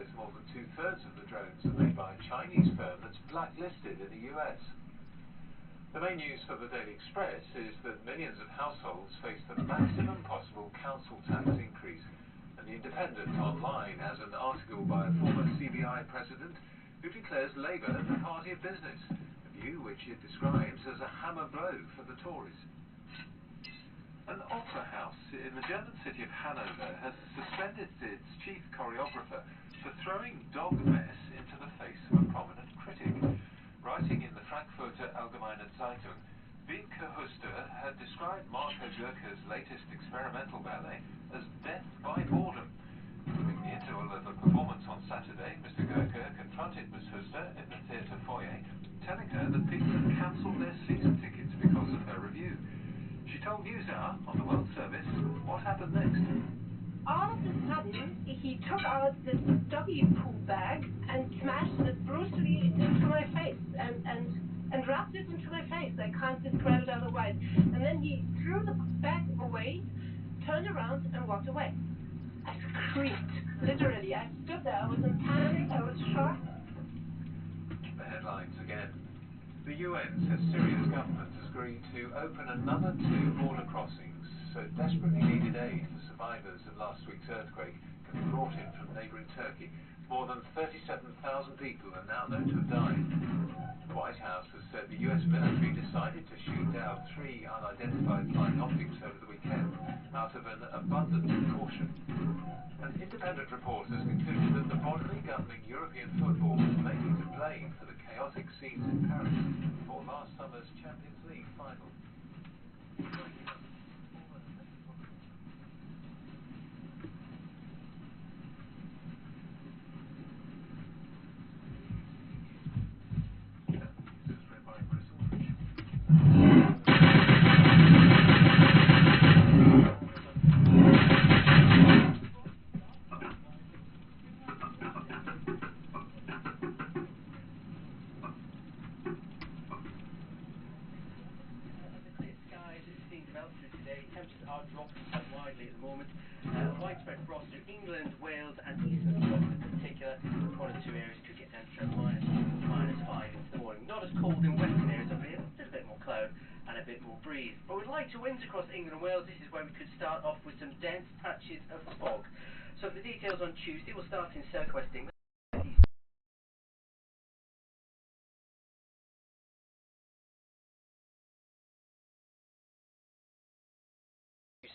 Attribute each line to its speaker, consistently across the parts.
Speaker 1: says more than two-thirds of the drones are made by a Chinese firm that's blacklisted in the US. The main news for the Daily Express is that millions of households face the maximum possible council tax increase. And the Independent online has an article by a former CBI president who declares Labour the party of business, a view which it describes as a hammer blow for the Tories. An opera house in the German city of Hanover has suspended its chief choreographer for throwing dog mess into the face of a prominent critic. Writing in the Frankfurter Allgemeine Zeitung, Wiebke Huster had described Marco Görke's latest experimental ballet as death by boredom. During the interval of the performance on Saturday, Mr. Görke confronted Ms. Huster in the theatre foyer, telling her that people had cancelled their season tickets because of her review. She told NewsHour on the World Service what happened next.
Speaker 2: All of a sudden, he took out this doggy poo bag and smashed it brutally into my face and rubbed it into my face. I can't describe it otherwise. And then he threw the bag away, turned around and walked away. I screamed, literally. I stood there. I was in panic. I was shocked.
Speaker 1: The headlines again. The UN says Syria's government has agreed to open another 2 border crossings so desperately needed aid for survivors of last week's earthquake can be brought in from neighbouring Turkey. More than 37,000 people are now known to have died. The White House has said the US military decided to shoot down 3 unidentified flying objects over the weekend out of an abundance of caution. An independent report has concluded that the body governing European football may be to blame for the chaotic scenes in Paris before last summer's Champions League final.
Speaker 3: Temperatures are dropping quite widely at the moment. Widespread frost through England, Wales and eastern Scotland in particular. One or two areas could get down to -5 into the morning. Not as cold in western areas of here, a little bit more cloud and a bit more breeze. But with lighter winds across England and Wales, this is where we could start off with some dense patches of fog. So for the details on Tuesday, we'll start in southwest England.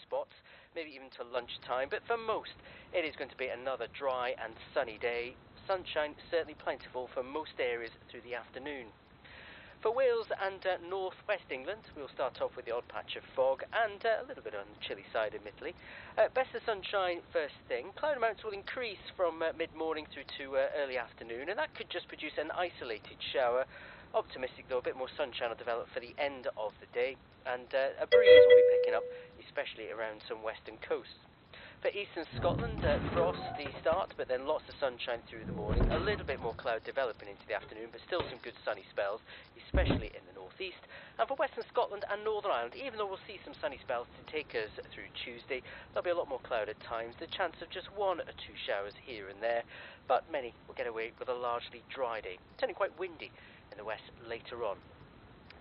Speaker 3: Spots, maybe even to lunchtime, but for most it is going to be another dry and sunny day. Sunshine certainly plentiful for most areas through the afternoon. For Wales and northwest England, we'll start off with the odd patch of fog and a little bit on the chilly side, admittedly. Best of sunshine first thing. Cloud amounts will increase from mid-morning through to early afternoon, and that could just produce an isolated shower. Optimistic though, a bit more sunshine will develop for the end of the day, and a breeze will be picking up, especially around some western coasts. For eastern Scotland, frosty start, but then lots of sunshine through the morning, a little bit more cloud developing into the afternoon, but still some good sunny spells, especially in the northeast. And for western Scotland and Northern Ireland, even though we'll see some sunny spells to take us through Tuesday, there'll be a lot more cloud at times, the chance of just 1 or 2 showers here and there, but many will get away with a largely dry day, turning quite windy in the west later on.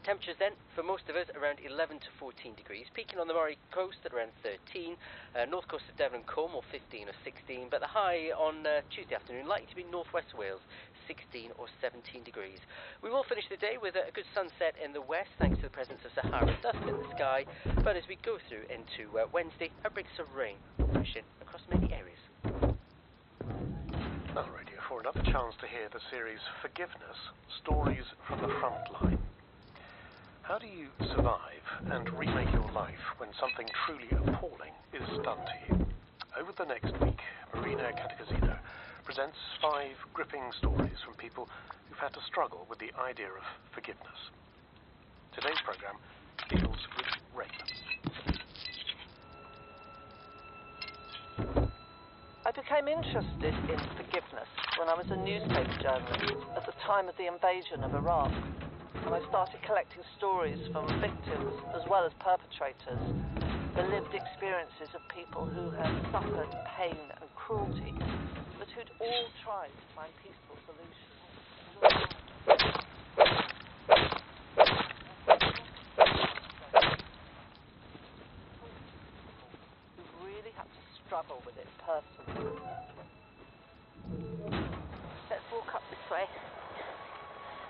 Speaker 3: Temperatures then, for most of us, around 11 to 14 degrees, peaking on the Moray coast at around 13, north coast of Devon and Cornwall 15 or 16, but the high on Tuesday afternoon likely to be northwest Wales, 16 or 17 degrees. We will finish the day with a good sunset in the west, thanks to the presence of Sahara dust in the sky, but as we go through into Wednesday, outbreaks of rain will push in across many areas.
Speaker 4: On Radio 4, another chance to hear the series Forgiveness, Stories from the Front Line. How do you survive and remake your life when something truly appalling is done to you? Over the next week, Marina Cantacuzino presents 5 gripping stories from people who've had to struggle with the idea of forgiveness. Today's programme deals with rape.
Speaker 5: I became interested in forgiveness when I was a newspaper journalist at the time of the invasion of Iraq. And I started collecting stories from victims as well as perpetrators, the lived experiences of people who had suffered pain and cruelty, but who'd all tried tried to find peaceful solutions. We've really had to struggle with it personally. Let's walk up this way.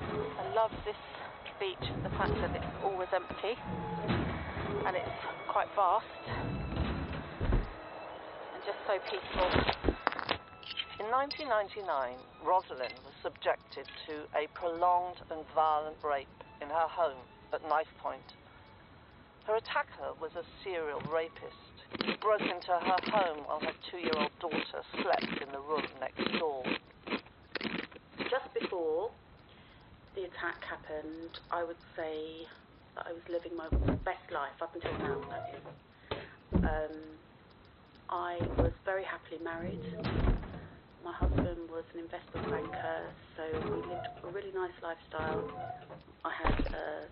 Speaker 5: I love this beach, the fact that it's always empty and it's quite vast and just so peaceful. In 1999, Rosalind was subjected to a prolonged and violent rape in her home at knife point. Her attacker was a serial rapist. He broke into her home while her 2-year-old daughter slept in the room next door.
Speaker 6: Just before the attack happened, I would say that I was living my best life up until now, that is. I was very happily married. My husband was an investment banker, so we lived a really nice lifestyle. I had a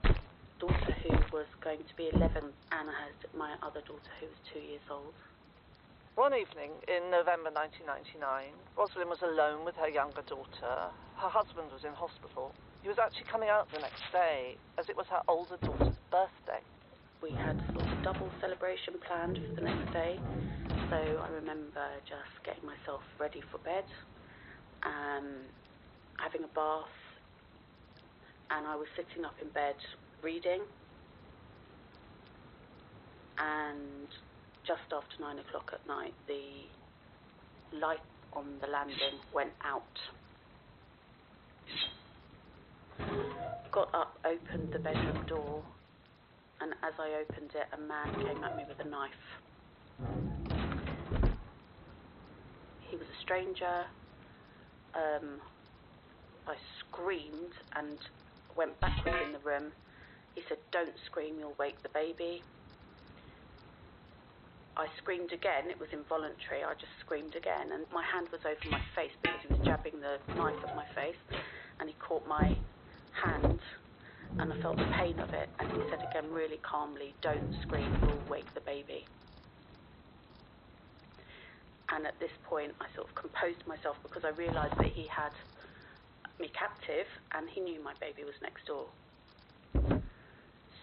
Speaker 6: daughter who was going to be 11, and I had my other daughter who was 2 years old.
Speaker 5: One evening in November 1999, Rosalind was alone with her younger daughter. Her husband was in hospital. He was actually coming out the next day, as it was her older daughter's birthday.
Speaker 6: We had sort of a double celebration planned for the next day, so I remember just getting myself ready for bed, having a bath, and I was sitting up in bed reading, and just after 9 o'clock at night, the light on the landing went out. Got up, opened the bedroom door, and as I opened it, a man came at me with a knife. He was a stranger. I screamed and went backwards in the room. He said, "Don't scream, you'll wake the baby." I screamed again. It was involuntary. I just screamed again, and my hand was over my face because he was jabbing the knife at my face, and he caught my hand, and I felt the pain of it, and he said again really calmly, "Don't scream, you'll wake the baby." And at this point I sort of composed myself because I realised that he had me captive and he knew my baby was next door.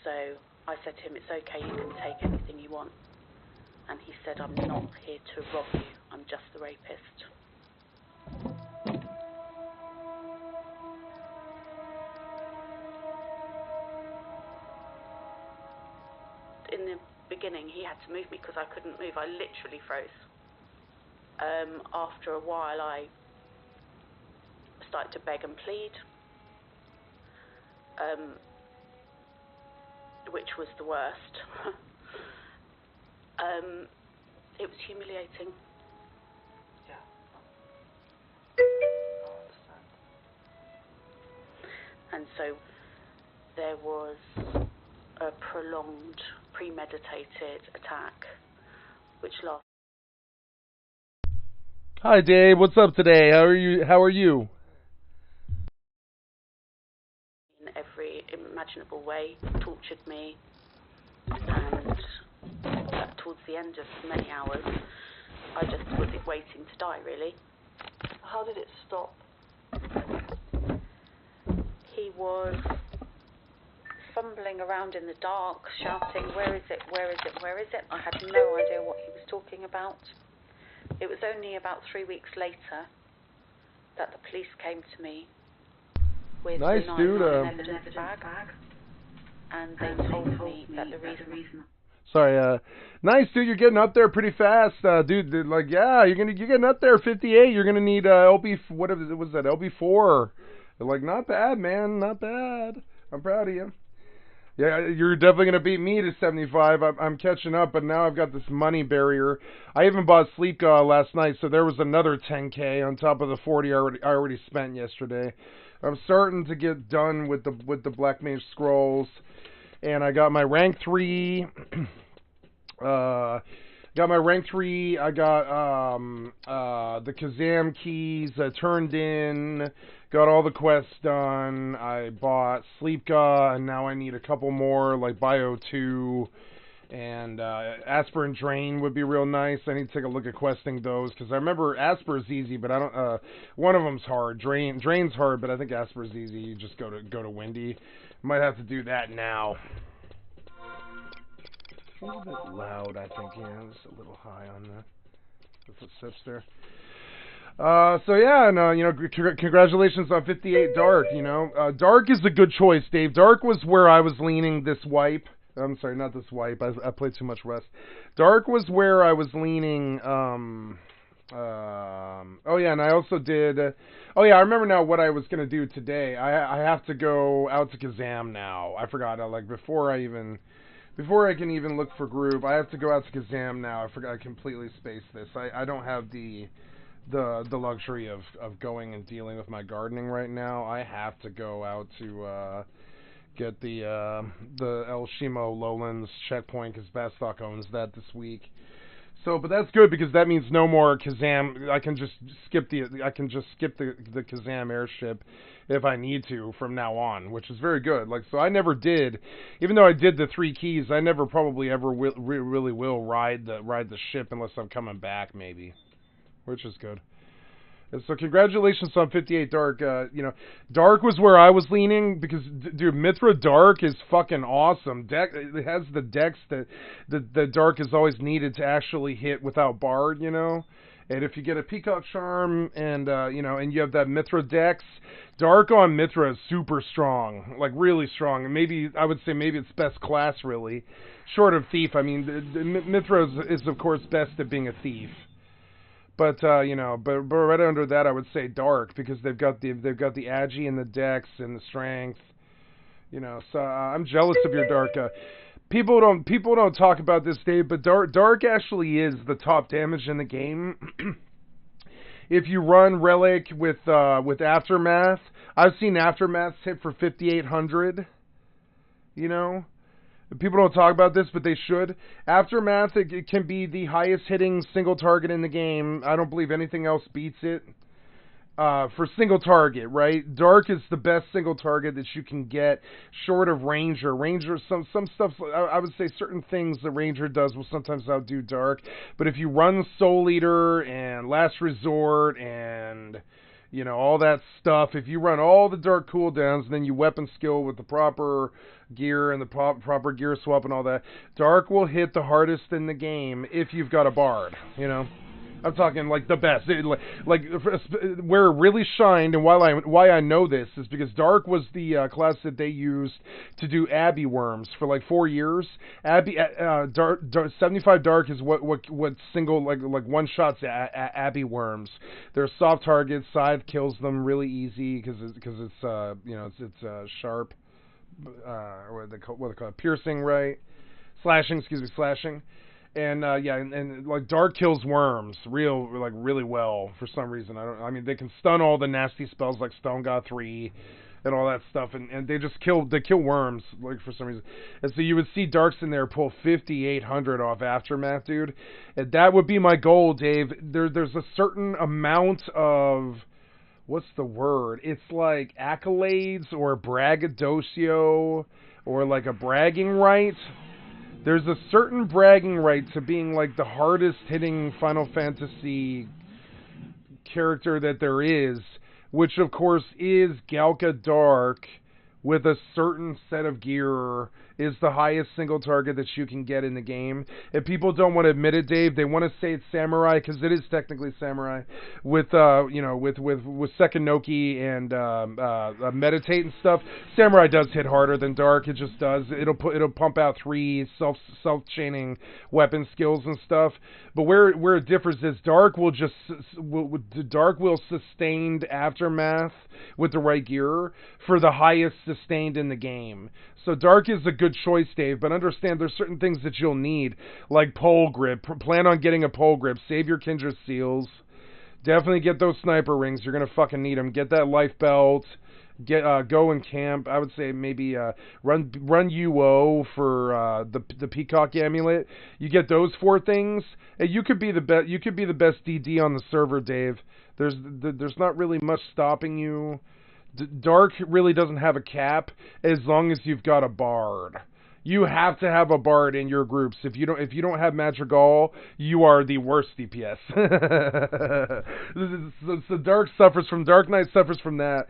Speaker 6: So I said to him, "It's okay, you can take anything you want." And he said, "I'm not here to rob you, I'm just the rapist." In the beginning, he had to move me because I couldn't move. I literally froze. After a while, I started to beg and plead, which was the worst. It was humiliating.
Speaker 5: Yeah. I understand.
Speaker 6: And so there was a prolonged, premeditated attack, which lasted.
Speaker 7: Hi Dave, what's up today? How are you?
Speaker 6: In every imaginable way, tortured me, and towards the end of many hours, I just was waiting to die, really.
Speaker 5: How did it stop?
Speaker 6: He was fumbling around in the dark, shouting, "Where is it? Where is it? Where is it?" I had no idea what he was talking about. It was only about 3 weeks later that the police came to me with
Speaker 7: Nice,
Speaker 6: the knife
Speaker 7: dude,
Speaker 6: in an evidence bag, and they told me that the reason.
Speaker 7: Sorry, nice dude, you're getting up there pretty fast, dude. Like, yeah, you're getting up there, 58. You're gonna need LB. What was that? LB4. Like, not bad, man, not bad. I'm proud of you. Yeah, you're definitely going to beat me to 75. I'm catching up, but now I've got this money barrier. I even bought Sleep last night, so there was another 10K on top of the 40 I already spent yesterday. I'm starting to get done with the Black Mage Scrolls, and I got my rank 3. Got my rank 3. I got the Kazam keys turned in. Got all the quests done. I bought Sleepka, and now I need a couple more, like Bio 2 And Asper and Drain would be real nice. I need to take a look at questing those, because I remember Asper's easy, but I don't. One of them's hard. Drain's hard, but I think Asper's easy. You just go to Windy. Might have to do that now. A little bit loud, I think. Yeah, it's a little high on the footsteps there. So yeah, and you know, congratulations on 58 Dark. You know, Dark is a good choice, Dave. Dark was where I was leaning this wipe. I'm sorry, not this wipe. I played too much Rust. Dark was where I was leaning. Oh yeah, and I also did. Oh yeah, I remember now what I was gonna do today. I have to go out to Kazam now. I forgot. Like before I can even look for group, I have to go out to Kazam now. I forgot. I completely spaced this. I don't have the luxury of going and dealing with my gardening right now. I have to go out to get the El Shimo Lowlands checkpoint, because Bastock owns that this week. So, but that's good, because that means no more Kazam. I can just skip the Kazam airship if I need to from now on, which is very good. Like, so I never did, even though I did the 3 keys, I never probably ever really will ride the ship unless I'm coming back, maybe, which is good. And so congratulations on 58 Dark. You know, Dark was where I was leaning, because dude, Mithra Dark is fucking awesome. It has the decks that the Dark is always needed to actually hit without Bard, you know. And if you get a Peacock Charm and you know, and you have that Mithra dex, Dark on Mithra is super strong, like really strong. And maybe I would say maybe it's best class really, short of Thief. I mean, Mithra is of course best at being a thief. But you know, but right under that, I would say Dark, because they've got the agi and the dex and the strength, you know. So I'm jealous of your Dark. People don't talk about this, Dave, but Dark actually is the top damage in the game. If you run Relic with Aftermath, I've seen Aftermath hit for 5,800. You know. People don't talk about this, but they should. Aftermath, it can be the highest hitting single target in the game. I don't believe anything else beats it. For single target, right? Dark is the best single target that you can get, short of Ranger. Ranger, some stuff, I would say certain things the Ranger does will sometimes outdo Dark. But if you run Soul Eater and Last Resort and, you know, all that stuff, if you run all the Dark cooldowns and then you weapon skill with the proper gear and the proper gear swap and all that, Dark will hit the hardest in the game if you've got a Bard, you know. I'm talking like the best. Like where it really shined, and why I know this is because Dark was the class that they used to do Abbey Worms for like 4 years. Dark 75 Dark is what single like one shots Abbey Worms. They're soft targets. Scythe kills them really easy because it's you know, it's sharp. What they call it? Piercing, right? Slashing. And yeah, and like Dark kills worms really well for some reason. I mean they can stun all the nasty spells like Stone God 3 and all that stuff, and they kill worms like for some reason. And so you would see Darks in there pull 5,800 off Aftermath, dude. And that would be my goal, Dave. There's a certain amount of, what's the word? It's like accolades or braggadocio or like a bragging right. There's a certain bragging right to being like the hardest hitting Final Fantasy character that there is, which of course is Galka Dark with a certain set of gear is the highest single target that you can get in the game. If people don't want to admit it, Dave, they want to say it's Samurai because it is technically Samurai. With you know, with Sekinoki and Meditate and stuff, Samurai does hit harder than Dark. It just does. It'll pump out 3 self chaining weapon skills and stuff. But where it differs is Dark will sustained Aftermath with the right gear for the highest sustained in the game. So Dark is a good choice, Dave, but understand there's certain things that you'll need, like pole grip. Plan on getting a pole grip. Save your Kindred Seals. Definitely get those sniper rings. You're going to fucking need them. Get that life belt. Go and camp. I would say maybe run UO for the Peacock Amulet. You get those 4 things, and you could be the best. You could be the best DD on the server, Dave. There's not really much stopping you. Dark really doesn't have a cap as long as you've got a Bard. You have to have a bard in your groups. If you don't have Madrigal, you are the worst DPS. So Dark Knight suffers from that.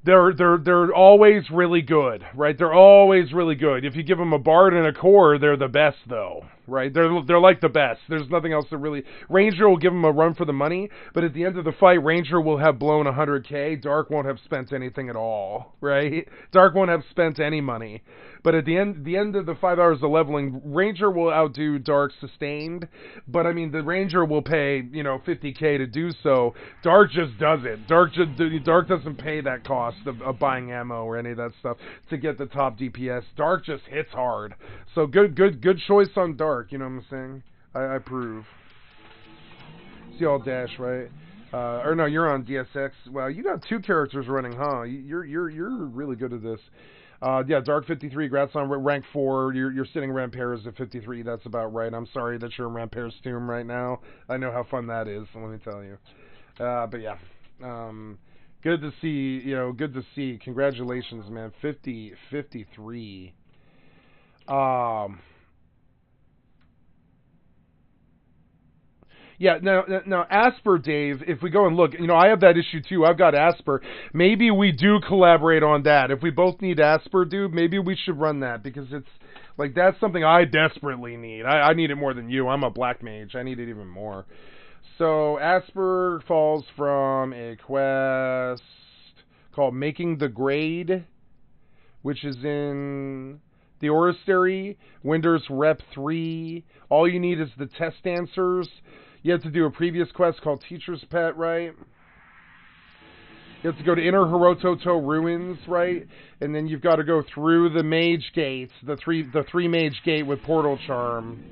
Speaker 7: They're always really good, right? They're always really good. If you give them a bard and a core, they're the best, though, right? They're like the best. There's nothing else that really. Ranger will give them a run for the money, but at the end of the fight, Ranger will have blown 100k. Dark won't have spent anything at all, right? Dark won't have spent any money. But at the end of the 5 hours of leveling, Ranger will outdo Dark sustained. But I mean, the Ranger will pay 50k to do so. Dark just does it. Dark doesn't pay that cost of buying ammo or any of that stuff to get the top DPS. Dark just hits hard. So good choice on Dark. You know what I'm saying? I approve. See all dash, right? Or no, you're on DSX. Well, you got 2 characters running, huh? You're really good at this. Yeah, Dark 53, Grats on rank 4. You're sitting Rampar's at 53. That's about right. I'm sorry that you're in Rampar's tomb right now. I know how fun that is, let me tell you. But yeah, good to see. Good to see. Congratulations, man. 53. Yeah, now Asper, Dave, if we go and look, I have that issue too. I've got Asper. Maybe we do collaborate on that. If we both need Asper, dude, maybe we should run that, because it's, like, that's something I desperately need. I need it more than you. I'm a black mage. I need it even more. So, Asper falls from a quest called Making the Grade, which is in the Orrery, Winder's Rep 3. All you need is the test answers. You have to do a previous quest called Teacher's Pet, right? You have to go to Inner Hirototo Ruins, right? And then you've got to go through the Mage Gates, the three Mage Gate with Portal Charm.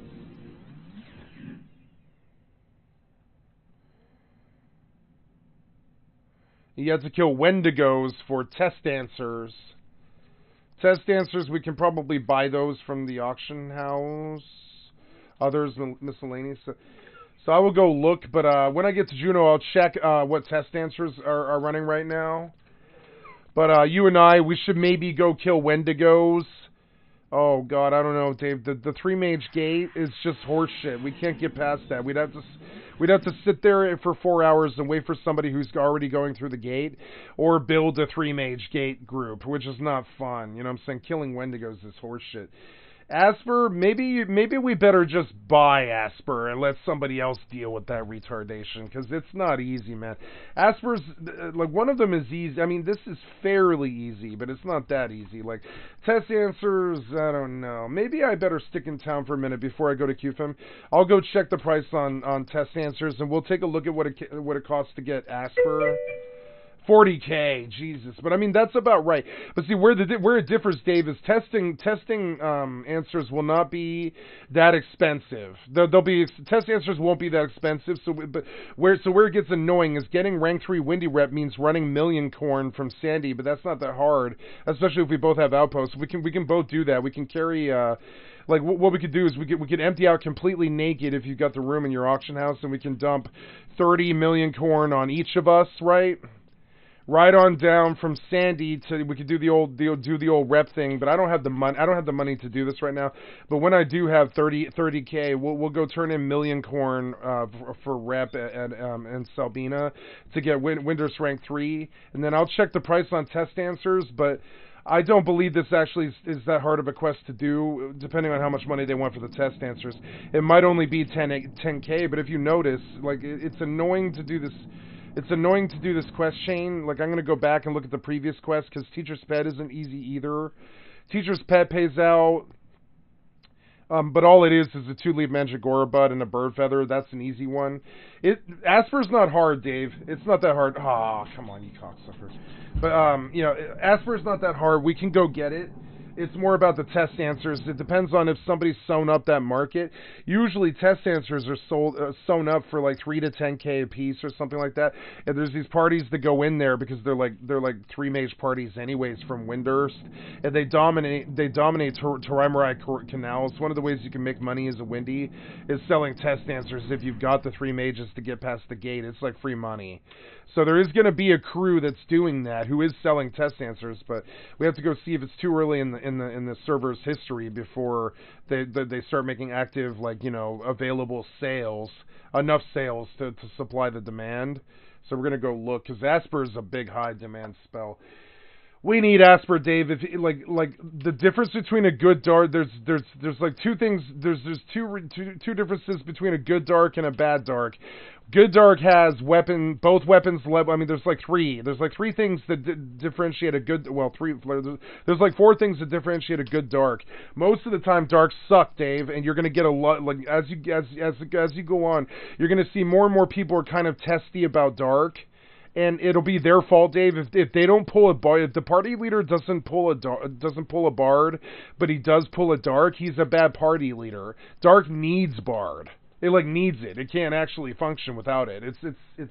Speaker 7: You have to kill Wendigos for test answers. Test answers, we can probably buy those from the auction house. Others miscellaneous. So I will go look, but when I get to Juneau, I'll check what test answers are running right now. But you and I, we should maybe go kill Wendigos. Oh God, I don't know, Dave. The 3 Mage Gate is just horseshit. We can't get past that. We'd have to sit there for 4 hours and wait for somebody who's already going through the gate, or build a 3 Mage Gate group, which is not fun. You know what I'm saying? Killing Wendigos is horseshit. Asper, maybe we better just buy Asper and let somebody else deal with that retardation, because it's not easy, man. Asper's, like, one of them is easy. I mean, this is fairly easy, but it's not that easy. Like, test answers, I don't know. Maybe I better stick in town for a minute before I go to QFM. I'll go check the price on test answers, and we'll take a look at what it costs to get Asper. 40k, Jesus. But I mean, that's about right. But see, where it differs, Dave, is testing answers will not be that expensive. Test answers won't be that expensive. So where it gets annoying is getting rank 3 Windy Rep means running Million Corn from Sandy, but that's not that hard, especially if we both have outposts. We can both do that. We can carry like, what we could do is we could empty out completely naked if you've got the room in your auction house, and we can dump 30 Million Corn on each of us, right? Right on down from Sandy to, we could do the old rep thing, but I don't have the money. I don't have the money to do this right now. But when I do have 30k, we'll go turn in Million Corn for rep at Salbina to get Winder's rank 3, and then I'll check the price on test answers. But I don't believe this actually is that hard of a quest to do, depending on how much money they want for the test answers. It might only be 10k, but if you notice, like, it's annoying to do this. It's annoying to do this quest chain. Like, I'm going to go back and look at the previous quest, because Teacher's Pet isn't easy either. Teacher's Pet pays out, but all it is a 2-leaf Mandragora bud and a bird feather. That's an easy one. Asper's not hard, Dave. It's not that hard. Ah, come on, you cocksuckers. But, Asper's not that hard. We can go get it. It's more about the test answers. It depends on if somebody's sewn up that market. Usually test answers are sewn up for like 3 to 10k a piece or something like that. And there's these parties that go in there because they're like 3 mage parties anyways from Windurst, and they dominate Toraimarai canals. One of the ways you can make money as a Windy is selling test answers. If you've got the 3 mages to get past the gate, it's like free money. So there is going to be a crew that's doing that, who is selling test answers, but we have to go see if it's too early in the server's history before they start making active, like, you know, available sales, enough sales to supply the demand. So we're gonna go look, because Asper is a big high demand spell. We need Asper, Dave. If like the difference between a good dark, there's like two things. There's two differences between a good dark and a bad dark. Good dark has both weapons level. I mean, there's like three things that differentiate a good. Well, three. There's like four things that differentiate a good dark. Most of the time, darks suck, Dave, and you're gonna get a lot. Like as you go on, you're gonna see more and more people are kind of testy about dark. And it'll be their fault, Dave, if they don't pull a bard. If the party leader doesn't pull a bard, but he does pull a dark, he's a bad party leader. Dark needs bard. It like needs it. It can't actually function without it. It's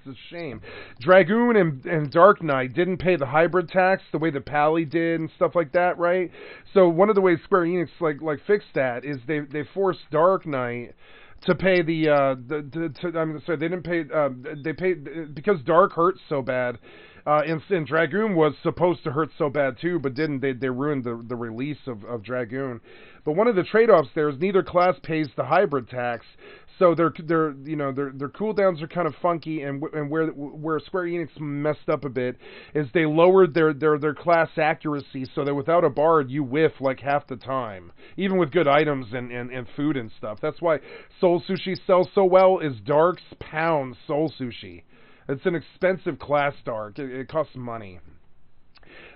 Speaker 7: a shame. Dragoon and Dark Knight didn't pay the hybrid tax the way the Pally did and stuff like that, right? So one of the ways Square Enix like fixed that is they forced Dark Knight to pay I'm sorry, they didn't pay. They paid because Dark hurts so bad, and Dragoon was supposed to hurt so bad too, but didn't. They ruined the release of Dragoon. But one of the trade-offs there is neither class pays the hybrid tax, so their cooldowns are kind of funky, and where Square Enix messed up a bit is they lowered their class accuracy so that without a bard you whiff like half the time, even with good items and food and stuff. That's why Soul Sushi sells so well. Is Dark's pound Soul Sushi. It's an expensive class dark. It costs money.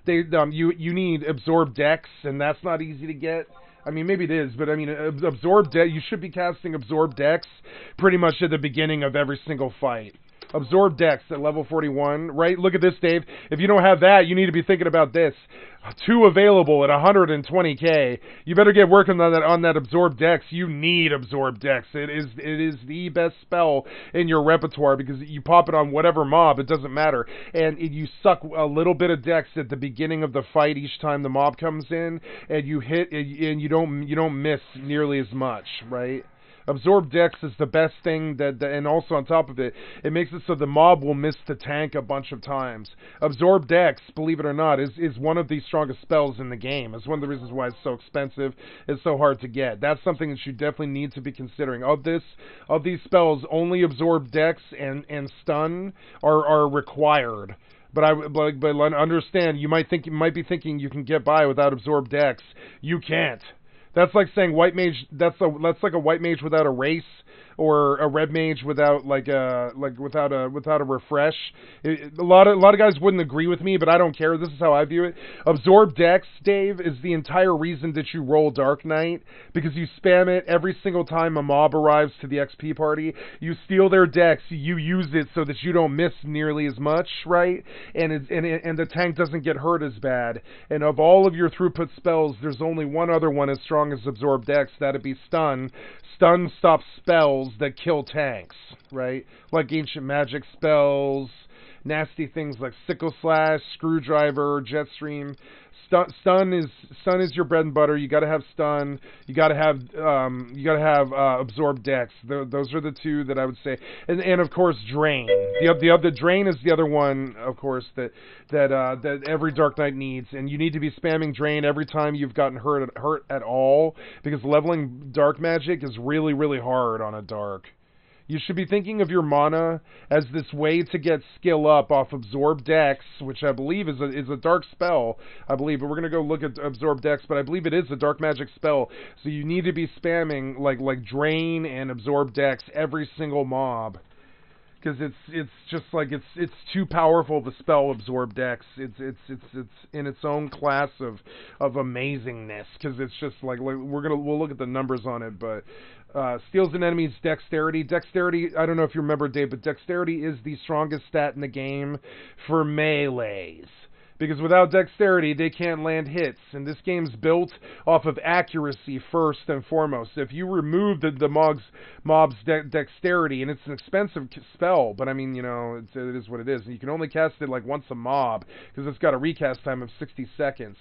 Speaker 7: You need Absorb Dex, and that's not easy to get. I mean, maybe it is, but I mean, Absorb Dex. You should be casting Absorb Dex pretty much at the beginning of every single fight. Absorb Dex at level 41, right? Look at this, Dave. If you don't have that, you need to be thinking about this. 2 available at 120k. You better get working on that Absorb Dex. You need Absorb Dex. It is the best spell in your repertoire because you pop it on whatever mob. It doesn't matter, and you suck a little bit of Dex at the beginning of the fight each time the mob comes in, and you hit, and you don't miss nearly as much, right? Absorb Dex is the best thing and also on top of it, it makes it so the mob will miss the tank a bunch of times. Absorb Dex, believe it or not, is one of the strongest spells in the game. It's one of the reasons why it's so expensive, it's so hard to get. That's something that you definitely need to be considering. Of these spells, only Absorb Dex and Stun are required. But understand, you might be thinking you can get by without Absorb Dex. You can't. That's like saying white mage. That's like a white mage without a race, or a red mage without without a refresh. A lot of guys wouldn't agree with me, but I don't care. This is how I view it. Absorb Dex, Dave, is the entire reason that you roll Dark Knight, because you spam it every single time a mob arrives to the XP party. You steal their Dex, you use it so that you don't miss nearly as much, right? And the tank doesn't get hurt as bad. And of all of your throughput spells, there's only one other one as strong as Absorb Dex. That'd be Stun. Stun stops spells that kill tanks, right? Like ancient magic spells, nasty things like Sickle Slash, Screwdriver, Jetstream. Stun is your bread and butter. You got to have stun. You got to have Absorb Dex. Those are the two that I would say, and of course Drain. The Drain is the other one, of course, that every Dark Knight needs, and you need to be spamming Drain every time you've gotten hurt at all, because leveling Dark Magic is really, really hard on a Dark. You should be thinking of your mana as this way to get skill up off Absorb Dex, which I believe is a dark spell, I believe. But we're going to go look at Absorb Dex, but I believe it is a dark magic spell. So you need to be spamming like Drain and Absorb Dex every single mob. Because it's just like it's too powerful to spell Absorb Dex. It's in its own class of amazingness. Because it's just like we'll look at the numbers on it, but steals an enemy's dexterity. Dexterity, I don't know if you remember, Dave, but dexterity is the strongest stat in the game for melees. Because without dexterity, they can't land hits. And this game's built off of accuracy first and foremost. If you remove the mob's dexterity, and it's an expensive spell, but I mean, you know, it is what it is. And you can only cast it like once a mob, because it's got a recast time of 60 seconds.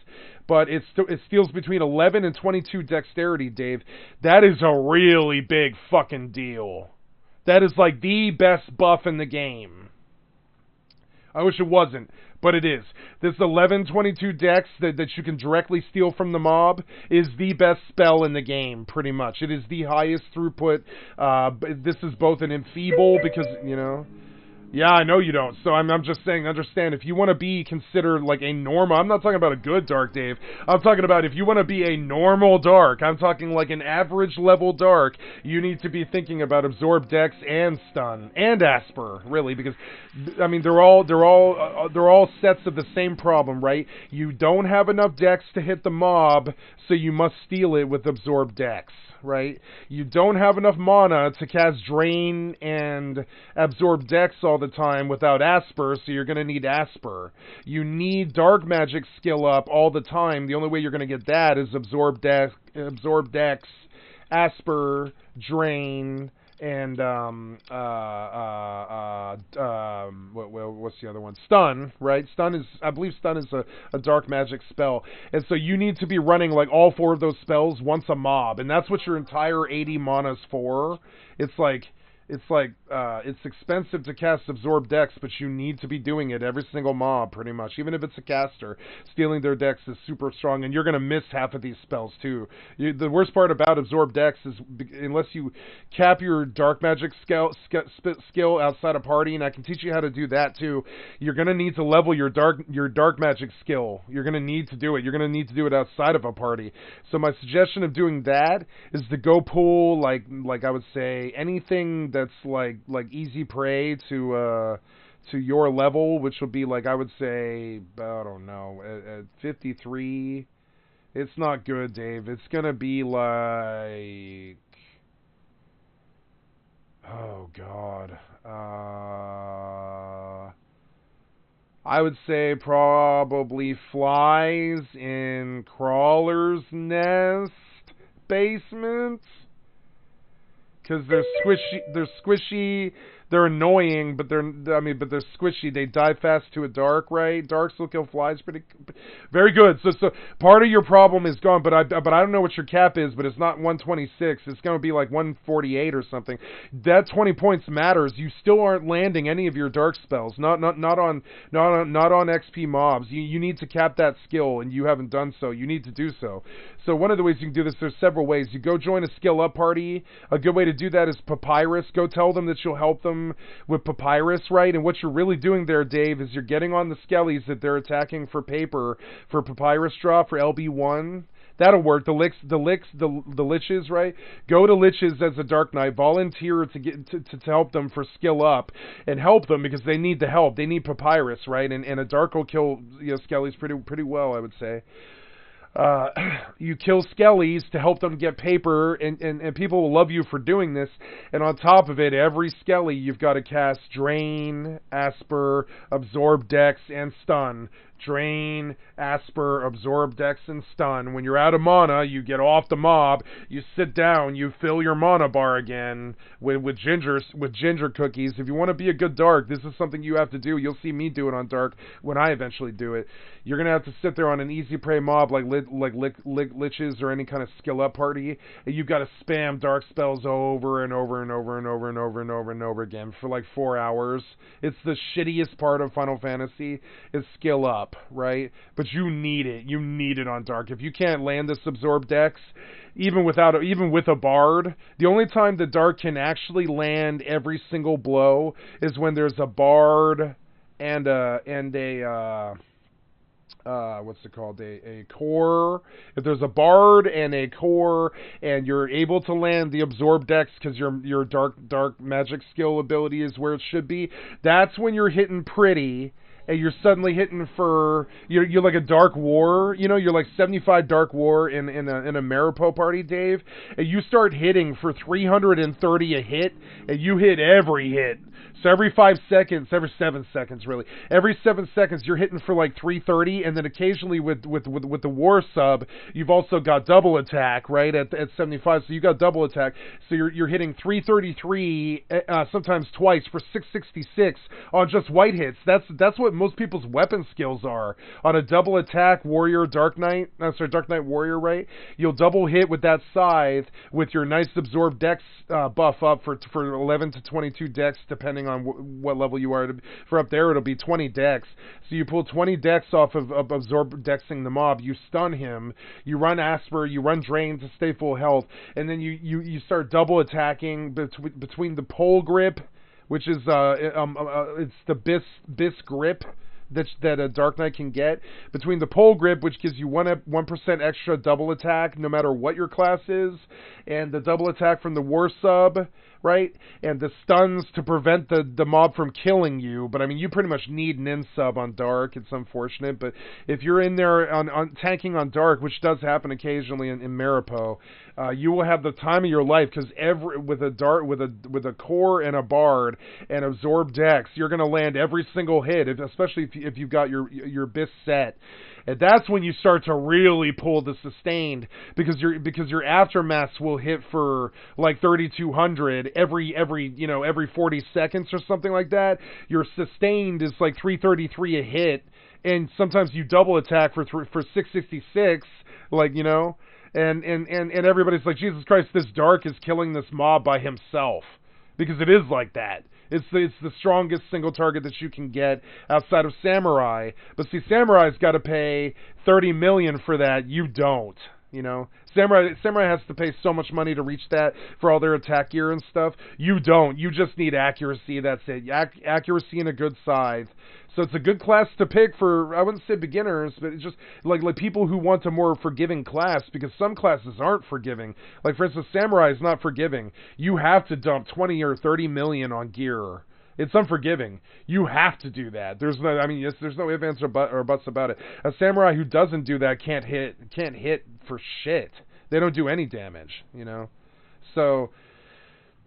Speaker 7: But it steals between 11 and 22 dexterity, Dave. That is a really big fucking deal. That is like the best buff in the game. I wish it wasn't, but it is. This 1122 dex that you can directly steal from the mob is the best spell in the game, pretty much. It is the highest throughput. This is both an enfeeble because, you know... Yeah, I know you don't. So I'm just saying, understand, if you want to be considered like a normal, I'm not talking about a good dark, Dave. I'm talking about if you want to be a normal dark, I'm talking like an average level dark, you need to be thinking about absorb dex and stun and asper, really, because I mean they're all sets of the same problem, right? You don't have enough dex to hit the mob, so you must steal it with absorb dex. Right? You don't have enough mana to cast Drain and absorb Dex all the time without Asper, so you're going to need Asper. You need Dark Magic skill up all the time. The only way you're going to get that is absorb Dex, Asper, Drain, and what's the other one? Stun, right? I believe stun is a dark magic spell, and so you need to be running like all 4 of those spells once a mob, and that's what your entire 80 mana's for. It's expensive to cast Absorb Dex, but you need to be doing it every single mob, pretty much. Even if it's a caster, stealing their Dex is super strong, and you're going to miss half of these spells, too. The worst part about Absorb Dex is, unless you cap your Dark Magic skill outside a party, and I can teach you how to do that, too, you're going to need to level your Dark Magic skill. You're going to need to do it. You're going to need to do it outside of a party. So my suggestion of doing that is to go pull, like I would say, anything that's like easy prey to your level, which would be like, I would say, I don't know, at 53. It's not good, Dave. It's gonna be like, oh god, I would say probably flies in crawler's nest basement. Because they're squishy, they're annoying, but they're squishy. They die fast to a dark, right? Darks will kill flies very good. So part of your problem is gone, but I don't know what your cap is, but it's not 126. It's going to be like 148 or something. That 20 points matters. You still aren't landing any of your dark spells. Not on XP mobs. You need to cap that skill, and you haven't done so. You need to do so. So one of the ways you can do this, there's several ways. You go join a skill up party. A good way to do that is Papyrus. Go tell them that you'll help them with Papyrus, right? And what you're really doing there, Dave, is you're getting on the skellies that they're attacking for paper for Papyrus draw for LB1. That'll work. The liches, right? Go to liches as a Dark Knight. Volunteer to help them for skill up, and help them because they need the help. They need Papyrus, right? And a Dark will kill skellies pretty well, I would say. You kill skellies to help them get paper, and people will love you for doing this. And on top of it, every skelly you've got to cast Drain, Asper, Absorb Dex, and Stun. Drain, Asper, Absorb Dex, and Stun. When you're out of mana, you get off the mob, you sit down, you fill your mana bar again with ginger cookies. If you want to be a good dark, this is something you have to do. You'll see me do it on dark when I eventually do it. You're going to have to sit there on an easy prey mob like liches or any kind of skill up party, and you've got to spam dark spells over and over and over and over and over and over and over again for like 4 hours. It's the shittiest part of Final Fantasy is skill up, right? But you need it. You need it on dark. If you can't land this absorb dex, even with a bard, the only time the dark can actually land every single blow is when there's a bard and a what's it called? A core. If there's a bard and a core, and you're able to land the absorb dex because your dark magic skill ability is where it should be, that's when you're hitting pretty. And you're suddenly hitting for you're like a dark war, you're like 75 dark war in a Maripo party, Dave, and you start hitting for 330 a hit, and you hit every hit. So every 5 seconds, every 7 seconds really, every 7 seconds you're hitting for like 330, and then occasionally with the war sub, you've also got double attack, right, at 75, so you got double attack, so you're hitting 333 sometimes twice for 666 on just white hits. That's what most people's weapon skills are. On a double attack warrior Dark Knight warrior, right, you'll double hit with that scythe with your nice absorb dex buff up for 11 to 22 dex depending depending on what level you are. For up there, it'll be 20 dex. So you pull 20 dex off of absorb dexing the mob. You stun him. You run Asper. You run Drain to stay full health, and then you start double attacking between the pole grip, which is it's the bis grip that a Dark Knight can get, between the pole grip, which gives you 1% extra double attack no matter what your class is, and the double attack from the war sub, right? And the stuns to prevent the mob from killing you. But I mean, you pretty much need an in sub on Dark. It's unfortunate, but if you're in there on tanking on Dark, which does happen occasionally in Maripo, you will have the time of your life, because with a core and a bard and absorb dex, you're going to land every single hit, especially if you've got your bis set. And that's when you start to really pull the sustained, because your aftermaths will hit for like 3,200 every 40 seconds or something like that. Your sustained is like 333 a hit, and sometimes you double attack for 666, and everybody's like, Jesus Christ, this Dark is killing this mob by himself, because it is like that. It's the strongest single target that you can get outside of Samurai. But see, Samurai's got to pay 30 million for that. You don't. Samurai has to pay so much money to reach that for all their attack gear and stuff. You don't. You just need accuracy. That's it. Accuracy and a good scythe. So it's a good class to pick for, I wouldn't say beginners, but it's just like people who want a more forgiving class, because some classes aren't forgiving. Like, for instance, Samurai is not forgiving. You have to dump 20 or 30 million on gear. It's unforgiving. You have to do that. There's no ifs, ands, or buts about it. A Samurai who doesn't do that can't hit for shit. They don't do any damage, So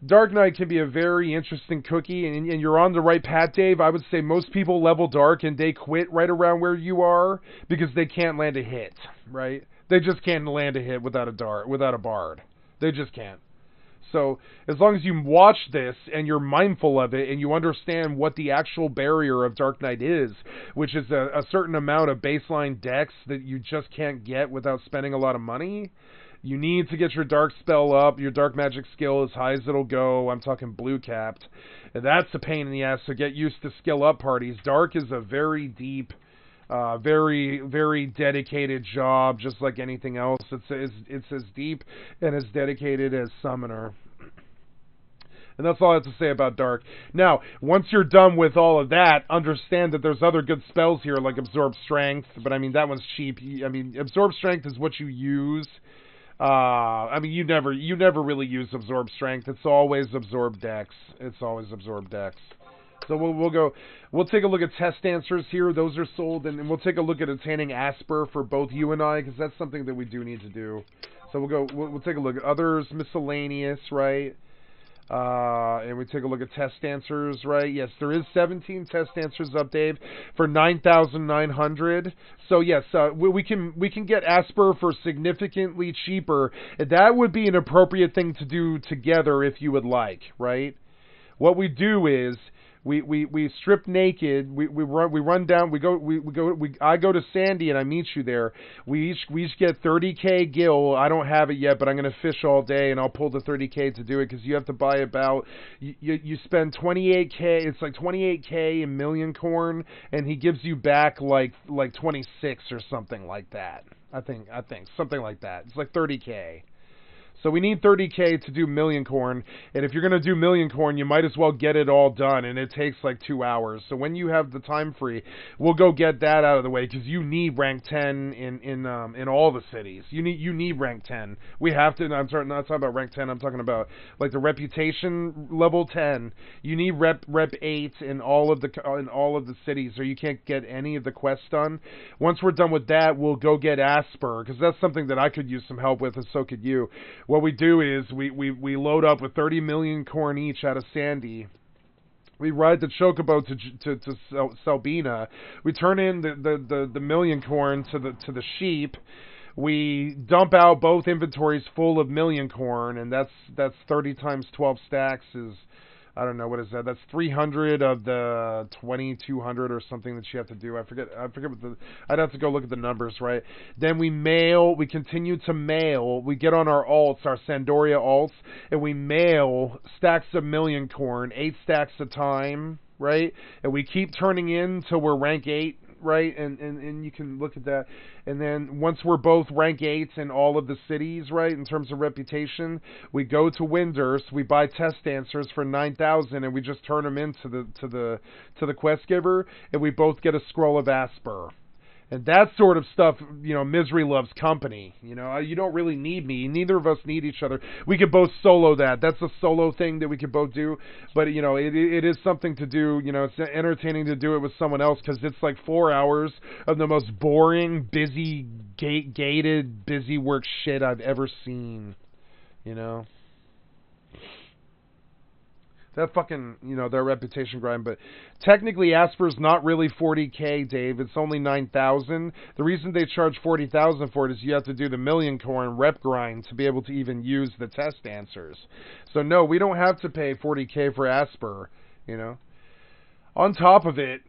Speaker 7: Dark Knight can be a very interesting cookie, and you're on the right path, Dave. I would say most people level Dark and they quit right around where you are, because they can't land a hit, right? They just can't land a hit without a bard. They just can't. So as long as you watch this and you're mindful of it and you understand what the actual barrier of Dark Knight is, which is a certain amount of baseline dex that you just can't get without spending a lot of money. You need to get your dark spell up, your dark magic skill as high as it'll go. I'm talking blue capped. And that's a pain in the ass, so get used to skill up parties. Dark is a very deep, very, very dedicated job, just like anything else. It's as deep and as dedicated as Summoner. And that's all I have to say about Dark. Now, once you're done with all of that, understand that there's other good spells here, like Absorb Strength, but I mean, that one's cheap. I mean, Absorb Strength is what you use. You never really use Absorb Strength. It's always Absorb Dex. It's always Absorb Dex. So we'll take a look at test answers here. Those are sold, and we'll take a look at attaining Asper for both you and I, because that's something that we do need to do. So we'll take a look at others, miscellaneous, right? And we take a look at test answers, right? Yes, there is 17 test answers up, Dave, for 9,900. So yes, we can get Asper for significantly cheaper. That would be an appropriate thing to do together if you would like, right? What we do is we strip naked. We run down. I go to Sandy and I meet you there. We each get 30k gil. I don't have it yet, but I'm gonna fish all day and I'll pull the 30k to do it, because you have to buy about you spend 28k. It's like 28k in million corn, and he gives you back like 26 or something like that. I think something like that. It's like 30k. So we need 30k to do million corn, and if you're going to do million corn, you might as well get it all done, and it takes like 2 hours. So when you have the time free, we'll go get that out of the way, because you need rank 10 in all the cities. You need rank 10. We have to. I'm not talking about rank 10. I'm talking about like the reputation level 10. You need rep 8 in all of the cities, or you can't get any of the quests done. Once we're done with that, we'll go get Asper, because that's something that I could use some help with, and so could you. What we do is we load up with 30 million corn each out of Sandy. We ride the chocobo to Selbina. We turn in the million corn to the sheep. We dump out both inventories full of million corn, and that's 30 times 12 stacks is I don't know, what is that? That's 300 of the 2200 or something that you have to do. I forget what I'd have to go look at the numbers, right? Then we continue to mail. We get on our alts, our Sandoria alts, and we mail stacks of million corn, 8 stacks a time, right? And we keep turning in till we're rank 8. Right, and you can look at that, and then once we're both rank 8 in all of the cities, right, in terms of reputation, we go to Winders, we buy test answers for 9,000, and we just turn them into the quest giver, and we both get a scroll of Asper. And that sort of stuff, you know, misery loves company. You know, you don't really need me. Neither of us need each other. We could both solo that. That's a solo thing that we could both do. But, you know, it is something to do. You know, it's entertaining to do it with someone else because it's like 4 hours of the most boring, busy, gated, busy work shit I've ever seen. You know? That fucking, you know, their reputation grind. But technically, Asper's not really 40k, Dave. It's only 9,000. The reason they charge 40,000 for it is you have to do the million corn rep grind to be able to even use the test answers. So no, we don't have to pay 40k for Asper, you know. On top of it,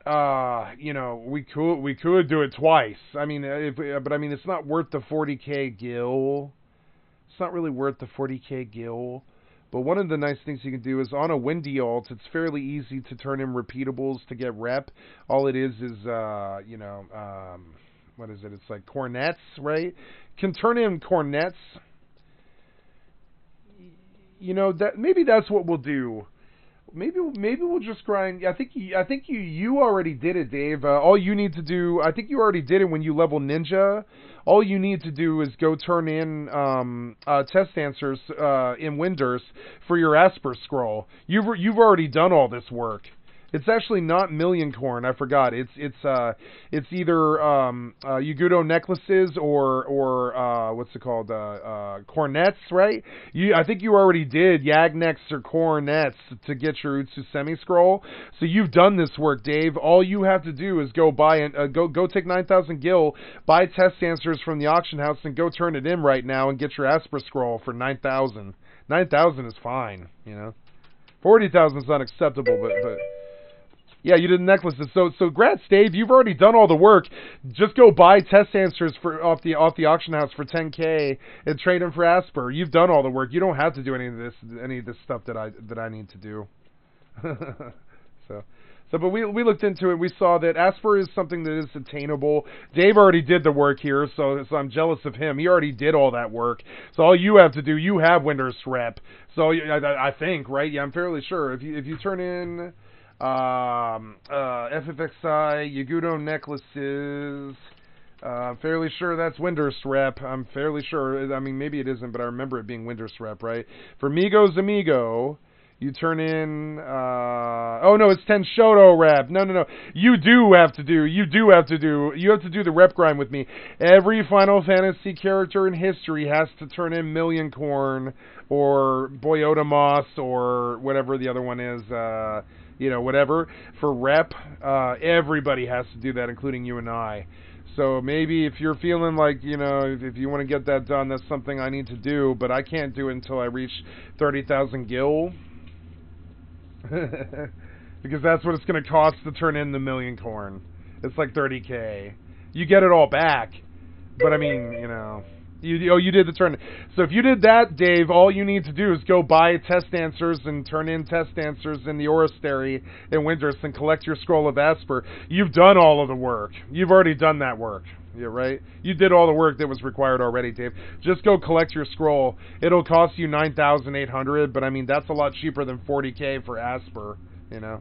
Speaker 7: you know, we could do it twice. I mean, but I mean, it's not worth the 40k gil. It's not really worth the 40k gil. But one of the nice things you can do is on a windy alt, it's fairly easy to turn in repeatables to get rep. All it is, you know, what is it? It's like cornets, right? Can turn in cornets. You know, that maybe that's what we'll do. Maybe we'll just grind. I think you already did it, Dave. All you need to do, I think you already did it when you level Ninja. All you need to do is go turn in test answers in Winders for your Asper scroll. You've already done all this work. It's actually not million corn. I forgot. It's either Yugudo necklaces or what's it called? Cornets, right? I think you already did Yagneks or cornets to get your Utsusemi scroll. So you've done this work, Dave. All you have to do is go buy and go take 9,000 gil, buy test answers from the auction house, and go turn it in right now and get your Asper scroll for 9,000. 9,000 is fine, you know. 40,000 is not acceptable, but. Yeah, you did necklaces. So grats, Dave. You've already done all the work. Just go buy test answers off the auction house for 10k and trade them for Asper. You've done all the work. You don't have to do any of this stuff that I need to do. But we looked into it. We saw that Asper is something that is attainable. Dave already did the work here, so I'm jealous of him. He already did all that work. So all you have to do, you have Winders rep. So I think, right? Yeah, I'm fairly sure. If you turn in FFXI, Yugudo necklaces, I'm fairly sure that's Winders rep. I'm fairly sure. I mean, maybe it isn't, but I remember it being Winders rep, right? For Migo's Amigo, you turn in, oh no, it's Tenshoto rep. No. You have to do the rep grind with me. Every Final Fantasy character in history has to turn in Million Corn or Boyota Moss or whatever the other one is, you know, whatever, for rep. Everybody has to do that, including you and I. So maybe if you're feeling like, you know, if you want to get that done, that's something I need to do, but I can't do it until I reach 30,000 gil. Because that's what it's going to cost to turn in the Million Corn. It's like 30k. You get it all back, but I mean, you know, you did the turn. So if you did that, Dave, all you need to do is go buy test answers and turn in test answers in the Orastery in Winders and collect your scroll of Asper. You've done all of the work. You've already done that work. Yeah, right? You did all the work that was required already, Dave. Just go collect your scroll. It'll cost you 9,800, but I mean, that's a lot cheaper than 40k for Asper, you know?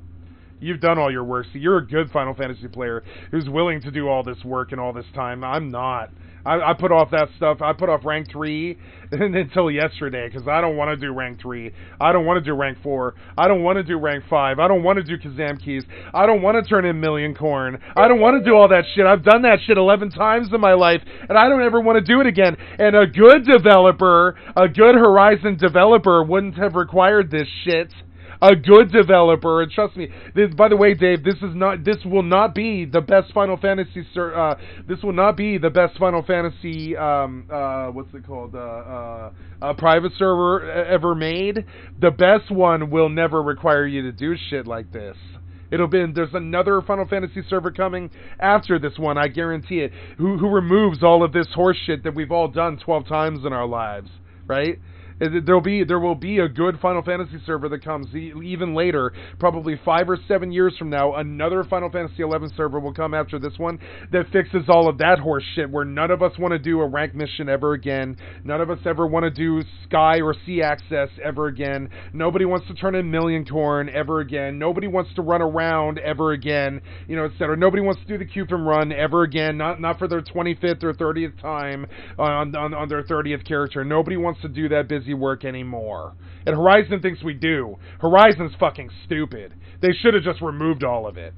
Speaker 7: You've done all your work, so you're a good Final Fantasy player who's willing to do all this work and all this time. I'm not. I put off that stuff. I put off rank 3 until yesterday because I don't want to do rank 3. I don't want to do rank 4. I don't want to do rank 5. I don't want to do Kazam keys. I don't want to turn in Million Corn. I don't want to do all that shit. I've done that shit 11 times in my life, and I don't ever want to do it again. And a good developer, a good Horizon developer wouldn't have required this shit. A good developer, and trust me. This, by the way, Dave, this will not be the best Final Fantasy. This will not be the best Final Fantasy. What's it called? Private server ever made. The best one will never require you to do shit like this. There's another Final Fantasy server coming after this one, I guarantee it. Who removes all of this horse shit that we've all done 12 times in our lives, right? There will be a good Final Fantasy server that comes even later, probably 5 or 7 years from now. Another Final Fantasy 11 server will come after this one that fixes all of that horse shit, where none of us want to do a rank mission ever again. None of us ever want to do sky or sea access ever again. Nobody wants to turn in million corn ever again. Nobody wants to run around ever again, etc. Nobody wants to do the Cupim run ever again. Not for their 25th or 30th time on their 30th character. Nobody wants to do that busy work anymore. And Horizon thinks we do. Horizon's fucking stupid. They should have just removed all of it.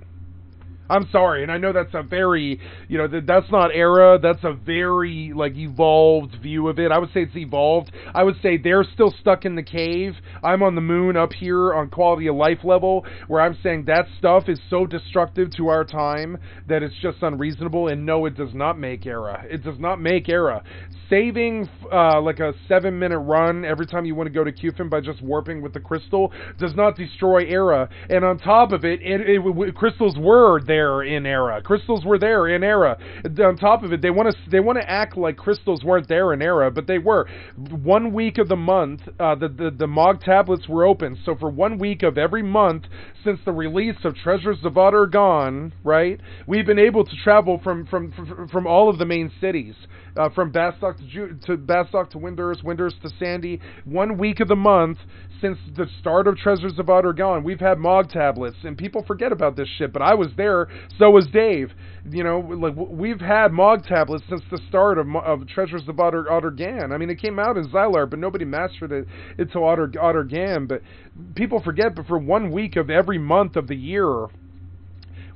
Speaker 7: I'm sorry, and I know that's a very, that's not era, that's a very, evolved view of it. I would say it's evolved. I would say they're still stuck in the cave. I'm on the moon up here on quality of life level, where I'm saying that stuff is so destructive to our time that it's just unreasonable, and no, it does not make era. It does not make era. Saving, a 7-minute run every time you want to go to Cufin by just warping with the crystal does not destroy era. And on top of it, crystals were there in era. Crystals were there in era. On top of it, they want to act like crystals weren't there in era, but they were. 1 week of the month, the MOG tablets were open. So for 1 week of every month since the release of Treasures of Utter Gone, right, we've been able to travel from all of the main cities. From Bastok to Bastok to Windurst to Sandy. 1 week of the month since the start of Treasures of Utter Gone, we've had MOG tablets, and people forget about this shit, but I was there, so was Dave. We've had MOG tablets since the start of Treasures of Utter Gone. I mean, it came out in Xylar, but nobody mastered it until Utter Gone. But people forget, but for 1 week of every month of the year,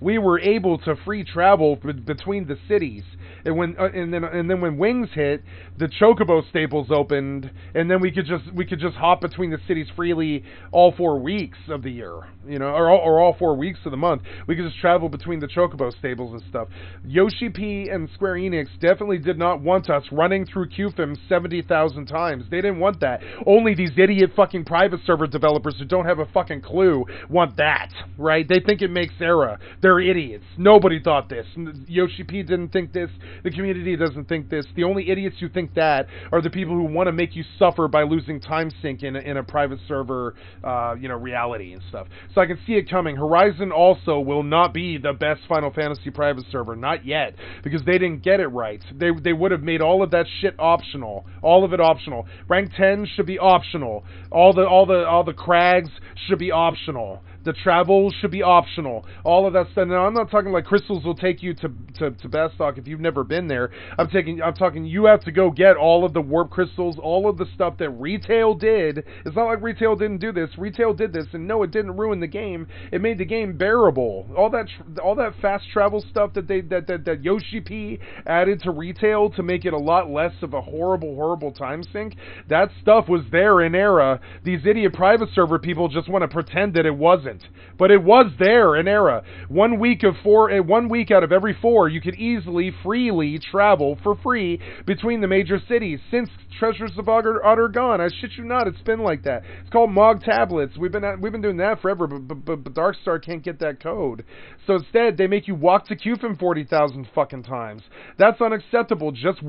Speaker 7: we were able to free travel between the cities. And then when Wings hit, the Chocobo stables opened, and then we could just hop between the cities freely all 4 weeks of the year, or all 4 weeks of the month. We could just travel between the Chocobo stables and stuff. Yoshi P and Square Enix definitely did not want us running through QFIM 70,000 times. They didn't want that. Only these idiot fucking private server developers who don't have a fucking clue want that, right? They think it makes era. They're idiots. Nobody thought this. Yoshi P didn't think this. The community doesn't think this. The only idiots who think that are the people who want to make you suffer by losing time sync in a private server, reality and stuff. So I can see it coming. Horizon also will not be the best Final Fantasy private server, not yet, because they didn't get it right. They would have made all of that shit optional, all of it optional. Rank 10 should be optional. All the crags should be optional. The travel should be optional. All of that stuff. Now, I'm not talking like crystals will take you to Bastok if you've never been there. I'm talking you have to go get all of the warp crystals, all of the stuff that retail did. It's not like retail didn't do this. Retail did this, and no, it didn't ruin the game. It made the game bearable. All that fast travel stuff that Yoshi P added to retail to make it a lot less of a horrible time sink. That stuff was there in era. These idiot private server people just want to pretend that it wasn't. But it was there in era. 1 week out of every 4, you could easily, freely travel for free between the major cities. Since Treasures of Utter Gone, I shit you not, it's been like that. It's called MOG tablets. We've been doing that forever, but Darkstar can't get that code. So instead, they make you walk to Cufin 40,000 fucking times. That's unacceptable. Just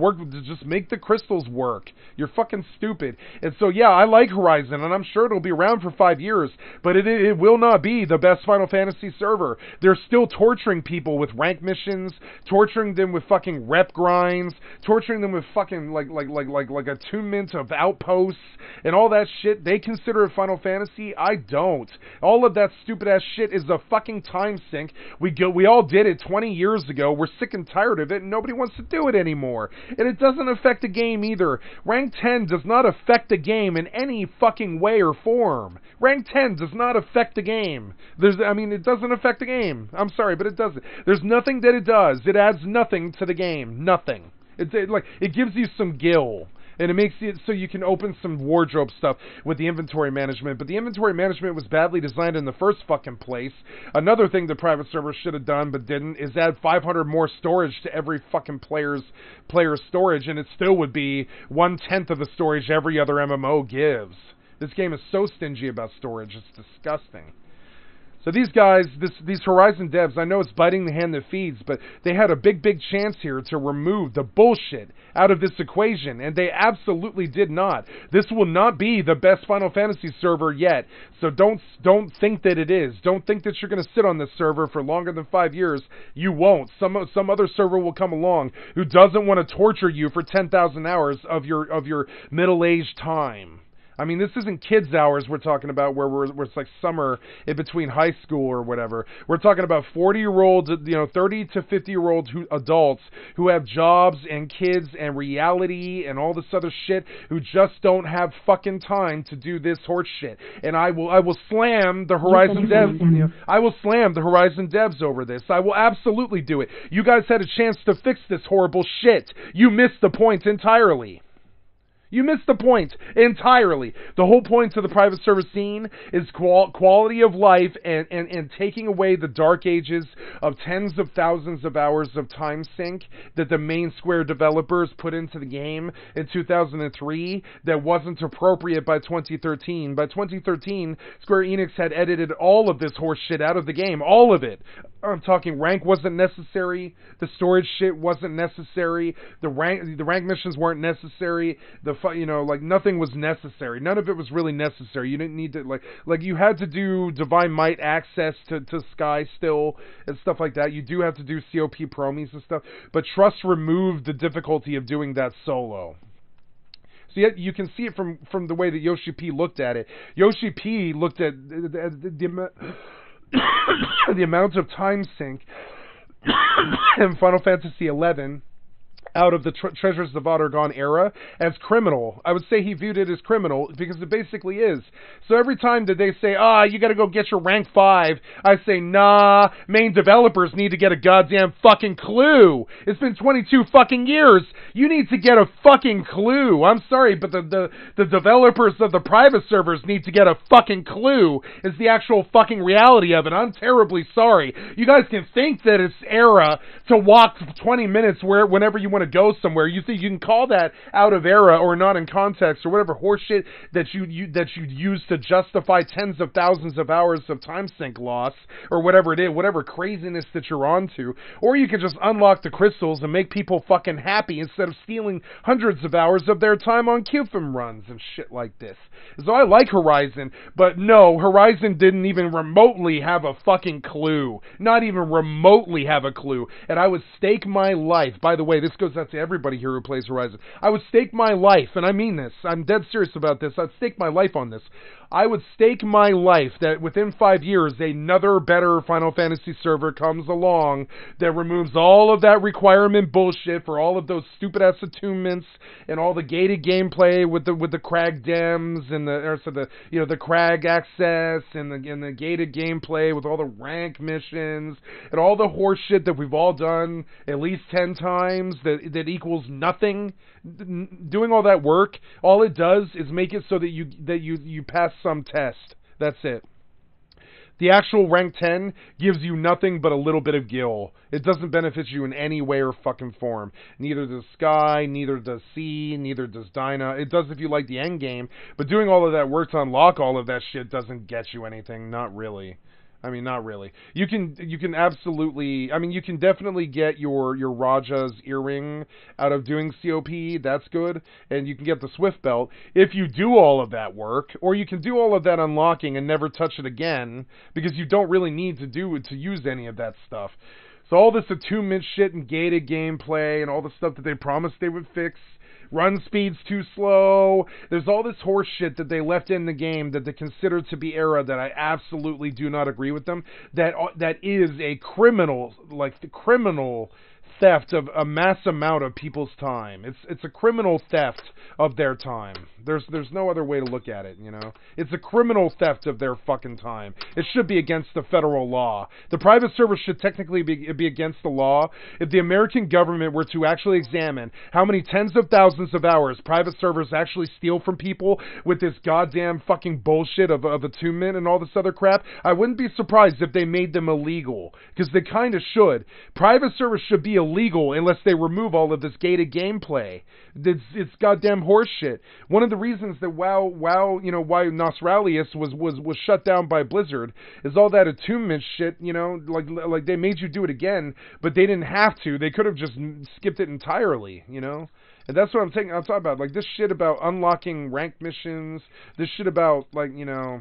Speaker 7: make the crystals work. You're fucking stupid. And so yeah, I like Horizon, and I'm sure it'll be around for 5 years, but it will not be the best Final Fantasy server. They're still torturing people with rank missions, torturing them with fucking rep grinds, torturing them with fucking like attunement of outposts and all that shit. They consider it Final Fantasy. I don't. All of that stupid ass shit is a fucking time sink. We all did it 20 years ago. We're sick and tired of it, and nobody wants to do it anymore. And it doesn't affect the game either. Rank 10 does not affect the game in any fucking way or form. Rank 10 does not affect the game. It doesn't affect the game. I'm sorry, but it doesn't. There's nothing that it does. It adds nothing to the game. Nothing. It gives you some gil. And it makes it so you can open some wardrobe stuff with the inventory management. But the inventory management was badly designed in the first fucking place. Another thing the private server should have done but didn't is add 500 more storage to every fucking player's storage, and it still would be 1/10 of the storage every other MMO gives. This game is so stingy about storage, it's disgusting. So these guys, these Horizon devs, I know it's biting the hand that feeds, but they had a big chance here to remove the bullshit out of this equation, and they absolutely did not. This will not be the best Final Fantasy server yet, so don't think that it is. Don't think that you're going to sit on this server for longer than 5 years. You won't. Some other server will come along who doesn't want to torture you for 10,000 hours of your middle-aged time. I mean, this isn't kids' hours we're talking about where it's like summer in between high school or whatever. We're talking about 40-year-olds, 30 to 50-year-olds adults who have jobs and kids and reality and all this other shit who just don't have fucking time to do this horse shit. And I will slam the Horizon devs. I will slam the Horizon devs over this. I will absolutely do it. You guys had a chance to fix this horrible shit. You missed the point entirely. You missed the point entirely. The whole point of the private server scene is quality of life and taking away the dark ages of tens of thousands of hours of time sink that the main Square developers put into the game in 2003 that wasn't appropriate by 2013. By 2013, Square Enix had edited all of this horse shit out of the game. All of it. I'm talking rank wasn't necessary. The storage shit wasn't necessary. The rank missions weren't necessary. Nothing was necessary. None of it was really necessary. You didn't need to, like you had to do Divine Might access to Sky still and stuff like that. You do have to do COP promies and stuff. But Trust removed the difficulty of doing that solo. So you can see it from the way that Yoshi P looked at it. Yoshi P looked at the amount of time sink in Final Fantasy XI out of the Treasures of Ottergone era as criminal. I would say he viewed it as criminal because it basically is. So every time that they say, you gotta go get your rank 5, I say, nah, main developers need to get a goddamn fucking clue. It's been 22 fucking years. You need to get a fucking clue. I'm sorry, but the developers of the private servers need to get a fucking clue. Is the actual fucking reality of it. I'm terribly sorry. You guys can think that it's era to walk 20 minutes whenever you want to go somewhere. You think you can call that out of era or not in context or whatever horseshit that you'd use to justify tens of thousands of hours of time sink loss or whatever it is, whatever craziness that you're onto. Or you can just unlock the crystals and make people fucking happy instead of stealing hundreds of hours of their time on QFIM runs and shit like this. So I like Horizon, but no, Horizon didn't even remotely have a fucking clue. Not even remotely have a clue. And I would stake my life. By the way, this goes out to everybody here who plays Horizon. I would stake my life, and I mean this. I'm dead serious about this. I'd stake my life on this. I would stake my life that within 5 years, another better Final Fantasy server comes along that removes all of that requirement bullshit for all of those stupid-ass attunements and all the gated gameplay with the crag dems and the crag access and the gated gameplay with all the rank missions and all the horse shit that we've all done at least 10 times that equals nothing. Doing all that work, all it does is make it so that you pass some test. That's it. The actual rank 10 gives you nothing but a little bit of gil. It doesn't benefit you in any way or fucking form. Neither does Sky, neither does C, neither does Dyna. It does if you like the end game, but doing all of that work to unlock all of that shit doesn't get you anything. Not really. I mean, not really. You can absolutely, I mean, you can definitely get your Raja's earring out of doing COP. That's good. And you can get the Swift Belt if you do all of that work, or you can do all of that unlocking and never touch it again because you don't really need to use any of that stuff. So all this attunement shit and gated gameplay and all the stuff that they promised they would fix. Run speed's too slow. There's all this horse shit that they left in the game that they consider to be era that I absolutely do not agree with them. That is a criminal theft of a mass amount of people's time. It's a criminal theft of their time. There's no other way to look at it, you know. It's a criminal theft of their fucking time. It should be against the federal law. The private servers should technically be against the law. If the American government were to actually examine how many tens of thousands of hours private servers actually steal from people with this goddamn fucking bullshit of attunement and all this other crap, I wouldn't be surprised if they made them illegal, because they kind of should. Private servers should be illegal unless they remove all of this gated gameplay. It's goddamn horseshit. One of the reasons that WoW, you know, why Nosralius was shut down by Blizzard is all that attunement shit, you know, like they made you do it again, but they didn't have to. They could have just skipped it entirely, you know. And that's what I'm talking about. Like, this shit about unlocking ranked missions, this shit about, like, you know,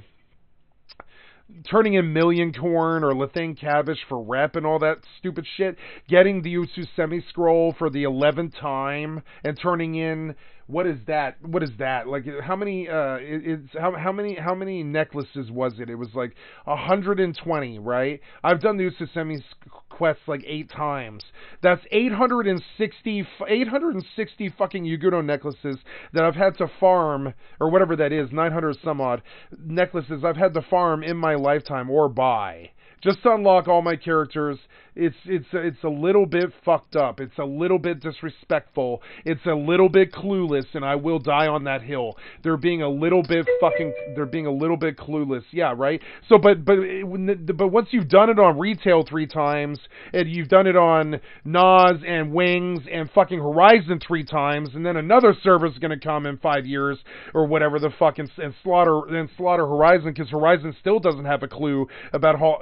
Speaker 7: turning in Million Corn or Lethane Cavish for rep and all that stupid shit, getting the Utsu semi-scroll for the 11th time and turning in, what is that? Like, how many how many necklaces was it? It was like 120, right? I've done the Utsu semi quests like 8 times. That's 860 fucking Yuguno necklaces that I've had to farm, or whatever that is, 900 some odd necklaces I've had to farm in my lifetime or buy just to unlock all my characters. It's a little bit fucked up. It's a little bit disrespectful. It's a little bit clueless, and I will die on that hill. They're being a little bit clueless. Yeah, right? So, but once you've done it on retail 3 times, and you've done it on Nas and Wings and fucking Horizon 3 times, and then another server's gonna come in 5 years or whatever the fuck and slaughter Horizon, because Horizon still doesn't have a clue about all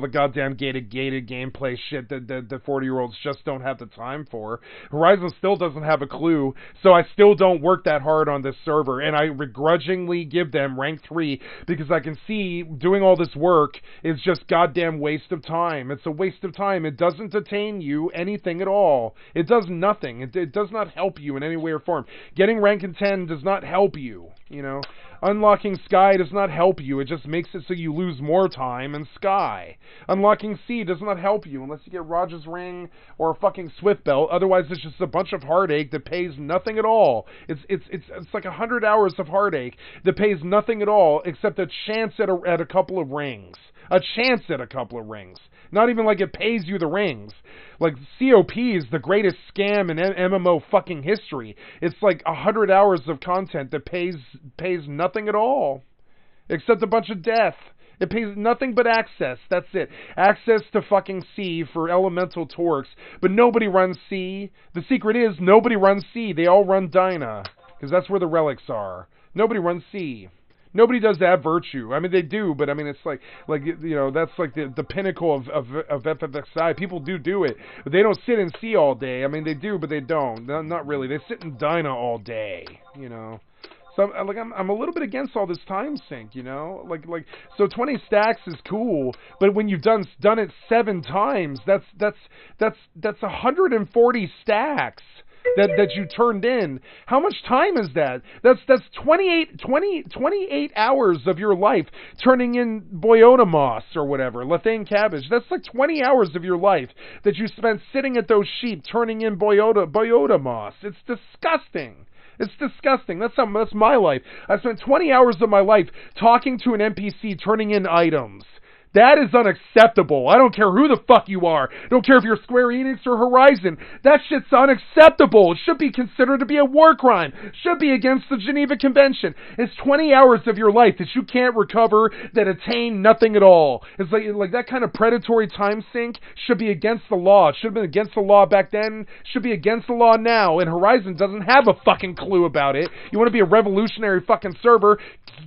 Speaker 7: the goddamn gated gameplay shit that the 40-year-olds just don't have the time for. Horizon still doesn't have a clue, so I still don't work that hard on this server, and I begrudgingly give them rank 3 because I can see doing all this work is just goddamn waste of time. It's a waste of time. It doesn't attain you anything at all. It does nothing. It does not help you in any way or form. Getting rank in 10 does not help you, you know. Unlocking Sky does not help you. It just makes it so you lose more time in Sky. Unlocking Sea does not help you unless you get Raj's Ring or a fucking Swift Belt. Otherwise, it's just a bunch of heartache that pays nothing at all. It's like 100 hours of heartache that pays nothing at all except a chance at a couple of rings. A chance at a couple of rings. Not even like it pays you the rings. Like, COP is the greatest scam in MMO fucking history. It's like 100 hours of content that pays nothing at all. Except a bunch of death. It pays nothing but access. That's it. Access to fucking C for elemental torques. But nobody runs C. The secret is nobody runs C. They all run Dyna. Because that's where the relics are. Nobody runs C. Nobody does that virtue. I mean, they do, but I mean, it's like you know, that's like the pinnacle of FFXI. People do it, but they don't sit and see all day. I mean, they do, but they don't. Not really. They sit in Dyna all day, you know. So I'm a little bit against all this time sink, you know. Like so 20 stacks is cool, but when you've done it 7 times, that's 140 stacks. That you turned in. How much time is that? That's 28 hours of your life turning in Boyota Moss or whatever, Lethane Cabbage. That's like 20 hours of your life that you spent sitting at those sheep turning in Boyota Moss. It's disgusting. It's disgusting. That's my life. I spent 20 hours of my life talking to an NPC turning in items. That is unacceptable. I don't care who the fuck you are. I don't care if you're Square Enix or Horizon. That shit's unacceptable. It should be considered to be a war crime. It should be against the Geneva Convention. It's 20 hours of your life that you can't recover that attain nothing at all. It's like that kind of predatory time sink should be against the law. It should have been against the law back then. It should be against the law now. And Horizon doesn't have a fucking clue about it. You want to be a revolutionary fucking server?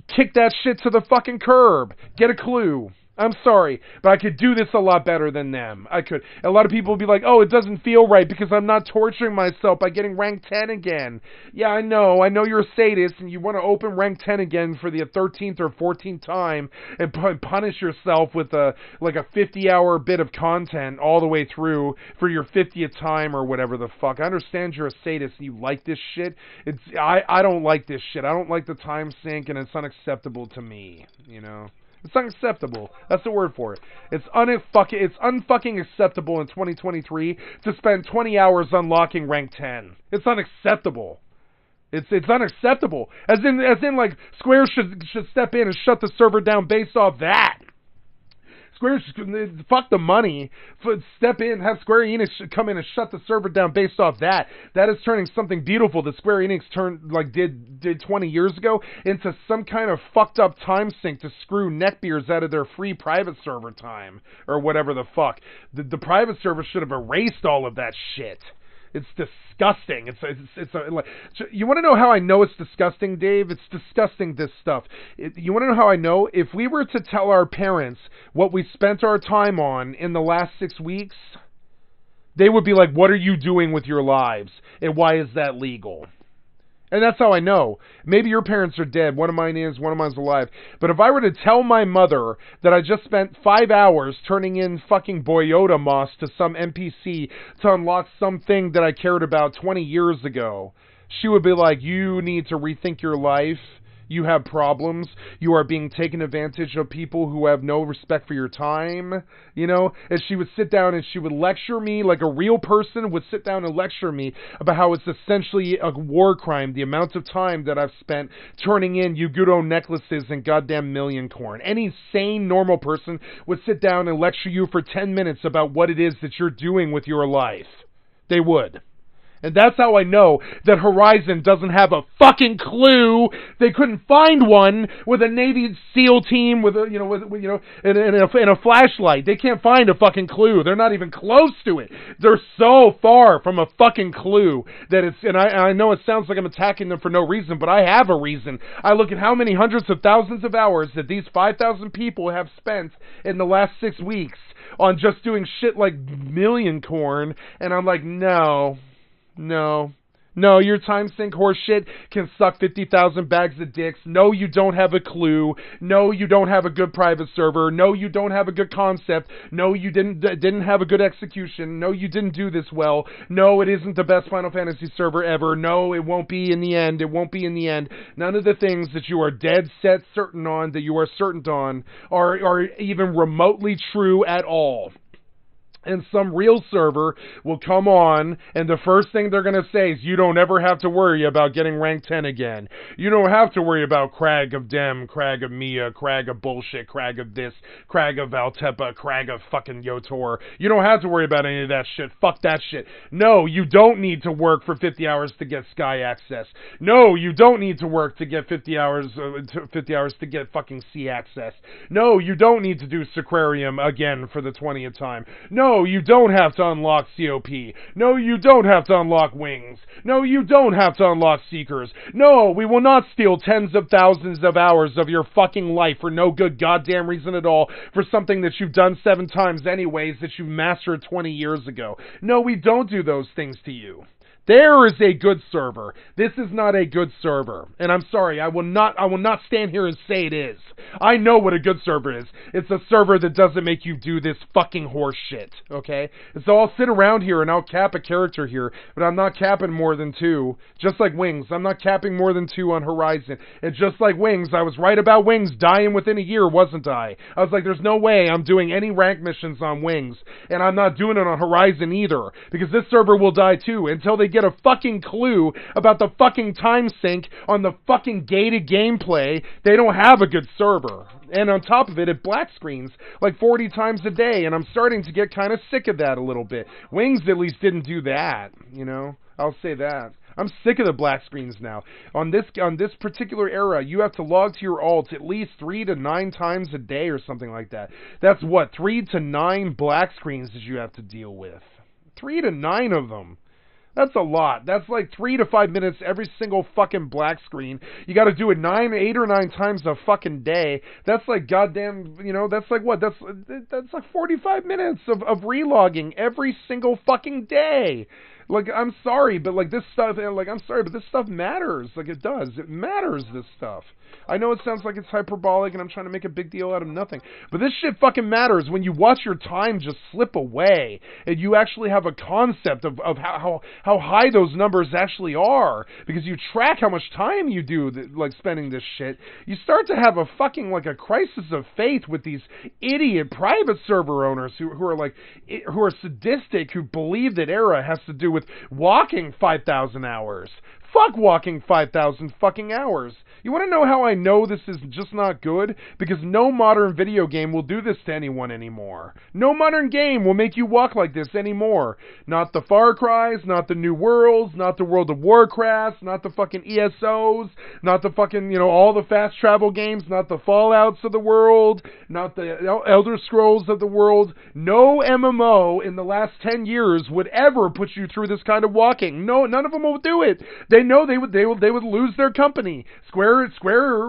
Speaker 7: Kick that shit to the fucking curb. Get a clue. I'm sorry, but I could do this a lot better than them. I could. A lot of people will be like, oh, it doesn't feel right because I'm not torturing myself by getting rank 10 again. Yeah, I know you're a sadist and you want to open rank 10 again for the 13th or 14th time and punish yourself with a 50-hour bit of content all the way through for your 50th time or whatever the fuck. I understand you're a sadist and you like this shit. I don't like this shit. I don't like the time sink and it's unacceptable to me, you know. It's unacceptable. That's the word for it. It's unfucking acceptable in 2023 to spend 20 hours unlocking rank 10. It's unacceptable. It's unacceptable. As in like Square should step in and shut the server down based off that. Square should, fuck the money. Step in, have Square Enix come in and shut the server down based off that. That is turning something beautiful that Square Enix did 20 years ago into some kind of fucked up time sink to screw neckbeards out of their free private server time or whatever the fuck. The private server should have erased all of that shit. It's disgusting. You want to know how I know it's disgusting, Dave? It's disgusting, this stuff. You want to know how I know? If we were to tell our parents what we spent our time on in the last 6 weeks, they would be like, what are you doing with your lives? And why is that legal? And that's how I know. Maybe your parents are dead. One of mine is, one of mine's alive. But if I were to tell my mother that I just spent 5 hours turning in fucking Boyota moss to some NPC to unlock something that I cared about 20 years ago, she would be like, you need to rethink your life. You have problems. You are being taken advantage of people who have no respect for your time. You know? And she would sit down and she would lecture me like a real person would sit down and lecture me about how it's essentially a war crime, the amount of time that I've spent turning in Yuguro necklaces and goddamn million corn. Any sane, normal person would sit down and lecture you for 10 minutes about what it is that you're doing with your life. They would. And that's how I know that Horizon doesn't have a fucking clue. They couldn't find one with a Navy SEAL team with a, and a flashlight. They can't find a fucking clue. They're not even close to it. They're so far from a fucking clue that it's, and I know it sounds like I'm attacking them for no reason, but I have a reason. I look at how many hundreds of thousands of hours that these 5,000 people have spent in the last 6 weeks on just doing shit like million corn, and I'm like, no, your time sink horse shit can suck 50,000 bags of dicks. No, you don't have a clue. No, you don't have a good private server. No, you don't have a good concept. No, you didn't have a good execution. No, you didn't do this well. No, it isn't the best Final Fantasy server ever. No, it won't be in the end. It won't be in the end. None of the things that you are dead set certain on, that you are certain on, are even remotely true at all. And some real server will come on, and the first thing they're going to say is, you don't ever have to worry about getting rank 10 again. You don't have to worry about Crag of Dem, Crag of Mia, Crag of bullshit, Crag of this, Crag of Valtepa, Crag of fucking Yotor. You don't have to worry about any of that shit. Fuck that shit. No, you don't need to work for 50 hours to get Sky Access. No, you don't need to work to get 50 hours to get fucking Sea Access. No, you don't need to do Sacrarium again for the 20th time. No, you don't have to unlock COP. No, you don't have to unlock Wings. No, you don't have to unlock Seekers. No, we will not steal tens of thousands of hours of your fucking life for no good goddamn reason at all for something that you've done 7 times anyways that you mastered 20 years ago. No, we don't do those things to you. There is a good server. This is not a good server. And I'm sorry, I will not stand here and say it is. I know what a good server is. It's a server that doesn't make you do this fucking horse shit, okay? And so I'll sit around here and I'll cap a character here, but I'm not capping more than 2. Just like Wings, I'm not capping more than 2 on Horizon. And just like Wings, I was right about Wings dying within a year, wasn't I? I was like, there's no way I'm doing any rank missions on Wings. And I'm not doing it on Horizon either, because this server will die too, until they get a fucking clue about the fucking time sink on the fucking gated gameplay. They don't have a good server. And on top of it, it black screens like 40 times a day, and I'm starting to get kind of sick of that a little bit. Wings at least didn't do that, you know? I'll say that. I'm sick of the black screens now. On this particular era, you have to log to your alts at least 3 to 9 times a day or something like that. That's what, 3 to 9 black screens that you have to deal with. 3 to 9 of them. That's a lot. That's like 3 to 5 minutes every single fucking black screen. You got to do it 8 or 9 times a fucking day. That's like goddamn, you know, that's like what? That's like 45 minutes of relogging every single fucking day. Like, I'm sorry, but like this stuff, I'm sorry, but this stuff matters. Like, it does. It matters, this stuff. I know it sounds like it's hyperbolic and I'm trying to make a big deal out of nothing, but this shit fucking matters when you watch your time just slip away and you actually have a concept of how high those numbers actually are, because you track how much time you do, like, spending this shit. You start to have a fucking, like, a crisis of faith with these idiot private server owners who are sadistic, who believe that era has to do with walking 5,000 hours. Fuck walking 5,000 fucking hours. You want to know how I know this is just not good? Because no modern video game will do this to anyone anymore. No modern game will make you walk like this anymore. Not the Far Cries, not the New Worlds, not the World of Warcrafts, not the fucking ESOs, not the fucking, all the fast travel games, not the Fallouts of the world, not the Elder Scrolls of the world. No MMO in the last 10 years would ever put you through this kind of walking. No, none of them will do it. They know they would lose their company. Square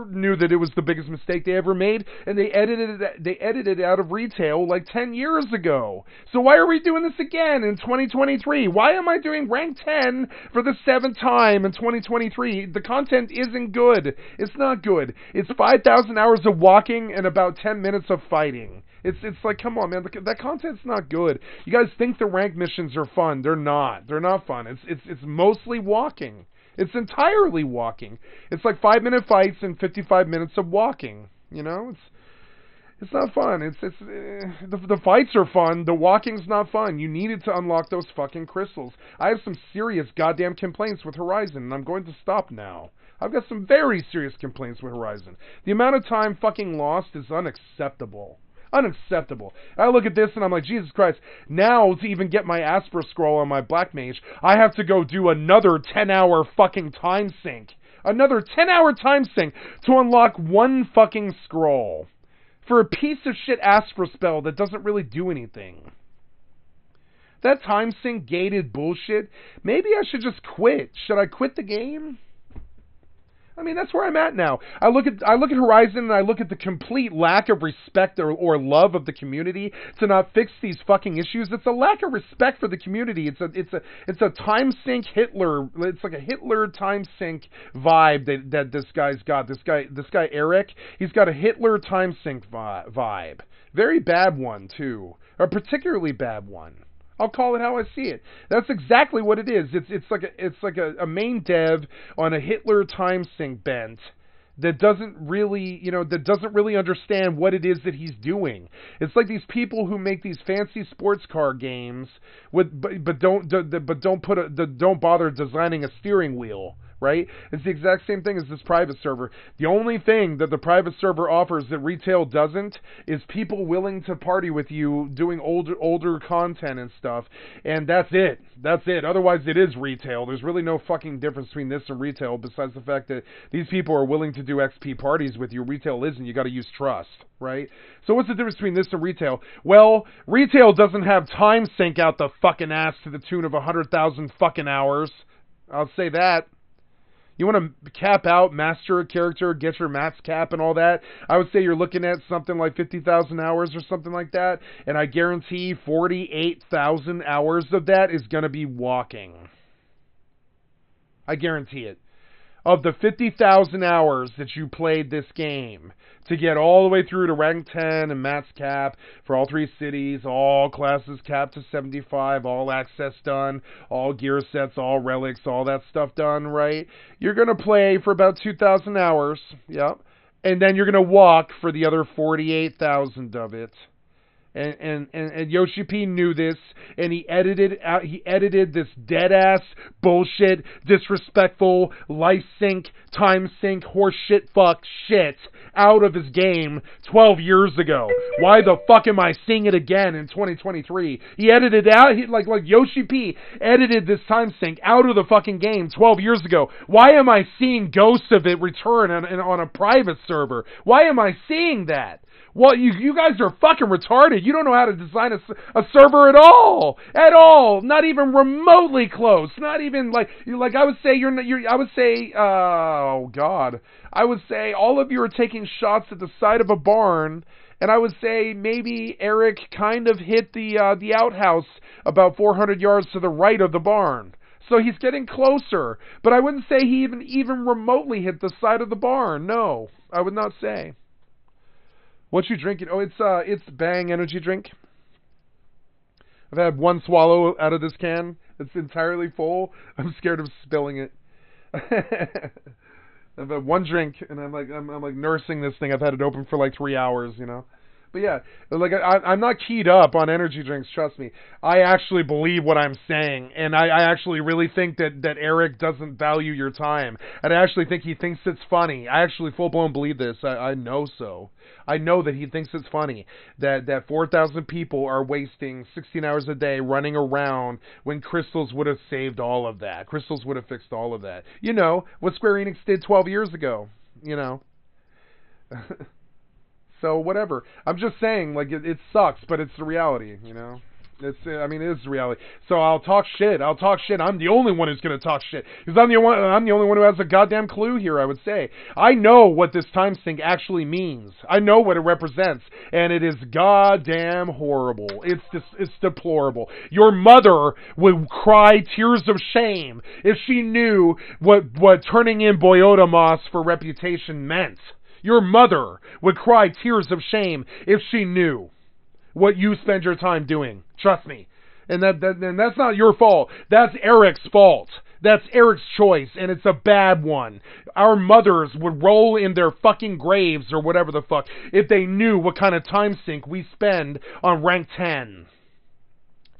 Speaker 7: knew that it was the biggest mistake they ever made, and they edited it out of retail like 10 years ago. So why are we doing this again in 2023? Why am I doing rank 10 for the 7th time in 2023? The content isn't good. It's not good. It's 5,000 hours of walking and about 10 minutes of fighting. It's like, come on, man, that content's not good. You guys think the rank missions are fun. They're not. They're not fun. It's mostly walking. It's entirely walking. It's like 5-minute fights and 55 minutes of walking. It's not fun. The fights are fun. The walking's not fun. You needed to unlock those fucking crystals. I have some serious goddamn complaints with Horizon, and I'm going to stop now. I've got some very serious complaints with Horizon. The amount of time fucking lost is unacceptable. Unacceptable. I look at this and I'm like, Jesus Christ, now to even get my Aspera scroll on my Black Mage, I have to go do another 10-hour fucking time sink. Another 10-hour time sink to unlock one fucking scroll. For a piece of shit Aspera spell that doesn't really do anything. That time sink gated bullshit, maybe I should just quit. Should I quit the game? I mean, that's where I'm at now. I look at Horizon and I look at the complete lack of respect or love of the community to not fix these fucking issues. It's a lack of respect for the community. It's a time sink Hitler. It's like a Hitler time sink vibe that this guy's got. This guy Eric, he's got a Hitler time sink vibe. Very bad one too. A particularly bad one. I'll call it how I see it. That's exactly what it is. It's like a main dev on a Hitler time sink bent that doesn't really understand what it is that he's doing. It's like these people who make these fancy sports car games but don't bother designing a steering wheel. Right? It's the exact same thing as this private server. The only thing that the private server offers that retail doesn't is people willing to party with you doing older content and stuff. And that's it. That's it. Otherwise, it is retail. There's really no fucking difference between this and retail besides the fact that these people are willing to do XP parties with you. Retail isn't. You got to use trust. Right? So what's the difference between this and retail? Well, retail doesn't have time sink out the fucking ass to the tune of 100,000 fucking hours. I'll say that. You want to cap out, master a character, get your max cap and all that, I would say you're looking at something like 50,000 hours or something like that, and I guarantee 48,000 hours of that is going to be walking. I guarantee it. Of the 50,000 hours that you played this game, to get all the way through to rank 10 and max cap for all 3 cities, all classes capped to 75, all access done, all gear sets, all relics, all that stuff done, right? You're going to play for about 2,000 hours, yep, and then you're going to walk for the other 48,000 of it. And Yoshi P knew this, and he edited this dead-ass, bullshit, disrespectful, life sink, time sink, horseshit fuck shit out of his game 12 years ago. Why the fuck am I seeing it again in 2023? He edited it out, like Yoshi P edited this time sink out of the fucking game 12 years ago. Why am I seeing ghosts of it return on a private server? Why am I seeing that? Well, you guys are fucking retarded. You don't know how to design a server at all. At all. Not even remotely close. Not even like I would say I would say oh god. I would say all of you are taking shots at the side of a barn And I would say maybe Eric kind of hit the outhouse about 400 yards to the right of the barn. So he's getting closer, but I wouldn't say he even remotely hit the side of the barn. No, I would not say. What you drinking? Oh, it's Bang energy drink. I've had one swallow out of this can. It's entirely full. I'm scared of spilling it. I've had one drink, and I'm like nursing this thing. I've had it open for like 3 hours, you know. But yeah, like I'm not keyed up on energy drinks. Trust me. I actually believe what I'm saying, and I actually really think that Eric doesn't value your time, and I actually think he thinks it's funny. I actually full blown believe this. I know so. I know that he thinks it's funny that 4,000 people are wasting 16 hours a day running around when crystals would have saved all of that. Crystals would have fixed all of that. You know what Square Enix did 12 years ago. You know. So whatever. I'm just saying, like, it sucks, but it's the reality, you know? It is the reality. So I'll talk shit. I'm the only one who's going to talk shit. Because I'm the only one who has a goddamn clue here, I would say. I know what this time sink actually means. I know what it represents. And it is goddamn horrible. It's deplorable. Your mother would cry tears of shame if she knew what turning in Boyota Moss for reputation meant. Your mother would cry tears of shame if she knew what you spend your time doing. Trust me. And that's not your fault. That's Eric's fault. That's Eric's choice, and it's a bad one. Our mothers would roll in their fucking graves or whatever the fuck if they knew what kind of time sink we spend on rank 10.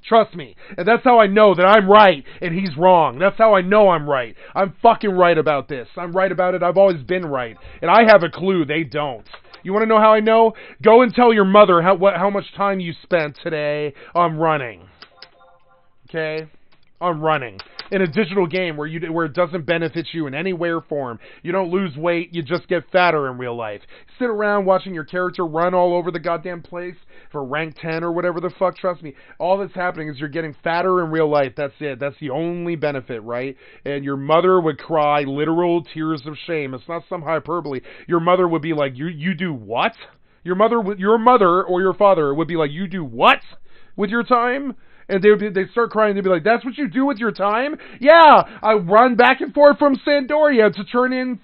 Speaker 7: Trust me. And that's how I know that I'm right and he's wrong. That's how I know I'm right. I'm fucking right about this. I'm right about it. I've always been right. And I have a clue. They don't. You want to know how I know? Go and tell your mother how much time you spent today on running. Okay? On running. In a digital game where it doesn't benefit you in any way or form. You don't lose weight, you just get fatter in real life. Sit around watching your character run all over the goddamn place for rank 10 or whatever the fuck. Trust me, all that's happening is you're getting fatter in real life. That's it. That's the only benefit, right? And your mother would cry literal tears of shame. It's not some hyperbole. Your mother would be like, you do what? Your mother or your father would be like, you do what with your time? And they'd start crying. They'd be like, "That's what you do with your time?" Yeah, I run back and forth from Sandoria to turn in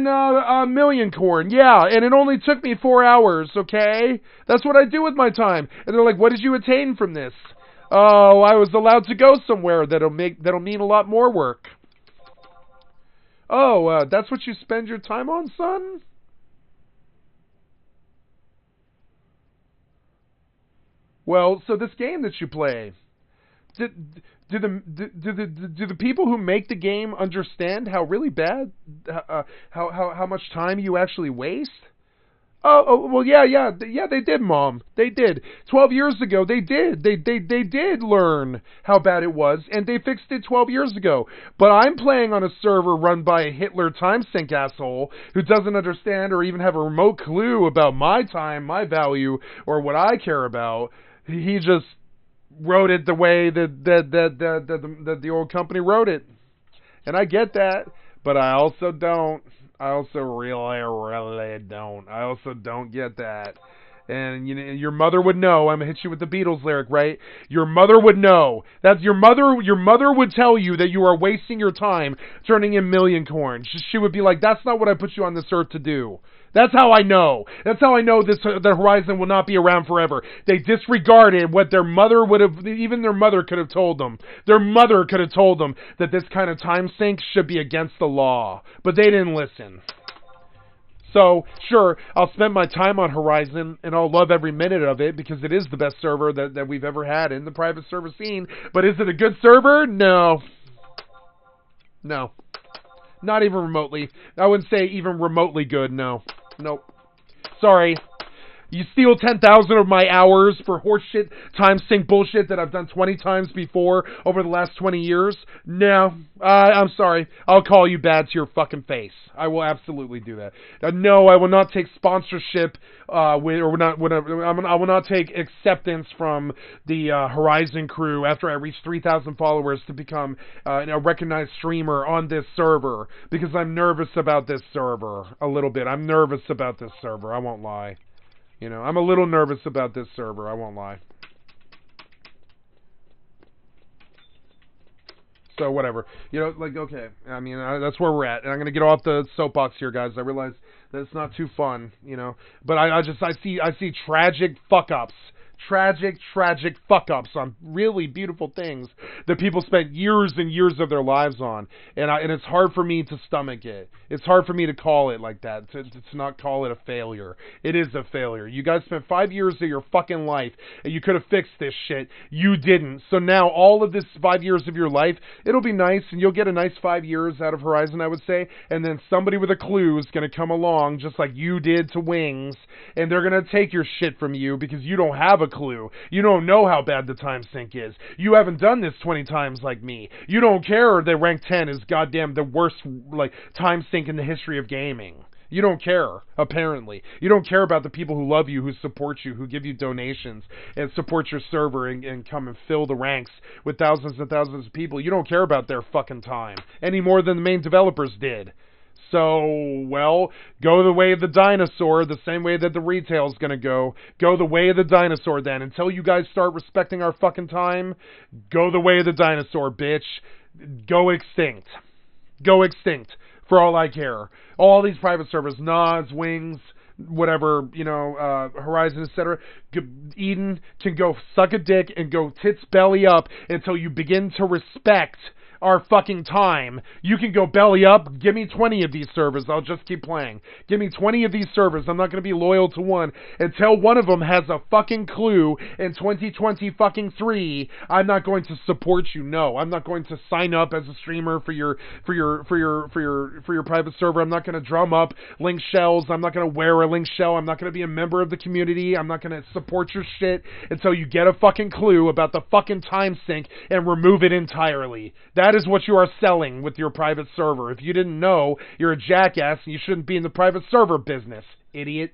Speaker 7: a million corn. Yeah, and it only took me 4 hours. Okay, that's what I do with my time. And they're like, "What did you attain from this?" Oh, I was allowed to go somewhere that'll mean a lot more work. Oh, that's what you spend your time on, son? Well, so this game that you play, do the people who make the game understand how really bad, how much time you actually waste? Oh, well, yeah, they did, Mom. They did. 12 years ago, they did. They did learn how bad it was, and they fixed it 12 years ago. But I'm playing on a server run by a Hitler timesink asshole who doesn't understand or even have a remote clue about my time, my value, or what I care about. He just wrote it the way that the old company wrote it. And I get that, but I also don't. I also really don't. I also don't get that. And you know, your mother would know. I'm gonna hit you with the Beatles lyric, right? Your mother would know. That's your mother. Your mother would tell you that you are wasting your time turning in million corn. She would be like, "That's not what I put you on this earth to do." That's how I know. That's how I know the Horizon will not be around forever. They disregarded what their mother would have, even their mother could have told them. Their mother could have told them that this kind of time sink should be against the law. But they didn't listen. So, sure, I'll spend my time on Horizon, and I'll love every minute of it, because it is the best server that we've ever had in the private server scene. But is it a good server? No. No. Not even remotely. I wouldn't say even remotely good, no. Nope. Sorry. You steal 10,000 of my hours for horseshit, time sync bullshit that I've done 20 times before over the last 20 years? No. I'm sorry. I'll call you bad to your fucking face. I will absolutely do that. No, I will not take sponsorship, I will not take acceptance from the Horizon crew after I reach 3,000 followers to become a recognized streamer on this server, because I'm nervous about this server a little bit. I'm nervous about this server, I won't lie. You know, I'm a little nervous about this server, I won't lie. So, whatever. You know, like, okay. I mean, that's where we're at. And I'm going to get off the soapbox here, guys. I realize that it's not too fun, you know. But I see tragic fuck-ups. Tragic fuck-ups on really beautiful things that people spent years and years of their lives on. And it's hard for me to stomach it. It's hard for me to call it like that, to not call it a failure. It is a failure. You guys spent 5 years of your fucking life, and you could have fixed this shit. You didn't. So now all of this 5 years of your life, it'll be nice, and you'll get a nice 5 years out of Horizon, I would say. And then somebody with a clue is going to come along, just like you did to Wings, and they're going to take your shit from you because you don't have a clue. You don't know how bad the time sync is. You haven't done this 20 times like me. You don't care that rank 10 is goddamn the worst time sync in the history of gaming. You don't care, apparently. You don't care about the people who love you, who support you, who give you donations, and support your server, and come and fill the ranks with thousands and thousands of people. You don't care about their fucking time, any more than the main developers did. So, well, go the way of the dinosaur, the same way that the retail's gonna go. Go the way of the dinosaur then. Until you guys start respecting our fucking time, go the way of the dinosaur, bitch. Go extinct. Go extinct, for all I care. All these private servers, Nas, Wings, whatever, you know, Horizon, etc. Eden can go suck a dick and go tits belly up until you begin to respect our fucking time. You can go belly up. Give me 20 of these servers. I'll just keep playing. Give me 20 of these servers. I'm not going to be loyal to one until one of them has a fucking clue in 2020 fucking 3. I'm not going to support you. No, I'm not going to sign up as a streamer for your private server. I'm not going to drum up link shells. I'm not going to wear a link shell. I'm not going to be a member of the community. I'm not going to support your shit until you get a fucking clue about the fucking time sync and remove it entirely. That is what you are selling with your private server. If you didn't know, you're a jackass and you shouldn't be in the private server business, idiot.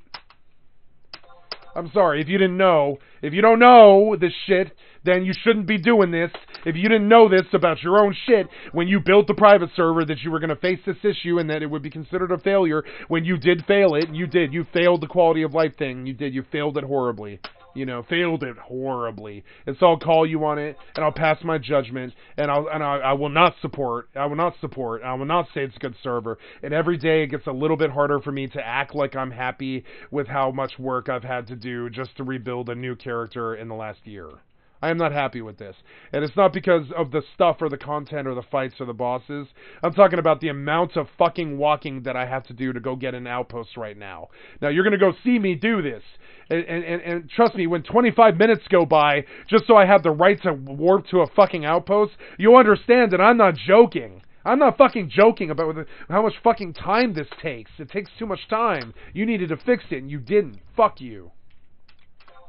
Speaker 7: I'm sorry, if you didn't know. If you don't know this shit, then you shouldn't be doing this. If you didn't know this about your own shit when you built the private server, that you were going to face this issue and that it would be considered a failure when you did fail it, and you did. You failed the quality of life thing. You did. You failed it horribly. You know, failed it horribly. And so I'll call you on it, and I'll pass my judgment, and I will not support. I will not say it's a good server. And every day it gets a little bit harder for me to act like I'm happy with how much work I've had to do just to rebuild a new character in the last year. I am not happy with this. And it's not because of the stuff or the content or the fights or the bosses. I'm talking about the amount of fucking walking that I have to do to go get an outpost right now. Now, you're going to go see me do this. And trust me, when 25 minutes go by, just so I have the right to warp to a fucking outpost, you'll understand that I'm not joking. I'm not fucking joking about how much fucking time this takes. It takes too much time. You needed to fix it, and you didn't. Fuck you.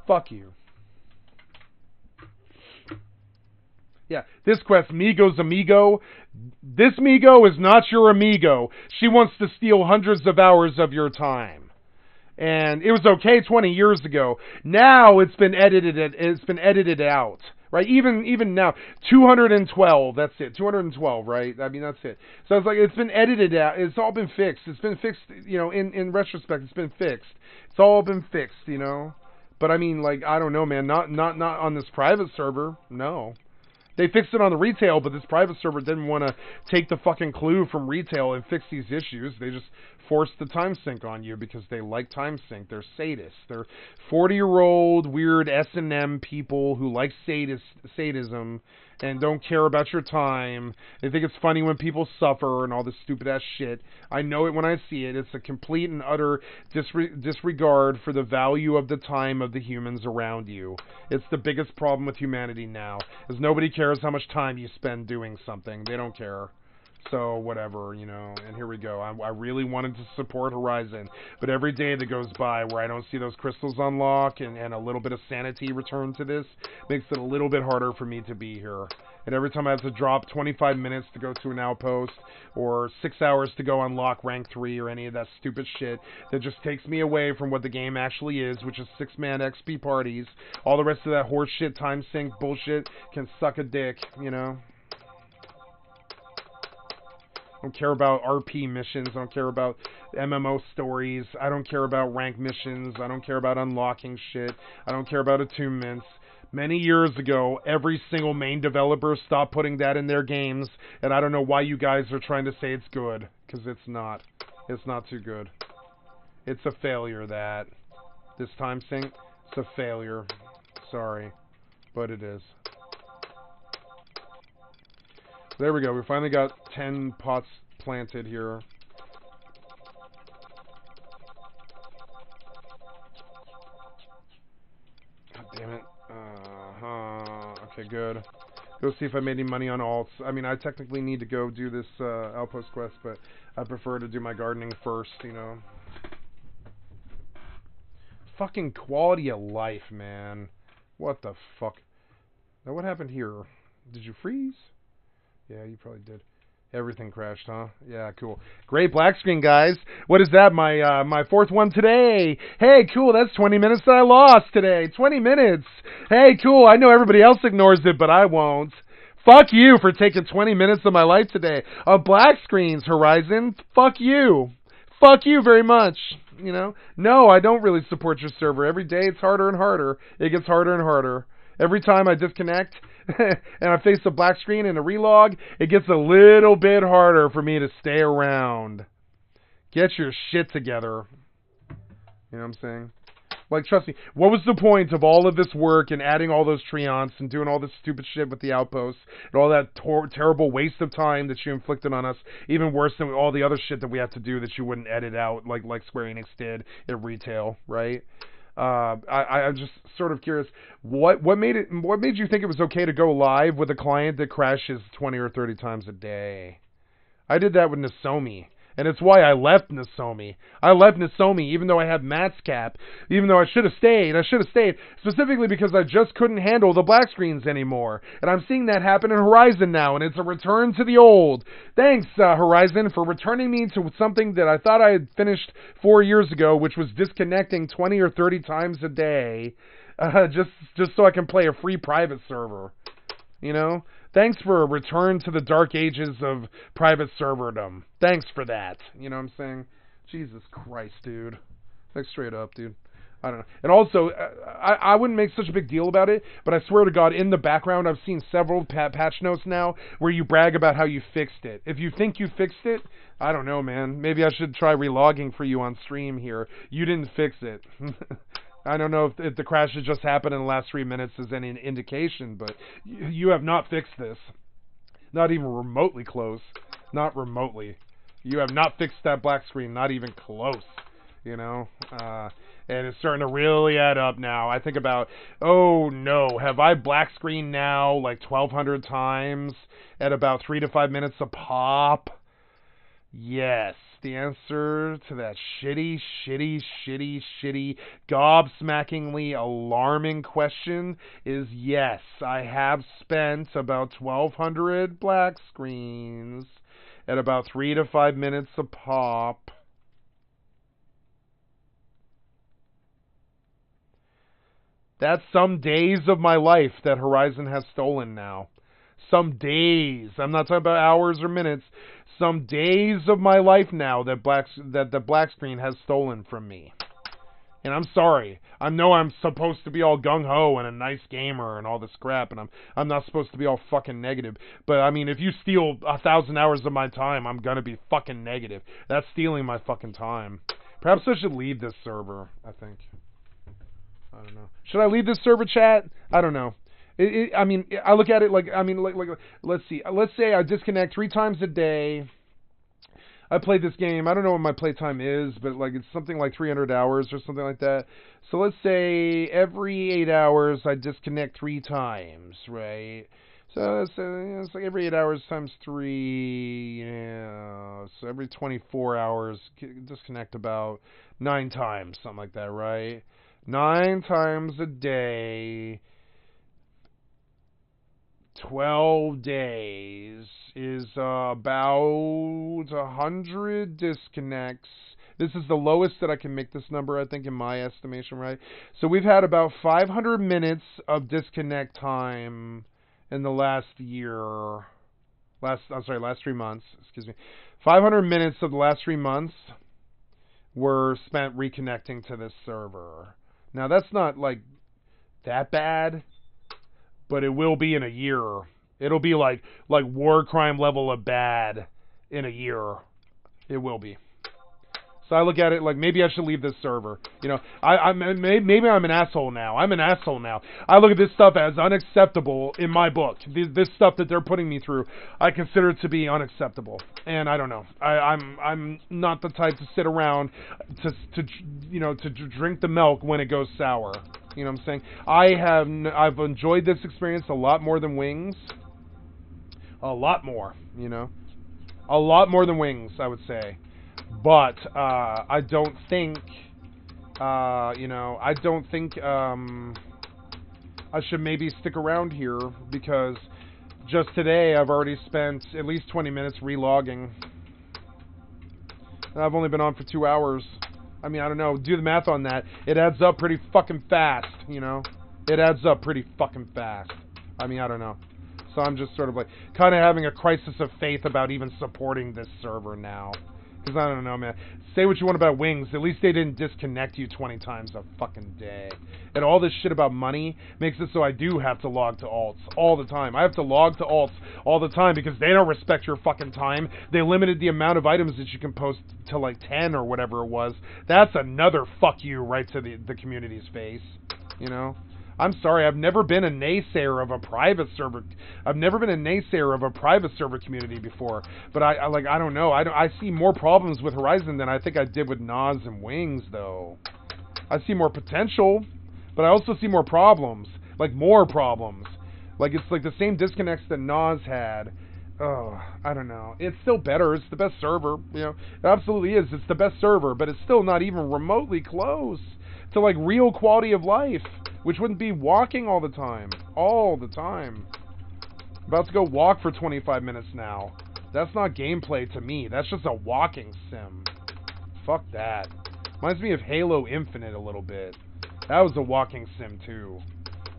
Speaker 7: Fuck you. Yeah, this quest, Migo's amigo. This Migo is not your amigo. She wants to steal hundreds of hours of your time. And it was okay 20 years ago. Now it's been edited out. Right? Even now, 212, that's it. 212, right? I mean, that's it. So it's like, it's been edited out. It's all been fixed. It's been fixed, you know, in retrospect, it's been fixed. It's all been fixed, you know? But I mean, like, I don't know, man. Not on this private server. No. They fixed it on the retail, but this private server didn't want to take the fucking clue from retail and fix these issues. They just forced the time sync on you because they like time sync. They're sadists. They're 40-year-old weird S&M people who like sadism and don't care about your time. They think it's funny when people suffer and all this stupid-ass shit. I know it when I see it. It's a complete and utter disregard for the value of the time of the humans around you. It's the biggest problem with humanity now, is nobody cares how much time you spend doing something. They don't care. So whatever, you know, and here we go. I really wanted to support Horizon, but every day that goes by where I don't see those crystals unlock and a little bit of sanity return to this makes it a little bit harder for me to be here. And every time I have to drop 25 minutes to go to an outpost or 6 hours to go unlock rank 3 or any of that stupid shit that just takes me away from what the game actually is, which is 6-man XP parties. All the rest of that horse shit, time sink bullshit can suck a dick, you know? I don't care about RP missions. I don't care about MMO stories. I don't care about rank missions. I don't care about unlocking shit. I don't care about attunements. Many years ago, every single main developer stopped putting that in their games, and I don't know why you guys are trying to say it's good, because it's not. It's not too good. It's a failure, that. This time sync, it's a failure. Sorry, but it is. There we go. We finally got 10 pots planted here. God damn it. Okay, good. Go see if I made any money on alts. I mean, I technically need to go do this outpost quest, but I prefer to do my gardening first, you know. Fucking quality of life, man. What the fuck? Now, what happened here? Did you freeze? Yeah, you probably did. Everything crashed, huh? Yeah, cool. Great black screen, guys. What is that? My fourth one today. Hey, cool. That's 20 minutes that I lost today. 20 minutes. Hey, cool. I know everybody else ignores it, but I won't. Fuck you for taking 20 minutes of my life today. Black screens, Horizon. Fuck you. Fuck you very much. You know? No, I don't really support your server. Every day it's harder and harder. It gets harder and harder. Every time I disconnect and I face a black screen and a relog, it gets a little bit harder for me to stay around. Get your shit together. You know what I'm saying? Like, trust me, what was the point of all of this work and adding all those treants and doing all this stupid shit with the outposts and all that terrible waste of time that you inflicted on us, even worse than all the other shit that we have to do that you wouldn't edit out like Square Enix did at retail, right? I'm just sort of curious, what made you think it was okay to go live with a client that crashes 20 or 30 times a day? I did that with Nosomi, and it's why I left Nosomi. I left Nosomi even though I had max cap, even though I should have stayed. I should have stayed, specifically because I just couldn't handle the black screens anymore. And I'm seeing that happen in Horizon now, and it's a return to the old. Thanks, Horizon, for returning me to something that I thought I had finished 4 years ago, which was disconnecting 20 or 30 times a day, just so I can play a free private server. You know? Thanks for a return to the dark ages of private serverdom. Thanks for that. You know what I'm saying? Jesus Christ, dude. Like, straight up, dude. I don't know. And also, I wouldn't make such a big deal about it, but I swear to God, in the background, I've seen several patch notes now where you brag about how you fixed it. If you think you fixed it, I don't know, man. Maybe I should try relogging for you on stream here. You didn't fix it. I don't know if the crash has just happened in the last 3 minutes is any indication, but you have not fixed this. Not even remotely close. Not remotely. You have not fixed that black screen, not even close. You know? And it's starting to really add up now. I think about, oh no, have I black screened now like 1,200 times at about 3 to 5 minutes a pop? Yes. The answer to that shitty, gobsmackingly alarming question is yes. I have spent about 1,200 black screens at about 3 to 5 minutes a pop. That's some days of my life that Horizon has stolen now. Some days. I'm not talking about hours or minutes. Some days of my life now that the black screen has stolen from me. And I'm sorry. I know I'm supposed to be all gung-ho and a nice gamer and all this crap, and I'm not supposed to be all fucking negative. But, I mean, if you steal 1,000 hours of my time, I'm gonna be fucking negative. That's stealing my fucking time. Perhaps I should leave this server, I think. I don't know. Should I leave this server, chat? I don't know. I mean, I look at it like, let's see. Let's say I disconnect 3 times a day. I play this game. I don't know what my playtime is, but like it's something like 300 hours or something like that. So let's say every 8 hours I disconnect 3 times, right? So it's like every 8 hours times 3. Yeah. So every 24 hours, disconnect about 9 times, something like that, right? 9 times a day. 12 days is about 100 disconnects. This is the lowest that I can make this number, I think, in my estimation, right? So we've had about 500 minutes of disconnect time in the last year. Last 3 months, excuse me. 500 minutes of the last 3 months were spent reconnecting to this server. Now, that's not, like, that bad, but it will be in a year. It'll be like war crime level of bad in a year. It will be. So I look at it like maybe I should leave this server. You know, maybe I'm an asshole now. I'm an asshole now. I look at this stuff as unacceptable in my book. This stuff that they're putting me through, I consider it to be unacceptable. And I don't know. I'm not the type to sit around to drink the milk when it goes sour. You know what I'm saying? I've enjoyed this experience a lot more than Wings. A lot more, you know. A lot more than Wings, I would say. But I don't think, I should maybe stick around here because just today I've already spent at least 20 minutes relogging. And I've only been on for 2 hours. I mean, I don't know. Do the math on that. It adds up pretty fucking fast, you know? It adds up pretty fucking fast. I mean, I don't know. So I'm just sort of like, kind of having a crisis of faith about even supporting this server now. Because I don't know, man. Say what you want about Wings. At least they didn't disconnect you 20 times a fucking day. And all this shit about money makes it so I do have to log to alts all the time. I have to log to alts all the time because they don't respect your fucking time. They limited the amount of items that you can post to like 10 or whatever it was. That's another fuck you right to the community's face. You know? I'm sorry, I've never been a naysayer of a private server. I've never been a naysayer of a private server community before. But I don't know. I see more problems with Horizon than I think I did with Nas and Wings, though. I see more potential, but I also see more problems. Like, more problems. Like, it's like the same disconnects that Nas had. Oh, I don't know. It's still better. It's the best server. You know, it absolutely is. It's the best server, but it's still not even remotely close to, like, real quality of life. Which wouldn't be walking all the time. All the time. About to go walk for 25 minutes now. That's not gameplay to me. That's just a walking sim. Fuck that. Reminds me of Halo Infinite a little bit. That was a walking sim too.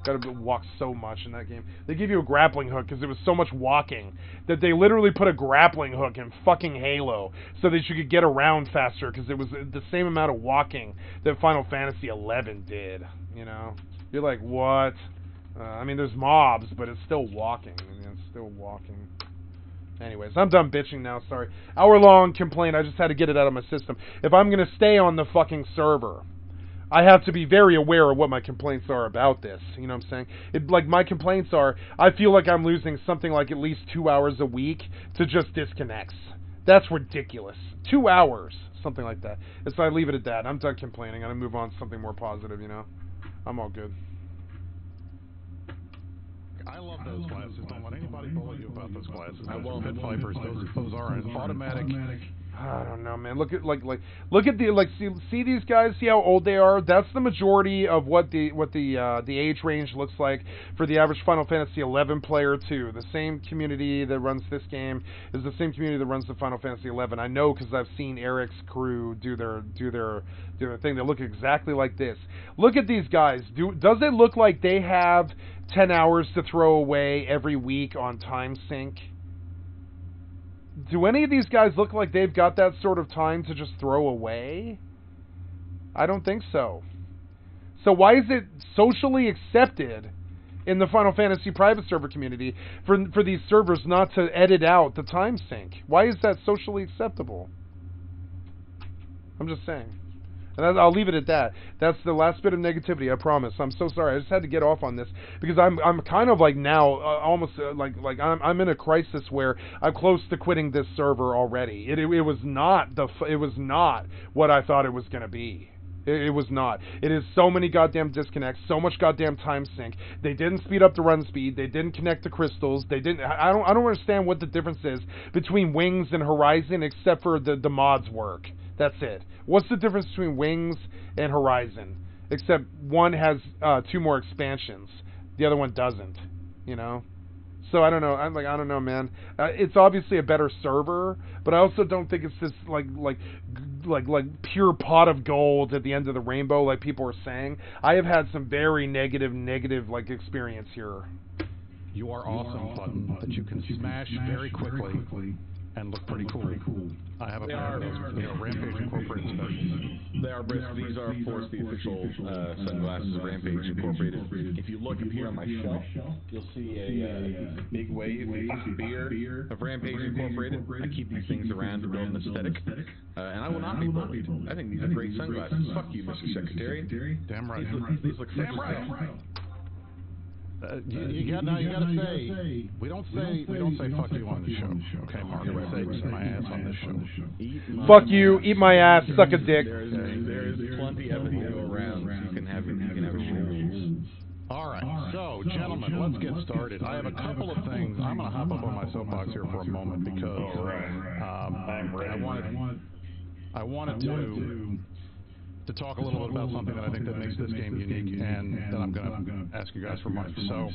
Speaker 7: Gotta walk so much in that game. They give you a grappling hook because there was so much walking that they literally put a grappling hook in fucking Halo so that you could get around faster because it was the same amount of walking that Final Fantasy XI did, you know? You're like, what? I mean, there's mobs, but it's still walking. I mean, it's still walking. Anyways, I'm done bitching now, sorry. Hour-long complaint, I just had to get it out of my system. If I'm gonna stay on the fucking server, I have to be very aware of what my complaints are about this. You know what I'm saying? Like, my complaints are, I feel like I'm losing something like at least 2 hours a week to just disconnects. That's ridiculous. 2 hours. Something like that. And so I leave it at that. I'm done complaining. I'm gonna move on to something more positive, you know? I'm all good.
Speaker 8: I love those glasses. Don't let anybody bully you about those glasses. Those are pit vipers. Those are an automatic.
Speaker 7: I don't know, man. Look at look at the see these guys. See how old they are. That's the majority of what the age range looks like for the average Final Fantasy XI player too. The same community that runs this game is the same community that runs the Final Fantasy XI. I know because I've seen Eric's crew do their thing. They look exactly like this. Look at these guys. Does it look like they have 10 hours to throw away every week on time sync? Do any of these guys look like they've got that sort of time to just throw away? I don't think so. So why is it socially accepted in the Final Fantasy private server community for these servers not to edit out the time sync? Why is that socially acceptable? I'm just saying. And I'll leave it at that. That's the last bit of negativity, I promise. I'm so sorry. I just had to get off on this because I'm kind of like now almost like I'm in a crisis where I'm close to quitting this server already. It was not what I thought it was going to be. It was not. It is so many goddamn disconnects, so much goddamn time sink. They didn't speed up the run speed. They didn't connect the crystals. They didn't. I don't understand what the difference is between Wings and Horizon, except for the mods work. That's it. What's the difference between Wings and Horizon? Except one has 2 more expansions, the other one doesn't. You know. So I don't know. I don't know, man. It's obviously a better server, but I also don't think it's this like pure pot of gold at the end of the rainbow, like people are saying. I have had some very negative like experience here.
Speaker 8: You are awesome button that you can smash very quickly and look pretty cool. I have a pair of those, Rampage Incorporated specials.
Speaker 9: They are brisk. These are, of course, the official sunglasses of Rampage Incorporated. If you look up here on my shelf, you'll see a big wave, a beer of Rampage Incorporated. I keep these things around to build an aesthetic, and I will not be bullied. I think these are great sunglasses. Fuck you, Mr. Secretary.
Speaker 8: Damn right.
Speaker 9: These look sexy.
Speaker 8: Damn right. You gotta say we don't say fuck you on the show. Okay, Mark. We say eat my ass on this show.
Speaker 7: Fuck you, eat my ass, suck a dick.
Speaker 9: There is plenty of it to go around. So you can have rules.
Speaker 8: All right, so gentlemen, let's get started. I have a couple of things. I'm gonna hop up on my soapbox here for a moment because I wanted to talk a little bit about something that I think that makes this game unique, and then I'm going to ask you guys for money. So,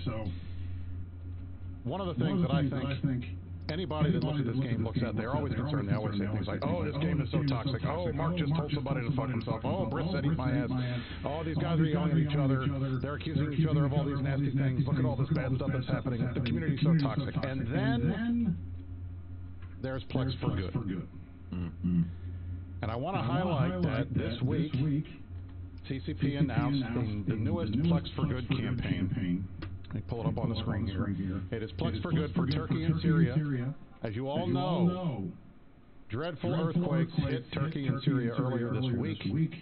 Speaker 8: one of the things that I think anybody that looks at this game looks at, they're always concerned. They always say things like, oh, this game is so toxic. Oh, Mark just told somebody to fuck himself. Oh, Britt said eat my ass. Oh, these guys are yelling at each other. They're accusing each other of all these nasty things. Look at all this bad stuff that's happening. The community's so toxic. And then there's Plex for Good. Mm-hmm. And I want to highlight that this week, CCP announced the newest Plex for Good campaign. Let me pull it up on the screen here. It is Plex for Good for Turkey and Syria. As you all know, dreadful earthquakes hit Turkey and Syria earlier this week.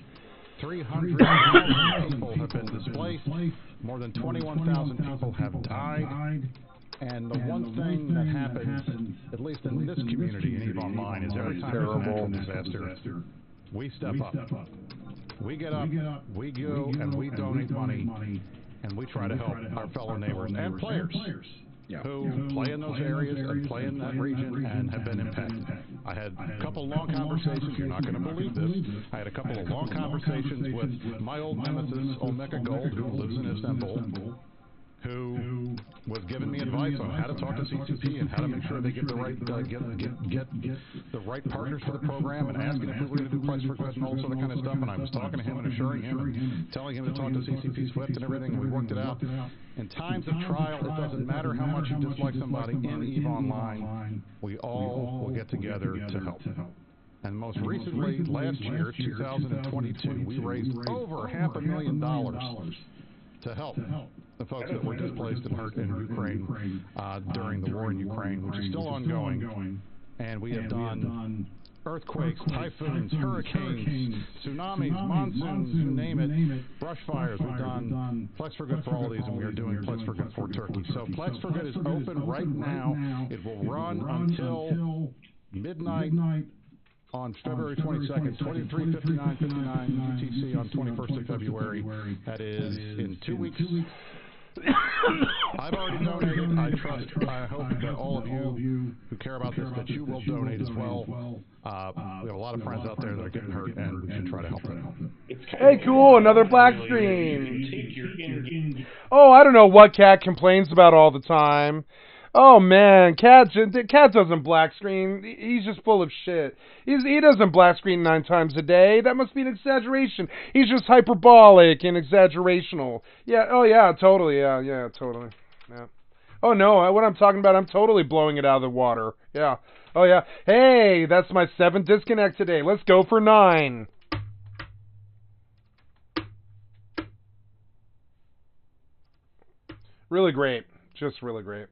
Speaker 8: 300,000 people have been displaced. More than 21,000 people have died. And the one thing that happens, at least in this community in EVE Online, is every time there's a natural disaster, we step up. We get up, we go, and we donate money, and we try to help our fellow neighbors and players who play in those areas and play in that region and have been impacted. I had a couple long conversations. You're not going to believe this. I had a couple of long conversations with my old nemesis, Omega Gold, who lives in Istanbul, who was giving me advice on how to talk to CCP and how to make sure they get the right get the right partners for the program, and asking if we were going to do Plex for Good and all sort of kind of stuff. And I was talking to him and assuring him and telling him to talk to CCP Swift and everything, and we worked it out. In times of trial, it doesn't matter how much you dislike somebody in EVE Online, we all will get together to help. And most recently, last year, 2022, we raised over $500,000 to help the folks that were displaced and hurt in Ukraine during the war in Ukraine, which is still ongoing. And we have done earthquakes, typhoons, hurricanes, tsunamis, monsoons, you name it, brush fires. We've done Plex for Good for all of these, and we are doing Plex for Good for Turkey. So Plex for Good is open right now. It will run until midnight on February 22nd, 23:59:59 UTC on 21st of February. That is in 2 weeks. I've already donated. I hope that all of you who care about this, that you will donate as well. We have a lot of friends out there that are getting hurt, and we should try to help them.
Speaker 7: Hey, cool, another black screen. Oh, I don't know what Cat complains about all the time. Oh man, Cat doesn't black screen. He's just full of shit. He doesn't black screen 9 times a day. That must be an exaggeration. He's just hyperbolic and exaggerational. Yeah. Oh yeah. Totally. Yeah. Totally. Yeah. Oh no. What I'm talking about, I'm totally blowing it out of the water. Yeah. Oh yeah. Hey, that's my 7th disconnect today. Let's go for 9. Really great. Just really great.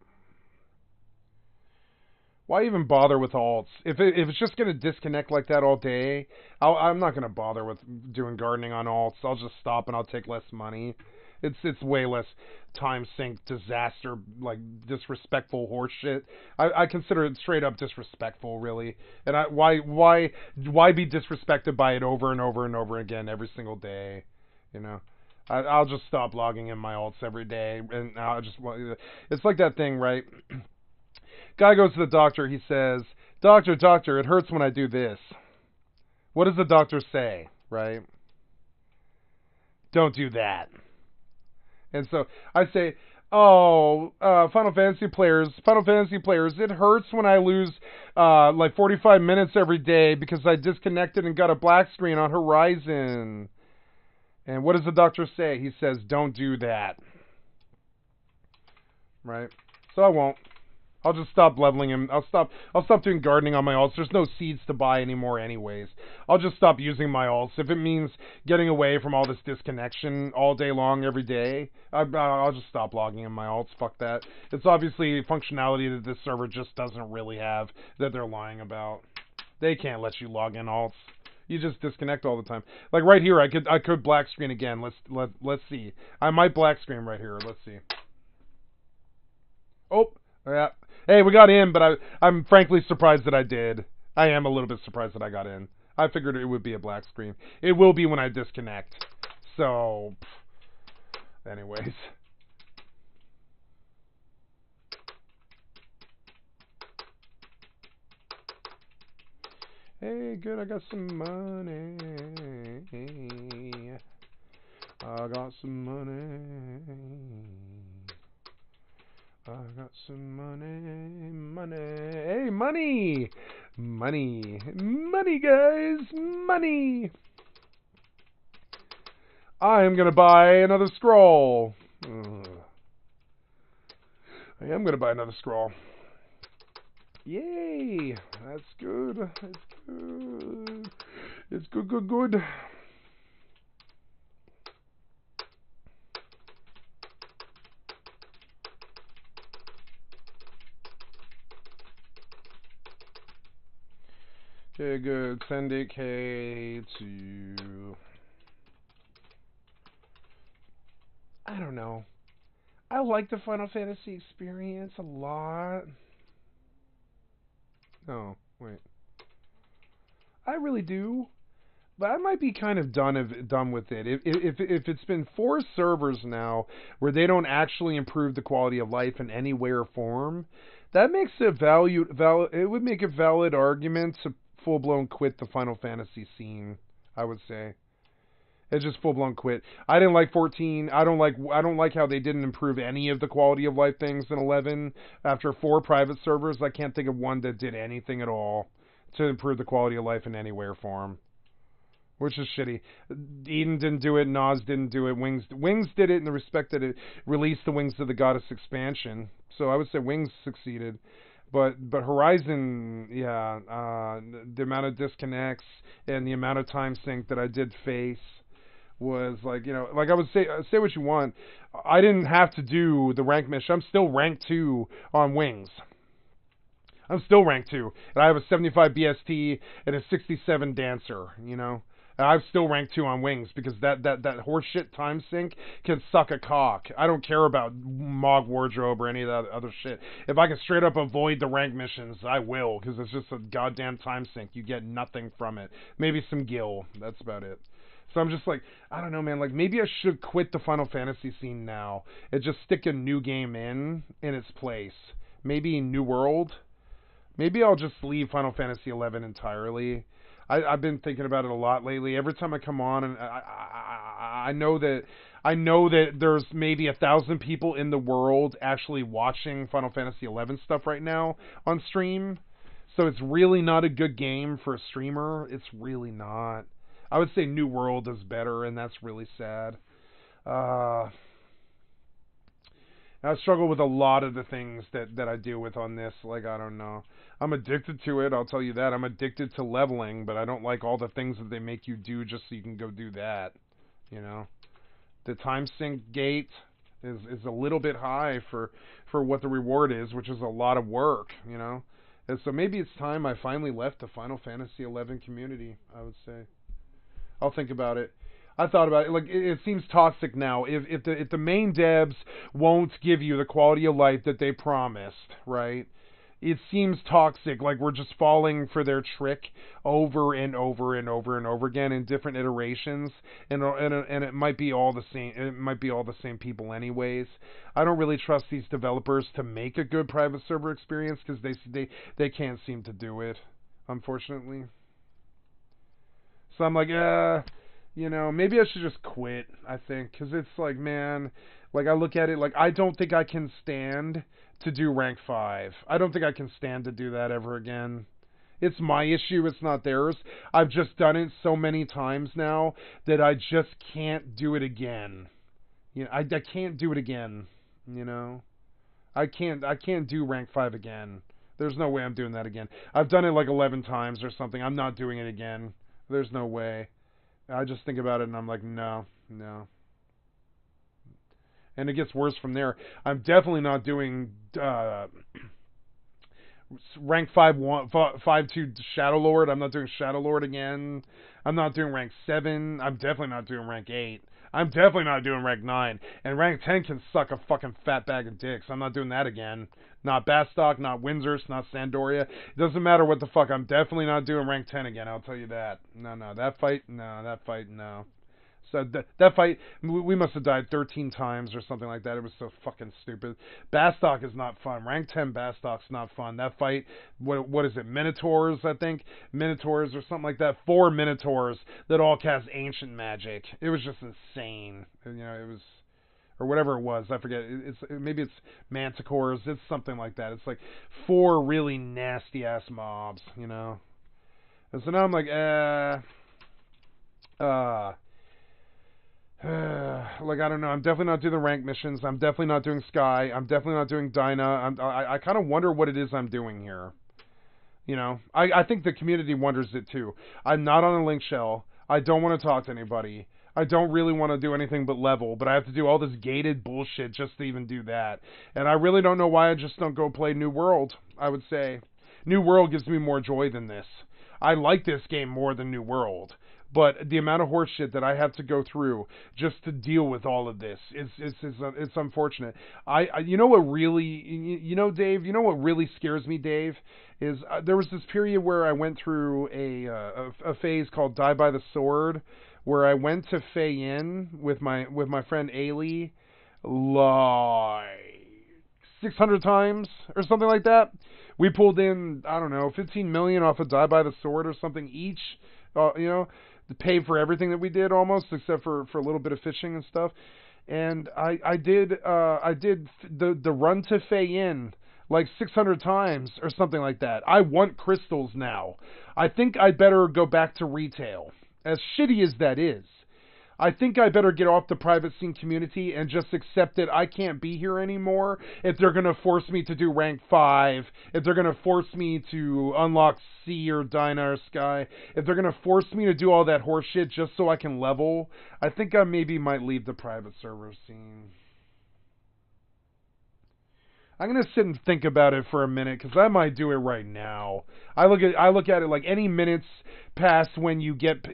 Speaker 7: Why even bother with alts? If it's just going to disconnect like that all day, I'm not going to bother with doing gardening on alts. I'll just stop and I'll take less money. It's way less time sink disaster, like disrespectful horse shit. I consider it straight up disrespectful, really. And why be disrespected by it over and over and over again every single day? You know, I'll just stop logging in my alts every day, and it's like that thing, right? Guy goes to the doctor. He says, "Doctor, doctor, it hurts when I do this." What does the doctor say, right? Don't do that. And so I say, oh, Final Fantasy players, it hurts when I lose like 45 minutes every day because I disconnected and got a black screen on Horizon. And what does the doctor say? He says, don't do that. Right? So I won't. I'll just stop leveling him. I'll stop doing gardening on my alts. There's no seeds to buy anymore anyways. I'll just stop using my alts. If it means getting away from all this disconnection all day long every day, I'll just stop logging in my alts. Fuck that. It's obviously functionality that this server just doesn't really have that they're lying about. They can't let you log in alts. You just disconnect all the time. Like right here, I could black screen again. Let's see. I might black screen right here. Let's see. Oh, yeah. Hey, we got in, but I'm frankly surprised that I did. I am a little bit surprised that I got in. I figured it would be a black screen. It will be when I disconnect. So, anyways. Hey, good, I got some money. I got some money. I got some money. Hey, money! Money, guys! Money! I am gonna buy another scroll. I am gonna buy another scroll. Yay! That's good. It's good. Okay, good. Send 8K to... I don't know. I like the Final Fantasy experience a lot. No, wait. I really do. But I might be kind of done with it. If it's been 4 servers now where they don't actually improve the quality of life in any way or form, that makes it it would make a valid argument to full-blown quit the Final Fantasy scene, I would say. It's just full-blown quit. I didn't like 14. I don't like how they didn't improve any of the quality of life things in 11. After 4 private servers, I can't think of one that did anything at all to improve the quality of life in any way or form. Which is shitty. Eden didn't do it. Nas didn't do it. Wings did it in the respect that it released the Wings of the Goddess expansion. So I would say Wings succeeded. But Horizon, yeah, the amount of disconnects and the amount of time sink that I did face was like, you know, like I would say what you want. I didn't have to do the rank mission. I'm still rank 2 on Wings. I'm still rank 2. And I have a 75 BST and a 67 Dancer, you know. And I'm still rank 2 on Wings because that horseshit time sink can suck a cock. I don't care about Mog Wardrobe or any of that other shit. If I can straight up avoid the rank missions, I will, because it's just a goddamn time sink. You get nothing from it. Maybe some gil. That's about it. So I'm just like, I don't know, man. Like, maybe I should quit the Final Fantasy scene now and just stick a new game in its place. Maybe New World. Maybe I'll just leave Final Fantasy 11 entirely. I've been thinking about it a lot lately. Every time I come on, and I know that there's maybe 1,000 people in the world actually watching Final Fantasy 11 stuff right now on stream. So it's really not a good game for a streamer. It's really not. I would say New World is better, and that's really sad. I struggle with a lot of the things that I deal with on this. Like, I don't know. I'm addicted to it, I'll tell you that. I'm addicted to leveling, but I don't like all the things that they make you do just so you can go do that. You know? The time sink gate is a little bit high for what the reward is, which is a lot of work, you know? And so maybe it's time I finally left the Final Fantasy 11 community, I would say. I'll think about it. I thought about it. Like, it seems toxic now. If the main devs won't give you the quality of life that they promised, right? It seems toxic, like we're just falling for their trick over and over and over and over again in different iterations, and it might be all the same. It might be all the same people, anyways. I don't really trust these developers to make a good private server experience because they can't seem to do it, unfortunately. So I'm like, maybe I should just quit. I think because it's like, man, like I look at it like I don't think I can stand to do rank 5. I don't think I can stand to do that ever again. It's my issue, it's not theirs. I've just done it so many times now that I just can't do it again. I can't do it again, I can't do rank 5 again. There's no way I'm doing that again. I've done it like 11 times or something. I'm not doing it again. There's no way. I just think about it and I'm like, no. And it gets worse from there. I'm definitely not doing rank 5-2 Shadow Lord. I'm not doing Shadow Lord again. I'm not doing rank 7. I'm definitely not doing rank 8. I'm definitely not doing rank 9. And rank 10 can suck a fucking fat bag of dicks. I'm not doing that again. Not Bastock, not Windsor, not Sandoria. It doesn't matter what the fuck. I'm definitely not doing rank 10 again. I'll tell you that. No. That fight, no. So that fight, we must have died 13 times or something like that. It was so fucking stupid. Bastock is not fun. Rank 10 Bastock's not fun. That fight, what is it? Minotaurs, I think? Minotaurs or something like that. 4 Minotaurs that all cast ancient magic. It was just insane. It was, or whatever it was. I forget. Maybe it's Manticores. It's something like that. It's like 4 really nasty ass mobs, And so now I'm like, like, I don't know. I'm definitely not doing the rank missions. I'm definitely not doing Sky. I'm definitely not doing Dyna. I kind of wonder what it is I'm doing here. I think the community wonders it too. I'm not on a link shell. I don't want to talk to anybody. I don't really want to do anything but level, but I have to do all this gated bullshit just to even do that. And I really don't know why I just don't go play New World, I would say. New World gives me more joy than this. I like this game more than New World. But the amount of horseshit that I have to go through just to deal with all of this, it's unfortunate. You know what really, Dave, you know what really scares me, Dave, is there was this period where I went through a phase called Die by the Sword, where I went to Fei Yin with my friend Ailey, like 600 times or something like that. We pulled in, I don't know, 15 million off of Die by the Sword or something each, to pay for everything that we did almost, except for a little bit of fishing and stuff. And I did the run to Fei Yin like 600 times or something like that. I want crystals now. I think I better go back to retail. As shitty as that is, I think I better get off the private scene community and just accept that I can't be here anymore if they're going to force me to do rank 5, if they're going to force me to unlock C or Dyna or Sky, if they're going to force me to do all that horse shit just so I can level. I think I maybe might leave the private server scene. I'm going to sit and think about it for a minute because I might do it right now. I look at it like any minutes past when you get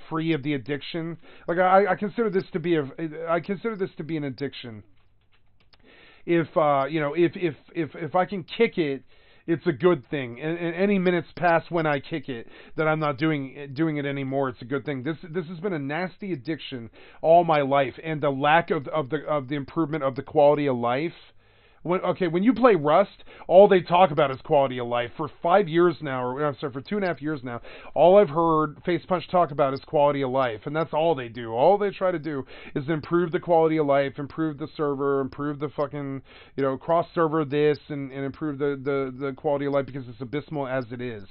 Speaker 7: free of the addiction. Like I consider this to be an addiction. If if I can kick it, it's a good thing. And any minutes past when I kick it that I'm not doing it anymore, it's a good thing. This has been a nasty addiction all my life, and the lack of the improvement of the quality of life. When you play Rust, all they talk about is quality of life. For 5 years now, for 2.5 years now, all I've heard Face Punch talk about is quality of life, and that's all they do. All they try to do is improve the quality of life, improve the server, improve the fucking, cross-server this, and improve the quality of life because it's abysmal as it is.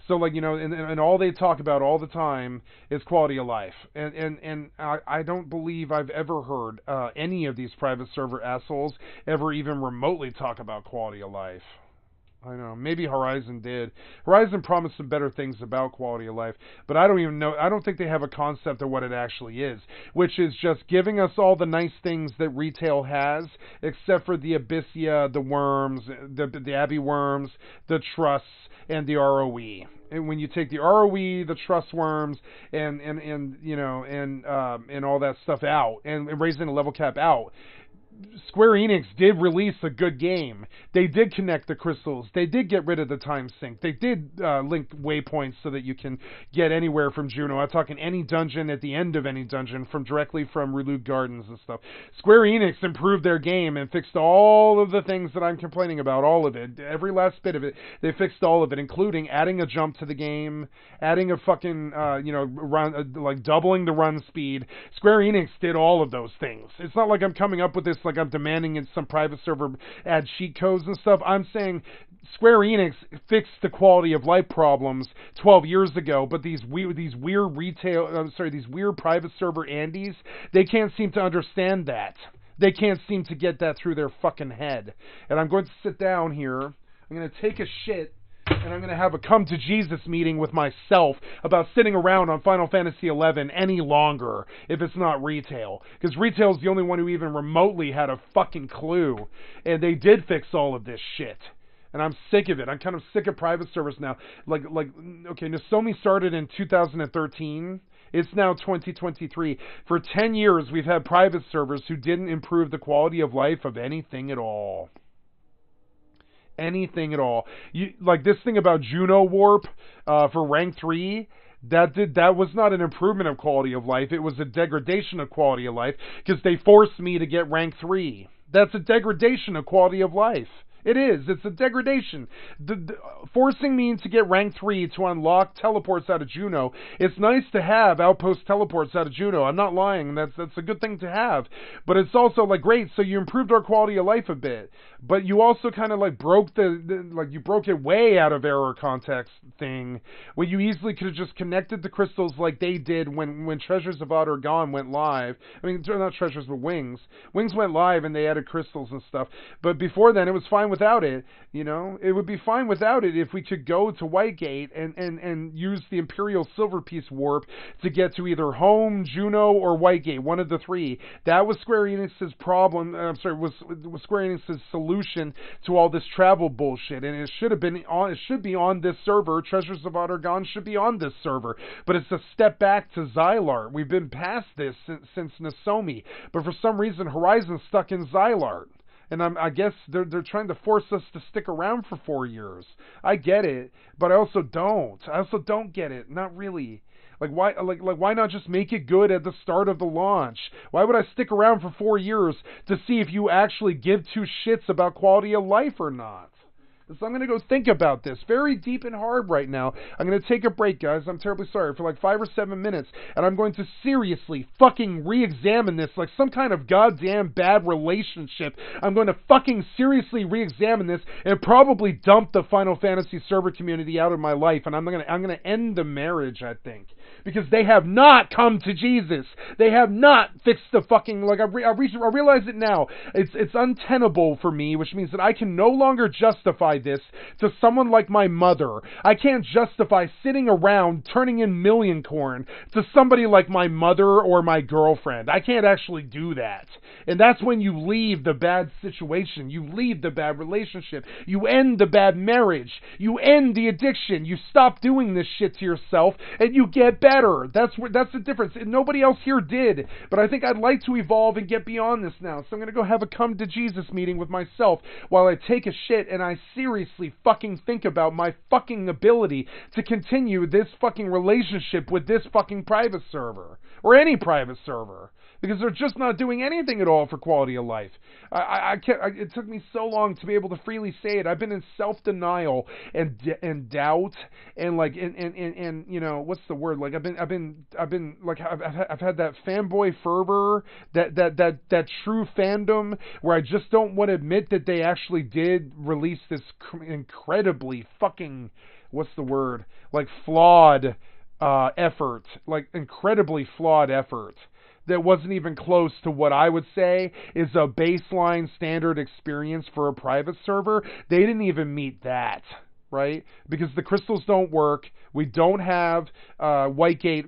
Speaker 7: So, and all they talk about all the time is quality of life. And I don't believe I've ever heard any of these private server assholes ever even remotely talk about quality of life. I know, maybe Horizon did. Horizon promised some better things about quality of life, but I don't even know. I don't think they have a concept of what it actually is, which is just giving us all the nice things that retail has, except for the Abyssia, the worms, the Abbey worms, the trusts, and the ROE. And when you take the ROE, the trust worms, and all that stuff out, and raising the level cap out, Square Enix did release a good game. They did connect the crystals. They did get rid of the time sink. They did link waypoints so that you can get anywhere from Juno. I'm talking any dungeon at the end of any dungeon directly from Relude Gardens and stuff. Square Enix improved their game and fixed all of the things that I'm complaining about. All of it. Every last bit of it. They fixed all of it, including adding a jump to the game, adding a fucking, run, like doubling the run speed. Square Enix did all of those things. It's not like I'm coming up with this like I'm demanding in some private server add cheat codes and stuff. I'm saying Square Enix fixed the quality of life problems 12 years ago, but these weird private server Andes, they can't seem to understand that. They can't seem to get that through their fucking head. And I'm going to sit down here. I'm going to take a shit. And I'm going to have a come to Jesus meeting with myself about sitting around on Final Fantasy XI any longer if it's not retail. Because retail is the only one who even remotely had a fucking clue. And they did fix all of this shit. And I'm sick of it. I'm kind of sick of private servers now. Okay, Nozomi started in 2013. It's now 2023. For 10 years, we've had private servers who didn't improve the quality of life of anything at all. Anything at all. Like this thing about Juno Warp for rank 3, that was not an improvement of quality of life. It was a degradation of quality of life because they forced me to get rank 3. That's a degradation of quality of life. It is. It's a degradation. Forcing me to get rank 3 to unlock teleports out of Juno. It's nice to have outpost teleports out of Juno. I'm not lying. That's a good thing to have. But it's also like, great, so you improved our quality of life a bit. But you also kind of like broke you broke it way out of error context thing, where you easily could have just connected the crystals like they did when Treasures of Otter Gone went live. I mean, not Treasures, but Wings. Wings went live and they added crystals and stuff. But before then, it was fine without it. It would be fine without it if we could go to Whitegate and use the Imperial Silver Piece warp to get to either home, Juno, or Whitegate, one of the three. That was Square Enix's problem. Was Square Enix's solution to all this travel bullshit, and it should be on this server. Treasures of Otter Gone should be on this server, but it's a step back to Xylart. We've been past this since Nozomi, but for some reason Horizon's stuck in Xylart. And I guess they're trying to force us to stick around for 4 years. I get it, but I also don't. I also don't get it. Not really. Why not just make it good at the start of the launch? Why would I stick around for 4 years to see if you actually give two shits about quality of life or not? So I'm going to go think about this very deep and hard right now. I'm going to take a break, guys. I'm terribly sorry, for like 5 or 7 minutes. And I'm going to seriously fucking re-examine this like some kind of goddamn bad relationship. I'm going to fucking seriously re-examine this and probably dump the Final Fantasy server community out of my life. And I'm going to end the marriage, I think. Because they have not come to Jesus. They have not fixed the fucking... I realize it now. It's untenable for me, which means that I can no longer justify this to someone like my mother. I can't justify sitting around turning in million corn to somebody like my mother or my girlfriend. I can't actually do that. And that's when you leave the bad situation. You leave the bad relationship. You end the bad marriage. You end the addiction. You stop doing this shit to yourself and you get better. That's the difference. And nobody else here did. But I think I'd like to evolve and get beyond this now. So I'm going to go have a come to Jesus meeting with myself while I take a shit and I seriously fucking think about my fucking ability to continue this fucking relationship with this fucking private server. Or any private server. Because they're just not doing anything at all for quality of life. It took me so long to be able to freely say it. I've been in self-denial and doubt and what's the word? Like I've had that fanboy fervor, that true fandom where I just don't want to admit that they actually did release this incredibly fucking, what's the word? Like flawed effort, like incredibly flawed effort. That wasn't even close to what I would say is a baseline standard experience for a private server. They didn't even meet that, right? Because the crystals don't work. We don't have Whitegate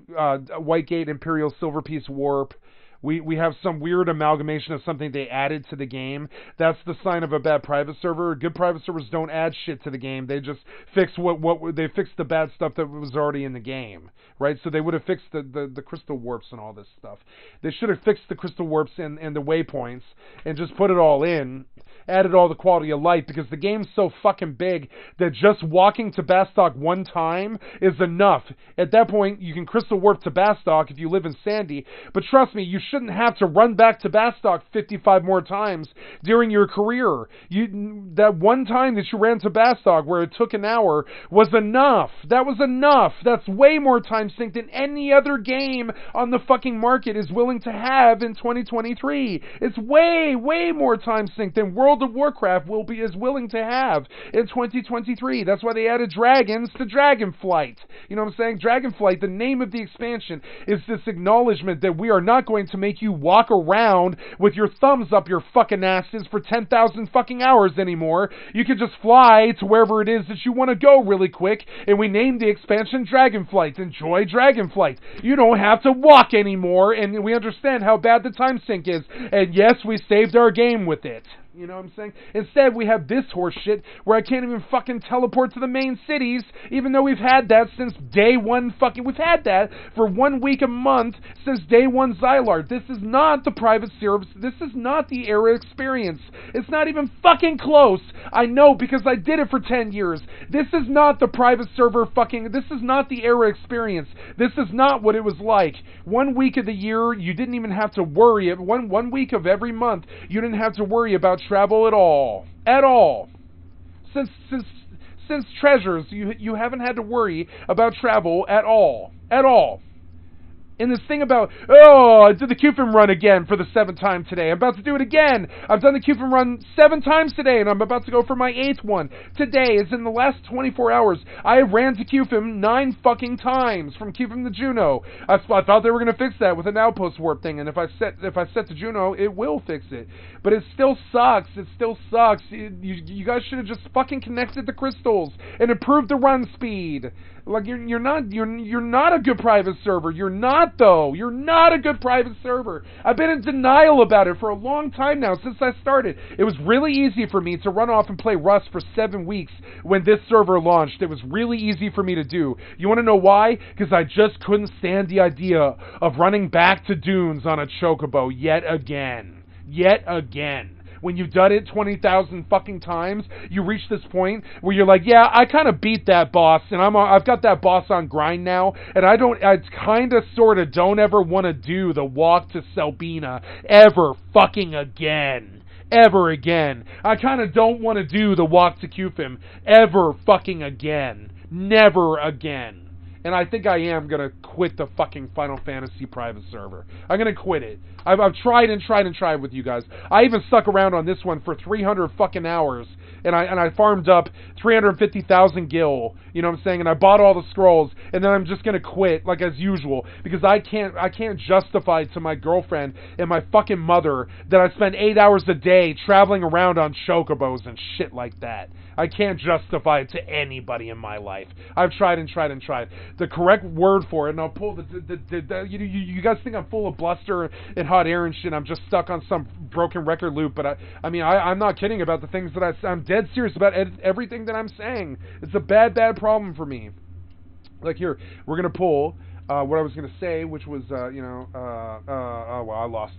Speaker 7: Imperial Silver Piece Warp. we have some weird amalgamation of something they added to the game. That's the sign of a bad private server. Good private servers don't add shit to the game. They just fix what they fixed the bad stuff that was already in the game, right? So they would have fixed the crystal warps and all this stuff. They should have fixed the crystal warps and the waypoints and just put it all in. Added all the quality of life, because the game's so fucking big that just walking to Bastock one time is enough. At that point, you can crystal warp to Bastock if you live in Sandy, but trust me, you shouldn't have to run back to Bastock 55 more times during your career. That one time that you ran to Bastock where it took an hour was enough. That was enough. That's way more time sink than any other game on the fucking market is willing to have in 2023. It's way, way more time sink than World of Warcraft is willing to have in 2023. That's why they added dragons to Dragonflight. You know what I'm saying? Dragonflight, the name of the expansion, is this acknowledgement that we are not going to make you walk around with your thumbs up your fucking asses for 10,000 fucking hours anymore. You can just fly to wherever it is that you want to go really quick, and we named the expansion Dragonflight. Enjoy Dragonflight. You don't have to walk anymore, and we understand how bad the time sink is, and yes, we saved our game with it. You know what I'm saying? Instead, we have this horse shit where I can't even fucking teleport to the main cities, even though we've had that since day one fucking... We've had that for 1 week a month since day one Xylart. This is not the private service. This is not the era experience. It's not even fucking close. I know, because I did it for 10 years. This is not the private server fucking... This is not the era experience. This is not what it was like. 1 week of the year, you didn't even have to worry. One week of every month, you didn't have to worry about travel at all. At all. Since Treasures, you haven't had to worry about travel at all. At all. And this thing about, oh, I did the Cufin run again for the 7th time today. I'm about to do it again. I've done the Cufin run 7 times today, and I'm about to go for my 8th one. Today is in the last 24 hours. I ran to Cufin 9 fucking times from Cufin to Juno. I thought they were going to fix that with an outpost warp thing, and if I set to Juno, it will fix it. But it still sucks. It still sucks. You guys should have just fucking connected the crystals and improved the run speed. Like, you're not a good private server. You're not, though. You're not a good private server. I've been in denial about it for a long time now, since I started. It was really easy for me to run off and play Rust for 7 weeks when this server launched. It was really easy for me to do. You want to know why? Because I just couldn't stand the idea of running back to Dunes on a chocobo yet again. Yet again. When you've done it 20,000 fucking times, you reach this point where you're like, yeah, I kind of beat that boss, and I've got that boss on grind now, and I kind of sort of don't ever want to do the walk to Selbina ever fucking again. Ever again. I kind of don't want to do the walk to Cufim ever fucking again. Never again. And I think I am going to quit the fucking Final Fantasy private server. I'm going to quit it. I've tried and tried and tried with you guys. I even stuck around on this one for 300 fucking hours. And I farmed up 350,000 gil. You know what I'm saying? And I bought all the scrolls. And then I'm just going to quit, like as usual. Because I can't justify to my girlfriend and my fucking mother that I spend 8 hours a day traveling around on chocobos and shit like that. I can't justify it to anybody in my life. I've tried and tried and tried. The correct word for it, and I'll pull you guys think I'm full of bluster and hot air and shit. I'm just stuck on some broken record loop, but I'm not kidding about the things that I'm dead serious about everything that I'm saying. It's a bad problem for me. Like here, we're gonna pull what I was gonna say, which was well, I lost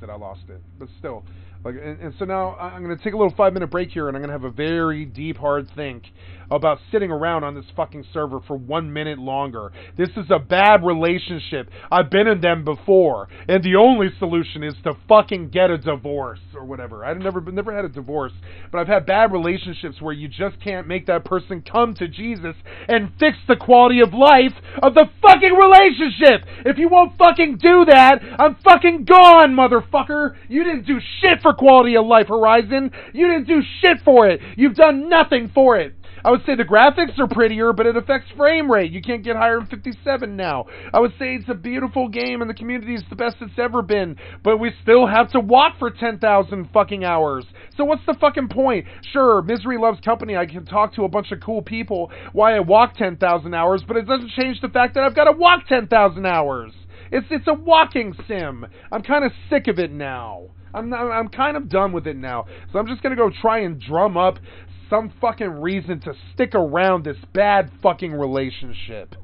Speaker 7: it, but still. Like, and so now I'm going to take a little 5-minute break here, and I'm going to have a very deep, hard think about sitting around on this fucking server for 1 minute longer. This is a bad relationship. I've been in them before, and the only solution is to fucking get a divorce or whatever. I've never had a divorce, but I've had bad relationships where you just can't make that person come to Jesus and fix the quality of life of the fucking relationship. If you won't fucking do that, I'm fucking gone, motherfucker. You didn't do shit for quality of life, Horizon. You didn't do shit for it. You've done nothing for it. I would say the graphics are prettier, but it affects frame rate. You can't get higher than 57 now. I would say it's a beautiful game, and the community is the best it's ever been, but we still have to walk for 10,000 fucking hours. So what's the fucking point? Sure, misery loves company. I can talk to a bunch of cool people why I walk 10,000 hours, but it doesn't change the fact that I've got to walk 10,000 hours. It's a walking sim. I'm kind of sick of it now. I'm kind of done with it now. So I'm just gonna go try and drum up some fucking reason to stick around this bad fucking relationship.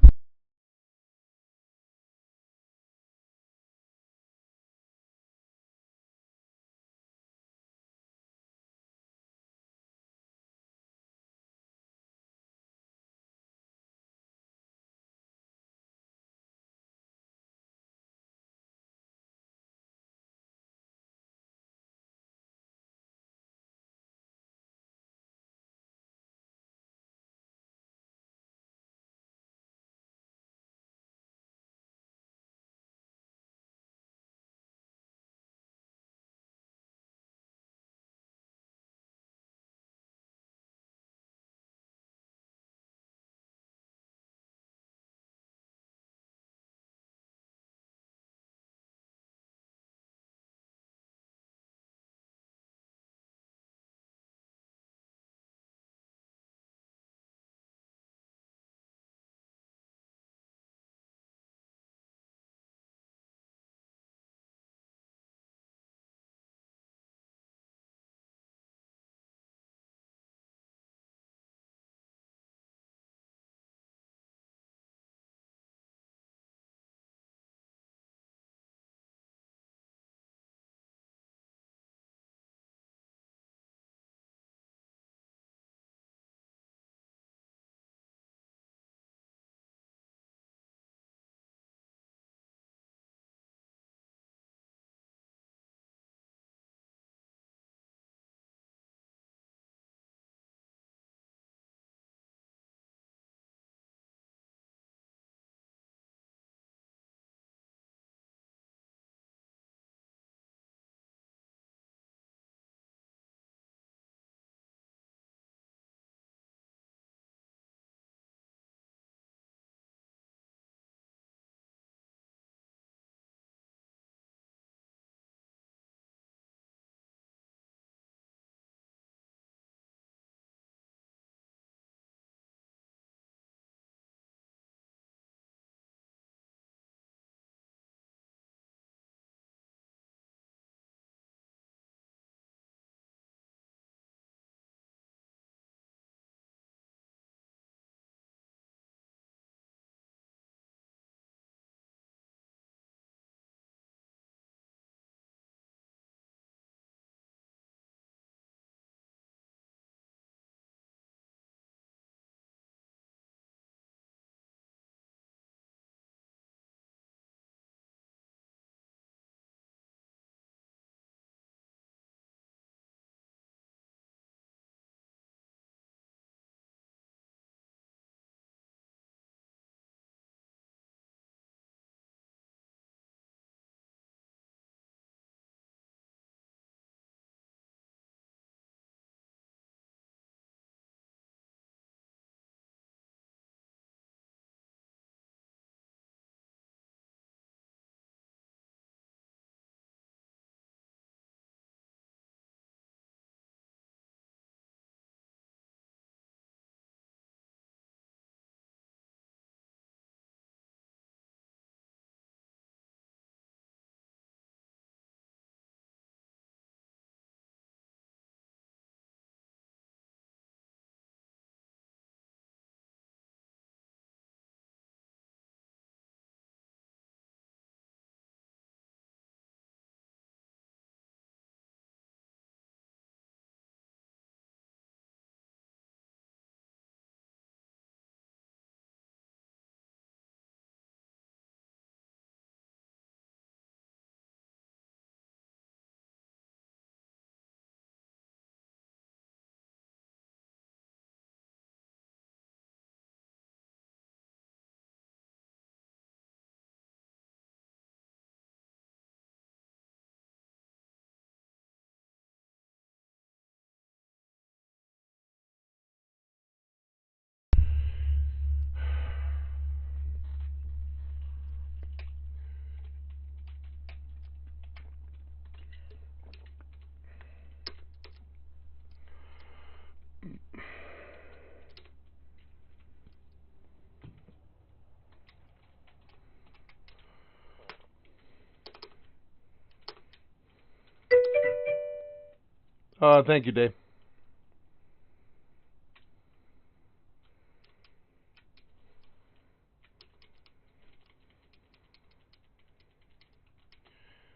Speaker 7: Thank you, Dave.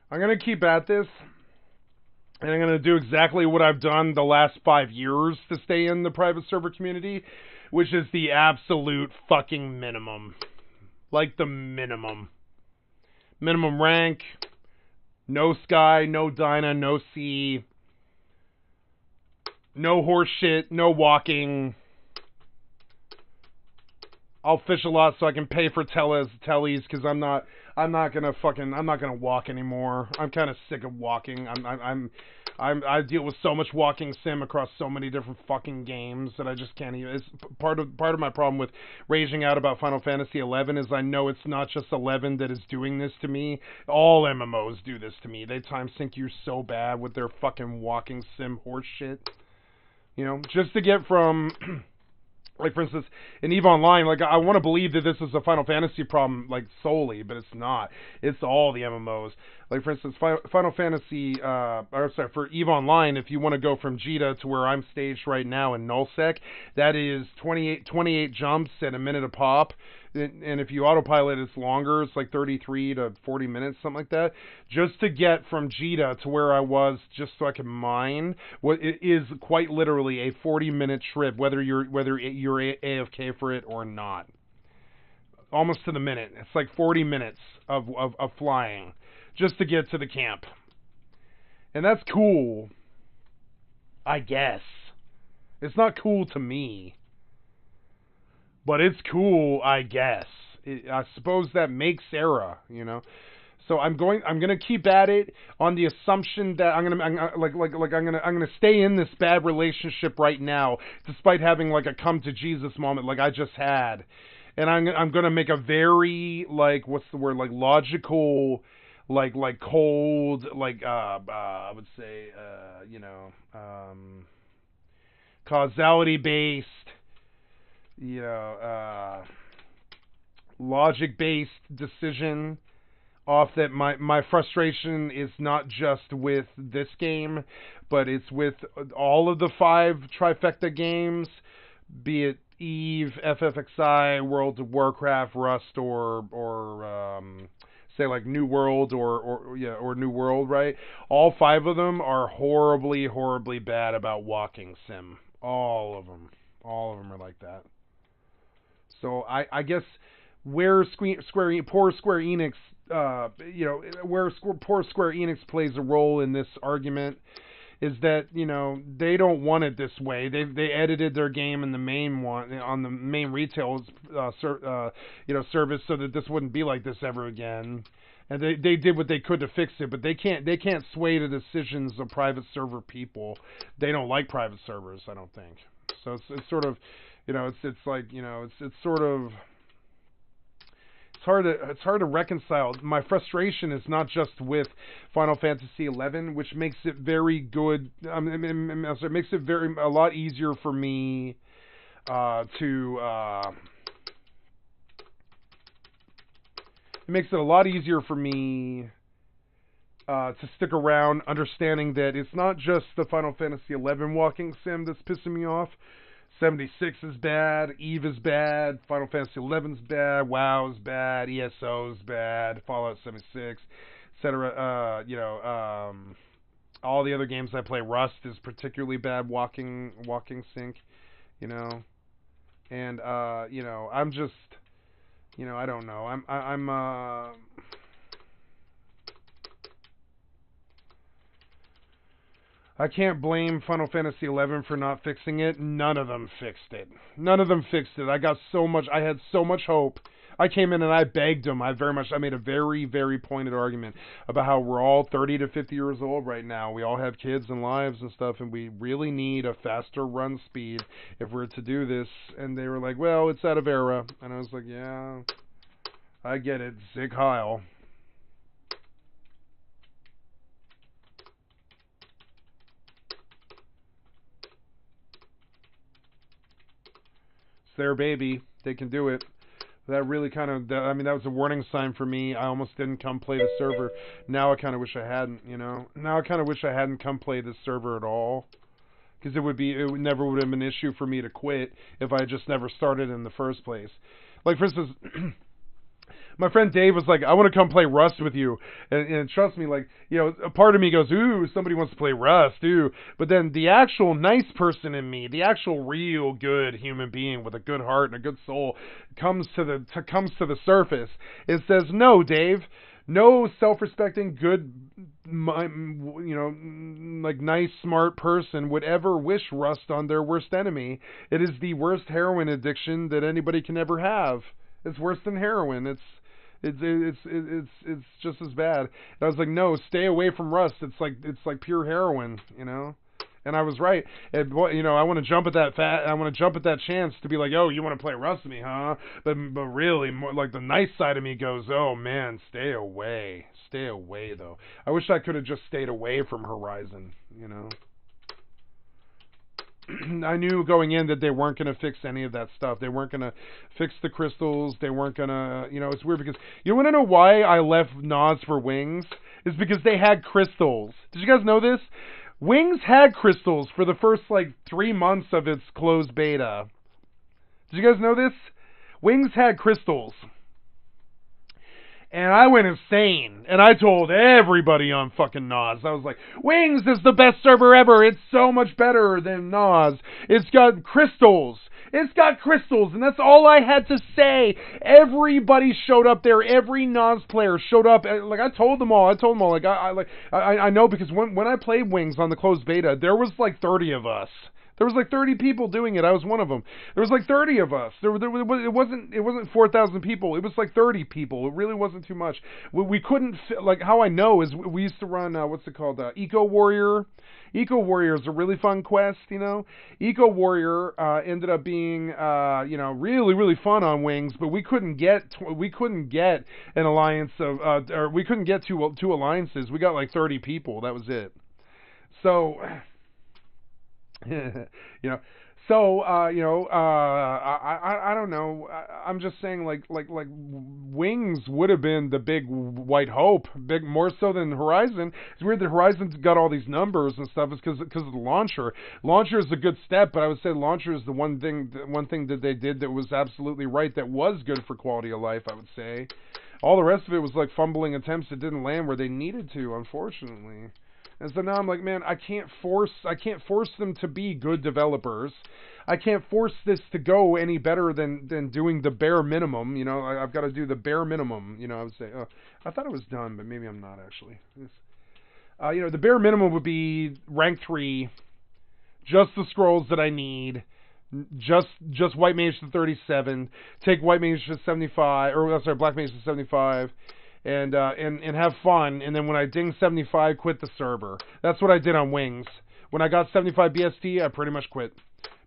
Speaker 7: I'm going to keep at this, and I'm going to do exactly what I've done the last 5 years to stay in the private server community, which is the absolute fucking minimum. Like the minimum. Minimum rank, no Sky, no Dyna, no C, no horse shit, no walking. I'll fish a lot so I can pay for tellies because I'm not gonna walk anymore. I'm kind of sick of walking. I deal with so much walking sim across so many different fucking games that I just can't even. It's part of my problem with raging out about Final Fantasy 11 is I know it's not just 11 that is doing this to me. All MMOs do this to me. They time sink you so bad with their fucking walking sim horse shit. You know, just to get from. Like, for instance, in EVE Online, like, I want to believe that this is a Final Fantasy problem, like, solely, but it's not. It's all the MMOs. Like, for instance, Final Fantasy, for EVE Online, if you want to go from Jita to where I'm staged right now in Nullsec, that is 28 jumps at a minute a pop. And if you autopilot, it's longer. It's like 33 to 40 minutes, something like that. Just to get from Jita to where I was, just so I can mine, what it is quite literally a 40-minute trip, whether you're AFK for it or not. Almost to the minute. It's like 40 minutes of flying just to get to the camp. And that's cool, I guess. It's not cool to me. But it's cool, I guess. I suppose that makes Sarah, you know. So I'm gonna keep at it on the assumption that I'm gonna stay in this bad relationship right now, despite having like a come to Jesus moment like I just had, and I'm gonna make a very like what's the word, like logical, like cold, like I would say causality based. Logic-based decision off that my frustration is not just with this game, but it's with all of the 5 trifecta games, be it EVE, FFXI, World of Warcraft, Rust, or say like New World or New World, right? All 5 of them are horribly, horribly bad about walking sim. All of them are like that. So I guess where poor Square Enix, poor Square Enix plays a role in this argument is that they don't want it this way. They edited their game in the main one on the main retail service so that this wouldn't be like this ever again. And they did what they could to fix it, but they can't sway the decisions of private server people. They don't like private servers, I don't think. So it's sort of. It's hard to reconcile. My frustration is not just with Final Fantasy XI, which makes it very good. It makes it a lot easier for me to. It makes it a lot easier for me to stick around, understanding that it's not just the Final Fantasy XI walking sim that's pissing me off. 76 is bad, EVE is bad, Final Fantasy 11's bad, WoW is bad, ESO is bad, Fallout 76, etc. All the other games I play, Rust is particularly bad walking sync, and I'm just, I don't know. I can't blame Final Fantasy XI for not fixing it. None of them fixed it. I had so much hope. I came in and I begged them. I made a very, very pointed argument about how we're all 30 to 50 years old right now. We all have kids and lives and stuff, and we really need a faster run speed if we're to do this. And they were like, well, it's out of era. And I was like, yeah, I get it. Zig Heil. It's their baby. They can do it. That really kind of, I mean, that was a warning sign for me. I almost didn't come play the server. Now I kind of wish I hadn't, you know. Now I kind of wish I hadn't come play this server at all. Because it never would have been an issue for me to quit if I just never started in the first place. Like, for instance, my friend Dave was like, I want to come play Rust with you. And trust me, like, you know, a part of me goes, ooh, somebody wants to play Rust, ooh. But then the actual nice person in me, the actual real good human being with a good heart and a good soul comes to the surface. It says, no, Dave. No self-respecting, good, you know, like nice, smart person would ever wish Rust on their worst enemy. It is the worst heroin addiction that anybody can ever have. It's worse than heroin. It's just as bad. And I was like, no, stay away from Rust. It's like pure heroin, you know. And I was right. And, you know, I want to jump at that chance to be like, oh, you want to play Rust with me, huh? But really, more like the nice side of me goes, oh man, stay away though. I wish I could have just stayed away from Horizon, you know. I knew going in that they weren't going to fix any of that stuff. They weren't going to fix the crystals. They weren't going to, you know, it's weird because, you want to know why I left Nas for Wings? It's because they had crystals. Did you guys know this? Wings had crystals for the first, like, 3 months of its closed beta. Did you guys know this? Wings had crystals. And I went insane. And I told everybody on fucking Nas. I was like, Wings is the best server ever. It's so much better than Nas. It's got crystals. It's got crystals, and that's all I had to say. Everybody showed up there. Every Nas player showed up. Like, I told them all. Like, I know because when I played Wings on the closed beta, there was like 30 of us. There was like 30 people doing it. I was one of them. There was like 30 of us. It wasn't 4,000 people. It was like 30 people. It really wasn't too much. We couldn't like how I know is we used to run what's it called, Eco Warrior. Eco Warrior is a really fun quest, you know. Eco Warrior ended up being you know, really really fun on Wings, but we couldn't get an alliance of or we couldn't get two alliances. We got like 30 people. That was it. So. You know, so you know, I don't know. I'm just saying, like Wings would have been the big white hope, more so than Horizon. It's weird that Horizon's got all these numbers and stuff. It's because of the launcher. Launcher is a good step, but I would say launcher is the one thing that they did that was absolutely right. That was good for quality of life. I would say. All the rest of it was like fumbling attempts that didn't land where they needed to, unfortunately. And so now I'm like, man, I can't force them to be good developers. I can't force this to go any better than doing the bare minimum. You know, I've got to do the bare minimum. You know, I would say, I thought it was done, but maybe I'm not actually. You know, the bare minimum would be rank 3, just the scrolls that I need, just white mage to 37, take white mage to 75, or sorry, black mage to 75. And have fun, and then when I ding 75, quit the server. That's what I did on Wings. When I got 75 BST, I pretty much quit.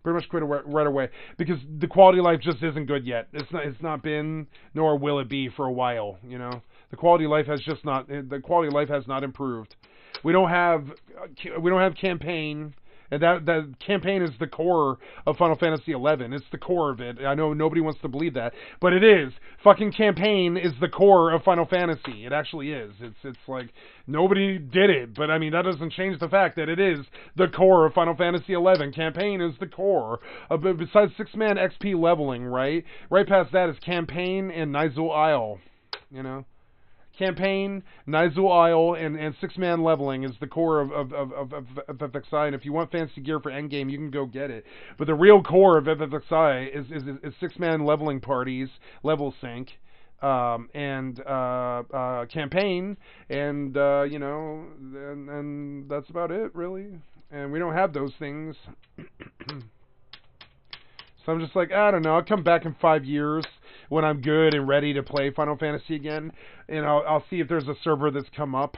Speaker 7: Right away because the quality of life just isn't good yet. It's not been, nor will it be for a while. You know, the quality of life has not improved. We don't have campaign. And that campaign is the core of Final Fantasy XI. It's the core of it. I know nobody wants to believe that, but it is. Fucking campaign is the core of Final Fantasy. It actually is. It's like nobody did it, but I mean that doesn't change the fact that it is the core of Final Fantasy XI. Campaign is the core. Besides 6-man XP leveling, right? Right past that is campaign and Nizul Isle. You know. Campaign, Nizul Isle, and 6-man leveling is the core of FFXI, and if you want fancy gear for endgame, you can go get it. But the real core of FFXI is 6-man leveling parties, level sync, and campaign, and you know, and that's about it, really. And we don't have those things. So I'm just like, I don't know, I'll come back in 5 years when I'm good and ready to play Final Fantasy again, and I'll see if there's a server that's come up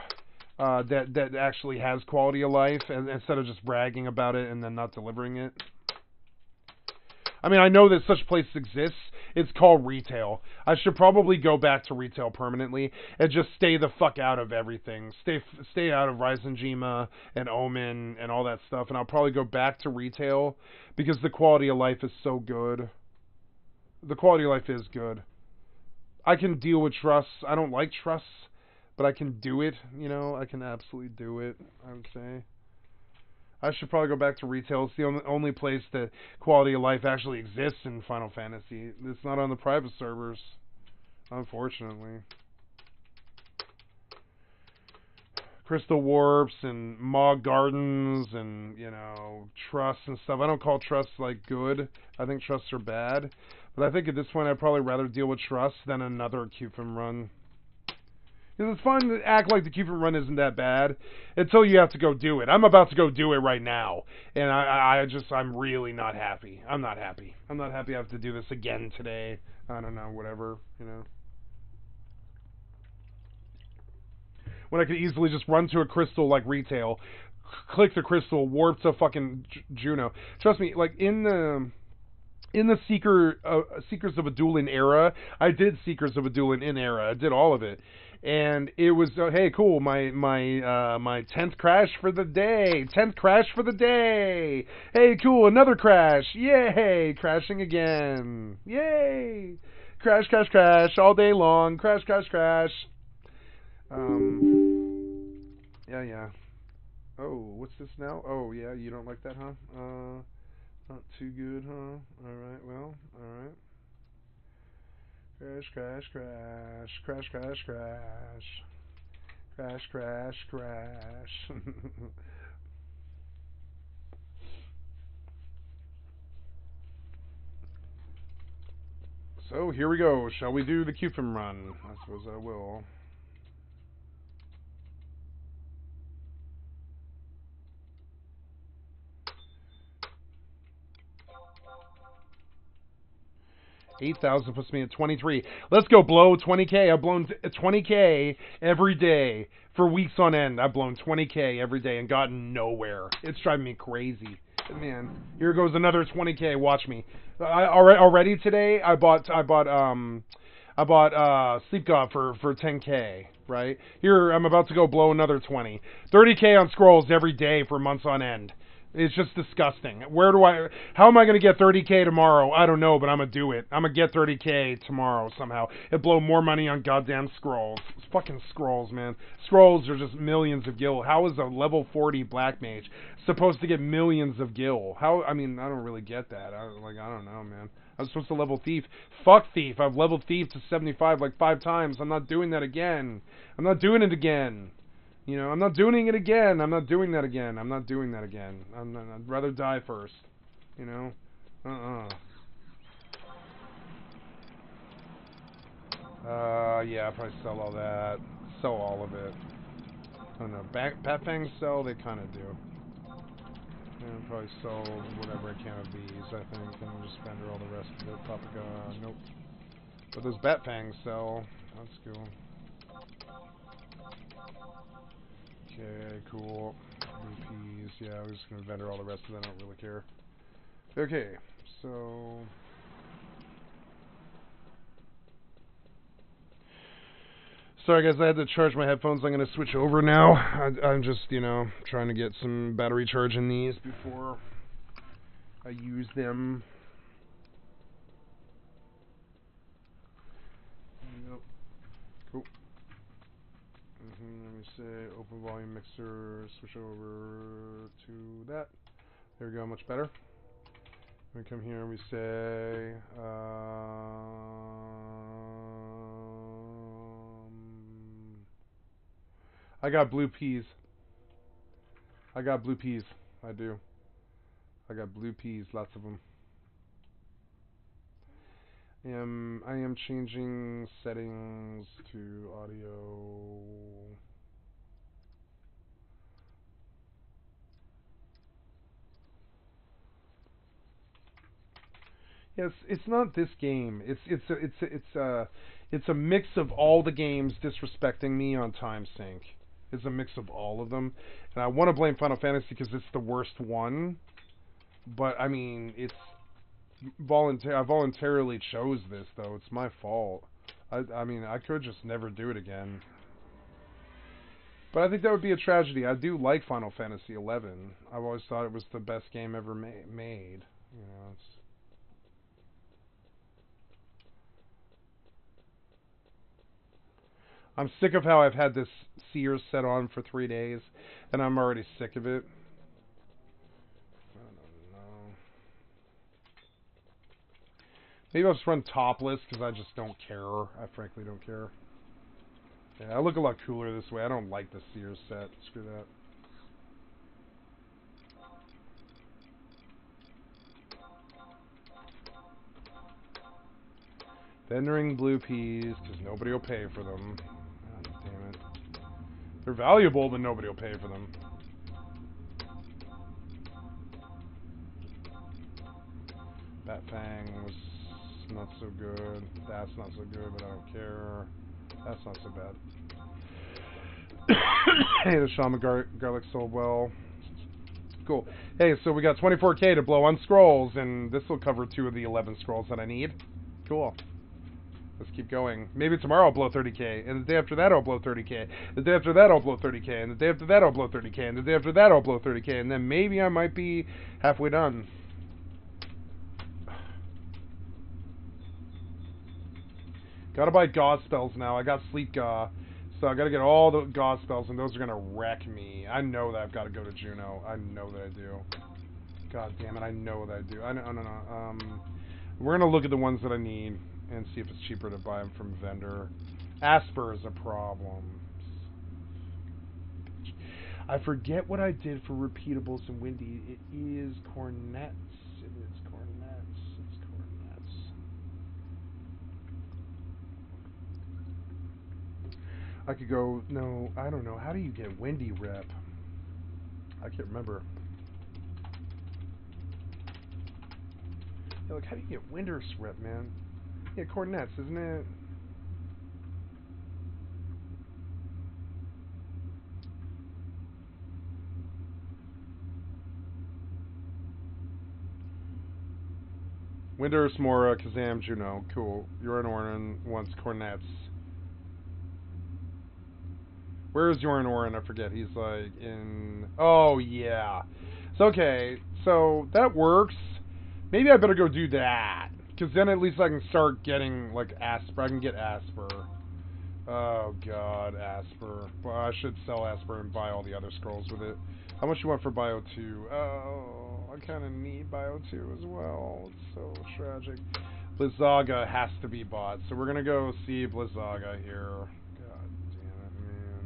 Speaker 7: that actually has quality of life, and instead of just bragging about it and then not delivering it. I mean, I know that such places exist. It's called retail. I should probably go back to retail permanently and just stay the fuck out of everything. Stay out of Ryzenjima and Omen and all that stuff, and I'll probably go back to retail because the quality of life is so good. The quality of life is good. I can deal with trusts. I don't like trusts, but I can do it, you know. I can absolutely do it, I would say. I should probably go back to retail. It's the only place that quality of life actually exists in Final Fantasy. It's not on the private servers, unfortunately. Crystal Warps and Mog Gardens and, you know, trusts and stuff. I don't call trusts, like, good. I think trusts are bad. But I think at this point I'd probably rather deal with trusts than another Cupim run. Because it's fun to act like the Cupim run isn't that bad until you have to go do it. I'm about to go do it right now. And I'm really not happy. I'm not happy. I'm not happy I have to do this again today. I don't know, whatever, you know. When I could easily just run to a crystal like retail, click the crystal, warp to fucking Juno. Trust me, like in the Seekers of Adulin era, I did Seekers of Adulin in era. I did all of it, and it was hey, cool. My 10th crash for the day. 10th crash for the day. Hey, cool. Another crash. Yay! Crashing again. Yay! Crash, crash, crash all day long. Crash, crash, crash. Yeah. Oh, what's this now? Oh, yeah, you don't like that, huh? Not too good, huh? Alright, well, alright. Crash, crash, crash. Crash, crash, crash. Crash, crash, crash. So, here we go. Shall we do the Cupim run? I suppose I will. $8,000 puts me at 23. Let's go blow 20K. I've blown 20K every day for weeks on end. I've blown 20K every day and gotten nowhere. It's driving me crazy. Man, here goes another 20K. Watch me. Already today, I bought Sleep God for 10K. Right here, I'm about to go blow another 20. 30K on scrolls every day for months on end. It's just disgusting. How am I going to get 30K tomorrow? I don't know, but I'm going to do it. I'm going to get 30K tomorrow somehow. And blow more money on goddamn scrolls. It's fucking scrolls, man. Scrolls are just millions of gil. How is a level 40 black mage supposed to get millions of gil? I mean, I don't really get that. I don't know, man. I'm supposed to level thief. Fuck thief. I've leveled thief to 75 like 5 times. I'm not doing that again. I'm not doing it again. You know, I'm not doing it again. I'm not doing that again. I'm not doing that again. I'd rather die first. You know? Yeah, I'll probably sell all that. Sell all of it. I don't know. Pat Fangs sell? They kind of do. Yeah, I'll probably sell whatever I can of these, I think, and just spend all the rest of it. Papaga, nope. But those Bat Fangs sell. That's cool. Okay, cool. Rupees. Yeah, I'm just going to vendor all the rest of that. I don't really care. Okay, so... Sorry guys, I had to charge my headphones. I'm going to switch over now. I'm just, you know, trying to get some battery charge in these before I use them. Yep. Cool. Let me say open volume mixer, switch over to that. There we go, much better. We come here and we say I got blue peas. I got blue peas. I do. I got blue peas, lots of them. I am changing settings to audio. Yes, it's not this game. It's a mix of all the games disrespecting me on TimeSync. It's a mix of all of them, and I want to blame Final Fantasy because it's the worst one. But I mean, it's I voluntarily chose this, though. It's my fault. I mean, I could just never do it again. But I think that would be a tragedy. I do like Final Fantasy 11. I've always thought it was the best game ever made. You know, it's... I'm sick of how I've had this Sears set on for 3 days, and I'm already sick of it. I don't know. Maybe I'll just run topless, because I just don't care. I frankly don't care. Yeah, I look a lot cooler this way. I don't like the Sears set. Screw that. Vending blue peas, because nobody will pay for them. God damn it. They're valuable, but nobody will pay for them. Bat fangs, not so good. That's not so good, but I don't care. That's not so bad. Hey, the shaman garlic sold well. Cool. Hey, so we got 24k to blow on scrolls, and this will cover 2 of the 11 scrolls that I need. Cool. Let's keep going. Maybe tomorrow I'll blow 30k, and the day after that I'll blow 30k. The day after that I'll blow 30k, and the day after that I'll blow 30k, and the day after that I'll blow 30k, and then maybe I might be halfway done. Gotta buy Gauze spells now. I got Sleep Gaw, so I gotta get all the Gauze spells, and those are gonna wreck me. I know that I've gotta go to Juno. I know that I do. God damn it, I know that I do. I know. We're gonna look at the ones that I need and see if it's cheaper to buy them from vendor. Asper is a problem. I forget what I did for repeatables and Windy. It is cornets. It is cornets. It's cornets. I could go, no, I don't know. How do you get Windy rep? I can't remember. Yeah, like, how do you get Winders rep, man? Yeah, cornets, isn't it? Winders, Mora, Kazam, Juno. Cool. Yoran Orin wants cornets. Where is Yoran Orin? I forget. He's like in... Oh, yeah. So, okay. So, that works. Maybe I better go do that. Because then at least I can start getting, like, Asper. I can get Asper. Oh, God. Asper. Well, I should sell Asper and buy all the other scrolls with it. How much you want for Bio 2? Oh, I kind of need Bio 2 as well. It's so tragic. Blizzaga has to be bought. So we're going to go see Blizzaga here. God damn it, man.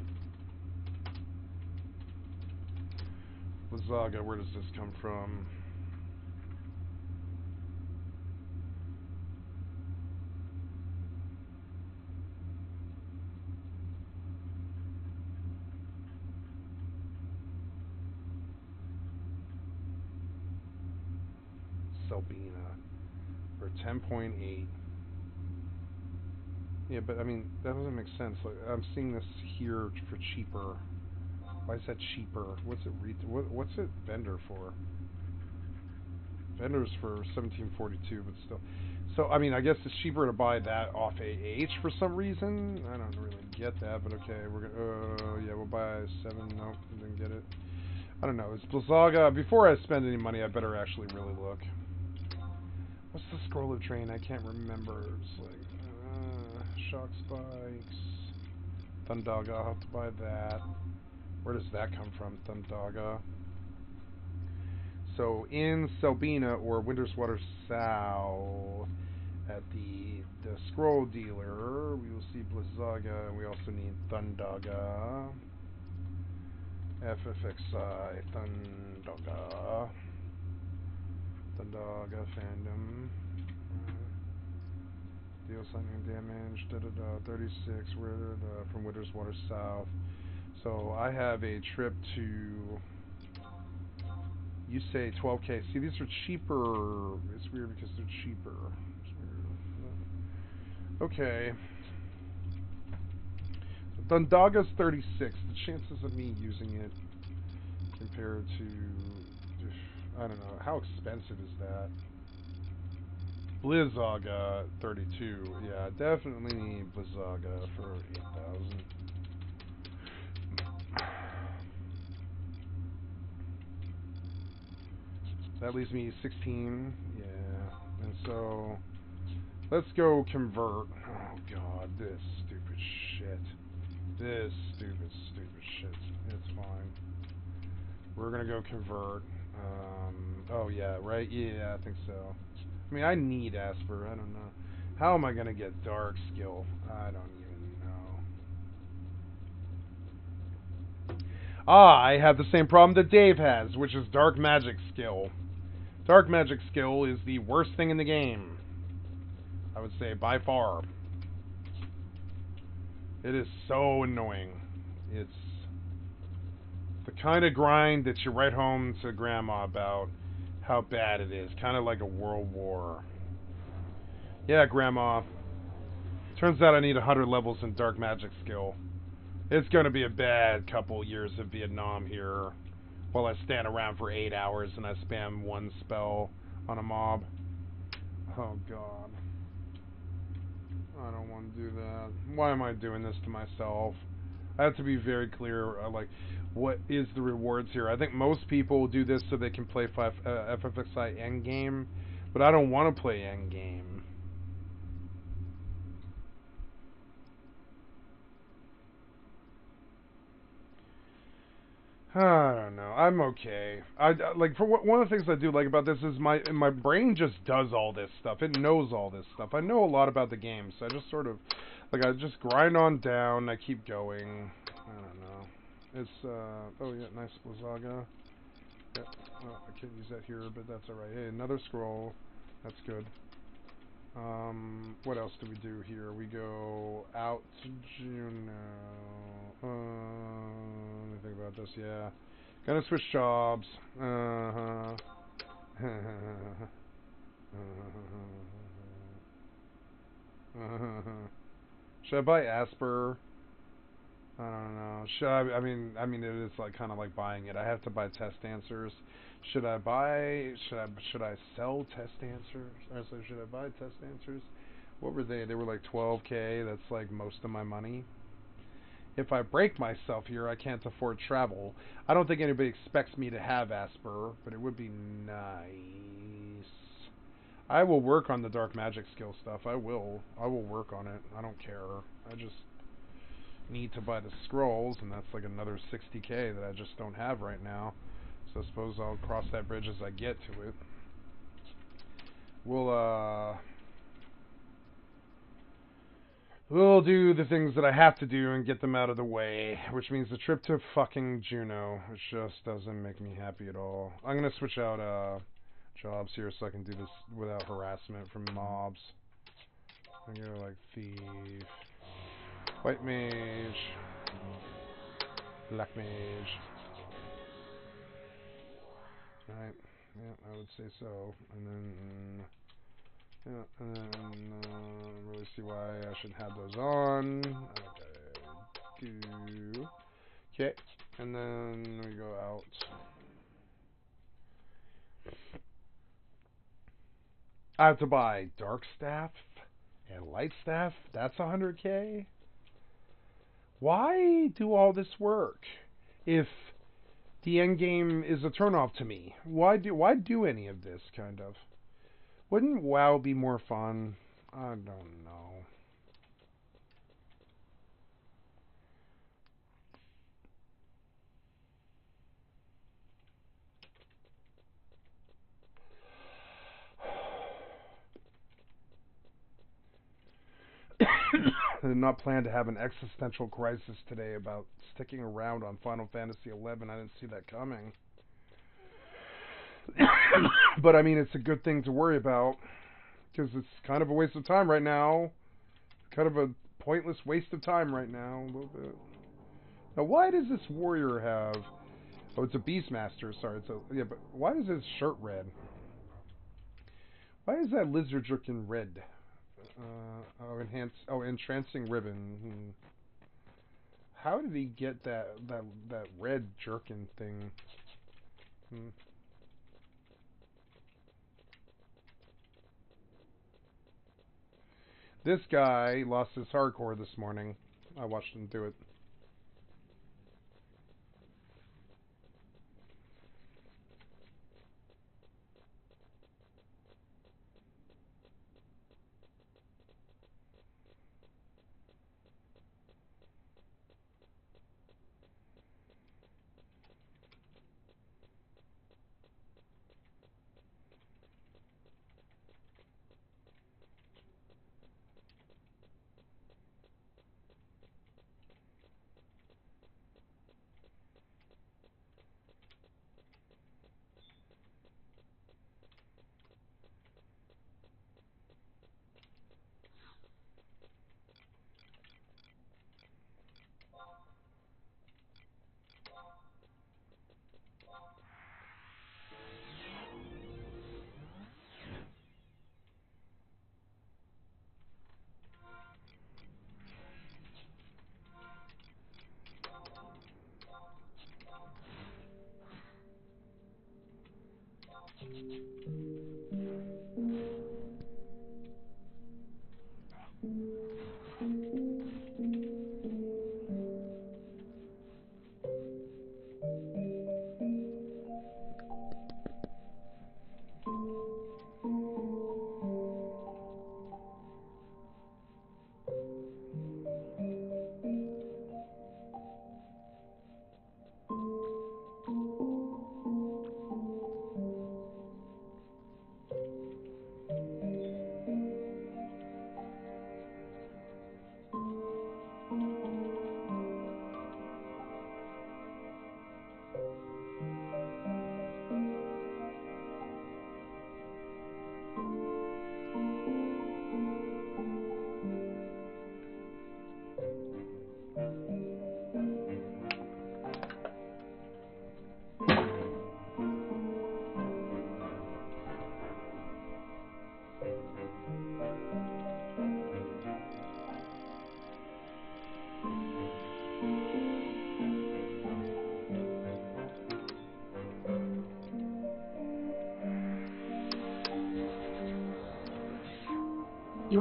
Speaker 7: Blizzaga, where does this come from? Selbina for 10.8. Yeah, but I mean that doesn't make sense. Like I'm seeing this here for cheaper. Why is that cheaper? What's it what's it vendor for? Vendor's for 1742, but still. So I mean, I guess it's cheaper to buy that off AH for some reason. I don't really get that, but okay, we're gonna. Yeah, we'll buy 7. Nope, didn't get it. I don't know. It's Blizzaga. Before I spend any money, I better actually really look. What's the scroller train? I can't remember. It's like shock spikes. Thundaga. I'll have to buy that. Where does that come from? Thundaga. So in Selbina or Winterswater South, at the scroll dealer, we will see Blizzaga, and we also need Thundaga. FFXI Thundaga. Thundaga fandom. Deal something damage. 36. Where from Winterswater South. So I have a trip to. You say 12k. See, these are cheaper. It's weird because they're cheaper. It's weird. Okay. Thundaga's 36. The chances of me using it compared to, I don't know, how expensive is that? Blizzaga 32. Yeah, definitely need Blizzaga for 8,000. That leaves me 16. Yeah. And so let's go convert. Oh god, this stupid shit. This stupid shit. It's fine. We're gonna go convert. Oh yeah, right? Yeah, I think so. I mean, I need Asper. I don't know. How am I gonna get Dark skill? I don't even know. Ah, I have the same problem that Dave has, which is Dark Magic skill. Dark Magic skill is the worst thing in the game. I would say by far. It is so annoying. It's the kind of grind that you write home to Grandma about how bad it is. Kind of like a world war. Yeah, Grandma. Turns out I need 100 levels in Dark Magic skill. It's going to be a bad couple years of Vietnam here. While I stand around for 8 hours and I spam one spell on a mob. Oh, God. I don't want to do that. Why am I doing this to myself? I have to be very clear, like, what is the rewards here? I think most people do this so they can play FFXI endgame, but I don't want to play endgame. I don't know. I'm okay. I like for one of the things I do like about this is my brain just does all this stuff. It knows all this stuff. I know a lot about the game, so I just sort of like I just grind on down. I keep going. I don't know. It's oh yeah, nice Blizzaga. Yep. Oh, I can't use that here, but that's all right. Hey, another scroll. That's good. What else do we do here? We go out to Juno. Let me think about this. Yeah, gonna switch jobs. Should I buy Asper? I don't know. Should I mean, it is like kind of like buying it. I have to buy test answers. Should I buy? Should I sell test answers? Or so should I buy test answers? What were they? They were like 12K. That's like most of my money. If I break myself here, I can't afford travel. I don't think anybody expects me to have Asper, but it would be nice. I will work on the dark magic skill stuff. I will work on it. I don't care. I just need to buy the scrolls, and that's like another 60K that I just don't have right now. So I suppose I'll cross that bridge as I get to it. We'll do the things that I have to do and get them out of the way, which means the trip to fucking Juno, which just doesn't make me happy at all. I'm gonna switch out jobs here so I can do this without harassment from mobs. I'm gonna go like thief, white mage, black mage. Right, yeah, I would say so. And then, yeah, and then, I don't really see why I should have those on. Okay, and then we go out. I have to buy Dark Staff and Light Staff. That's 100K? Why do all this work if the end game is a turnoff to me? Why do any of this, kind of? Wouldn't WoW be more fun? I don't know. I did not plan to have an existential crisis today about sticking around on Final Fantasy XI. I didn't see that coming. But I mean, it's a good thing to worry about, because it's kind of a waste of time right now. Kind of a pointless waste of time right now, a little bit. Now, why does this warrior have... Oh, it's a Beastmaster, sorry. Yeah, but why is his shirt red? Why is that lizard jerkin red? Entrancing ribbon. How did he get that red jerkin thing? This guy lost his hardcore this morning. I watched him do it.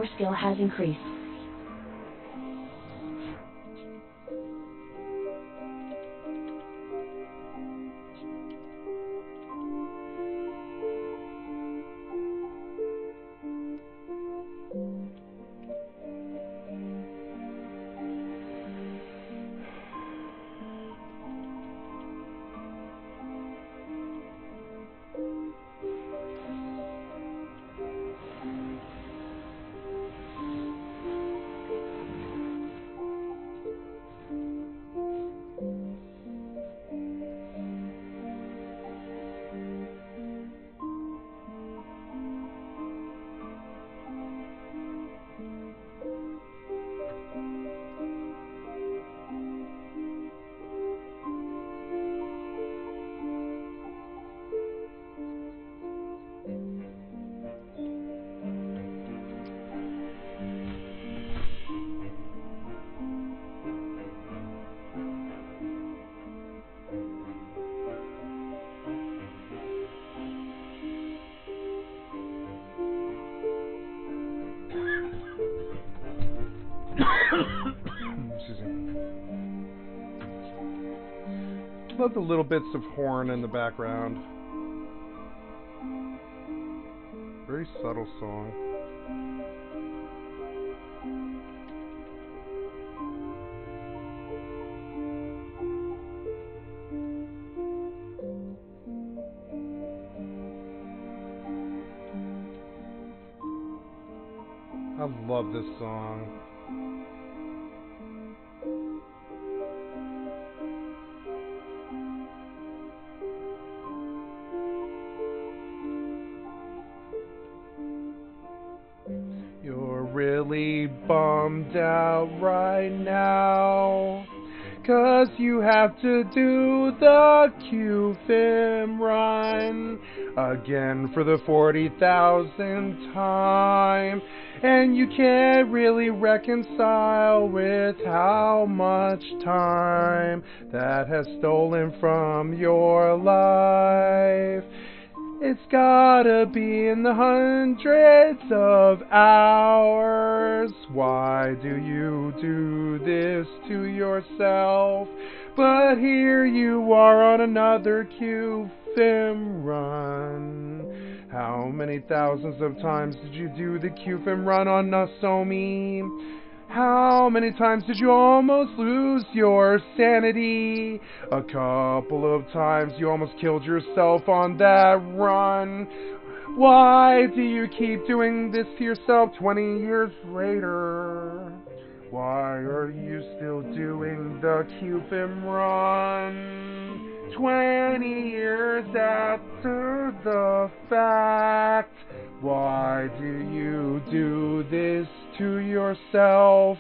Speaker 10: your skill has increased.
Speaker 7: Excuse me. Love the little bits of horn in the background. Very subtle song. I love this song. You're really bummed out right now, 'cause you have to do the QFIM run again for the 40,000th time, and you can't really reconcile with how much time that has stolen from your life. It's gotta be in the hundreds of hours. Why do you do this to yourself? But here you are on another QFIM run. How many thousands of times did you do the QFIM run on Nasomi? How many times did you almost lose your sanity? A couple of times you almost killed yourself on that run. Why do you keep doing this to yourself 20 years later? Why are you still doing the QFIM run 20 years after the fact? Why do you do this to yourself?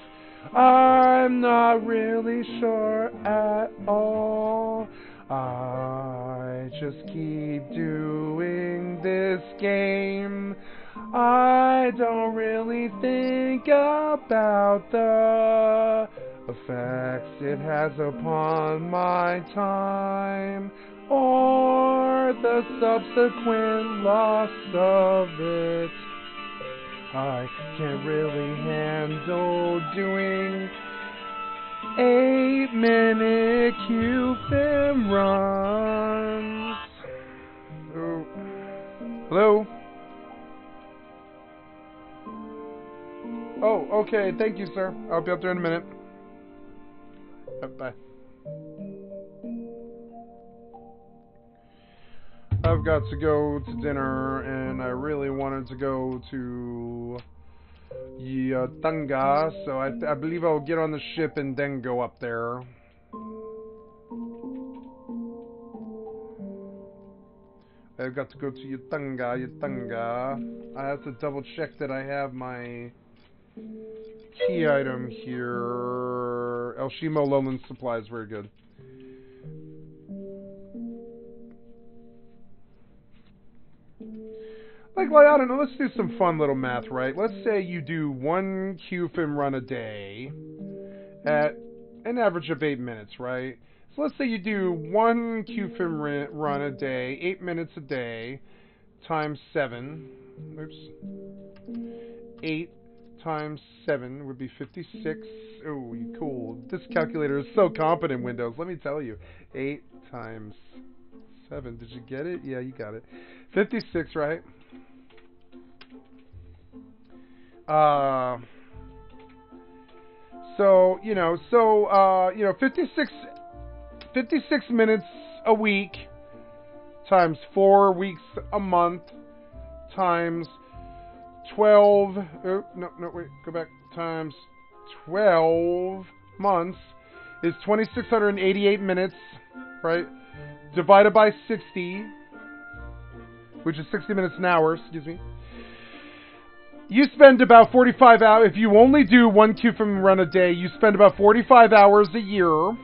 Speaker 7: I'm not really sure at all. I just keep doing this game. I don't really think about the effects it has upon my time, or the subsequent loss of it. I can't really handle doing 8-minute QFIM runs. Oh. Hello? Oh, okay. Thank you, sir. I'll be up there in a minute. Bye. I've got to go to dinner, and I really wanted to go to Tonga, so I believe I'll get on the ship and then go up there. I've got to go to Tonga. I have to double check that I have my key item here. El Shimo Lowland Supplies, very good. Like, I don't know, let's do some fun little math, right? Let's say you do one QFIM run a day at an average of 8 minutes, right? So let's say you do one QFIM run a day, 8 minutes a day, times 7. Oops. 8 times 7 would be 56. Oh, cool. This calculator is so competent, Windows. Let me tell you. 8 times 7. Did you get it? Yeah, you got it. 56, right? So, 56 minutes a week times 4 weeks a month times 12, oh, no, wait, go back, times 12 months is 2,688 minutes, right? Divided by 60, which is 60 minutes an hour, excuse me. You spend about 45 hours, if you only do one QFM run a day, you spend about 45 hours a year,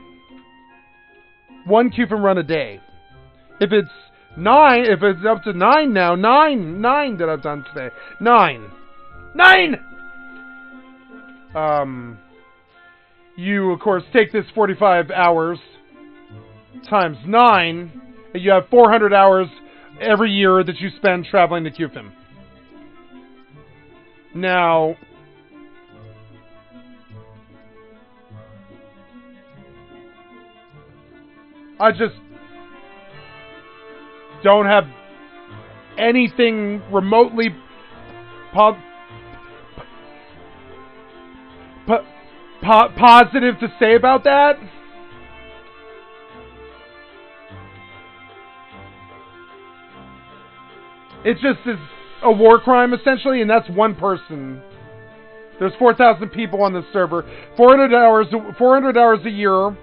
Speaker 7: one QFM run a day. If it's up to 9 now, 9 that I've done today. 9! You, of course, take this 45 hours times 9, and you have 400 hours every year that you spend traveling to QFM. Now, I just don't have anything remotely positive to say about that. It just is a war crime, essentially, and that's one person. There's 4,000 people on the server. 400 hours a year.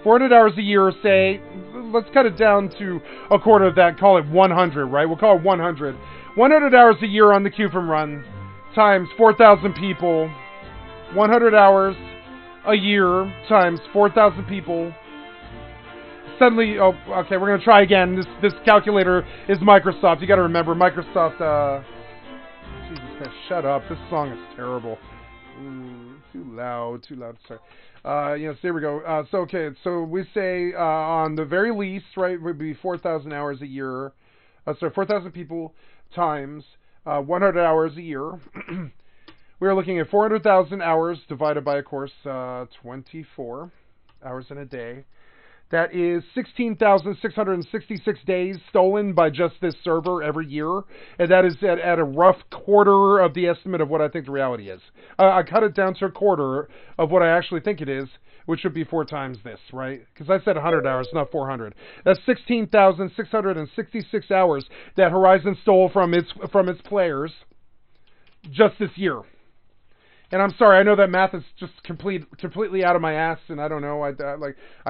Speaker 7: 400 hours a year, say, let's cut it down to a quarter of that, call it 100, right? We'll call it 100. 100 hours a year on the QFM run, times 4,000 people. 100 hours a year, times 4,000 people. Suddenly, oh, okay, we're going to try again. This calculator is Microsoft. You got to remember, Microsoft, Jesus Christ, shut up. This song is terrible. Too loud, sorry. So here we go. So we say on the very least, right, would be 4,000 hours a year. 4,000 people times 100 hours a year. We're looking at 400,000 hours divided by, of course, 24 hours in a day. That is 16,666 days stolen by just this server every year. And that is at a rough quarter of the estimate of what I think the reality is. I cut it down to a quarter of what I actually think it is, which would be 4 times this, right? Because I said 100 hours, not 400. That's 16,666 hours that Horizon stole from its players just this year. And I'm sorry, I know that math is just completely out of my ass, and I don't know. I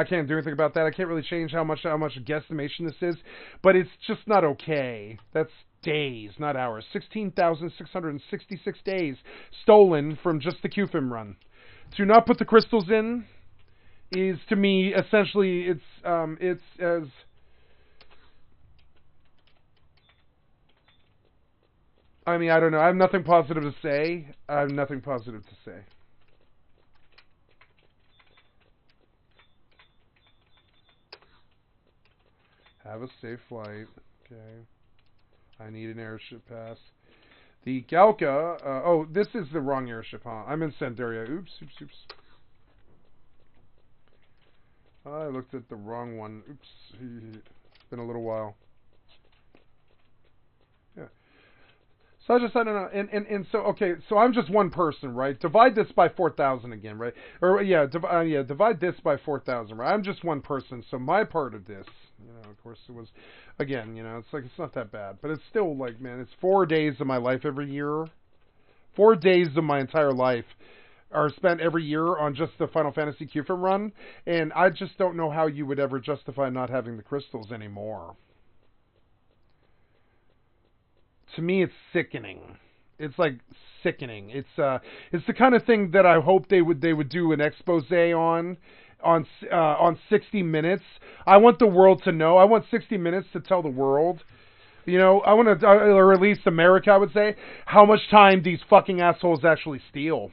Speaker 7: can't do anything about that. I can't really change how much guesstimation this is, but it's just not okay. That's days, not hours. 16,666 days stolen from just the QFM run. To not put the crystals in is, to me, essentially it's as I mean, I don't know. I have nothing positive to say. Have a safe flight. Okay. I need an airship pass. The Galka. Oh, this is the wrong airship, huh? I'm in Sandaria. Oops. I looked at the wrong one. Oops. It's been a little while. So I don't know, and so, okay, so I'm just one person, right? Divide this by 4,000 again, right? Or, divide this by 4,000, right? I'm just one person, so my part of this, of course, it was, again, it's not that bad. But it's still, like, man, it's 4 days of my life every year. 4 days of my entire life are spent every year on just the Final Fantasy QFM run, and I just don't know how you would ever justify not having the crystals anymore. To me, it's sickening. It's like sickening. It's the kind of thing that I hope they would do an expose on 60 Minutes. I want the world to know. I want 60 Minutes to tell the world. I want to, or at least America, I would say, how much time these fucking assholes actually steal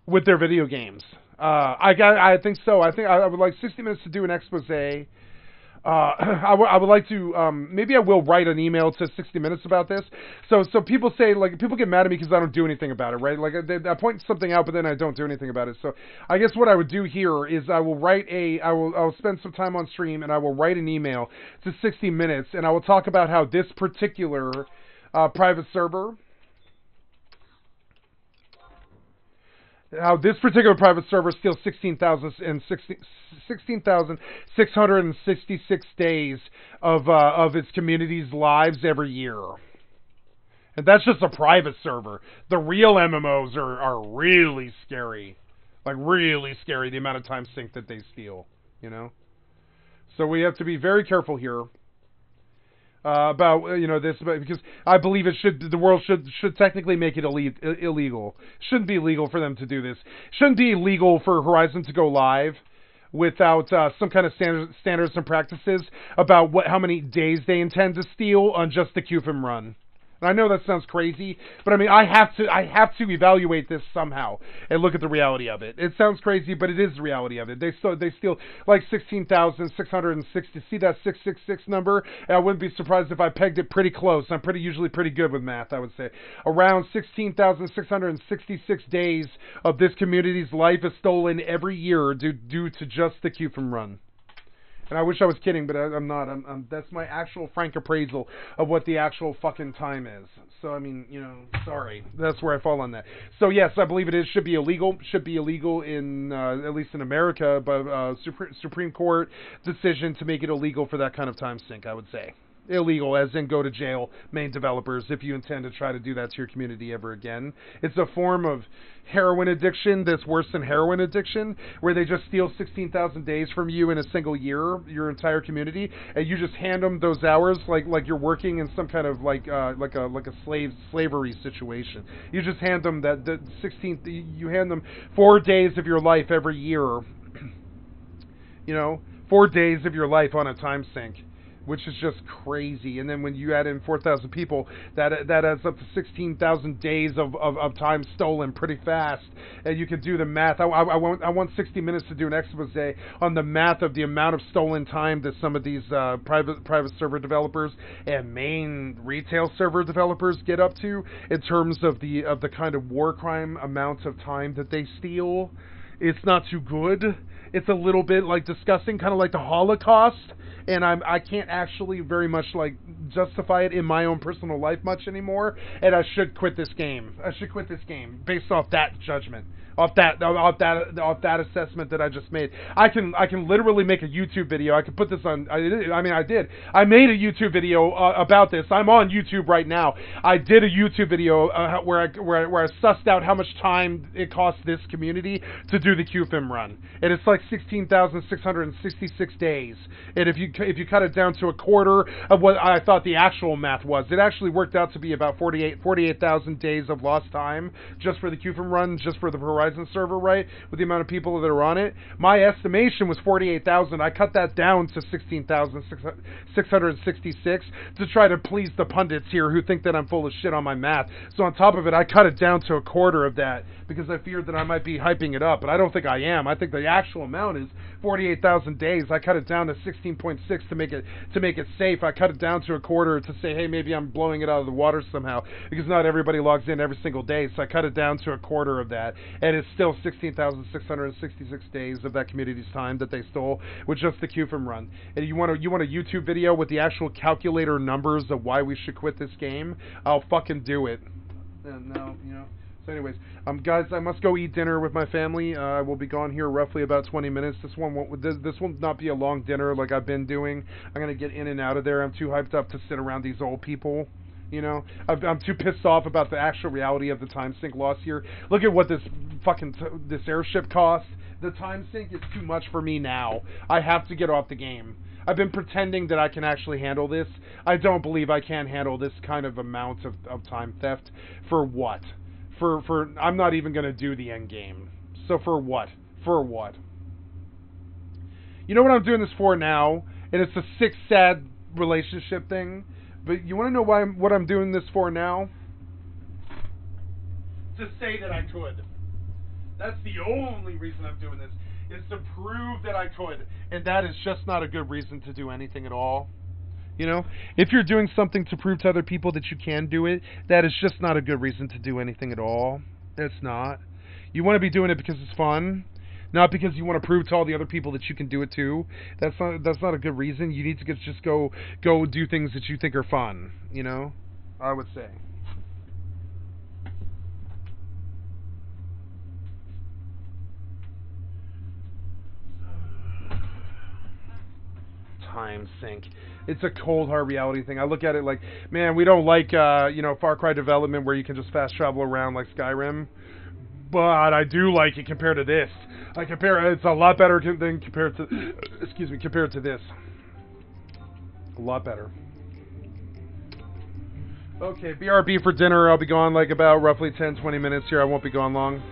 Speaker 7: with their video games. I think so. I think I would like 60 Minutes to do an expose I would like to, maybe I will write an email to 60 Minutes about this. So people say, like, people get mad at me because I don't do anything about it, right? Like, I point something out, but then I don't do anything about it. So I guess what I would do here is I will spend some time on stream and I will write an email to 60 Minutes and I will talk about how this particular private server, steals 16,666 days of its community's lives every year. And that's just a private server. The real MMOs are really scary. Like, really scary, the amount of time sink that they steal, you know? So we have to be very careful here. About this, because I believe the world should technically make it illegal. Shouldn't be illegal for them to do this. Shouldn't be illegal for Horizon to go live without some kind of standards and practices about how many days they intend to steal on just the QFIM run. And I know that sounds crazy, but I mean, I have to evaluate this somehow and look at the reality of it. It sounds crazy, but it is the reality of it. They steal like 16,660. See that 666 number? And I wouldn't be surprised if I pegged it pretty close. I'm usually pretty good with math, I would say. Around 16,666 days of this community's life is stolen every year due to just the QFIM run. And I wish I was kidding, but I'm not. That's my actual frank appraisal of what the actual fucking time is. So, I mean, sorry. That's where I fall on that. So, yes, I believe it should be illegal. Should be illegal in, at least in America, but Supreme Court decision to make it illegal for that kind of time sink, I would say. Illegal, as in go to jail, main developers, if you intend to try to do that to your community ever again. It's a form of heroin addiction that's worse than heroin addiction, where they just steal 16,000 days from you in a single year, your entire community, and you just hand them those hours like you're working in some kind of like a slavery situation. You just hand them that 16th. You hand them 4 days of your life every year. 4 days of your life on a time sink, which is just crazy. And then when you add in 4,000 people, that adds up to 16,000 days of time stolen pretty fast. And you can do the math. I want 60 Minutes to do an expose on the math of the amount of stolen time that some of these private server developers and main retail server developers get up to in terms of the kind of war crime amount of time that they steal. It's not too good. It's a little bit like disgusting, kind of like the Holocaust. And I can't actually very much like justify it in my own personal life much anymore, and I should quit this game. I should quit this game based off that judgment, off that assessment that I just made. I can literally make a YouTube video. I could put this on. I did. I made a YouTube video about this. I'm on YouTube right now. I did a YouTube video where I sussed out how much time it cost this community to do the QFIM run, and it's like 16,666 days. And if you cut it down to a quarter of what I thought the actual math was, it actually worked out to be about 48,000 days of lost time just for the QFIM run, just for the Horizon server, right? With the amount of people that are on it. My estimation was 48,000. I cut that down to 16,666 to try to please the pundits here who think that I'm full of shit on my math. So on top of it, I cut it down to a quarter of that because I feared that I might be hyping it up, but I don't think I am. I think the actual amount is 48,000 days. I cut it down to 16.6 to make it safe. I cut it down to a quarter to say, hey, maybe I'm blowing it out of the water somehow, because not everybody logs in every single day. So I cut it down to a quarter of that, and it's still 16,666 days of that community's time that they stole with just the QFIM run. And you want a YouTube video with the actual calculator numbers of why we should quit this game? I'll fucking do it. No, So anyways, guys, I must go eat dinner with my family. I will be gone here roughly about 20 minutes. This will not be a long dinner like I've been doing. I'm gonna get in and out of there. I'm too hyped up to sit around these old people. I'm too pissed off about the actual reality of the time sink loss here. Look at what this airship costs. The time sink is too much for me now. I have to get off the game. I've been pretending that I can actually handle this. I don't believe I can handle this kind of amount of time theft. For what? For I'm not even going to do the end game. So for what? For what? You know what I'm doing this for now? And it's a sick, sad relationship thing. But you want to know what I'm doing this for now? To say that I could. That's the only reason I'm doing this. is to prove that I could, and that is just not a good reason to do anything at all. You know, if you're doing something to prove to other people that you can do it, that is just not a good reason to do anything at all. It's not. You want to be doing it because it's fun, not because you want to prove to all the other people that you can do it too. That's not a good reason. You need to just go do things that you think are fun. You know, I would say. Time sink. It's a cold hard reality thing. I look at it like, man, we don't like Far Cry development where you can just fast travel around like Skyrim, but I do like it compared to this. It's a lot better than compared to this. A lot better. Okay, BRB for dinner. I'll be gone like about roughly 10-20 minutes here. I won't be gone long.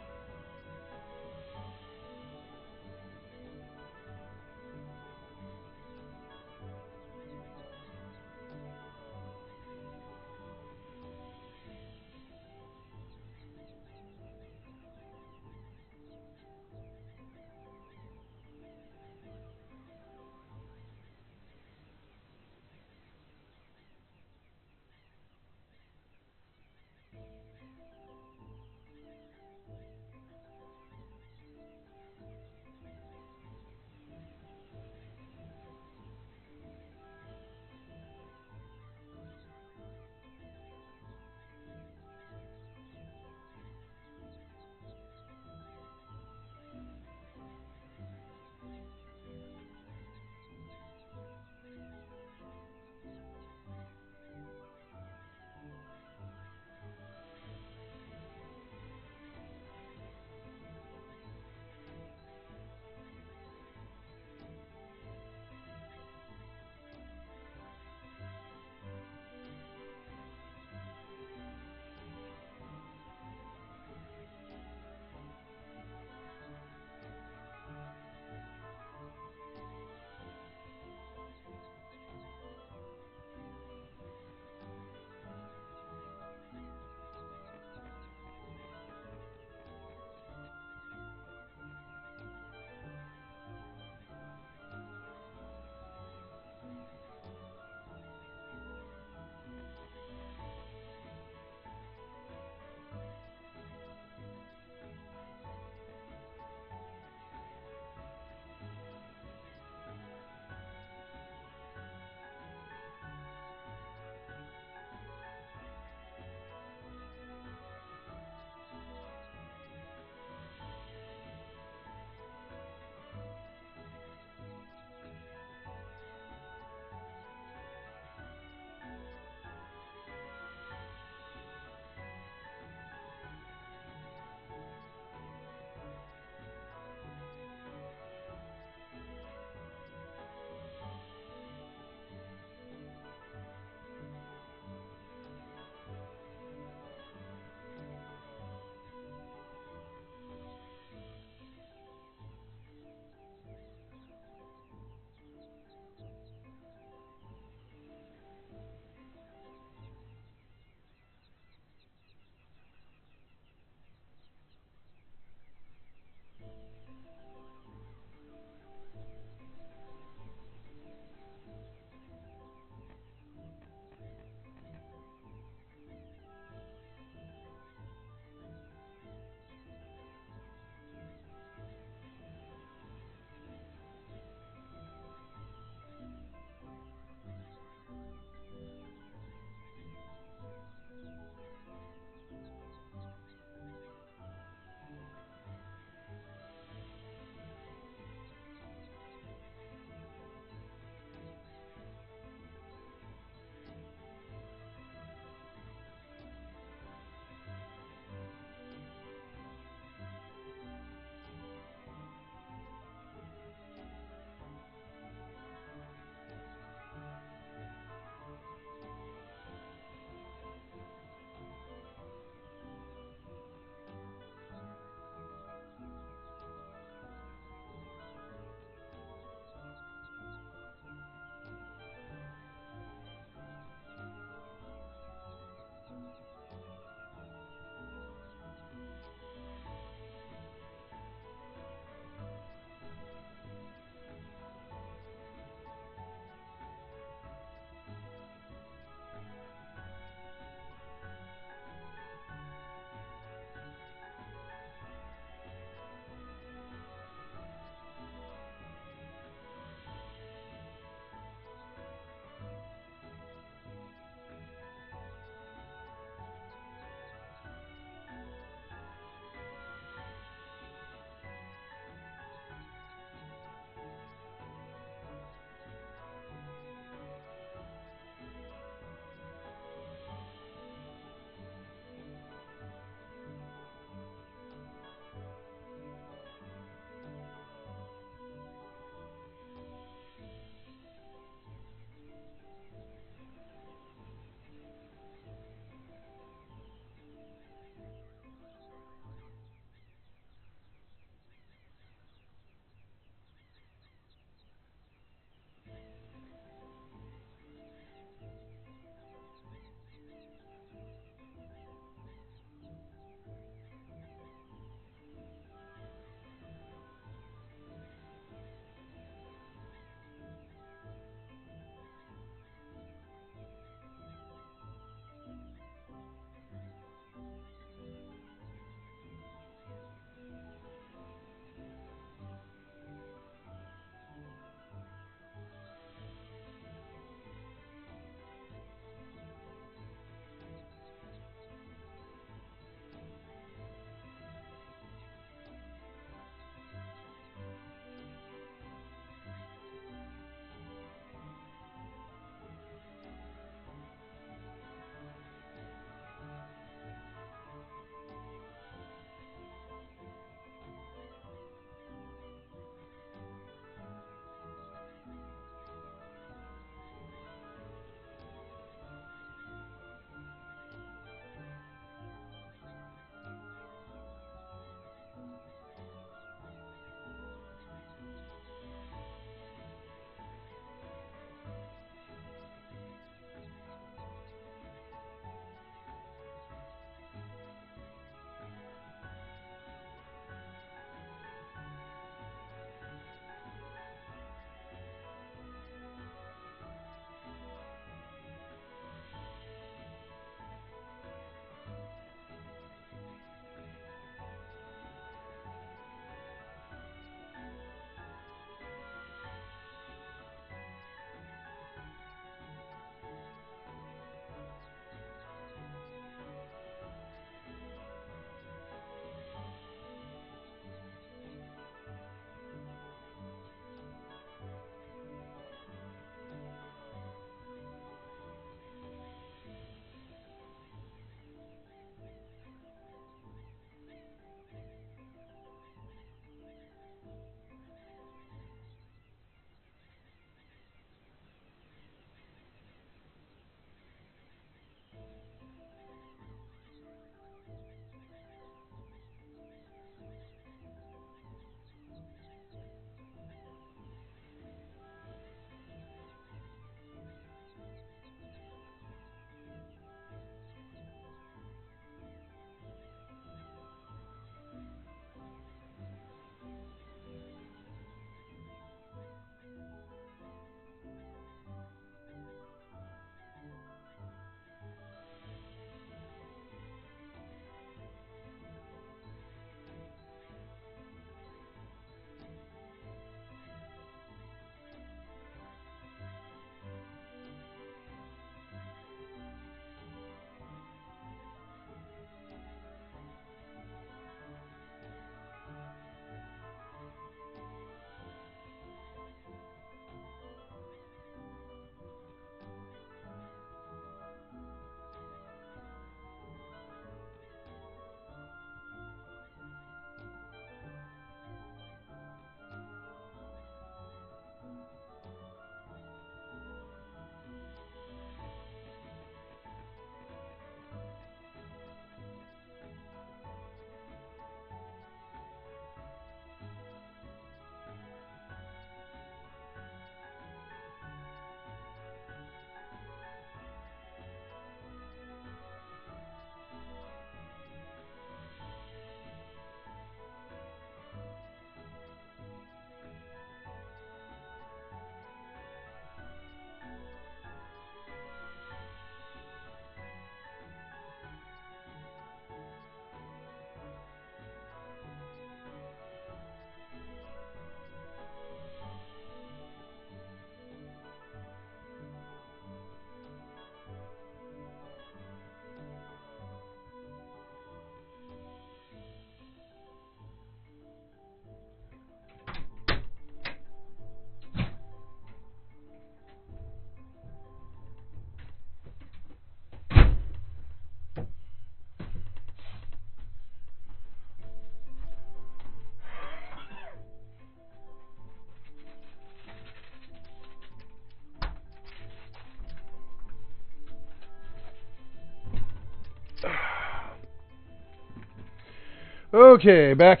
Speaker 7: Okay, back.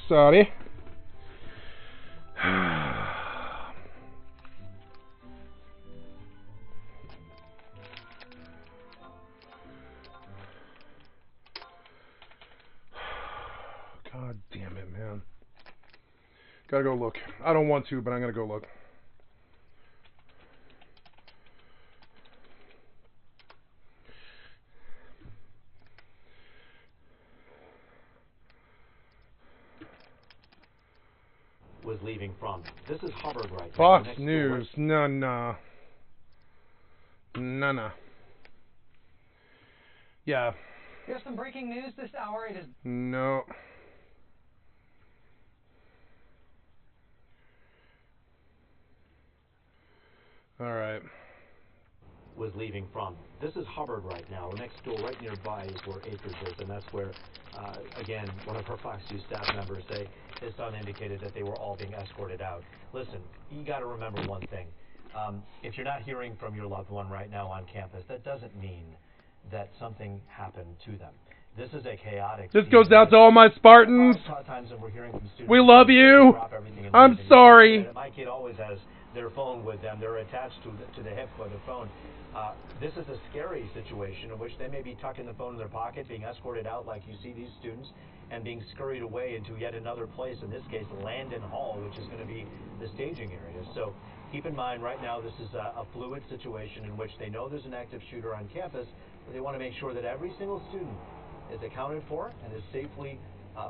Speaker 7: Sorry. God damn it, man. Gotta go look. I don't want to, but I'm gonna go look.
Speaker 10: Was leaving from. This is Hubbard right now.
Speaker 7: Fox News. No. Yeah.
Speaker 11: Here's some breaking news this hour. It is
Speaker 7: No. All right.
Speaker 10: Was leaving from. This is Hubbard right now. Next door, right nearby, is where Acres is, and that's where, again, one of her Fox News staff members say his son indicated that they were all being escorted out. Listen, you got to remember one thing. If you're not hearing from your loved one right now on campus, that doesn't mean that something happened to them. This is a chaotic.
Speaker 7: This goes out to all my Spartans. We love you. I'm sorry.
Speaker 10: My kid always has their phone with them. They're attached to the hip with the phone. This is a scary situation in which they may be tucking the phone in their pocket, being escorted out like you see these students, and being scurried away into yet another place, in this case, Landon Hall, which is going to be the staging area. So keep in mind, right now, this is a fluid situation in which they know there's an active shooter on campus, but they want to make sure that every single student is accounted for and is safely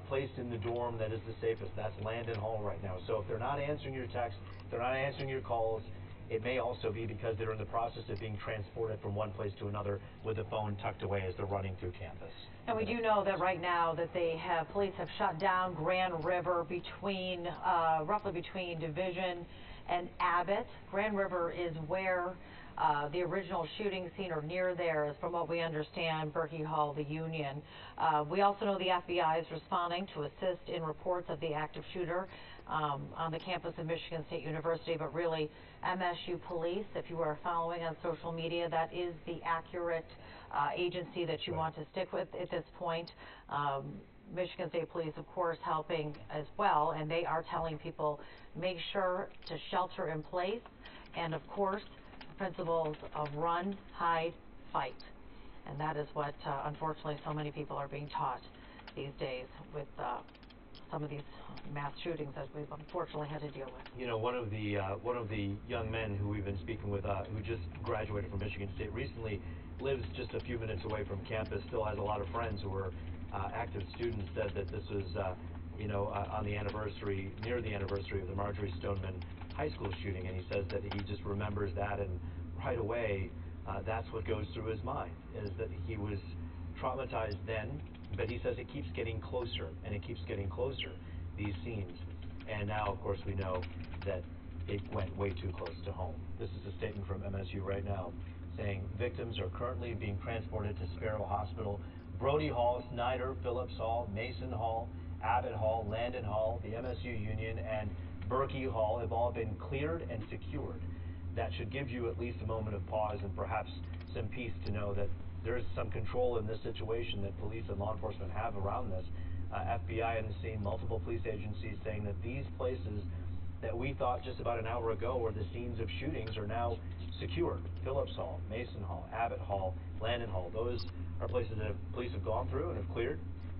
Speaker 10: placed in the dorm that is the safest. That's Landon Hall right now. So if they're not answering your texts, if they're not answering your calls, it may also be because they're in the process of being transported from one place to another with the phone tucked away as they're running through campus.
Speaker 12: And we do know that right now that police have shut down Grand River between, roughly between Division and Abbott. Grand River is where the original shooting scene, or near there, is from what we understand, Berkey Hall, the Union. We also know the FBI is responding to assist in reports of the active shooter on the campus of Michigan State University, but really MSU Police, if you are following on social media, that is the accurate agency that you want to stick with at this point. Michigan State Police, of course, helping as well, and they are telling people make sure to shelter in place, and of course, principles of run, hide, fight. And that is what, unfortunately, so many people are being taught these days with some of these mass shootings that we've unfortunately had to deal with.
Speaker 10: You know, one of the young men who we've been speaking with, who just graduated from Michigan State recently, lives just a few minutes away from campus, still has a lot of friends who are active students, said that this was, on the anniversary, near the anniversary of the Marjorie Stoneman High School shooting, and he says that he just remembers that, and right away, that's what goes through his mind, is that he was traumatized then, but he says it keeps getting closer, and it keeps getting closer, these scenes. And now, of course, we know that it went way too close to home. This is a statement from MSU right now, saying victims are currently being transported to Sparrow Hospital, Brody Hall, Snyder, Phillips Hall, Mason Hall, Abbott Hall, Landon Hall, the MSU Union, and Berkey Hall have all been cleared and secured. That should give you at least a moment of pause and perhaps some peace to know that there is some control in this situation that police and law enforcement have around this. FBI on the scene, multiple police agencies saying that these places that we thought just about an hour ago were the scenes of shootings are now secured. Phillips Hall, Mason Hall, Abbott Hall, Landon Hall, those are places that police have gone through and have cleared.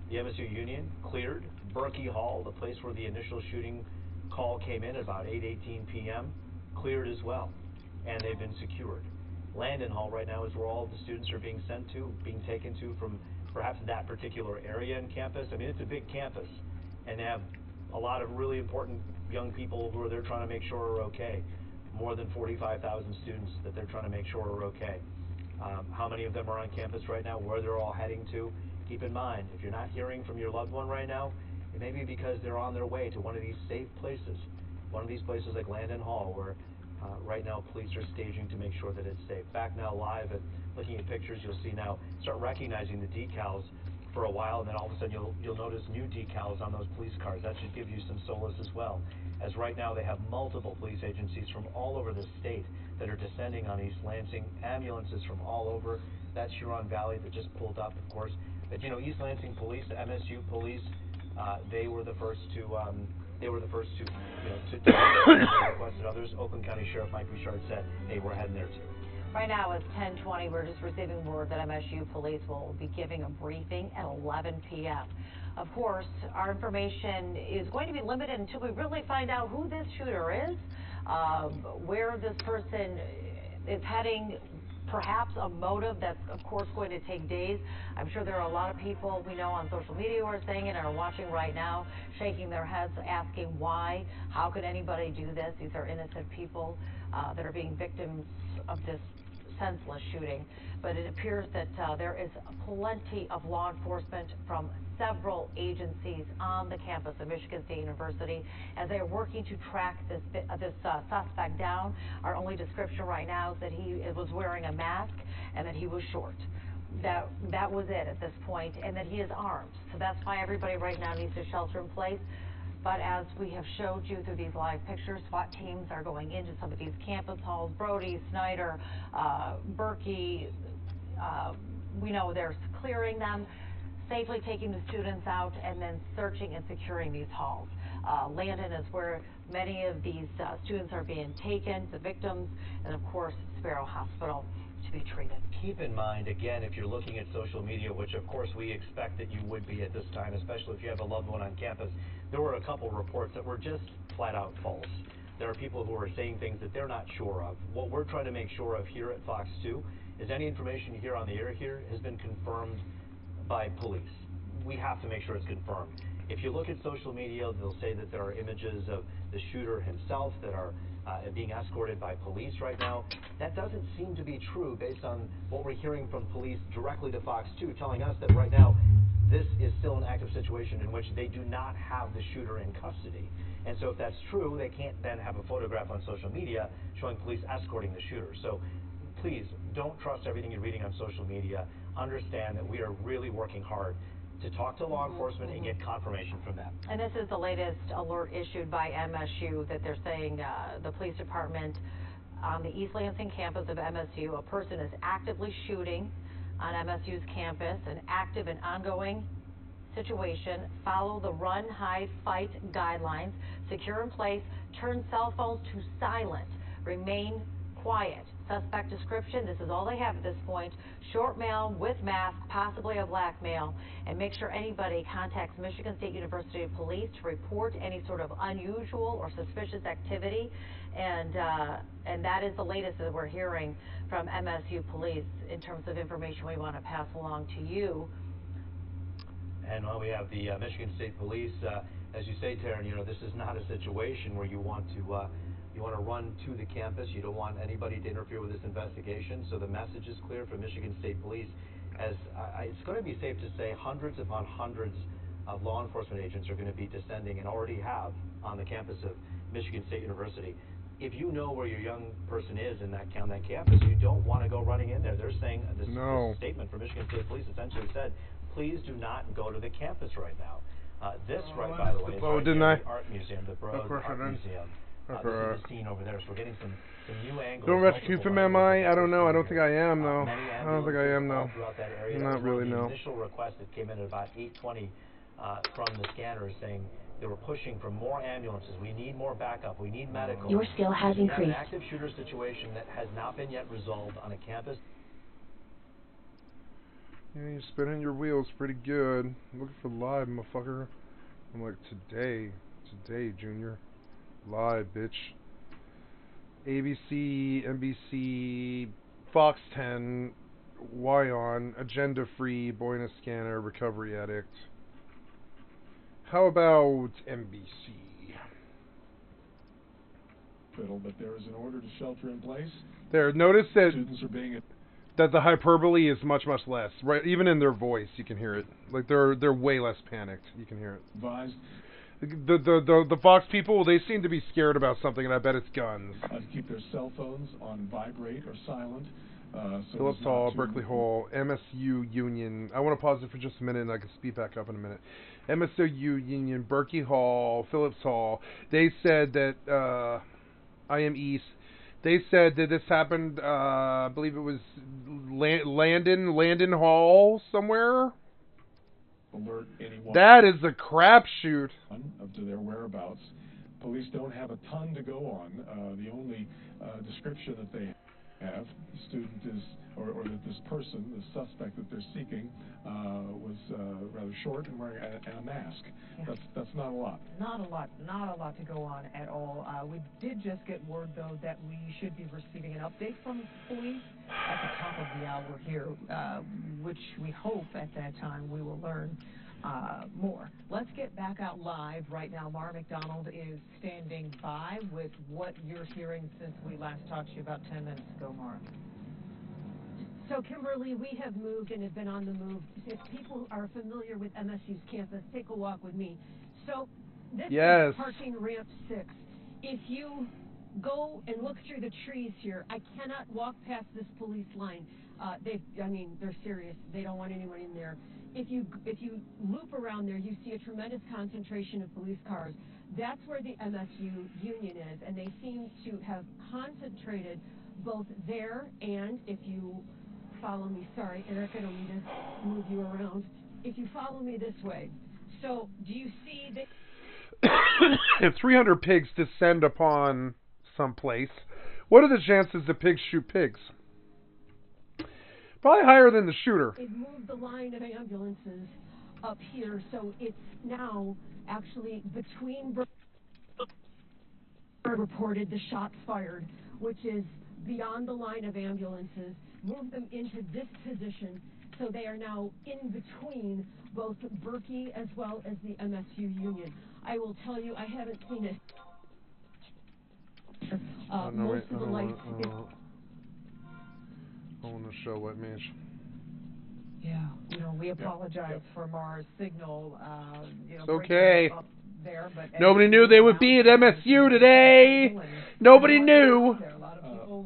Speaker 10: The MSU Union cleared. Berkey Hall, the place where the initial shooting call came in at about 8:18 p.m., cleared as well, and they've been secured. Landon Hall right now is where all of the students are being sent to, being taken to from perhaps that particular area in campus. I mean, it's a big campus, and they have a lot of really important young people who are there trying to make sure are okay. More than 45,000 students that they're trying to make sure are okay. How many of them are on campus right now, where they're all heading to? Keep in mind, if you're not hearing from your loved one right now, it may be because they're on their way to one of these safe places. One of these places like Landon Hall, where right now police are staging to make sure that it's safe. Back now live and looking at pictures, you'll see now, start recognizing the decals for a while, and then all of a sudden you'll notice new decals on those police cars. That should give you some solace as well. As right now they have multiple police agencies from all over the state that are descending on East Lansing, ambulances from all over. That's Huron Valley that just pulled up, of course. But East Lansing Police, MSU Police, They were the first to requested others. Oakland County Sheriff Mike Bouchard said, "Hey, we're heading there too."
Speaker 12: Right now it's 10:20. We're just receiving word that MSU police will be giving a briefing at 11 p.m. Of course, our information is going to be limited until we really find out who this shooter is, where this person is heading, perhaps a motive that's, of course, going to take days. I'm sure there are a lot of people we know on social media who are saying it and are watching right now, shaking their heads, asking why. How could anybody do this? These are innocent people that are being victims of this senseless shooting. But it appears that there is plenty of law enforcement from several agencies on the campus of Michigan State University as they are working to track this suspect down. Our only description right now is that he was wearing a mask and that he was short. That was it at this point, and that he is armed. So that's why everybody right now needs to shelter in place. But as we have showed you through these live pictures, SWAT teams are going into some of these campus halls. Brody, Snyder, Berkey, we know they're clearing them, safely taking the students out, and then searching and securing these halls. Landon is where many of these students are being taken, the victims, and of course, Sparrow Hospital to be treated.
Speaker 10: Keep in mind, again, if you're looking at social media, which of course we expect that you would be at this time, especially if you have a loved one on campus, there were a couple reports that were just flat out false. There are people who are saying things that they're not sure of. What we're trying to make sure of here at Fox 2 is any information you hear on the air here has been confirmed by police. We have to make sure it's confirmed. If you look at social media, they'll say that there are images of the shooter himself that are being escorted by police right now. That doesn't seem to be true based on what we're hearing from police directly to Fox 2, telling us that right now this is still an active situation in which they do not have the shooter in custody. And so if that's true, they can't then have a photograph on social media showing police escorting the shooter. So please don't trust everything you're reading on social media. Understand that we are really working hard to talk to law enforcement and get confirmation from them.
Speaker 12: And this is the latest alert issued by MSU that they're saying the police department on the East Lansing campus of MSU, a person is actively shooting on MSU's campus, an active and ongoing situation. Follow the run, hide, fight guidelines. Secure in place. Turn cell phones to silent. Remain quiet. Suspect description, this is all they have at this point. Short male with mask, possibly a black male. And make sure anybody contacts Michigan State University Police to report any sort of unusual or suspicious activity. And that is the latest that we're hearing from MSU Police in terms of information we want to pass along to you.
Speaker 10: And we have the Michigan State Police, as you say, Taryn, you know, this is not a situation where you want to run to the campus. You don't want anybody to interfere with this investigation. So the message is clear from Michigan State Police. As it's going to be safe to say hundreds upon hundreds of law enforcement agents are going to be descending and already have on the campus of Michigan State University. If you know where your young person is on that campus, you don't want to go running in there. They're saying this statement from Michigan State Police essentially said, please do not go to the campus right now. This, by the way, is right here at the Art Museum, the Broad Art Museum. This is the scene over there, so we're getting some new angles.
Speaker 7: Don't rescue from MI? I don't know. I don't think I am, though. I don't think I am, though. Not really, no.
Speaker 10: The initial request that came in at about 8:20 from the scanners saying they were pushing for more ambulances. We need more backup. We need medical.
Speaker 13: Your skill has increased.
Speaker 10: We have an active shooter situation that has not been yet resolved on a campus.
Speaker 7: Yeah, you're spinning your wheels pretty good. Looking for live, motherfucker. I'm like, today, Junior. Live, bitch. ABC, NBC, Fox 10, Wyon, Agenda Free, Boy in a Scanner, Recovery Addict. How about NBC?
Speaker 14: But there is an order to shelter in place.
Speaker 7: There, notice that
Speaker 14: students are being
Speaker 7: that the hyperbole is much less. Right, even in their voice, you can hear it. Like they're way less panicked. You can hear it.
Speaker 14: Advised.
Speaker 7: The Fox people, they seem to be scared about something, and I bet it's guns.
Speaker 14: To keep their cell phones on vibrate or silent.
Speaker 7: Phillips Hall, Berkeley Hall, MSU Union. I want to pause it for just a minute, and I can speed back up in a minute. MSU Union, Berkeley Hall, Phillips Hall. They said that IM East. They said that this happened. I believe it was Landon Hall somewhere.
Speaker 14: alert anyone.
Speaker 7: That is a crapshoot.
Speaker 14: To their whereabouts. Police don't have a ton to go on. The only description that they have, the student is, or that this person, the suspect that they're seeking, was rather short and wearing a mask. Yeah. That's not a lot.
Speaker 13: Not a lot to go on at all. We did just get word, though, that we should be receiving an update from police at the top of the hour here, which we hope at that time we will learn more. Let's get back out live right now. Mara McDonald is standing by with what you're hearing since we last talked to you about 10 minutes ago, Mara.
Speaker 15: So, Kimberly, we have moved and have been on the move. If people are familiar with MSU's campus, take a walk with me. So, this is parking ramp 6. If you go and look through the trees here, I cannot walk past this police line. They're serious. They don't want anyone in there. If you loop around there, you see a tremendous concentration of police cars. That's where the MSU union is, and they seem to have concentrated both there and, if you follow me, sorry, Eric, I don't mean to move you around. If you follow me this way, so do you see that?
Speaker 7: If 300 pigs descend upon some place, what are the chances that pigs shoot pigs? Probably higher than the shooter.
Speaker 15: They've moved the line of ambulances up here, so it's now actually between reported the shots fired, which is beyond the line of ambulances, moved them into this position, so they are now in between both Berkey as well as the MSU union. I will tell you, I haven't seen it. Most of the lights.
Speaker 7: I want to show what means.
Speaker 13: Yeah, we apologize for Mara's signal.
Speaker 7: It's okay.
Speaker 13: There, but
Speaker 7: nobody knew they would be at MSU today. Nobody knew.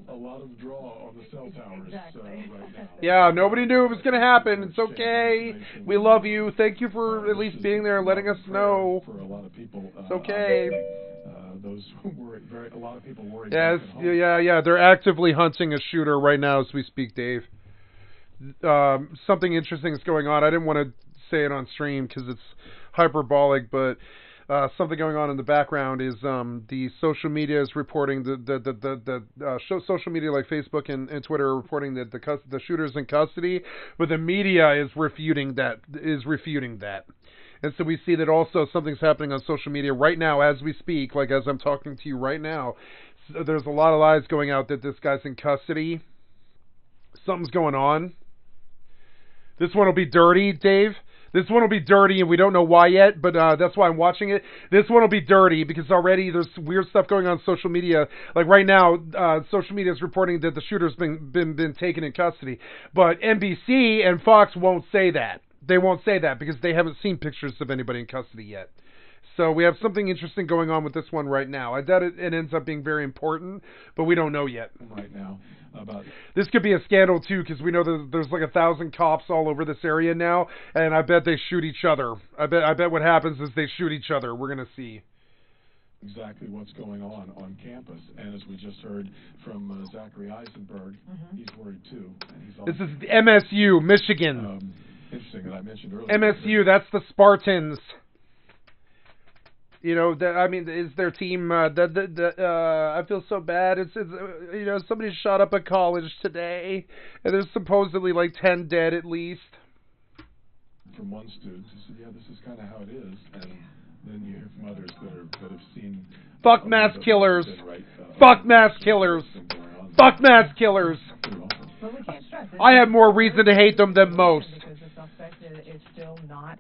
Speaker 14: A lot of draw on the cell towers right now.
Speaker 7: Yeah, nobody knew it was going to happen. It's okay. We love you. Thank you for at least being there and letting us know.
Speaker 14: For a lot of people,
Speaker 7: it's okay.
Speaker 14: Those who were a lot of people worried.
Speaker 7: Yes, yeah. They're actively hunting a shooter right now as we speak, Dave. Something interesting is going on. I didn't want to say it on stream because it's hyperbolic, but something going on in the background is the social media is reporting social media like Facebook and Twitter are reporting that the shooter's in custody, but the media is refuting that. And so we see that also something's happening on social media right now as we speak, like as I'm talking to you right now. So there's a lot of lies going out that this guy's in custody. Something's going on. This one will be dirty, Dave. This one will be dirty, and we don't know why yet, but that's why I'm watching it. This one will be dirty because already there's weird stuff going on social media. Like right now, social media is reporting that the shooter's been taken in custody. But NBC and Fox won't say that. They won't say that because they haven't seen pictures of anybody in custody yet. So we have something interesting going on with this one right now. I doubt it ends up being very important, but we don't know yet.
Speaker 14: Right now.
Speaker 7: This could be a scandal too, because we know that there's like 1,000 cops all over this area now, and I bet they shoot each other. I bet what happens is they shoot each other. We're gonna see
Speaker 14: exactly what's going on campus, and as we just heard from Zachary Eisenberg, he's worried too. And
Speaker 7: this is the MSU, Michigan.
Speaker 14: Interesting that I mentioned earlier.
Speaker 7: MSU, that's the Spartans. Is their team? I feel so bad. It's somebody shot up a college today, and there's supposedly like 10 dead at least.
Speaker 14: From one student who said, "Yeah, this is kind of how it is," and then you hear from others that have seen.
Speaker 7: Fuck mass killers. Fuck mass killers. Fuck mass killers.
Speaker 13: But we can't stress it.
Speaker 7: I have more reason to hate them than most.
Speaker 13: Because the suspect is still not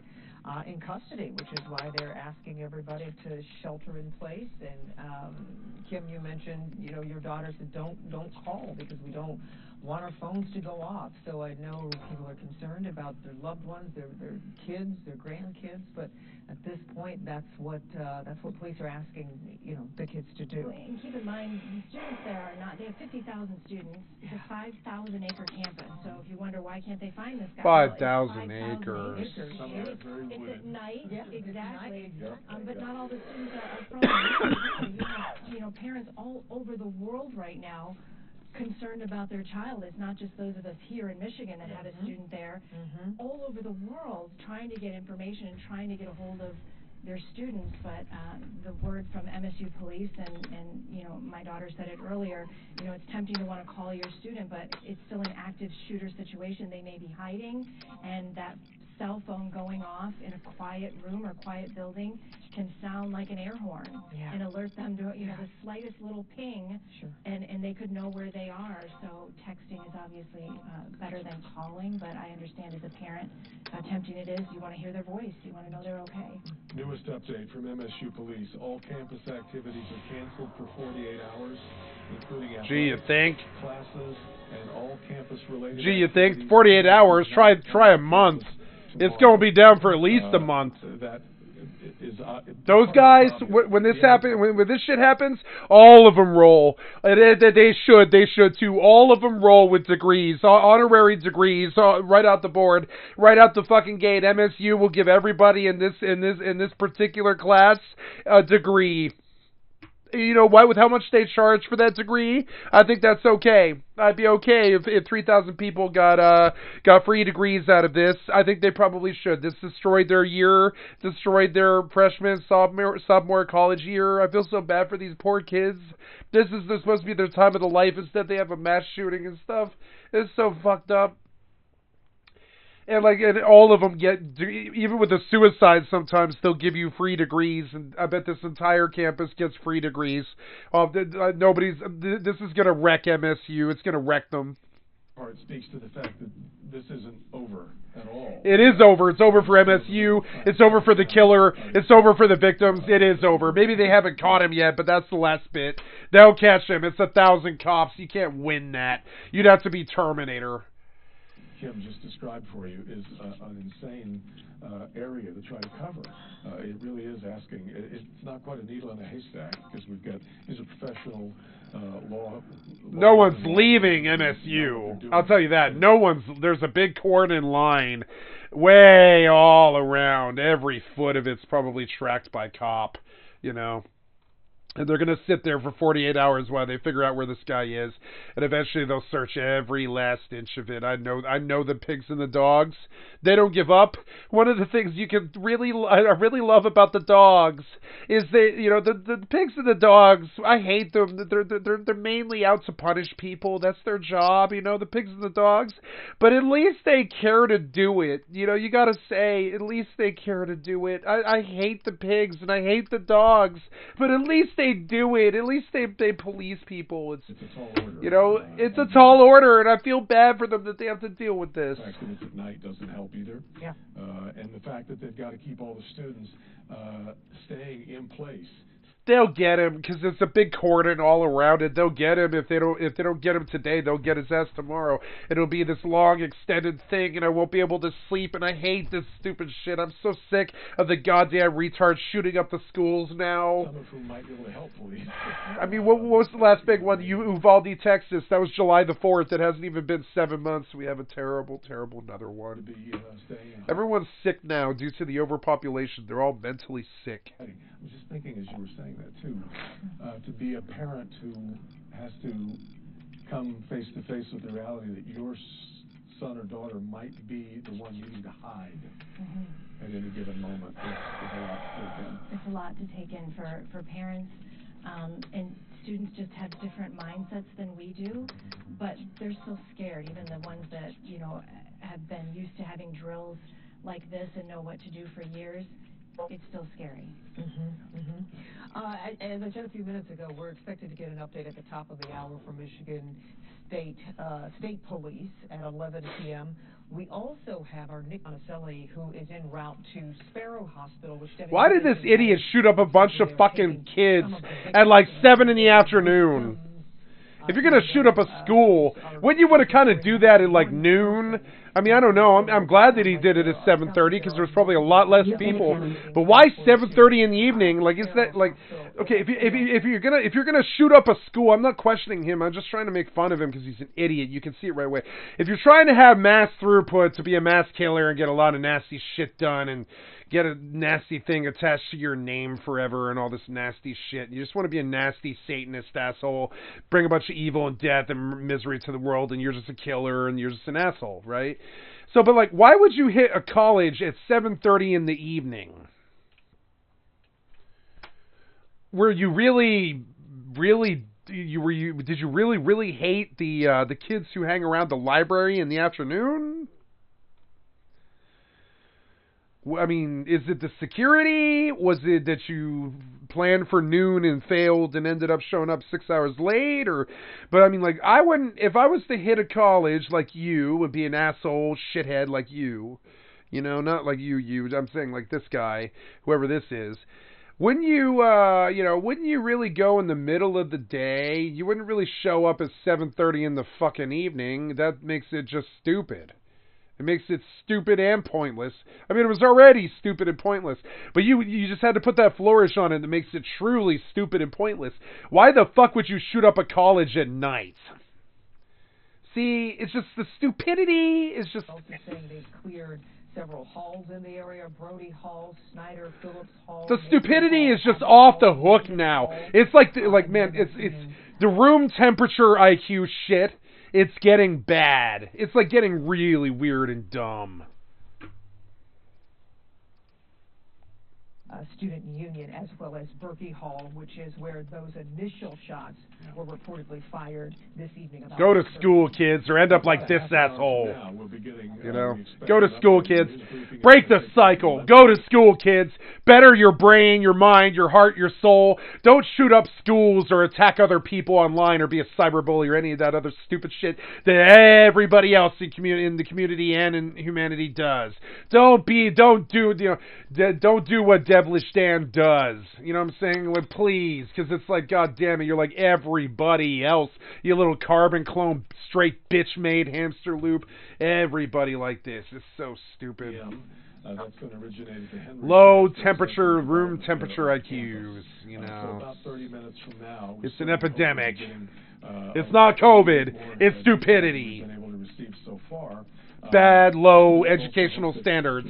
Speaker 13: in custody, which is why they're asking everybody to shelter in place. And Kim, you mentioned, your daughter said don't call because we don't want our phones to go off. So I know people are concerned about their loved ones, their kids, their grandkids, but at this point, that's what police are asking, the kids to do.
Speaker 16: And keep in mind, the students there are not. They have 50,000 students. It's a 5,000-acre campus. So if you wonder why can't they find this guy,
Speaker 7: 5,000 acres.
Speaker 16: It's at night, exactly. But not all the students are from. You have parents all over the world right now concerned about their child. It's not just those of us here in Michigan that had a student there. All over the world trying to get information and trying to get a hold of their students, but the word from MSU police and you know, my daughter said it earlier, you know, it's tempting to want to call your student, but it's still an active shooter situation. They may be hiding, and that cell phone going off in a quiet room or quiet building can sound like an air horn and alert them to, you know, the slightest little ping, and they could know where they are. So texting is obviously better than calling, but I understand as a parent how tempting it is. You want to hear their voice. You want to know they're okay.
Speaker 14: Newest update from MSU Police. All campus activities are canceled for 48 hours, including athletics, classes, and all campus-related
Speaker 7: Gee, you think 48 hours? Try a month. It's going to be down for at least a month. Those guys, when this happens, when this shit happens, all of them roll. They should too. All of them roll with degrees, honorary degrees, right out the board, right out the fucking gate. MSU will give everybody in this particular class a degree. You know what? With how much they charge for that degree, I think that's okay. I'd be okay if 3,000 people got free degrees out of this. I think they probably should. This destroyed their year, destroyed their freshman, sophomore college year. I feel so bad for these poor kids. This is supposed to be their time of the life. Instead, they have a mass shooting and stuff. It's so fucked up. And all of them get, even with the suicide, sometimes they'll give you free degrees, and I bet this entire campus gets free degrees. This is gonna wreck MSU. It's gonna wreck them.
Speaker 14: Part speaks to the fact that this isn't over at all.
Speaker 7: It is over. It's over for MSU. It's over for the killer. It's over for the victims. It is over. Maybe they haven't caught him yet, but that's the last bit. They'll catch him. It's 1,000 cops. You can't win that. You'd have to be Terminator.
Speaker 14: Kim just described for you is an insane area to try to cover. It really is asking. It's not quite a needle in a haystack because these are professional law.
Speaker 7: No one's leaving MSU. I'll tell you that. There's a big cordon line way all around. Every foot of it's probably tracked by cop, you know. And they're going to sit there for 48 hours while they figure out where this guy is. And eventually they'll search every last inch of it. I know the pigs and the dogs. They don't give up. One of the things I really love about the dogs is the pigs and the dogs, I hate them. They're mainly out to punish people. That's their job, the pigs and the dogs. But at least they care to do it. You got to say, at least they care to do it. I hate the pigs and I hate the dogs. But at least they do it. At least they police people. It's a tall order. It's a tall order, and I feel bad for them that they have to deal with this.
Speaker 14: Accidents at night doesn't help either.
Speaker 13: Yeah.
Speaker 14: And the fact that they've got to keep all the students staying in place.
Speaker 7: They'll get him because it's a big cordon all around it. They'll get him. If they don't get him today, they'll get his ass tomorrow. It'll be this long extended thing, and I won't be able to sleep. And I hate this stupid shit. I'm so sick of the goddamn retards shooting up the schools now.
Speaker 14: Some of whom might be able to help police.
Speaker 7: I mean, what was the last big one? Uvalde, Texas. That was July the 4th. It hasn't even been 7 months. We have a terrible, terrible another one. Everyone's sick now due to the overpopulation. They're all mentally sick.
Speaker 14: I was just thinking as you were saying that too, to be a parent who has to come face to face with the reality that your son or daughter might be the one you need to hide at any given moment.
Speaker 16: It's a lot to take in for parents, and students just have different mindsets than we do, but they're still scared. Even the ones that have been used to having drills like this and know what to do for years. It's still scary.
Speaker 13: As I said a few minutes ago, we're expected to get an update at the top of the hour from Michigan State Police at 11 p.m. We also have our Nick Monticelli, who is en route to Sparrow Hospital.
Speaker 7: Why did this idiot shoot up a bunch of fucking kids at like 7 in the afternoon? If you're going to shoot up a school, wouldn't you want to kind of do that at like noon? I mean, I don't know. I'm glad that he did it at 7:30 because there's probably a lot less people. But why 7:30 in the evening? Like, is that like, okay? If you're gonna shoot up a school, I'm not questioning him. I'm just trying to make fun of him because he's an idiot. You can see it right away. If you're trying to have mass throughput to be a mass killer and get a lot of nasty shit done and get a nasty thing attached to your name forever and all this nasty shit. You just want to be a nasty Satanist asshole, bring a bunch of evil and death and misery to the world, and you're just a killer and you're just an asshole, right? So, but like, why would you hit a college at 7:30 in the evening? Were you really did you really hate the kids who hang around the library in the afternoon? I mean, is it the security? Was it that you planned for noon and failed and ended up showing up 6 hours late? But I mean, like, I wouldn't, if I was to hit a college like you, would be an asshole shithead like you, not like you, I'm saying like this guy, whoever this is. Wouldn't you really go in the middle of the day? You wouldn't really show up at 7:30 in the fucking evening. That makes it just stupid. It makes it stupid and pointless. I mean, it was already stupid and pointless. But you just had to put that flourish on it that makes it truly stupid and pointless. Why the fuck would you shoot up a college at night? See, it's just the stupidity. It's just...
Speaker 13: Also saying they've cleared several halls in the area. Brody Hall, Snyder, Phillips Hall.
Speaker 7: The stupidity is just off the hook now. It's like man, it's the room temperature IQ shit. It's getting bad. It's like getting really weird and dumb.
Speaker 13: Student Union, as well as Berkey Hall, which is where those initial shots were reportedly fired this evening.
Speaker 7: Go to school, kids, or end up like this asshole. Go to school, kids. Break the cycle. Go to school, kids. Better your brain, your mind, your heart, your soul. Don't shoot up schools or attack other people online or be a cyberbully or any of that other stupid shit that everybody else in the community and in humanity does. Don't do what Devilish Dan does. You know what I'm saying? Like, please, because it's like, god damn it, you're like everybody else. You little carbon clone, straight bitch-made hamster loop. Everybody like this. It's so stupid.
Speaker 14: That's going to originate at the Henry
Speaker 7: low temperature, room temperature IQs.
Speaker 14: So about 30 minutes from now,
Speaker 7: it's an epidemic. It's not COVID. It's stupidity.
Speaker 14: Been able to receive so far.
Speaker 7: Bad, low educational standards.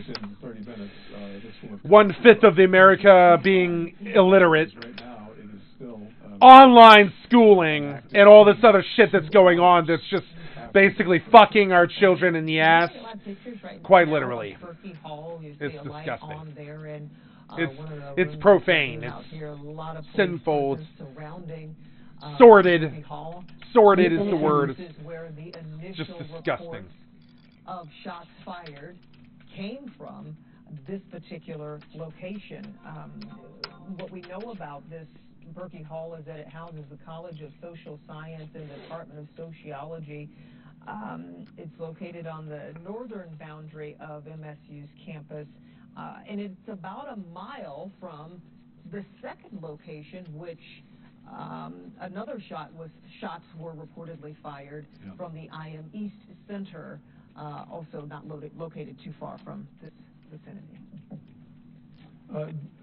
Speaker 7: 1/5 of the America being illiterate. Online schooling and all this other shit that's going on that's just basically fucking our children in the ass. Quite literally. It's disgusting. It's profane. It's sinful. It's sordid. Sordid is the word. It's just disgusting.
Speaker 13: Of shots fired came from this particular location. What we know about this Berkey Hall is that it houses the College of Social Science and the Department of Sociology. It's located on the northern boundary of MSU's campus, and it's about a mile from the second location, which another shots were reportedly fired from the IM East Center. Also not located too far from this vicinity.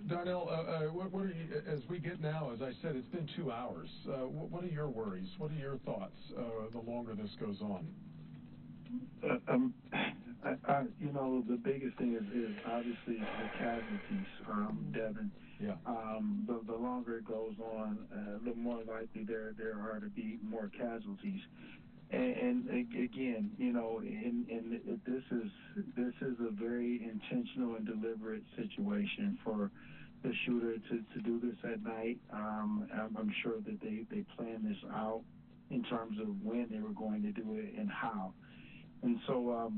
Speaker 14: Darnell, what are you, as we get now, as I said, it's been 2 hours. What are your worries? What are your thoughts the longer this goes on?
Speaker 17: The biggest thing is obviously the casualties, Devin.
Speaker 14: Yeah.
Speaker 17: The longer it goes on, the more likely there are to be more casualties. And again, and this is a very intentional and deliberate situation for the shooter to do this at night. I'm sure that they planned this out in terms of when they were going to do it and how. And so,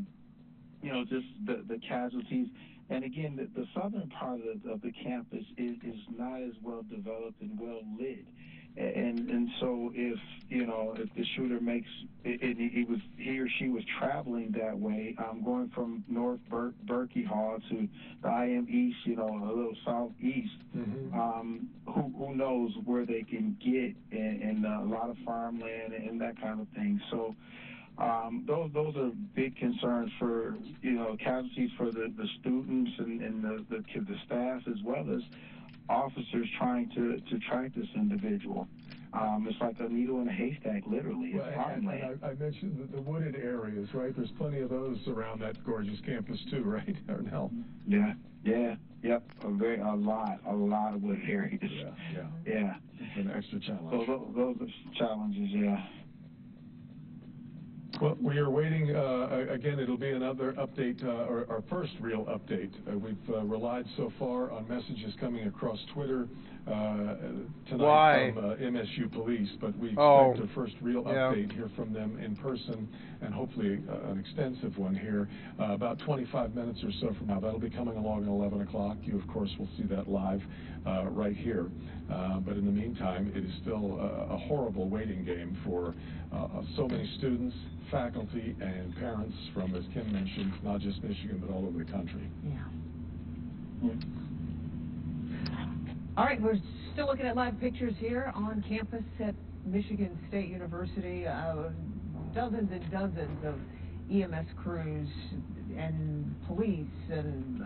Speaker 17: just the casualties. And again, the southern part of the campus is not as well developed and well lit. And so if the shooter makes he or she was traveling that way, going from North Berkey Hall to the IM East, a little southeast, who knows where they can get and a lot of farmland and that kind of thing. So Those are big concerns for casualties for the students and the staff, as well as officers trying to track this individual. It's like a needle in a haystack, literally.
Speaker 14: Well, and I mentioned the wooded areas, right? There's plenty of those around that gorgeous campus too, right, Darnell?
Speaker 17: Yep. A lot of wooded areas. Yeah.
Speaker 14: It's an extra challenge.
Speaker 17: So those are challenges, yeah.
Speaker 14: Well, we are waiting. Again, it'll be another update, our first real update. We've relied so far on messages coming across Twitter tonight from MSU Police, but we expect a first real update here from them in person, and hopefully an extensive one here about 25 minutes or so from now. That'll be coming along at 11 o'clock. You, of course, will see that live right here. But in the meantime, it is still a horrible waiting game for so many students, faculty, and parents from, as Kim mentioned, not just Michigan, but all over the country.
Speaker 13: Yeah. All right, we're still looking at live pictures here on campus at Michigan State University. Dozens and dozens of EMS crews and police and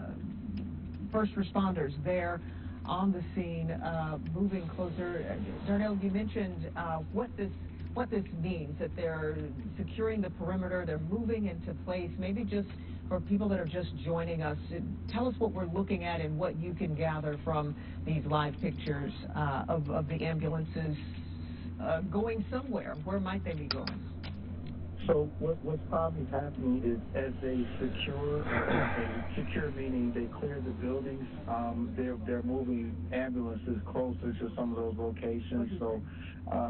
Speaker 13: first responders there on the scene, moving closer. Darnell, you mentioned what this means, that they're securing the perimeter, they're moving into place. Maybe just for people that are just joining us, tell us what we're looking at and what you can gather from these live pictures of the ambulances going somewhere. Where might they be going?
Speaker 17: So what's probably happening is as they secure meaning they clear the buildings, they're moving ambulances closer to some of those locations. So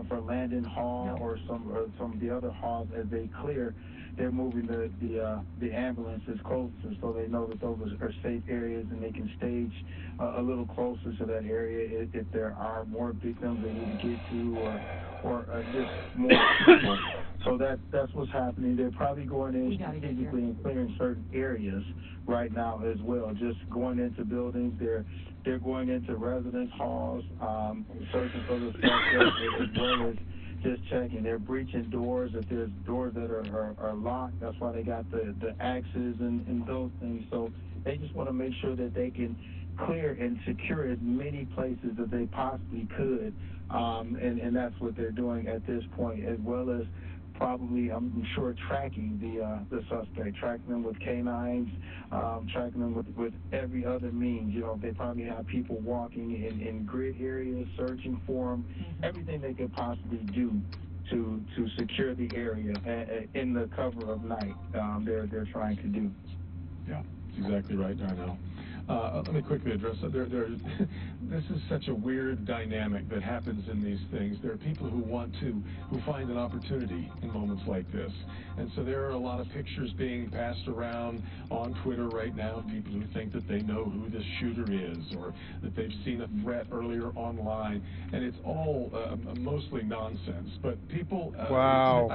Speaker 17: for Landon Hall or some of the other halls, as they clear, they're moving the ambulances closer, so they know that those are safe areas and they can stage a little closer to that area if there are more victims they need to get to or just more people. So that's what's happening. They're probably going in strategically and clearing certain areas right now as well. Just going into buildings, they're going into residence halls, searching for the suspects as well as just checking. They're breaching doors. If there's doors that are locked, that's why they got the axes and those things. So they just want to make sure that they can clear and secure as many places as they possibly could. And that's what they're doing at this point, as well as probably, I'm sure, tracking the suspect, tracking them with canines, tracking them with every other means. They probably have people walking in grid areas, searching for them, everything they could possibly do to secure the area in the cover of night. They're trying to do.
Speaker 14: Yeah, that's exactly right, Darnell. Let me quickly address that. This is such a weird dynamic that happens in these things. There are people who find an opportunity in moments like this. And so there are a lot of pictures being passed around on Twitter right now of people who think that they know who this shooter is or that they've seen a threat earlier online. And it's all mostly nonsense. But people...
Speaker 7: Wow.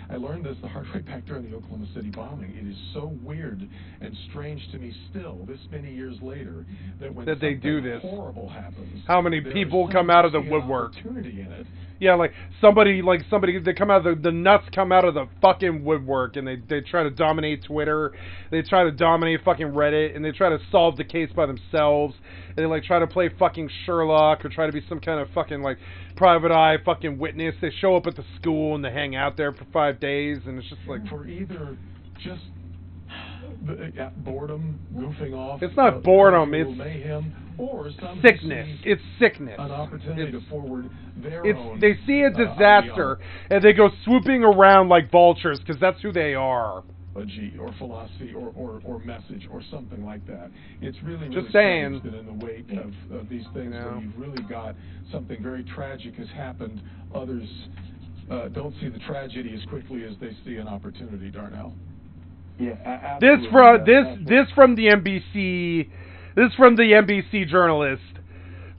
Speaker 14: I learned this the hard way back during the Oklahoma City bombing. It is so weird and strange to me still, this many years later, that when
Speaker 7: they do this
Speaker 14: horrible happens,
Speaker 7: how many people come out of the woodwork?
Speaker 14: Opportunity in it.
Speaker 7: Yeah, like somebody, they come out of the nuts come out of the fucking woodwork, and they try to dominate Twitter, they try to dominate fucking Reddit, and they try to solve the case by themselves, and they try to play fucking Sherlock or try to be some kind of fucking private eye fucking witness. They show up at the school and they hang out there for 5 days, and it's just
Speaker 14: for either just boredom, goofing off.
Speaker 7: It's not boredom. It's
Speaker 14: mayhem, or
Speaker 7: sickness. It's sickness.
Speaker 14: An opportunity to forward their own.
Speaker 7: They see a disaster and they go swooping around like vultures because that's who they are.
Speaker 14: Or philosophy, or message, or something like that. It's really
Speaker 7: just saying
Speaker 14: that in the wake of these things, when you've really got something very tragic has happened, others don't see the tragedy as quickly as they see an opportunity. Darnell.
Speaker 17: Yeah,
Speaker 7: this from the NBC. This from the NBC journalist.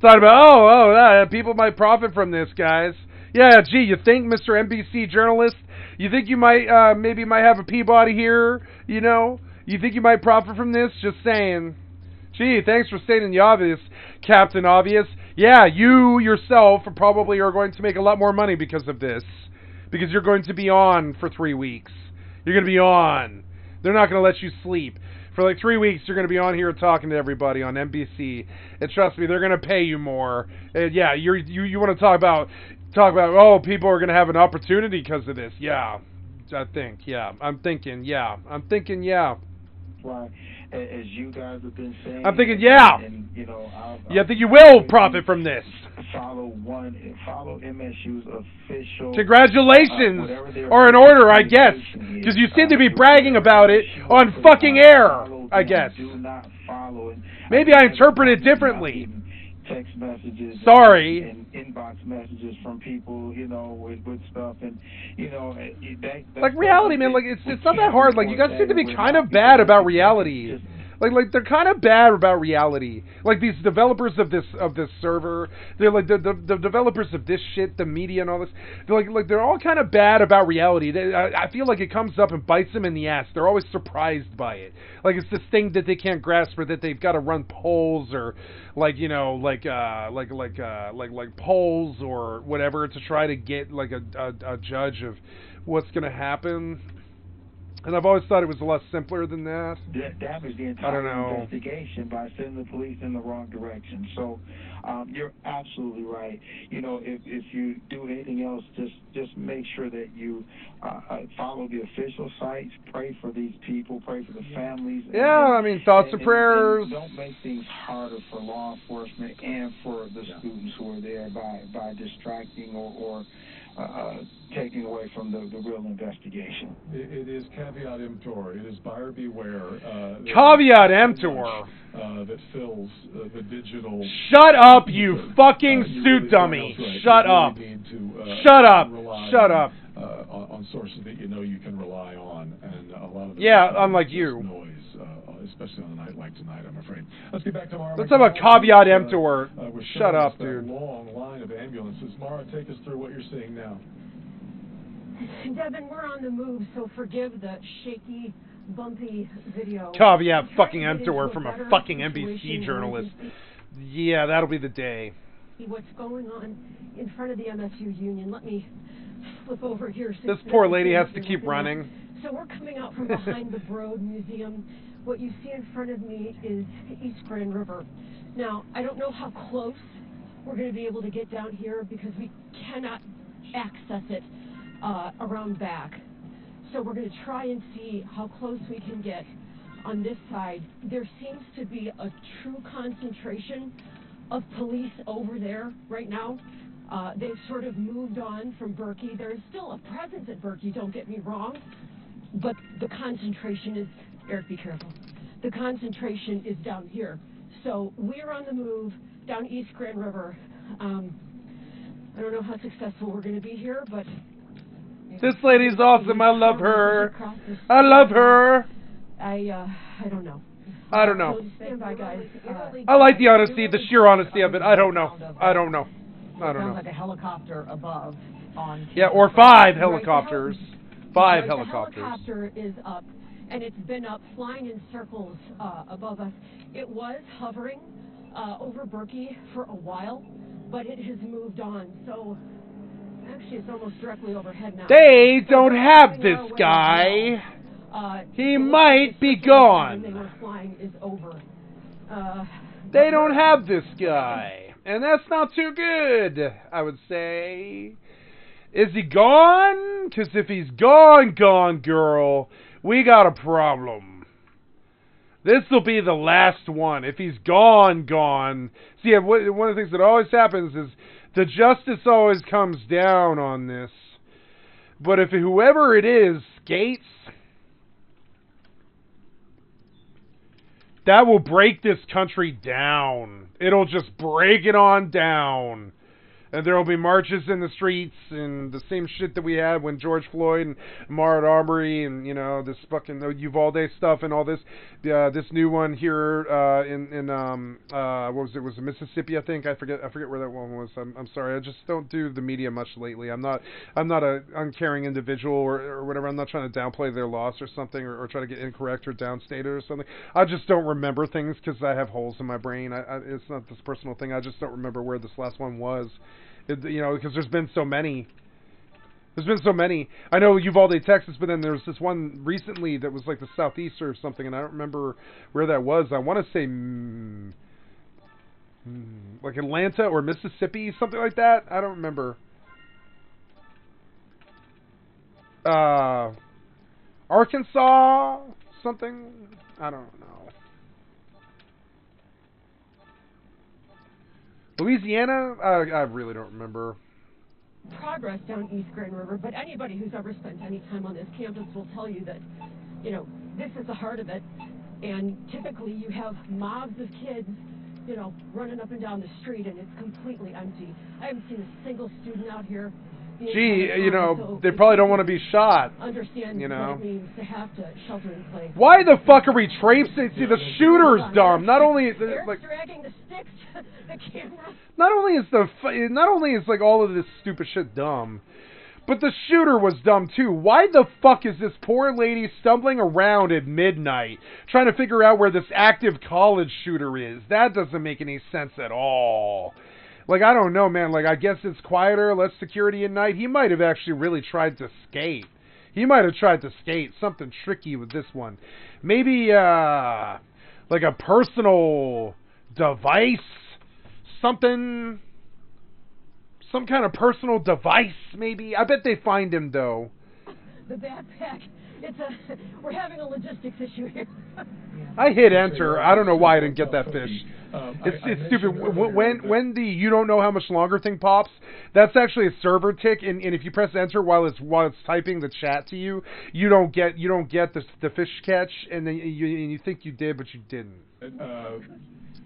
Speaker 7: Talking about people might profit from this, guys. Yeah, gee, you think, Mr. NBC journalist? You think you might maybe might have a Peabody here? You think you might profit from this? Just saying. Gee, thanks for stating the obvious, Captain Obvious. Yeah, you yourself probably are going to make a lot more money because of this. because you're going to be on for 3 weeks. You're going to be on. They're not going to let you sleep. For like 3 weeks, you're going to be on here talking to everybody on NBC. And trust me, they're going to pay you more. And yeah, you want to talk about, oh, people are going to have an opportunity because of this. Yeah, I think, yeah. I'm thinking, yeah.
Speaker 17: Why, as you guys have been saying,
Speaker 7: I'm thinking, yeah.
Speaker 17: And you know,
Speaker 7: I think you will profit from this.
Speaker 17: Follow MSU's official.
Speaker 7: Congratulations are in order, I guess, because you seem to be bragging about it on fucking air. I guess.
Speaker 17: Do not follow it.
Speaker 7: Maybe I interpret it differently.
Speaker 17: Text messages.
Speaker 7: Sorry.
Speaker 17: And inbox messages from people, you know, with stuff, and you know,
Speaker 7: like reality, man. Like it's not that hard. Like you guys seem to be kind of bad about reality. Like they're kind of bad about reality. Like these developers of this server, they're like the developers of this shit, the media and all this. They're like they're all kind of bad about reality. I feel like it comes up and bites them in the ass. They're always surprised by it. Like it's this thing that they can't grasp, or that they've got to run polls, or like polls or whatever to try to get like a judge of what's gonna happen. And I've always thought it was a lot simpler than that.
Speaker 17: Damage the entire investigation by sending the police in the wrong direction. So you're absolutely right. You know, if you do anything else, just make sure that you follow the official sites, pray for these people, pray for the families.
Speaker 7: Yeah, thoughts and prayers.
Speaker 17: And don't make things harder for law enforcement and for the students who are there by distracting or taking away from the real investigation.
Speaker 14: It is caveat emptor. It is buyer beware.
Speaker 7: Caveat emptor.
Speaker 14: That fills the digital.
Speaker 7: Shut up, you fucking suit dummy!
Speaker 14: Right.
Speaker 7: Shut
Speaker 14: you
Speaker 7: up!
Speaker 14: Really need to,
Speaker 7: Shut up! Shut up!
Speaker 14: On sources that you know you can rely on, and a lot of
Speaker 7: unlike you.
Speaker 14: Noise, especially on a night like tonight, I'm afraid. Let's get back to Mara.
Speaker 7: Let's talk about caveat emptor. Shut up, dude.
Speaker 14: Long line of ambulances. Mara, take us through what you're seeing now.
Speaker 15: Devin, we're on the move, so forgive the shaky, bumpy video.
Speaker 7: Caveat fucking emptor from a fucking NBC journalist. Yeah, that'll be the day.
Speaker 15: What's going on in front of the MSU Union? Let me flip over here.
Speaker 7: This poor lady has to keep running.
Speaker 15: So we're coming out from behind the Broad Museum. What you see in front of me is East Grand River. Now, I don't know how close we're going to be able to get down here because we cannot access it around back. So we're going to try and see how close we can get on this side. There seems to be a true concentration of police over there right now. They've sort of moved on from Berkey. There is still a presence at Berkey, don't get me wrong, but the concentration is, Eric, be careful. The concentration is down here. So we're on the move down East Grand River. I don't know how successful we're going to be here, but...
Speaker 7: This lady's awesome. I love her. I love her.
Speaker 15: I don't know.
Speaker 7: I don't know.
Speaker 15: So stand by, guys.
Speaker 7: I like the honesty, the sheer honesty of it. I don't know. I don't know.
Speaker 13: Sounds like a helicopter above on.
Speaker 7: Yeah, or 5 helicopters. 5 helicopters.
Speaker 15: The helicopter is up, and it's been up, flying in circles above us. It was hovering over Berkey for a while, but it has moved on. So actually, it's almost directly overhead now.
Speaker 7: They don't have this guy. He might be gone.
Speaker 15: They were flying is over.
Speaker 7: They don't have this guy. And that's not too good, I would say. Is he gone? Because if he's gone, girl, we got a problem. This will be the last one. If he's gone. See, one of the things that always happens is the justice always comes down on this. But if whoever it is skates, that will break this country down. It'll just break it on down. And there will be marches in the streets and the same shit that we had when George Floyd and Ahmaud Arbery and, you know, this fucking Uvalde stuff and all this. This new one here in what was it? Was it Mississippi? I think I forget where that one was. I'm sorry. I just don't do the media much lately. I'm not a uncaring individual or whatever. I'm not trying to downplay their loss or something or try to get incorrect or downstated or something. I just don't remember things because I have holes in my brain. It's not this personal thing. I just don't remember where this last one was. You know, because there's been so many. There's been so many. I know Uvalde, Texas, but then there was this one recently that was like the southeast or something, and I don't remember where that was. I want to say like Atlanta or Mississippi, something like that. I don't remember. Arkansas, something. I don't know. Louisiana? I really don't remember.
Speaker 15: Progress down East Grand River, but anybody who's ever spent any time on this campus will tell you that, you know, this is the heart of it, and typically you have mobs of kids, you know, running up and down the street, and it's completely empty. I haven't seen a single student out here.
Speaker 7: Gee, you know, they probably don't want to be shot.
Speaker 15: Understand,
Speaker 7: you know,
Speaker 15: what it means to have to shelter in place.
Speaker 7: Why the fuck are we traipsing? See, the shooter's dumb. Not only like
Speaker 15: dragging the sticks, the camera.
Speaker 7: Not only is like all of this stupid shit dumb, but the shooter was dumb too. Why the fuck is this poor lady stumbling around at midnight trying to figure out where this active college shooter is? That doesn't make any sense at all. Like, I don't know, man. Like, I guess it's quieter, less security at night. He might have actually really tried to skate. He might have tried to skate. Something tricky with this one. Maybe, like a personal device? Something? Some kind of personal device, maybe? I bet they find him, though.
Speaker 15: The backpack. We're having a logistics issue here.
Speaker 7: I hit enter. I don't know why I didn't get that fish. It's stupid. When the you don't know how much longer thing pops, that's actually a server tick, and if you press enter while it's typing the chat to you, you don't get the fish catch, and then you think you did, but you didn't.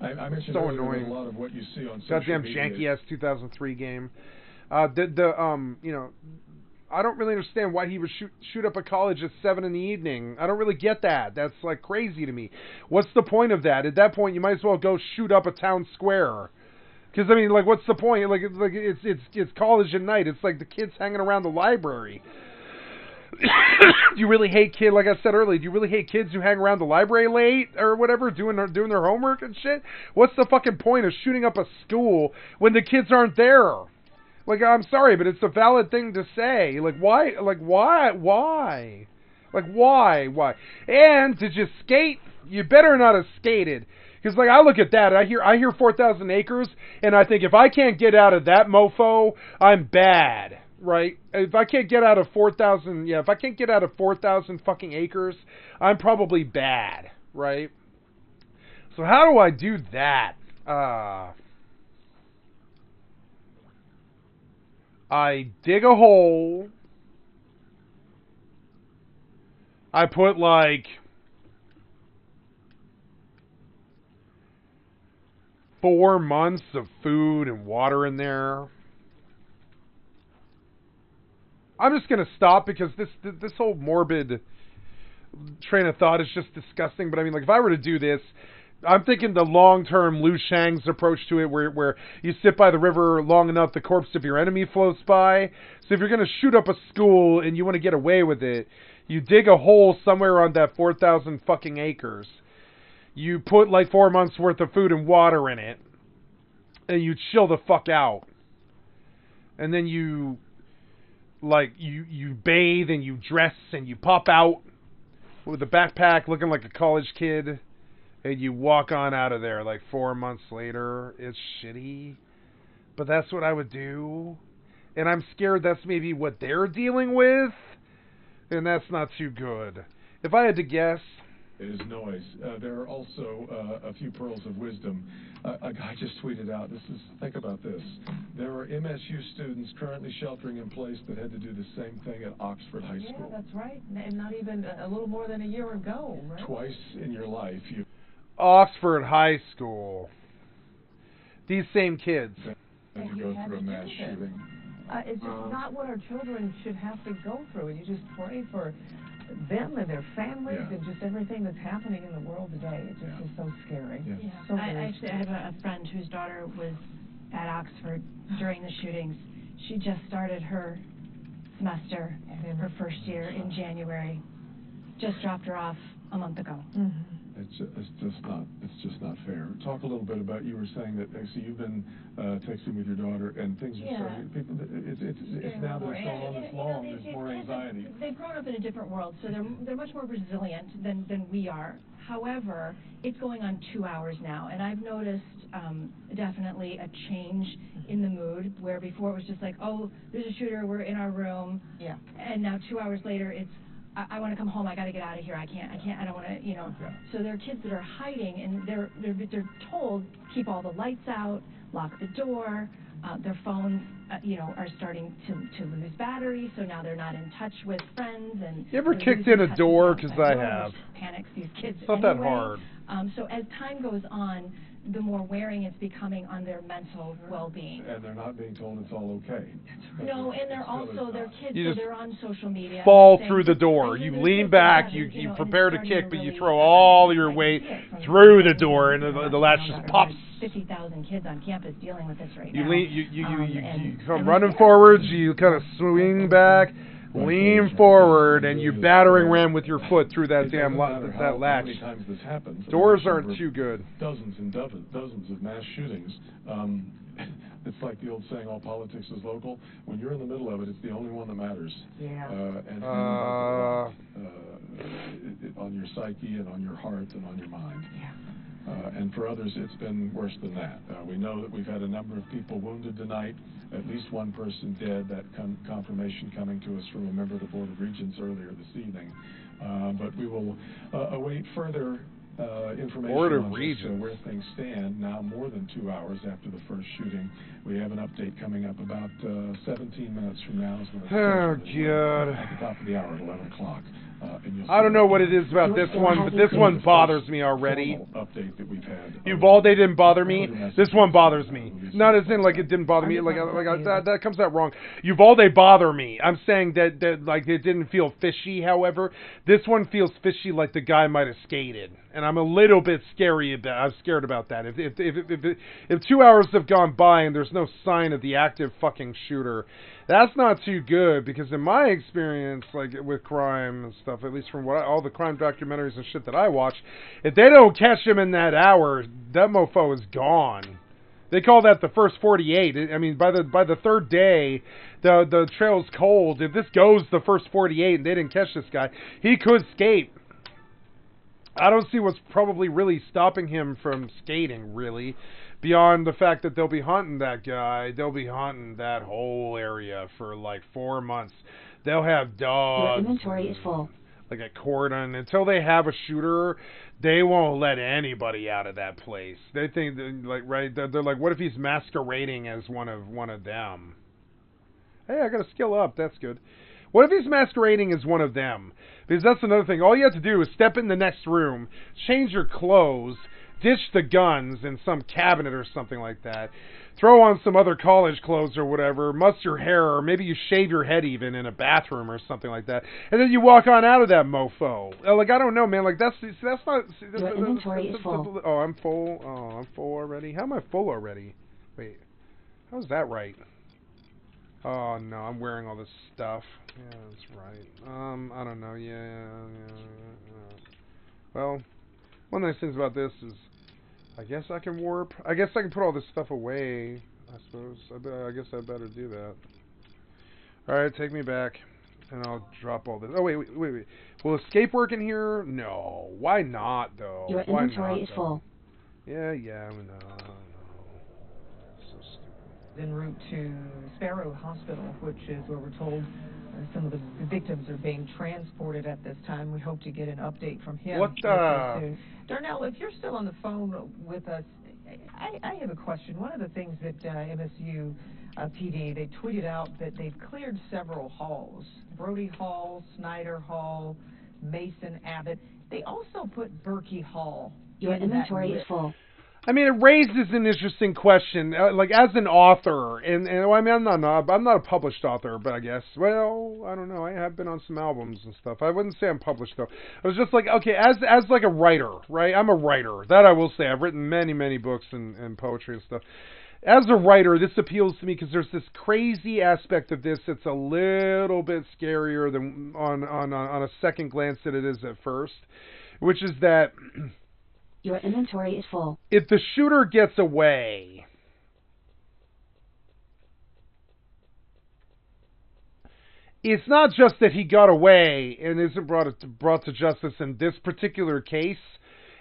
Speaker 14: I mentioned
Speaker 7: so annoying.
Speaker 14: A lot of what you see on social
Speaker 7: Goddamn
Speaker 14: media.
Speaker 7: janky ass 2003 game. You know, I don't really understand why he would shoot up a college at 7 in the evening. I don't really get that. That's like crazy to me. What's the point of that? At that point, you might as well go shoot up a town square. Because I mean, like, what's the point? Like it's college at night. It's like the kids hanging around the library. Do you really hate kids? Like I said earlier, do you really hate kids who hang around the library late or whatever, doing their homework and shit? What's the fucking point of shooting up a school when the kids aren't there? Like, I'm sorry, but it's a valid thing to say. Like, why? Like, why? Like, why? And did you skate? You better not have skated. Because, like, I look at that, I hear 4,000 acres, and I think if I can't get out of that mofo, I'm bad, right? If I can't get out of 4,000, if I can't get out of 4,000 fucking acres, I'm probably bad, right? So how do I do that? I dig a hole. I put like 4 months of food and water in there. I'm just gonna stop because this whole morbid train of thought is just disgusting. But I mean, like, if I were to do this, I'm thinking the long-term Liu Shang's approach to it, where you sit by the river long enough, the corpse of your enemy floats by. So if you're going to shoot up a school and you want to get away with it, you dig a hole somewhere on that 4,000 fucking acres. You put like 4 months worth of food and water in it, and you chill the fuck out. And then you bathe and you dress and you pop out with a backpack looking like a college kid. And you walk on out of there like 4 months later. It's shitty. But that's what I would do. And I'm scared that's maybe what they're dealing with. And that's not too good. If I had to guess...
Speaker 14: It is noise. There are also a few pearls of wisdom. A guy just tweeted out, think about this. There are MSU students currently sheltering in place that had to do the same thing at Oxford High School.
Speaker 13: Yeah, that's right. And not even a little more than a year ago, right?
Speaker 14: Twice in your life, you...
Speaker 7: Oxford High School. These same kids.
Speaker 14: Had to go through a mass shooting.
Speaker 13: It's just not what our children should have to go through. And you just pray for them and their families and just everything that's happening in the world today. It just is so scary.
Speaker 16: Yeah.
Speaker 13: So
Speaker 16: I have a friend whose daughter was at Oxford during the shootings. She just started her semester, her first year in January. Just dropped her off a month ago.
Speaker 14: It's just not fair. Talk a little bit about, you were saying that actually you've been texting with your daughter and things are starting. People, it's now that it's gone on this long, there's more anxiety.
Speaker 16: They've grown up in a different world, so they're much more resilient than we are. However, it's going on 2 hours now, and I've noticed definitely a change in the mood, where before it was just like, oh, there's a shooter, we're in our room, and now 2 hours later it's, I want to come home, I got to get out of here, I can't, I don't want to, you know. So there are kids that are hiding, and they're told, keep all the lights out, lock the door. Their phones, you know, are starting to lose battery, so now they're not in touch with friends. And
Speaker 7: you ever kicked in a door? Because I have.
Speaker 16: Panics these kids.
Speaker 7: It's not that hard.
Speaker 16: So as time goes on, the more wearing it's becoming on their mental well-being.
Speaker 14: And they're not being told it's all okay.
Speaker 16: No, and they're also, they're kids, so they're on social media.
Speaker 7: Fall through the door. You lean back, you prepare to kick, but you throw all your weight through the door, and the latch just pops.
Speaker 16: 50,000 kids on campus dealing with this right
Speaker 7: now. You come
Speaker 16: and
Speaker 7: running forwards, you kind of swing back, lean forward, and you battering ram with your foot through that damn that latch.
Speaker 14: How many times this happens?
Speaker 7: Doors aren't too good.
Speaker 14: Dozens and dozens of mass shootings. It's like the old saying, all politics is local. When you're in the middle of it, it's the only one that matters.
Speaker 16: Yeah.
Speaker 14: And on your psyche and on your heart and on your mind.
Speaker 16: Yeah.
Speaker 14: And for others, it's been worse than that. We know that we've had a number of people wounded tonight, at least one person dead, that confirmation coming to us from a member of the Board of Regents earlier this evening. But we will await further information on just, where things stand now more than 2 hours after the first shooting. We have an update coming up about 17 minutes from now.
Speaker 7: Oh, God.
Speaker 14: At the top of the hour at 11 o'clock.
Speaker 7: I don't know what it is about this one, but this one bothers me already.
Speaker 14: Update that we've had.
Speaker 7: Uvalde didn't bother me. This one bothers me. Not as in like it didn't bother me. That comes out wrong. Uvalde bother me. I'm saying that like it didn't feel fishy. However, this one feels fishy, like the guy might have skated, and I'm a little bit I'm scared about that. If 2 hours have gone by and there's no sign of the active fucking shooter, that's not too good, because in my experience, like with crime and stuff, at least from all the crime documentaries and shit that I watch, if they don't catch him in that hour, that mofo is gone. They call that the first 48. I mean, by the third day, the trail's cold. If this goes the first 48 and they didn't catch this guy, he could skate. I don't see what's probably really stopping him from skating, really. Beyond the fact that they'll be hunting that guy, they'll be hunting that whole area for like 4 months. They'll have dogs.
Speaker 18: Your inventory is full.
Speaker 7: Like a cordon. Until they have a shooter, they won't let anybody out of that place. They think, they're like, what if he's masquerading as one of them? Hey, I got a skill up. That's good. What if he's masquerading as one of them? Because that's another thing. All you have to do is step in the next room, change your clothes, ditch the guns in some cabinet or something like that, throw on some other college clothes or whatever, muss your hair, or maybe you shave your head even in a bathroom or something like that, and then you walk on out of that mofo. Like, I don't know, man. Like, that's not...
Speaker 18: Your inventory is full.
Speaker 7: Oh, I'm full? Oh, I'm full already? How am I full already? Wait, how's that right? Oh, no, I'm wearing all this stuff. Yeah, that's right. I don't know. Yeah. Well, one of the nice things about this is I guess I can warp. I guess I can put all this stuff away, I suppose. I guess I better do that. Alright, take me back. And I'll drop all this. Oh, wait. Will escape work in here? No. Why not, though?
Speaker 18: Your inventory is full.
Speaker 7: Yeah, no. So stupid.
Speaker 13: En route to Sparrow Hospital, which is where we're told some of the victims are being transported at this time. We hope to get an update from him soon. Darnell, if you're still on the phone with us, I have a question. One of the things that MSU PD, they tweeted out that they've cleared several halls. Brody Hall, Snyder Hall, Mason Abbott. They also put Berkey Hall.
Speaker 18: Your inventory is full.
Speaker 7: I mean, it raises an interesting question. Like, as an author, and I mean, I'm not a published author, but I guess, well, I don't know. I have been on some albums and stuff. I wouldn't say I'm published though. I was just like, okay, as like a writer, right? I'm a writer. That I will say. I've written many books and poetry and stuff. As a writer, this appeals to me because there's this crazy aspect of this that's a little bit scarier than on a second glance than it is at first. which is that
Speaker 18: your inventory is full.
Speaker 7: If the shooter gets away, it's not just that he got away and isn't brought to justice in this particular case.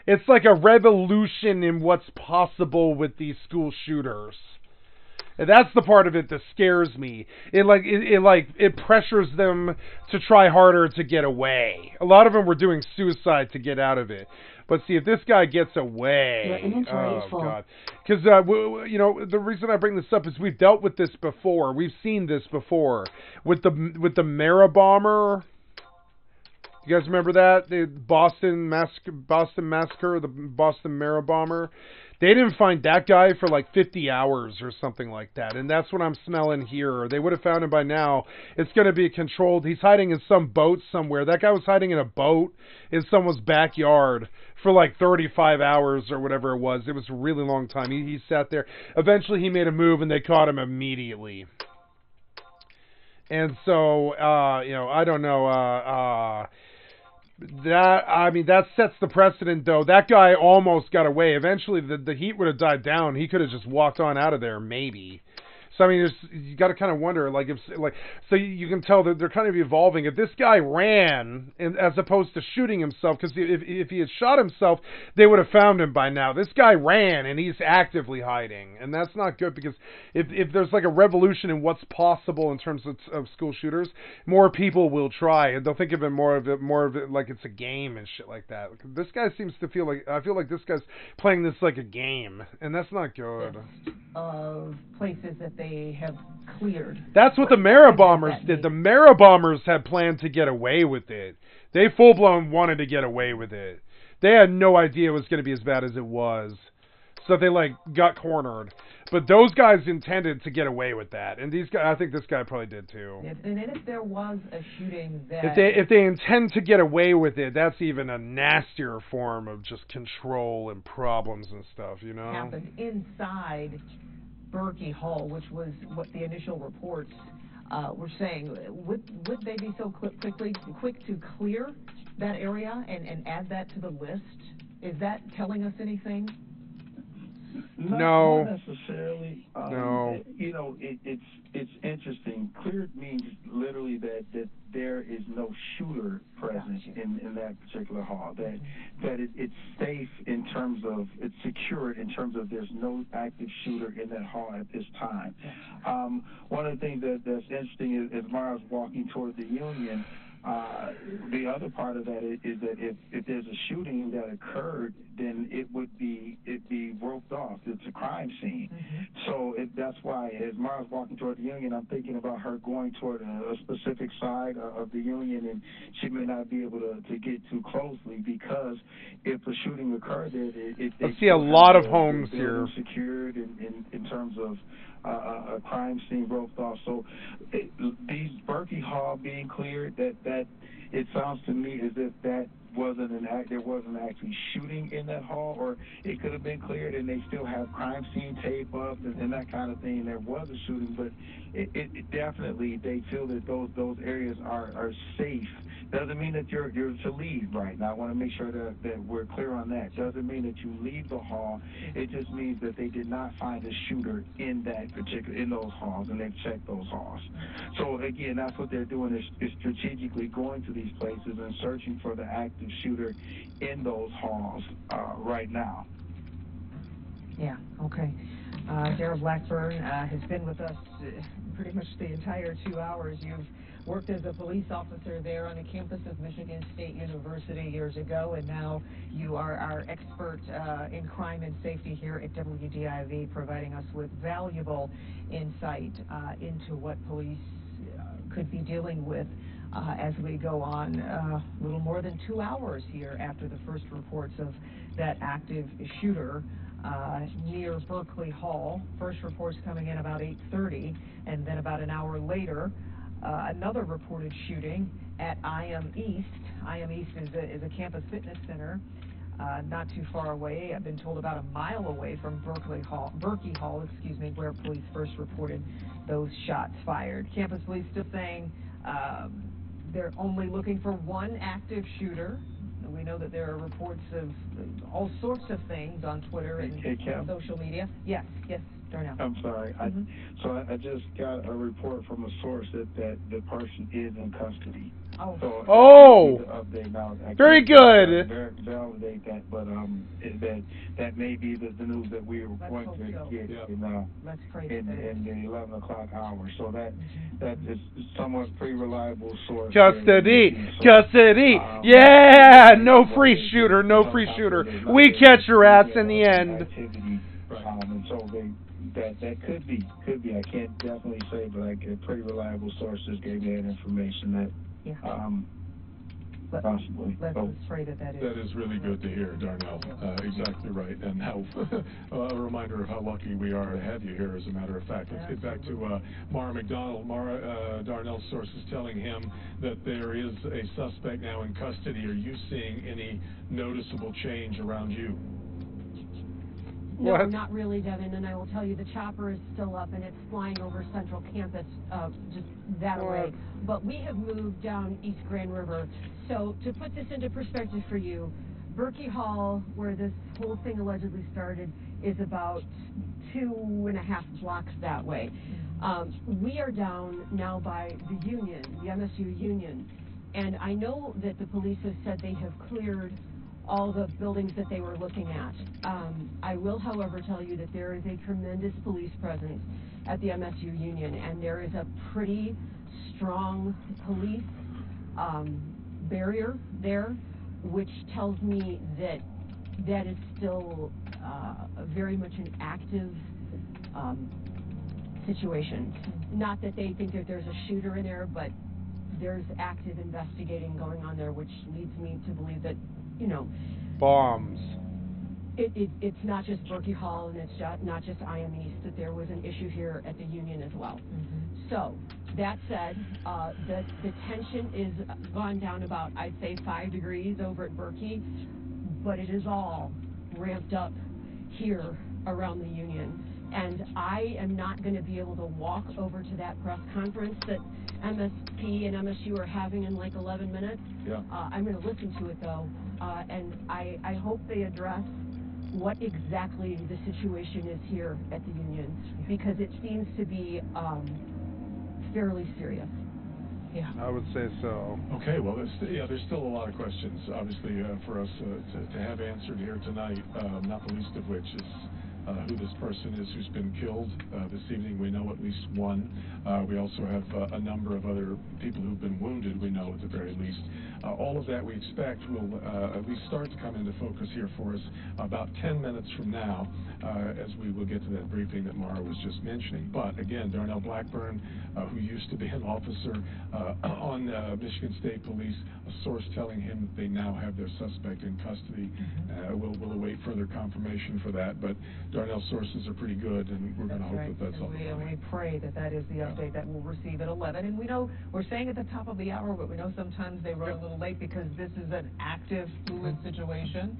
Speaker 7: It's like a revolution in what's possible with these school shooters. And that's the part of it that scares me. It pressures them to try harder to get away. A lot of them were doing suicide to get out of it. But see, if this guy gets away, oh god! Because the reason I bring this up is we've dealt with this before. We've seen this before with the Mara bomber. You guys remember that? The Boston massacre, the Boston Mara bomber. They didn't find that guy for like 50 hours or something like that. And that's what I'm smelling here. They would have found him by now. It's going to be controlled. He's hiding in some boat somewhere. That guy was hiding in a boat in someone's backyard for like 35 hours or whatever it was. It was a really long time. He sat there. Eventually he made a move and they caught him immediately. And so, I don't know, that sets the precedent, though. That guy almost got away. Eventually, the heat would have died down. He could have just walked on out of there, maybe. So, you got to kind of wonder, so you can tell that they're kind of evolving. If this guy ran, as opposed to shooting himself, because if he had shot himself, they would have found him by now. This guy ran, and he's actively hiding, and that's not good, because if there's like a revolution in what's possible in terms of school shooters, more people will try, and they'll think of it more of it like it's a game and shit like that. This guy seems to feel like, I feel like this guy's playing this like a game, and that's not good.
Speaker 13: Of places that they have cleared.
Speaker 7: That's what the Mara bombers did. The Mara bombers had planned to get away with it. They full-blown wanted to get away with it. They had no idea it was going to be as bad as it was. So they got cornered. But those guys intended to get away with that. And these guys, I think this guy probably did too.
Speaker 13: And then if there was a shooting that...
Speaker 7: If they intend to get away with it, that's even a nastier form of just control and problems and stuff,
Speaker 13: happened inside Berkey Hall, which was what the initial reports were saying. Would they be so quick to clear that area and add that to the list? Is that telling us anything?
Speaker 7: No.
Speaker 17: Not necessarily.
Speaker 7: No.
Speaker 17: It's interesting. Cleared means literally that there is no shooter present in that particular hall. That it's safe in terms of, it's secured in terms of there's no active shooter in that hall at this time. One of the things that's interesting is Mara's walking toward the Union. The other part of that is that if there's a shooting that occurred, then it'd be roped off. It's a crime scene. So that's why as Mara's walking toward the Union, I'm thinking about her going toward a specific side of the Union, and she may not be able to get too closely, because if a shooting occurred there,
Speaker 7: I see a lot of homes here
Speaker 17: secured in terms of a crime scene roped off. So these Berkey Hall being cleared, that it sounds to me as if that there wasn't actually shooting in that hall, or it could have been cleared and they still have crime scene tape up and that kind of thing. There was a shooting, but it definitely, they feel that those areas are safe. Doesn't mean that you're to leave right now. I want to make sure that we're clear on that. Doesn't mean that you leave the hall. It just means that they did not find a shooter in those halls, and they've checked those halls. So again, that's what they're doing, is strategically going to these places and searching for the active shooter in those halls right now.
Speaker 13: Yeah, okay. Darrell Blackburn has been with us pretty much the entire 2 hours. You've worked as a police officer there on the campus of Michigan State University years ago, and now you are our expert in crime and safety here at WDIV, providing us with valuable insight into what police could be dealing with as we go on a little more than 2 hours here after the first reports of that active shooter near Berkeley Hall. First reports coming in about 8:30, and then about an hour later, another reported shooting at IM East. IM East is a campus fitness center not too far away. I've been told about a mile away from Berkey Hall, where police first reported those shots fired. Campus police still saying they're only looking for one active shooter. We know that there are reports of all sorts of things on Twitter and social media. Yes, Darnell.
Speaker 17: I'm sorry. So I just got a report from a source that the person is in custody. So the update now.
Speaker 7: Very good.
Speaker 17: Validate that, but that may be the news that we are going to get in the 11 o'clock hour. So that is somewhat pretty reliable source.
Speaker 7: Custody. Yeah, no free shooter. We catch your ass in the end.
Speaker 17: And so that could be. I can't definitely say, but pretty reliable sources gave me that information that possibly.
Speaker 13: Let's pray that is.
Speaker 14: That is really good to hear, Darnell. Exactly right. And how a reminder of how lucky we are to have you here, as a matter of fact. Let's get back to Mara McDonald. Mara, Darnell's source is telling him that there is a suspect now in custody. Are you seeing any noticeable change around you?
Speaker 15: No, not really, Devin, and I will tell you the chopper is still up and it's flying over Central Campus, just that away. But we have moved down East Grand River. So to put this into perspective for you, Berkey Hall, where this whole thing allegedly started, is about 2.5 blocks that way. We are down now by the Union, the MSU Union, and I know that the police have said they have cleared all the buildings that they were looking at. I will, however, tell you that there is a tremendous police presence at the MSU Union, and there is a pretty strong police barrier there, which tells me that that is still very much an active situation. Not that they think that there's a shooter in there, but there's active investigating going on there, which leads me to believe that,
Speaker 7: bombs.
Speaker 15: It's not just Berkey Hall and it's not just IM East, that there was an issue here at the Union as well. So, that said, the tension is gone down about, I'd say, 5 degrees over at Berkey, but it is all ramped up here around the Union. And I am not going to be able to walk over to that press conference that MSP and MSU are having in like 11 minutes. I'm going to listen to it, though, and I hope they address what exactly the situation is here at the Union, because it seems to be fairly serious.
Speaker 7: I would say so.
Speaker 14: Okay, well, there's still a lot of questions, obviously, for us to have answered here tonight, not the least of which is who this person is who's been killed this evening. We know at least one. We also have a number of other people who've been wounded, we know at the very least. All of that we expect will at least start to come into focus here for us about 10 minutes from now, as we will get to that briefing that Mara was just mentioning. But again, Darnell Blackburn, who used to be an officer on Michigan State Police, a source telling him that they now have their suspect in custody. We'll await further confirmation for that, but Darnell's sources are pretty good, and we're going to hope that that's all.
Speaker 13: We pray that is the update that we'll receive at 11. And we know, we're saying at the top of the hour, but we know sometimes they run a little late because this is an active, fluid situation.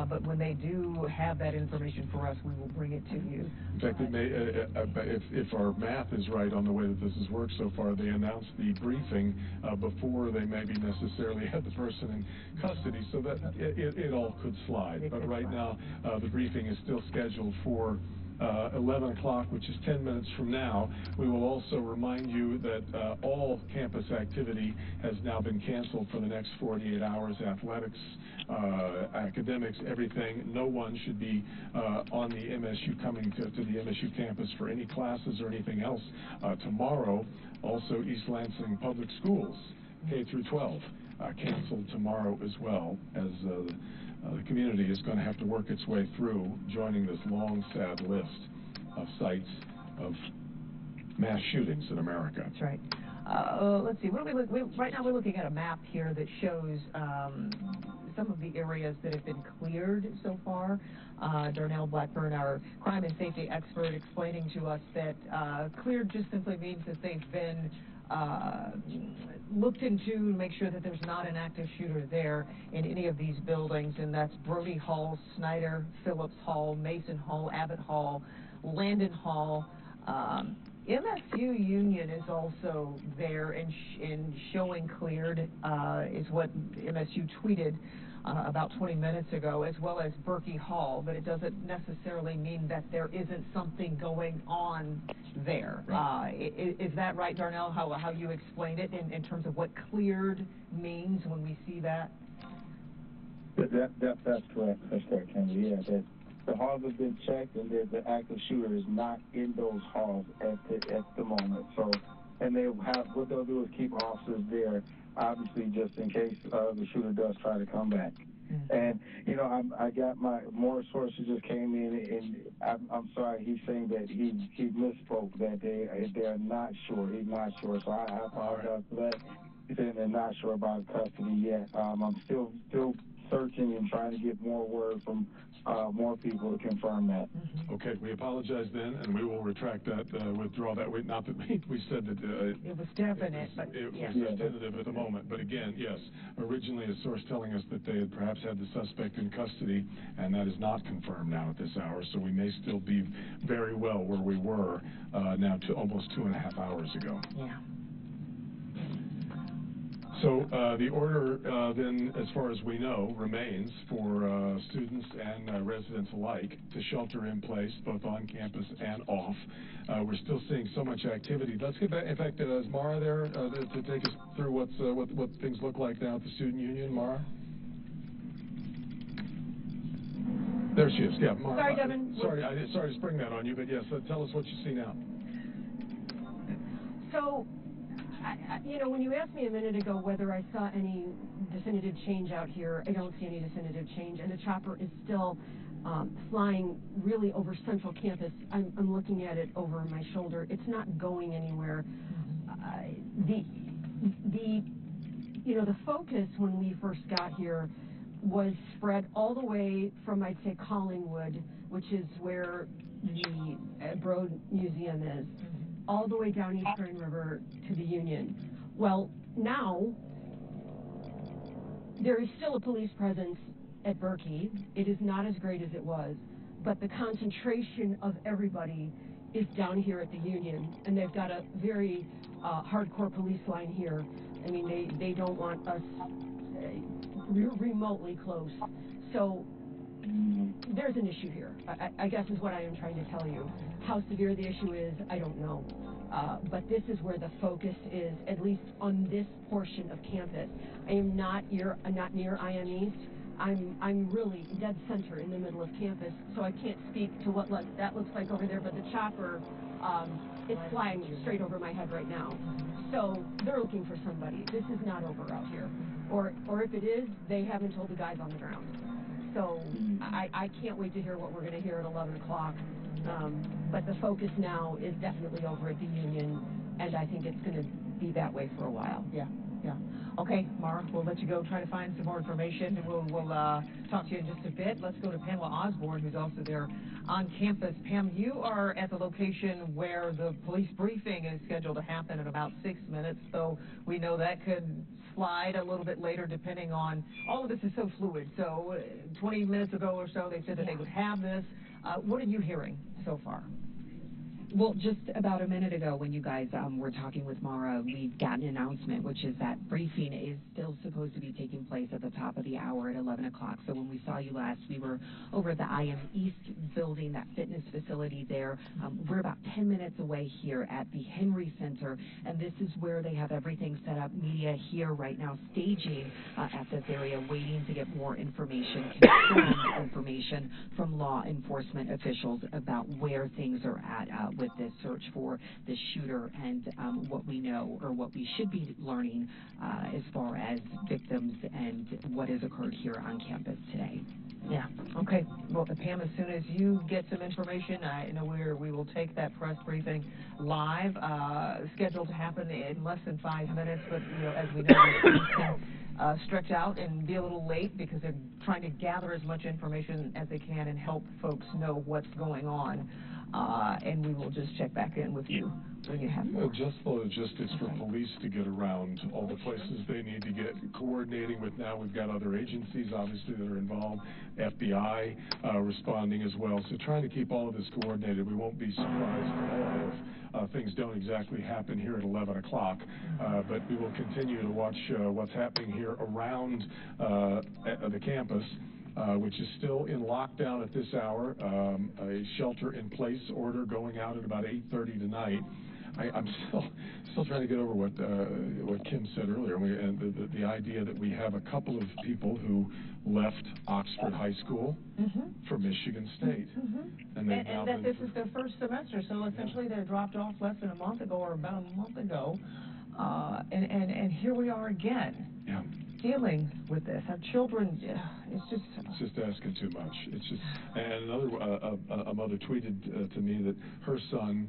Speaker 13: But when they do have that information for us, we will bring it to you.
Speaker 14: In fact, it may, if our math is right on the way that this has worked so far, they announced the briefing before they maybe necessarily had the person in custody, so that it all could slide. But right now, the briefing is still scheduled for 11 o'clock, which is 10 minutes from now. We will also remind you that all campus activity has now been canceled for the next 48 hours. Athletics, academics, everything. No one should be on the MSU, coming to the MSU campus for any classes or anything else. Tomorrow, also East Lansing Public Schools, K through 12, canceled tomorrow as well, as the community is going to have to work its way through joining this long, sad list of sites of mass shootings in America.
Speaker 13: That's right. Let's see. Right now we're looking at a map here that shows some of the areas that have been cleared so far. Darnell Blackburn, our crime and safety expert, explaining to us that cleared just simply means that they've been looked into to make sure that there's not an active shooter there in any of these buildings, and that's Brody Hall, Snyder, Phillips Hall, Mason Hall, Abbott Hall, Landon Hall. MSU Union is also there and showing cleared, is what MSU tweeted. about 20 minutes ago, as well as Berkey Hall, but it doesn't necessarily mean that there isn't something going on there. Right. Is that right, Darnell, how you explained it in terms of what cleared means when we see that?
Speaker 17: That's correct. That's correct, Henry. Yeah, the halls have been checked, and the active shooter is not in those halls at the moment. So, and what they'll do is keep officers there, obviously, just in case the shooter does try to come back. And I got more sources just came in, and I'm sorry, he's saying that he misspoke, that they're not sure. He's not sure, so I apologize for that. He said they're not sure about custody yet. I'm still searching and trying to get more word from more people to confirm that.
Speaker 14: Okay, we apologize then, and we will retract that, withdraw that. Not that we said that
Speaker 13: it was definite, but
Speaker 14: it was tentative at the moment. But again, yes, originally a source telling us that they had perhaps had the suspect in custody, and that is not confirmed now at this hour. So we may still be very well where we were now to almost 2.5 hours ago.
Speaker 13: Yeah.
Speaker 14: So the order then, as far as we know, remains for students and residents alike to shelter in place, both on campus and off. We're still seeing so much activity. Let's get back. In fact, is Mara there to take us through what things look like now at the Student Union? Mara? There she is. Yeah, Mara.
Speaker 15: Sorry, Devin.
Speaker 14: Sorry to spring that on you, but yes, tell us what you see now.
Speaker 15: So, when you asked me a minute ago whether I saw any definitive change out here, I don't see any definitive change, and the chopper is still flying really over Central Campus. I'm looking at it over my shoulder. It's not going anywhere. The focus when we first got here was spread all the way from, I'd say, Collingwood, which is where the Broad Museum is, all the way down East Grand River to the Union. Well, now there is still a police presence at Berkey. It is not as great as it was, but the concentration of everybody is down here at the Union, and they've got a very hardcore police line here. I mean, they don't want us remotely close. So there's an issue here, I guess is what I am trying to tell you. How severe the issue is, I don't know. But this is where the focus is, at least on this portion of campus. I am not near IM East. I'm really dead center in the middle of campus, so I can't speak to what that looks like over there, but the chopper is flying straight over my head right now. So they're looking for somebody. This is not over out here. Or if it is, they haven't told the guys on the ground. So I can't wait to hear what we're going to hear at 11 o'clock. But the focus now is definitely over at the Union, and I think it's going to be that way for a while.
Speaker 13: Yeah. Okay, Mara, we'll let you go try to find some more information, and we'll talk to you in just a bit. Let's go to Pamela Osborne, who's also there on campus. Pam, you are at the location where the police briefing is scheduled to happen in about 6 minutes, though we know that could slide a little bit later depending on, all of this is so fluid. So 20 minutes ago or so, they said that they would have this. What are you hearing so far?
Speaker 19: Well, just about a minute ago when you guys were talking with Mara, we got an announcement, which is that briefing is still supposed to be taking place at the top of the hour at 11 o'clock. So when we saw you last, we were over at the IM East building, that fitness facility there. We're about 10 minutes away here at the Henry Center, and this is where they have everything set up. Media here right now staging at this area, waiting to get more information, confirmed information from law enforcement officials about where things are at with this search for the shooter and what we know or what we should be learning as far as victims and what has occurred here on campus today.
Speaker 13: Yeah. Okay. Well, Pam, as soon as you get some information, I know we will take that press briefing live, scheduled to happen in less than 5 minutes. But as we know, things can stretch out and be a little late because they're trying to gather as much information as they can and help folks know what's going on. And we will just check back in with you when you have more.
Speaker 14: Just the logistics for police to get around all the places they need to get coordinating with. Now we've got other agencies, obviously, that are involved, FBI responding as well. So trying to keep all of this coordinated, we won't be surprised at all if things things don't exactly happen here at 11 o'clock, but we will continue to watch what's happening here around the campus, which is still in lockdown at this hour. A shelter-in-place order going out at about 8:30 tonight. I'm still trying to get over what Kim said earlier, and the idea that we have a couple of people who left Oxford High School for Michigan State,
Speaker 13: and that this is their first semester, so essentially they dropped off less than a month ago or about a month ago, and here we are again.
Speaker 14: Yeah.
Speaker 13: Dealing with this, our children, it's just
Speaker 14: asking too much. It's just, and a mother tweeted to me that her son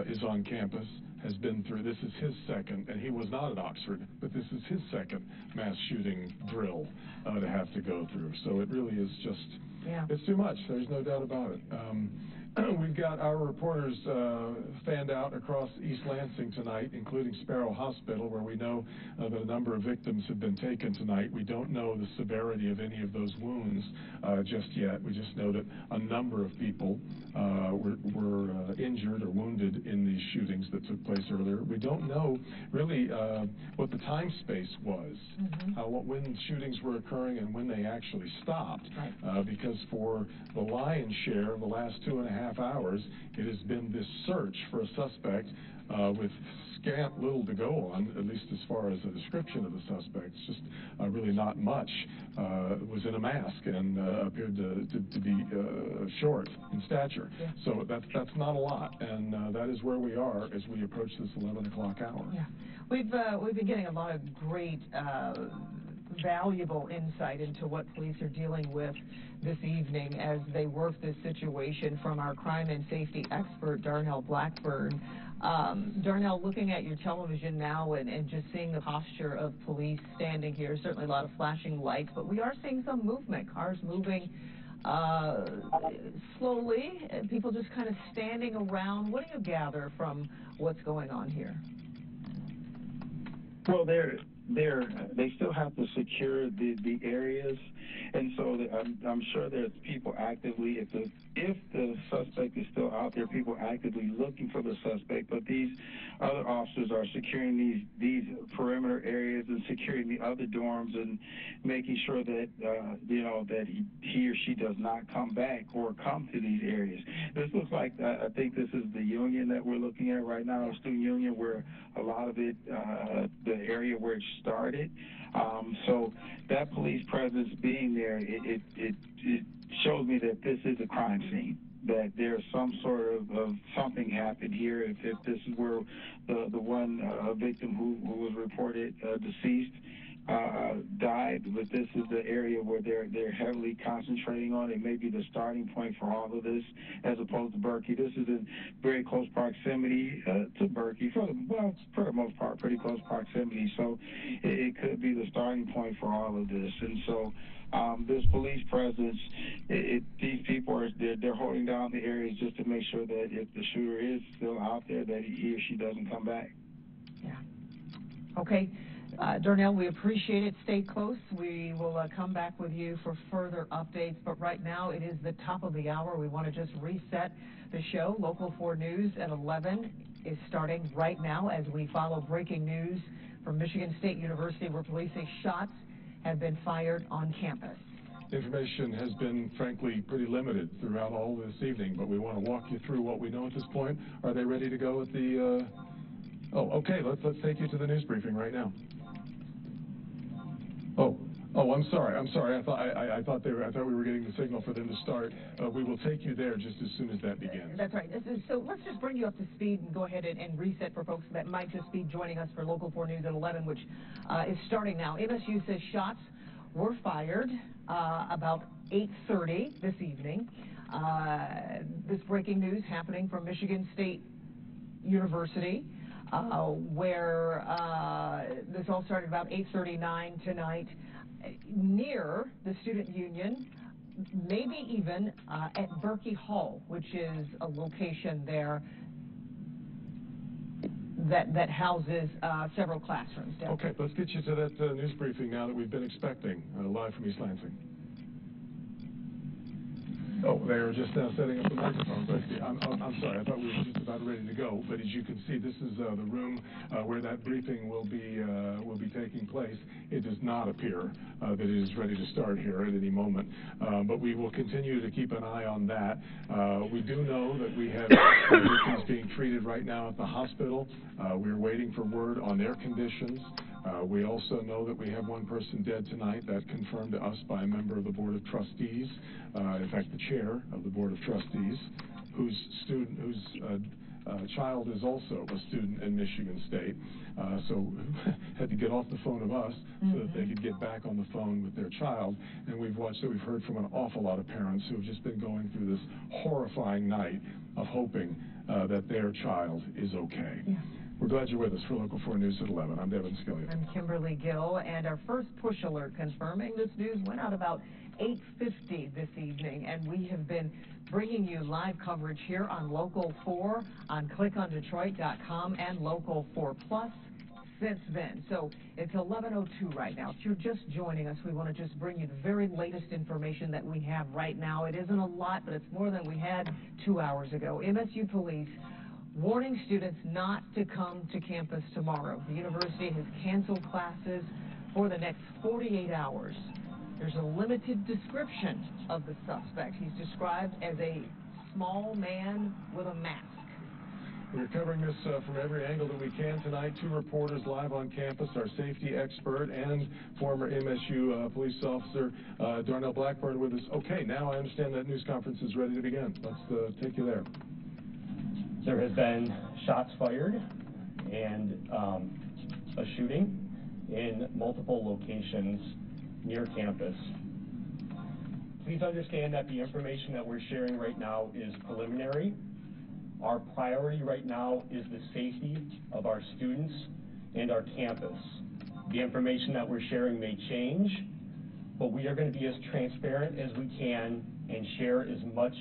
Speaker 14: is on campus, has been through. This is his second, and he was not at Oxford, but this is his second mass shooting drill to have to go through. So it really is just, it's too much. There's no doubt about it. We've got our reporters fanned out across East Lansing tonight, including Sparrow Hospital, where we know that a number of victims have been taken tonight. We don't know the severity of any of those wounds just yet. We just know that a number of people were injured or wounded in these shootings that took place earlier. We don't know really what the time space was, when shootings were occurring and when they actually stopped, because for the lion's share of the last 2.5 hours, it has been this search for a suspect with scant little to go on, at least as far as a description of the suspect. It's just really not much. Was in a mask and appeared to be short in stature. So that's not a lot, and that is where we are as we approach this 11 o'clock hour.
Speaker 13: Yeah, we've been getting a lot of great valuable insight into what police are dealing with this evening as they work this situation from our crime and safety expert, Darnell Blackburn. Darnell, looking at your television now and just seeing the posture of police standing here, certainly a lot of flashing lights, but we are seeing some movement, cars moving slowly, people just kind of standing around. What do you gather from what's going on here?
Speaker 17: Well, they still have to secure the areas, and so I'm sure there's people actively, if the suspect is still out there, people actively looking for the suspect, but these other officers are securing these perimeter areas and securing the other dorms and making sure that that he or she does not come back or come to these areas. This looks like, I think this is the union that we're looking at right now, student union, where a lot of it, the area where it started. So that police presence being there, it shows me that this is a crime scene, that there's some sort of something happened here. If this is where the one victim who was reported deceased died, but this is the area where they're heavily concentrating on. It may be the starting point for all of this, as opposed to Berkey. This is in very close proximity to Berkey, for the most part, pretty close proximity. So it could be the starting point for all of this. And so this police presence, these people they're holding down the areas just to make sure that if the shooter is still out there, that he or she doesn't come back.
Speaker 13: Yeah. Okay. Darnell, we appreciate it. Stay close. We will come back with you for further updates. But right now, it is the top of the hour. We want to just reset the show. Local 4 News at 11 is starting right now as we follow breaking news from Michigan State University, where police say shots have been fired on campus.
Speaker 14: Information has been, frankly, pretty limited throughout all this evening, but we want to walk you through what we know at this point. Are they ready to go at the... Oh, okay, let's take you to the news briefing right now. Oh, I'm sorry. I thought we were getting the signal for them to start. We will take you there just as soon as that begins.
Speaker 13: That's right. So let's just bring you up to speed and go ahead and reset for folks that might just be joining us for Local 4 News at 11, which is starting now. MSU says shots were fired about 8:30 this evening. This breaking news happening from Michigan State University, where this all started about 8:39 tonight, near the student union, maybe even at Berkey Hall, which is a location there that houses several classrooms.
Speaker 14: Okay, let's get you to that news briefing now that we've been expecting, live from East Lansing. Oh, they're just now setting up the microphones. I see. I'm sorry. I thought we were just about ready to go. But as you can see, this is the room where that briefing will be taking place. It does not appear that it is ready to start here at any moment. But we will continue to keep an eye on that. We do know that we have victims being treated right now at the hospital. We're waiting for word on their conditions. We also know that we have one person dead tonight. That confirmed to us by a member of the Board of Trustees, in fact, the chair of the Board of Trustees, whose child is also a student in Michigan State. So had to get off the phone of us so that they could get back on the phone with their child. And we've heard from an awful lot of parents who have just been going through this horrifying night of hoping that their child is okay.
Speaker 13: Yeah.
Speaker 14: We're glad you're with us for Local 4 News at 11. I'm Devin Scalia.
Speaker 13: I'm Kimberly Gill, and our first push alert confirming this news went out about 8:50 this evening, and we have been bringing you live coverage here on Local 4 on clickondetroit.com and Local 4 Plus since then. So it's 11:02 right now. If you're just joining us, we want to just bring you the very latest information that we have right now. It isn't a lot, but it's more than we had 2 hours ago. MSU police warning students not to come to campus tomorrow. The university has canceled classes for the next 48 hours. There's a limited description of the suspect. He's described as a small man with a mask.
Speaker 14: We're covering this from every angle that we can tonight. 2 reporters live on campus, our safety expert and former MSU police officer, Darnell Blackburn, with us. Okay, now I understand that news conference is ready to begin. Let's take you there.
Speaker 20: There has been shots fired and a shooting in multiple locations near campus. Please understand that the information that we're sharing right now is preliminary. Our priority right now is the safety of our students and our campus. The information that we're sharing may change, but we are going to be as transparent as we can and share as much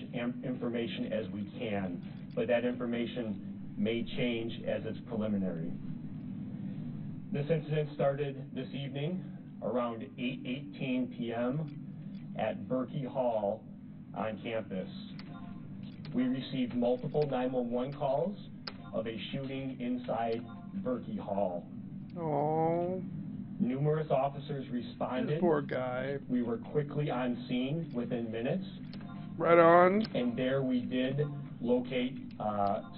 Speaker 20: information as we can. But that information may change as it's preliminary. This incident started this evening around 8:18 p.m. at Berkey Hall on campus. We received multiple 911 calls of a shooting inside Berkey Hall.
Speaker 7: Oh.
Speaker 20: Numerous officers responded.
Speaker 7: This poor guy.
Speaker 20: We were quickly on scene within minutes.
Speaker 7: Right on.
Speaker 20: And there we did locate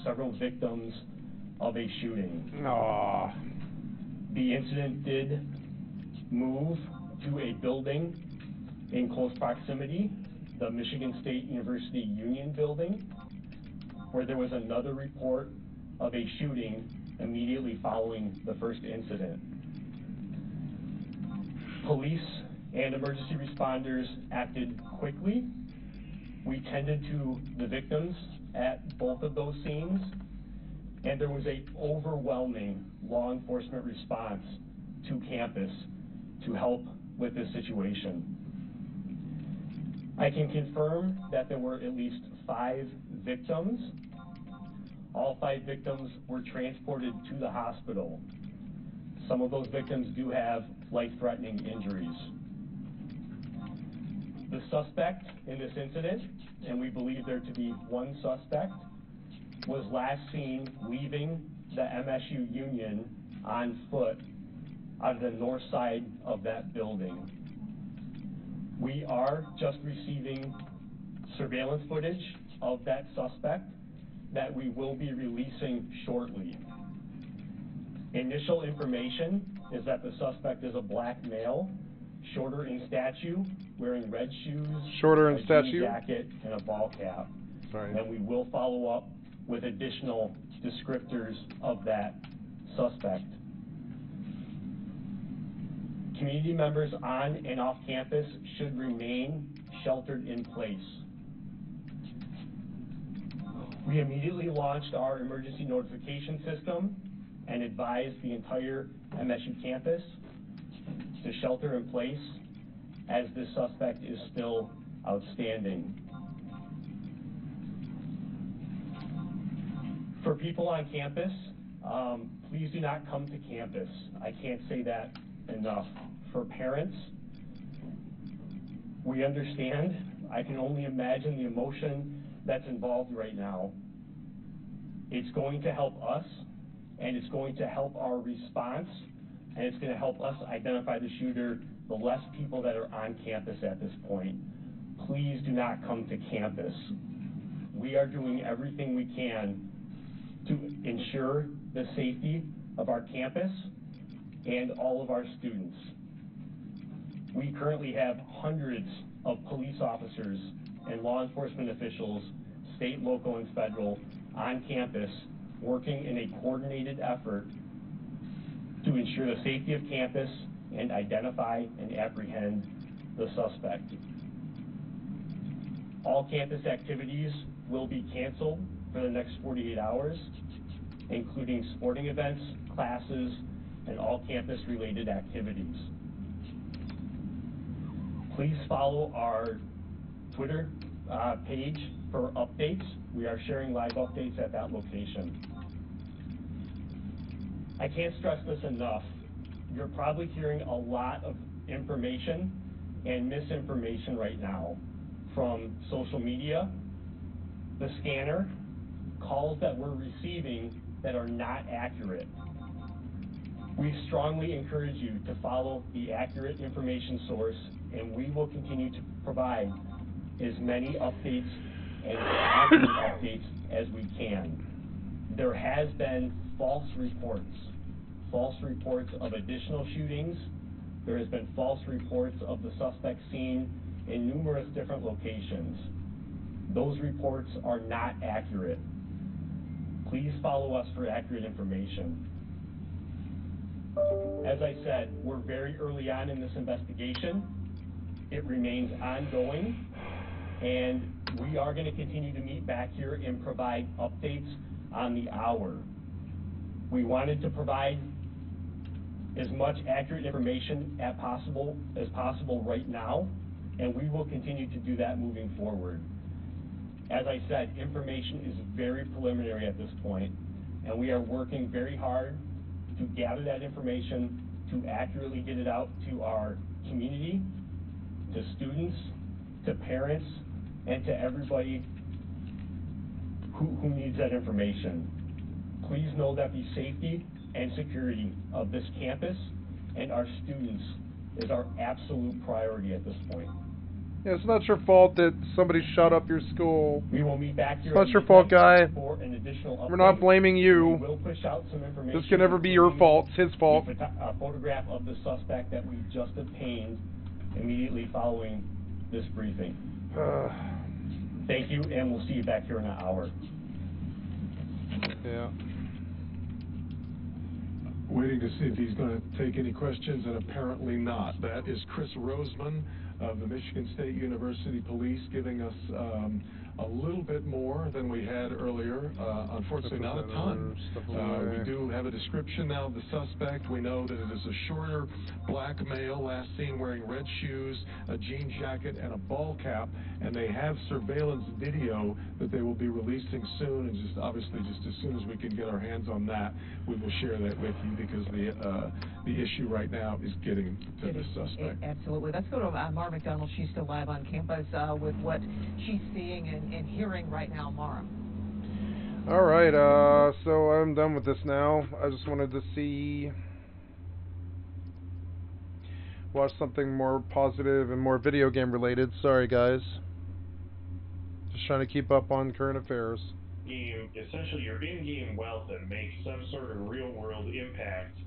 Speaker 20: several victims of a shooting.
Speaker 7: Aww.
Speaker 20: The incident did move to a building in close proximity, the Michigan State University Union building, where there was another report of a shooting immediately following the first incident. Police and emergency responders acted quickly. We tended to the victims at both of those scenes, and there was an overwhelming law enforcement response to campus to help with this situation. I can confirm that there were at least 5 victims. All 5 victims were transported to the hospital. Some of those victims do have life-threatening injuries. The suspect in this incident, and we believe there to be one suspect, was last seen leaving the MSU Union on foot on the north side of that building. We are just receiving surveillance footage of that suspect that we will be releasing shortly. Initial information is that the suspect is a black male, shorter in stature, wearing red shoes, a jean jacket, and a ball cap.
Speaker 7: Sorry.
Speaker 20: And we will follow up with additional descriptors of that suspect. Community members on and off campus should remain sheltered in place. We immediately launched our emergency notification system and advised the entire MSU campus to shelter in place as this suspect is still outstanding. For people on campus, please do not come to campus. I can't say that enough. For parents, We understand. I can only imagine the emotion that's involved right now. It's going to help us, and it's going to help our response, and it's going to help us identify the shooter, the less people that are on campus at this point. Please do not come to campus. We are doing everything we can to ensure the safety of our campus and all of our students. We currently have hundreds of police officers and law enforcement officials, state, local, and federal, on campus working in a coordinated effort to ensure the safety of campus and identify and apprehend the suspect. All campus activities will be canceled for the next 48 hours, including sporting events, classes, and all campus-related activities. Please follow our Twitter page for updates. We are sharing live updates at that location. I can't stress this enough. You're probably hearing a lot of information and misinformation right now from social media, the scanner, calls that we're receiving that are not accurate. We strongly encourage you to follow the accurate information source, and we will continue to provide as many updates and accurate updates as we can. There has been false reports of additional shootings. There has been false reports of the suspect seen in numerous different locations. Those reports are not accurate. Please follow us for accurate information. As I said, we're very early on in this investigation. It remains ongoing, and we are going to continue to meet back here and provide updates on the hour. We wanted to provide as much accurate information as possible right now, and we will continue to do that moving forward. As I said, information is very preliminary at this point, and we are working very hard to gather that information, to accurately get it out to our community, to students, to parents, and to everybody who needs that information. Please know that the safety and security of this campus and our students is our absolute priority at this point.
Speaker 7: Yeah, it's not your fault that somebody shut up your school.
Speaker 20: We will meet back here.
Speaker 7: It's not your fault, guy.
Speaker 20: For an additional update.
Speaker 7: We're not blaming you.
Speaker 20: We will push out some information.
Speaker 7: This can never be your fault. It's his fault.
Speaker 20: A photograph of the suspect that we just obtained immediately following this briefing. Thank you, and we'll see you back here in an hour.
Speaker 7: Yeah.
Speaker 14: Waiting to see if he's going to take any questions, and apparently not. That is Chris Roseman of the Michigan State University Police giving us a little bit more than we had earlier. Unfortunately, not a ton. We do have a description now of the suspect. We know that it is a shorter black male, last seen wearing red shoes, a jean jacket, and a ball cap. And they have surveillance video that they will be releasing soon. And just obviously, just as soon as we can get our hands on that, we will share that with you, because the issue right now is getting to the suspect.
Speaker 13: Absolutely. Let's go to Mara McDonald. She's still live on campus with what she's seeing and hearing right now. Mara.
Speaker 7: All right. So I'm done with this now. I just wanted to watch something more positive and more video game related. Sorry, guys. Just trying to keep up on current affairs.
Speaker 19: Essentially your in-game wealth that makes some sort of real-world impact.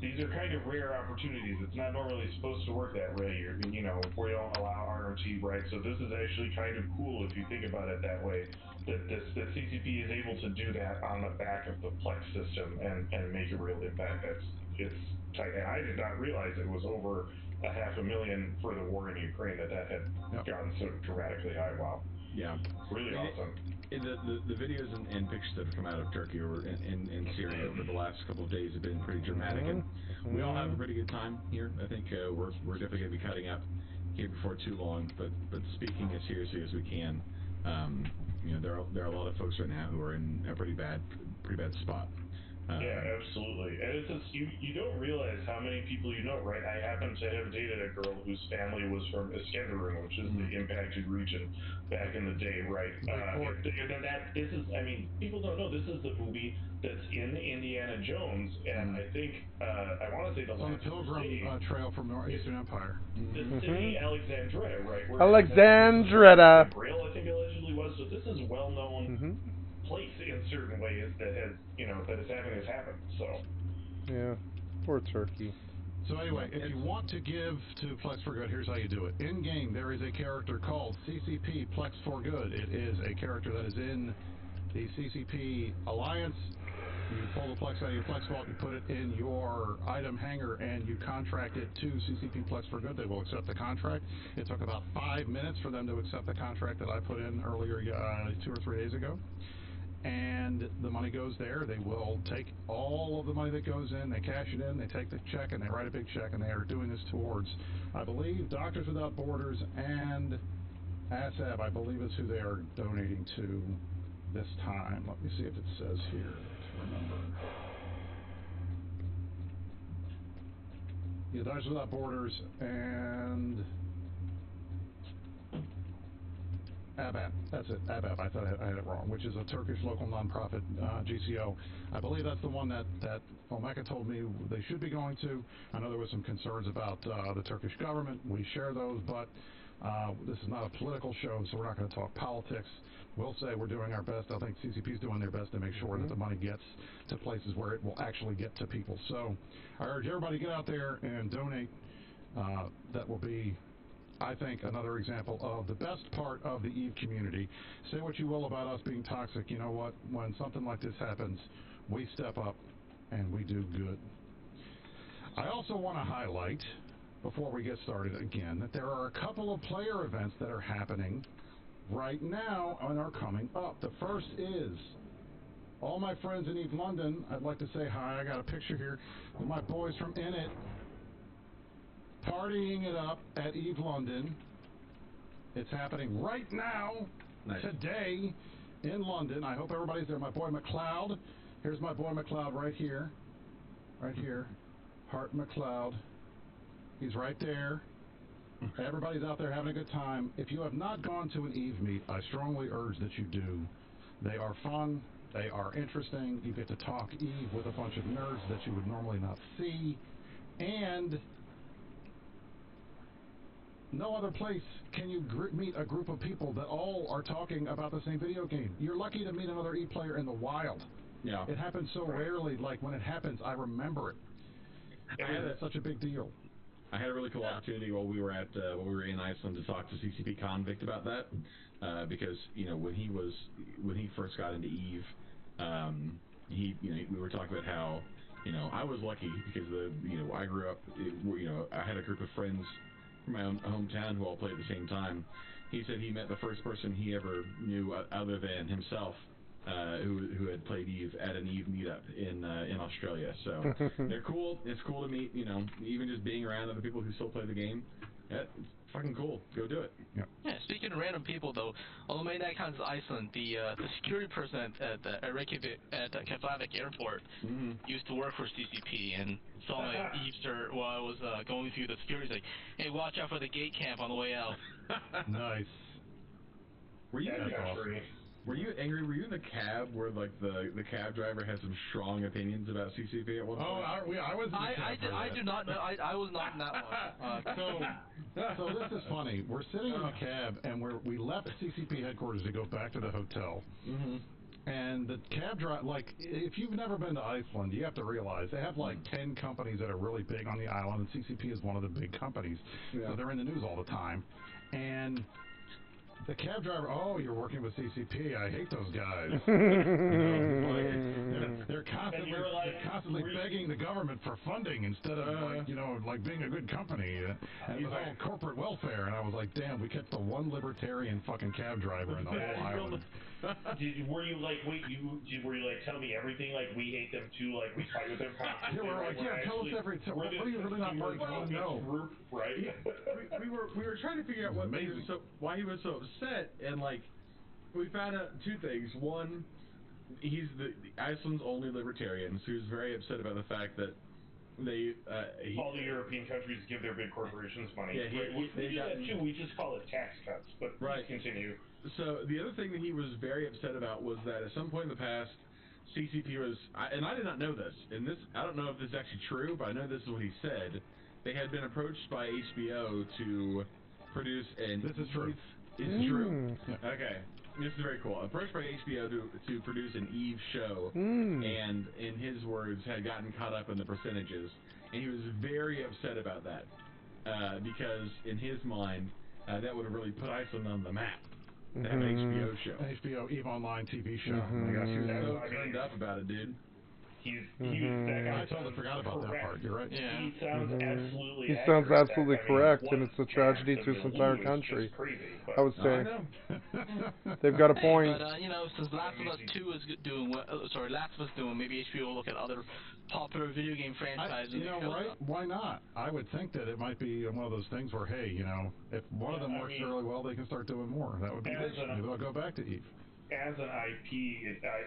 Speaker 19: These are kind of rare opportunities. It's not normally supposed to work that way. We don't allow RMT rights, so this is actually kind of cool if you think about it that way. That CCP is able to do that on the back of the Plex system and make a real impact. It's tight. And I did not realize it was over 500,000 for the war in Ukraine that had gotten so dramatically high. Wow.
Speaker 9: Yeah.
Speaker 19: Really awesome.
Speaker 9: The videos and pictures that have come out of Turkey or in Syria over the last couple of days have been pretty dramatic, and we all have a pretty good time here. I think we're definitely going to be cutting up here before too long. But speaking as seriously as we can, there are a lot of folks right now who are in a pretty bad spot.
Speaker 19: Yeah, absolutely. And it's just, you don't realize how many people you know, right? I happen to have dated a girl whose family was from Iskenderun, which is the impacted region back in the day, right? This is, I mean, people don't know, this is the movie that's in Indiana Jones, and I think, I want to say the
Speaker 8: on the Pilgrim Trail from Eastern Empire.
Speaker 19: The city Alexandretta, right? Where
Speaker 7: Alexandretta.
Speaker 19: the Grail, I think, allegedly was. So this is a well-known place in certain ways that has, that is having this happen. So.
Speaker 7: Yeah, poor turkey.
Speaker 8: So anyway, if you want to give to Plex for Good, here's how you do it. In game, there is a character called CCP Plex for Good. It is a character that is in the CCP Alliance. You pull the Plex out of your Plex vault, you put it in your item hanger, and you contract it to CCP Plex for Good. They will accept the contract. It took about 5 minutes for them to accept the contract that I put in earlier 2 or 3 days ago. And the money goes there. They will take all of the money that goes in, they cash it in, they take the check, and they write a big check, and they are doing this towards, I believe, Doctors Without Borders and ASAB, I believe is who they are donating to this time. Let me see if it says here to remember. Yeah, Doctors Without Borders and ABAP, that's it, ABAP, I thought I had it wrong, which is a Turkish local nonprofit GCO. I believe that's the one that Omeka told me they should be going to. I know there was some concerns about the Turkish government. We share those, but this is not a political show, so we're not going to talk politics. We'll say we're doing our best. I think CCP is doing their best to make sure that the money gets to places where it will actually get to people. So I urge everybody to get out there and donate. That will be, I think, another example of the best part of the EVE community. Say what you will about us being toxic. You know what? When something like this happens, we step up and we do good. I also want to highlight, before we get started again, that there are a couple of player events that are happening right now and are coming up. The first is all my friends in EVE London. I'd like to say hi. I got a picture here with my boys from Init partying it up at EVE London. It's happening right now, today, in London. I hope everybody's there. My boy McLeod. Here's my boy McLeod right here. Right here. Hart McLeod. He's right there. Everybody's out there having a good time. If you have not gone to an EVE meet, I strongly urge that you do. They are fun. They are interesting. You get to talk EVE with a bunch of nerds that you would normally not see. And no other place can you meet a group of people that all are talking about the same video game. You're lucky to meet another EVE player in the wild. Yeah. It happens so rarely. Like, when it happens, I remember it. It's such a big deal.
Speaker 9: I had a really cool opportunity while we were in Iceland to talk to CCP Convict about that, because when he first got into EVE, we were talking about how I was lucky because I grew up, I had a group of friends from my own hometown who all played at the same time. He said he met the first person he ever knew other than himself who had played EVE at an EVE meetup in Australia. So they're cool. It's cool to meet, even just being around other people who still play the game. Yeah, it's fucking cool. Go do it.
Speaker 21: Yeah, speaking of random people though, although my dad comes to Iceland, the security person at Reykjavik at Keflavik Airport used to work for CCP and saw my EVE cert while I was going through the security. He's like, hey, watch out for the gate camp on the way out.
Speaker 8: Nice.
Speaker 9: Were you angry? Were you in the cab where like the cab driver had some strong opinions about CCP at one point?
Speaker 8: I was in the cab.
Speaker 21: I do not know. I was not in that one.
Speaker 8: So this is funny. We're sitting in the cab and we left CCP headquarters to go back to the hotel. And the cab driver, like, if you've never been to Iceland, you have to realize they have like 10 companies that are really big on the island, and CCP is one of the big companies. Yeah. So they're in the news all the time. And the cab driver, oh, you're working with CCP. I hate those guys. They're constantly begging the government for funding instead of like being a good company. And it was all corporate welfare. And I was like, damn, we kept the one libertarian fucking cab driver in the whole island.
Speaker 19: Were you like, tell me everything, like, we hate them too, like, we fight with them constantly?
Speaker 8: Yeah, we're like, tell us everything. What are you really not like? No.
Speaker 19: Group, right?
Speaker 9: we were trying to figure out why he was so upset, and like we found out two things. One, he's Iceland's only libertarian, so he was very upset about the fact that
Speaker 2: all the European countries give their big corporations money.
Speaker 9: Yeah,
Speaker 2: we do that too. We just call it tax cuts. But please continue.
Speaker 9: So the other thing that he was very upset about was that at some point in the past, CCP was, and I did not know this, and this I don't know if this is actually true, but I know this is what he said. They had been approached by HBO to produce an.
Speaker 8: This is true.
Speaker 9: Is it true?
Speaker 8: Yeah.
Speaker 9: Okay. This is very cool. Approached by HBO to produce an Eve show,
Speaker 7: Hmm.
Speaker 9: and in his words, had gotten caught up in the percentages, and he was very upset about that because in his mind, that would have really put Iceland on the map. To have an HBO show.
Speaker 8: HBO Eve Online TV show.
Speaker 9: Oh my gosh, he was so turned up about it, dude.
Speaker 8: I totally forgot about that part. You're right.
Speaker 2: Yeah. He sounds absolutely.
Speaker 7: He sounds
Speaker 2: accurate.
Speaker 7: absolutely correct, and it's a tragedy to this entire country. I would say they've got a point.
Speaker 21: But since Last of Us 2 is doing Last of Us doing, maybe HBO will look at other popular video game franchises.
Speaker 8: Right? Why not? I would think that it might be one of those things where, hey, if one of them works really well, they can start doing more. That would be nice. Maybe they'll go back to Eve.
Speaker 2: As an IP,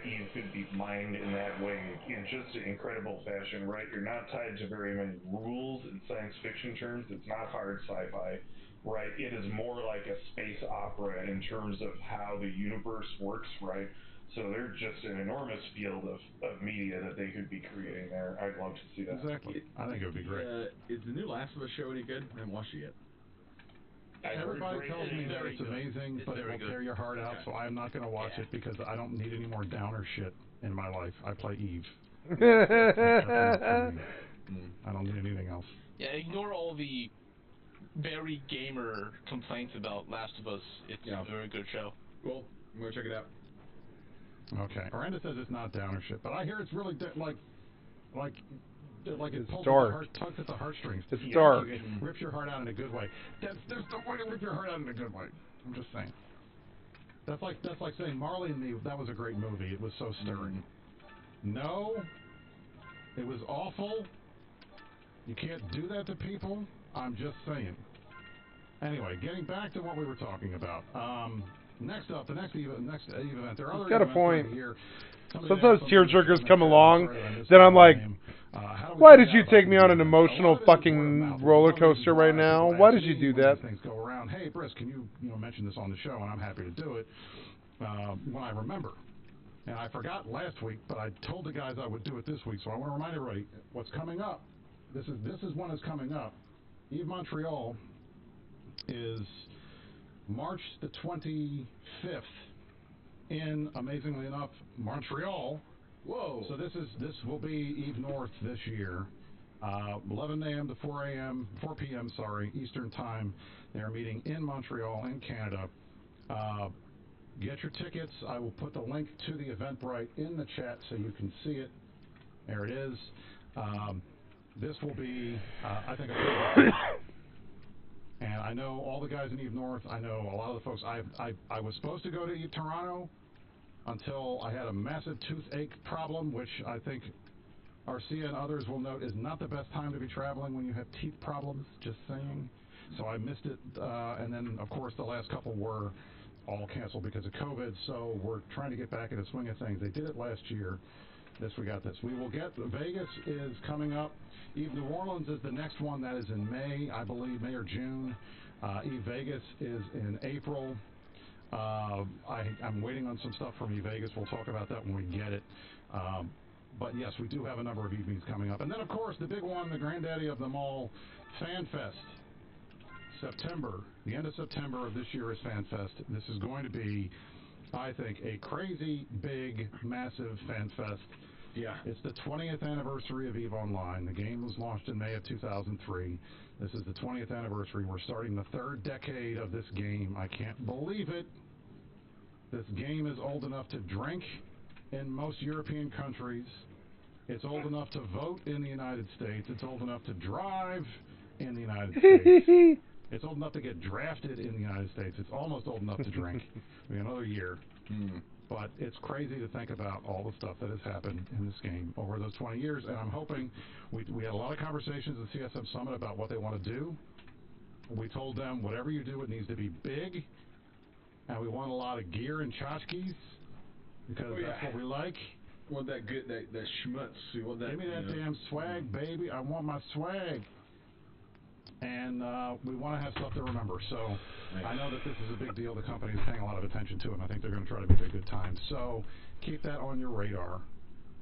Speaker 2: Eve could be mined in that way in just an incredible fashion, right? You're not tied to very many rules in science fiction terms. It's not hard sci-fi, right? It is more like a space opera in terms of how the universe works, right? So there's just an enormous field of media that they could be creating there. I'd love to see that.
Speaker 8: Exactly. I think it would be great.
Speaker 9: Is the new Last of Us show any good? I haven't watched it yet.
Speaker 8: Everybody tells me that it's amazing, but it will tear your heart out, so I'm not going to watch it because I don't need any more downer shit in my life. I play Eve. I don't need anything else.
Speaker 21: Yeah, ignore all the very gamer complaints about Last of Us. It's a very good show.
Speaker 9: Cool. I'm going to check it out.
Speaker 8: Okay. Miranda says it's not downer shit, but I hear it's really like it pulls tugs at the heartstrings.
Speaker 7: It's dark.
Speaker 8: It rips your heart out in a good way. There's no way to rip your heart out in a good way. I'm just saying. That's like saying Marley and Me. That was a great movie. It was so stirring. No, it was awful. You can't do that to people. I'm just saying. Anyway, getting back to what we were talking about. Next up, the next Eve event. There are other
Speaker 7: got a
Speaker 8: events
Speaker 7: point.
Speaker 8: here.
Speaker 7: Sometimes tearjerkers come along, then I'm like, why did you take me on an emotional fucking roller coaster right now? Why did you do that?
Speaker 8: Things go around. Hey, Briss, can you mention this on the show? And I'm happy to do it when I remember. And I forgot last week, but I told the guys I would do it this week. So I want to remind everybody what's coming up. This is one that's coming up. Eve Montreal is March the 25th. In, amazingly enough, Montreal.
Speaker 9: Whoa!
Speaker 8: So this will be Eve North this year, 11 a.m. to 4 p.m. Eastern Time. They're meeting in Montreal, in Canada. Get your tickets. I will put the link to the Eventbrite in the chat so you can see it. There it is. This will be, I think, and I know all the guys in Eve North. I know a lot of the folks. I was supposed to go to Eve Toronto until I had a massive toothache problem, which I think Arcia and others will note is not the best time to be traveling when you have teeth problems. Just saying. So I missed it, and then of course the last couple were all canceled because of COVID. So we're trying to get back in the swing of things. They did it last year. We got this. We will get Vegas is coming up. Eve New Orleans is the next one. That is in May, I believe, May or June. Eve Vegas is in April. I'm waiting on some stuff from Eve Vegas. We'll talk about that when we get it. But yes, we do have a number of evenings coming up. And then, of course, the big one, the granddaddy of them all, FanFest. September. The end of September of this year is FanFest. This is going to be, I think, a crazy, big, massive FanFest.
Speaker 9: Yeah.
Speaker 8: It's the 20th anniversary of EVE Online. The game was launched in May of 2003. This is the 20th anniversary. We're starting the third decade of this game. I can't believe it. This game is old enough to drink in most European countries. It's old enough to vote in the United States. It's old enough to drive in the United States. It's old enough to get drafted in the United States. It's almost old enough to drink. We have another year. But it's crazy to think about all the stuff that has happened in this game over those 20 years. And I'm hoping, we had a lot of conversations at CSM Summit about what they want to do. We told them, whatever you do, it needs to be big. And we want a lot of gear and tchotchkes. because that's what we like.
Speaker 9: Want that good, that schmutz. We want that.
Speaker 8: Give me that damn swag, baby. I want my swag. And we want to have stuff to remember. So I know that this is a big deal. The company is paying a lot of attention to it, and I think they're going to try to make it a good time. So keep that on your radar.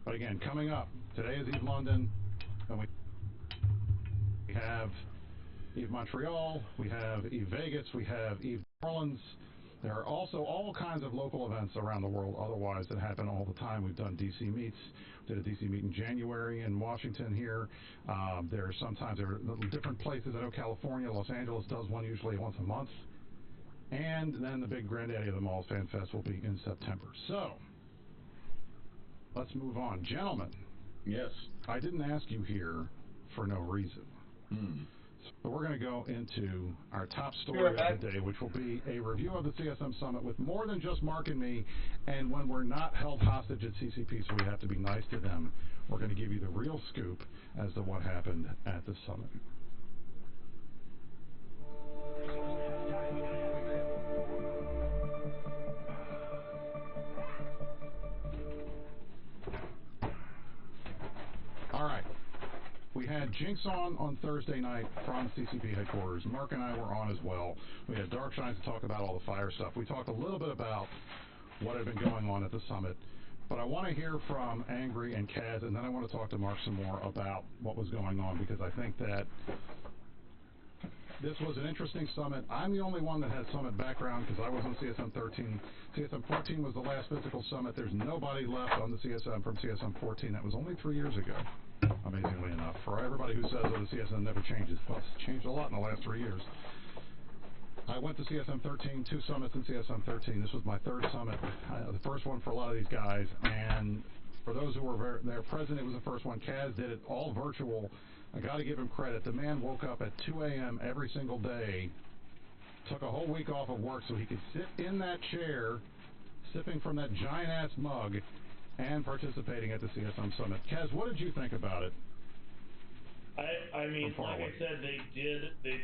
Speaker 8: But again, coming up, today is Eve London, and we have Eve Montreal, we have Eve Vegas, we have Eve New Orleans. There are also all kinds of local events around the world otherwise that happen all the time. We've done DC meets. Did a DC meet in January in Washington here. There are different places. I know California, Los Angeles does one usually once a month. And then the big granddaddy of them all, Fan Fest, will be in September. So, let's move on. Gentlemen.
Speaker 9: Yes.
Speaker 8: I didn't ask you here for no reason. So we're going to go into our top story of the day, which will be a review of the CSM Summit with more than just Mark and me. And when we're not held hostage at CCP, so we have to be nice to them, we're going to give you the real scoop as to what happened at the summit. All right. We had Jinx on Thursday night from CCP headquarters. Mark and I were on as well. We had Darkshines to talk about all the fire stuff. We talked a little bit about what had been going on at the summit. But I want to hear from Angry and Kaz, and then I want to talk to Mark some more about what was going on, because I think that this was an interesting summit. I'm the only one that has summit background because I was on CSM 13. CSM 14 was the last physical summit. There's nobody left on the CSM from CSM 14. That was only 3 years ago, amazingly enough. For everybody who says, oh, the CSM never changes, well, it's changed a lot in the last 3 years. I went to CSM 13, 2 summits in CSM 13. This was my 3rd summit, the first one for a lot of these guys. And for those who were there present, it was the first one. Kaz did it all virtual. I got to give him credit. The man woke up at 2 a.m. every single day, took a whole week off of work so he could sit in that chair, sipping from that giant-ass mug, and participating at the CSM Summit. Kaz, what did you think about it?
Speaker 2: I mean, like I said, they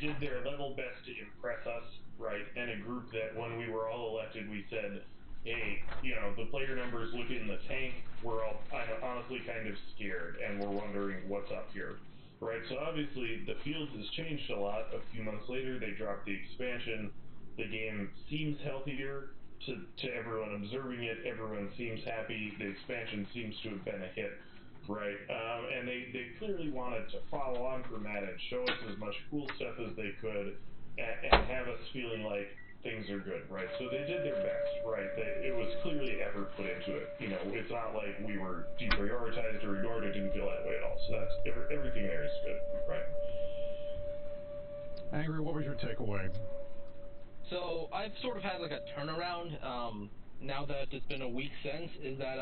Speaker 2: did their level best to impress us, right? And a group that when we were all elected, we said, hey, the player numbers look in the tank. I'm honestly kind of scared, and we're wondering what's up here, right? So obviously, the field has changed a lot. A few months later, they dropped the expansion. The game seems healthier to everyone observing it. Everyone seems happy. The expansion seems to have been a hit. Right, and they clearly wanted to follow on from that and show us as much cool stuff as they could and have us feeling like things are good, right? So they did their best, right? It was clearly effort put into it. It's not like we were deprioritized or ignored. It didn't feel that way at all. So that's everything there is good, right?
Speaker 8: Angry, what was your takeaway?
Speaker 21: So I've sort of had like a turnaround now that it's been a week since, is that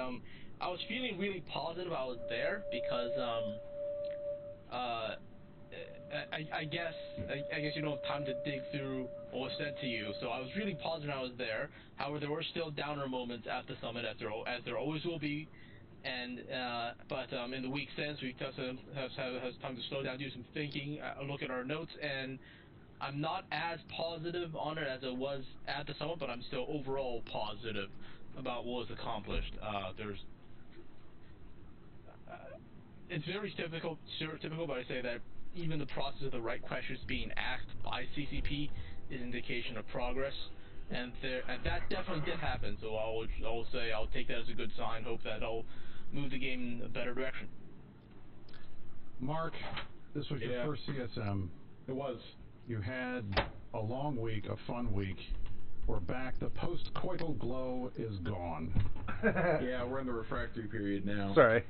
Speaker 21: I was feeling really positive I was there because I guess you don't have time to dig through what was said to you, so I was really positive I was there. However, there were still downer moments at the summit, as there always will be. And but in the week since, we has time to slow down, do some thinking, look at our notes, and I'm not as positive on it as it was at the summit, but I'm still overall positive about what was accomplished. It's very typical, but I say that even the process of the right questions being asked by CCP is an indication of progress, and that definitely did happen. So I'll say I'll take that as a good sign. Hope that I'll move the game in a better direction.
Speaker 8: Mark, this was your first CSM.
Speaker 9: It was.
Speaker 8: You had a long week, a fun week. We're back. The post-coital glow is gone.
Speaker 9: Yeah, we're in the refractory period now.
Speaker 7: Sorry.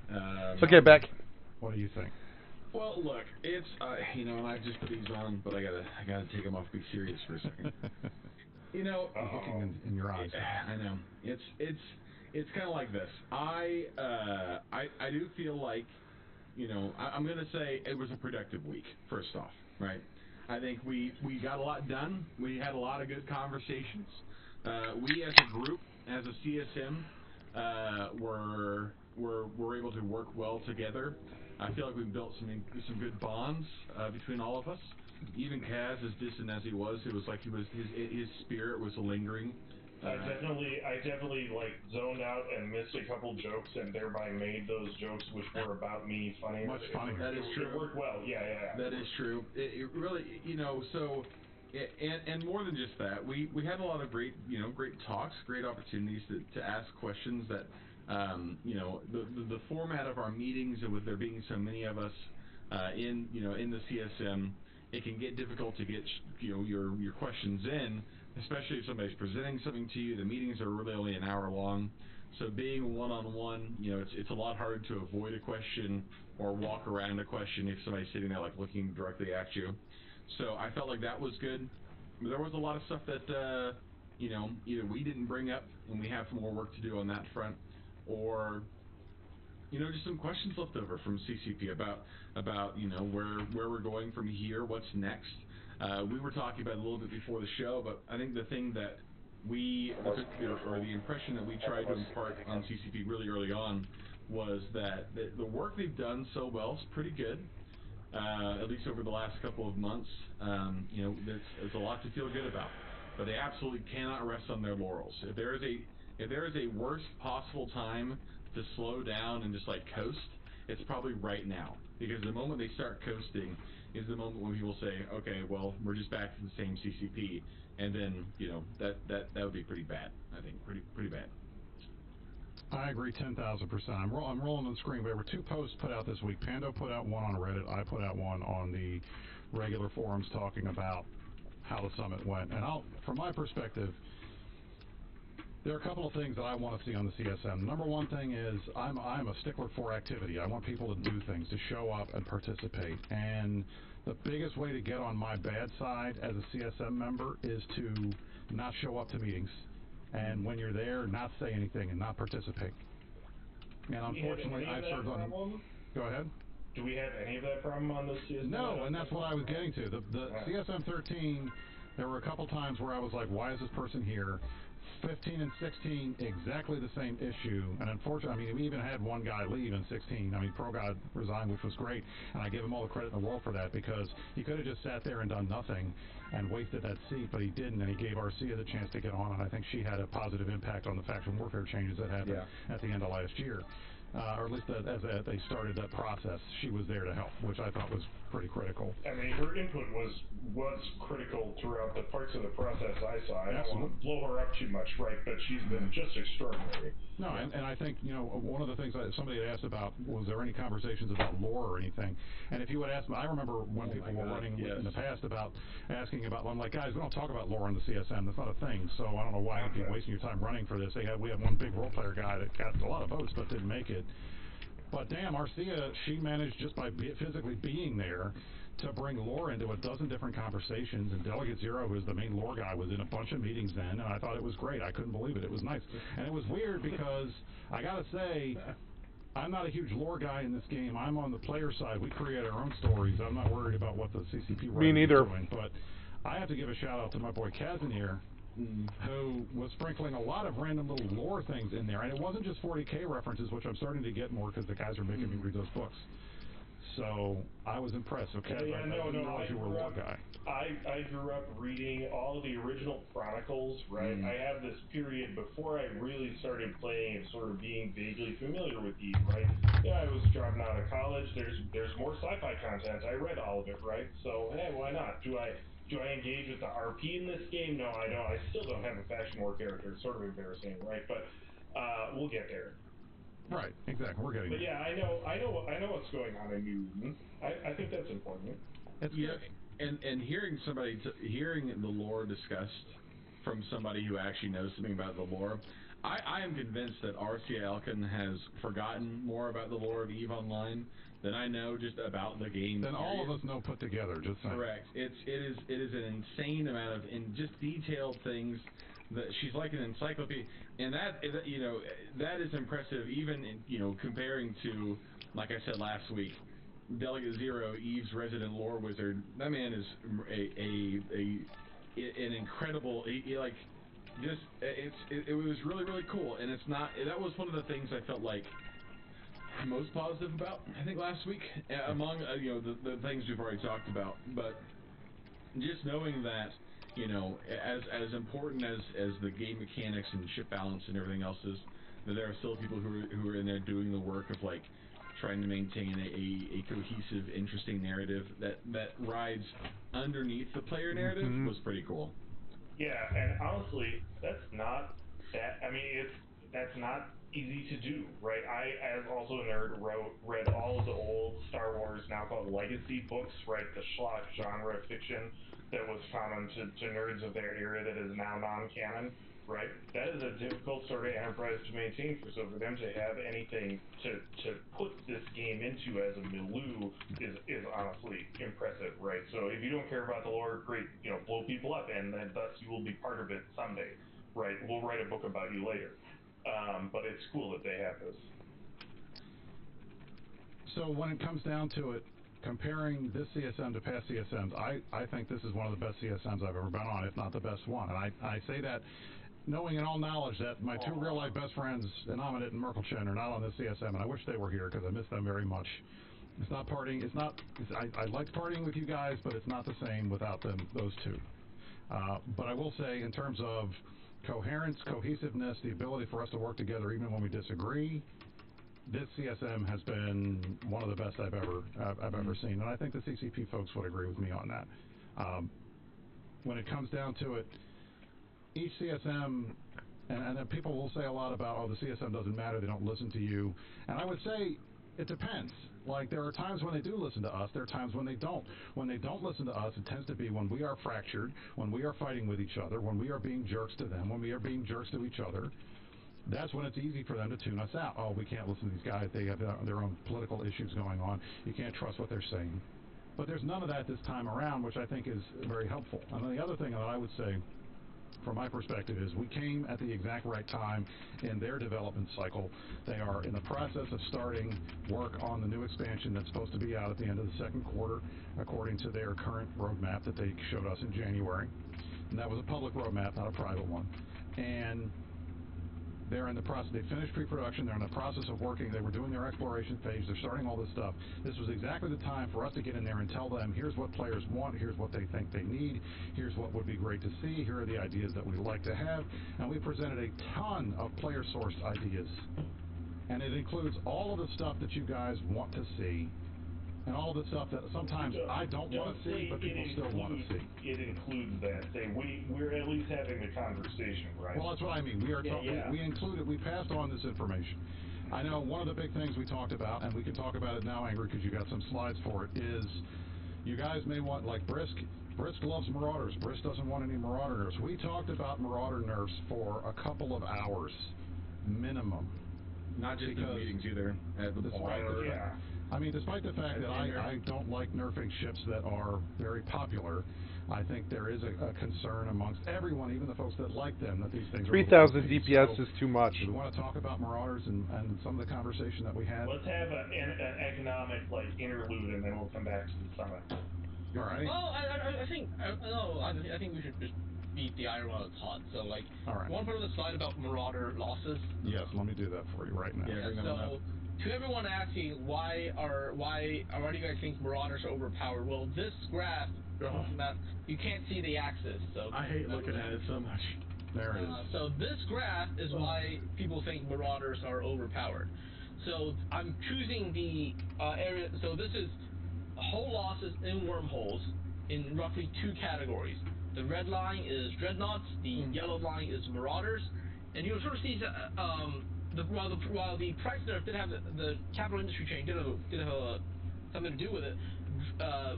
Speaker 7: So get back.
Speaker 8: What do you think?
Speaker 9: Well, look, it's and I just put these on, but I gotta take them off. Be serious for a second.
Speaker 8: Looking in your eyes.
Speaker 9: I know. It's kind of like this. I do feel like, I'm gonna say it was a productive week. First off, right? I think we got a lot done. We had a lot of good conversations. We as a group, as a CSM, were able to work well together. I feel like we built some good bonds between all of us. Even Kaz, as distant as he was, it was like his spirit was lingering
Speaker 2: I definitely like zoned out and missed a couple jokes and thereby made those jokes which were about me funnier.
Speaker 8: Much funnier.
Speaker 9: That is true.
Speaker 2: It worked well. Yeah.
Speaker 9: That is true. It really, so, and more than just that, we had a lot of great talks, great opportunities to ask questions that, the format of our meetings, and with there being so many of us in the CSM, it can get difficult to get your questions in, especially if somebody's presenting something to you. The meetings are really only an hour long, so being one-on-one, it's a lot harder to avoid a question or walk around a question if somebody's sitting there like looking directly at you. So I felt like that was good. But there was a lot of stuff that either we didn't bring up and we have more work to do on that front, or just some questions left over from CCP about where we're going from here, what's next. We were talking about it a little bit before the show, but I think the thing that or the impression that we tried to impart on CCP really early on was that the work they've done so well is pretty good. At least over the last couple of months, there's a lot to feel good about. But they absolutely cannot rest on their laurels. If there is a worst possible time to slow down and just like coast, it's probably right now. Because the moment they start coasting is the moment when people say, okay, well, we're just back to the same CCP, and then that would be pretty bad. I think pretty bad.
Speaker 8: I agree 10,000%. I'm rolling on the screen. There were 2 posts put out this week. Pando put out one on Reddit. I put out one on the regular forums talking about how the summit went. And from my perspective, there are a couple of things that I want to see on the CSM. Number one thing is I'm a stickler for activity. I want people to do things, to show up and participate. And the biggest way to get on my bad side as a CSM member is to not show up to meetings. And when you're there, not say anything and not participate. And unfortunately, I've served on... Go ahead.
Speaker 2: Do we have any of that problem on the CSM?
Speaker 8: No, and that's what I was getting to. The CSM 13, there were a couple times where I was like, why is this person here? 15 and 16, exactly the same issue. And unfortunately, we even had one guy leave in 16. Pro guy resigned, which was great. And I give him all the credit in the world for that, because he could have just sat there and done nothing and wasted that seat, but he didn't. And he gave Arcia the chance to get on. And I think she had a positive impact on the faction warfare changes that happened at the end of last year. Or at least as they started that process, she was there to help, which I thought was pretty critical.
Speaker 2: Her input was critical throughout the parts of the process I saw. I don't want to blow her up too much, right? But she's been just extraordinary.
Speaker 8: No, and I think, one of the things somebody had asked about, was there any conversations about lore or anything? And if you would ask me, I remember when people were running in the past asking about, I'm like, guys, we don't talk about lore on the CSM. That's not a thing. So I don't know why you'd be wasting your time running for this. We have one big role player guy that got a lot of votes but didn't make it. But damn, Arcia, she managed just by physically being there to bring lore into a dozen different conversations, and Delegate Zero, who's the main lore guy, was in a bunch of meetings then, and I thought it was great. I couldn't believe it. It was nice. And it was weird because, I gotta say, I'm not a huge lore guy in this game. I'm on the player side. We create our own stories. I'm not worried about what the CCP writers are doing. But I have to give a shout out to my boy Kazanir, who was sprinkling a lot of random little lore things in there. And it wasn't just 40K references, which I'm starting to get more because the guys are making me read those books. So I was impressed. Okay, I didn't realize you were a lore guy.
Speaker 2: I grew up reading all of the original Chronicles, right? I have this period before I really started playing and sort of being vaguely familiar with Eve, right? Yeah, I was dropping out of college. There's more sci-fi content. I read all of it, right? So, hey, why not? Do I engage with the RP in this game? No, I don't. I still don't have a faction war character. It's sort of embarrassing, right? But we'll get there.
Speaker 8: Right, exactly. We're getting
Speaker 2: there. But yeah, I know what's going on in Newton. I think that's important.
Speaker 8: It's good.
Speaker 9: And hearing the lore discussed from somebody who actually knows something about the lore, I am convinced that Arcia Elkin has forgotten more about the lore of EVE Online than I know just about the game.
Speaker 8: Than all of us know put together, just saying.
Speaker 9: Correct. It is an insane amount of just detailed things that she's like an encyclopedia, and that is impressive. Even in, comparing to, like I said last week, Delegate Zero, Eve's resident lore wizard. That man is an incredible. It was really, really cool, and it's not. That was one of the things I felt like most positive about, I think, last week, among the things we've already talked about. But just knowing that as important as the game mechanics and ship balance and everything else is, there are still people who are in there doing the work of like trying to maintain a cohesive, interesting narrative that rides underneath the player narrative was pretty cool.
Speaker 2: Yeah, and honestly, that's not easy to do, right? I, as also a nerd, read all of the old Star Wars, now called Legacy books, right? The schlock genre fiction that was common to nerds of their era that is now non-canon, right? That is a difficult sort of enterprise to maintain for them to have anything to put this game into as a milieu is honestly impressive, right? So if you don't care about the lore, great, blow people up, and then thus you will be part of it someday, right? We'll write a book about you later. But it's cool that they have this.
Speaker 8: So when it comes down to it, comparing this CSM to past CSMs, I think this is one of the best CSMs I've ever been on, if not the best one. And I say that knowing in all knowledge that my two real-life best friends, Innominate and Merkelchen, are not on this CSM, and I wish they were here because I miss them very much. It's not partying. I liked partying with you guys, but it's not the same without those two. But I will say, in terms of coherence, cohesiveness, the ability for us to work together even when we disagree, this CSM has been one of the best I've ever seen, and I think the CCP folks would agree with me on that. When it comes down to it, each CSM, and then people will say a lot about, oh, the CSM doesn't matter, they don't listen to you, and I would say it depends. Like, there are times when they do listen to us, there are times when they don't. When they don't listen to us, it tends to be when we are fractured, when we are fighting with each other, when we are being jerks to them, when we are being jerks to each other. That's when it's easy for them to tune us out. Oh, we can't listen to these guys, they have their own political issues going on, you can't trust what they're saying. But there's none of that this time around, which I think is very helpful. And then the other thing that I would say, from my perspective, is we came at the exact right time in their development cycle. They are in the process of starting work on the new expansion that's supposed to be out at the end of the second quarter, according to their current roadmap that they showed us in January. And that was a public roadmap, not a private one. And they're in the process, they finished pre-production, they're in the process of working, they were doing their exploration phase, they're starting all this stuff. This was exactly the time for us to get in there and tell them, here's what players want, here's what they think they need, here's what would be great to see, here are the ideas that we'd like to have, and we presented a ton of player-sourced ideas. And it includes all of the stuff that you guys want to see, and all the stuff that sometimes I don't want to see, but people still want to see.
Speaker 2: It includes that. We're at least having the conversation, right?
Speaker 8: Well, that's what I mean. We included, we passed on this information. I know one of the big things we talked about, and we can talk about it now, Angry, because you got some slides for it, is you guys may want, like Brisk loves Marauders. Brisk doesn't want any Marauder nerfs. We talked about Marauder nerfs for a couple of hours, minimum.
Speaker 9: Not just in meetings either.
Speaker 8: Despite the fact that I don't like nerfing ships that are very popular, I think there is a concern amongst everyone, even the folks that like them, that these things are
Speaker 7: 3,000 DPS is too much.
Speaker 8: Do we want to talk about Marauders and some of the conversation that we had?
Speaker 2: Let's have an economic interlude, and then we'll come back to the summit.
Speaker 8: All right.
Speaker 21: Well, I think we should just beat the iron while it's hot. So, want to put on the slide about Marauder losses?
Speaker 8: Yes, let me do that for you right now.
Speaker 21: So, to everyone asking why do you guys think Marauders are overpowered? Well, this graph, you can't see the axis, so
Speaker 9: I hate looking at it so much.
Speaker 8: There it is.
Speaker 21: So this graph is why people think Marauders are overpowered. So I'm choosing the area. So this is whole losses in wormholes in roughly two categories. The red line is dreadnoughts. The yellow line is Marauders, and you'll sort of see while the price nerf did have the capital industry chain did have something to do with it,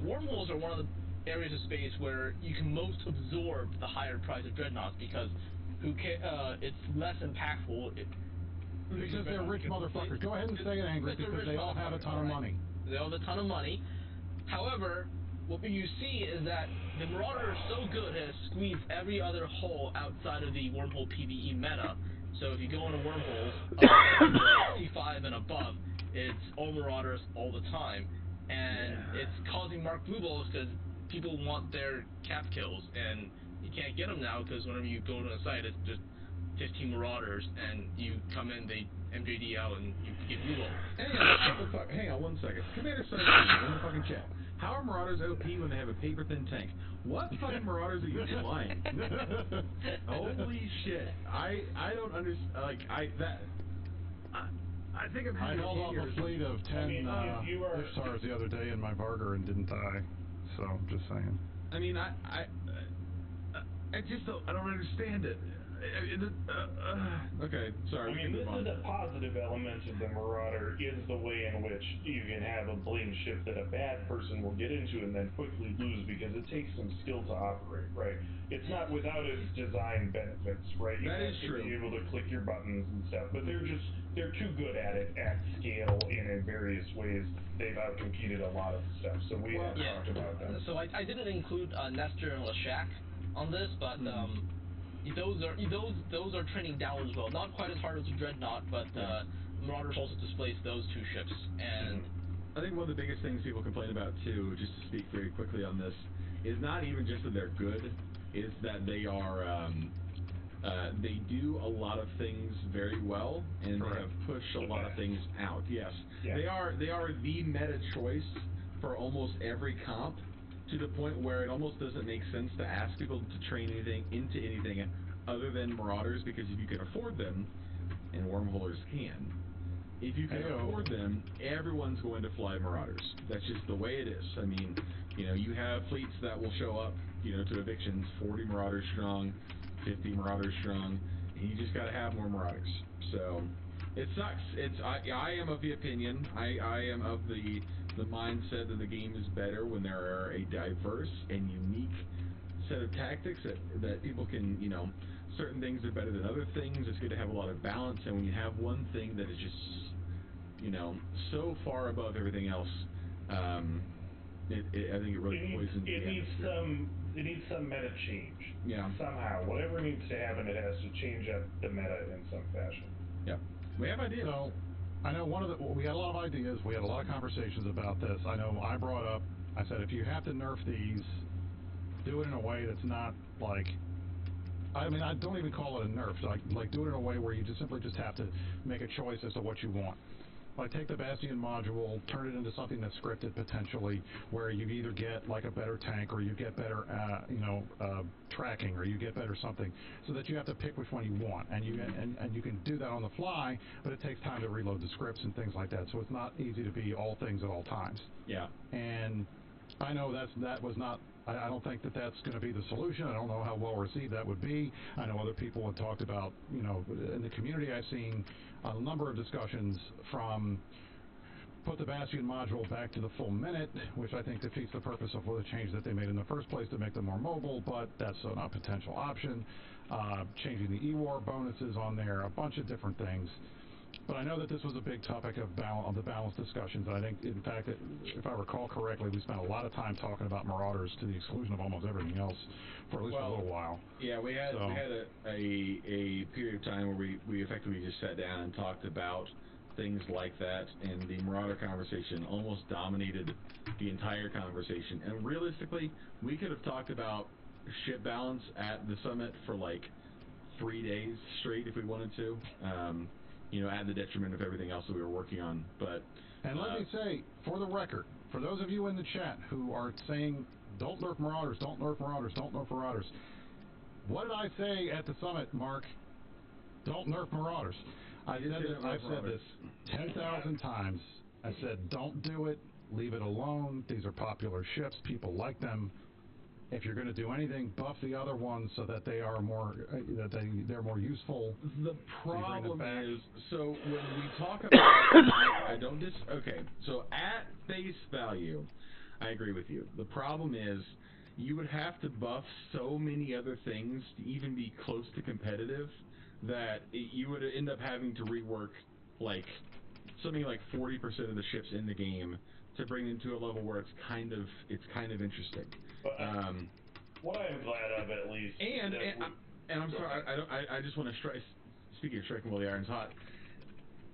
Speaker 21: wormholes are one of the areas of space where you can most absorb the higher price of dreadnoughts because it's less impactful.
Speaker 8: Because they're rich motherfuckers. Go ahead and say it, Angry, because they all have a ton of money.
Speaker 21: They all have a ton of money. However, what you see is that the Marauder is so good it has squeezed every other hole outside of the wormhole PvE meta. So if you go into wormholes, C5 and above, it's all Marauders all the time. And it's causing Mark Blue Balls because people want their cap kills, and you can't get them now because whenever you go to a site, it's just 15 Marauders, and you come in, they MJD out, and you get Blue Balls.
Speaker 9: Hang on 1 second. Commander Science in the fucking chat. How are Marauders OP when they have a paper-thin tank? What fucking Marauders are you flying? Holy shit! I don't understand. Like I think I'm
Speaker 8: I held off a fleet of 10
Speaker 7: Ishtars the other day in my Vargar and didn't die. So, just saying.
Speaker 9: I mean, I just don't, I don't understand it. Okay, sorry.
Speaker 2: I mean, this is a positive element of the Marauder, is the way in which you can have a bling ship that a bad person will get into and then quickly lose because it takes some skill to operate, right? It's not without its design benefits, right? You have to be able to click your buttons and stuff, but they're too good at it at scale and in various ways. They've outcompeted a lot of the stuff, so we have talked about them.
Speaker 21: So I didn't include Nestor and Lashak on this, but those are training down as well. Not quite as hard as a Dreadnought, but Marauders also displaced those two ships. And
Speaker 9: I think one of the biggest things people complain about too, just to speak very quickly on this, is not even just that they're good, is that they are they do a lot of things very well, and they have pushed a lot of things out. Yes, they are the meta choice for almost every comp, to the point where it almost doesn't make sense to ask people to train into anything other than Marauders, because if you can afford them, and Wormholers can, if you can afford them, everyone's going to fly Marauders. That's just the way it is. I mean, you have fleets that will show up, to evictions, 40 Marauders strong, 50 Marauders strong, and you just got to have more Marauders. So it sucks. I am of the opinion, I am of the mindset that the game is better when there are a diverse and unique set of tactics that people can, certain things are better than other things. It's good to have a lot of balance, and when you have one thing that is just, so far above everything else, I think it really poisons the atmosphere.
Speaker 2: It needs some meta change.
Speaker 9: Yeah.
Speaker 2: Somehow, whatever needs to happen, it has to change up the meta in some fashion.
Speaker 9: Yeah. We have ideas.
Speaker 8: So, I know we had a lot of ideas. We had a lot of conversations about this. I know I brought up, I said, if you have to nerf these, do it in a way that's not like, I mean, I don't even call it a nerf. Like do it in a way where you simply have to make a choice as to what you want. Like take the Bastion module, turn it into something that's scripted potentially, where you either get like a better tank, or you get better, tracking, or you get better something, so that you have to pick which one you want, and you can do that on the fly, but it takes time to reload the scripts and things like that. So it's not easy to be all things at all times.
Speaker 9: Yeah.
Speaker 8: And I know that was not. I don't think that's going to be the solution. I don't know how well received that would be. I know other people have talked about, in the community I've seen a number of discussions from put the Bastion module back to the full minute, which I think defeats the purpose of the change that they made in the first place to make them more mobile, but that's a potential option. Changing the E-War bonuses on there, a bunch of different things. But I know that this was a big topic of the balance discussions. I think, in fact, if I recall correctly, we spent a lot of time talking about Marauders to the exclusion of almost everything else for at least a little while.
Speaker 9: Yeah, we had a period of time where we effectively just sat down and talked about things like that, and the Marauder conversation almost dominated the entire conversation. And realistically, we could have talked about ship balance at the summit for like 3 days straight if we wanted to. At the detriment of everything else that we were working on. But
Speaker 8: and let me say, for the record, for those of you in the chat who are saying, don't nerf Marauders, don't nerf Marauders, don't nerf Marauders, what did I say at the summit, Mark? Don't nerf Marauders. I've said this 10,000 times. I said, don't do it, leave it alone. These are popular ships, people like them. If you're going to do anything, buff the other ones so that they are more they're more useful.
Speaker 9: The problem is, so when we talk about, okay, so at face value, I agree with you. The problem is, you would have to buff so many other things to even be close to competitive that you would end up having to rework like something like 40% of the ships in the game to bring them to a level where it's kind of interesting.
Speaker 2: What I'm glad of, at least,
Speaker 9: and I'm sorry, I just want to strike. Speaking of striking while the iron's hot,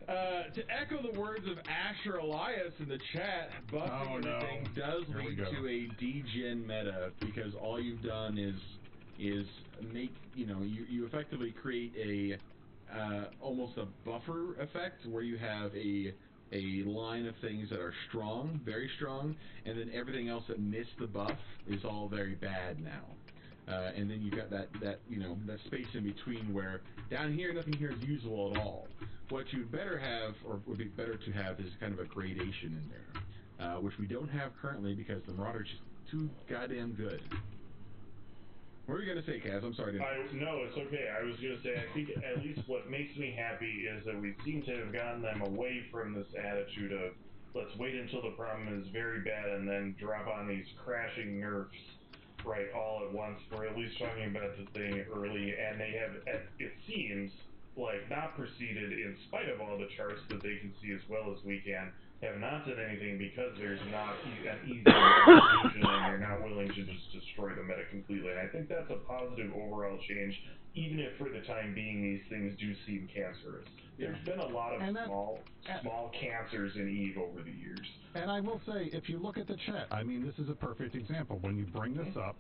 Speaker 9: to echo the words of Asher Elias in the chat, buffing everything does lead to a degen meta, because all you've done is make you effectively create a almost a buffer effect where you have a a line of things that are strong, very strong, and then everything else that missed the buff is all very bad now. And then you've got that space in between where down here nothing here is usable at all. What you'd better have, or would be better to have, is kind of a gradation in there, which we don't have currently because the Marauder's just too goddamn good. What were you going to say, Kaz? I'm sorry.
Speaker 2: No, it's okay. I was going to say, I think at least what makes me happy is that we seem to have gotten them away from this attitude of let's wait until the problem is very bad and then drop on these crashing nerfs right all at once. We're at least talking about the thing early, and they have, it seems, like not proceeded in spite of all the charts that they can see as well as we can, have not done anything because there's not an easy solution and they're not willing to just destroy the meta completely. And I think that's a positive overall change, even if for the time being these things do seem cancerous. There's been a lot of small cancers in EVE over the years.
Speaker 8: And I will say, if you look at the chat, I mean, this is a perfect example. When you bring this up,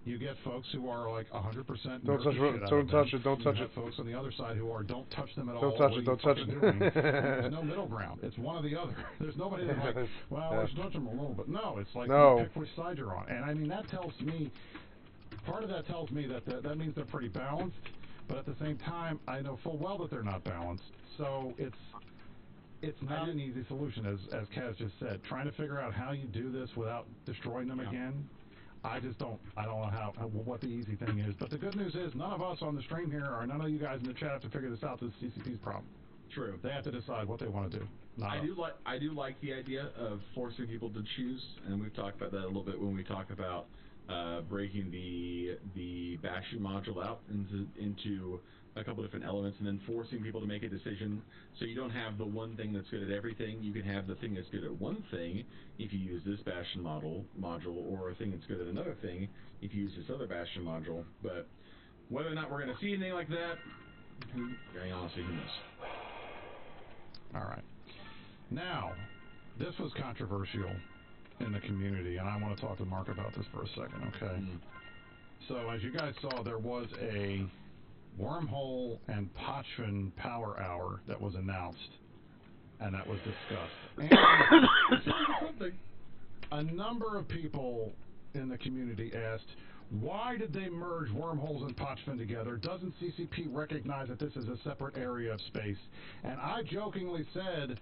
Speaker 8: you get folks who are like 100%.
Speaker 7: Don't touch it. Don't touch it. Don't touch it.
Speaker 8: Folks on the other side who are don't touch them at all.
Speaker 7: Don't touch it. Don't touch it.
Speaker 8: There's no middle ground. It's one or the other. There's nobody that's like, well, let's touch them a little bit. No, it's like you pick which side you're on. And I mean, that tells me, part of that tells me that means they're pretty balanced. But at the same time, I know full well that they're not balanced. So it's not an easy solution, as Kaz just said. Trying to figure out how you do this without destroying them again. I don't know what the easy thing is. But the good news is none of us on the stream here or none of you guys in the chat have to figure this out. This is CCP's problem.
Speaker 9: True.
Speaker 8: They have to decide what they want to do.
Speaker 9: I do like the idea of forcing people to choose, and we've talked about that a little bit when we talk about breaking the Bastion module out into a couple different elements, and then forcing people to make a decision. So you don't have the one thing that's good at everything. You can have the thing that's good at one thing if you use this Bastion module, or a thing that's good at another thing if you use this other Bastion module. But whether or not we're going to see anything like that, very honestly, who knows?
Speaker 8: All right. Now, this was controversial in the community, and I want to talk to Mark about this for a second, okay? So, as you guys saw, there was a Wormhole and Pochven Power Hour that was announced, and that was discussed. And a number of people in the community asked, why did they merge Wormholes and Pochven together? Doesn't CCP recognize that this is a separate area of space? And I jokingly said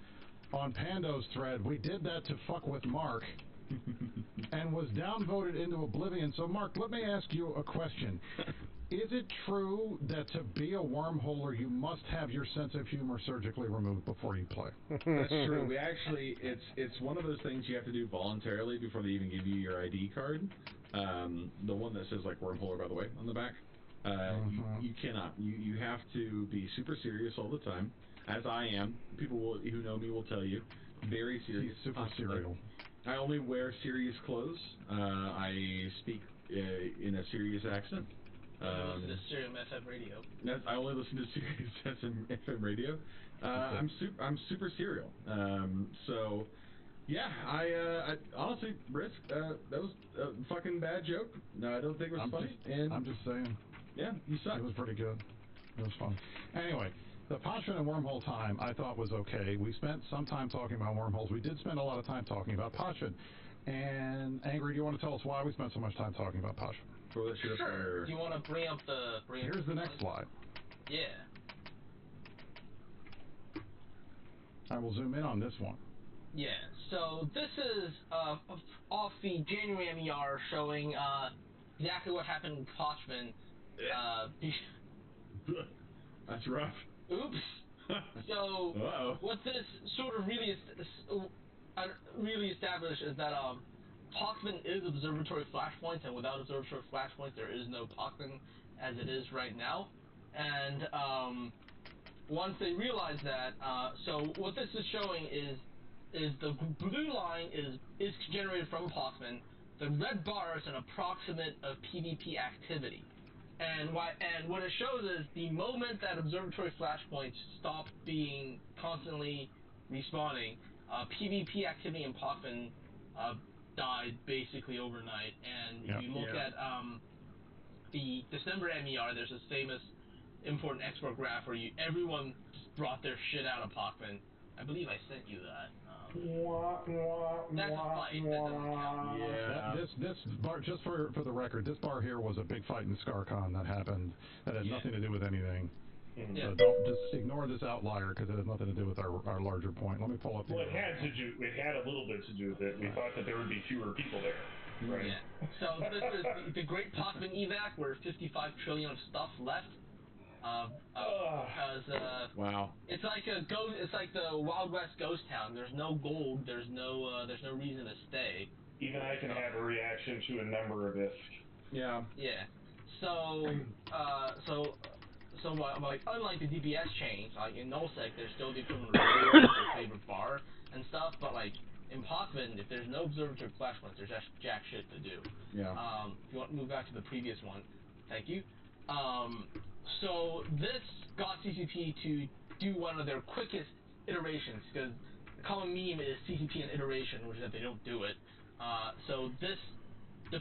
Speaker 8: on Pando's thread, we did that to fuck with Mark, and was downvoted into oblivion. So, Mark, let me ask you a question. Is it true that to be a wormholer, you must have your sense of humor surgically removed before you play?
Speaker 9: That's true. We actually, it's one of those things you have to do voluntarily before they even give you your ID card. The one that says like wormholer, by the way, on the back. You cannot. You have to be super serious all the time, as I am. People who know me will tell you, very serious.
Speaker 8: He's super serial.
Speaker 9: I only wear serious clothes. I speak in a serious accent.
Speaker 21: Listen to Serial FM radio.
Speaker 9: I only listen to Serious FM radio. I'm super serial. So, yeah, I honestly, Risk, that was a fucking bad joke. No, I don't think it was funny.
Speaker 8: I'm just saying.
Speaker 9: Yeah, you suck.
Speaker 8: It was pretty good. It was fun. Anyway, the Pochven and Wormhole time I thought was okay. We spent some time talking about wormholes. We did spend a lot of time talking about Pochven. And Angry, do you want to tell us why we spent so much time talking about Pochven?
Speaker 21: Sure. Do you want to bring up the...
Speaker 8: Here's the next slide.
Speaker 21: Yeah.
Speaker 8: I will zoom in on this one.
Speaker 21: Yeah, so this is off the January MER showing exactly what happened with Pochven.
Speaker 9: That's rough.
Speaker 21: Oops. So what this sort of really established is that Pochven is observatory flashpoints, and without observatory flashpoints, there is no Pochven as it is right now. And once they realize that, so what this is showing is the blue line is generated from Pochven. The red bar is an approximate of PvP activity. And what it shows is the moment that observatory flashpoints stop being constantly respawning, PvP activity in Pochven died basically overnight. And if you look at the December MER, there's this famous import and export graph where everyone brought their shit out of Pochven, I believe I sent you that. That's a fight. That doesn't count.
Speaker 8: Yeah. This bar, just for the record, this bar here was a big fight in ScarCon that happened that had nothing to do with anything. So don't just ignore this outlier because it has nothing to do with our larger point. Let me pull up.
Speaker 2: Well, it had a little bit to do with it. We thought that there would be fewer people there. Right.
Speaker 21: Yeah. So this is the Great Possum Evac, where 55 trillion of stuff left. Because
Speaker 9: wow,
Speaker 21: it's like it's like the Wild West ghost town. There's no gold. There's no reason to stay.
Speaker 2: Even I can have a reaction to a number of ISK.
Speaker 9: Yeah.
Speaker 21: Yeah. So like unlike the DBS change, like in nullsec, there's still the equivalent of your favorite bar and stuff, but like in Possum, if there's no observatory flashpoints, there's just jack shit to do.
Speaker 9: Yeah.
Speaker 21: If you want to move back to the previous one, thank you. So this got CCP to do one of their quickest iterations, because the common meme is CCP and iteration, which is that they don't do it. So the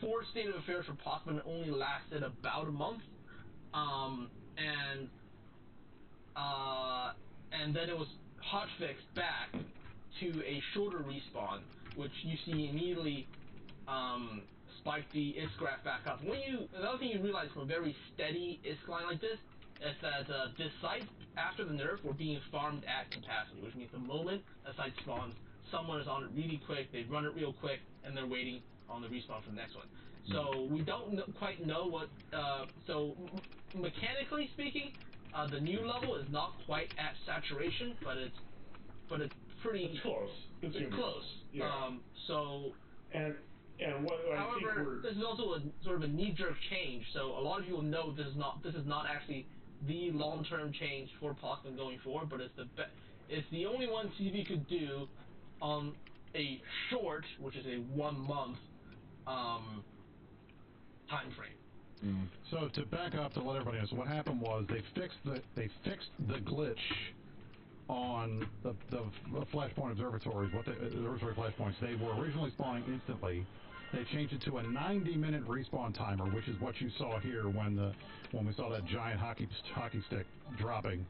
Speaker 21: forward state of affairs for Possum only lasted about a month, and then it was hotfixed back to a shorter respawn, which you see immediately spike the ISK graph back up. Another thing you realize from a very steady ISK line like this is that this site, after the nerf, were being farmed at capacity, which means the moment a site spawns, someone is on it really quick, they run it real quick, and they're waiting on the respawn for the next one. So we don't quite know what, mechanically speaking, the new level is not quite at saturation, but it's pretty...
Speaker 2: It's close.
Speaker 21: It's close.
Speaker 2: Yeah. And what I
Speaker 21: however, this is also a sort of a knee-jerk change, so a lot of you will know this is not actually the long-term change for Possum going forward, but it's the only one CCP could do on a short, which is a 1 month time frame.
Speaker 8: So to back up to let everybody know, so what happened was they fixed the glitch on the flashpoint observatories. Observatory flashpoints, they were originally spawning instantly. They changed it to a 90-minute respawn timer, which is what you saw here when we saw that giant hockey stick dropping.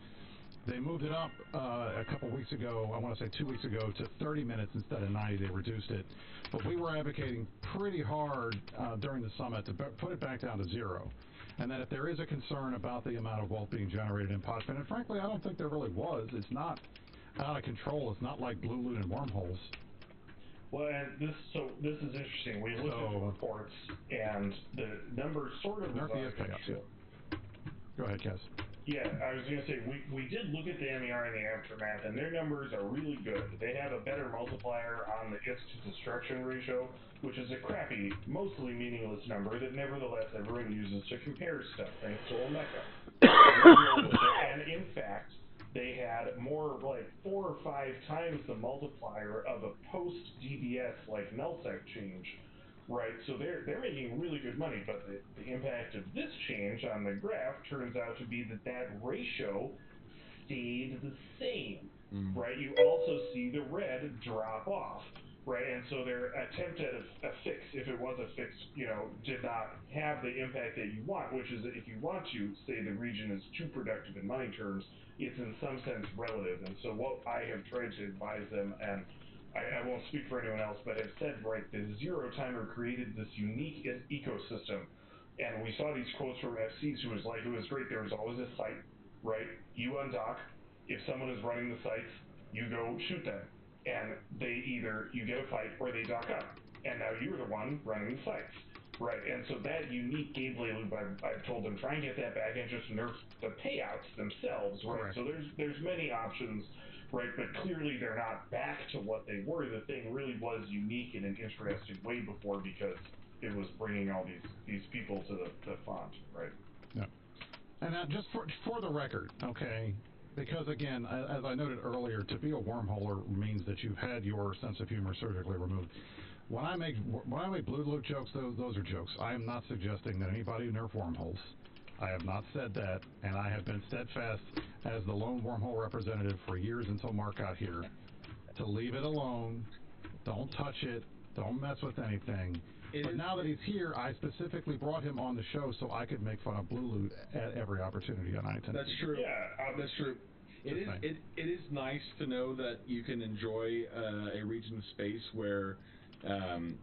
Speaker 8: They moved it up a couple weeks ago, I want to say 2 weeks ago, to 30 minutes instead of 90. They reduced it. But we were advocating pretty hard during the summit to put it back down to 0. And that if there is a concern about the amount of wealth being generated in Possum, and frankly, I don't think there really was. It's not out of control. It's not like blue loot and wormholes.
Speaker 2: Well, and this is interesting. We looked at the reports, and the numbers sort of...
Speaker 8: Go ahead, Kez.
Speaker 2: Yeah, I was going to say, we did look at the MER and the aftermath, and their numbers are really good. They have a better multiplier on the ISK to destruction ratio, which is a crappy, mostly meaningless number that nevertheless everyone uses to compare stuff, thanks to Omeka. And in fact, they had more, like 4 or 5 times the multiplier of a post-DBS, like nullsec change. Right, so they're making really good money, but the impact of this change on the graph turns out to be that ratio stayed the same, right? You also see the red drop off, right? And so their attempt at a fix, if it was a fix, did not have the impact that you want, which is that if you want to say the region is too productive in money terms, it's in some sense relative. And so what I have tried to advise them, and I won't speak for anyone else, but have said, right, the zero timer created this unique ecosystem. And we saw these quotes from FCs who was like, it was great, there was always a site, right? You undock. If someone is running the sites, you go shoot them. And you get a fight or they dock up. And now you're the one running the sites. Right, and so that unique gameplay loop, I've told them, try and get that back and just nerf the payouts themselves, right? Correct. So there's many options, right, but clearly they're not back to what they were. The thing really was unique in an interesting way before because it was bringing all these people to the font, right?
Speaker 8: Yeah. And just for the record, okay, because again, as I noted earlier, to be a wormholer means that you've had your sense of humor surgically removed. When I make blue loot jokes, those are jokes. I am not suggesting that anybody nerf wormholes. I have not said that, and I have been steadfast as the lone wormhole representative for years until Mark got here to leave it alone. Don't touch it. Don't mess with anything. But now that he's here, I specifically brought him on the show so I could make fun of blue loot at every opportunity, and I intend.
Speaker 9: That's true.
Speaker 2: Yeah,
Speaker 9: that's true. It is nice to know that you can enjoy a region of space where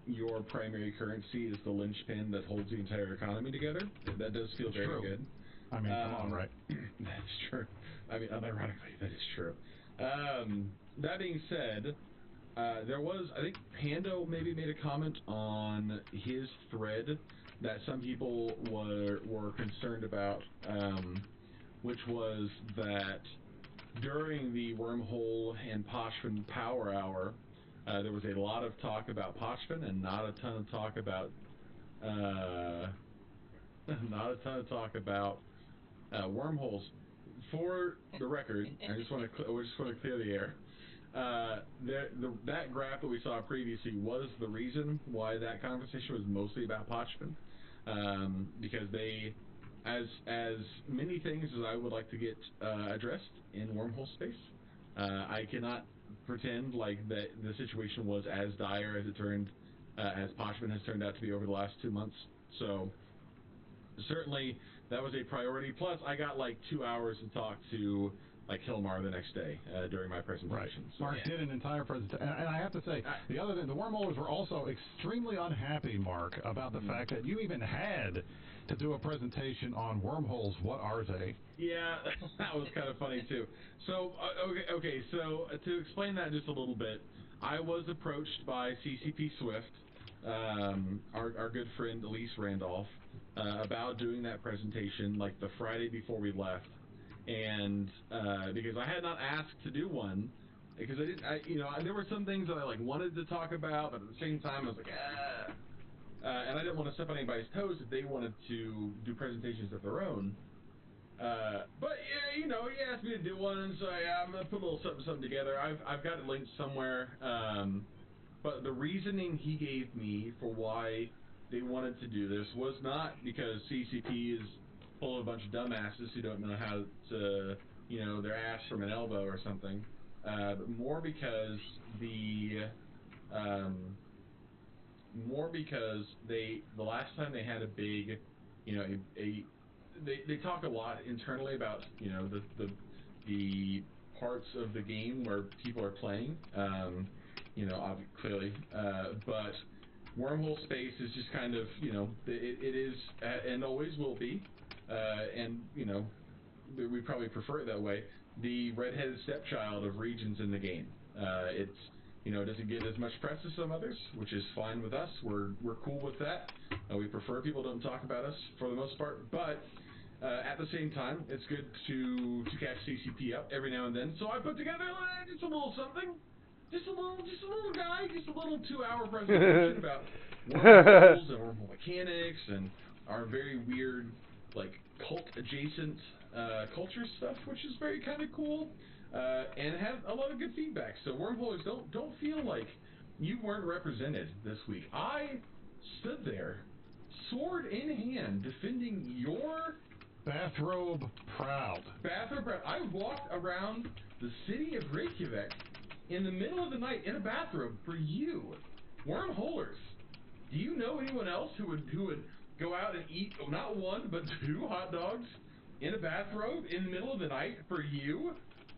Speaker 9: your primary currency is the linchpin that holds the entire economy together. That does feel very good.
Speaker 8: I mean, come on, right?
Speaker 9: That's true. I mean, unironically, that is true. That being said, there was, I think Pando maybe made a comment on his thread that some people were concerned about, which was that during the Wormhole and Poshman Power Hour, there was a lot of talk about Poshman and not a ton of talk about wormholes. For the record, I just want to clear the air. That graph that we saw previously was the reason why that conversation was mostly about Pochman, because they, as many things as I would like to get addressed in wormhole space, I cannot pretend like that the situation was as dire as as Pochman has turned out to be over the last 2 months. So certainly that was a priority. Plus, I got like 2 hours to talk to Hilmar the next day during my presentation.
Speaker 8: Right.
Speaker 9: So,
Speaker 8: Mark did an entire presentation, and I have to say, the other thing, the wormholers were also extremely unhappy, Mark, about the fact that you even had to do a presentation on wormholes. What are they?
Speaker 9: Yeah, that was kind of funny too. So, okay. So to explain that just a little bit, I was approached by CCP Swift, our good friend Elise Randolph, about doing that presentation like the Friday before we left. And because I had not asked to do one, because there were some things that I wanted to talk about, but at the same time I was like, and I didn't want to step on anybody's toes if they wanted to do presentations of their own. But yeah, he asked me to do one, so I'm gonna put a little something together. I've got it linked somewhere. But the reasoning he gave me for why they wanted to do this was not because CCP is full of a bunch of dumbasses who don't know how to, their ass from an elbow or something, but more because the last time they had a big, they talk a lot internally about, the parts of the game where people are playing, clearly, but wormhole space is just kind of, it is and always will be. And we probably prefer it that way. The redheaded stepchild of regions in the game. It's doesn't get as much press as some others, which is fine with us. We're cool with that. We prefer people don't talk about us for the most part. But at the same time, it's good to catch CCP up every now and then. So I put together just a little something, just a little guy, just a little 2-hour presentation about wormholes and wormhole mechanics and our very weird, cult adjacent culture stuff, which is very kind of cool, and had a lot of good feedback. So wormholers, don't feel like you weren't represented this week. I stood there, sword in hand, defending your
Speaker 8: bathrobe proud.
Speaker 9: I walked around the city of Reykjavik in the middle of the night in a bathrobe for you, wormholers. Do you know anyone else who would go out and eat not one but 2 hot dogs in a bathrobe in the middle of the night for you?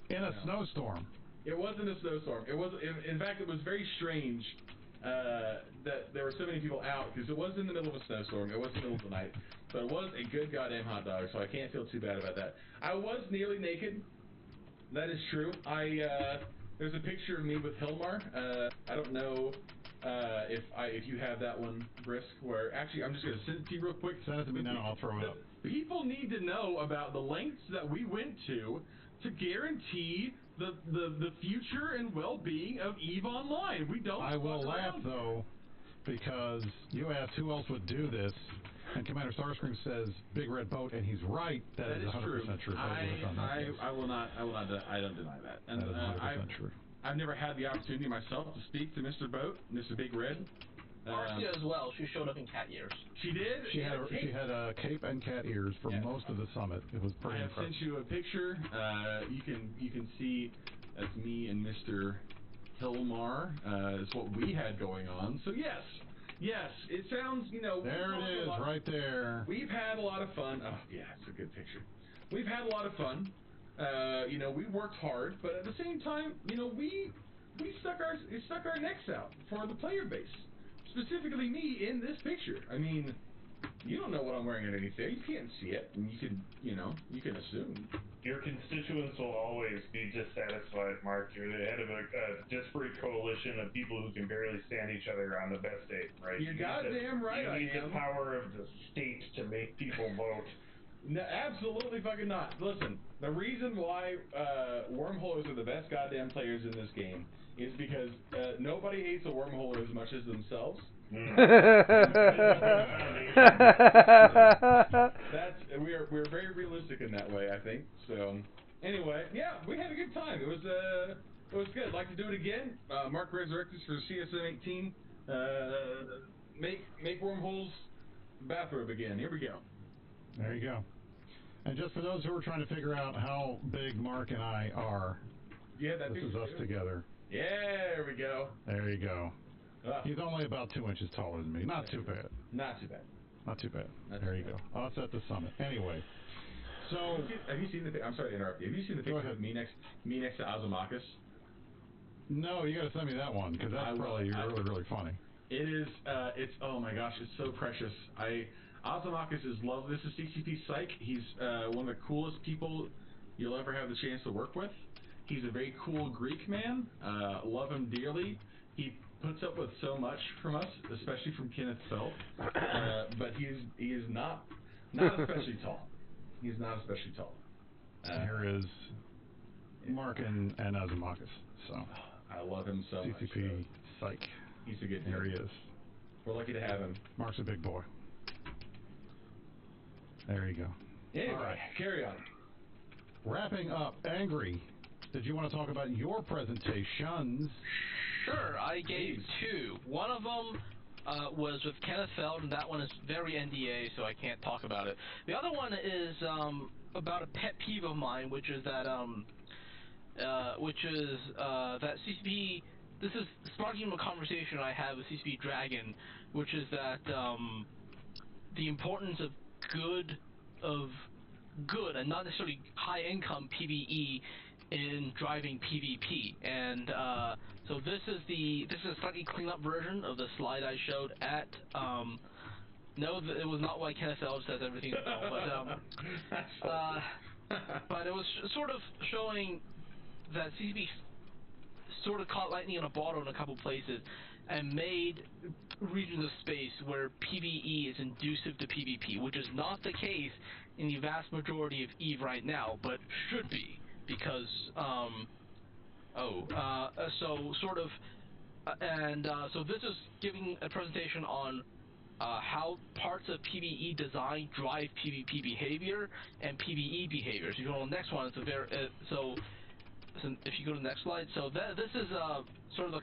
Speaker 8: In a snowstorm.
Speaker 9: It wasn't a snowstorm. It was, in fact, it was very strange that there were so many people out, because it was in the middle of a snowstorm. It was in the middle of the night, but it was a good goddamn hot dog, so I can't feel too bad about that. I was nearly naked. That is true. There's a picture of me with Hilmar. I don't know if you have that one, Brisk, where actually I'm just going to send it to you real quick.
Speaker 8: Send it to me now, I'll throw it up.
Speaker 9: People need to know about the lengths that we went to guarantee the future and well-being of EVE Online. We don't.
Speaker 8: I will laugh though, because you asked who else would do this, and Commander Starscream says Big Red Boat, and he's right. That is 100% true.
Speaker 9: I will not. I don't deny that. And
Speaker 8: that is 100% true.
Speaker 9: I've never had the opportunity myself to speak to Mr. Boat, Mr. Big Red.
Speaker 21: Marcia as well. She showed up in cat ears.
Speaker 9: She did?
Speaker 8: She had a cape and cat ears for most of the summit. It was pretty
Speaker 9: impressive. I have sent you a picture. You can see that's me and Mr. Hilmar. Is what we had going on. So yes, it sounds,
Speaker 8: there it is, right there.
Speaker 9: We've had a lot of fun. Oh yeah, it's a good picture. We've had a lot of fun. You know, we worked hard, but at the same time, you know, we stuck our necks out for the player base. Specifically me in this picture. I mean, you don't know what I'm wearing underneath there. You can't see it, and you can assume.
Speaker 2: Your constituents will always be dissatisfied, Mark. You're the head of a disparate coalition of people who can barely stand each other on the best day, right?
Speaker 9: You're goddamn right I am.
Speaker 2: You need the power of the state to make people vote.
Speaker 9: No, absolutely fucking not. Listen, the reason why wormholers are the best goddamn players in this game is because nobody hates a wormholer as much as themselves. We're very realistic in that way, I think. So anyway, yeah, we had a good time. It was good. I'd like to do it again. Mark Resurrectus for CSM 18. Make wormholes bathrobe again. Here we go.
Speaker 8: There you go. And just for those who are trying to figure out how big Mark and I are,
Speaker 9: this
Speaker 8: is us together.
Speaker 9: Yeah, there we go.
Speaker 8: There you go. He's only about 2 inches taller than me. Not too bad.
Speaker 9: Not too bad.
Speaker 8: Not too bad. There you go. Oh, it's at the summit. Anyway, so
Speaker 9: have you seen the? I'm sorry to interrupt you. Have you seen the picture of me next to Azamakis?
Speaker 8: No, you got to send me that one because that's probably really funny.
Speaker 9: It is. It's oh my gosh, it's so precious. Azamakis is lovely. This is CCP Psych. He's one of the coolest people you'll ever have the chance to work with. He's a very cool Greek man. Love him dearly. He puts up with so much from us, especially from Kenneth Felt. But he is not especially tall. He's not especially tall.
Speaker 8: Here is Mark and Azamakis. So
Speaker 9: I love him so much.
Speaker 8: CCP Psych.
Speaker 9: He's a good dude.
Speaker 8: There he is.
Speaker 9: We're lucky to have him.
Speaker 8: Mark's a big boy. There you go.
Speaker 9: Anyway,
Speaker 8: all right.
Speaker 9: Carry on.
Speaker 8: Wrapping up, Angry. Did you want to talk about your presentations?
Speaker 21: Sure, I gave two. One of them was with Kenneth Feld, and that one is very NDA, so I can't talk about it. The other one is about a pet peeve of mine, which is that CCP. This is sparking a conversation I have with CCP Dragon, which is that the importance of good and not necessarily high income PvE in driving PvP, and so this is a slightly cleaned up version of the slide I showed at no, it was not why Kenneth Feld says everything wrong, but it was sort of showing that CCP sort of caught lightning in a bottle in a couple places and made regions of space where PvE is inducive to PvP, which is not the case in the vast majority of EVE right now, but should be, because so this is giving a presentation on how parts of PvE design drive PvP behavior and PvE behavior. So if you go to the next one, it's a very so if you go to the next slide, so this is sort of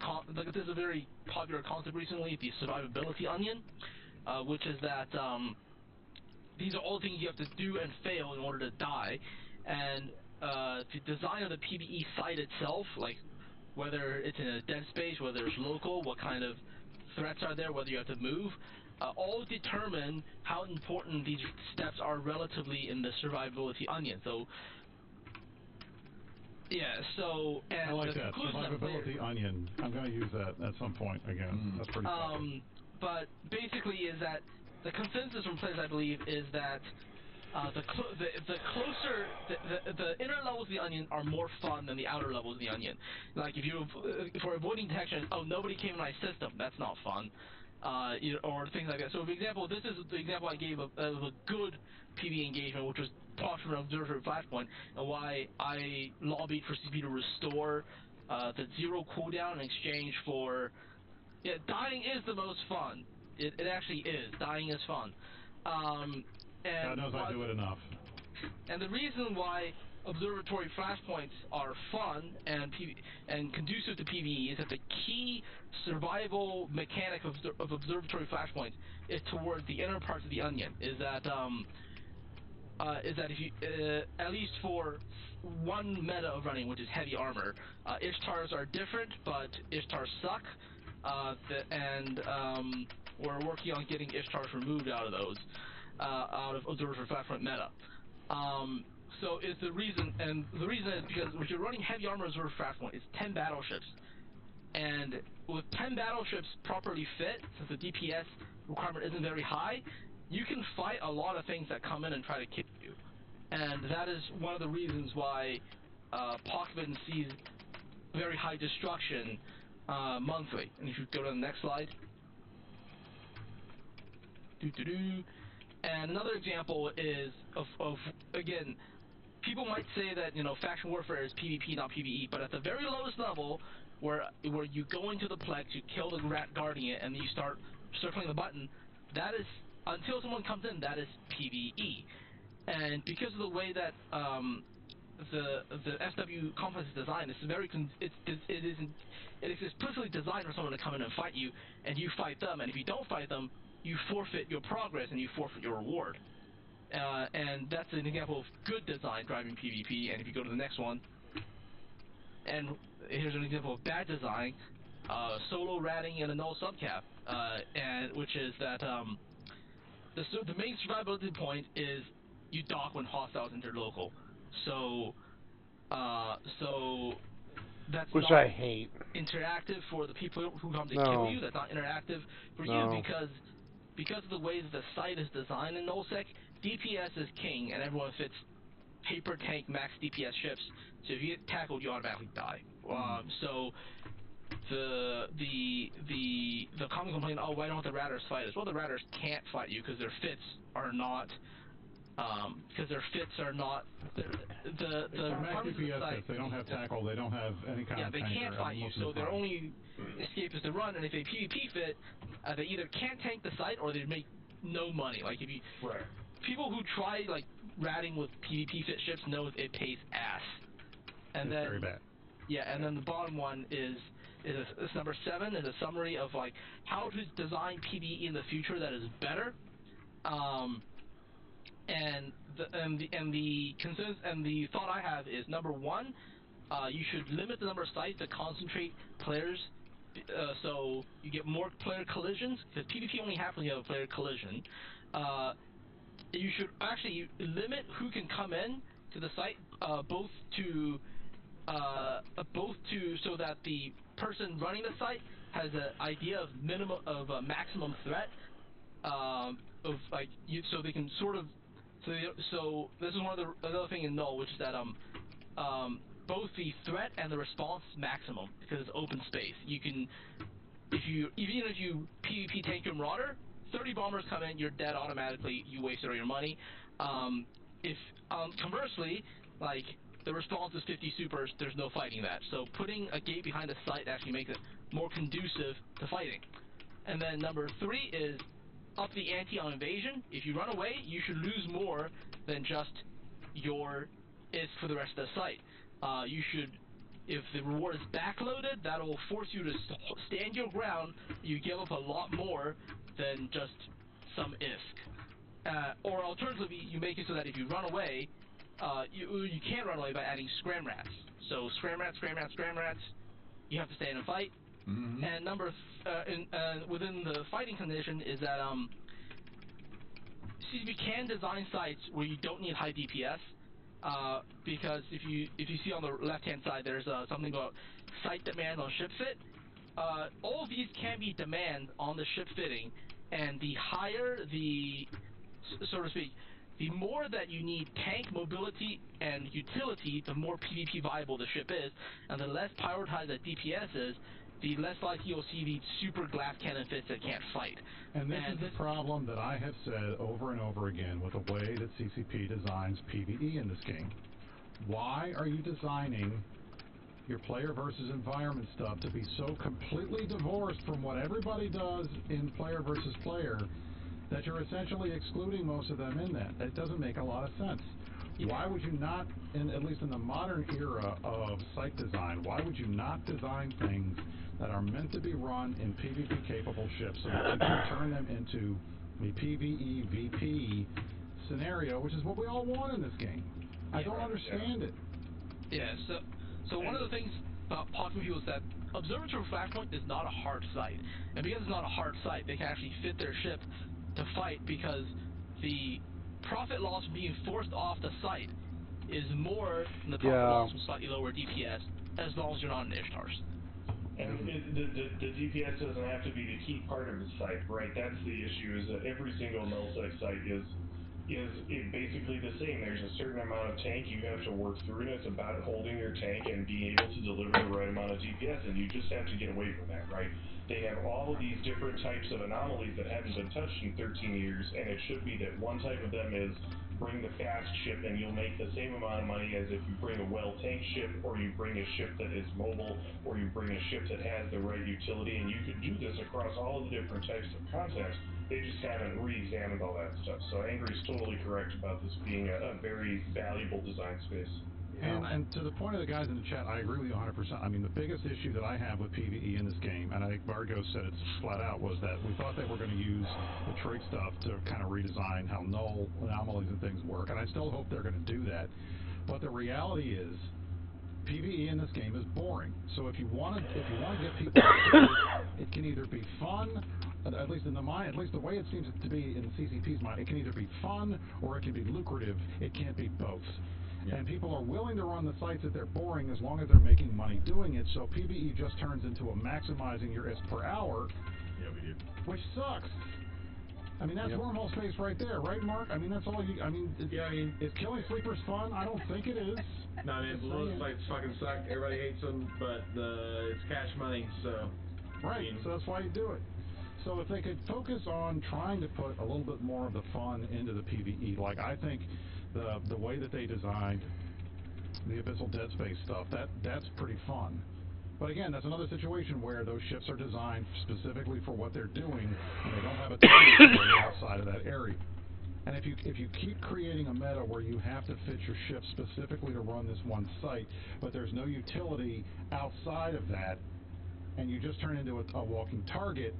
Speaker 21: this is a very popular concept recently, the survivability onion, which is that these are all things you have to do and fail in order to die, and the design of the PvE site itself, like whether it's in a dead space, whether it's local, what kind of threats are there, whether you have to move, all determine how important these steps are relatively in the survivability onion. So yeah, so and
Speaker 8: I like
Speaker 21: the
Speaker 8: that
Speaker 21: survivability
Speaker 8: onion. I'm going to use that at some point again. That's pretty funny.
Speaker 21: But basically, is that the consensus from players, I believe, is that the inner levels of the onion are more fun than the outer levels of the onion. Like if for avoiding detection, oh, nobody came in my system, that's not fun. Or things like that. So for example, this is the example I gave of a good PvE engagement, which was talked from an observatory flashpoint, and why I lobbied for CCP to restore the 0 cooldown in exchange for dying is the most fun. It actually is. Dying is fun. And
Speaker 8: God knows I do it enough.
Speaker 21: And the reason why observatory flashpoints are fun and conducive to PvE is that the key survival mechanic of observatory flashpoints is towards the inner parts of the onion. Is that if you at least for one meta of running, which is heavy armor, Ishtars are different, but Ishtars suck, and we're working on getting Ishtars removed out of those, out of observatory flashpoint meta. So is the reason, and the reason is because if you're running heavy armor reserve Flashpoint, it's 10 battleships. And with 10 battleships properly fit, since the DPS requirement isn't very high, you can fight a lot of things that come in and try to kill you. And that is one of the reasons why Pockman sees very high destruction monthly. And if you go to the next slide. And another example is of again, people might say that, you know, faction warfare is PvP, not PvE, but at the very lowest level, where you go into the Plex, you kill the rat guarding it, and then you start circling the button, that is, until someone comes in, that is PvE. And because of the way that the SW complex is designed, it's very it is explicitly designed for someone to come in and fight you, and you fight them, and if you don't fight them, you forfeit your progress and you forfeit your reward. And that's an example of good design driving PvP. And if you go to the next one, and here's an example of bad design, solo ratting and a null subcap, and which is that the main survivability point is you dock when hostiles enter local. So that's
Speaker 7: which
Speaker 21: not
Speaker 7: I hate.
Speaker 21: Interactive for the people who come to
Speaker 7: No.
Speaker 21: kill you. That's not interactive for
Speaker 7: No.
Speaker 21: you because of the way that the site is designed in nullsec. DPS is king, and everyone fits paper tank max DPS ships. So if you get tackled, you automatically die. So the common complaint, oh, why don't the Ratters fight us? Well, the Ratters can't fight you because their fits are not. The
Speaker 8: max DPS fits. They don't have tackle. They don't have any kind of
Speaker 21: they
Speaker 8: tanker.
Speaker 21: can't fight you. So their only escape is to run. And if they PvP fit, they either can't tank the site or they make no money. Like if you people who try like ratting with PvP fit ships know it pays ass. And
Speaker 8: it's
Speaker 21: then
Speaker 8: very bad.
Speaker 21: Yeah, and then the bottom one is number 7 is a summary of like how to design PvE in the future that is better. And the consensus and the thought I have is, number 1, you should limit the number of sites to concentrate players, so you get more player collisions, because PvP only happens when you have a player collision. You should actually limit who can come in to the site, both to so that the person running the site has an idea of maximum threat, so they can sort of. So this is one of another thing in null, which is that both the threat and the response is maximum because it's open space. You can, even if you PvP tank your Marauder, 30 bombers come in, you're dead automatically. You wasted all your money. If conversely, like the response is 50 supers, there's no fighting that. So putting a gate behind the site actually makes it more conducive to fighting. And then number 3 is up the ante on invasion. If you run away, you should lose more than just your is for the rest of the site. You should, if the reward is backloaded, that'll force you to stand your ground. You give up a lot more than just some ISK. Or alternatively, you make it so that if you run away, you can't run away by adding scram rats. So scram rats, you have to stay in a fight.
Speaker 8: Mm-hmm.
Speaker 21: And within the fighting condition is that CCP can design sites where you don't need high DPS, because if you see on the left hand side, there's something about site demand on ship fit. All of these can be demand on the ship fitting, and the higher the, so to speak, the more that you need tank mobility and utility, the more PvP viable the ship is, and the less prioritized that DPS is, the less likely you'll see the super glass cannon fits that can't fight.
Speaker 8: And this is the problem that I have said over and over again with the way that CCP designs PvE in this game. Why are you designing your player versus environment stuff to be so completely divorced from what everybody does in player versus player that you're essentially excluding most of them in that? That doesn't make a lot of sense. Why would you not, at least in the modern era of site design, why would you not design things that are meant to be run in PvP-capable ships so that you can turn them into a PvE, VP scenario, which is what we all want in this game? I don't understand it.
Speaker 21: Yeah, so one of the things about Pocket Fuel is that Observatory Flashpoint is not a hard site. And because it's not a hard site, they can actually fit their ship to fight, because the profit loss from being forced off the site is more than the top models with slightly lower DPS, as long as you're not in Ishtars.
Speaker 2: And the DPS doesn't have to be the key part of the site, right? That's the issue, is that every single nullsec site is basically the same. There's a certain amount of tank you have to work through, and it's about holding your tank and being able to deliver the right amount of DPS, and you just have to get away from that, right? They have all of these different types of anomalies that haven't been touched in 13 years, and it should be that one type of them is bring the fast ship and you'll make the same amount of money as if you bring a well-tanked ship, or you bring a ship that is mobile, or you bring a ship that has the right utility, and you could do this across all of the different types of content. They just haven't re-examined all that stuff. So Angry's totally correct about this being a very valuable design space.
Speaker 8: And to the point of the guys in the chat, I agree with you 100%. I mean, the biggest issue that I have with PvE in this game, and I think Vargo said it flat out, was that we thought they were going to use the trig stuff to kind of redesign how null anomalies and things work, and I still hope they're going to do that. But the reality is, PvE in this game is boring. So if you want to get people excited, it can either be fun, at least in the mind, at least the way it seems to be in CCP's mind, it can either be fun or it can be lucrative. It can't be both. Yeah. And people are willing to run the sites that they're boring as long as they're making money doing it. So PvE just turns into a maximizing your ISK per hour, which sucks. I mean, that's wormhole space right there, right, Mark? I mean, that's all you. I mean, is killing sleepers fun? I don't think it is.
Speaker 9: No, I mean, blue sites fucking suck. Everybody hates them, but it's cash money, so.
Speaker 8: Right. So that's why you do it. So if they could focus on trying to put a little bit more of the fun into the PvE, like I think the way that they designed the Abyssal Dead Space stuff, that's pretty fun. But again, that's another situation where those ships are designed specifically for what they're doing, and they don't have a target outside of that area. And if you keep creating a meta where you have to fit your ship specifically to run this one site, but there's no utility outside of that, and you just turn into a walking target,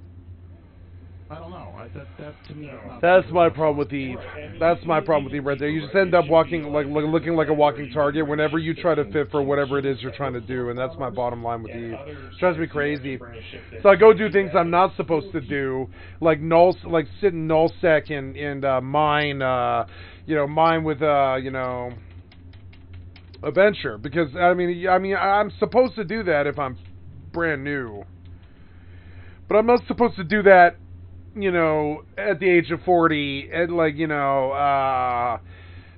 Speaker 8: I don't know. That to me is not.
Speaker 7: That's my problem with Eve. That's my problem with Eve right there. You just end up walking looking like a walking target whenever you try to fit for whatever it is you're trying to do, and that's my bottom line with Eve. It drives me crazy. So I go do things I'm not supposed to do, like sit in nullsec and mine, mine with adventure, because I mean I'm supposed to do that if I'm brand new, but I'm not supposed to do that at the age of 40, and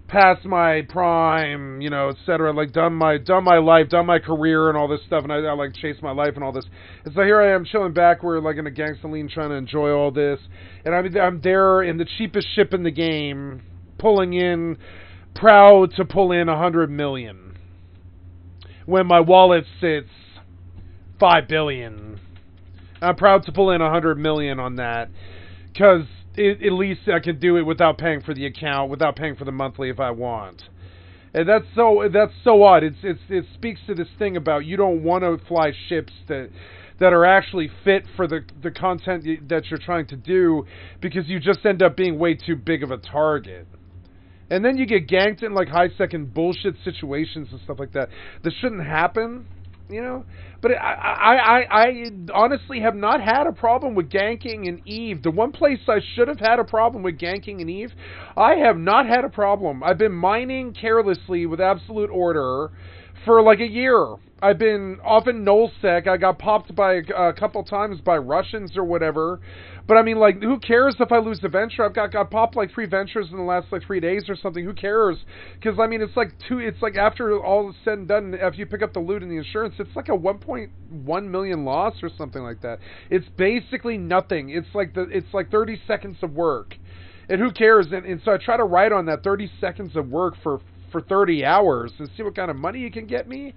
Speaker 7: past my prime, etc. Like done my life, done my career, and all this stuff, and I like chase my life and all this. And so here I am chilling back, where like in a gangsta lean, trying to enjoy all this, and I'm there in the cheapest ship in the game, proud to pull in 100 million, when my wallet sits 5 billion. I'm proud to pull in 100 million on that, because at least I can do it without paying for the account, without paying for the monthly if I want. And that's so odd. It speaks to this thing about you don't want to fly ships that are actually fit for the content that you're trying to do, because you just end up being way too big of a target. And then you get ganked in like high second bullshit situations and stuff like that. This shouldn't happen. But I honestly have not had a problem with ganking in Eve. The one place I should have had a problem with ganking in Eve, I have not had a problem. I've been mining carelessly with absolute order for like a year. I've been often nullsec. I got popped by a couple times by Russians or whatever. But I mean, like, who cares if I lose the venture? I've got popped like 3 ventures in the last like 3 days or something. Who cares? Because I mean, it's like after all is said and done, after you pick up the loot and the insurance, it's like a 1.1 million loss or something like that. It's basically nothing. It's like 30 seconds of work, and who cares? And so I try to write on that 30 seconds of work for 30 hours and see what kind of money you can get me.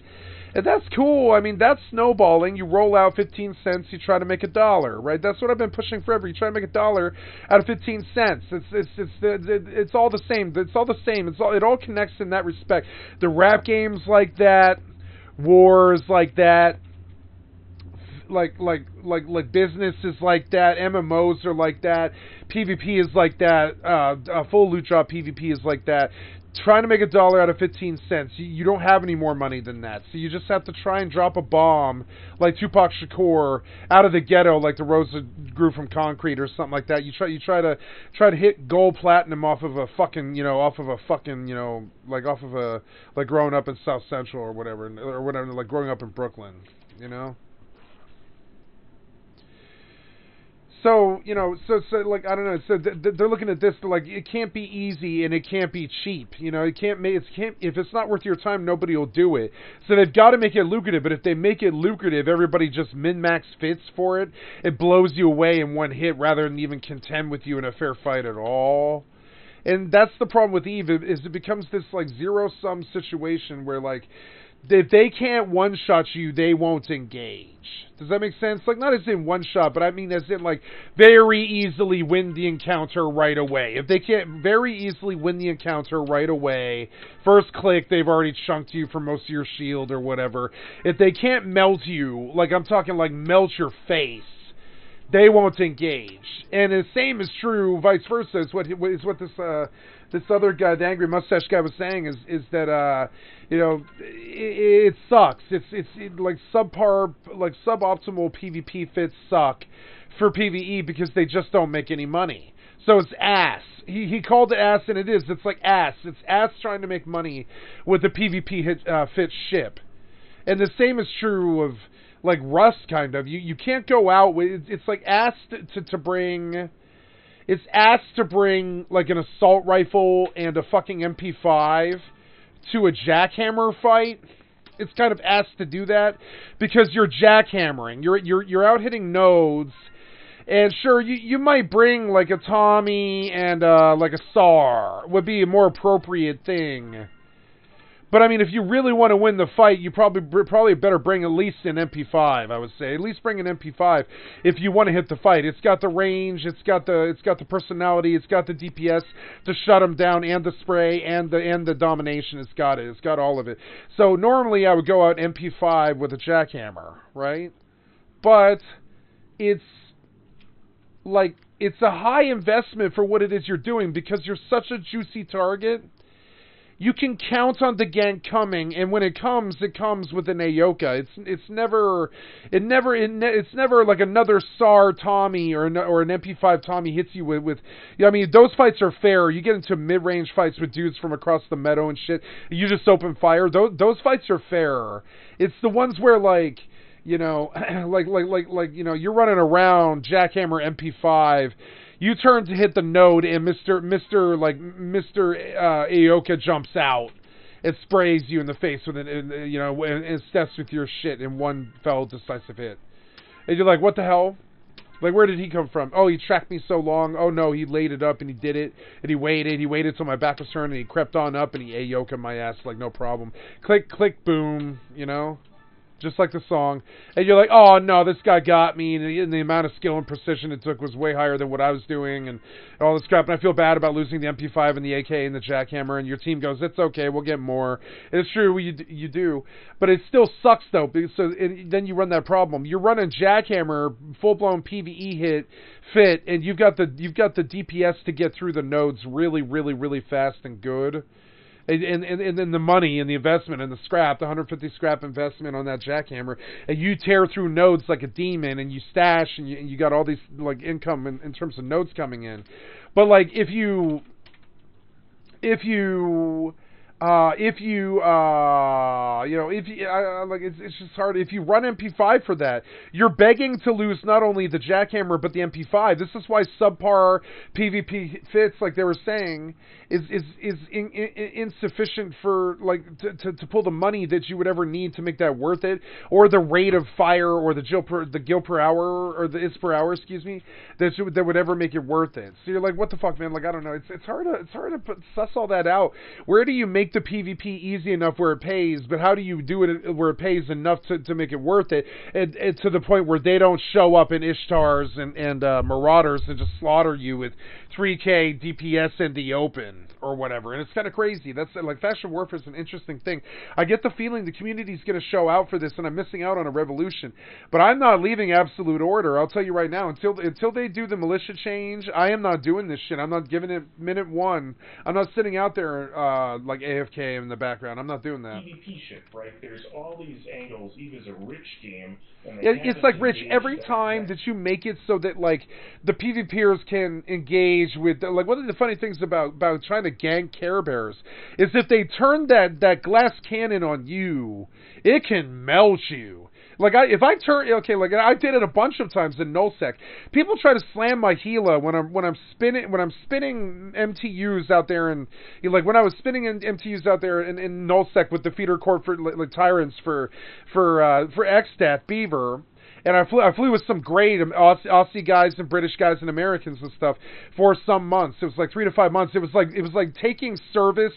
Speaker 7: And that's cool. I mean, that's snowballing. You roll out 15 cents, you try to make $1, right? That's what I've been pushing forever. You try to make $1 out of 15 cents. It's all the same. It's all the same. It all connects in that respect. The rap games like that, wars like that, business is like that. MMOs are like that. PvP is like that. Full loot drop PvP is like that. Trying to make $1 out of 15 cents. You don't have any more money than that. So you just have to try and drop a bomb like Tupac Shakur out of the ghetto, like the rose that grew from concrete or something like that. You try to hit gold platinum off of a fucking like growing up in South Central or whatever, like growing up in Brooklyn, you know. So, so like, I don't know, so they're looking at this, like, it can't be easy and it can't be cheap, if it's not worth your time, nobody will do it. So they've got to make it lucrative, but if they make it lucrative, everybody just min-max fits for it, it blows you away in one hit rather than even contend with you in a fair fight at all. And that's the problem with EVE, is it becomes this, like, zero-sum situation where, like, if they can't one-shot you, they won't engage. Does that make sense? Like, not as in one-shot, but I mean as in, like, very easily win the encounter right away. If they can't very easily win the encounter right away, first click, they've already chunked you for most of your shield or whatever. If they can't melt you, like, I'm talking, like, melt your face, they won't engage. And the same is true, vice versa, is what this other guy, the angry mustache guy, was saying, is that it sucks. It's like suboptimal PvP fits suck for PvE because they just don't make any money. So it's ass. He called it ass, and it is. It's like ass. It's ass trying to make money with the PvP fit ship. And the same is true of, like, Rust, kind of. You can't go out with... It's like asked to bring... It's asked to bring, like, an assault rifle and a fucking MP5 to a jackhammer fight. It's kind of asked to do that because you're jackhammering. You're out hitting nodes, and sure, you might bring, like, a Tommy and, like, a SAR would be a more appropriate thing. But, I mean, if you really want to win the fight, you probably better bring at least an MP5, I would say. At least bring an MP5 if you want to hit the fight. It's got the range, it's got the personality, it's got the DPS to shut them down, and the spray, and the domination. It's got it. It's got all of it. So, normally, I would go out MP5 with a jackhammer, right? But, it's a high investment for what it is you're doing because you're such a juicy target. You can count on the gank coming, and when it comes with an Aoka. It's never like another SAR Tommy or an MP5 Tommy hits you with. I mean, those fights are fair. You get into mid-range fights with dudes from across the meadow and shit. You just open fire. Those fights are fair. It's the ones where, like, you're running around jackhammer MP5. You turn to hit the node, and Mr. Aoka jumps out and sprays you in the face with and steps with your shit in one fell decisive hit. And you're like, what the hell? Like, where did he come from? Oh, he tracked me so long. Oh no, he laid it up and he did it. And he waited till my back was turned, and he crept on up and he Aoka my ass like no problem. Click, click, boom, just like the song. And you're like, oh no, this guy got me, and the amount of skill and precision it took was way higher than what I was doing, and all this crap, and I feel bad about losing the MP5 and the AK and the jackhammer, and your team goes, it's okay, we'll get more. And it's true, you do, but it still sucks though, because then you run that problem. You're running jackhammer, full-blown PvE fit, and you've got the DPS to get through the nodes really, really, really fast and good. And then the money and the investment and the scrap, the 150 scrap investment on that jackhammer, and you tear through nodes like a demon, and you stash, and you got all these, like, income in terms of nodes coming in. But, like, it's just hard. If you run MP5 for that, you're begging to lose not only the jackhammer but the MP5. This is why subpar PvP fits, like they were saying, is insufficient for, like, to pull the money that you would ever need to make that worth it, or the rate of fire, or the gil per hour, or the is per hour, excuse me, that would ever make it worth it. So you're like, what the fuck, man? Like, I don't know. It's hard to suss all that out. Where do you make make the PvP easy enough where it pays, but how do you do it where it pays enough to make it worth it, and to the point where they don't show up in Ishtars and Marauders and just slaughter you with 3k DPS in the open or whatever. And it's kind of crazy. That's like, faction warfare is an interesting thing. I get the feeling the community's going to show out for this, and I'm missing out on a revolution. But I'm not leaving Absolute Order. I'll tell you right now, until they do the militia change, I am not doing this shit. I'm not giving it minute one. I'm not sitting out there like AFK in the background. I'm not doing that.
Speaker 2: PvP shit, right? There's all these angles, even as a rich game. And
Speaker 7: It's like, Rich, every time that you make it so that, like, the PvPers can engage with, like, one of the funny things about trying to gank Care Bears is if they turn that glass cannon on you, it can melt you. Like, if I turn, okay, like I did it a bunch of times in nullsec. People try to slam my Gila when I'm spinning MTUs out there, and like when I was spinning MTUs out there in nullsec with the feeder core for like tyrants for Xstat Beaver. And I flew with some great Aussie guys and British guys and Americans and stuff for some months. It was like 3 to 5 months. It was like taking service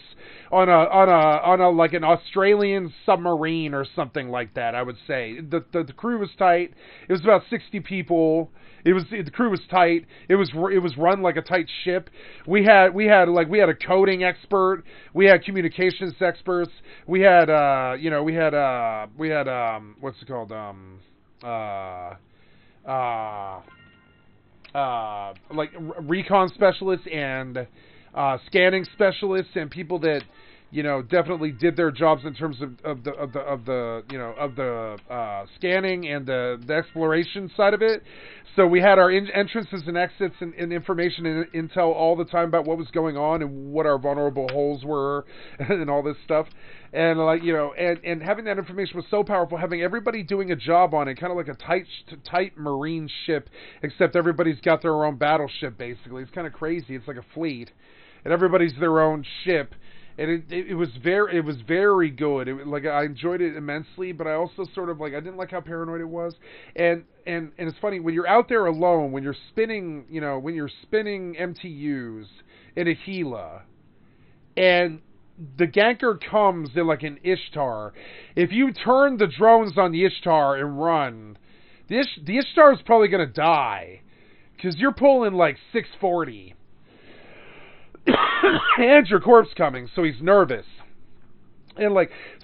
Speaker 7: on a like an Australian submarine or something like that. I would say the crew was tight. It was about 60 people. The crew was tight. It was run like a tight ship. We had a coding expert. We had communications experts. We had what's it called? Like recon specialists and scanning specialists and people that definitely did their jobs in terms of the scanning and the exploration side of it. So we had our entrances and exits and information and intel all the time about what was going on and what our vulnerable holes were and all this stuff. And and having that information was so powerful, having everybody doing a job on it, kind of like a tight marine ship, except everybody's got their own battleship, basically. It's kind of crazy. It's like a fleet. And everybody's their own ship. And it was very good. I enjoyed it immensely, but I also sort of I didn't like how paranoid it was. And it's funny when you're out there alone, when you're spinning MTUs in a Gila, and the ganker comes in like an Ishtar. If you turn the drones on the Ishtar and run, the Ishtar is probably gonna die because you're pulling like 640. And your corpse coming, so he's nervous. And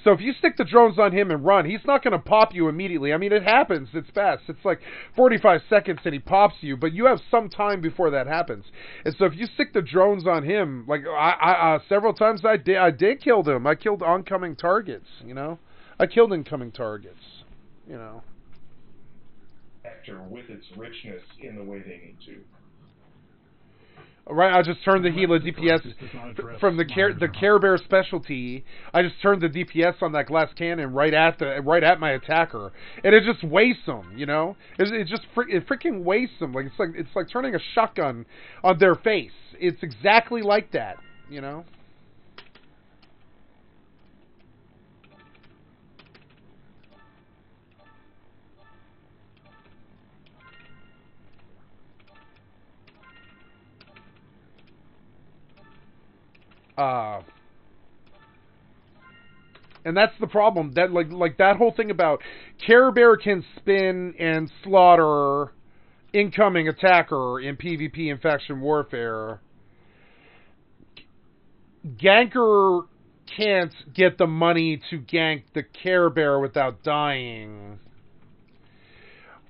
Speaker 7: so if you stick the drones on him and run, he's not going to pop you immediately. I mean, it happens. It's fast. It's like 45 seconds and he pops you, but you have some time before that happens. And so if you stick the drones on him, I several times I did kill them. I killed oncoming targets, I killed incoming targets,
Speaker 2: Actor with its richness in the way they need to.
Speaker 7: Right, I just turned the Gila DPS from the Care Bear specialty. I just turned the DPS on that glass cannon right at my attacker, and it just wastes them. It just freaking wastes them. It's like turning a shotgun on their face. It's exactly like that. And that's the problem. That like that whole thing about Care Bear can spin and slaughter incoming attacker in PvP and faction warfare. Ganker can't get the money to gank the Care Bear without dying.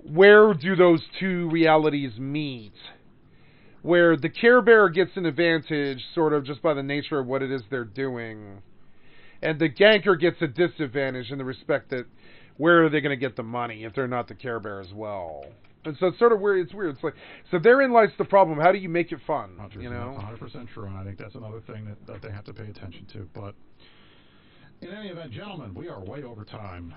Speaker 7: Where do those two realities meet? Where the Care Bear gets an advantage sort of just by the nature of what it is they're doing, and the ganker gets a disadvantage in the respect that where are they going to get the money if they're not the Care Bear as well? And so it's sort of weird. It's weird. It's like, so therein lies the problem. How do you make it fun?
Speaker 8: 100% true, and I think that's another thing that they have to pay attention to. But in any event, gentlemen, we are way over time.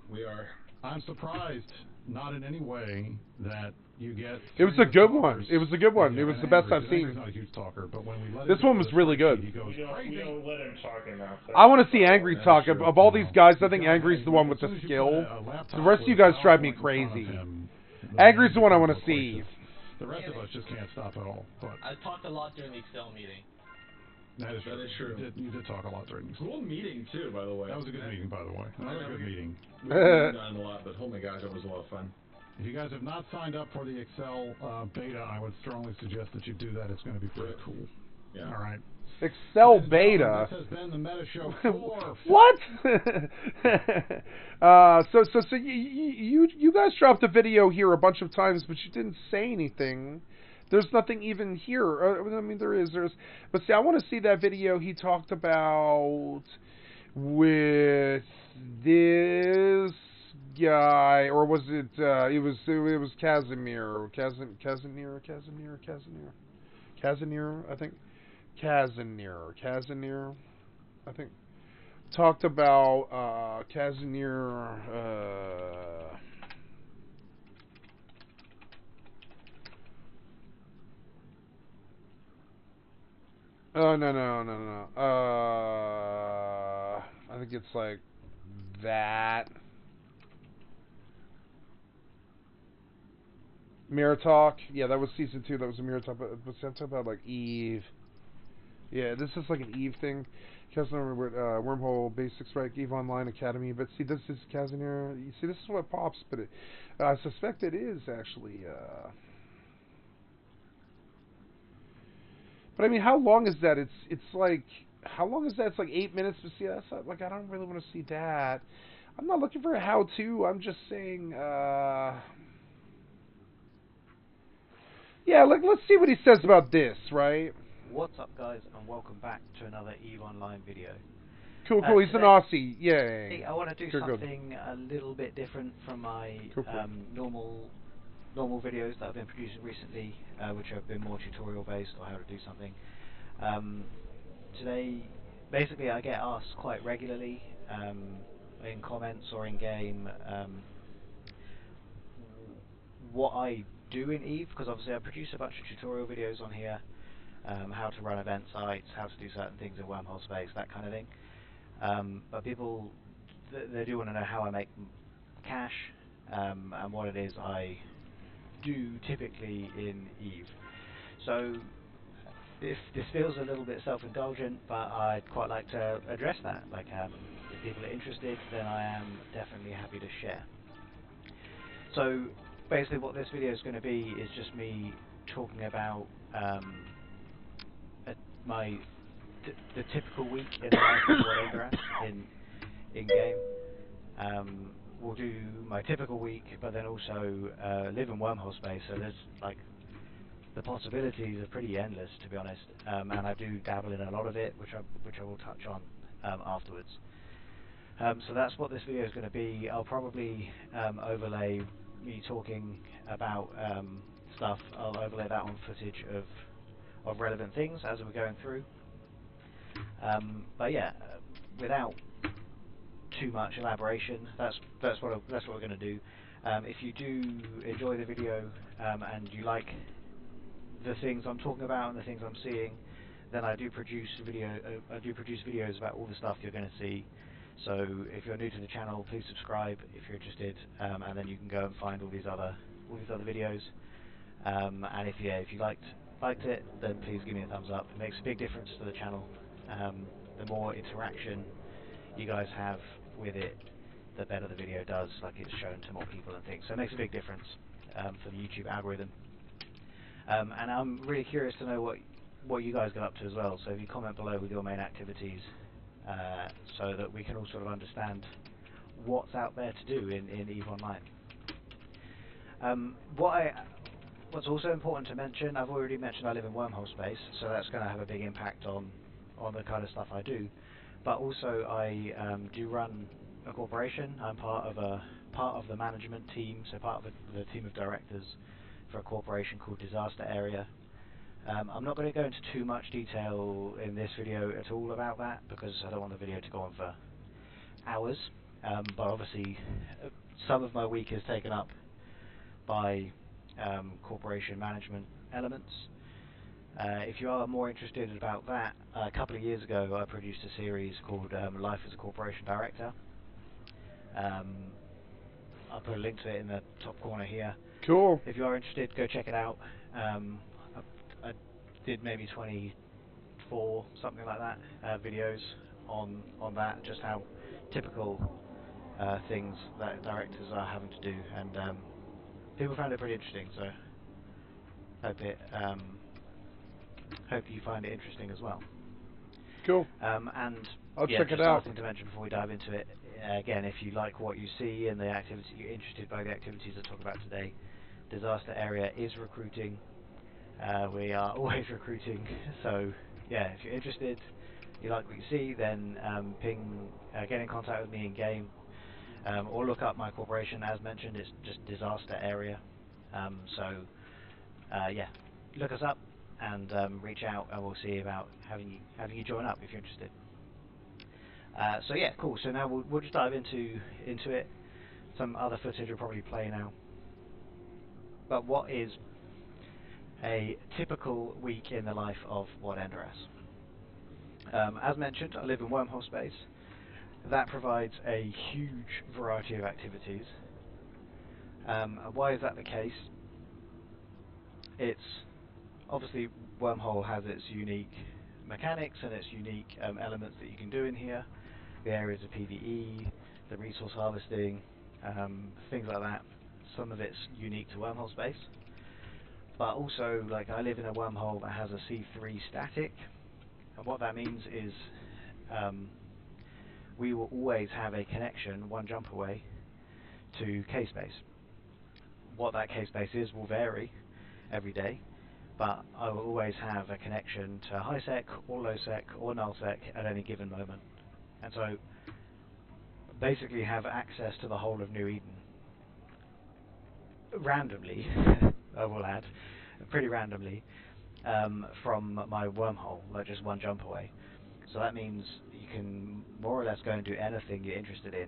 Speaker 9: We are.
Speaker 8: I'm surprised, not in any way, that you get.
Speaker 7: It was a good one. It was a good one. It was the best I've seen.
Speaker 8: Not a huge talker, but when we let
Speaker 7: this one was really good.
Speaker 8: He goes crazy.
Speaker 2: We don't let him talk enough.
Speaker 7: I want to see Angry talk. Of all these guys, I think Angry's the one with the skill. The rest of you guys drive me crazy. Angry's the one I want to see.
Speaker 8: The rest of us just can't stop at all. But
Speaker 21: I talked a lot during the Excel meeting.
Speaker 8: That is
Speaker 9: true.
Speaker 8: You did talk a lot during this.
Speaker 9: Cool meeting too, by the way.
Speaker 8: That was a good meeting, by the way. Another good meeting.
Speaker 9: We haven't done it a lot, but oh my gosh, that was a lot of fun.
Speaker 8: If you guys have not signed up for the Excel beta, I would strongly suggest that you do that. It's going to be pretty cool.
Speaker 9: Yeah.
Speaker 8: All right.
Speaker 7: Excel beta.
Speaker 8: This has been the Meta Show 4.
Speaker 7: What? So you guys dropped a video here a bunch of times, but you didn't say anything. There's nothing even here. I mean, there's. But see, I want to see that video he talked about with this guy, or was it? It was Casimir, Casimir, I think. Casimir, I think. Talked about Casimir. Oh no. I think it's like that. Mirror Talk. Yeah, that was season 2. That was a Mirror Talk. But I'm talking about like Eve. Yeah, this is like an Eve thing. Casimir Wormhole Basics, right? Eve Online Academy. But see, this is Casimir. You see, this is what pops. But I suspect it is actually. But I mean, how long is that? It's like, how long is that? It's like 8 minutes. But see, that's not, like, I don't really want to see that. I'm not looking for a how-to. I'm just saying. Yeah, let's see what he says about this, right?
Speaker 1: What's up, guys, and welcome back to another EVE Online video.
Speaker 7: Cool. He's an Aussie. Yay.
Speaker 1: I want to do something a little bit different from my normal videos that I've been producing recently, which have been more tutorial based or how to do something. Today, basically, I get asked quite regularly in comments or in game what I do in EVE, because obviously I produce a bunch of tutorial videos on here, how to run event sites, how to do certain things in wormhole space, that kind of thing. But people, they do want to know how I make cash and what it is I do typically in EVE. So this feels a little bit self-indulgent, but I'd quite like to address that. Like, if people are interested, then I am definitely happy to share. So basically what this video is going to be is just me talking about the typical week in the life of whatever in game. We'll do my typical week, but then also live in wormhole space. So there's like the possibilities are pretty endless, to be honest. And I do dabble in a lot of it, which I will touch on afterwards. So that's what this video is going to be. I'll probably overlay me talking about stuff. I'll overlay that on footage of relevant things as we're going through. But yeah, without too much elaboration, that's what we're going to do. If you do enjoy the video and you like the things I'm talking about and the things I'm seeing, then I do produce videos about all the stuff you're going to see. So if you're new to the channel, please subscribe if you're interested, and then you can go and find all these other videos. And if you liked it, then please give me a thumbs up. It makes a big difference to the channel. The more interaction you guys have with it, the better the video does. Like, it's shown to more people and things. So it makes a big difference for the YouTube algorithm. And I'm really curious to know what you guys get up to as well. So if you comment below with your main activities, so that we can all sort of understand what's out there to do in EVE Online. What's also important to mention, I've already mentioned I live in wormhole space, so that's going to have a big impact on the kind of stuff I do. But also I do run a corporation. I'm part of the management team, so part of the team of directors for a corporation called Disaster Area. I'm not going to go into too much detail in this video at all about that, because I don't want the video to go on for hours. But obviously some of my week is taken up by corporation management elements. If you are more interested about that, a couple of years ago I produced a series called Life as a Corporation Director. I'll put a link to it in the top corner here.
Speaker 7: Cool.
Speaker 1: If you are interested, go check it out. I did maybe 25 4, something like that, videos on that, just how typical things that directors are having to do, and people found it pretty interesting. So hope you find it interesting as well.
Speaker 7: Cool.
Speaker 1: And
Speaker 7: I'll check it
Speaker 1: just
Speaker 7: out.
Speaker 1: last thing to mention before we dive into it, again, if you like what you see and the activity, you're interested by the activities I talk about today, Disaster Area is recruiting. We are always recruiting, so yeah, if you're interested, you like what you see, then get in contact with me in game, or look up my corporation. As mentioned, it's just Disaster Area. Yeah, look us up and reach out, and we'll see about having you join up if you're interested. So yeah, cool. So now we'll just dive into it. Some other footage will probably play now. But what is a typical week in the life of What Enderess? As mentioned, I live in wormhole space. That provides a huge variety of activities. Why is that the case? It's obviously wormhole has its unique mechanics and its unique elements that you can do in here. The areas of PvE, the resource harvesting, things like that. Some of it's unique to wormhole space. But also, like, I live in a wormhole that has a C3 static, and what that means is we will always have a connection one jump away to K-space. What that K-space is will vary every day, but I will always have a connection to high sec or low sec or null sec at any given moment. And so basically have access to the whole of New Eden randomly, I will add, pretty randomly, from my wormhole, like just one jump away. So that means you can more or less go and do anything you're interested in.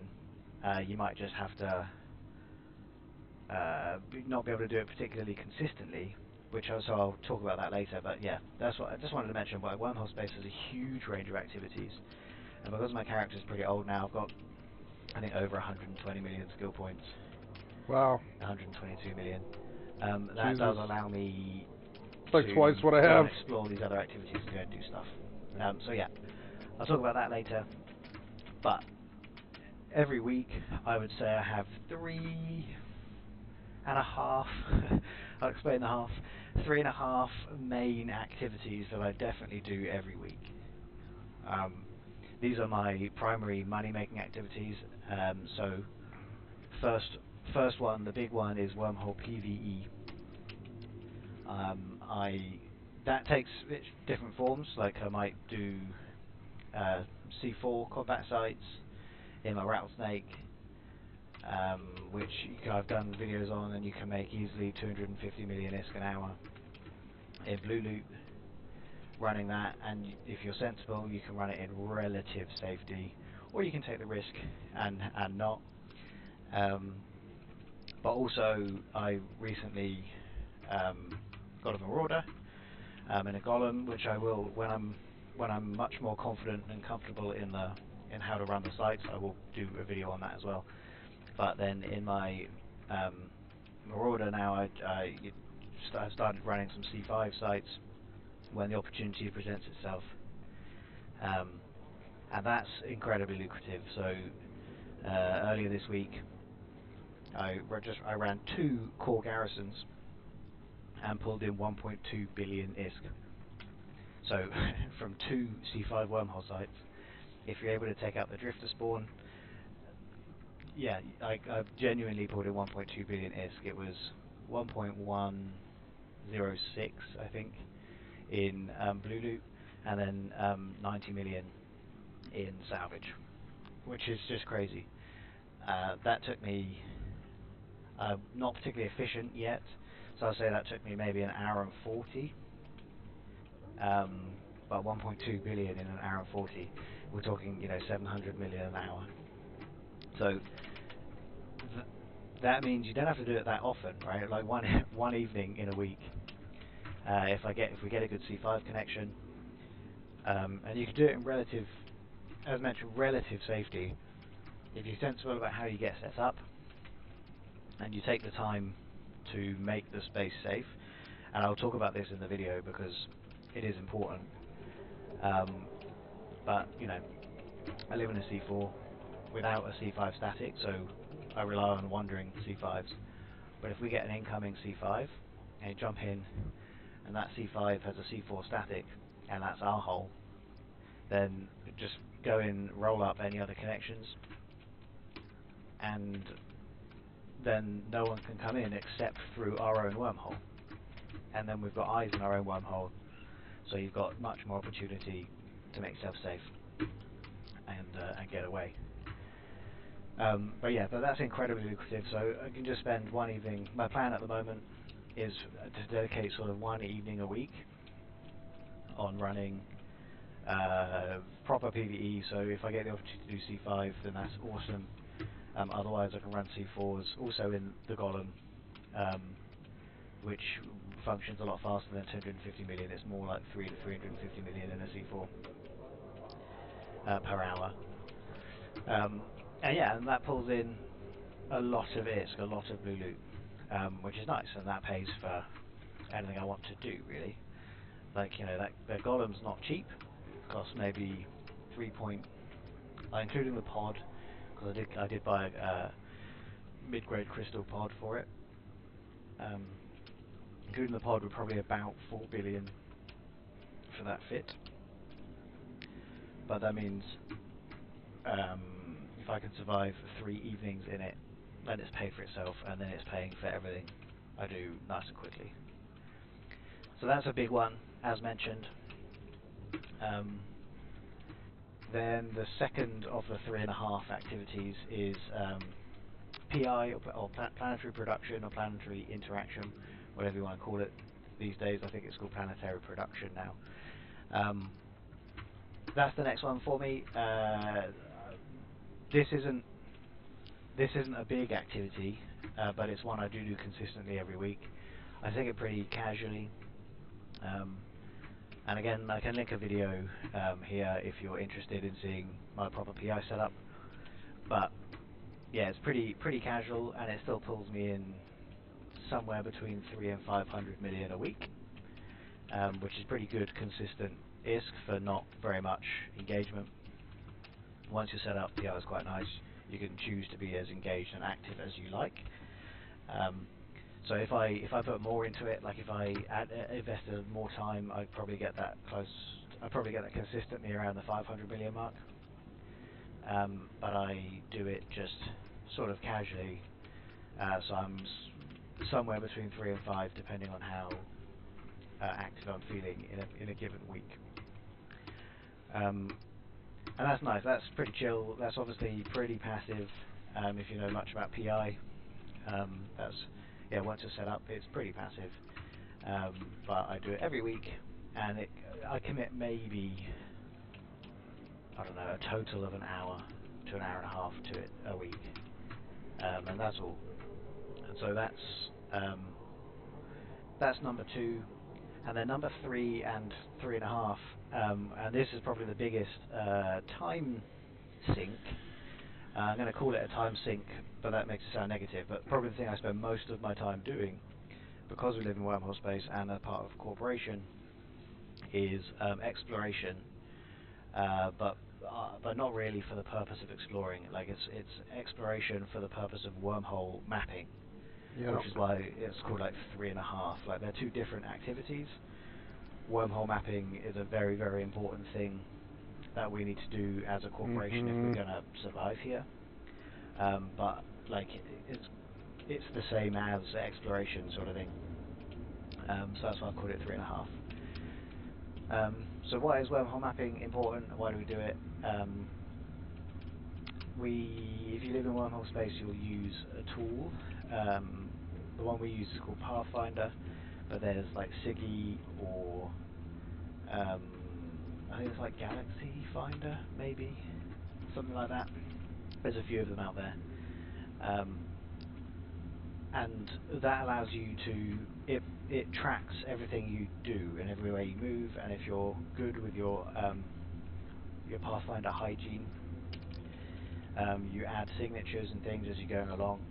Speaker 1: You might just have to not be able to do it particularly consistently, so I'll talk about that later. But yeah, that's what I just wanted to mention. Why wormhole space has a huge range of activities, and because my character's pretty old now, I've got, I think, over 120 million skill points.
Speaker 7: Wow.
Speaker 1: 122 million. That does allow me
Speaker 7: it's like
Speaker 1: to
Speaker 7: twice what I
Speaker 1: go
Speaker 7: have.
Speaker 1: and explore these other activities and go and do stuff. So yeah, I'll talk about that later. But every week, I would say I have 3.5. I'll explain the half. 3.5 main activities that I definitely do every week. These are my primary money-making activities. So first one, the big one, is wormhole PvE. That takes different forms. Like I might do C4 combat sites in my rattlesnake, which I've done videos on, and you can make easily 250 million ISK an hour in blue loot running that. And if you're sensible, you can run it in relative safety, or you can take the risk and not. But also, I recently got a Marauder and a Golem, which I will, when I'm much more confident and comfortable in how to run the sites, I will do a video on that as well. But then in my Marauder now, I started running some C5 sites when the opportunity presents itself, and that's incredibly lucrative. So earlier this week, I ran 2 core garrisons and pulled in 1.2 billion ISK. So from 2 C5 wormhole sites, if you're able to take out the drifter spawn, yeah, I've genuinely pulled in 1.2 billion ISK. It was 1.106, I think, in blue loot, and then 90 million in salvage, which is just crazy. That took me not particularly efficient yet, so I'll say that took me maybe an hour and 40. But 1.2 billion in an hour and 40, we're talking 700 million an hour. So that means you don't have to do it that often, right? Like one evening in a week. If we get a good C5 connection, and you can do it in relative, as mentioned, relative safety. If you're sensible about how you get set up, and you take the time to make the space safe, and I'll talk about this in the video because it is important. But you know, I live in a C4 without a C5 static, so I rely on wandering C5s. But if we get an incoming C5 and you jump in, and that C5 has a C4 static, and that's our hole, then just go in, roll up any other connections, and then no one can come in except through our own wormhole. And then we've got eyes in our own wormhole, so you've got much more opportunity to make yourself safe and get away. But yeah, but that's incredibly lucrative, so I can just spend one evening. My plan at the moment is to dedicate sort of one evening a week on running proper PvE, so if I get the opportunity to do C5, then that's awesome. Otherwise I can run C4s, also in the Golem, which functions a lot faster than 250 million. It's more like 3 to 350 million in a C4 per hour. And yeah, and that pulls in a lot of ISK, a lot of blue loot, which is nice, and that pays for anything I want to do, really. Like, you know, the Golem's not cheap. It costs maybe including the pod, because I did buy a mid-grade crystal pod for it. Including the pod, we're probably about 4 billion for that fit. But that means if I can survive 3 evenings in it, then it's paid for itself, and then it's paying for everything I do nice and quickly. So that's a big one, as mentioned. Then the second of the 3.5 activities is PI, or planetary production, or planetary interaction, whatever you want to call it these days. I think it's called planetary production now. That's the next one for me. This isn't a big activity, but it's one I do consistently every week. I take it pretty casually. And again, I can link a video here if you're interested in seeing my proper PI setup. But yeah, it's pretty casual, and it still pulls me in somewhere between 300 and 500 million a week, which is pretty good, consistent ISK for not very much engagement. Once you're set up, PI is quite nice. You can choose to be as engaged and active as you like. So if I put more into it, like if I invested more time, I'd probably get that close. I'd probably get that consistently around the 500 million mark. But I do it just sort of casually, so I'm somewhere between 3 and 5, depending on how active I'm feeling in a given week. And that's nice. That's pretty chill. That's obviously pretty passive. If you know much about PI, that's. Yeah, once it's set up, it's pretty passive, but I do it every week, and I commit maybe, I don't know, a total of an hour to an hour and a half to it a week, and that's all. And so that's number 2, and then number 3 and 3.5, and this is probably the biggest time sink. I'm going to call it a time sink, but that makes it sound negative. But probably the thing I spend most of my time doing, because we live in wormhole space and are part of a corporation, is exploration. But not really for the purpose of exploring. Like it's exploration for the purpose of wormhole mapping, which is why it's called like 3.5. Like they're 2 different activities. Wormhole mapping is a very, very important thing that we need to do as a corporation if we're going to survive here. But like it's the same as exploration sort of thing. So that's why I called it 3.5. So why is wormhole mapping important? Why do we do it? If you live in wormhole space, you'll use a tool. The one we use is called Pathfinder, but there's like Siggy or I think it's like Galaxy Finder, maybe, something like that. There's a few of them out there. And that allows you to, it tracks everything you do and every way you move, and if you're good with your Pathfinder hygiene, you add signatures and things as you're going along.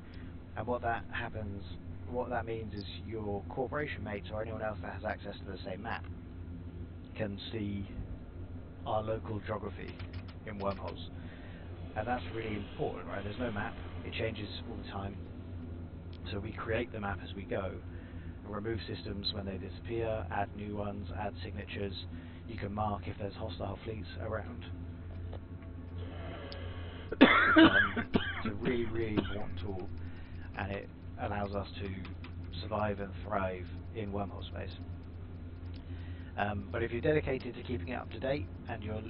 Speaker 1: And what that means is your corporation mates or anyone else that has access to the same map can see our local geography in wormholes. And that's really important, right? There's no map, it changes all the time. So we create the map as we go, and remove systems when they disappear, add new ones, add signatures. You can mark if there's hostile fleets around. It's a really, really important tool, and it allows us to survive and thrive in wormhole space. But if you're dedicated to keeping it up to date, and you're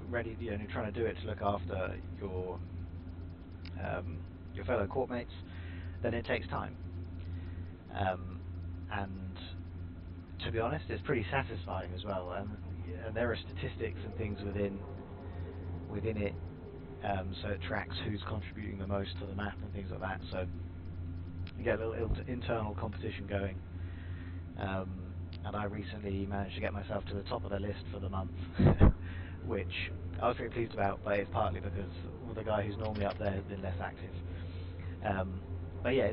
Speaker 1: ready, you're trying to do it to look after your fellow courtmates, then it takes time. And to be honest, it's pretty satisfying as well. And there are statistics and things within it, so it tracks who's contributing the most to the map and things like that. So you get a little internal competition going. And I recently managed to get myself to the top of the list for the month, which I was pretty pleased about, but it's partly because the guy who's normally up there has been less active. But yeah,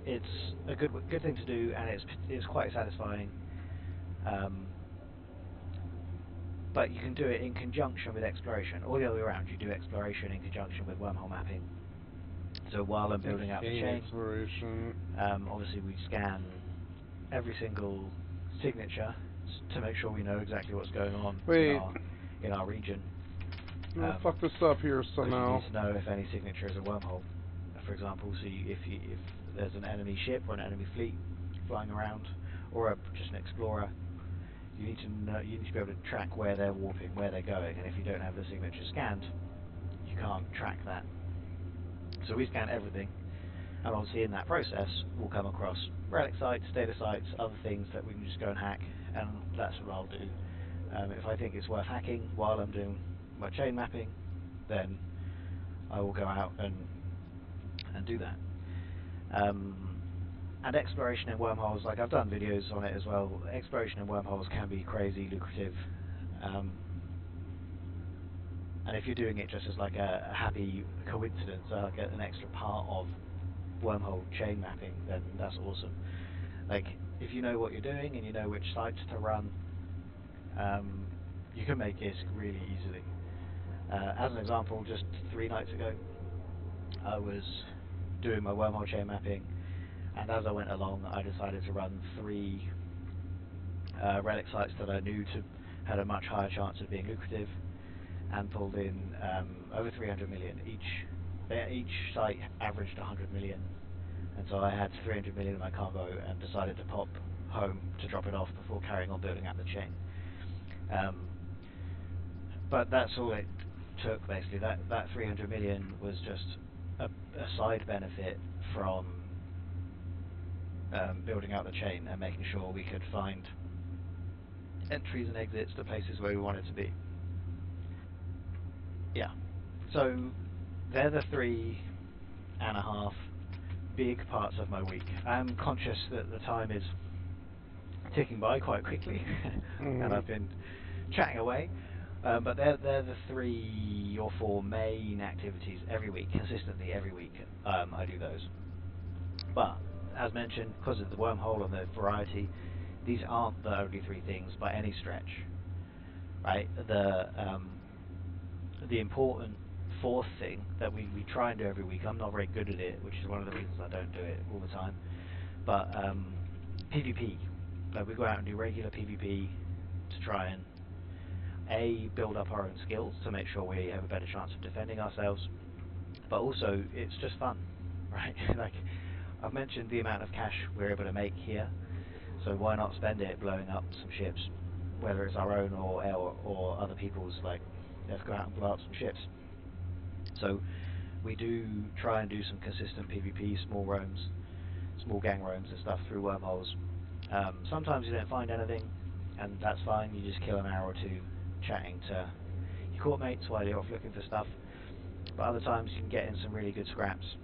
Speaker 1: it's a good thing to do, and it's quite satisfying. But you can do it in conjunction with exploration, or the other way around. You do exploration in conjunction with wormhole mapping. So while I'm building out the chain,
Speaker 7: exploration.
Speaker 1: Obviously we scan every single signature to make sure we know exactly what's going on in our region.
Speaker 7: I'll fuck this up here somehow.
Speaker 1: You need to know if any signature is a wormhole, for example. So if there's an enemy ship or an enemy fleet flying around, or just an explorer, you need to know. You need to be able to track where they're warping, where they're going, and if you don't have the signature scanned, you can't track that. So we scan everything, and obviously in that process we'll come across relic sites, data sites, other things that we can just go and hack, and that's what I'll do. If I think it's worth hacking while I'm doing my chain mapping, then I will go out and do that. And exploration in wormholes, like I've done videos on it as well, exploration in wormholes can be crazy lucrative. And if you're doing it just as like a happy coincidence, like an extra part of wormhole chain mapping, then that's awesome. Like, if you know what you're doing and you know which sites to run, you can make ISK really easily. As an example, just 3 nights ago, I was doing my wormhole chain mapping, and as I went along, I decided to run 3 relic sites that I knew had a much higher chance of being lucrative, and pulled in over 300 million each. Each site averaged 100 million, and so I had 300 million in my cargo and decided to pop home to drop it off before carrying on building out the chain. But that's all it took, basically. That 300 million was just a side benefit from building out the chain and making sure we could find entries and exits to places where we wanted to be. Yeah, so they're the 3.5 big parts of my week. I'm conscious that the time is ticking by quite quickly, and I've been chatting away, but they're the 3 or 4 main activities every week, consistently every week. I do those. But as mentioned, because of the wormhole and the variety, these aren't the only 3 things by any stretch. Right? The important 4th thing that we try and do every week, I'm not very good at it, which is one of the reasons I don't do it all the time, but PvP. Like, we go out and do regular PvP to try and build up our own skills to make sure we have a better chance of defending ourselves, but also it's just fun, right? Like, I've mentioned the amount of cash we're able to make here, so why not spend it blowing up some ships, whether it's our own or other people's. Like, let's go out and blow up some ships. So we do try and do some consistent PvP, small gang roams and stuff through wormholes. Sometimes you don't find anything, and that's fine. You just kill an hour or 2 chatting to your courtmates while you're off looking for stuff. But other times you can get in some really good scraps.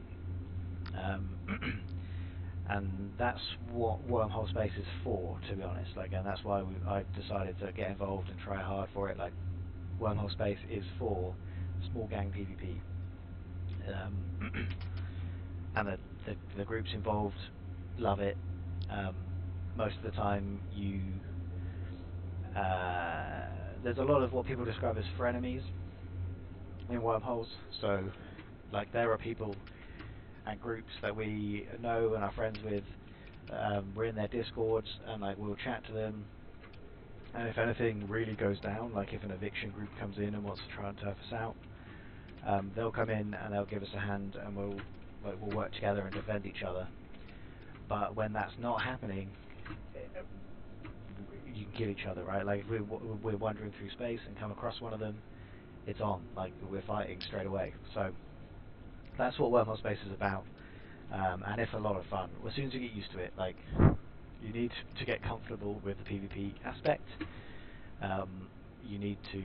Speaker 1: And that's what wormhole space is for, to be honest. Like, and that's why I decided to get involved and try hard for it. Like, wormhole space is for small gang PvP, and the groups involved love it. Most of the time, there's a lot of what people describe as frenemies in wormholes. So, like, there are people and groups that we know and are friends with. We're in their discords, and like we'll chat to them. And if anything really goes down, like if an eviction group comes in and wants to try and turf us out, they'll come in and they'll give us a hand, and we'll work together and defend each other. But when that's not happening, you can kill each other, right? Like if we're wandering through space and come across one of them, it's on. Like we're fighting straight away. So that's what wormhole space is about, and it's a lot of fun. As soon as you get used to it, like you need to get comfortable with the PvP aspect. You need to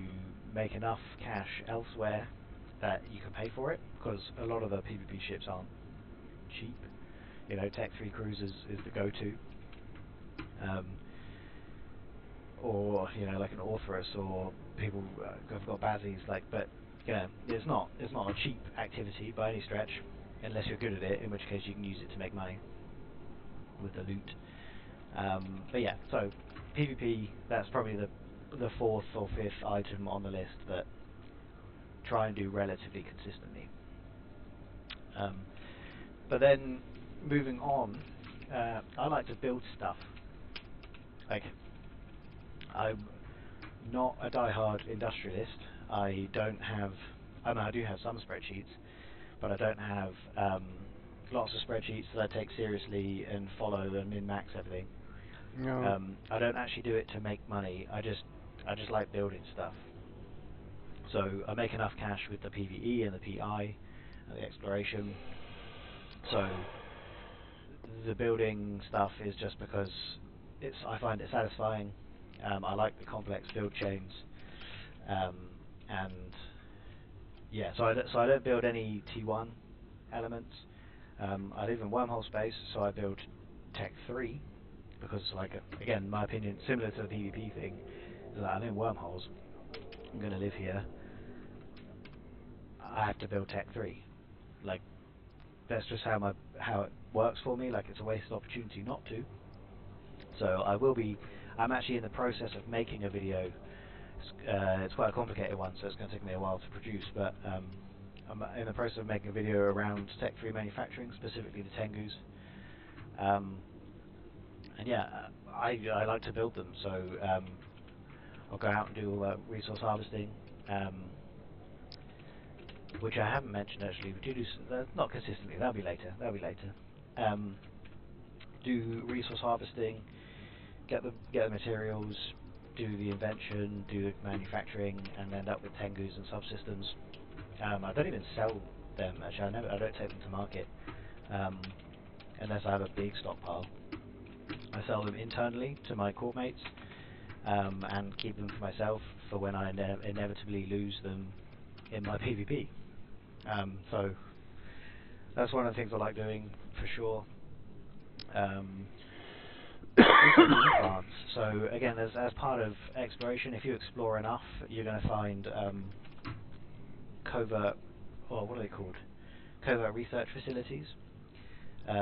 Speaker 1: make enough cash elsewhere that you can pay for it, because a lot of the PvP ships aren't cheap. You know, Tech 3 cruisers is the go-to. Or you know, like an Orthrus, or people have got Bazzies, like, but you know, it's not a cheap activity by any stretch, unless you're good at it, in which case you can use it to make money with the loot. But yeah, so PvP, that's probably the fourth or fifth item on the list that try and do relatively consistently. But then moving on, I like to build stuff. Like, I'm not a die-hard industrialist. I don't have, I mean, I do have some spreadsheets, but I don't have lots of spreadsheets that I take seriously and follow and min-max everything.
Speaker 7: No.
Speaker 1: I don't actually do it to make money. I just like building stuff. So I make enough cash with the PvE and the PI and the exploration. So the building stuff is just because I find it satisfying. I like the complex build chains, and yeah. So I don't build any T1 elements. I live in wormhole space, so I build Tech 3 because, like, again, my opinion, similar to the PvP thing, is that I'm in wormholes. I'm going to live here. I have to build Tech 3. Like, that's just how it works for me. Like, it's a wasted opportunity not to. So I'm actually in the process of making a video. It's quite a complicated one, so it's going to take me a while to produce, but I'm in the process of making a video around Tech 3 manufacturing, specifically the Tengus. And yeah, I like to build them, so I'll go out and do resource harvesting, which I haven't mentioned actually. We do not consistently. That'll be later. Do resource harvesting, get the materials, do the invention, do the manufacturing, and end up with Tengus and subsystems. I don't even sell them actually. I don't take them to market unless I have a big stockpile. I sell them internally to my core mates and keep them for myself for when I inevitably lose them in my PvP. So that's one of the things I like doing for sure. Implants. So again, as part of exploration, if you explore enough, you're going to find covert, or what are they called? Covert research facilities,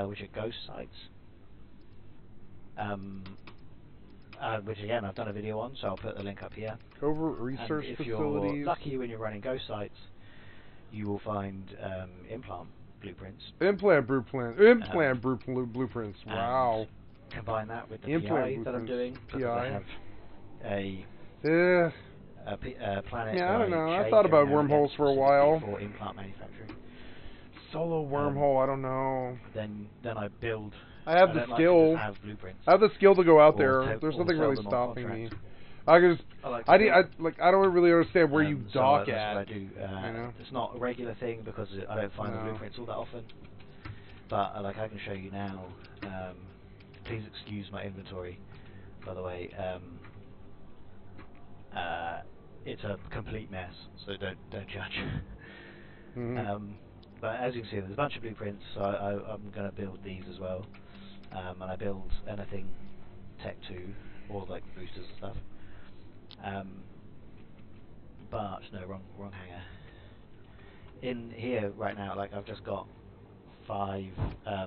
Speaker 1: which are ghost sites. Which again, I've done a video on, so I'll put the link up here.
Speaker 7: Covert research
Speaker 1: and if
Speaker 7: facilities.
Speaker 1: you're lucky when you're running ghost sites, you will find implant blueprints.
Speaker 7: Implant blueprints. Blueprints. Wow.
Speaker 1: Combine that with the
Speaker 7: implant
Speaker 1: PI that I'm doing, because I have a planet.
Speaker 7: Yeah, I don't know. I thought about wormholes for a while.
Speaker 1: For implant manufacturing.
Speaker 7: Solo wormhole, I don't know.
Speaker 1: Then I build.
Speaker 7: I have the skill.
Speaker 1: Have blueprints.
Speaker 7: I have the skill to go out there. There's nothing really stopping me. I can just. I don't really understand where you dock
Speaker 1: so
Speaker 7: at.
Speaker 1: That's what I do.
Speaker 7: You know?
Speaker 1: It's not a regular thing because I don't find the blueprints all that often. But I can show you now. Please excuse my inventory, by the way. It's a complete mess, so don't judge. But as you can see, there's a bunch of blueprints, so I'm going to build these as well. And I build anything Tech 2, or like boosters and stuff. But no, wrong hanger. In here right now, like I've just got 5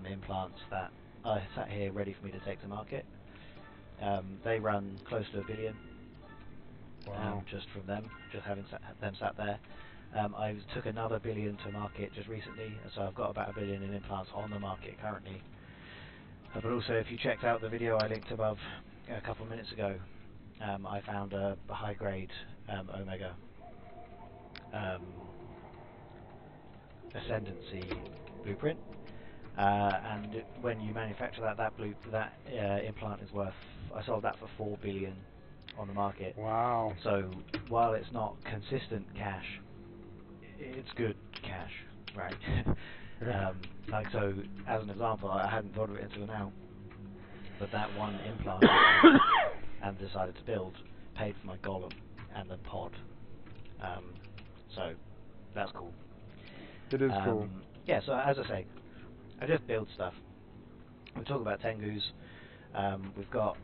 Speaker 1: implants that I sat here ready for me to take to market. They run close to $1 billion.
Speaker 7: Wow.
Speaker 1: just from them, just having them sat there. I took another billion to market just recently, so I've got about 1 billion in implants on the market currently. But also, if you checked out the video I linked above a couple of minutes ago, I found a high-grade Omega ascendancy blueprint, and when you manufacture that implant is worth. I sold that for 4 billion on the market.
Speaker 7: Wow.
Speaker 1: So while it's not consistent cash, it's good cash, right? Like, so as an example, I hadn't thought of it until now, but that one implant and decided to build paid for my golem and the pod. So that's cool.
Speaker 7: It is cool.
Speaker 1: Yeah, so as I say, I just build stuff. We talk about Tengus. We've got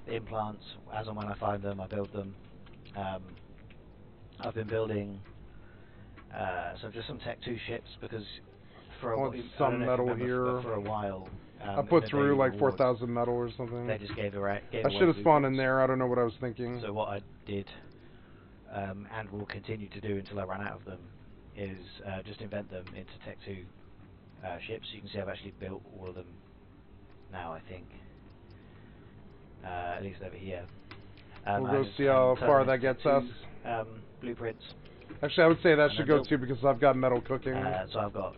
Speaker 1: implants. As and when I find them, I build them. I've been building so just some Tech 2 ships because for
Speaker 7: some metal here.
Speaker 1: For a while.
Speaker 7: I put through like 4,000 metal or something.
Speaker 1: They just gave away.
Speaker 7: I should have spawned in there. I don't know what I was thinking.
Speaker 1: So what I did, and will continue to do until I run out of them, is just invent them into Tech 2 ships. You can see I've actually built all of them now, I think. At least over here.
Speaker 7: We'll go see how far that gets us.
Speaker 1: Blueprints.
Speaker 7: Actually, I would say that should go too because I've got metal cooking.
Speaker 1: So I've got,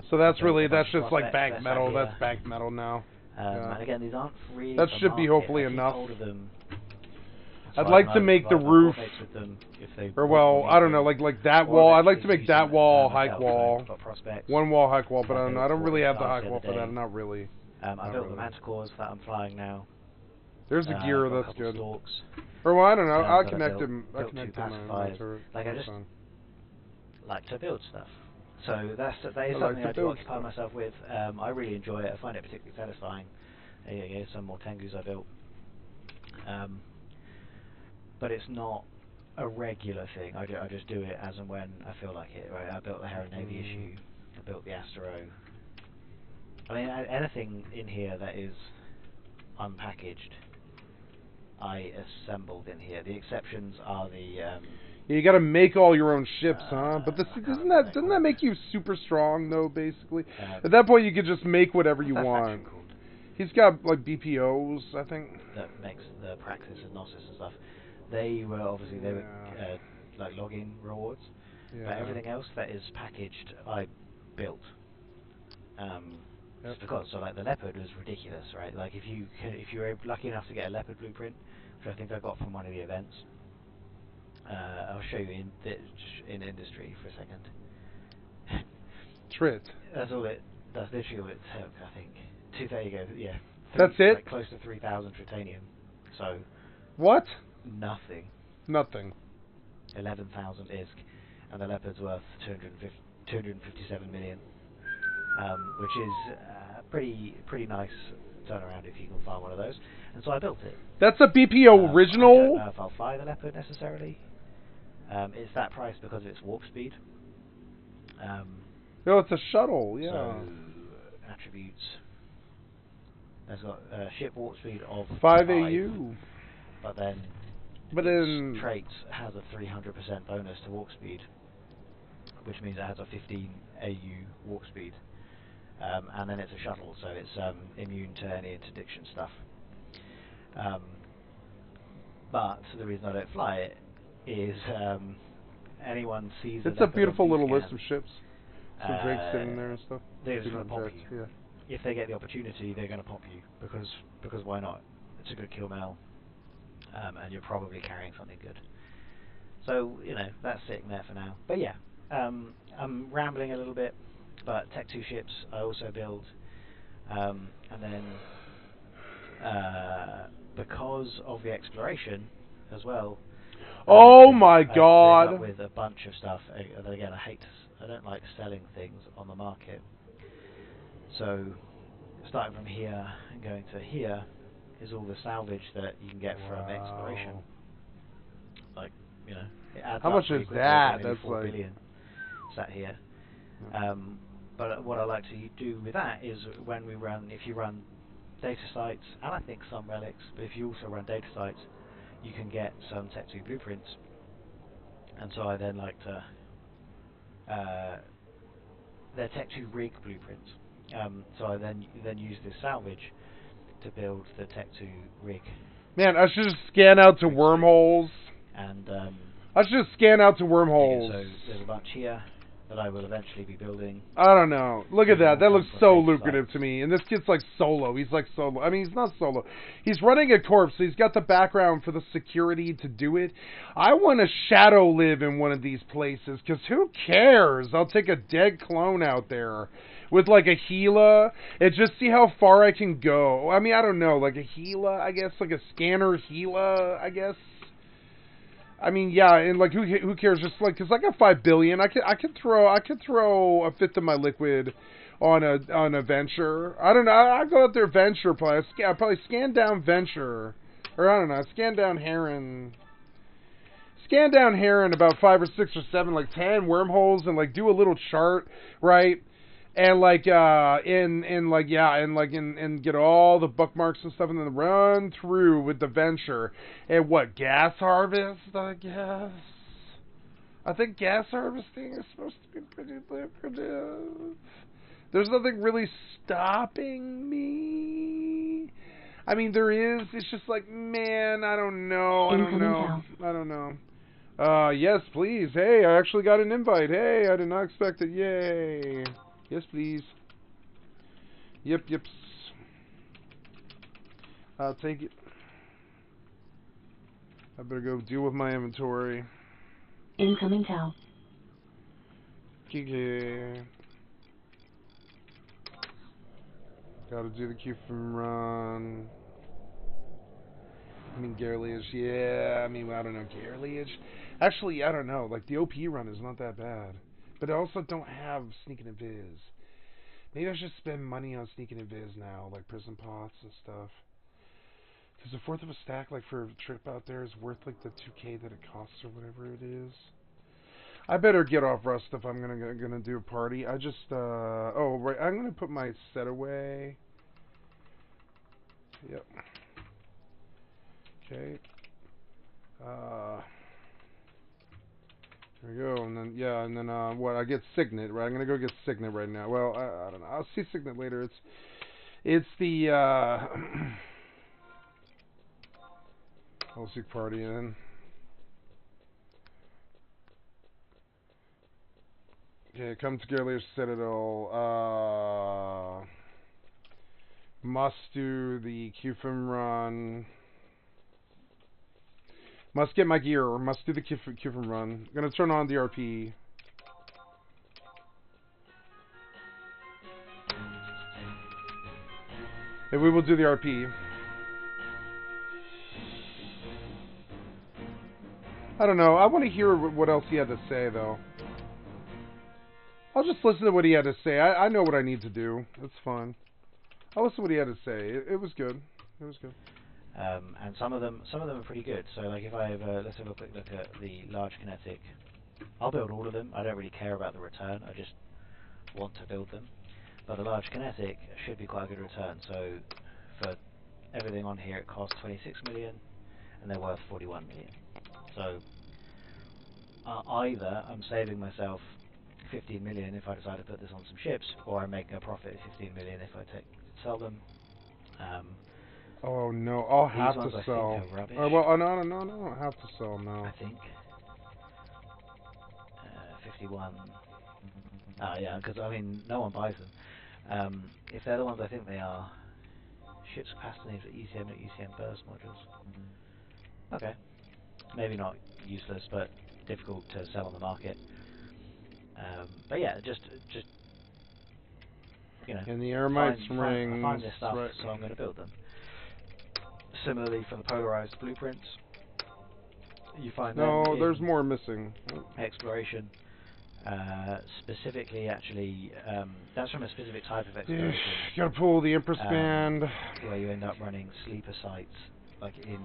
Speaker 7: so that's really, that's just like bank metal. That's bank metal now.
Speaker 1: And again, these aren't really.
Speaker 7: That should be hopefully enough.
Speaker 1: So
Speaker 7: I'd like to make the roof, or well, I don't know, like that wall. I'd like to make that wall hike wall. One wall hike wall, but I don't know. I don't really have the hike wall for that. Not really.
Speaker 1: I built the manticores that I'm flying now.
Speaker 7: There's the gear. That's good. Or well, I don't know. I'll connect him. I'll connect him.
Speaker 1: Like I just like to build stuff. So that is something I do occupy myself with. I really enjoy it. I find it particularly satisfying. Yeah, some more Tengus I built. But it's not a regular thing. I just do it as and when I feel like it. Right? I built the Harry Navy issue. I built the Astro. I mean, anything in here that is unpackaged, I assembled in here. The exceptions are the.
Speaker 7: Yeah, you got to make all your own ships, huh? But doesn't that make you super strong though? Basically, at that point you could just make whatever you want. He's got like BPOs, I think.
Speaker 1: That makes the Praxis and Gnosis and stuff. They were obviously like login rewards, but everything else that is packaged, I built. Just because, so like the leopard was ridiculous, right? Like if you were lucky enough to get a leopard blueprint, which I think I got from one of the events, I'll show you in industry for a second.
Speaker 7: Trit.
Speaker 1: That's all it. That's literally all it took, I think. There you go. Yeah.
Speaker 7: That's it.
Speaker 1: Like close to 3,000 tritanium. So.
Speaker 7: What?
Speaker 1: Nothing.
Speaker 7: Nothing.
Speaker 1: 11,000 ISK, and the leopard's worth 257 million, which is pretty nice turnaround if you can find one of those. And so I built it.
Speaker 7: That's a BPO original.
Speaker 1: I don't know if I'll fly the leopard necessarily. It's that price because of its warp speed.
Speaker 7: No, it's a shuttle. Yeah.
Speaker 1: So, attributes. There's got ship warp speed of
Speaker 7: 5 AU.
Speaker 1: But then traits has a 300% bonus to warp speed, which means it has a 15 AU warp speed, and then it's a shuttle, so it's immune to any interdiction stuff. But the reason I don't fly it is anyone sees.
Speaker 7: It's a beautiful little list of ships. Some Drake's sitting there and stuff.
Speaker 1: They're just going to pop you.
Speaker 7: Yeah.
Speaker 1: If they get the opportunity, they're going to pop you because why not? It's a good kill mail. And you're probably carrying something good. So, that's sitting there for now. But yeah, I'm rambling a little bit, but Tech 2 ships I also build. And then, because of the exploration as well.
Speaker 7: Oh my God!
Speaker 1: I ended up with a bunch of stuff. Again, I don't like selling things on the market. So, starting from here and going to here, is all the salvage that you can get from exploration. Like, it adds
Speaker 7: How
Speaker 1: up
Speaker 7: much is that? That's
Speaker 1: 4
Speaker 7: like
Speaker 1: billion sat here. But what I like to do with that is if you run data sites, and I think some relics, but if you also run data sites, you can get some Tech 2 blueprints, and so I then like to they're Tech 2 rig blueprints. So I then use this salvage to build the Tech 2 rig.
Speaker 7: Man, I should just scan out to wormholes.
Speaker 1: And
Speaker 7: I should just scan out to wormholes.
Speaker 1: so there's a bunch here that I will eventually be building.
Speaker 7: I don't know. Look at that. That looks so lucrative to me. And this kid's like solo. He's like solo. I mean, he's not solo. He's running a corpse, so he's got the background for the security to do it. I want to shadow live in one of these places, because who cares? I'll take a dead clone out there with like a Gila and just see how far I can go. I mean, I don't know. Like a Gila, I guess. Like a scanner Gila, I guess. I mean, yeah, and like who cares? Just like, cause I got 5 billion, I could throw a fifth of my liquid on a venture. I don't know. I go out there venture probably. I probably scan down venture, or I don't know. Scan down heron. Scan down heron about 5 or 6 or 7, like 10 wormholes, and like do a little chart, right? And like and get all the bookmarks and stuff, and then run through with the venture. And what, gas harvest, I guess? I think gas harvesting is supposed to be pretty lucrative. There's nothing really stopping me. I mean, there is. It's just like, man, I don't know. Yes, please. Hey, I actually got an invite. Hey, I did not expect it. Yay. Yes, please. Yep. I'll take it. I better go deal with my inventory.
Speaker 18: Incoming Tau.
Speaker 7: Okay. Gotta do the Q-Film run. I mean, gear lineage, yeah. I mean, I don't know, gear lineage. Actually, I don't know. Like, the OP run is not that bad. But I also don't have Sneaking and Viz. Maybe I should spend money on Sneaking and Viz now, like prison pots and stuff. Because a fourth of a stack, like for a trip out there, is worth like the 2K that it costs or whatever it is. I better get off Rust if I'm gonna do a party. I just oh right, I'm gonna put my set away. Yep. Okay. There we go, and then yeah, and then what? I get Signet, right? I'm gonna go get Signet right now. Well, I don't know. I'll see Signet later. It's the I'll see party in. Okay, come to Garlier Citadel. Must do the Q-Film run. Must get my gear. Must do the Q-Film run. I'm gonna turn on the RP. And we will do the RP. I don't know. I want to hear what else he had to say, though. I'll just listen to what he had to say. I know what I need to do. It's fun. I'll listen to what he had to say. It was good. It was good.
Speaker 1: And some of them are pretty good. So like if I have let's have a quick look at the large kinetic. I'll build all of them. I don't really care about the return. I just want to build them. But a large kinetic should be quite a good return. So for everything on here, it costs 26 million, and they're worth 41 million. So either I'm saving myself 15 million if I decide to put this on some ships, or I'm making a profit of 15 million if I sell them.
Speaker 7: Oh no, I'll have to sell. Well, no, I don't have to sell now.
Speaker 1: I think 51. Yeah, because I mean, no one buys them. If they're the ones I think they are, ships capacity names at ECM and ECM burst modules. Okay, maybe not useless, but difficult to sell on the market. But yeah, just you know.
Speaker 7: And the Eremites rings.
Speaker 1: Find this stuff, right. So I'm going to build them. Similarly for the polarized blueprints, you find
Speaker 7: no, there's more missing.
Speaker 1: Exploration. Specifically, actually, that's from a specific type of exploration.
Speaker 7: You gotta pull the Empress Band.
Speaker 1: Where you end up running sleeper sites, like in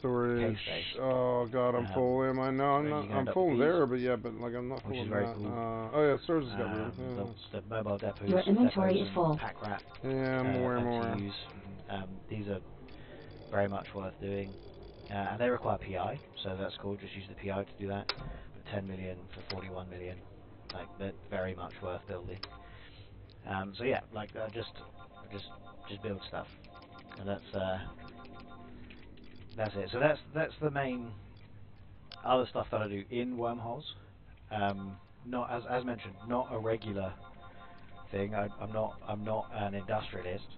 Speaker 7: storage. Oh god, I'm full. Am I? No, I'm not. I'm full there, but yeah, but like I'm not full of that. Cool. Oh yeah, storage has got room. Yeah.
Speaker 1: The mobile depots.
Speaker 18: Your inventory is full.
Speaker 1: Pack rat.
Speaker 7: Yeah, more.
Speaker 1: These are very much worth doing. and they require PI, so that's cool. Just use the PI to do that. But 10 million for 41 million, like they're very much worth building. So yeah, like just build stuff, and that's it. So that's the main other stuff that I do in wormholes. Not as mentioned, not a regular thing. I'm not an industrialist,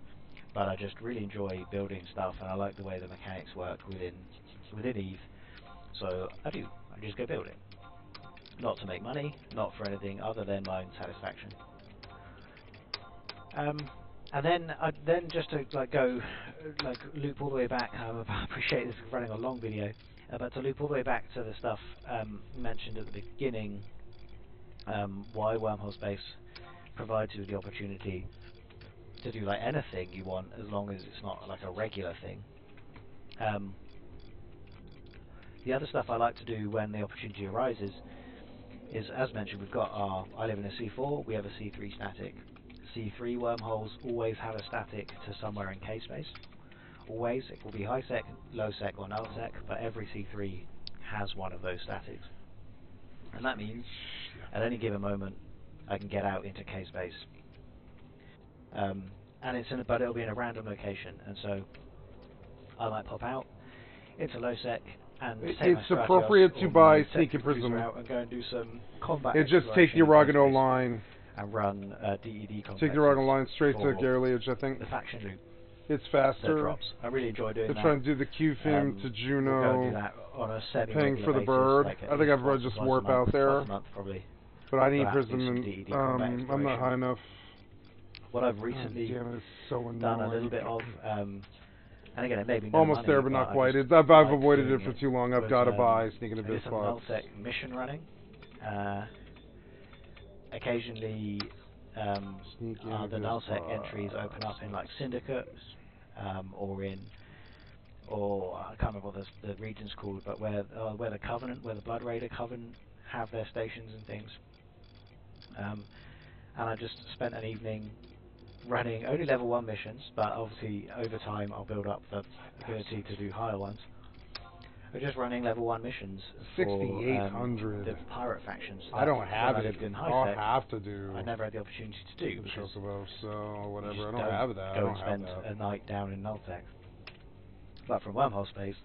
Speaker 1: but I just really enjoy building stuff, and I like the way the mechanics work within Eve. So I just go build it. Not to make money, not for anything other than my own satisfaction. And then just to loop all the way back. I appreciate this is running a long video, but to loop all the way back to the stuff mentioned at the beginning. Why Wormhole Space provides you with the opportunity to do like anything you want, as long as it's not like a regular thing. The other stuff I like to do when the opportunity arises is, as mentioned, we've got I live in a C4, we have a C3 static. C3 wormholes always have a static to somewhere in K-space. Always. It will be high sec, low sec, or null sec, but every C3 has one of those statics. And that means at any given moment I can get out into K-space. And but it'll be in a random location, and so I might pop out into low sec and take
Speaker 7: it's appropriate to buy Sneaky Prism
Speaker 1: out and go and do some combat.
Speaker 7: And just take the Oregano line
Speaker 1: and run DED complexes.
Speaker 7: Take the Oregano line straight to Garliage, I think.
Speaker 1: The faction loop.
Speaker 7: It's faster.
Speaker 1: That drops. I really enjoy doing that.
Speaker 7: They're trying to do the QFIM to Juno.
Speaker 1: We'll go and do that on a
Speaker 7: paying for the bird.
Speaker 1: Like
Speaker 7: I think I've read just warp out there.
Speaker 1: Once a month, probably.
Speaker 7: But I need Prism and I'm not high enough.
Speaker 1: What I've recently done a little bit of, and again, it may be no
Speaker 7: almost
Speaker 1: money,
Speaker 7: there, but not quite. I've avoided it for too long. I've got to buy Sneaking Abyss spots.
Speaker 1: Nullsec mission running. Occasionally, the nullsec entries open up in like Syndicate, or I can't remember what the region's called, but where the Covenant, where the Blood Raider Covenant have their stations and things. And I just spent an evening running only level 1 missions, but obviously over time I'll build up the ability to do higher ones. We're just running level 1 missions for
Speaker 7: 6,800.
Speaker 1: The pirate factions.
Speaker 7: I don't have it. I'll have to do.
Speaker 1: I never had the opportunity to do.
Speaker 7: Chocobo, so whatever. I don't have that. I don't
Speaker 1: spend a night down in Nullsec. But from Wormhole Space,